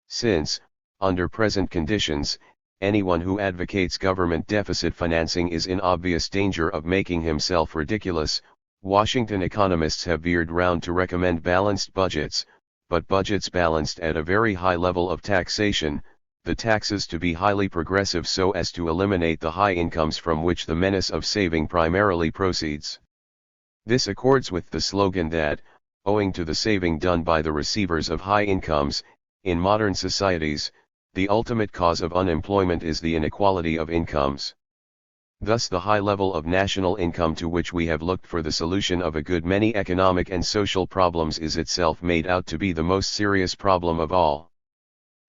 Since, under present conditions, anyone who advocates government deficit financing is in obvious danger of making himself ridiculous, Washington economists have veered round to recommend balanced budgets, but budgets balanced at a very high level of taxation, the taxes to be highly progressive so as to eliminate the high incomes from which the menace of saving primarily proceeds. This accords with the slogan that, owing to the saving done by the receivers of high incomes, in modern societies, the ultimate cause of unemployment is the inequality of incomes. Thus the high level of national income to which we have looked for the solution of a good many economic and social problems is itself made out to be the most serious problem of all.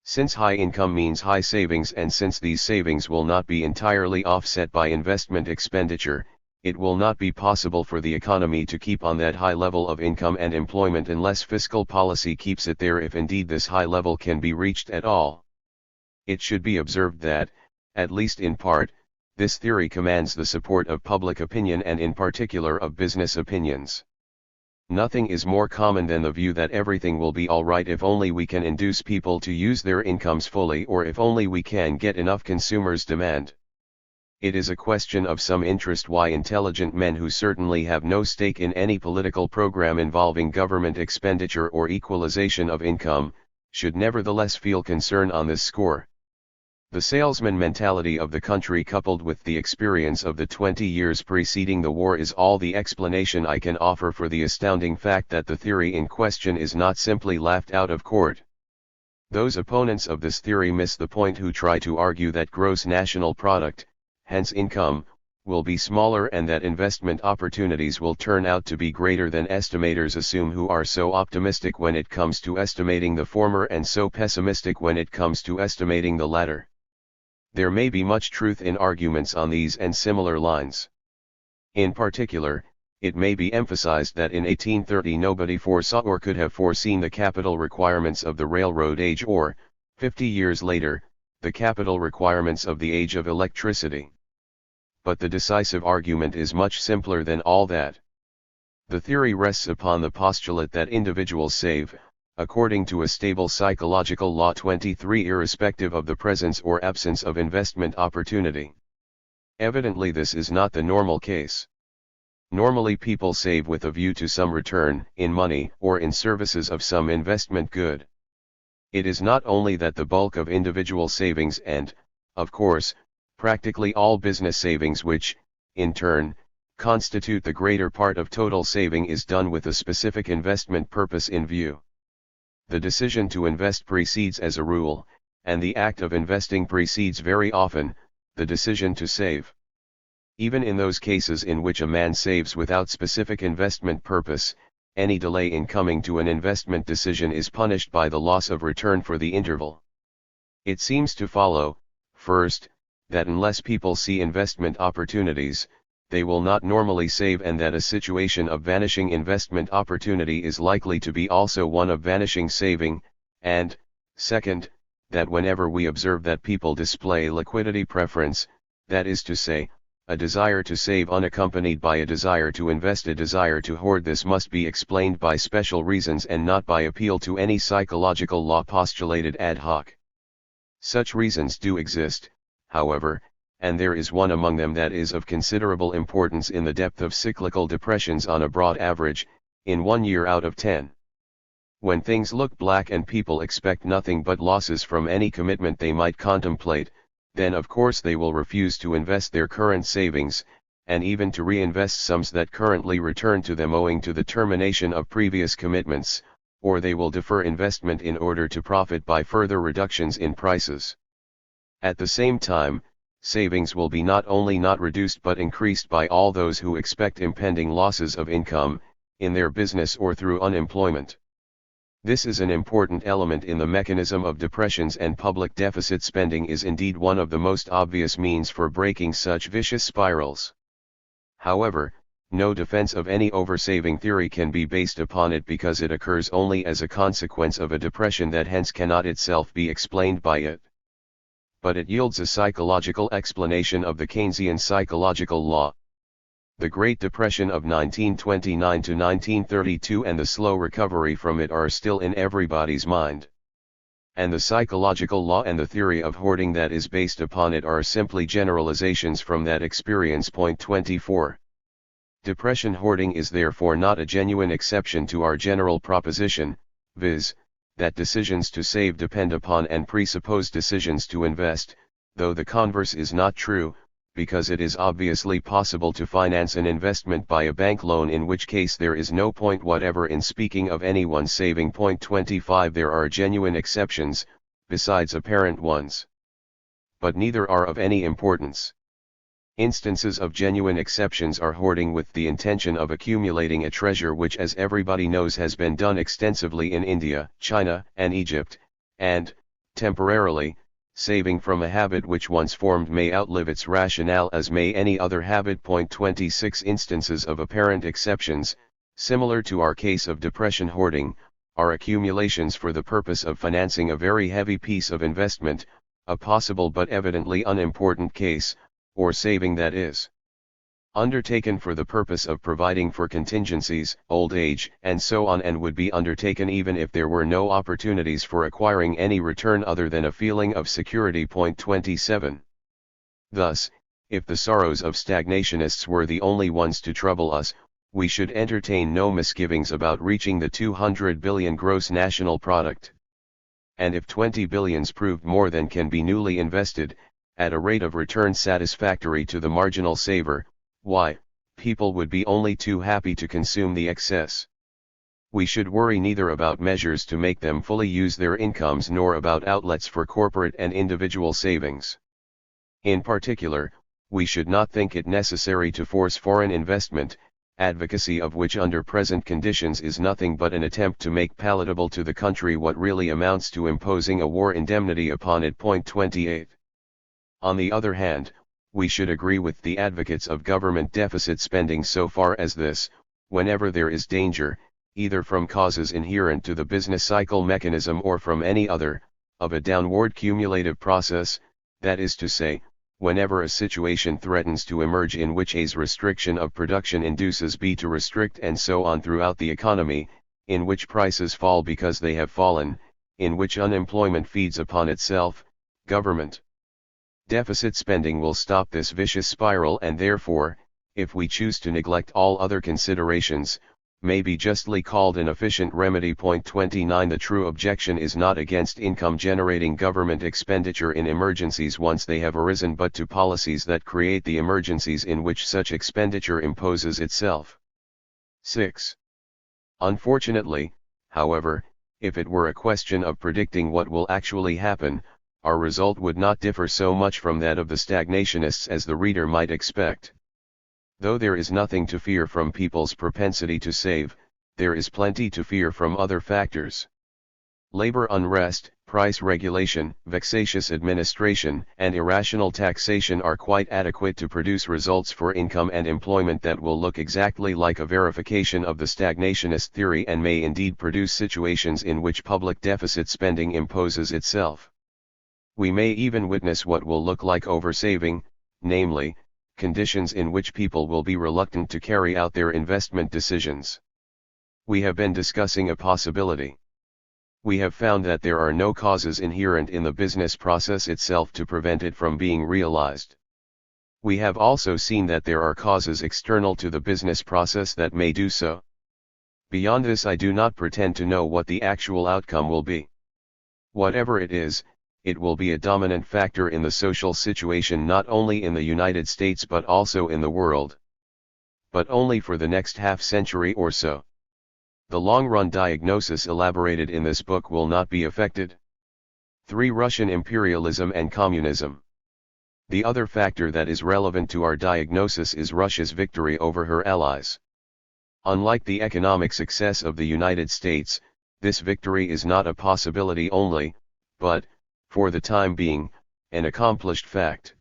Since high income means high savings and since these savings will not be entirely offset by investment expenditure, it will not be possible for the economy to keep on that high level of income and employment unless fiscal policy keeps it there, if indeed this high level can be reached at all. It should be observed that, at least in part, this theory commands the support of public opinion and in particular of business opinions. Nothing is more common than the view that everything will be all right if only we can induce people to use their incomes fully or if only we can get enough consumers' demand. It is a question of some interest why intelligent men who certainly have no stake in any political program involving government expenditure or equalization of income, should nevertheless feel concern on this score. The salesman mentality of the country coupled with the experience of the 20 years preceding the war is all the explanation I can offer for the astounding fact that the theory in question is not simply laughed out of court. Those opponents of this theory miss the point who try to argue that gross national product, hence income, will be smaller and that investment opportunities will turn out to be greater than estimators assume, who are so optimistic when it comes to estimating the former and so pessimistic when it comes to estimating the latter. There may be much truth in arguments on these and similar lines. In particular, it may be emphasized that in 1830 nobody foresaw or could have foreseen the capital requirements of the railroad age or, 50 years later, the capital requirements of the age of electricity. But the decisive argument is much simpler than all that. The theory rests upon the postulate that individuals save, according to a stable psychological law 23, irrespective of the presence or absence of investment opportunity. Evidently this is not the normal case. Normally people save with a view to some return, in money or in services of some investment good. It is not only that the bulk of individual savings and, of course, practically all business savings which, in turn, constitute the greater part of total saving is done with a specific investment purpose in view. The decision to invest precedes as a rule, and the act of investing precedes very often, the decision to save. Even in those cases in which a man saves without specific investment purpose, any delay in coming to an investment decision is punished by the loss of return for the interval. It seems to follow, first, that unless people see investment opportunities, they will not normally save, and that a situation of vanishing investment opportunity is likely to be also one of vanishing saving, and, second, that whenever we observe that people display liquidity preference, that is to say, a desire to save unaccompanied by a desire to invest, a desire to hoard, this must be explained by special reasons and not by appeal to any psychological law postulated ad hoc. Such reasons do exist, however, and there is one among them that is of considerable importance in the depth of cyclical depressions on a broad average, in 1 year out of 10. When things look black and people expect nothing but losses from any commitment they might contemplate, then of course they will refuse to invest their current savings, and even to reinvest sums that currently return to them owing to the termination of previous commitments, or they will defer investment in order to profit by further reductions in prices. At the same time, savings will be not only not reduced but increased by all those who expect impending losses of income, in their business or through unemployment. This is an important element in the mechanism of depressions, and public deficit spending is indeed one of the most obvious means for breaking such vicious spirals. However, no defense of any oversaving theory can be based upon it, because it occurs only as a consequence of a depression that hence cannot itself be explained by it. But it yields a psychological explanation of the Keynesian psychological law. The Great Depression of 1929 to 1932 and the slow recovery from it are still in everybody's mind. And the psychological law and the theory of hoarding that is based upon it are simply generalizations from that experience. Point 24. Depression hoarding is therefore not a genuine exception to our general proposition, viz., that decisions to save depend upon and presuppose decisions to invest, though the converse is not true, because it is obviously possible to finance an investment by a bank loan, in which case there is no point whatever in speaking of anyone saving. Point 25. There are genuine exceptions, besides apparent ones. But neither are of any importance. Instances of genuine exceptions are hoarding with the intention of accumulating a treasure, which, as everybody knows, has been done extensively in India, China, and Egypt, and, temporarily, saving from a habit which once formed may outlive its rationale as may any other habit. Point 26. Instances of apparent exceptions, similar to our case of depression hoarding, are accumulations for the purpose of financing a very heavy piece of investment, a possible but evidently unimportant case, or saving that is undertaken for the purpose of providing for contingencies, old age, and so on, and would be undertaken even if there were no opportunities for acquiring any return other than a feeling of security. Point 27. Thus, if the sorrows of stagnationists were the only ones to trouble us, we should entertain no misgivings about reaching the 200 billion gross national product. And if 20 billions proved more than can be newly invested, at a rate of return satisfactory to the marginal saver, why, people would be only too happy to consume the excess. We should worry neither about measures to make them fully use their incomes, nor about outlets for corporate and individual savings. In particular, we should not think it necessary to force foreign investment, advocacy of which under present conditions is nothing but an attempt to make palatable to the country what really amounts to imposing a war indemnity upon it. Point 28. On the other hand, we should agree with the advocates of government deficit spending so far as this, whenever there is danger, either from causes inherent to the business cycle mechanism or from any other, of a downward cumulative process, that is to say, whenever a situation threatens to emerge in which A's restriction of production induces B to restrict, and so on throughout the economy, in which prices fall because they have fallen, in which unemployment feeds upon itself, government deficit spending will stop this vicious spiral, and therefore, if we choose to neglect all other considerations, may be justly called an efficient remedy. Point 29. The true objection is not against income-generating government expenditure in emergencies once they have arisen, but to policies that create the emergencies in which such expenditure imposes itself. 6. Unfortunately, however, if it were a question of predicting what will actually happen, our result would not differ so much from that of the stagnationists as the reader might expect. Though there is nothing to fear from people's propensity to save, there is plenty to fear from other factors. Labor unrest, price regulation, vexatious administration, and irrational taxation are quite adequate to produce results for income and employment that will look exactly like a verification of the stagnationist theory, and may indeed produce situations in which public deficit spending imposes itself. We may even witness what will look like oversaving, namely, conditions in which people will be reluctant to carry out their investment decisions. We have been discussing a possibility. We have found that there are no causes inherent in the business process itself to prevent it from being realized. We have also seen that there are causes external to the business process that may do so. Beyond this, I do not pretend to know what the actual outcome will be. Whatever it is, it will be a dominant factor in the social situation not only in the United States but also in the world. But only for the next half-century or so. The long-run diagnosis elaborated in this book will not be affected. 3. Russian imperialism and communism. The other factor that is relevant to our diagnosis is Russia's victory over her allies. Unlike the economic success of the United States, this victory is not a possibility only, but, for the time being, an accomplished fact.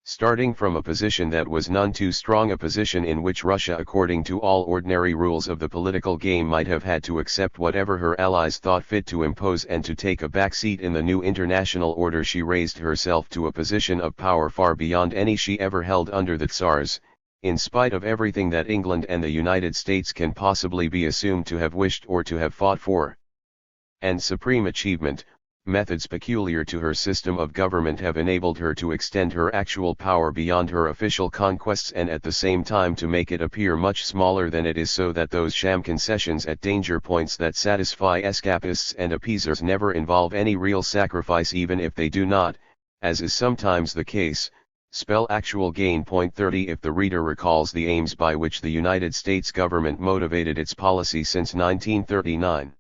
Starting from a position that was none too strong, a position in which Russia, according to all ordinary rules of the political game, might have had to accept whatever her allies thought fit to impose and to take a back seat in the new international order, she raised herself to a position of power far beyond any she ever held under the Tsars, in spite of everything that England and the United States can possibly be assumed to have wished or to have fought for. And supreme achievement, methods peculiar to her system of government have enabled her to extend her actual power beyond her official conquests and at the same time to make it appear much smaller than it is, so that those sham concessions at danger points that satisfy escapists and appeasers never involve any real sacrifice, even if they do not, as is sometimes the case, spell actual gain. Point 30. If the reader recalls the aims by which the United States government motivated its policy since 1939,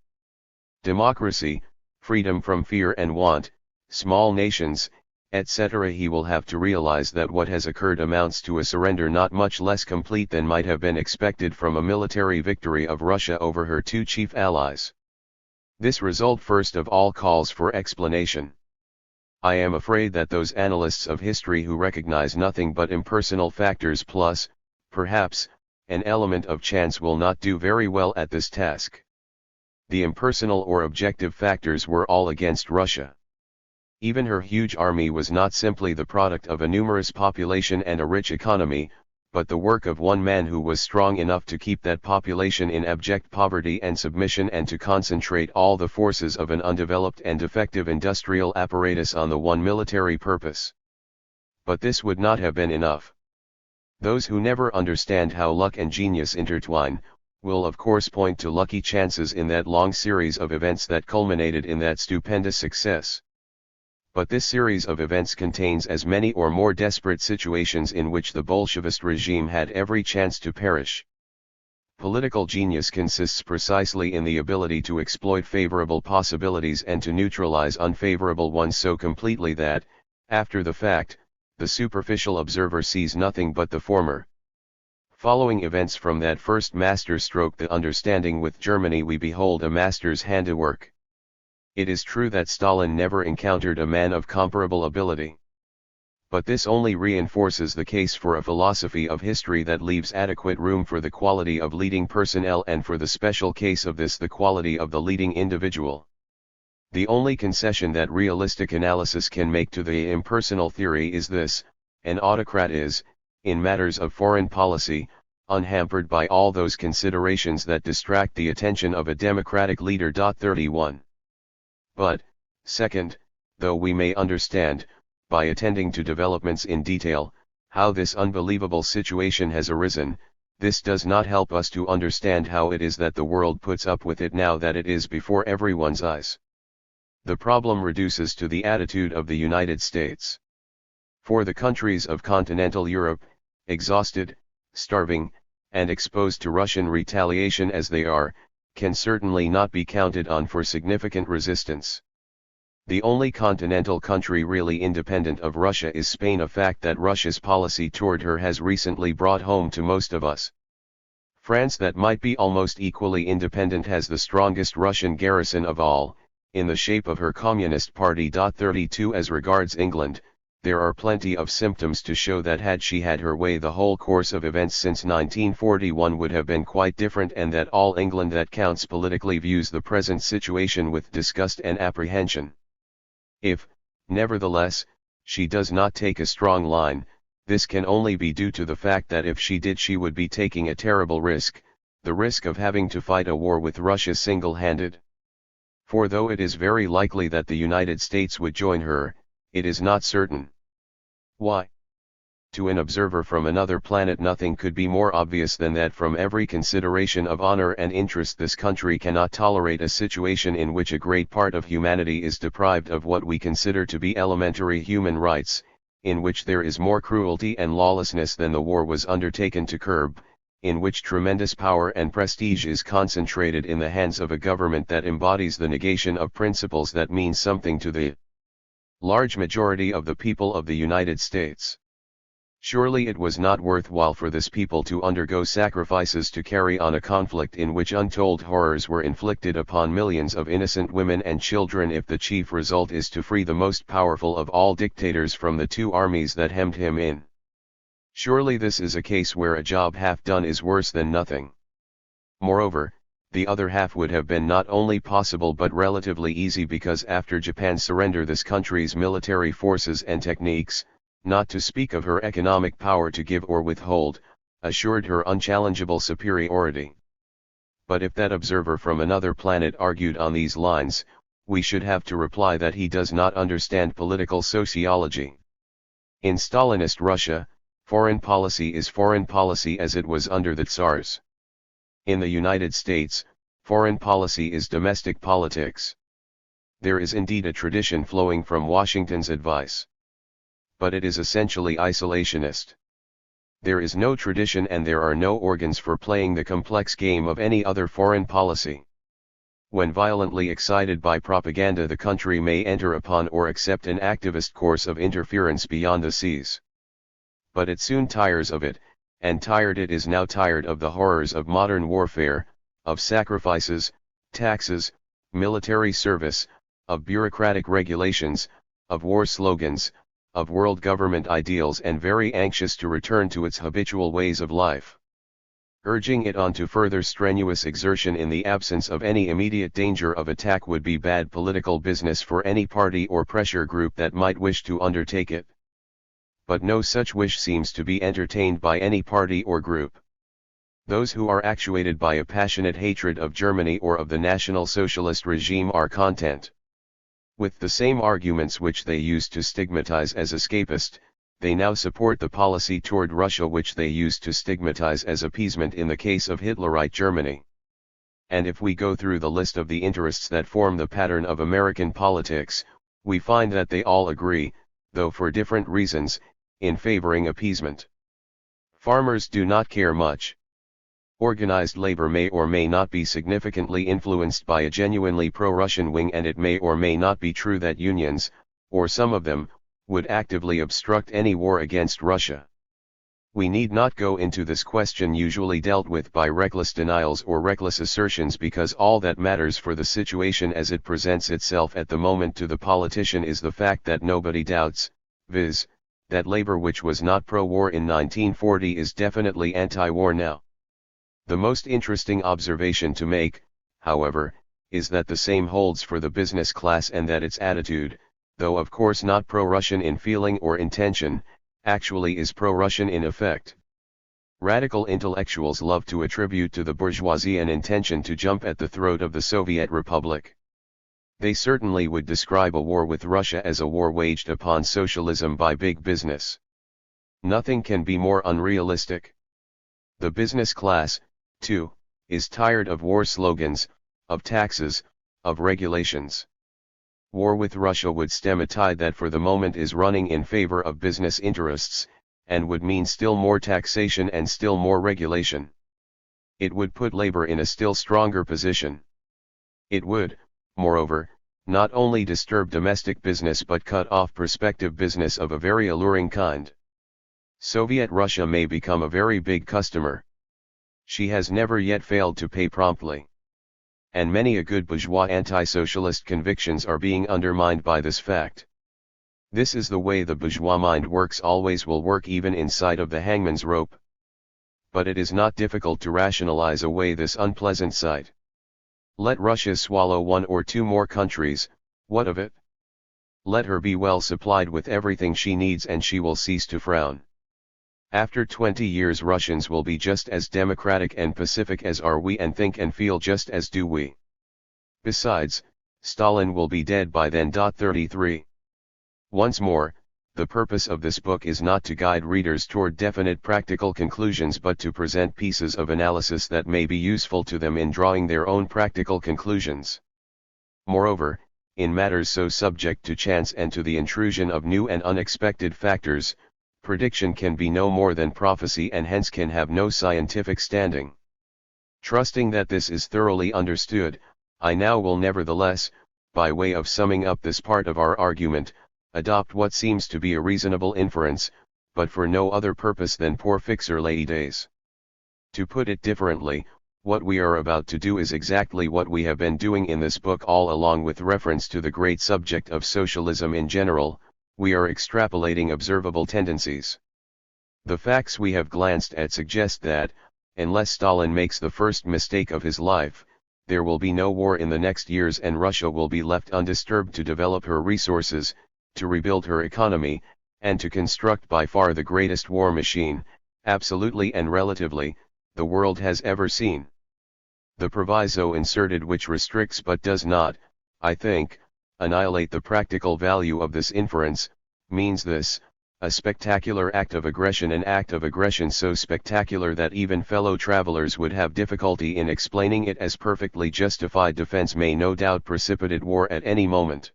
democracy, freedom from fear and want, small nations, etc., he will have to realize that what has occurred amounts to a surrender not much less complete than might have been expected from a military victory of Russia over her two chief allies. This result first of all calls for explanation. I am afraid that those analysts of history who recognize nothing but impersonal factors plus, perhaps, an element of chance will not do very well at this task. The impersonal or objective factors were all against Russia. Even her huge army was not simply the product of a numerous population and a rich economy, but the work of one man who was strong enough to keep that population in abject poverty and submission and to concentrate all the forces of an undeveloped and defective industrial apparatus on the one military purpose. But this would not have been enough. Those who never understand how luck and genius intertwine, will of course point to lucky chances in that long series of events that culminated in that stupendous success. But this series of events contains as many or more desperate situations in which the Bolshevist regime had every chance to perish. Political genius consists precisely in the ability to exploit favorable possibilities and to neutralize unfavorable ones so completely that, after the fact, the superficial observer sees nothing but the former. Following events from that first master stroke, the understanding with Germany, we behold a master's handiwork. It is true that Stalin never encountered a man of comparable ability. But this only reinforces the case for a philosophy of history that leaves adequate room for the quality of leading personnel and for the special case of this, the quality of the leading individual. The only concession that realistic analysis can make to the impersonal theory is this: an autocrat is, in matters of foreign policy, unhampered by all those considerations that distract the attention of a democratic leader. 31. But, second, though we may understand, by attending to developments in detail, how this unbelievable situation has arisen, this does not help us to understand how it is that the world puts up with it now that it is before everyone's eyes. The problem reduces to the attitude of the United States. For the countries of continental Europe, exhausted, starving, and exposed to Russian retaliation as they are, can certainly not be counted on for significant resistance. The only continental country really independent of Russia is Spain, a fact that Russia's policy toward her has recently brought home to most of us. France, that might be almost equally independent, has the strongest Russian garrison of all, in the shape of her Communist Party. 32. As regards England, there are plenty of symptoms to show that had she had her way, the whole course of events since 1941 would have been quite different, and that all England that counts politically views the present situation with disgust and apprehension. If, nevertheless, she does not take a strong line, this can only be due to the fact that if she did, she would be taking a terrible risk, the risk of having to fight a war with Russia single-handed. For though it is very likely that the United States would join her, it is not certain. Why? To an observer from another planet, nothing could be more obvious than that from every consideration of honor and interest this country cannot tolerate a situation in which a great part of humanity is deprived of what we consider to be elementary human rights, in which there is more cruelty and lawlessness than the war was undertaken to curb, in which tremendous power and prestige is concentrated in the hands of a government that embodies the negation of principles that mean something to the large majority of the people of the United States. Surely it was not worthwhile for this people to undergo sacrifices to carry on a conflict in which untold horrors were inflicted upon millions of innocent women and children if the chief result is to free the most powerful of all dictators from the two armies that hemmed him in. Surely this is a case where a job half done is worse than nothing. Moreover, the other half would have been not only possible but relatively easy because after Japan's surrender this country's military forces and techniques, not to speak of her economic power to give or withhold, assured her unchallengeable superiority. But if that observer from another planet argued on these lines, we should have to reply that he does not understand political sociology. In Stalinist Russia, foreign policy is foreign policy as it was under the Tsars. In the United States, foreign policy is domestic politics. There is indeed a tradition flowing from Washington's advice. But it is essentially isolationist. There is no tradition and there are no organs for playing the complex game of any other foreign policy. When violently excited by propaganda, the country may enter upon or accept an activist course of interference beyond the seas. But it soon tires of it, and tired it is now tired of the horrors of modern warfare, of sacrifices, taxes, military service, of bureaucratic regulations, of war slogans, of world government ideals, and very anxious to return to its habitual ways of life. Urging it on to further strenuous exertion in the absence of any immediate danger of attack would be bad political business for any party or pressure group that might wish to undertake it. But no such wish seems to be entertained by any party or group. Those who are actuated by a passionate hatred of Germany or of the National Socialist regime are content. With the same arguments which they used to stigmatize as escapist, they now support the policy toward Russia which they used to stigmatize as appeasement in the case of Hitlerite Germany. And if we go through the list of the interests that form the pattern of American politics, we find that they all agree, though for different reasons, in favoring appeasement. Farmers do not care much. Organized labor may or may not be significantly influenced by a genuinely pro-Russian wing, and it may or may not be true that unions, or some of them, would actively obstruct any war against Russia. We need not go into this question usually dealt with by reckless denials or reckless assertions, because all that matters for the situation as it presents itself at the moment to the politician is the fact that nobody doubts, viz., that labor which was not pro-war in 1940 is definitely anti-war now. The most interesting observation to make, however, is that the same holds for the business class, and that its attitude, though of course not pro-Russian in feeling or intention, actually is pro-Russian in effect. Radical intellectuals love to attribute to the bourgeoisie an intention to jump at the throat of the Soviet Republic. They certainly would describe a war with Russia as a war waged upon socialism by big business. Nothing can be more unrealistic. The business class, too, is tired of war slogans, of taxes, of regulations. War with Russia would stem a tide that for the moment is running in favor of business interests, and would mean still more taxation and still more regulation. It would put labor in a still stronger position. It would, moreover, not only disturb domestic business but cut off prospective business of a very alluring kind. Soviet Russia may become a very big customer. She has never yet failed to pay promptly. And many a good bourgeois anti-socialist convictions are being undermined by this fact. This is the way the bourgeois mind works, always will work, even inside of the hangman's rope. But it is not difficult to rationalize away this unpleasant sight. Let Russia swallow one or two more countries, what of it? Let her be well supplied with everything she needs and she will cease to frown. After 20 years Russians will be just as democratic and pacific as are we, and think and feel just as do we. Besides, Stalin will be dead by then. 33. Once more, the purpose of this book is not to guide readers toward definite practical conclusions but to present pieces of analysis that may be useful to them in drawing their own practical conclusions. Moreover, in matters so subject to chance and to the intrusion of new and unexpected factors, prediction can be no more than prophecy and hence can have no scientific standing. Trusting that this is thoroughly understood, I now will nevertheless, by way of summing up this part of our argument, adopt what seems to be a reasonable inference, but for no other purpose than pour fixer les idées. To put it differently, what we are about to do is exactly what we have been doing in this book all along with reference to the great subject of socialism in general. We are extrapolating observable tendencies. The facts we have glanced at suggest that, unless Stalin makes the first mistake of his life, there will be no war in the next years and Russia will be left undisturbed to develop her resources, to rebuild her economy, and to construct by far the greatest war machine, absolutely and relatively, the world has ever seen. The proviso inserted which restricts but does not, I think, annihilate the practical value of this inference, means this: a spectacular act of aggression, an act of aggression so spectacular that even fellow travelers would have difficulty in explaining it as perfectly justified defense may no doubt precipitate war at any moment.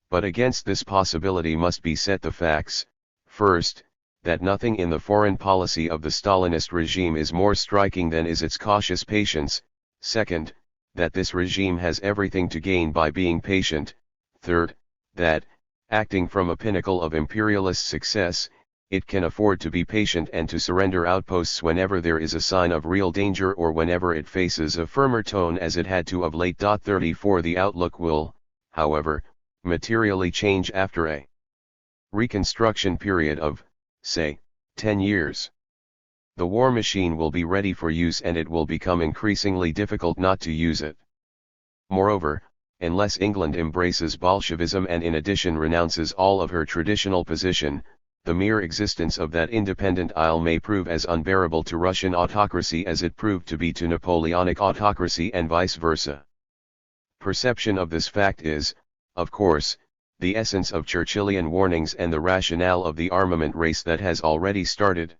But against this possibility must be set the facts: first, that nothing in the foreign policy of the Stalinist regime is more striking than is its cautious patience; second, that this regime has everything to gain by being patient; third, that, acting from a pinnacle of imperialist success, it can afford to be patient and to surrender outposts whenever there is a sign of real danger or whenever it faces a firmer tone as it had to of late. 34 The outlook will, however, materially change after a reconstruction period of, say, 10 years. The war machine will be ready for use and it will become increasingly difficult not to use it. Moreover, unless England embraces Bolshevism and in addition renounces all of her traditional position, the mere existence of that independent isle may prove as unbearable to Russian autocracy as it proved to be to Napoleonic autocracy and vice versa. Perception of this fact is, of course, the essence of Churchillian warnings and the rationale of the armament race that has already started.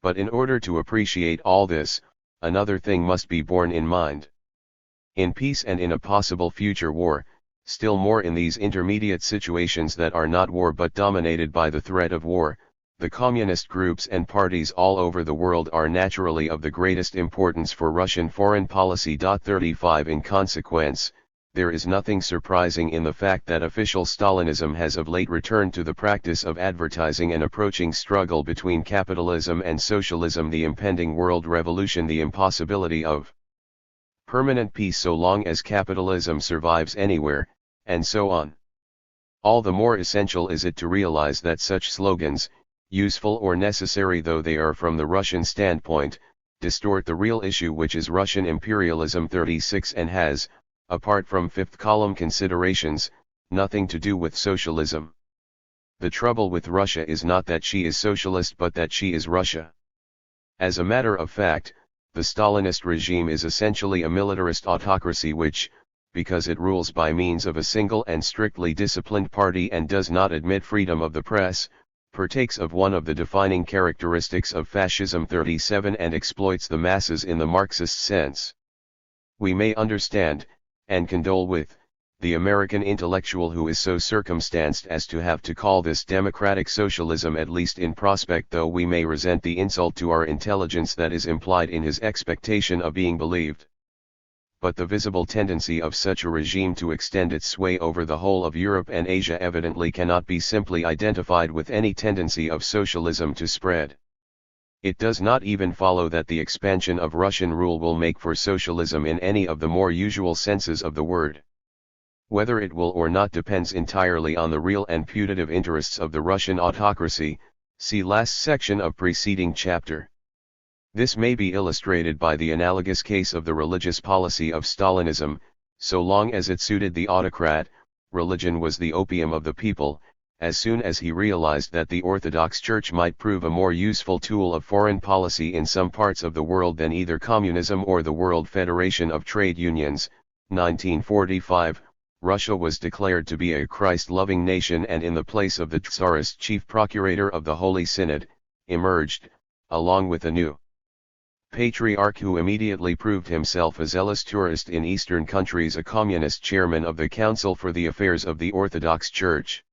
But in order to appreciate all this, another thing must be borne in mind. In peace and in a possible future war, still more in these intermediate situations that are not war but dominated by the threat of war, the communist groups and parties all over the world are naturally of the greatest importance for Russian foreign policy. 35 In consequence, there is nothing surprising in the fact that official Stalinism has of late returned to the practice of advertising an approaching struggle between capitalism and socialism, the impending world revolution, the impossibility of permanent peace so long as capitalism survives anywhere, and so on. All the more essential is it to realize that such slogans, useful or necessary though they are from the Russian standpoint, distort the real issue, which is Russian imperialism. 36 And has, apart from fifth column considerations, nothing to do with socialism. The trouble with Russia is not that she is socialist but that she is Russia. As a matter of fact, the Stalinist regime is essentially a militarist autocracy which, because it rules by means of a single and strictly disciplined party and does not admit freedom of the press, partakes of one of the defining characteristics of fascism. 37 And exploits the masses in the Marxist sense. We may understand, and condole with, the American intellectual who is so circumstanced as to have to call this democratic socialism, at least in prospect, though we may resent the insult to our intelligence that is implied in his expectation of being believed. But the visible tendency of such a regime to extend its sway over the whole of Europe and Asia evidently cannot be simply identified with any tendency of socialism to spread. It does not even follow that the expansion of Russian rule will make for socialism in any of the more usual senses of the word. Whether it will or not depends entirely on the real and putative interests of the Russian autocracy, see last section of preceding chapter. This may be illustrated by the analogous case of the religious policy of Stalinism. So long as it suited the autocrat, religion was the opium of the people. As soon as he realized that the Orthodox Church might prove a more useful tool of foreign policy in some parts of the world than either communism or the World Federation of Trade Unions, 1945, Russia was declared to be a Christ-loving nation, and in the place of the Tsarist chief procurator of the Holy Synod, emerged, along with a new patriarch who immediately proved himself a zealous tourist in Eastern countries, a communist chairman of the Council for the Affairs of the Orthodox Church.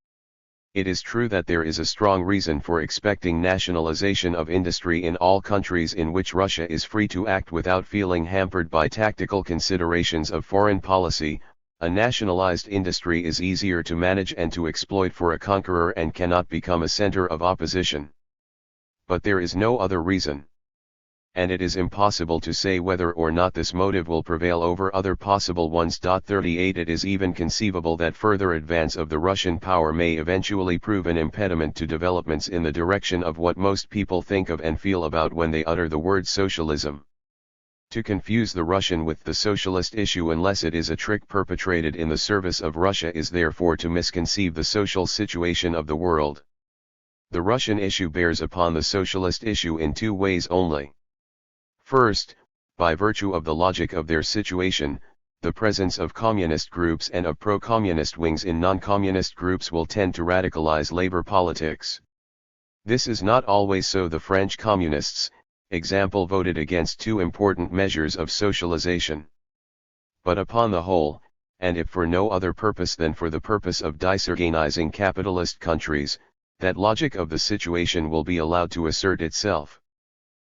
It is true that there is a strong reason for expecting nationalization of industry in all countries in which Russia is free to act without feeling hampered by tactical considerations of foreign policy, A nationalized industry is easier to manage and to exploit for a conqueror and cannot become a center of opposition. But there is no other reason. And it is impossible to say whether or not this motive will prevail over other possible ones. 38 It is even conceivable that further advance of the Russian power may eventually prove an impediment to developments in the direction of what most people think of and feel about when they utter the word socialism. To confuse the Russian with the socialist issue unless it is a trick perpetrated in the service of Russia is therefore to misconceive the social situation of the world. The Russian issue bears upon the socialist issue in two ways only. First, by virtue of the logic of their situation, the presence of communist groups and of pro-communist wings in non-communist groups will tend to radicalize labor politics. This is not always so. The French communists, example, voted against two important measures of socialization. But upon the whole, and if for no other purpose than for the purpose of disorganizing capitalist countries, that logic of the situation will be allowed to assert itself.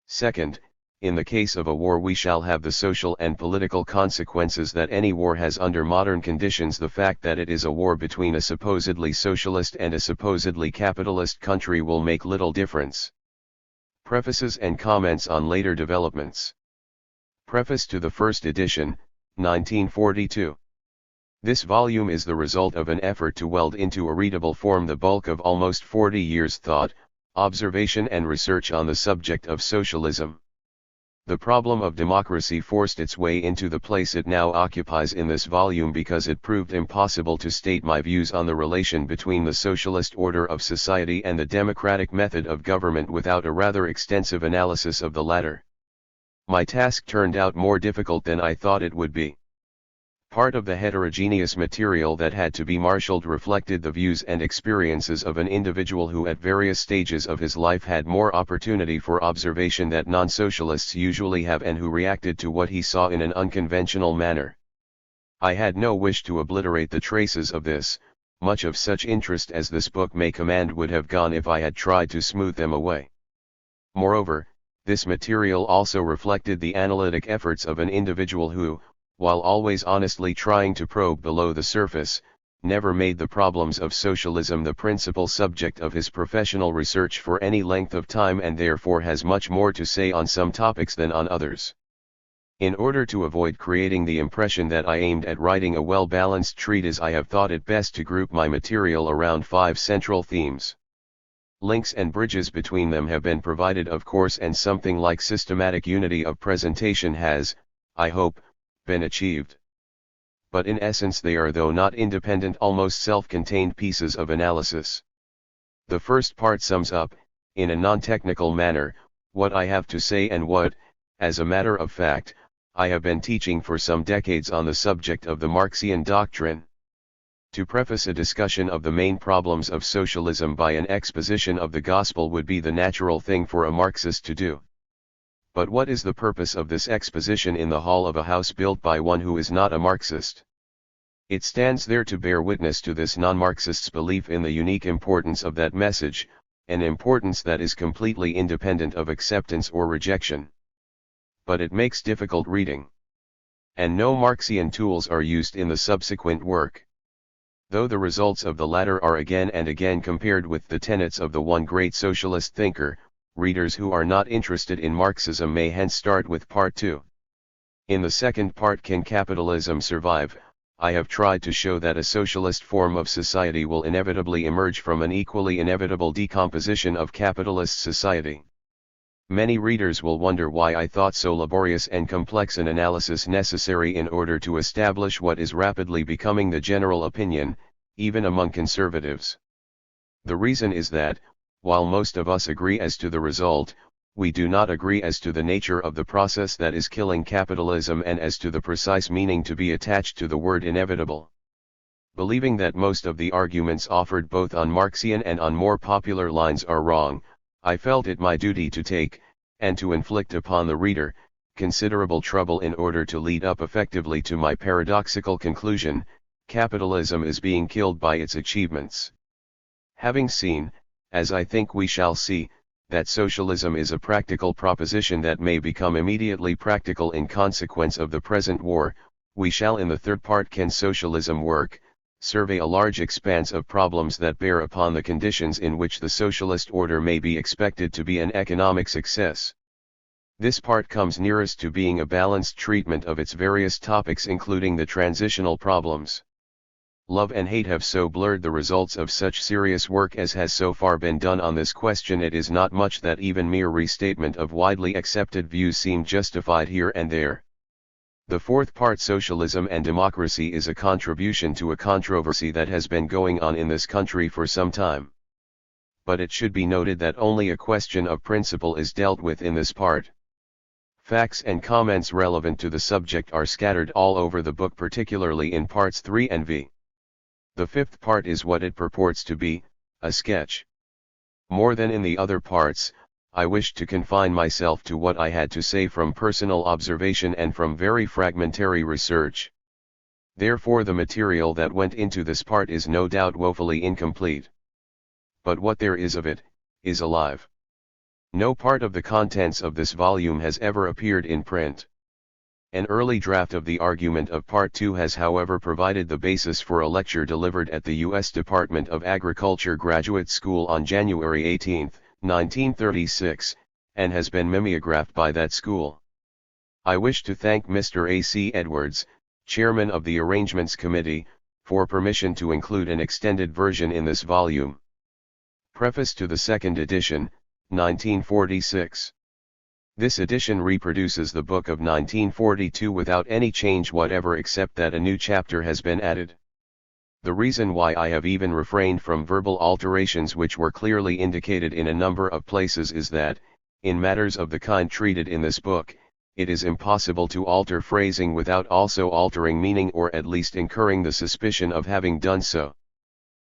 Second, in the case of a war we shall have the social and political consequences that any war has under modern conditions. The fact that it is a war between a supposedly socialist and a supposedly capitalist country will make little difference. Prefaces and comments on later developments. Preface to the first edition, 1942. This volume is the result of an effort to weld into a readable form the bulk of almost 40 years' thought, observation and research on the subject of socialism. The problem of democracy forced its way into the place it now occupies in this volume because it proved impossible to state my views on the relation between the socialist order of society and the democratic method of government without a rather extensive analysis of the latter. My task turned out more difficult than I thought it would be. Part of the heterogeneous material that had to be marshaled reflected the views and experiences of an individual who at various stages of his life had more opportunity for observation that non-socialists usually have and who reacted to what he saw in an unconventional manner. I had no wish to obliterate the traces of this. Much of such interest as this book may command would have gone if I had tried to smooth them away. Moreover, this material also reflected the analytic efforts of an individual who, while always honestly trying to probe below the surface, never made the problems of socialism the principal subject of his professional research for any length of time and therefore has much more to say on some topics than on others. In order to avoid creating the impression that I aimed at writing a well-balanced treatise, I have thought it best to group my material around 5 central themes. Links and bridges between them have been provided, of course, and something like systematic unity of presentation has, I hope, been achieved. But in essence they are, though not independent, almost self-contained pieces of analysis. The first part sums up, in a non-technical manner, what I have to say and what, as a matter of fact, I have been teaching for some decades on the subject of the Marxian doctrine. To preface a discussion of the main problems of socialism by an exposition of the gospel would be the natural thing for a Marxist to do. But what is the purpose of this exposition in the hall of a house built by one who is not a Marxist? It stands there to bear witness to this non-Marxist's belief in the unique importance of that message, an importance that is completely independent of acceptance or rejection. But it makes difficult reading. And no Marxian tools are used in the subsequent work. Though the results of the latter are again and again compared with the tenets of the one great socialist thinker, readers who are not interested in Marxism may hence start with Part 2. In the second part, Can Capitalism Survive?, I have tried to show that a socialist form of society will inevitably emerge from an equally inevitable decomposition of capitalist society. Many readers will wonder why I thought so laborious and complex an analysis necessary in order to establish what is rapidly becoming the general opinion, even among conservatives. The reason is that, while most of us agree as to the result, we do not agree as to the nature of the process that is killing capitalism and as to the precise meaning to be attached to the word inevitable. Believing that most of the arguments offered both on Marxian and on more popular lines are wrong, I felt it my duty to take, and to inflict upon the reader, considerable trouble in order to lead up effectively to my paradoxical conclusion: capitalism is being killed by its achievements. Having seen, as I think we shall see, that socialism is a practical proposition that may become immediately practical in consequence of the present war, We shall in the third part Can Socialism Work? Survey a large expanse of problems that bear upon the conditions in which the socialist order may be expected to be an economic success. This part comes nearest to being a balanced treatment of its various topics including the transitional problems. Love and hate have so blurred the results of such serious work as has so far been done on this question, it is not much that even mere restatement of widely accepted views seem justified here and there. The fourth part, Socialism and Democracy, is a contribution to a controversy that has been going on in this country for some time. But it should be noted that only a question of principle is dealt with in this part. Facts and comments relevant to the subject are scattered all over the book, particularly in parts 3 and v. The fifth part is what it purports to be, a sketch. More than in the other parts, I wished to confine myself to what I had to say from personal observation and from very fragmentary research. Therefore the material that went into this part is no doubt woefully incomplete. But what there is of it, is alive. No part of the contents of this volume has ever appeared in print. An early draft of the argument of Part 2 has however provided the basis for a lecture delivered at the U.S. Department of Agriculture Graduate School on January 18, 1936, and has been mimeographed by that school. I wish to thank Mr. A. C. Edwards, Chairman of the Arrangements Committee, for permission to include an extended version in this volume. Preface to the second edition, 1946. This edition reproduces the book of 1942 without any change whatever except that a new chapter has been added. The reason why I have even refrained from verbal alterations which were clearly indicated in a number of places is that, in matters of the kind treated in this book, it is impossible to alter phrasing without also altering meaning or at least incurring the suspicion of having done so.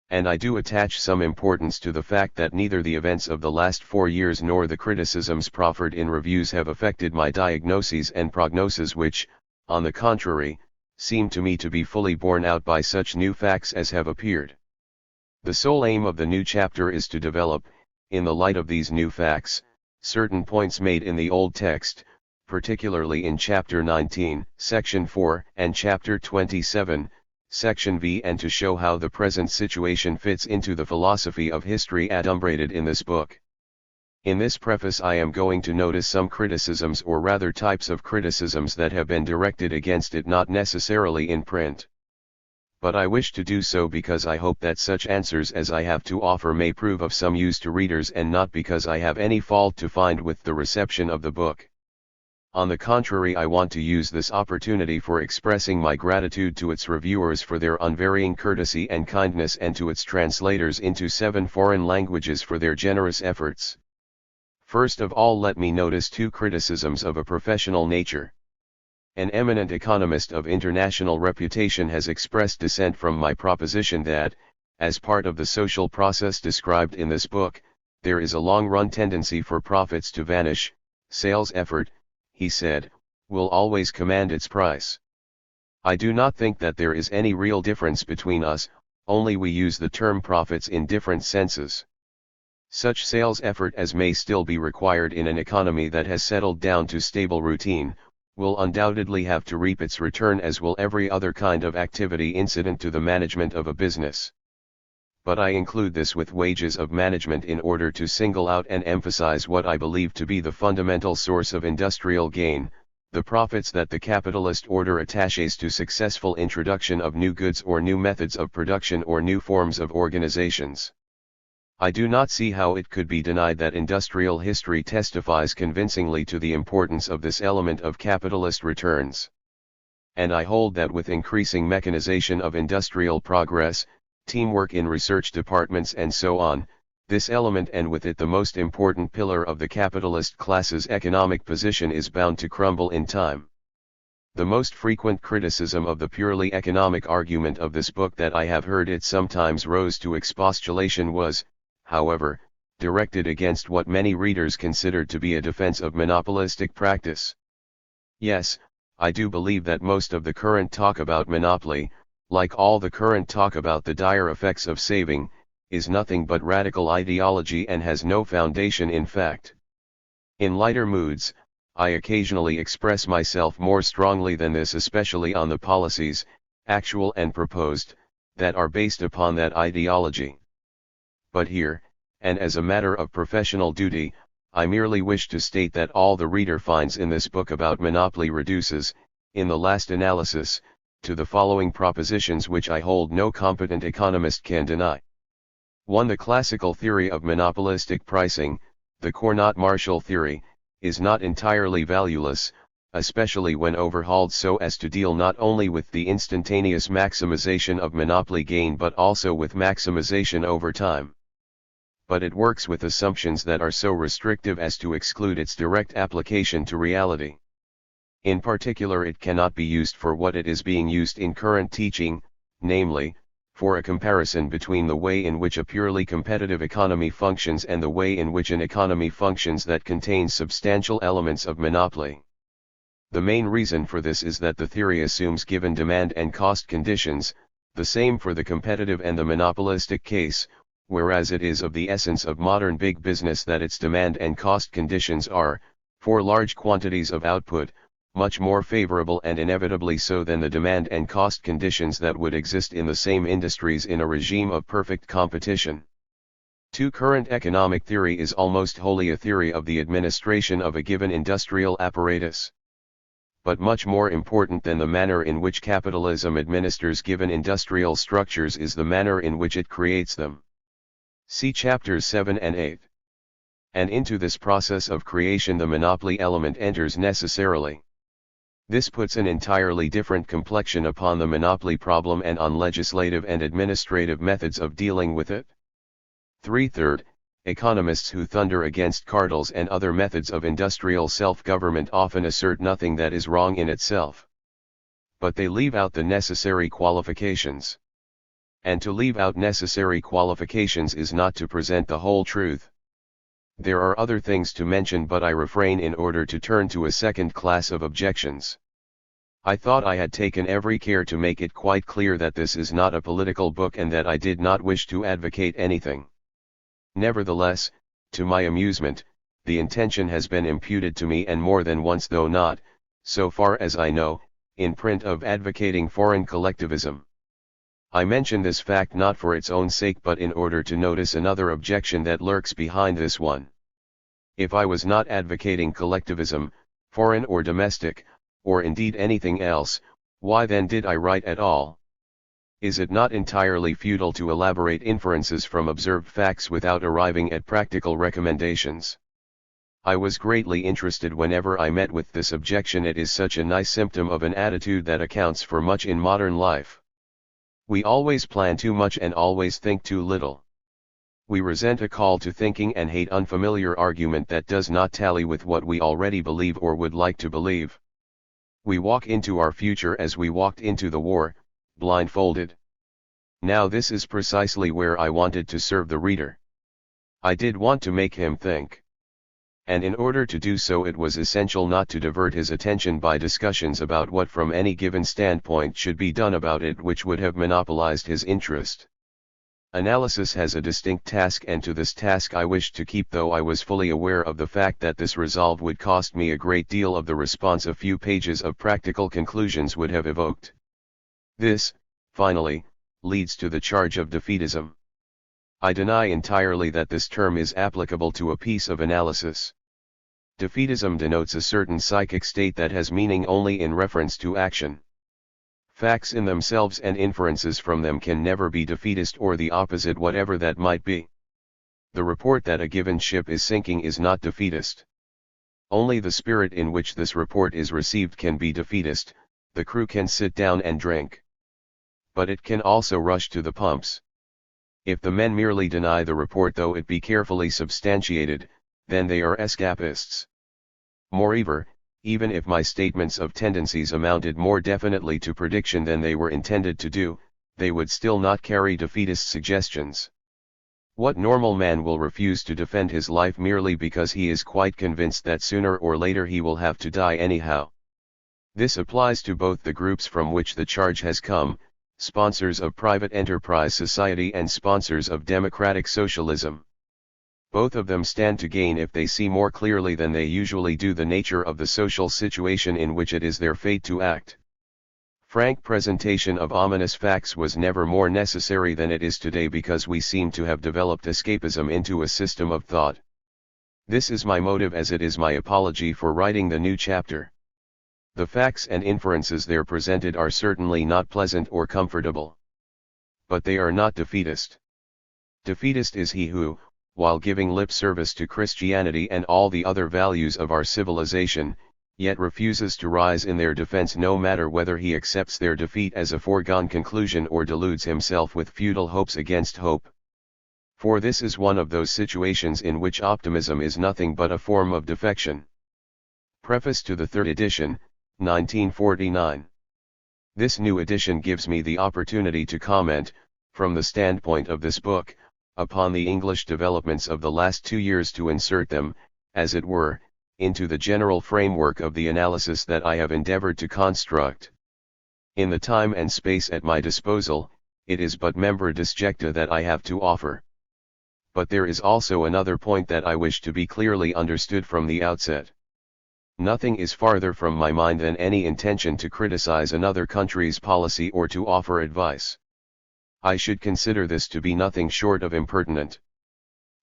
And I do attach some importance to the fact that neither the events of the last 4 years nor the criticisms proffered in reviews have affected my diagnoses and prognoses which, on the contrary, seem to me to be fully borne out by such new facts as have appeared. The sole aim of the new chapter is to develop, in the light of these new facts, certain points made in the old text, particularly in Chapter 19, Section 4, and Chapter 27, Section V, and to show how the present situation fits into the philosophy of history adumbrated in this book. In this preface I am going to notice some criticisms, or rather types of criticisms, that have been directed against it, not necessarily in print. But I wish to do so because I hope that such answers as I have to offer may prove of some use to readers, and not because I have any fault to find with the reception of the book. On the contrary, I want to use this opportunity for expressing my gratitude to its reviewers for their unvarying courtesy and kindness, and to its translators into 7 foreign languages for their generous efforts. First of all, let me notice 2 criticisms of a professional nature. An eminent economist of international reputation has expressed dissent from my proposition that, as part of the social process described in this book, there is a long-run tendency for profits to vanish. Sales effort, he said, will always command its price. I do not think that there is any real difference between us, only we use the term profits in different senses. Such sales effort as may still be required in an economy that has settled down to stable routine, will undoubtedly have to reap its return, as will every other kind of activity incident to the management of a business. But I include this with wages of management in order to single out and emphasize what I believe to be the fundamental source of industrial gain, the profits that the capitalist order attaches to successful introduction of new goods or new methods of production or new forms of organizations. I do not see how it could be denied that industrial history testifies convincingly to the importance of this element of capitalist returns. And I hold that with increasing mechanization of industrial progress, teamwork in research departments and so on, this element, and with it the most important pillar of the capitalist class's economic position, is bound to crumble in time. The most frequent criticism of the purely economic argument of this book that I have heard it sometimes rose to expostulation was, however, directed against what many readers considered to be a defense of monopolistic practice. Yes, I do believe that most of the current talk about monopoly, like all the current talk about the dire effects of saving, is nothing but radical ideology and has no foundation in fact. In lighter moods, I occasionally express myself more strongly than this, especially on the policies, actual and proposed, that are based upon that ideology. But here, and as a matter of professional duty, I merely wish to state that all the reader finds in this book about monopoly reduces, in the last analysis, to the following propositions which I hold no competent economist can deny. 1. The classical theory of monopolistic pricing, the Cournot-Marshall theory, is not entirely valueless, especially when overhauled so as to deal not only with the instantaneous maximization of monopoly gain but also with maximization over time. But it works with assumptions that are so restrictive as to exclude its direct application to reality. In particular, it cannot be used for what it is being used in current teaching, namely, for a comparison between the way in which a purely competitive economy functions and the way in which an economy functions that contains substantial elements of monopoly. The main reason for this is that the theory assumes given demand and cost conditions, the same for the competitive and the monopolistic case, whereas it is of the essence of modern big business that its demand and cost conditions are, for large quantities of output, much more favorable and inevitably so than the demand and cost conditions that would exist in the same industries in a regime of perfect competition. 2. Current economic theory is almost wholly a theory of the administration of a given industrial apparatus. But much more important than the manner in which capitalism administers given industrial structures is the manner in which it creates them. See chapters 7 and 8. And into this process of creation the monopoly element enters necessarily. This puts an entirely different complexion upon the monopoly problem and on legislative and administrative methods of dealing with it. 3. Third, economists who thunder against cartels and other methods of industrial self-government often assert nothing that is wrong in itself. But they leave out the necessary qualifications. And to leave out necessary qualifications is not to present the whole truth. There are other things to mention, but I refrain in order to turn to a second class of objections. I thought I had taken every care to make it quite clear that this is not a political book and that I did not wish to advocate anything. Nevertheless, to my amusement, the intention has been imputed to me, and more than once, though not, so far as I know, in print, of advocating foreign collectivism. I mention this fact not for its own sake but in order to notice another objection that lurks behind this one. If I was not advocating collectivism, foreign or domestic, or indeed anything else, why then did I write at all? Is it not entirely futile to elaborate inferences from observed facts without arriving at practical recommendations? I was greatly interested whenever I met with this objection. It is such a nice symptom of an attitude that accounts for much in modern life. We always plan too much and always think too little. We resent a call to thinking and hate unfamiliar argument that does not tally with what we already believe or would like to believe. We walk into our future as we walked into the war, blindfolded. Now this is precisely where I wanted to serve the reader. I did want to make him think. And in order to do so it was essential not to divert his attention by discussions about what from any given standpoint should be done about it, which would have monopolized his interest. Analysis has a distinct task, and to this task I wished to keep, though I was fully aware of the fact that this resolve would cost me a great deal of the response a few pages of practical conclusions would have evoked. This, finally, leads to the charge of defeatism. I deny entirely that this term is applicable to a piece of analysis. Defeatism denotes a certain psychic state that has meaning only in reference to action. Facts in themselves and inferences from them can never be defeatist, or the opposite, whatever that might be. The report that a given ship is sinking is not defeatist. Only the spirit in which this report is received can be defeatist. The crew can sit down and drink. But it can also rush to the pumps. If the men merely deny the report, though it be carefully substantiated, then they are escapists. Moreover, even if my statements of tendencies amounted more definitely to prediction than they were intended to do, they would still not carry defeatist suggestions. What normal man will refuse to defend his life merely because he is quite convinced that sooner or later he will have to die anyhow? This applies to both the groups from which the charge has come, sponsors of private enterprise society and sponsors of democratic socialism. Both of them stand to gain if they see more clearly than they usually do the nature of the social situation in which it is their fate to act. Frank presentation of ominous facts was never more necessary than it is today, because we seem to have developed escapism into a system of thought. This is my motive, as it is my apology for writing the new chapter. The facts and inferences there presented are certainly not pleasant or comfortable. But they are not defeatist. Defeatist is he who, while giving lip service to Christianity and all the other values of our civilization, yet refuses to rise in their defense, no matter whether he accepts their defeat as a foregone conclusion or deludes himself with futile hopes against hope. For this is one of those situations in which optimism is nothing but a form of defection. Preface to the third edition, 1949. This new edition gives me the opportunity to comment, from the standpoint of this book, upon the English developments of the last 2 years, to insert them, as it were, into the general framework of the analysis that I have endeavored to construct. In the time and space at my disposal, it is but membra disjecta that I have to offer. But there is also another point that I wish to be clearly understood from the outset. Nothing is farther from my mind than any intention to criticize another country's policy or to offer advice. I should consider this to be nothing short of impertinent.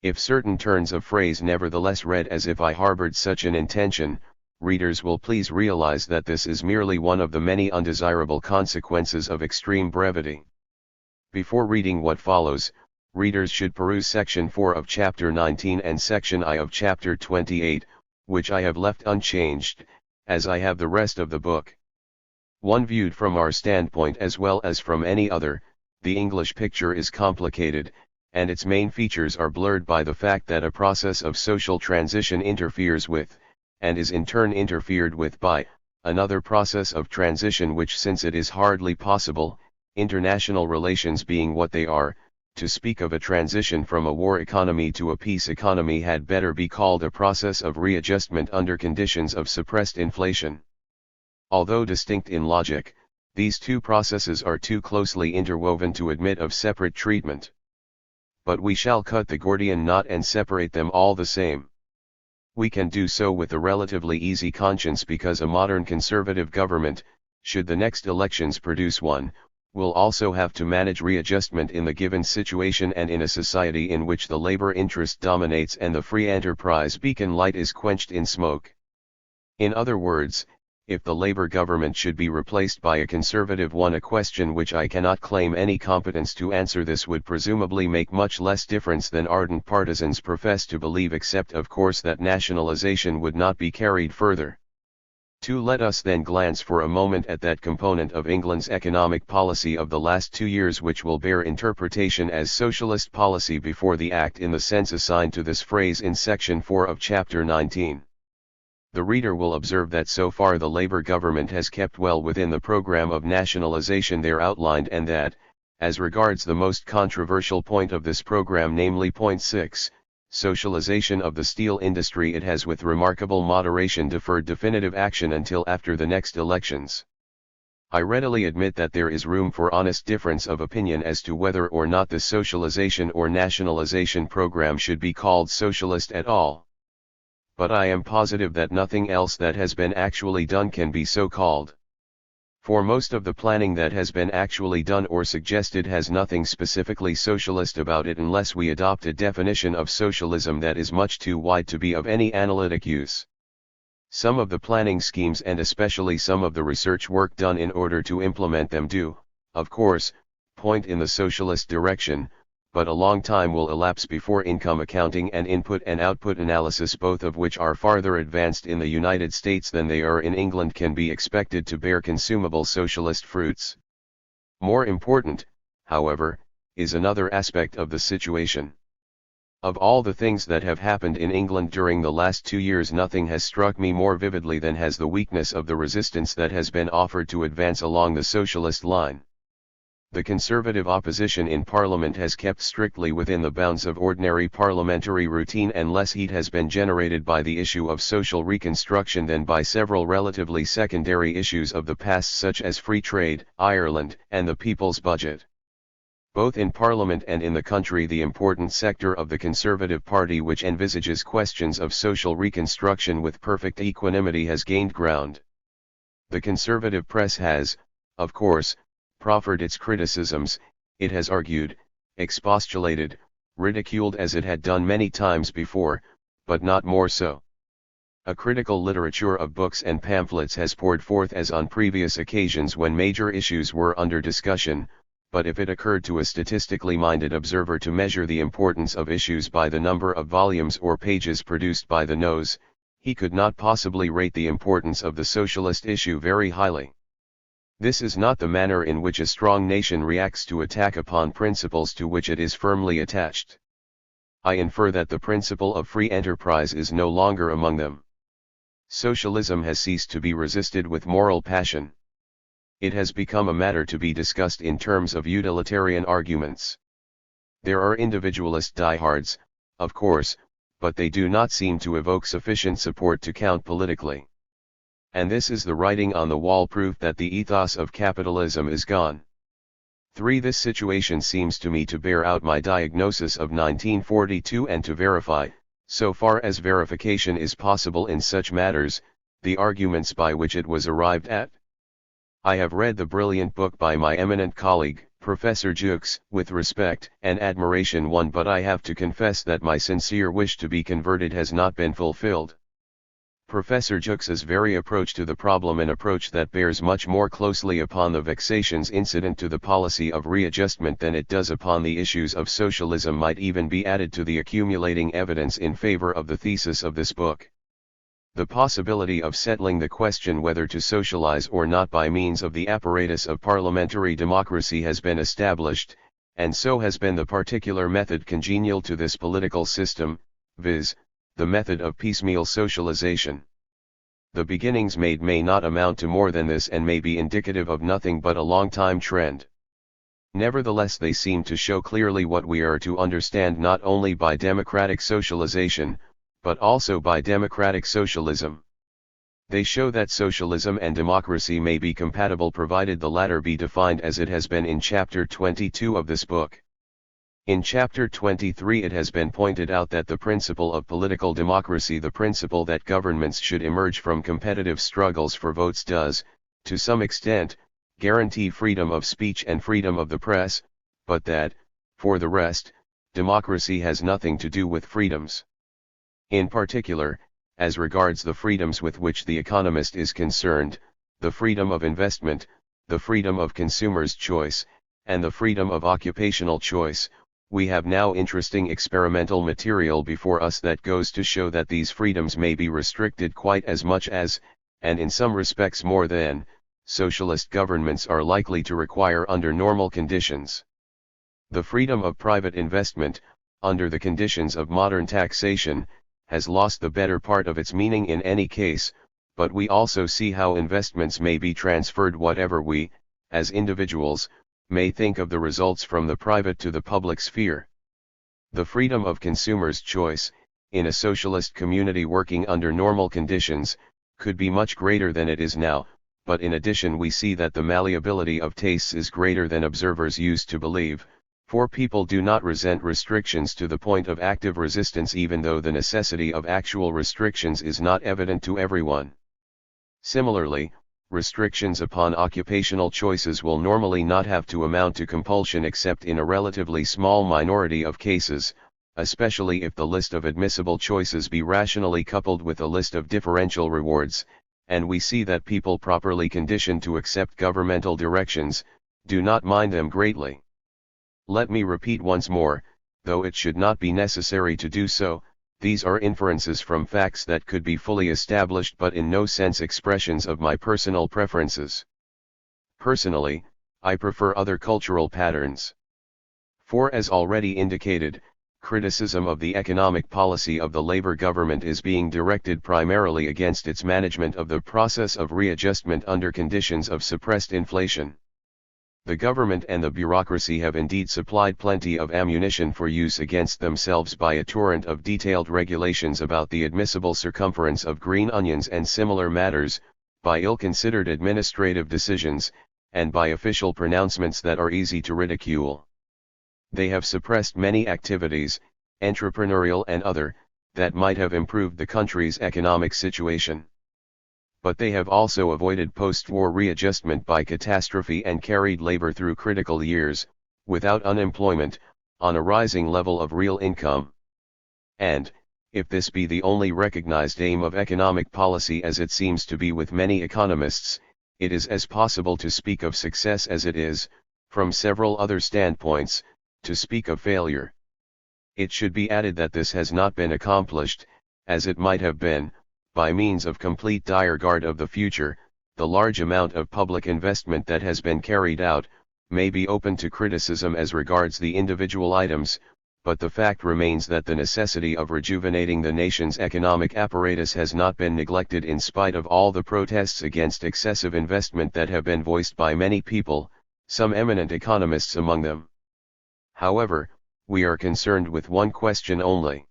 If certain turns of phrase nevertheless read as if I harbored such an intention, readers will please realize that this is merely one of the many undesirable consequences of extreme brevity. Before reading what follows, readers should peruse section 4 of chapter 19 and section I of chapter 28, which I have left unchanged, as I have the rest of the book. One viewed from our standpoint as well as from any other, the English picture is complicated, and its main features are blurred by the fact that a process of social transition interferes with, and is in turn interfered with by, another process of transition which, since it is hardly possible, international relations being what they are, to speak of a transition from a war economy to a peace economy, had better be called a process of readjustment under conditions of suppressed inflation. Although distinct in logic, these two processes are too closely interwoven to admit of separate treatment. But we shall cut the Gordian knot and separate them all the same. We can do so with a relatively easy conscience, because a modern conservative government, should the next elections produce one, will also have to manage readjustment in the given situation and in a society in which the labor interest dominates and the free enterprise beacon light is quenched in smoke. In other words, if the labor government should be replaced by a conservative one, a question which I cannot claim any competence to answer, this would presumably make much less difference than ardent partisans profess to believe, except of course that nationalization would not be carried further. Let us then glance for a moment at that component of England's economic policy of the last 2 years which will bear interpretation as socialist policy before the act in the sense assigned to this phrase in section 4 of chapter 19. The reader will observe that so far the Labour government has kept well within the programme of nationalisation there outlined, and that, as regards the most controversial point of this programme, namely point 6, socialisation of the steel industry, it has with remarkable moderation deferred definitive action until after the next elections. I readily admit that there is room for honest difference of opinion as to whether or not the socialization or nationalization program should be called socialist at all. But I am positive that nothing else that has been actually done can be so called. For most of the planning that has been actually done or suggested has nothing specifically socialist about it, unless we adopt a definition of socialism that is much too wide to be of any analytic use. Some of the planning schemes, and especially some of the research work done in order to implement them, do, of course, point in the socialist direction, but a long time will elapse before income accounting and input and output analysis, both of which are farther advanced in the United States than they are in England, can be expected to bear consumable socialist fruits. More important, however, is another aspect of the situation. Of all the things that have happened in England during the last 2 years, nothing has struck me more vividly than has the weakness of the resistance that has been offered to advance along the socialist line. The Conservative opposition in Parliament has kept strictly within the bounds of ordinary parliamentary routine, and less heat has been generated by the issue of social reconstruction than by several relatively secondary issues of the past, such as free trade, Ireland, and the people's budget. Both in Parliament and in the country, the important sector of the Conservative Party which envisages questions of social reconstruction with perfect equanimity has gained ground. The Conservative press has, of course, proffered its criticisms. It has argued, expostulated, ridiculed as it had done many times before, but not more so. A critical literature of books and pamphlets has poured forth as on previous occasions when major issues were under discussion, but if it occurred to a statistically minded observer to measure the importance of issues by the number of volumes or pages produced by the nose, he could not possibly rate the importance of the socialist issue very highly. This is not the manner in which a strong nation reacts to attack upon principles to which it is firmly attached. I infer that the principle of free enterprise is no longer among them. Socialism has ceased to be resisted with moral passion. It has become a matter to be discussed in terms of utilitarian arguments. There are individualist diehards, of course, but they do not seem to evoke sufficient support to count politically. And this is the writing on the wall proof that the ethos of capitalism is gone. 3. This situation seems to me to bear out my diagnosis of 1942 and to verify, so far as verification is possible in such matters, the arguments by which it was arrived at. I have read the brilliant book by my eminent colleague, Professor Jukes, with respect and admiration one, but I have to confess that my sincere wish to be converted has not been fulfilled. Professor Jukes's very approach to the problem, an approach that bears much more closely upon the vexations incident to the policy of readjustment than it does upon the issues of socialism, might even be added to the accumulating evidence in favor of the thesis of this book. The possibility of settling the question whether to socialize or not by means of the apparatus of parliamentary democracy has been established, and so has been the particular method congenial to this political system, viz., the method of piecemeal socialization. The beginnings made may not amount to more than this and may be indicative of nothing but a long-time trend. Nevertheless, they seem to show clearly what we are to understand not only by democratic socialization, but also by democratic socialism. They show that socialism and democracy may be compatible provided the latter be defined as it has been in Chapter 22 of this book. In Chapter 23 it has been pointed out that the principle of political democracy, the principle that governments should emerge from competitive struggles for votes, does, to some extent, guarantee freedom of speech and freedom of the press, but that, for the rest, democracy has nothing to do with freedoms. In particular, as regards the freedoms with which the economist is concerned, the freedom of investment, the freedom of consumers' choice, and the freedom of occupational choice, we have now interesting experimental material before us that goes to show that these freedoms may be restricted quite as much as, and in some respects more than, socialist governments are likely to require under normal conditions. The freedom of private investment, under the conditions of modern taxation, has lost the better part of its meaning in any case, but we also see how investments may be transferred whatever we, as individuals, may think of the results from the private to the public sphere. The freedom of consumers' choice, in a socialist community working under normal conditions, could be much greater than it is now, but in addition we see that the malleability of tastes is greater than observers used to believe, for people do not resent restrictions to the point of active resistance even though the necessity of actual restrictions is not evident to everyone. Similarly, restrictions upon occupational choices will normally not have to amount to compulsion except in a relatively small minority of cases, especially if the list of admissible choices be rationally coupled with a list of differential rewards, and we see that people properly conditioned to accept governmental directions, do not mind them greatly. Let me repeat once more, though it should not be necessary to do so, these are inferences from facts that could be fully established but in no sense expressions of my personal preferences. Personally, I prefer other cultural patterns. For as already indicated, criticism of the economic policy of the Labour government is being directed primarily against its management of the process of readjustment under conditions of suppressed inflation. The government and the bureaucracy have indeed supplied plenty of ammunition for use against themselves by a torrent of detailed regulations about the admissible circumference of green onions and similar matters, by ill-considered administrative decisions, and by official pronouncements that are easy to ridicule. They have suppressed many activities, entrepreneurial and other, that might have improved the country's economic situation. But they have also avoided post-war readjustment by catastrophe and carried labor through critical years, without unemployment, on a rising level of real income. And, if this be the only recognized aim of economic policy as it seems to be with many economists, it is as possible to speak of success as it is, from several other standpoints, to speak of failure. It should be added that this has not been accomplished, as it might have been, by means of complete disregard of the future. The large amount of public investment that has been carried out, may be open to criticism as regards the individual items, but the fact remains that the necessity of rejuvenating the nation's economic apparatus has not been neglected in spite of all the protests against excessive investment that have been voiced by many people, some eminent economists among them. However, we are concerned with one question only.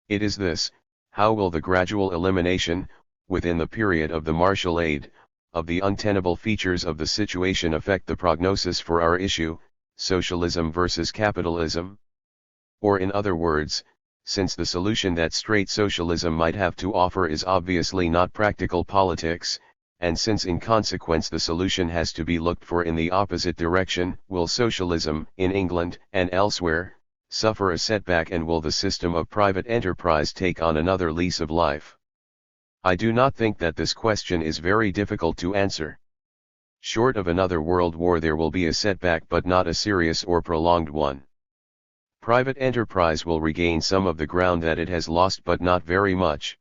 It is this: how will the gradual elimination, within the period of the Marshall Aid, of the untenable features of the situation affect the prognosis for our issue, socialism versus capitalism? Or in other words, since the solution that straight socialism might have to offer is obviously not practical politics, and since in consequence the solution has to be looked for in the opposite direction, will socialism, in England and elsewhere, suffer a setback, and will the system of private enterprise take on another lease of life? I do not think that this question is very difficult to answer. Short of another world war there will be a setback, but not a serious or prolonged one. Private enterprise will regain some of the ground that it has lost, but not very much.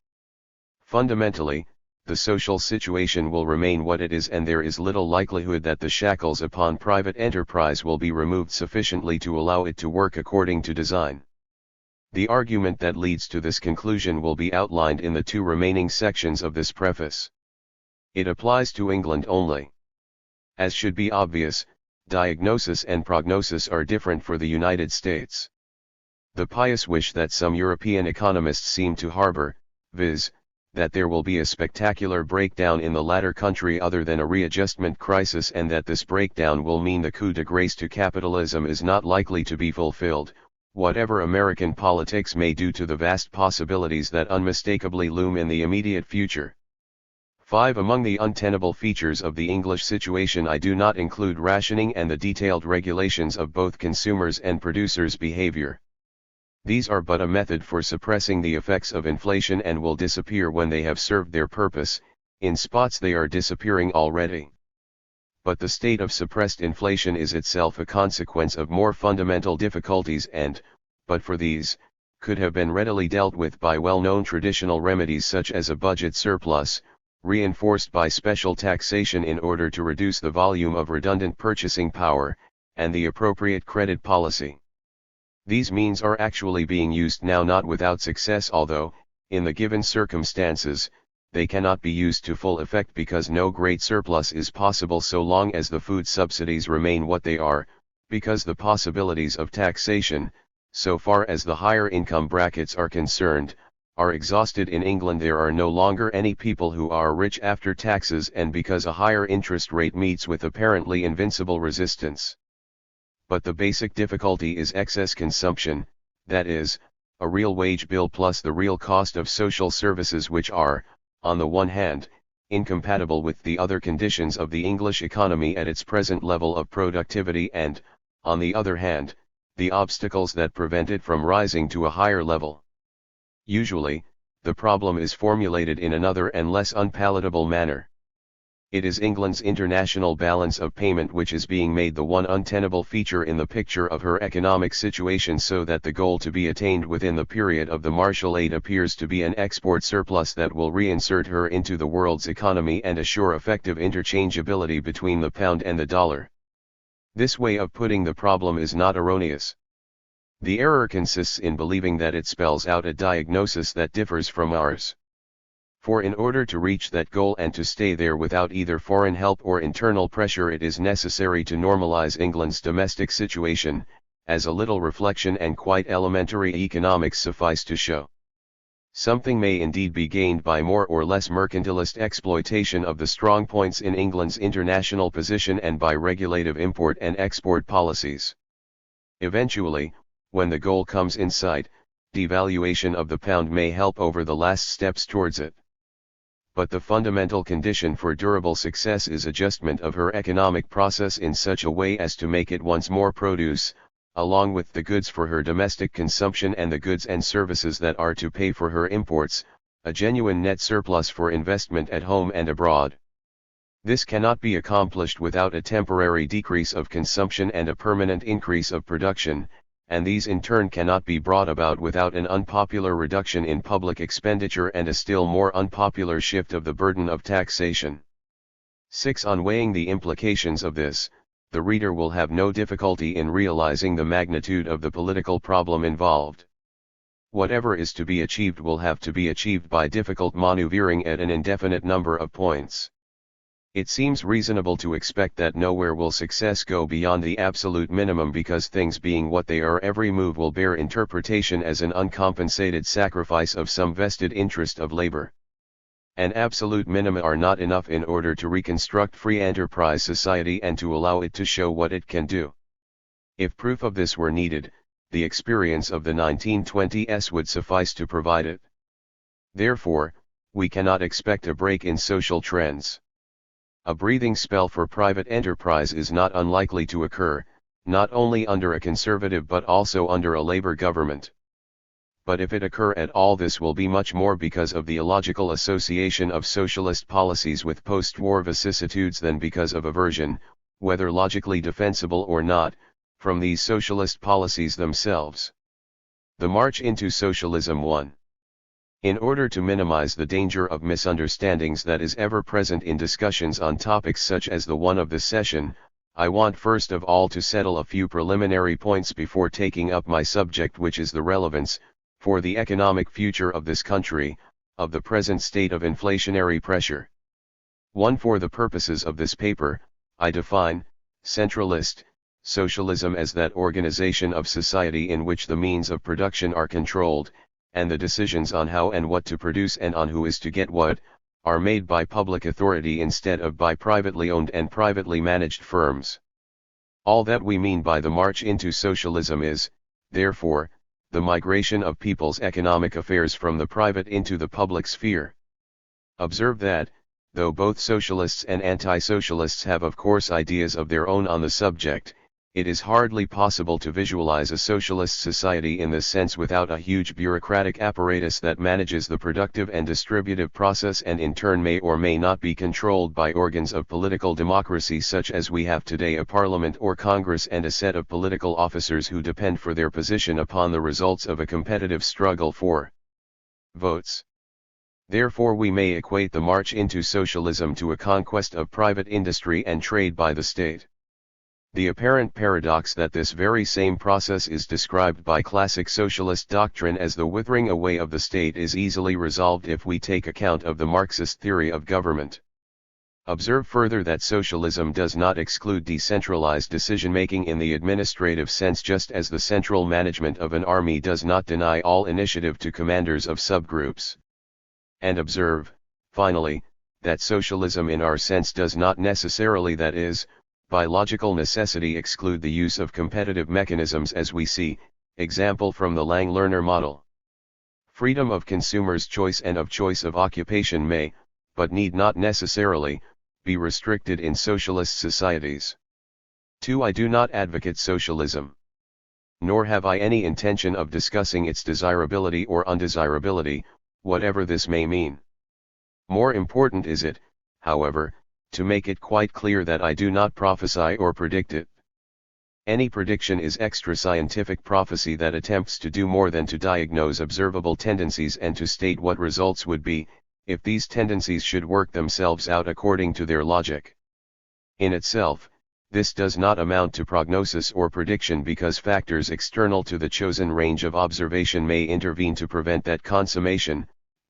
Fundamentally, the social situation will remain what it is, and there is little likelihood that the shackles upon private enterprise will be removed sufficiently to allow it to work according to design. The argument that leads to this conclusion will be outlined in the two remaining sections of this preface. It applies to England only. As should be obvious, diagnosis and prognosis are different for the United States. The pious wish that some European economists seem to harbor, viz., that there will be a spectacular breakdown in the latter country other than a readjustment crisis, and that this breakdown will mean the coup de grace to capitalism, is not likely to be fulfilled, whatever American politics may do to the vast possibilities that unmistakably loom in the immediate future. 5. Among the untenable features of the English situation I do not include rationing and the detailed regulations of both consumers' and producers' behavior. These are but a method for suppressing the effects of inflation and will disappear when they have served their purpose. In spots they are disappearing already. But the state of suppressed inflation is itself a consequence of more fundamental difficulties and, but for these, could have been readily dealt with by well-known traditional remedies such as a budget surplus, reinforced by special taxation in order to reduce the volume of redundant purchasing power, and the appropriate credit policy. These means are actually being used now, not without success, although, in the given circumstances, they cannot be used to full effect because no great surplus is possible so long as the food subsidies remain what they are, because the possibilities of taxation, so far as the higher income brackets are concerned, are exhausted. In England there are no longer any people who are rich after taxes, and because a higher interest rate meets with apparently invincible resistance. But the basic difficulty is excess consumption, that is, a real wage bill plus the real cost of social services, which are, on the one hand, incompatible with the other conditions of the English economy at its present level of productivity, and, on the other hand, the obstacles that prevent it from rising to a higher level. Usually, the problem is formulated in another and less unpalatable manner. It is England's international balance of payment which is being made the one untenable feature in the picture of her economic situation, so that the goal to be attained within the period of the Marshall Aid appears to be an export surplus that will reinsert her into the world's economy and assure effective interchangeability between the pound and the dollar. This way of putting the problem is not erroneous. The error consists in believing that it spells out a diagnosis that differs from ours. For in order to reach that goal and to stay there without either foreign help or internal pressure, it is necessary to normalize England's domestic situation, as a little reflection and quite elementary economics suffice to show. Something may indeed be gained by more or less mercantilist exploitation of the strong points in England's international position and by regulative import and export policies. Eventually, when the goal comes in sight, devaluation of the pound may help over the last steps towards it. But the fundamental condition for durable success is adjustment of her economic process in such a way as to make it once more produce, along with the goods for her domestic consumption and the goods and services that are to pay for her imports, a genuine net surplus for investment at home and abroad. This cannot be accomplished without a temporary decrease of consumption and a permanent increase of production, and these in turn cannot be brought about without an unpopular reduction in public expenditure and a still more unpopular shift of the burden of taxation. 6. On weighing the implications of this, the reader will have no difficulty in realizing the magnitude of the political problem involved. Whatever is to be achieved will have to be achieved by difficult maneuvering at an indefinite number of points. It seems reasonable to expect that nowhere will success go beyond the absolute minimum because things being what they are, every move will bear interpretation as an uncompensated sacrifice of some vested interest of labor. An absolute minima are not enough in order to reconstruct free enterprise society and to allow it to show what it can do. If proof of this were needed, the experience of the 1920s would suffice to provide it. Therefore, we cannot expect a break in social trends. A breathing spell for private enterprise is not unlikely to occur, not only under a conservative but also under a labor government. But if it occur at all, this will be much more because of the illogical association of socialist policies with post-war vicissitudes than because of aversion, whether logically defensible or not, from these socialist policies themselves. The march into socialism. 1. In order to minimize the danger of misunderstandings that is ever present in discussions on topics such as the one of this session, I want first of all to settle a few preliminary points before taking up my subject, which is the relevance, for the economic future of this country, of the present state of inflationary pressure. 1. For the purposes of this paper, I define centralist socialism as that organization of society in which the means of production are controlled, and the decisions on how and what to produce and on who is to get what, are made by public authority instead of by privately owned and privately managed firms. All that we mean by the march into socialism is, therefore, the migration of people's economic affairs from the private into the public sphere. Observe that, though both socialists and anti-socialists have of course ideas of their own on the subject, it is hardly possible to visualize a socialist society in this sense without a huge bureaucratic apparatus that manages the productive and distributive process and in turn may or may not be controlled by organs of political democracy such as we have today, a parliament or congress and a set of political officers who depend for their position upon the results of a competitive struggle for votes. Therefore we may equate the march into socialism to a conquest of private industry and trade by the state. The apparent paradox that this very same process is described by classic socialist doctrine as the withering away of the state is easily resolved if we take account of the Marxist theory of government. Observe further that socialism does not exclude decentralized decision-making in the administrative sense, just as the central management of an army does not deny all initiative to commanders of subgroups. And observe, finally, that socialism in our sense does not necessarily, that is, by logical necessity, exclude the use of competitive mechanisms as we see, example from the Lang-Lerner model. Freedom of consumers' choice and of choice of occupation may, but need not necessarily, be restricted in socialist societies. 2. I do not advocate socialism. Nor have I any intention of discussing its desirability or undesirability, whatever this may mean. More important is it, however, to make it quite clear that I do not prophesy or predict it. Any prediction is extra-scientific prophecy that attempts to do more than to diagnose observable tendencies and to state what results would be, if these tendencies should work themselves out according to their logic. In itself, this does not amount to prognosis or prediction because factors external to the chosen range of observation may intervene to prevent that consummation,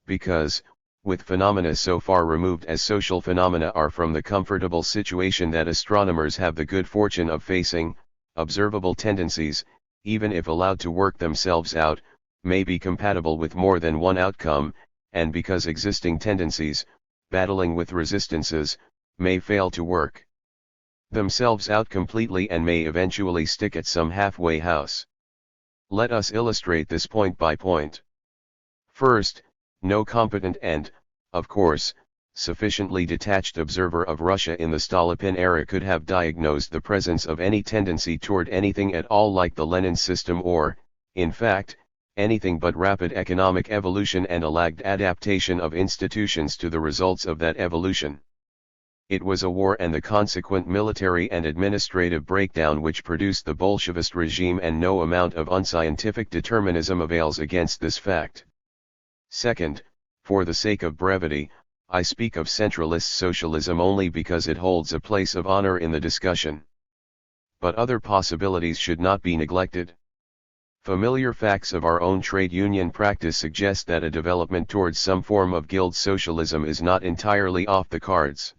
because, with phenomena so far removed as social phenomena are from the comfortable situation that astronomers have the good fortune of facing, observable tendencies, even if allowed to work themselves out, may be compatible with more than one outcome, and because existing tendencies, battling with resistances, may fail to work. themselves out completely and may eventually stick at some halfway house. Let us illustrate this point by point. First, no competent and, of course, sufficiently detached observer of Russia in the Stolypin era could have diagnosed the presence of any tendency toward anything at all like the Lenin system or, in fact, anything but rapid economic evolution and a lagged adaptation of institutions to the results of that evolution. It was a war and the consequent military and administrative breakdown which produced the Bolshevist regime, and no amount of unscientific determinism avails against this fact. Second, for the sake of brevity, I speak of centralist socialism only because it holds a place of honor in the discussion. But other possibilities should not be neglected. Familiar facts of our own trade union practice suggest that a development towards some form of guild socialism is not entirely off the cards.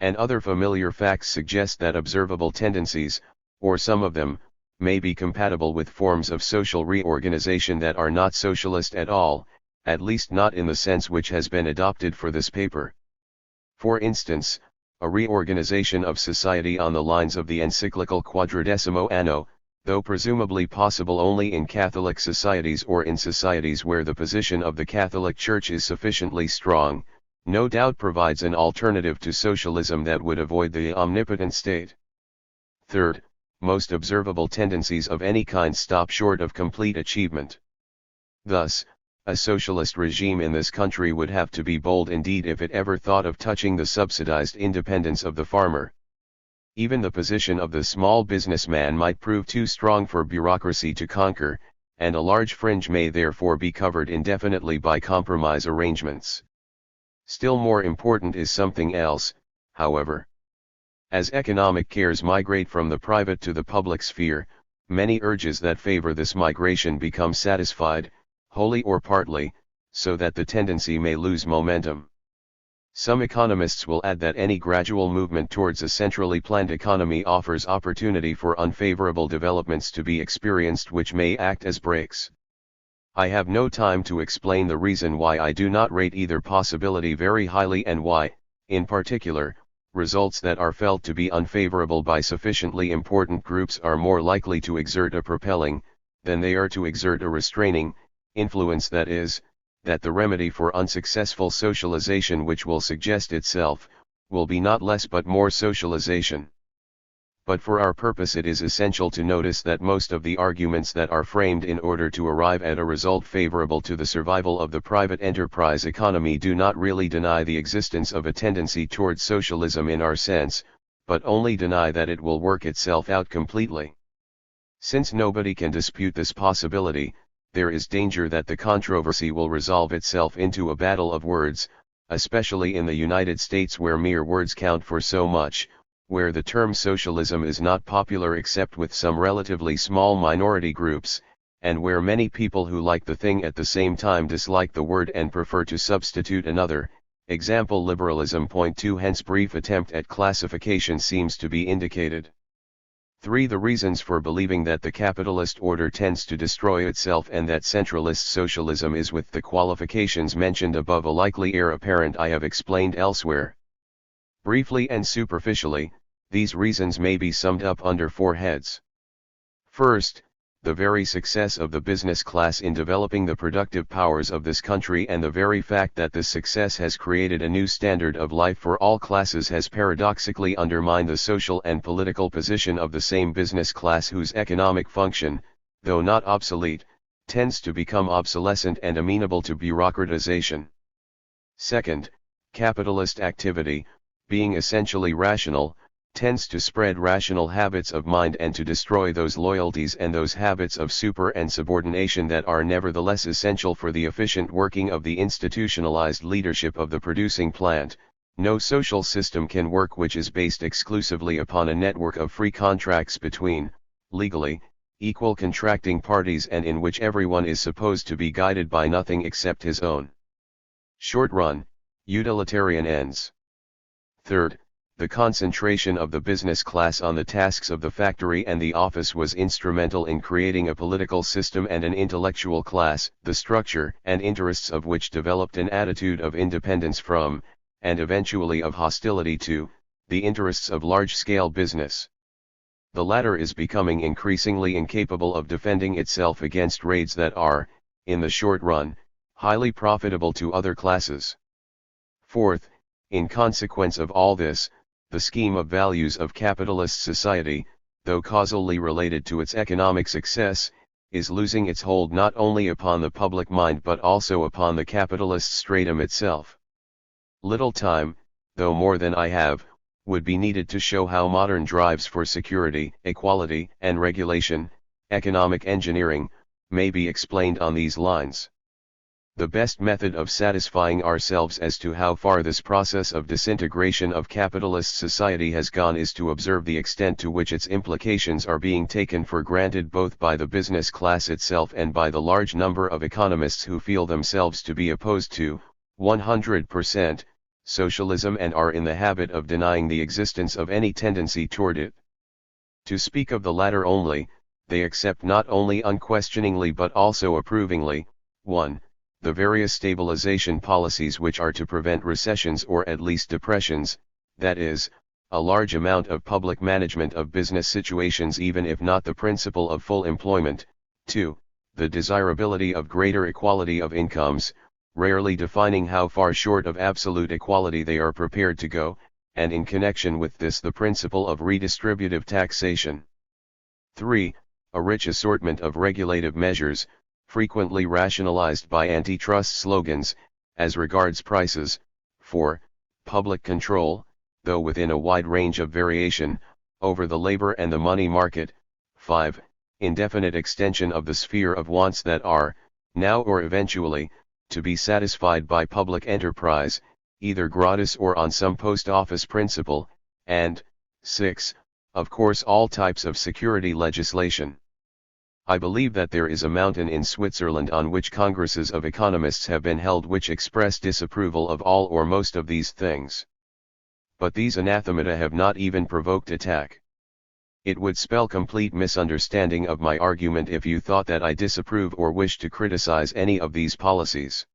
And other familiar facts suggest that observable tendencies, or some of them, may be compatible with forms of social reorganization that are not socialist at all, at least not in the sense which has been adopted for this paper. For instance, a reorganization of society on the lines of the encyclical Quadragesimo Anno, though presumably possible only in Catholic societies or in societies where the position of the Catholic Church is sufficiently strong, no doubt provides an alternative to socialism that would avoid the omnipotent state. Third, most observable tendencies of any kind stop short of complete achievement. Thus, a socialist regime in this country would have to be bold indeed if it ever thought of touching the subsidized independence of the farmer. Even the position of the small businessman might prove too strong for bureaucracy to conquer, and a large fringe may therefore be covered indefinitely by compromise arrangements. Still more important is something else, however. As economic cares migrate from the private to the public sphere, many urges that favor this migration become satisfied, wholly or partly, so that the tendency may lose momentum. Some economists will add that any gradual movement towards a centrally planned economy offers opportunity for unfavorable developments to be experienced which may act as brakes. I have no time to explain the reason why I do not rate either possibility very highly and why, in particular, results that are felt to be unfavorable by sufficiently important groups are more likely to exert a propelling, than they are to exert a restraining, influence, that is, that the remedy for unsuccessful socialization which will suggest itself, will be not less but more socialization. But for our purpose it is essential to notice that most of the arguments that are framed in order to arrive at a result favorable to the survival of the private enterprise economy do not really deny the existence of a tendency towards socialism in our sense, but only deny that it will work itself out completely. Since nobody can dispute this possibility, there is danger that the controversy will resolve itself into a battle of words, especially in the United States where mere words count for so much, where the term socialism is not popular except with some relatively small minority groups, and where many people who like the thing at the same time dislike the word and prefer to substitute another, example liberalism. Point 2. Hence brief attempt at classification seems to be indicated. 3. The reasons for believing that the capitalist order tends to destroy itself and that centralist socialism is with the qualifications mentioned above a likely heir apparent I have explained elsewhere. Briefly and superficially, these reasons may be summed up under 4 heads. First, the very success of the business class in developing the productive powers of this country and the very fact that this success has created a new standard of life for all classes has paradoxically undermined the social and political position of the same business class whose economic function, though not obsolete, tends to become obsolescent and amenable to bureaucratization. Second, capitalist activity, being essentially rational, tends to spread rational habits of mind and to destroy those loyalties and those habits of super and subordination that are nevertheless essential for the efficient working of the institutionalized leadership of the producing plant. No social system can work which is based exclusively upon a network of free contracts between, legally, equal contracting parties and in which everyone is supposed to be guided by nothing except his own short-run, utilitarian ends. Third, the concentration of the business class on the tasks of the factory and the office was instrumental in creating a political system and an intellectual class, the structure and interests of which developed an attitude of independence from, and eventually of hostility to, the interests of large-scale business. The latter is becoming increasingly incapable of defending itself against raids that are, in the short run, highly profitable to other classes. Fourth, in consequence of all this, the scheme of values of capitalist society, though causally related to its economic success, is losing its hold not only upon the public mind but also upon the capitalist stratum itself. Little time, though more than I have, would be needed to show how modern drives for security, equality, and regulation, economic engineering, may be explained on these lines. The best method of satisfying ourselves as to how far this process of disintegration of capitalist society has gone is to observe the extent to which its implications are being taken for granted both by the business class itself and by the large number of economists who feel themselves to be opposed to, 100%, socialism and are in the habit of denying the existence of any tendency toward it. To speak of the latter only, they accept not only unquestioningly but also approvingly, 1. The various stabilization policies which are to prevent recessions or at least depressions, that is, a large amount of public management of business situations even if not the principle of full employment. 2. The desirability of greater equality of incomes, rarely defining how far short of absolute equality they are prepared to go, and in connection with this the principle of redistributive taxation. 3. A rich assortment of regulative measures, frequently rationalized by antitrust slogans, as regards prices. 4. Public control, though within a wide range of variation, over the labor and the money market. 5. Indefinite extension of the sphere of wants that are, now or eventually, to be satisfied by public enterprise, either gratis or on some post office principle. And 6. Of course all types of security legislation. I believe that there is a mountain in Switzerland on which congresses of economists have been held which express disapproval of all or most of these things. But these anathemata have not even provoked attack. It would spell complete misunderstanding of my argument if you thought that I disapprove or wish to criticize any of these policies.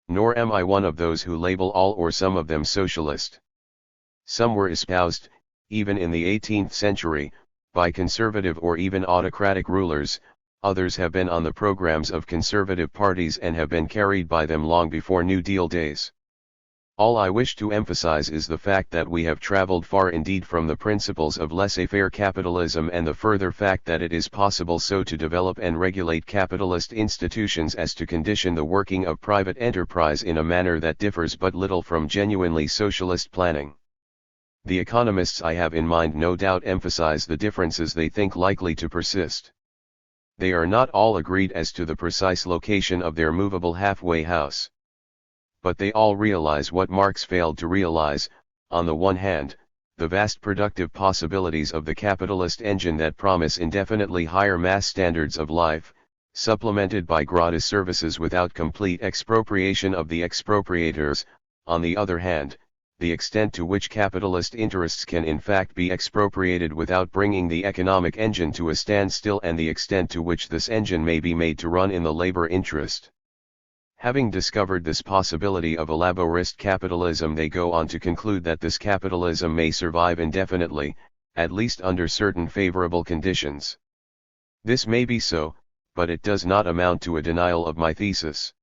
Nor am I one of those who label all or some of them socialist. Some were espoused, even in the 18th century, by conservative or even autocratic rulers, others have been on the programs of conservative parties and have been carried by them long before New Deal days. All I wish to emphasize is the fact that we have traveled far indeed from the principles of laissez-faire capitalism and the further fact that it is possible so to develop and regulate capitalist institutions as to condition the working of private enterprise in a manner that differs but little from genuinely socialist planning. The economists I have in mind no doubt emphasize the differences they think likely to persist. They are not all agreed as to the precise location of their movable halfway house. But they all realize what Marx failed to realize: on the one hand, the vast productive possibilities of the capitalist engine that promise indefinitely higher mass standards of life, supplemented by gratis services without complete expropriation of the expropriators; on the other hand, the extent to which capitalist interests can in fact be expropriated without bringing the economic engine to a standstill, and the extent to which this engine may be made to run in the labor interest. Having discovered this possibility of a laborist capitalism, they go on to conclude that this capitalism may survive indefinitely, at least under certain favorable conditions. This may be so, but it does not amount to a denial of my thesis.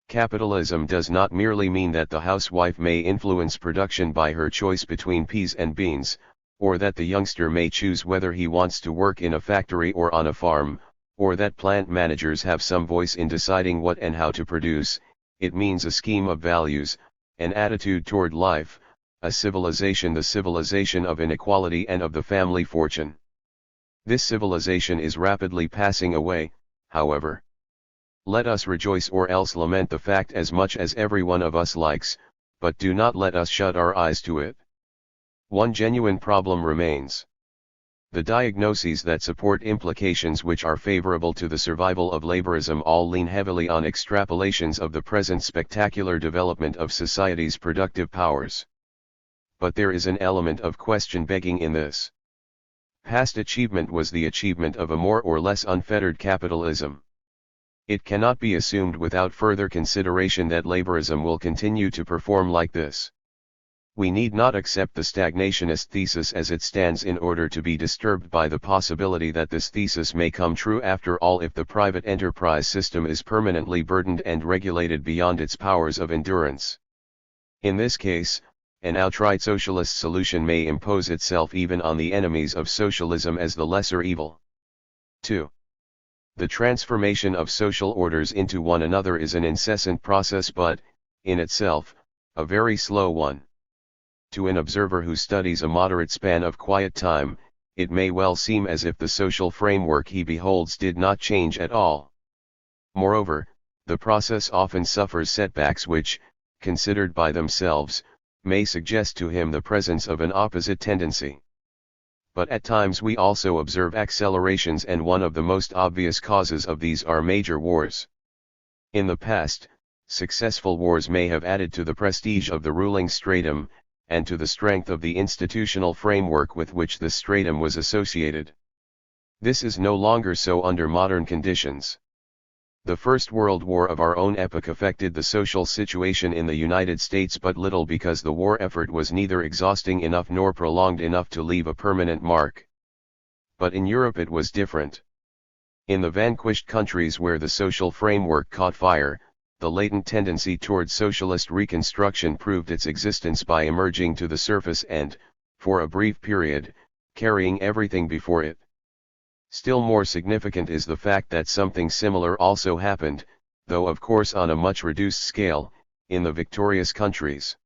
Capitalism does not merely mean that the housewife may influence production by her choice between peas and beans, or that the youngster may choose whether he wants to work in a factory or on a farm, or that plant managers have some voice in deciding what and how to produce. It means a scheme of values, an attitude toward life, a civilization, the civilization of inequality and of the family fortune. This civilization is rapidly passing away, however. Let us rejoice or else lament the fact as much as every one of us likes, but do not let us shut our eyes to it. One genuine problem remains. The diagnoses that support implications which are favorable to the survival of laborism all lean heavily on extrapolations of the present spectacular development of society's productive powers. But there is an element of question begging in this. Past achievement was the achievement of a more or less unfettered capitalism. It cannot be assumed without further consideration that laborism will continue to perform like this. We need not accept the stagnationist thesis as it stands in order to be disturbed by the possibility that this thesis may come true after all if the private enterprise system is permanently burdened and regulated beyond its powers of endurance. In this case, an outright socialist solution may impose itself even on the enemies of socialism as the lesser evil. 2. The transformation of social orders into one another is an incessant process but, in itself, a very slow one. To an observer who studies a moderate span of quiet time, it may well seem as if the social framework he beholds did not change at all. Moreover, the process often suffers setbacks which, considered by themselves, may suggest to him the presence of an opposite tendency. But at times we also observe accelerations, and one of the most obvious causes of these are major wars. In the past, successful wars may have added to the prestige of the ruling stratum, and to the strength of the institutional framework with which the stratum was associated. This is no longer so under modern conditions. The First World War of our own epoch affected the social situation in the United States but little because the war effort was neither exhausting enough nor prolonged enough to leave a permanent mark. But in Europe it was different. In the vanquished countries where the social framework caught fire, the latent tendency toward socialist reconstruction proved its existence by emerging to the surface and, for a brief period, carrying everything before it. Still more significant is the fact that something similar also happened, though of course on a much reduced scale, in the victorious countries.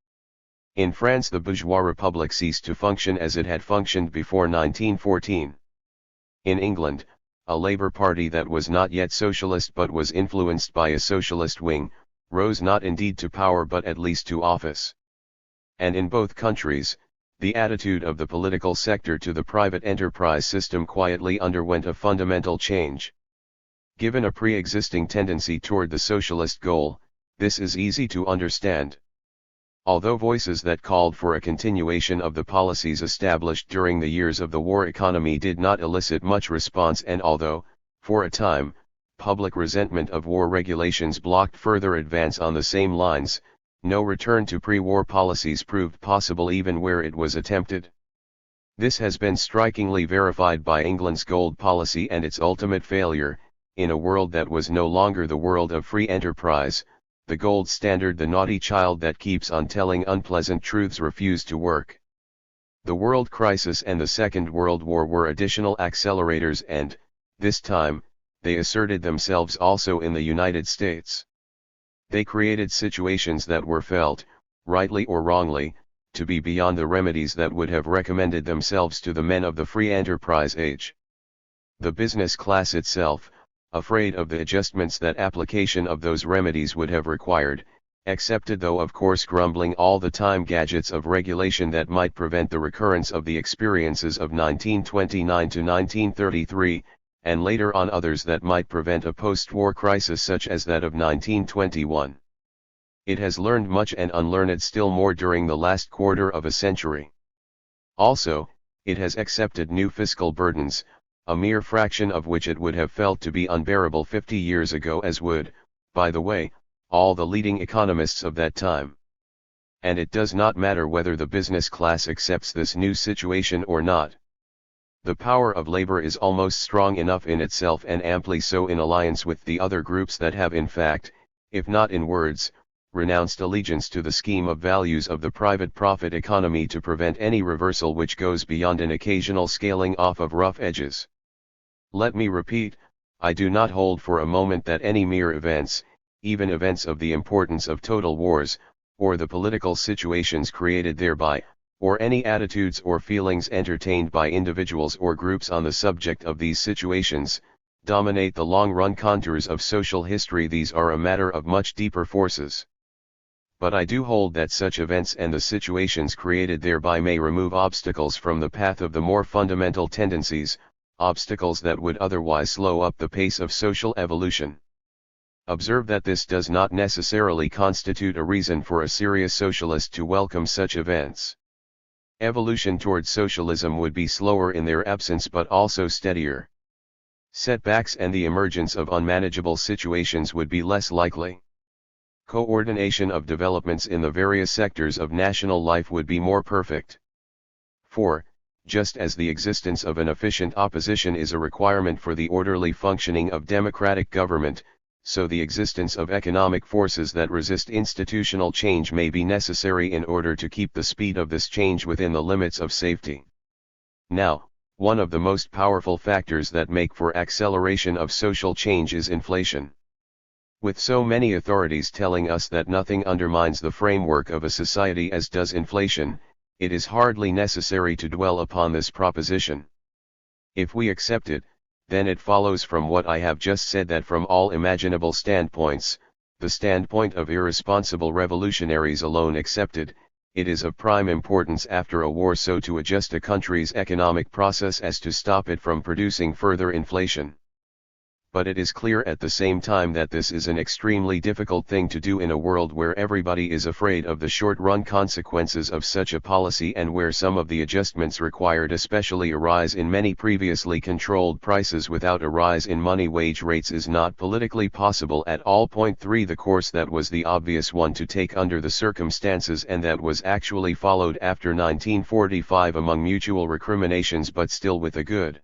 In France the bourgeois republic ceased to function as it had functioned before 1914. In England, a Labour Party that was not yet socialist but was influenced by a socialist wing, rose not indeed to power but at least to office. And in both countries, the attitude of the political sector to the private enterprise system quietly underwent a fundamental change. Given a pre-existing tendency toward the socialist goal, this is easy to understand. Although voices that called for a continuation of the policies established during the years of the war economy did not elicit much response, and although, for a time, public resentment of war regulations blocked further advance on the same lines, no return to pre-war policies proved possible even where it was attempted. This has been strikingly verified by England's gold policy and its ultimate failure. In a world that was no longer the world of free enterprise, the gold standard, the naughty child that keeps on telling unpleasant truths, refused to work. The world crisis and the Second World War were additional accelerators, and, this time, they asserted themselves also in the United States. They created situations that were felt, rightly or wrongly, to be beyond the remedies that would have recommended themselves to the men of the free enterprise age. The business class itself, afraid of the adjustments that application of those remedies would have required, accepted, though of course grumbling all the time, gadgets of regulation that might prevent the recurrence of the experiences of 1929 to 1933, and later on others that might prevent a post-war crisis such as that of 1921. It has learned much and unlearned still more during the last quarter of a century. Also, it has accepted new fiscal burdens, a mere fraction of which it would have felt to be unbearable 50 years ago, as would, by the way, all the leading economists of that time. And it does not matter whether the business class accepts this new situation or not. The power of labor is almost strong enough in itself, and amply so in alliance with the other groups that have in fact, if not in words, renounced allegiance to the scheme of values of the private profit economy, to prevent any reversal which goes beyond an occasional scaling off of rough edges. Let me repeat, I do not hold for a moment that any mere events, even events of the importance of total wars, or the political situations created thereby, or any attitudes or feelings entertained by individuals or groups on the subject of these situations, dominate the long-run contours of social history. These are a matter of much deeper forces. But I do hold that such events and the situations created thereby may remove obstacles from the path of the more fundamental tendencies, obstacles that would otherwise slow up the pace of social evolution. Observe that this does not necessarily constitute a reason for a serious socialist to welcome such events. Evolution towards socialism would be slower in their absence but also steadier. Setbacks and the emergence of unmanageable situations would be less likely. Coordination of developments in the various sectors of national life would be more perfect. 4. Just as the existence of an efficient opposition is a requirement for the orderly functioning of democratic government, so the existence of economic forces that resist institutional change may be necessary in order to keep the speed of this change within the limits of safety. Now, one of the most powerful factors that make for acceleration of social change is inflation. With so many authorities telling us that nothing undermines the framework of a society as does inflation, it is hardly necessary to dwell upon this proposition. If we accept it, then it follows from what I have just said that from all imaginable standpoints, the standpoint of irresponsible revolutionaries alone excepted, it is of prime importance after a war so to adjust a country's economic process as to stop it from producing further inflation. But it is clear at the same time that this is an extremely difficult thing to do in a world where everybody is afraid of the short-run consequences of such a policy and where some of the adjustments required especially a rise in many previously controlled prices without a rise in money wage rates is not politically possible at all. 3. The course that was the obvious one to take under the circumstances and that was actually followed after 1945 among mutual recriminations but still with a good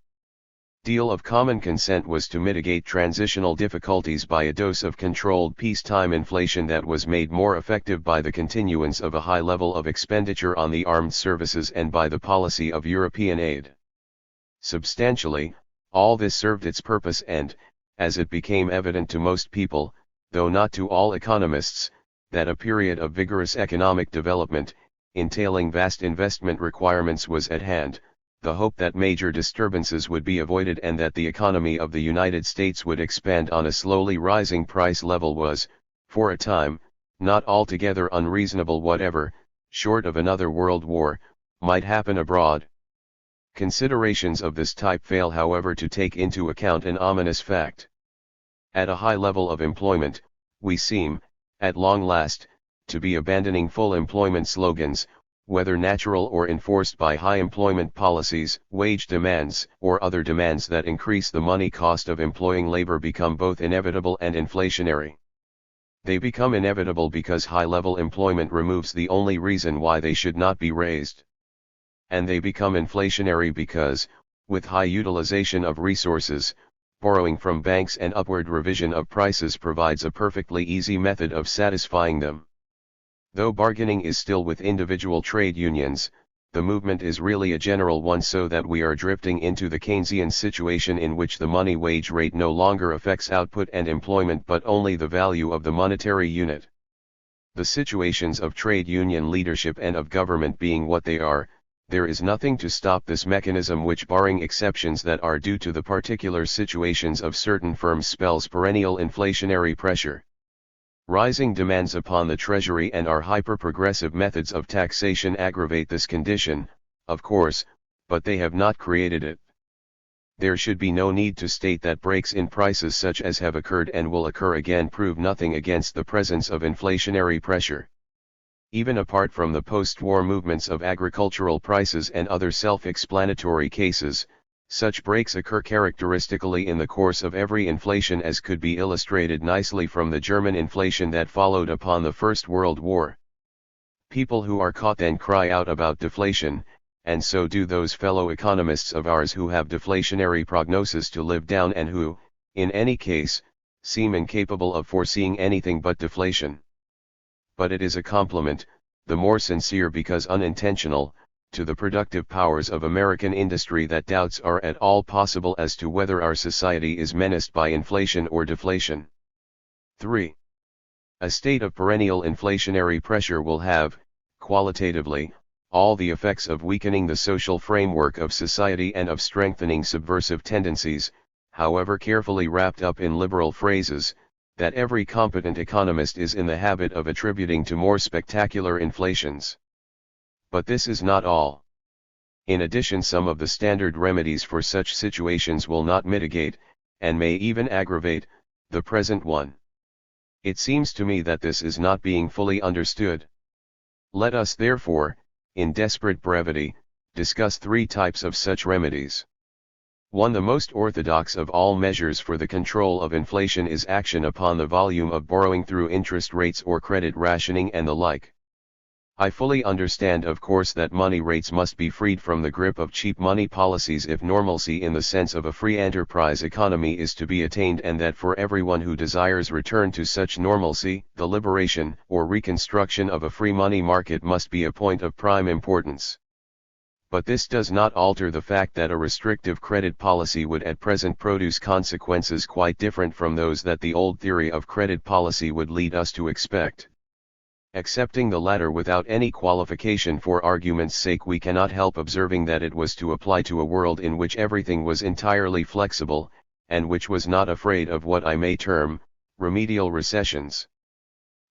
deal of common consent was to mitigate transitional difficulties by a dose of controlled peacetime inflation that was made more effective by the continuance of a high level of expenditure on the armed services and by the policy of European aid. Substantially, all this served its purpose and, as it became evident to most people, though not to all economists, that a period of vigorous economic development, entailing vast investment requirements was at hand, the hope that major disturbances would be avoided and that the economy of the United States would expand on a slowly rising price level was, for a time, not altogether unreasonable. Whatever, short of another world war, might happen abroad. Considerations of this type fail however to take into account an ominous fact. At a high level of employment, we seem, at long last, to be abandoning full employment slogans, whether natural or enforced by high employment policies. Wage demands or other demands that increase the money cost of employing labor become both inevitable and inflationary. They become inevitable because high-level employment removes the only reason why they should not be raised. And they become inflationary because, with high utilization of resources, borrowing from banks and upward revision of prices provides a perfectly easy method of satisfying them. Though bargaining is still with individual trade unions, the movement is really a general one so that we are drifting into the Keynesian situation in which the money wage rate no longer affects output and employment but only the value of the monetary unit. The situations of trade union leadership and of government being what they are, there is nothing to stop this mechanism which, barring exceptions that are due to the particular situations of certain firms, spells perennial inflationary pressure. Rising demands upon the Treasury and our hyper-progressive methods of taxation aggravate this condition, of course, but they have not created it. There should be no need to state that breaks in prices such as have occurred and will occur again prove nothing against the presence of inflationary pressure. Even apart from the post-war movements of agricultural prices and other self-explanatory cases, such breaks occur characteristically in the course of every inflation, as could be illustrated nicely from the German inflation that followed upon the First World War. People who are caught then cry out about deflation, and so do those fellow economists of ours who have deflationary prognosis to live down and who, in any case, seem incapable of foreseeing anything but deflation. But it is a compliment, the more sincere because unintentional, to the productive powers of American industry that doubts are at all possible as to whether our society is menaced by inflation or deflation. 3. A state of perennial inflationary pressure will have, qualitatively, all the effects of weakening the social framework of society and of strengthening subversive tendencies, however carefully wrapped up in liberal phrases, that every competent economist is in the habit of attributing to more spectacular inflations. But this is not all. In addition, some of the standard remedies for such situations will not mitigate, and may even aggravate, the present one. It seems to me that this is not being fully understood. Let us therefore, in desperate brevity, discuss three types of such remedies. 1. The most orthodox of all measures for the control of inflation is action upon the volume of borrowing through interest rates or credit rationing and the like. I fully understand, of course, that money rates must be freed from the grip of cheap money policies if normalcy in the sense of a free enterprise economy is to be attained, and that for everyone who desires return to such normalcy, the liberation or reconstruction of a free money market must be a point of prime importance. But this does not alter the fact that a restrictive credit policy would at present produce consequences quite different from those that the old theory of credit policy would lead us to expect. Accepting the latter without any qualification for argument's sake, we cannot help observing that it was to apply to a world in which everything was entirely flexible, and which was not afraid of what I may term remedial recessions.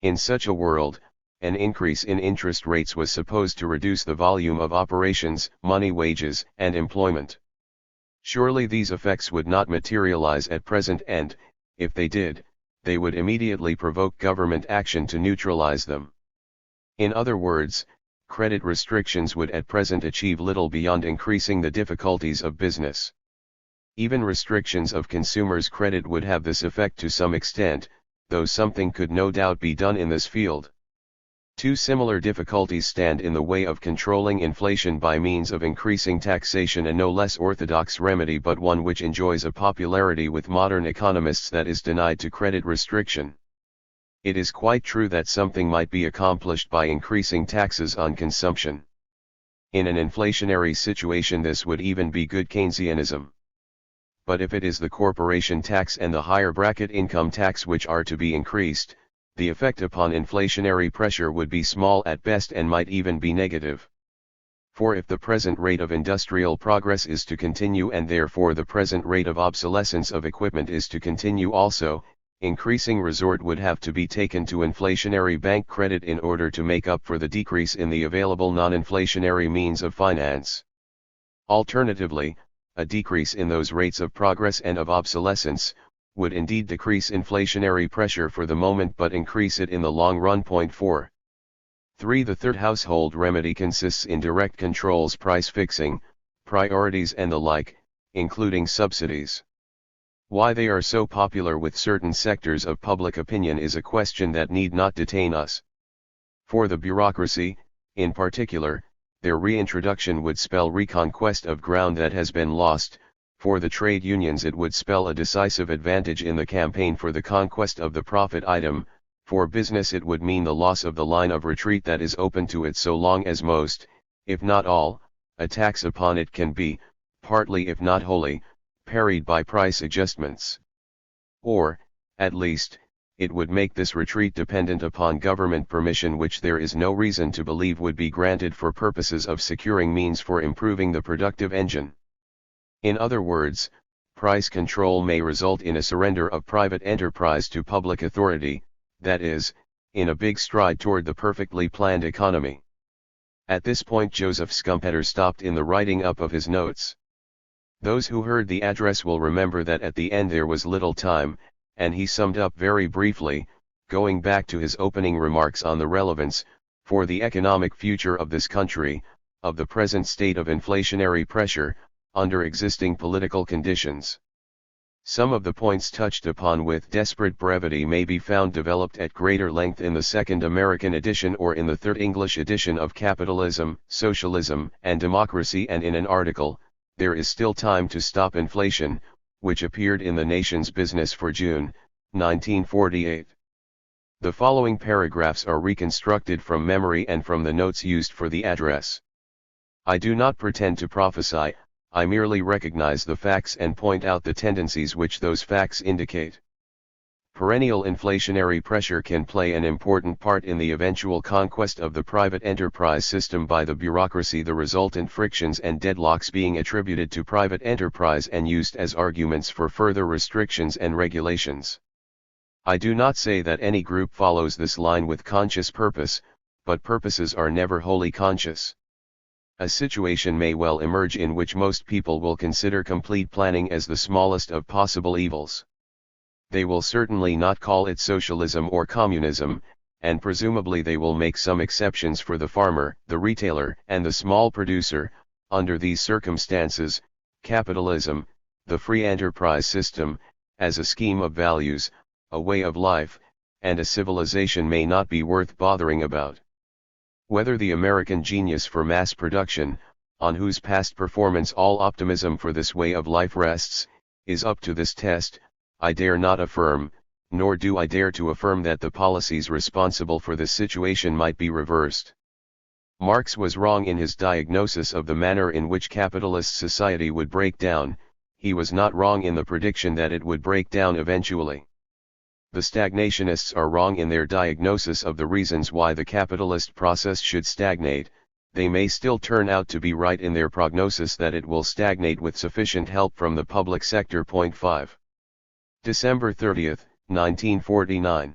In such a world, an increase in interest rates was supposed to reduce the volume of operations, money, wages, and employment. Surely these effects would not materialize at present, and, if they did, they would immediately provoke government action to neutralize them. In other words, credit restrictions would at present achieve little beyond increasing the difficulties of business. Even restrictions of consumers' credit would have this effect to some extent, though something could no doubt be done in this field. Two similar difficulties stand in the way of controlling inflation by means of increasing taxation, a no less orthodox remedy, but one which enjoys a popularity with modern economists that is denied to credit restriction. It is quite true that something might be accomplished by increasing taxes on consumption. In an inflationary situation, this would even be good Keynesianism. But if it is the corporation tax and the higher bracket income tax which are to be increased, the effect upon inflationary pressure would be small at best and might even be negative. For if the present rate of industrial progress is to continue, and therefore the present rate of obsolescence of equipment is to continue also, increasing resort would have to be taken to inflationary bank credit in order to make up for the decrease in the available non-inflationary means of finance. Alternatively, a decrease in those rates of progress and of obsolescence would indeed decrease inflationary pressure for the moment, but increase it in the long run. 4. 3. The third household remedy consists in direct controls, price fixing, priorities and the like, including subsidies. Why they are so popular with certain sectors of public opinion is a question that need not detain us. For the bureaucracy, in particular, their reintroduction would spell reconquest of ground that has been lost. For the trade unions it would spell a decisive advantage in the campaign for the conquest of the profit item. For business it would mean the loss of the line of retreat that is open to it so long as most, if not all, attacks upon it can be, partly if not wholly, parried by price adjustments. Or, at least, it would make this retreat dependent upon government permission, which there is no reason to believe would be granted for purposes of securing means for improving the productive engine. In other words, price control may result in a surrender of private enterprise to public authority, that is, in a big stride toward the perfectly planned economy. At this point Joseph Schumpeter stopped in the writing up of his notes. Those who heard the address will remember that at the end there was little time, and he summed up very briefly, going back to his opening remarks on the relevance, for the economic future of this country, of the present state of inflationary pressure, under existing political conditions. Some of the points touched upon with desperate brevity may be found developed at greater length in the second American edition or in the third English edition of Capitalism, Socialism, and Democracy, and in an article, There is Still Time to Stop Inflation, which appeared in the Nation's Business for June, 1948. The following paragraphs are reconstructed from memory and from the notes used for the address. I do not pretend to prophesy, I merely recognize the facts and point out the tendencies which those facts indicate. Perennial inflationary pressure can play an important part in the eventual conquest of the private enterprise system by the bureaucracy, the resultant frictions and deadlocks being attributed to private enterprise and used as arguments for further restrictions and regulations. I do not say that any group follows this line with conscious purpose, but purposes are never wholly conscious. A situation may well emerge in which most people will consider complete planning as the smallest of possible evils. They will certainly not call it socialism or communism, and presumably they will make some exceptions for the farmer, the retailer, and the small producer. Under these circumstances, capitalism, the free enterprise system, as a scheme of values, a way of life, and a civilization may not be worth bothering about. Whether the American genius for mass production, on whose past performance all optimism for this way of life rests, is up to this test, I dare not affirm, nor do I dare to affirm that the policies responsible for this situation might be reversed. Marx was wrong in his diagnosis of the manner in which capitalist society would break down, he was not wrong in the prediction that it would break down eventually. The stagnationists are wrong in their diagnosis of the reasons why the capitalist process should stagnate. They may still turn out to be right in their prognosis that it will stagnate with sufficient help from the public sector. 5. December 30, 1949.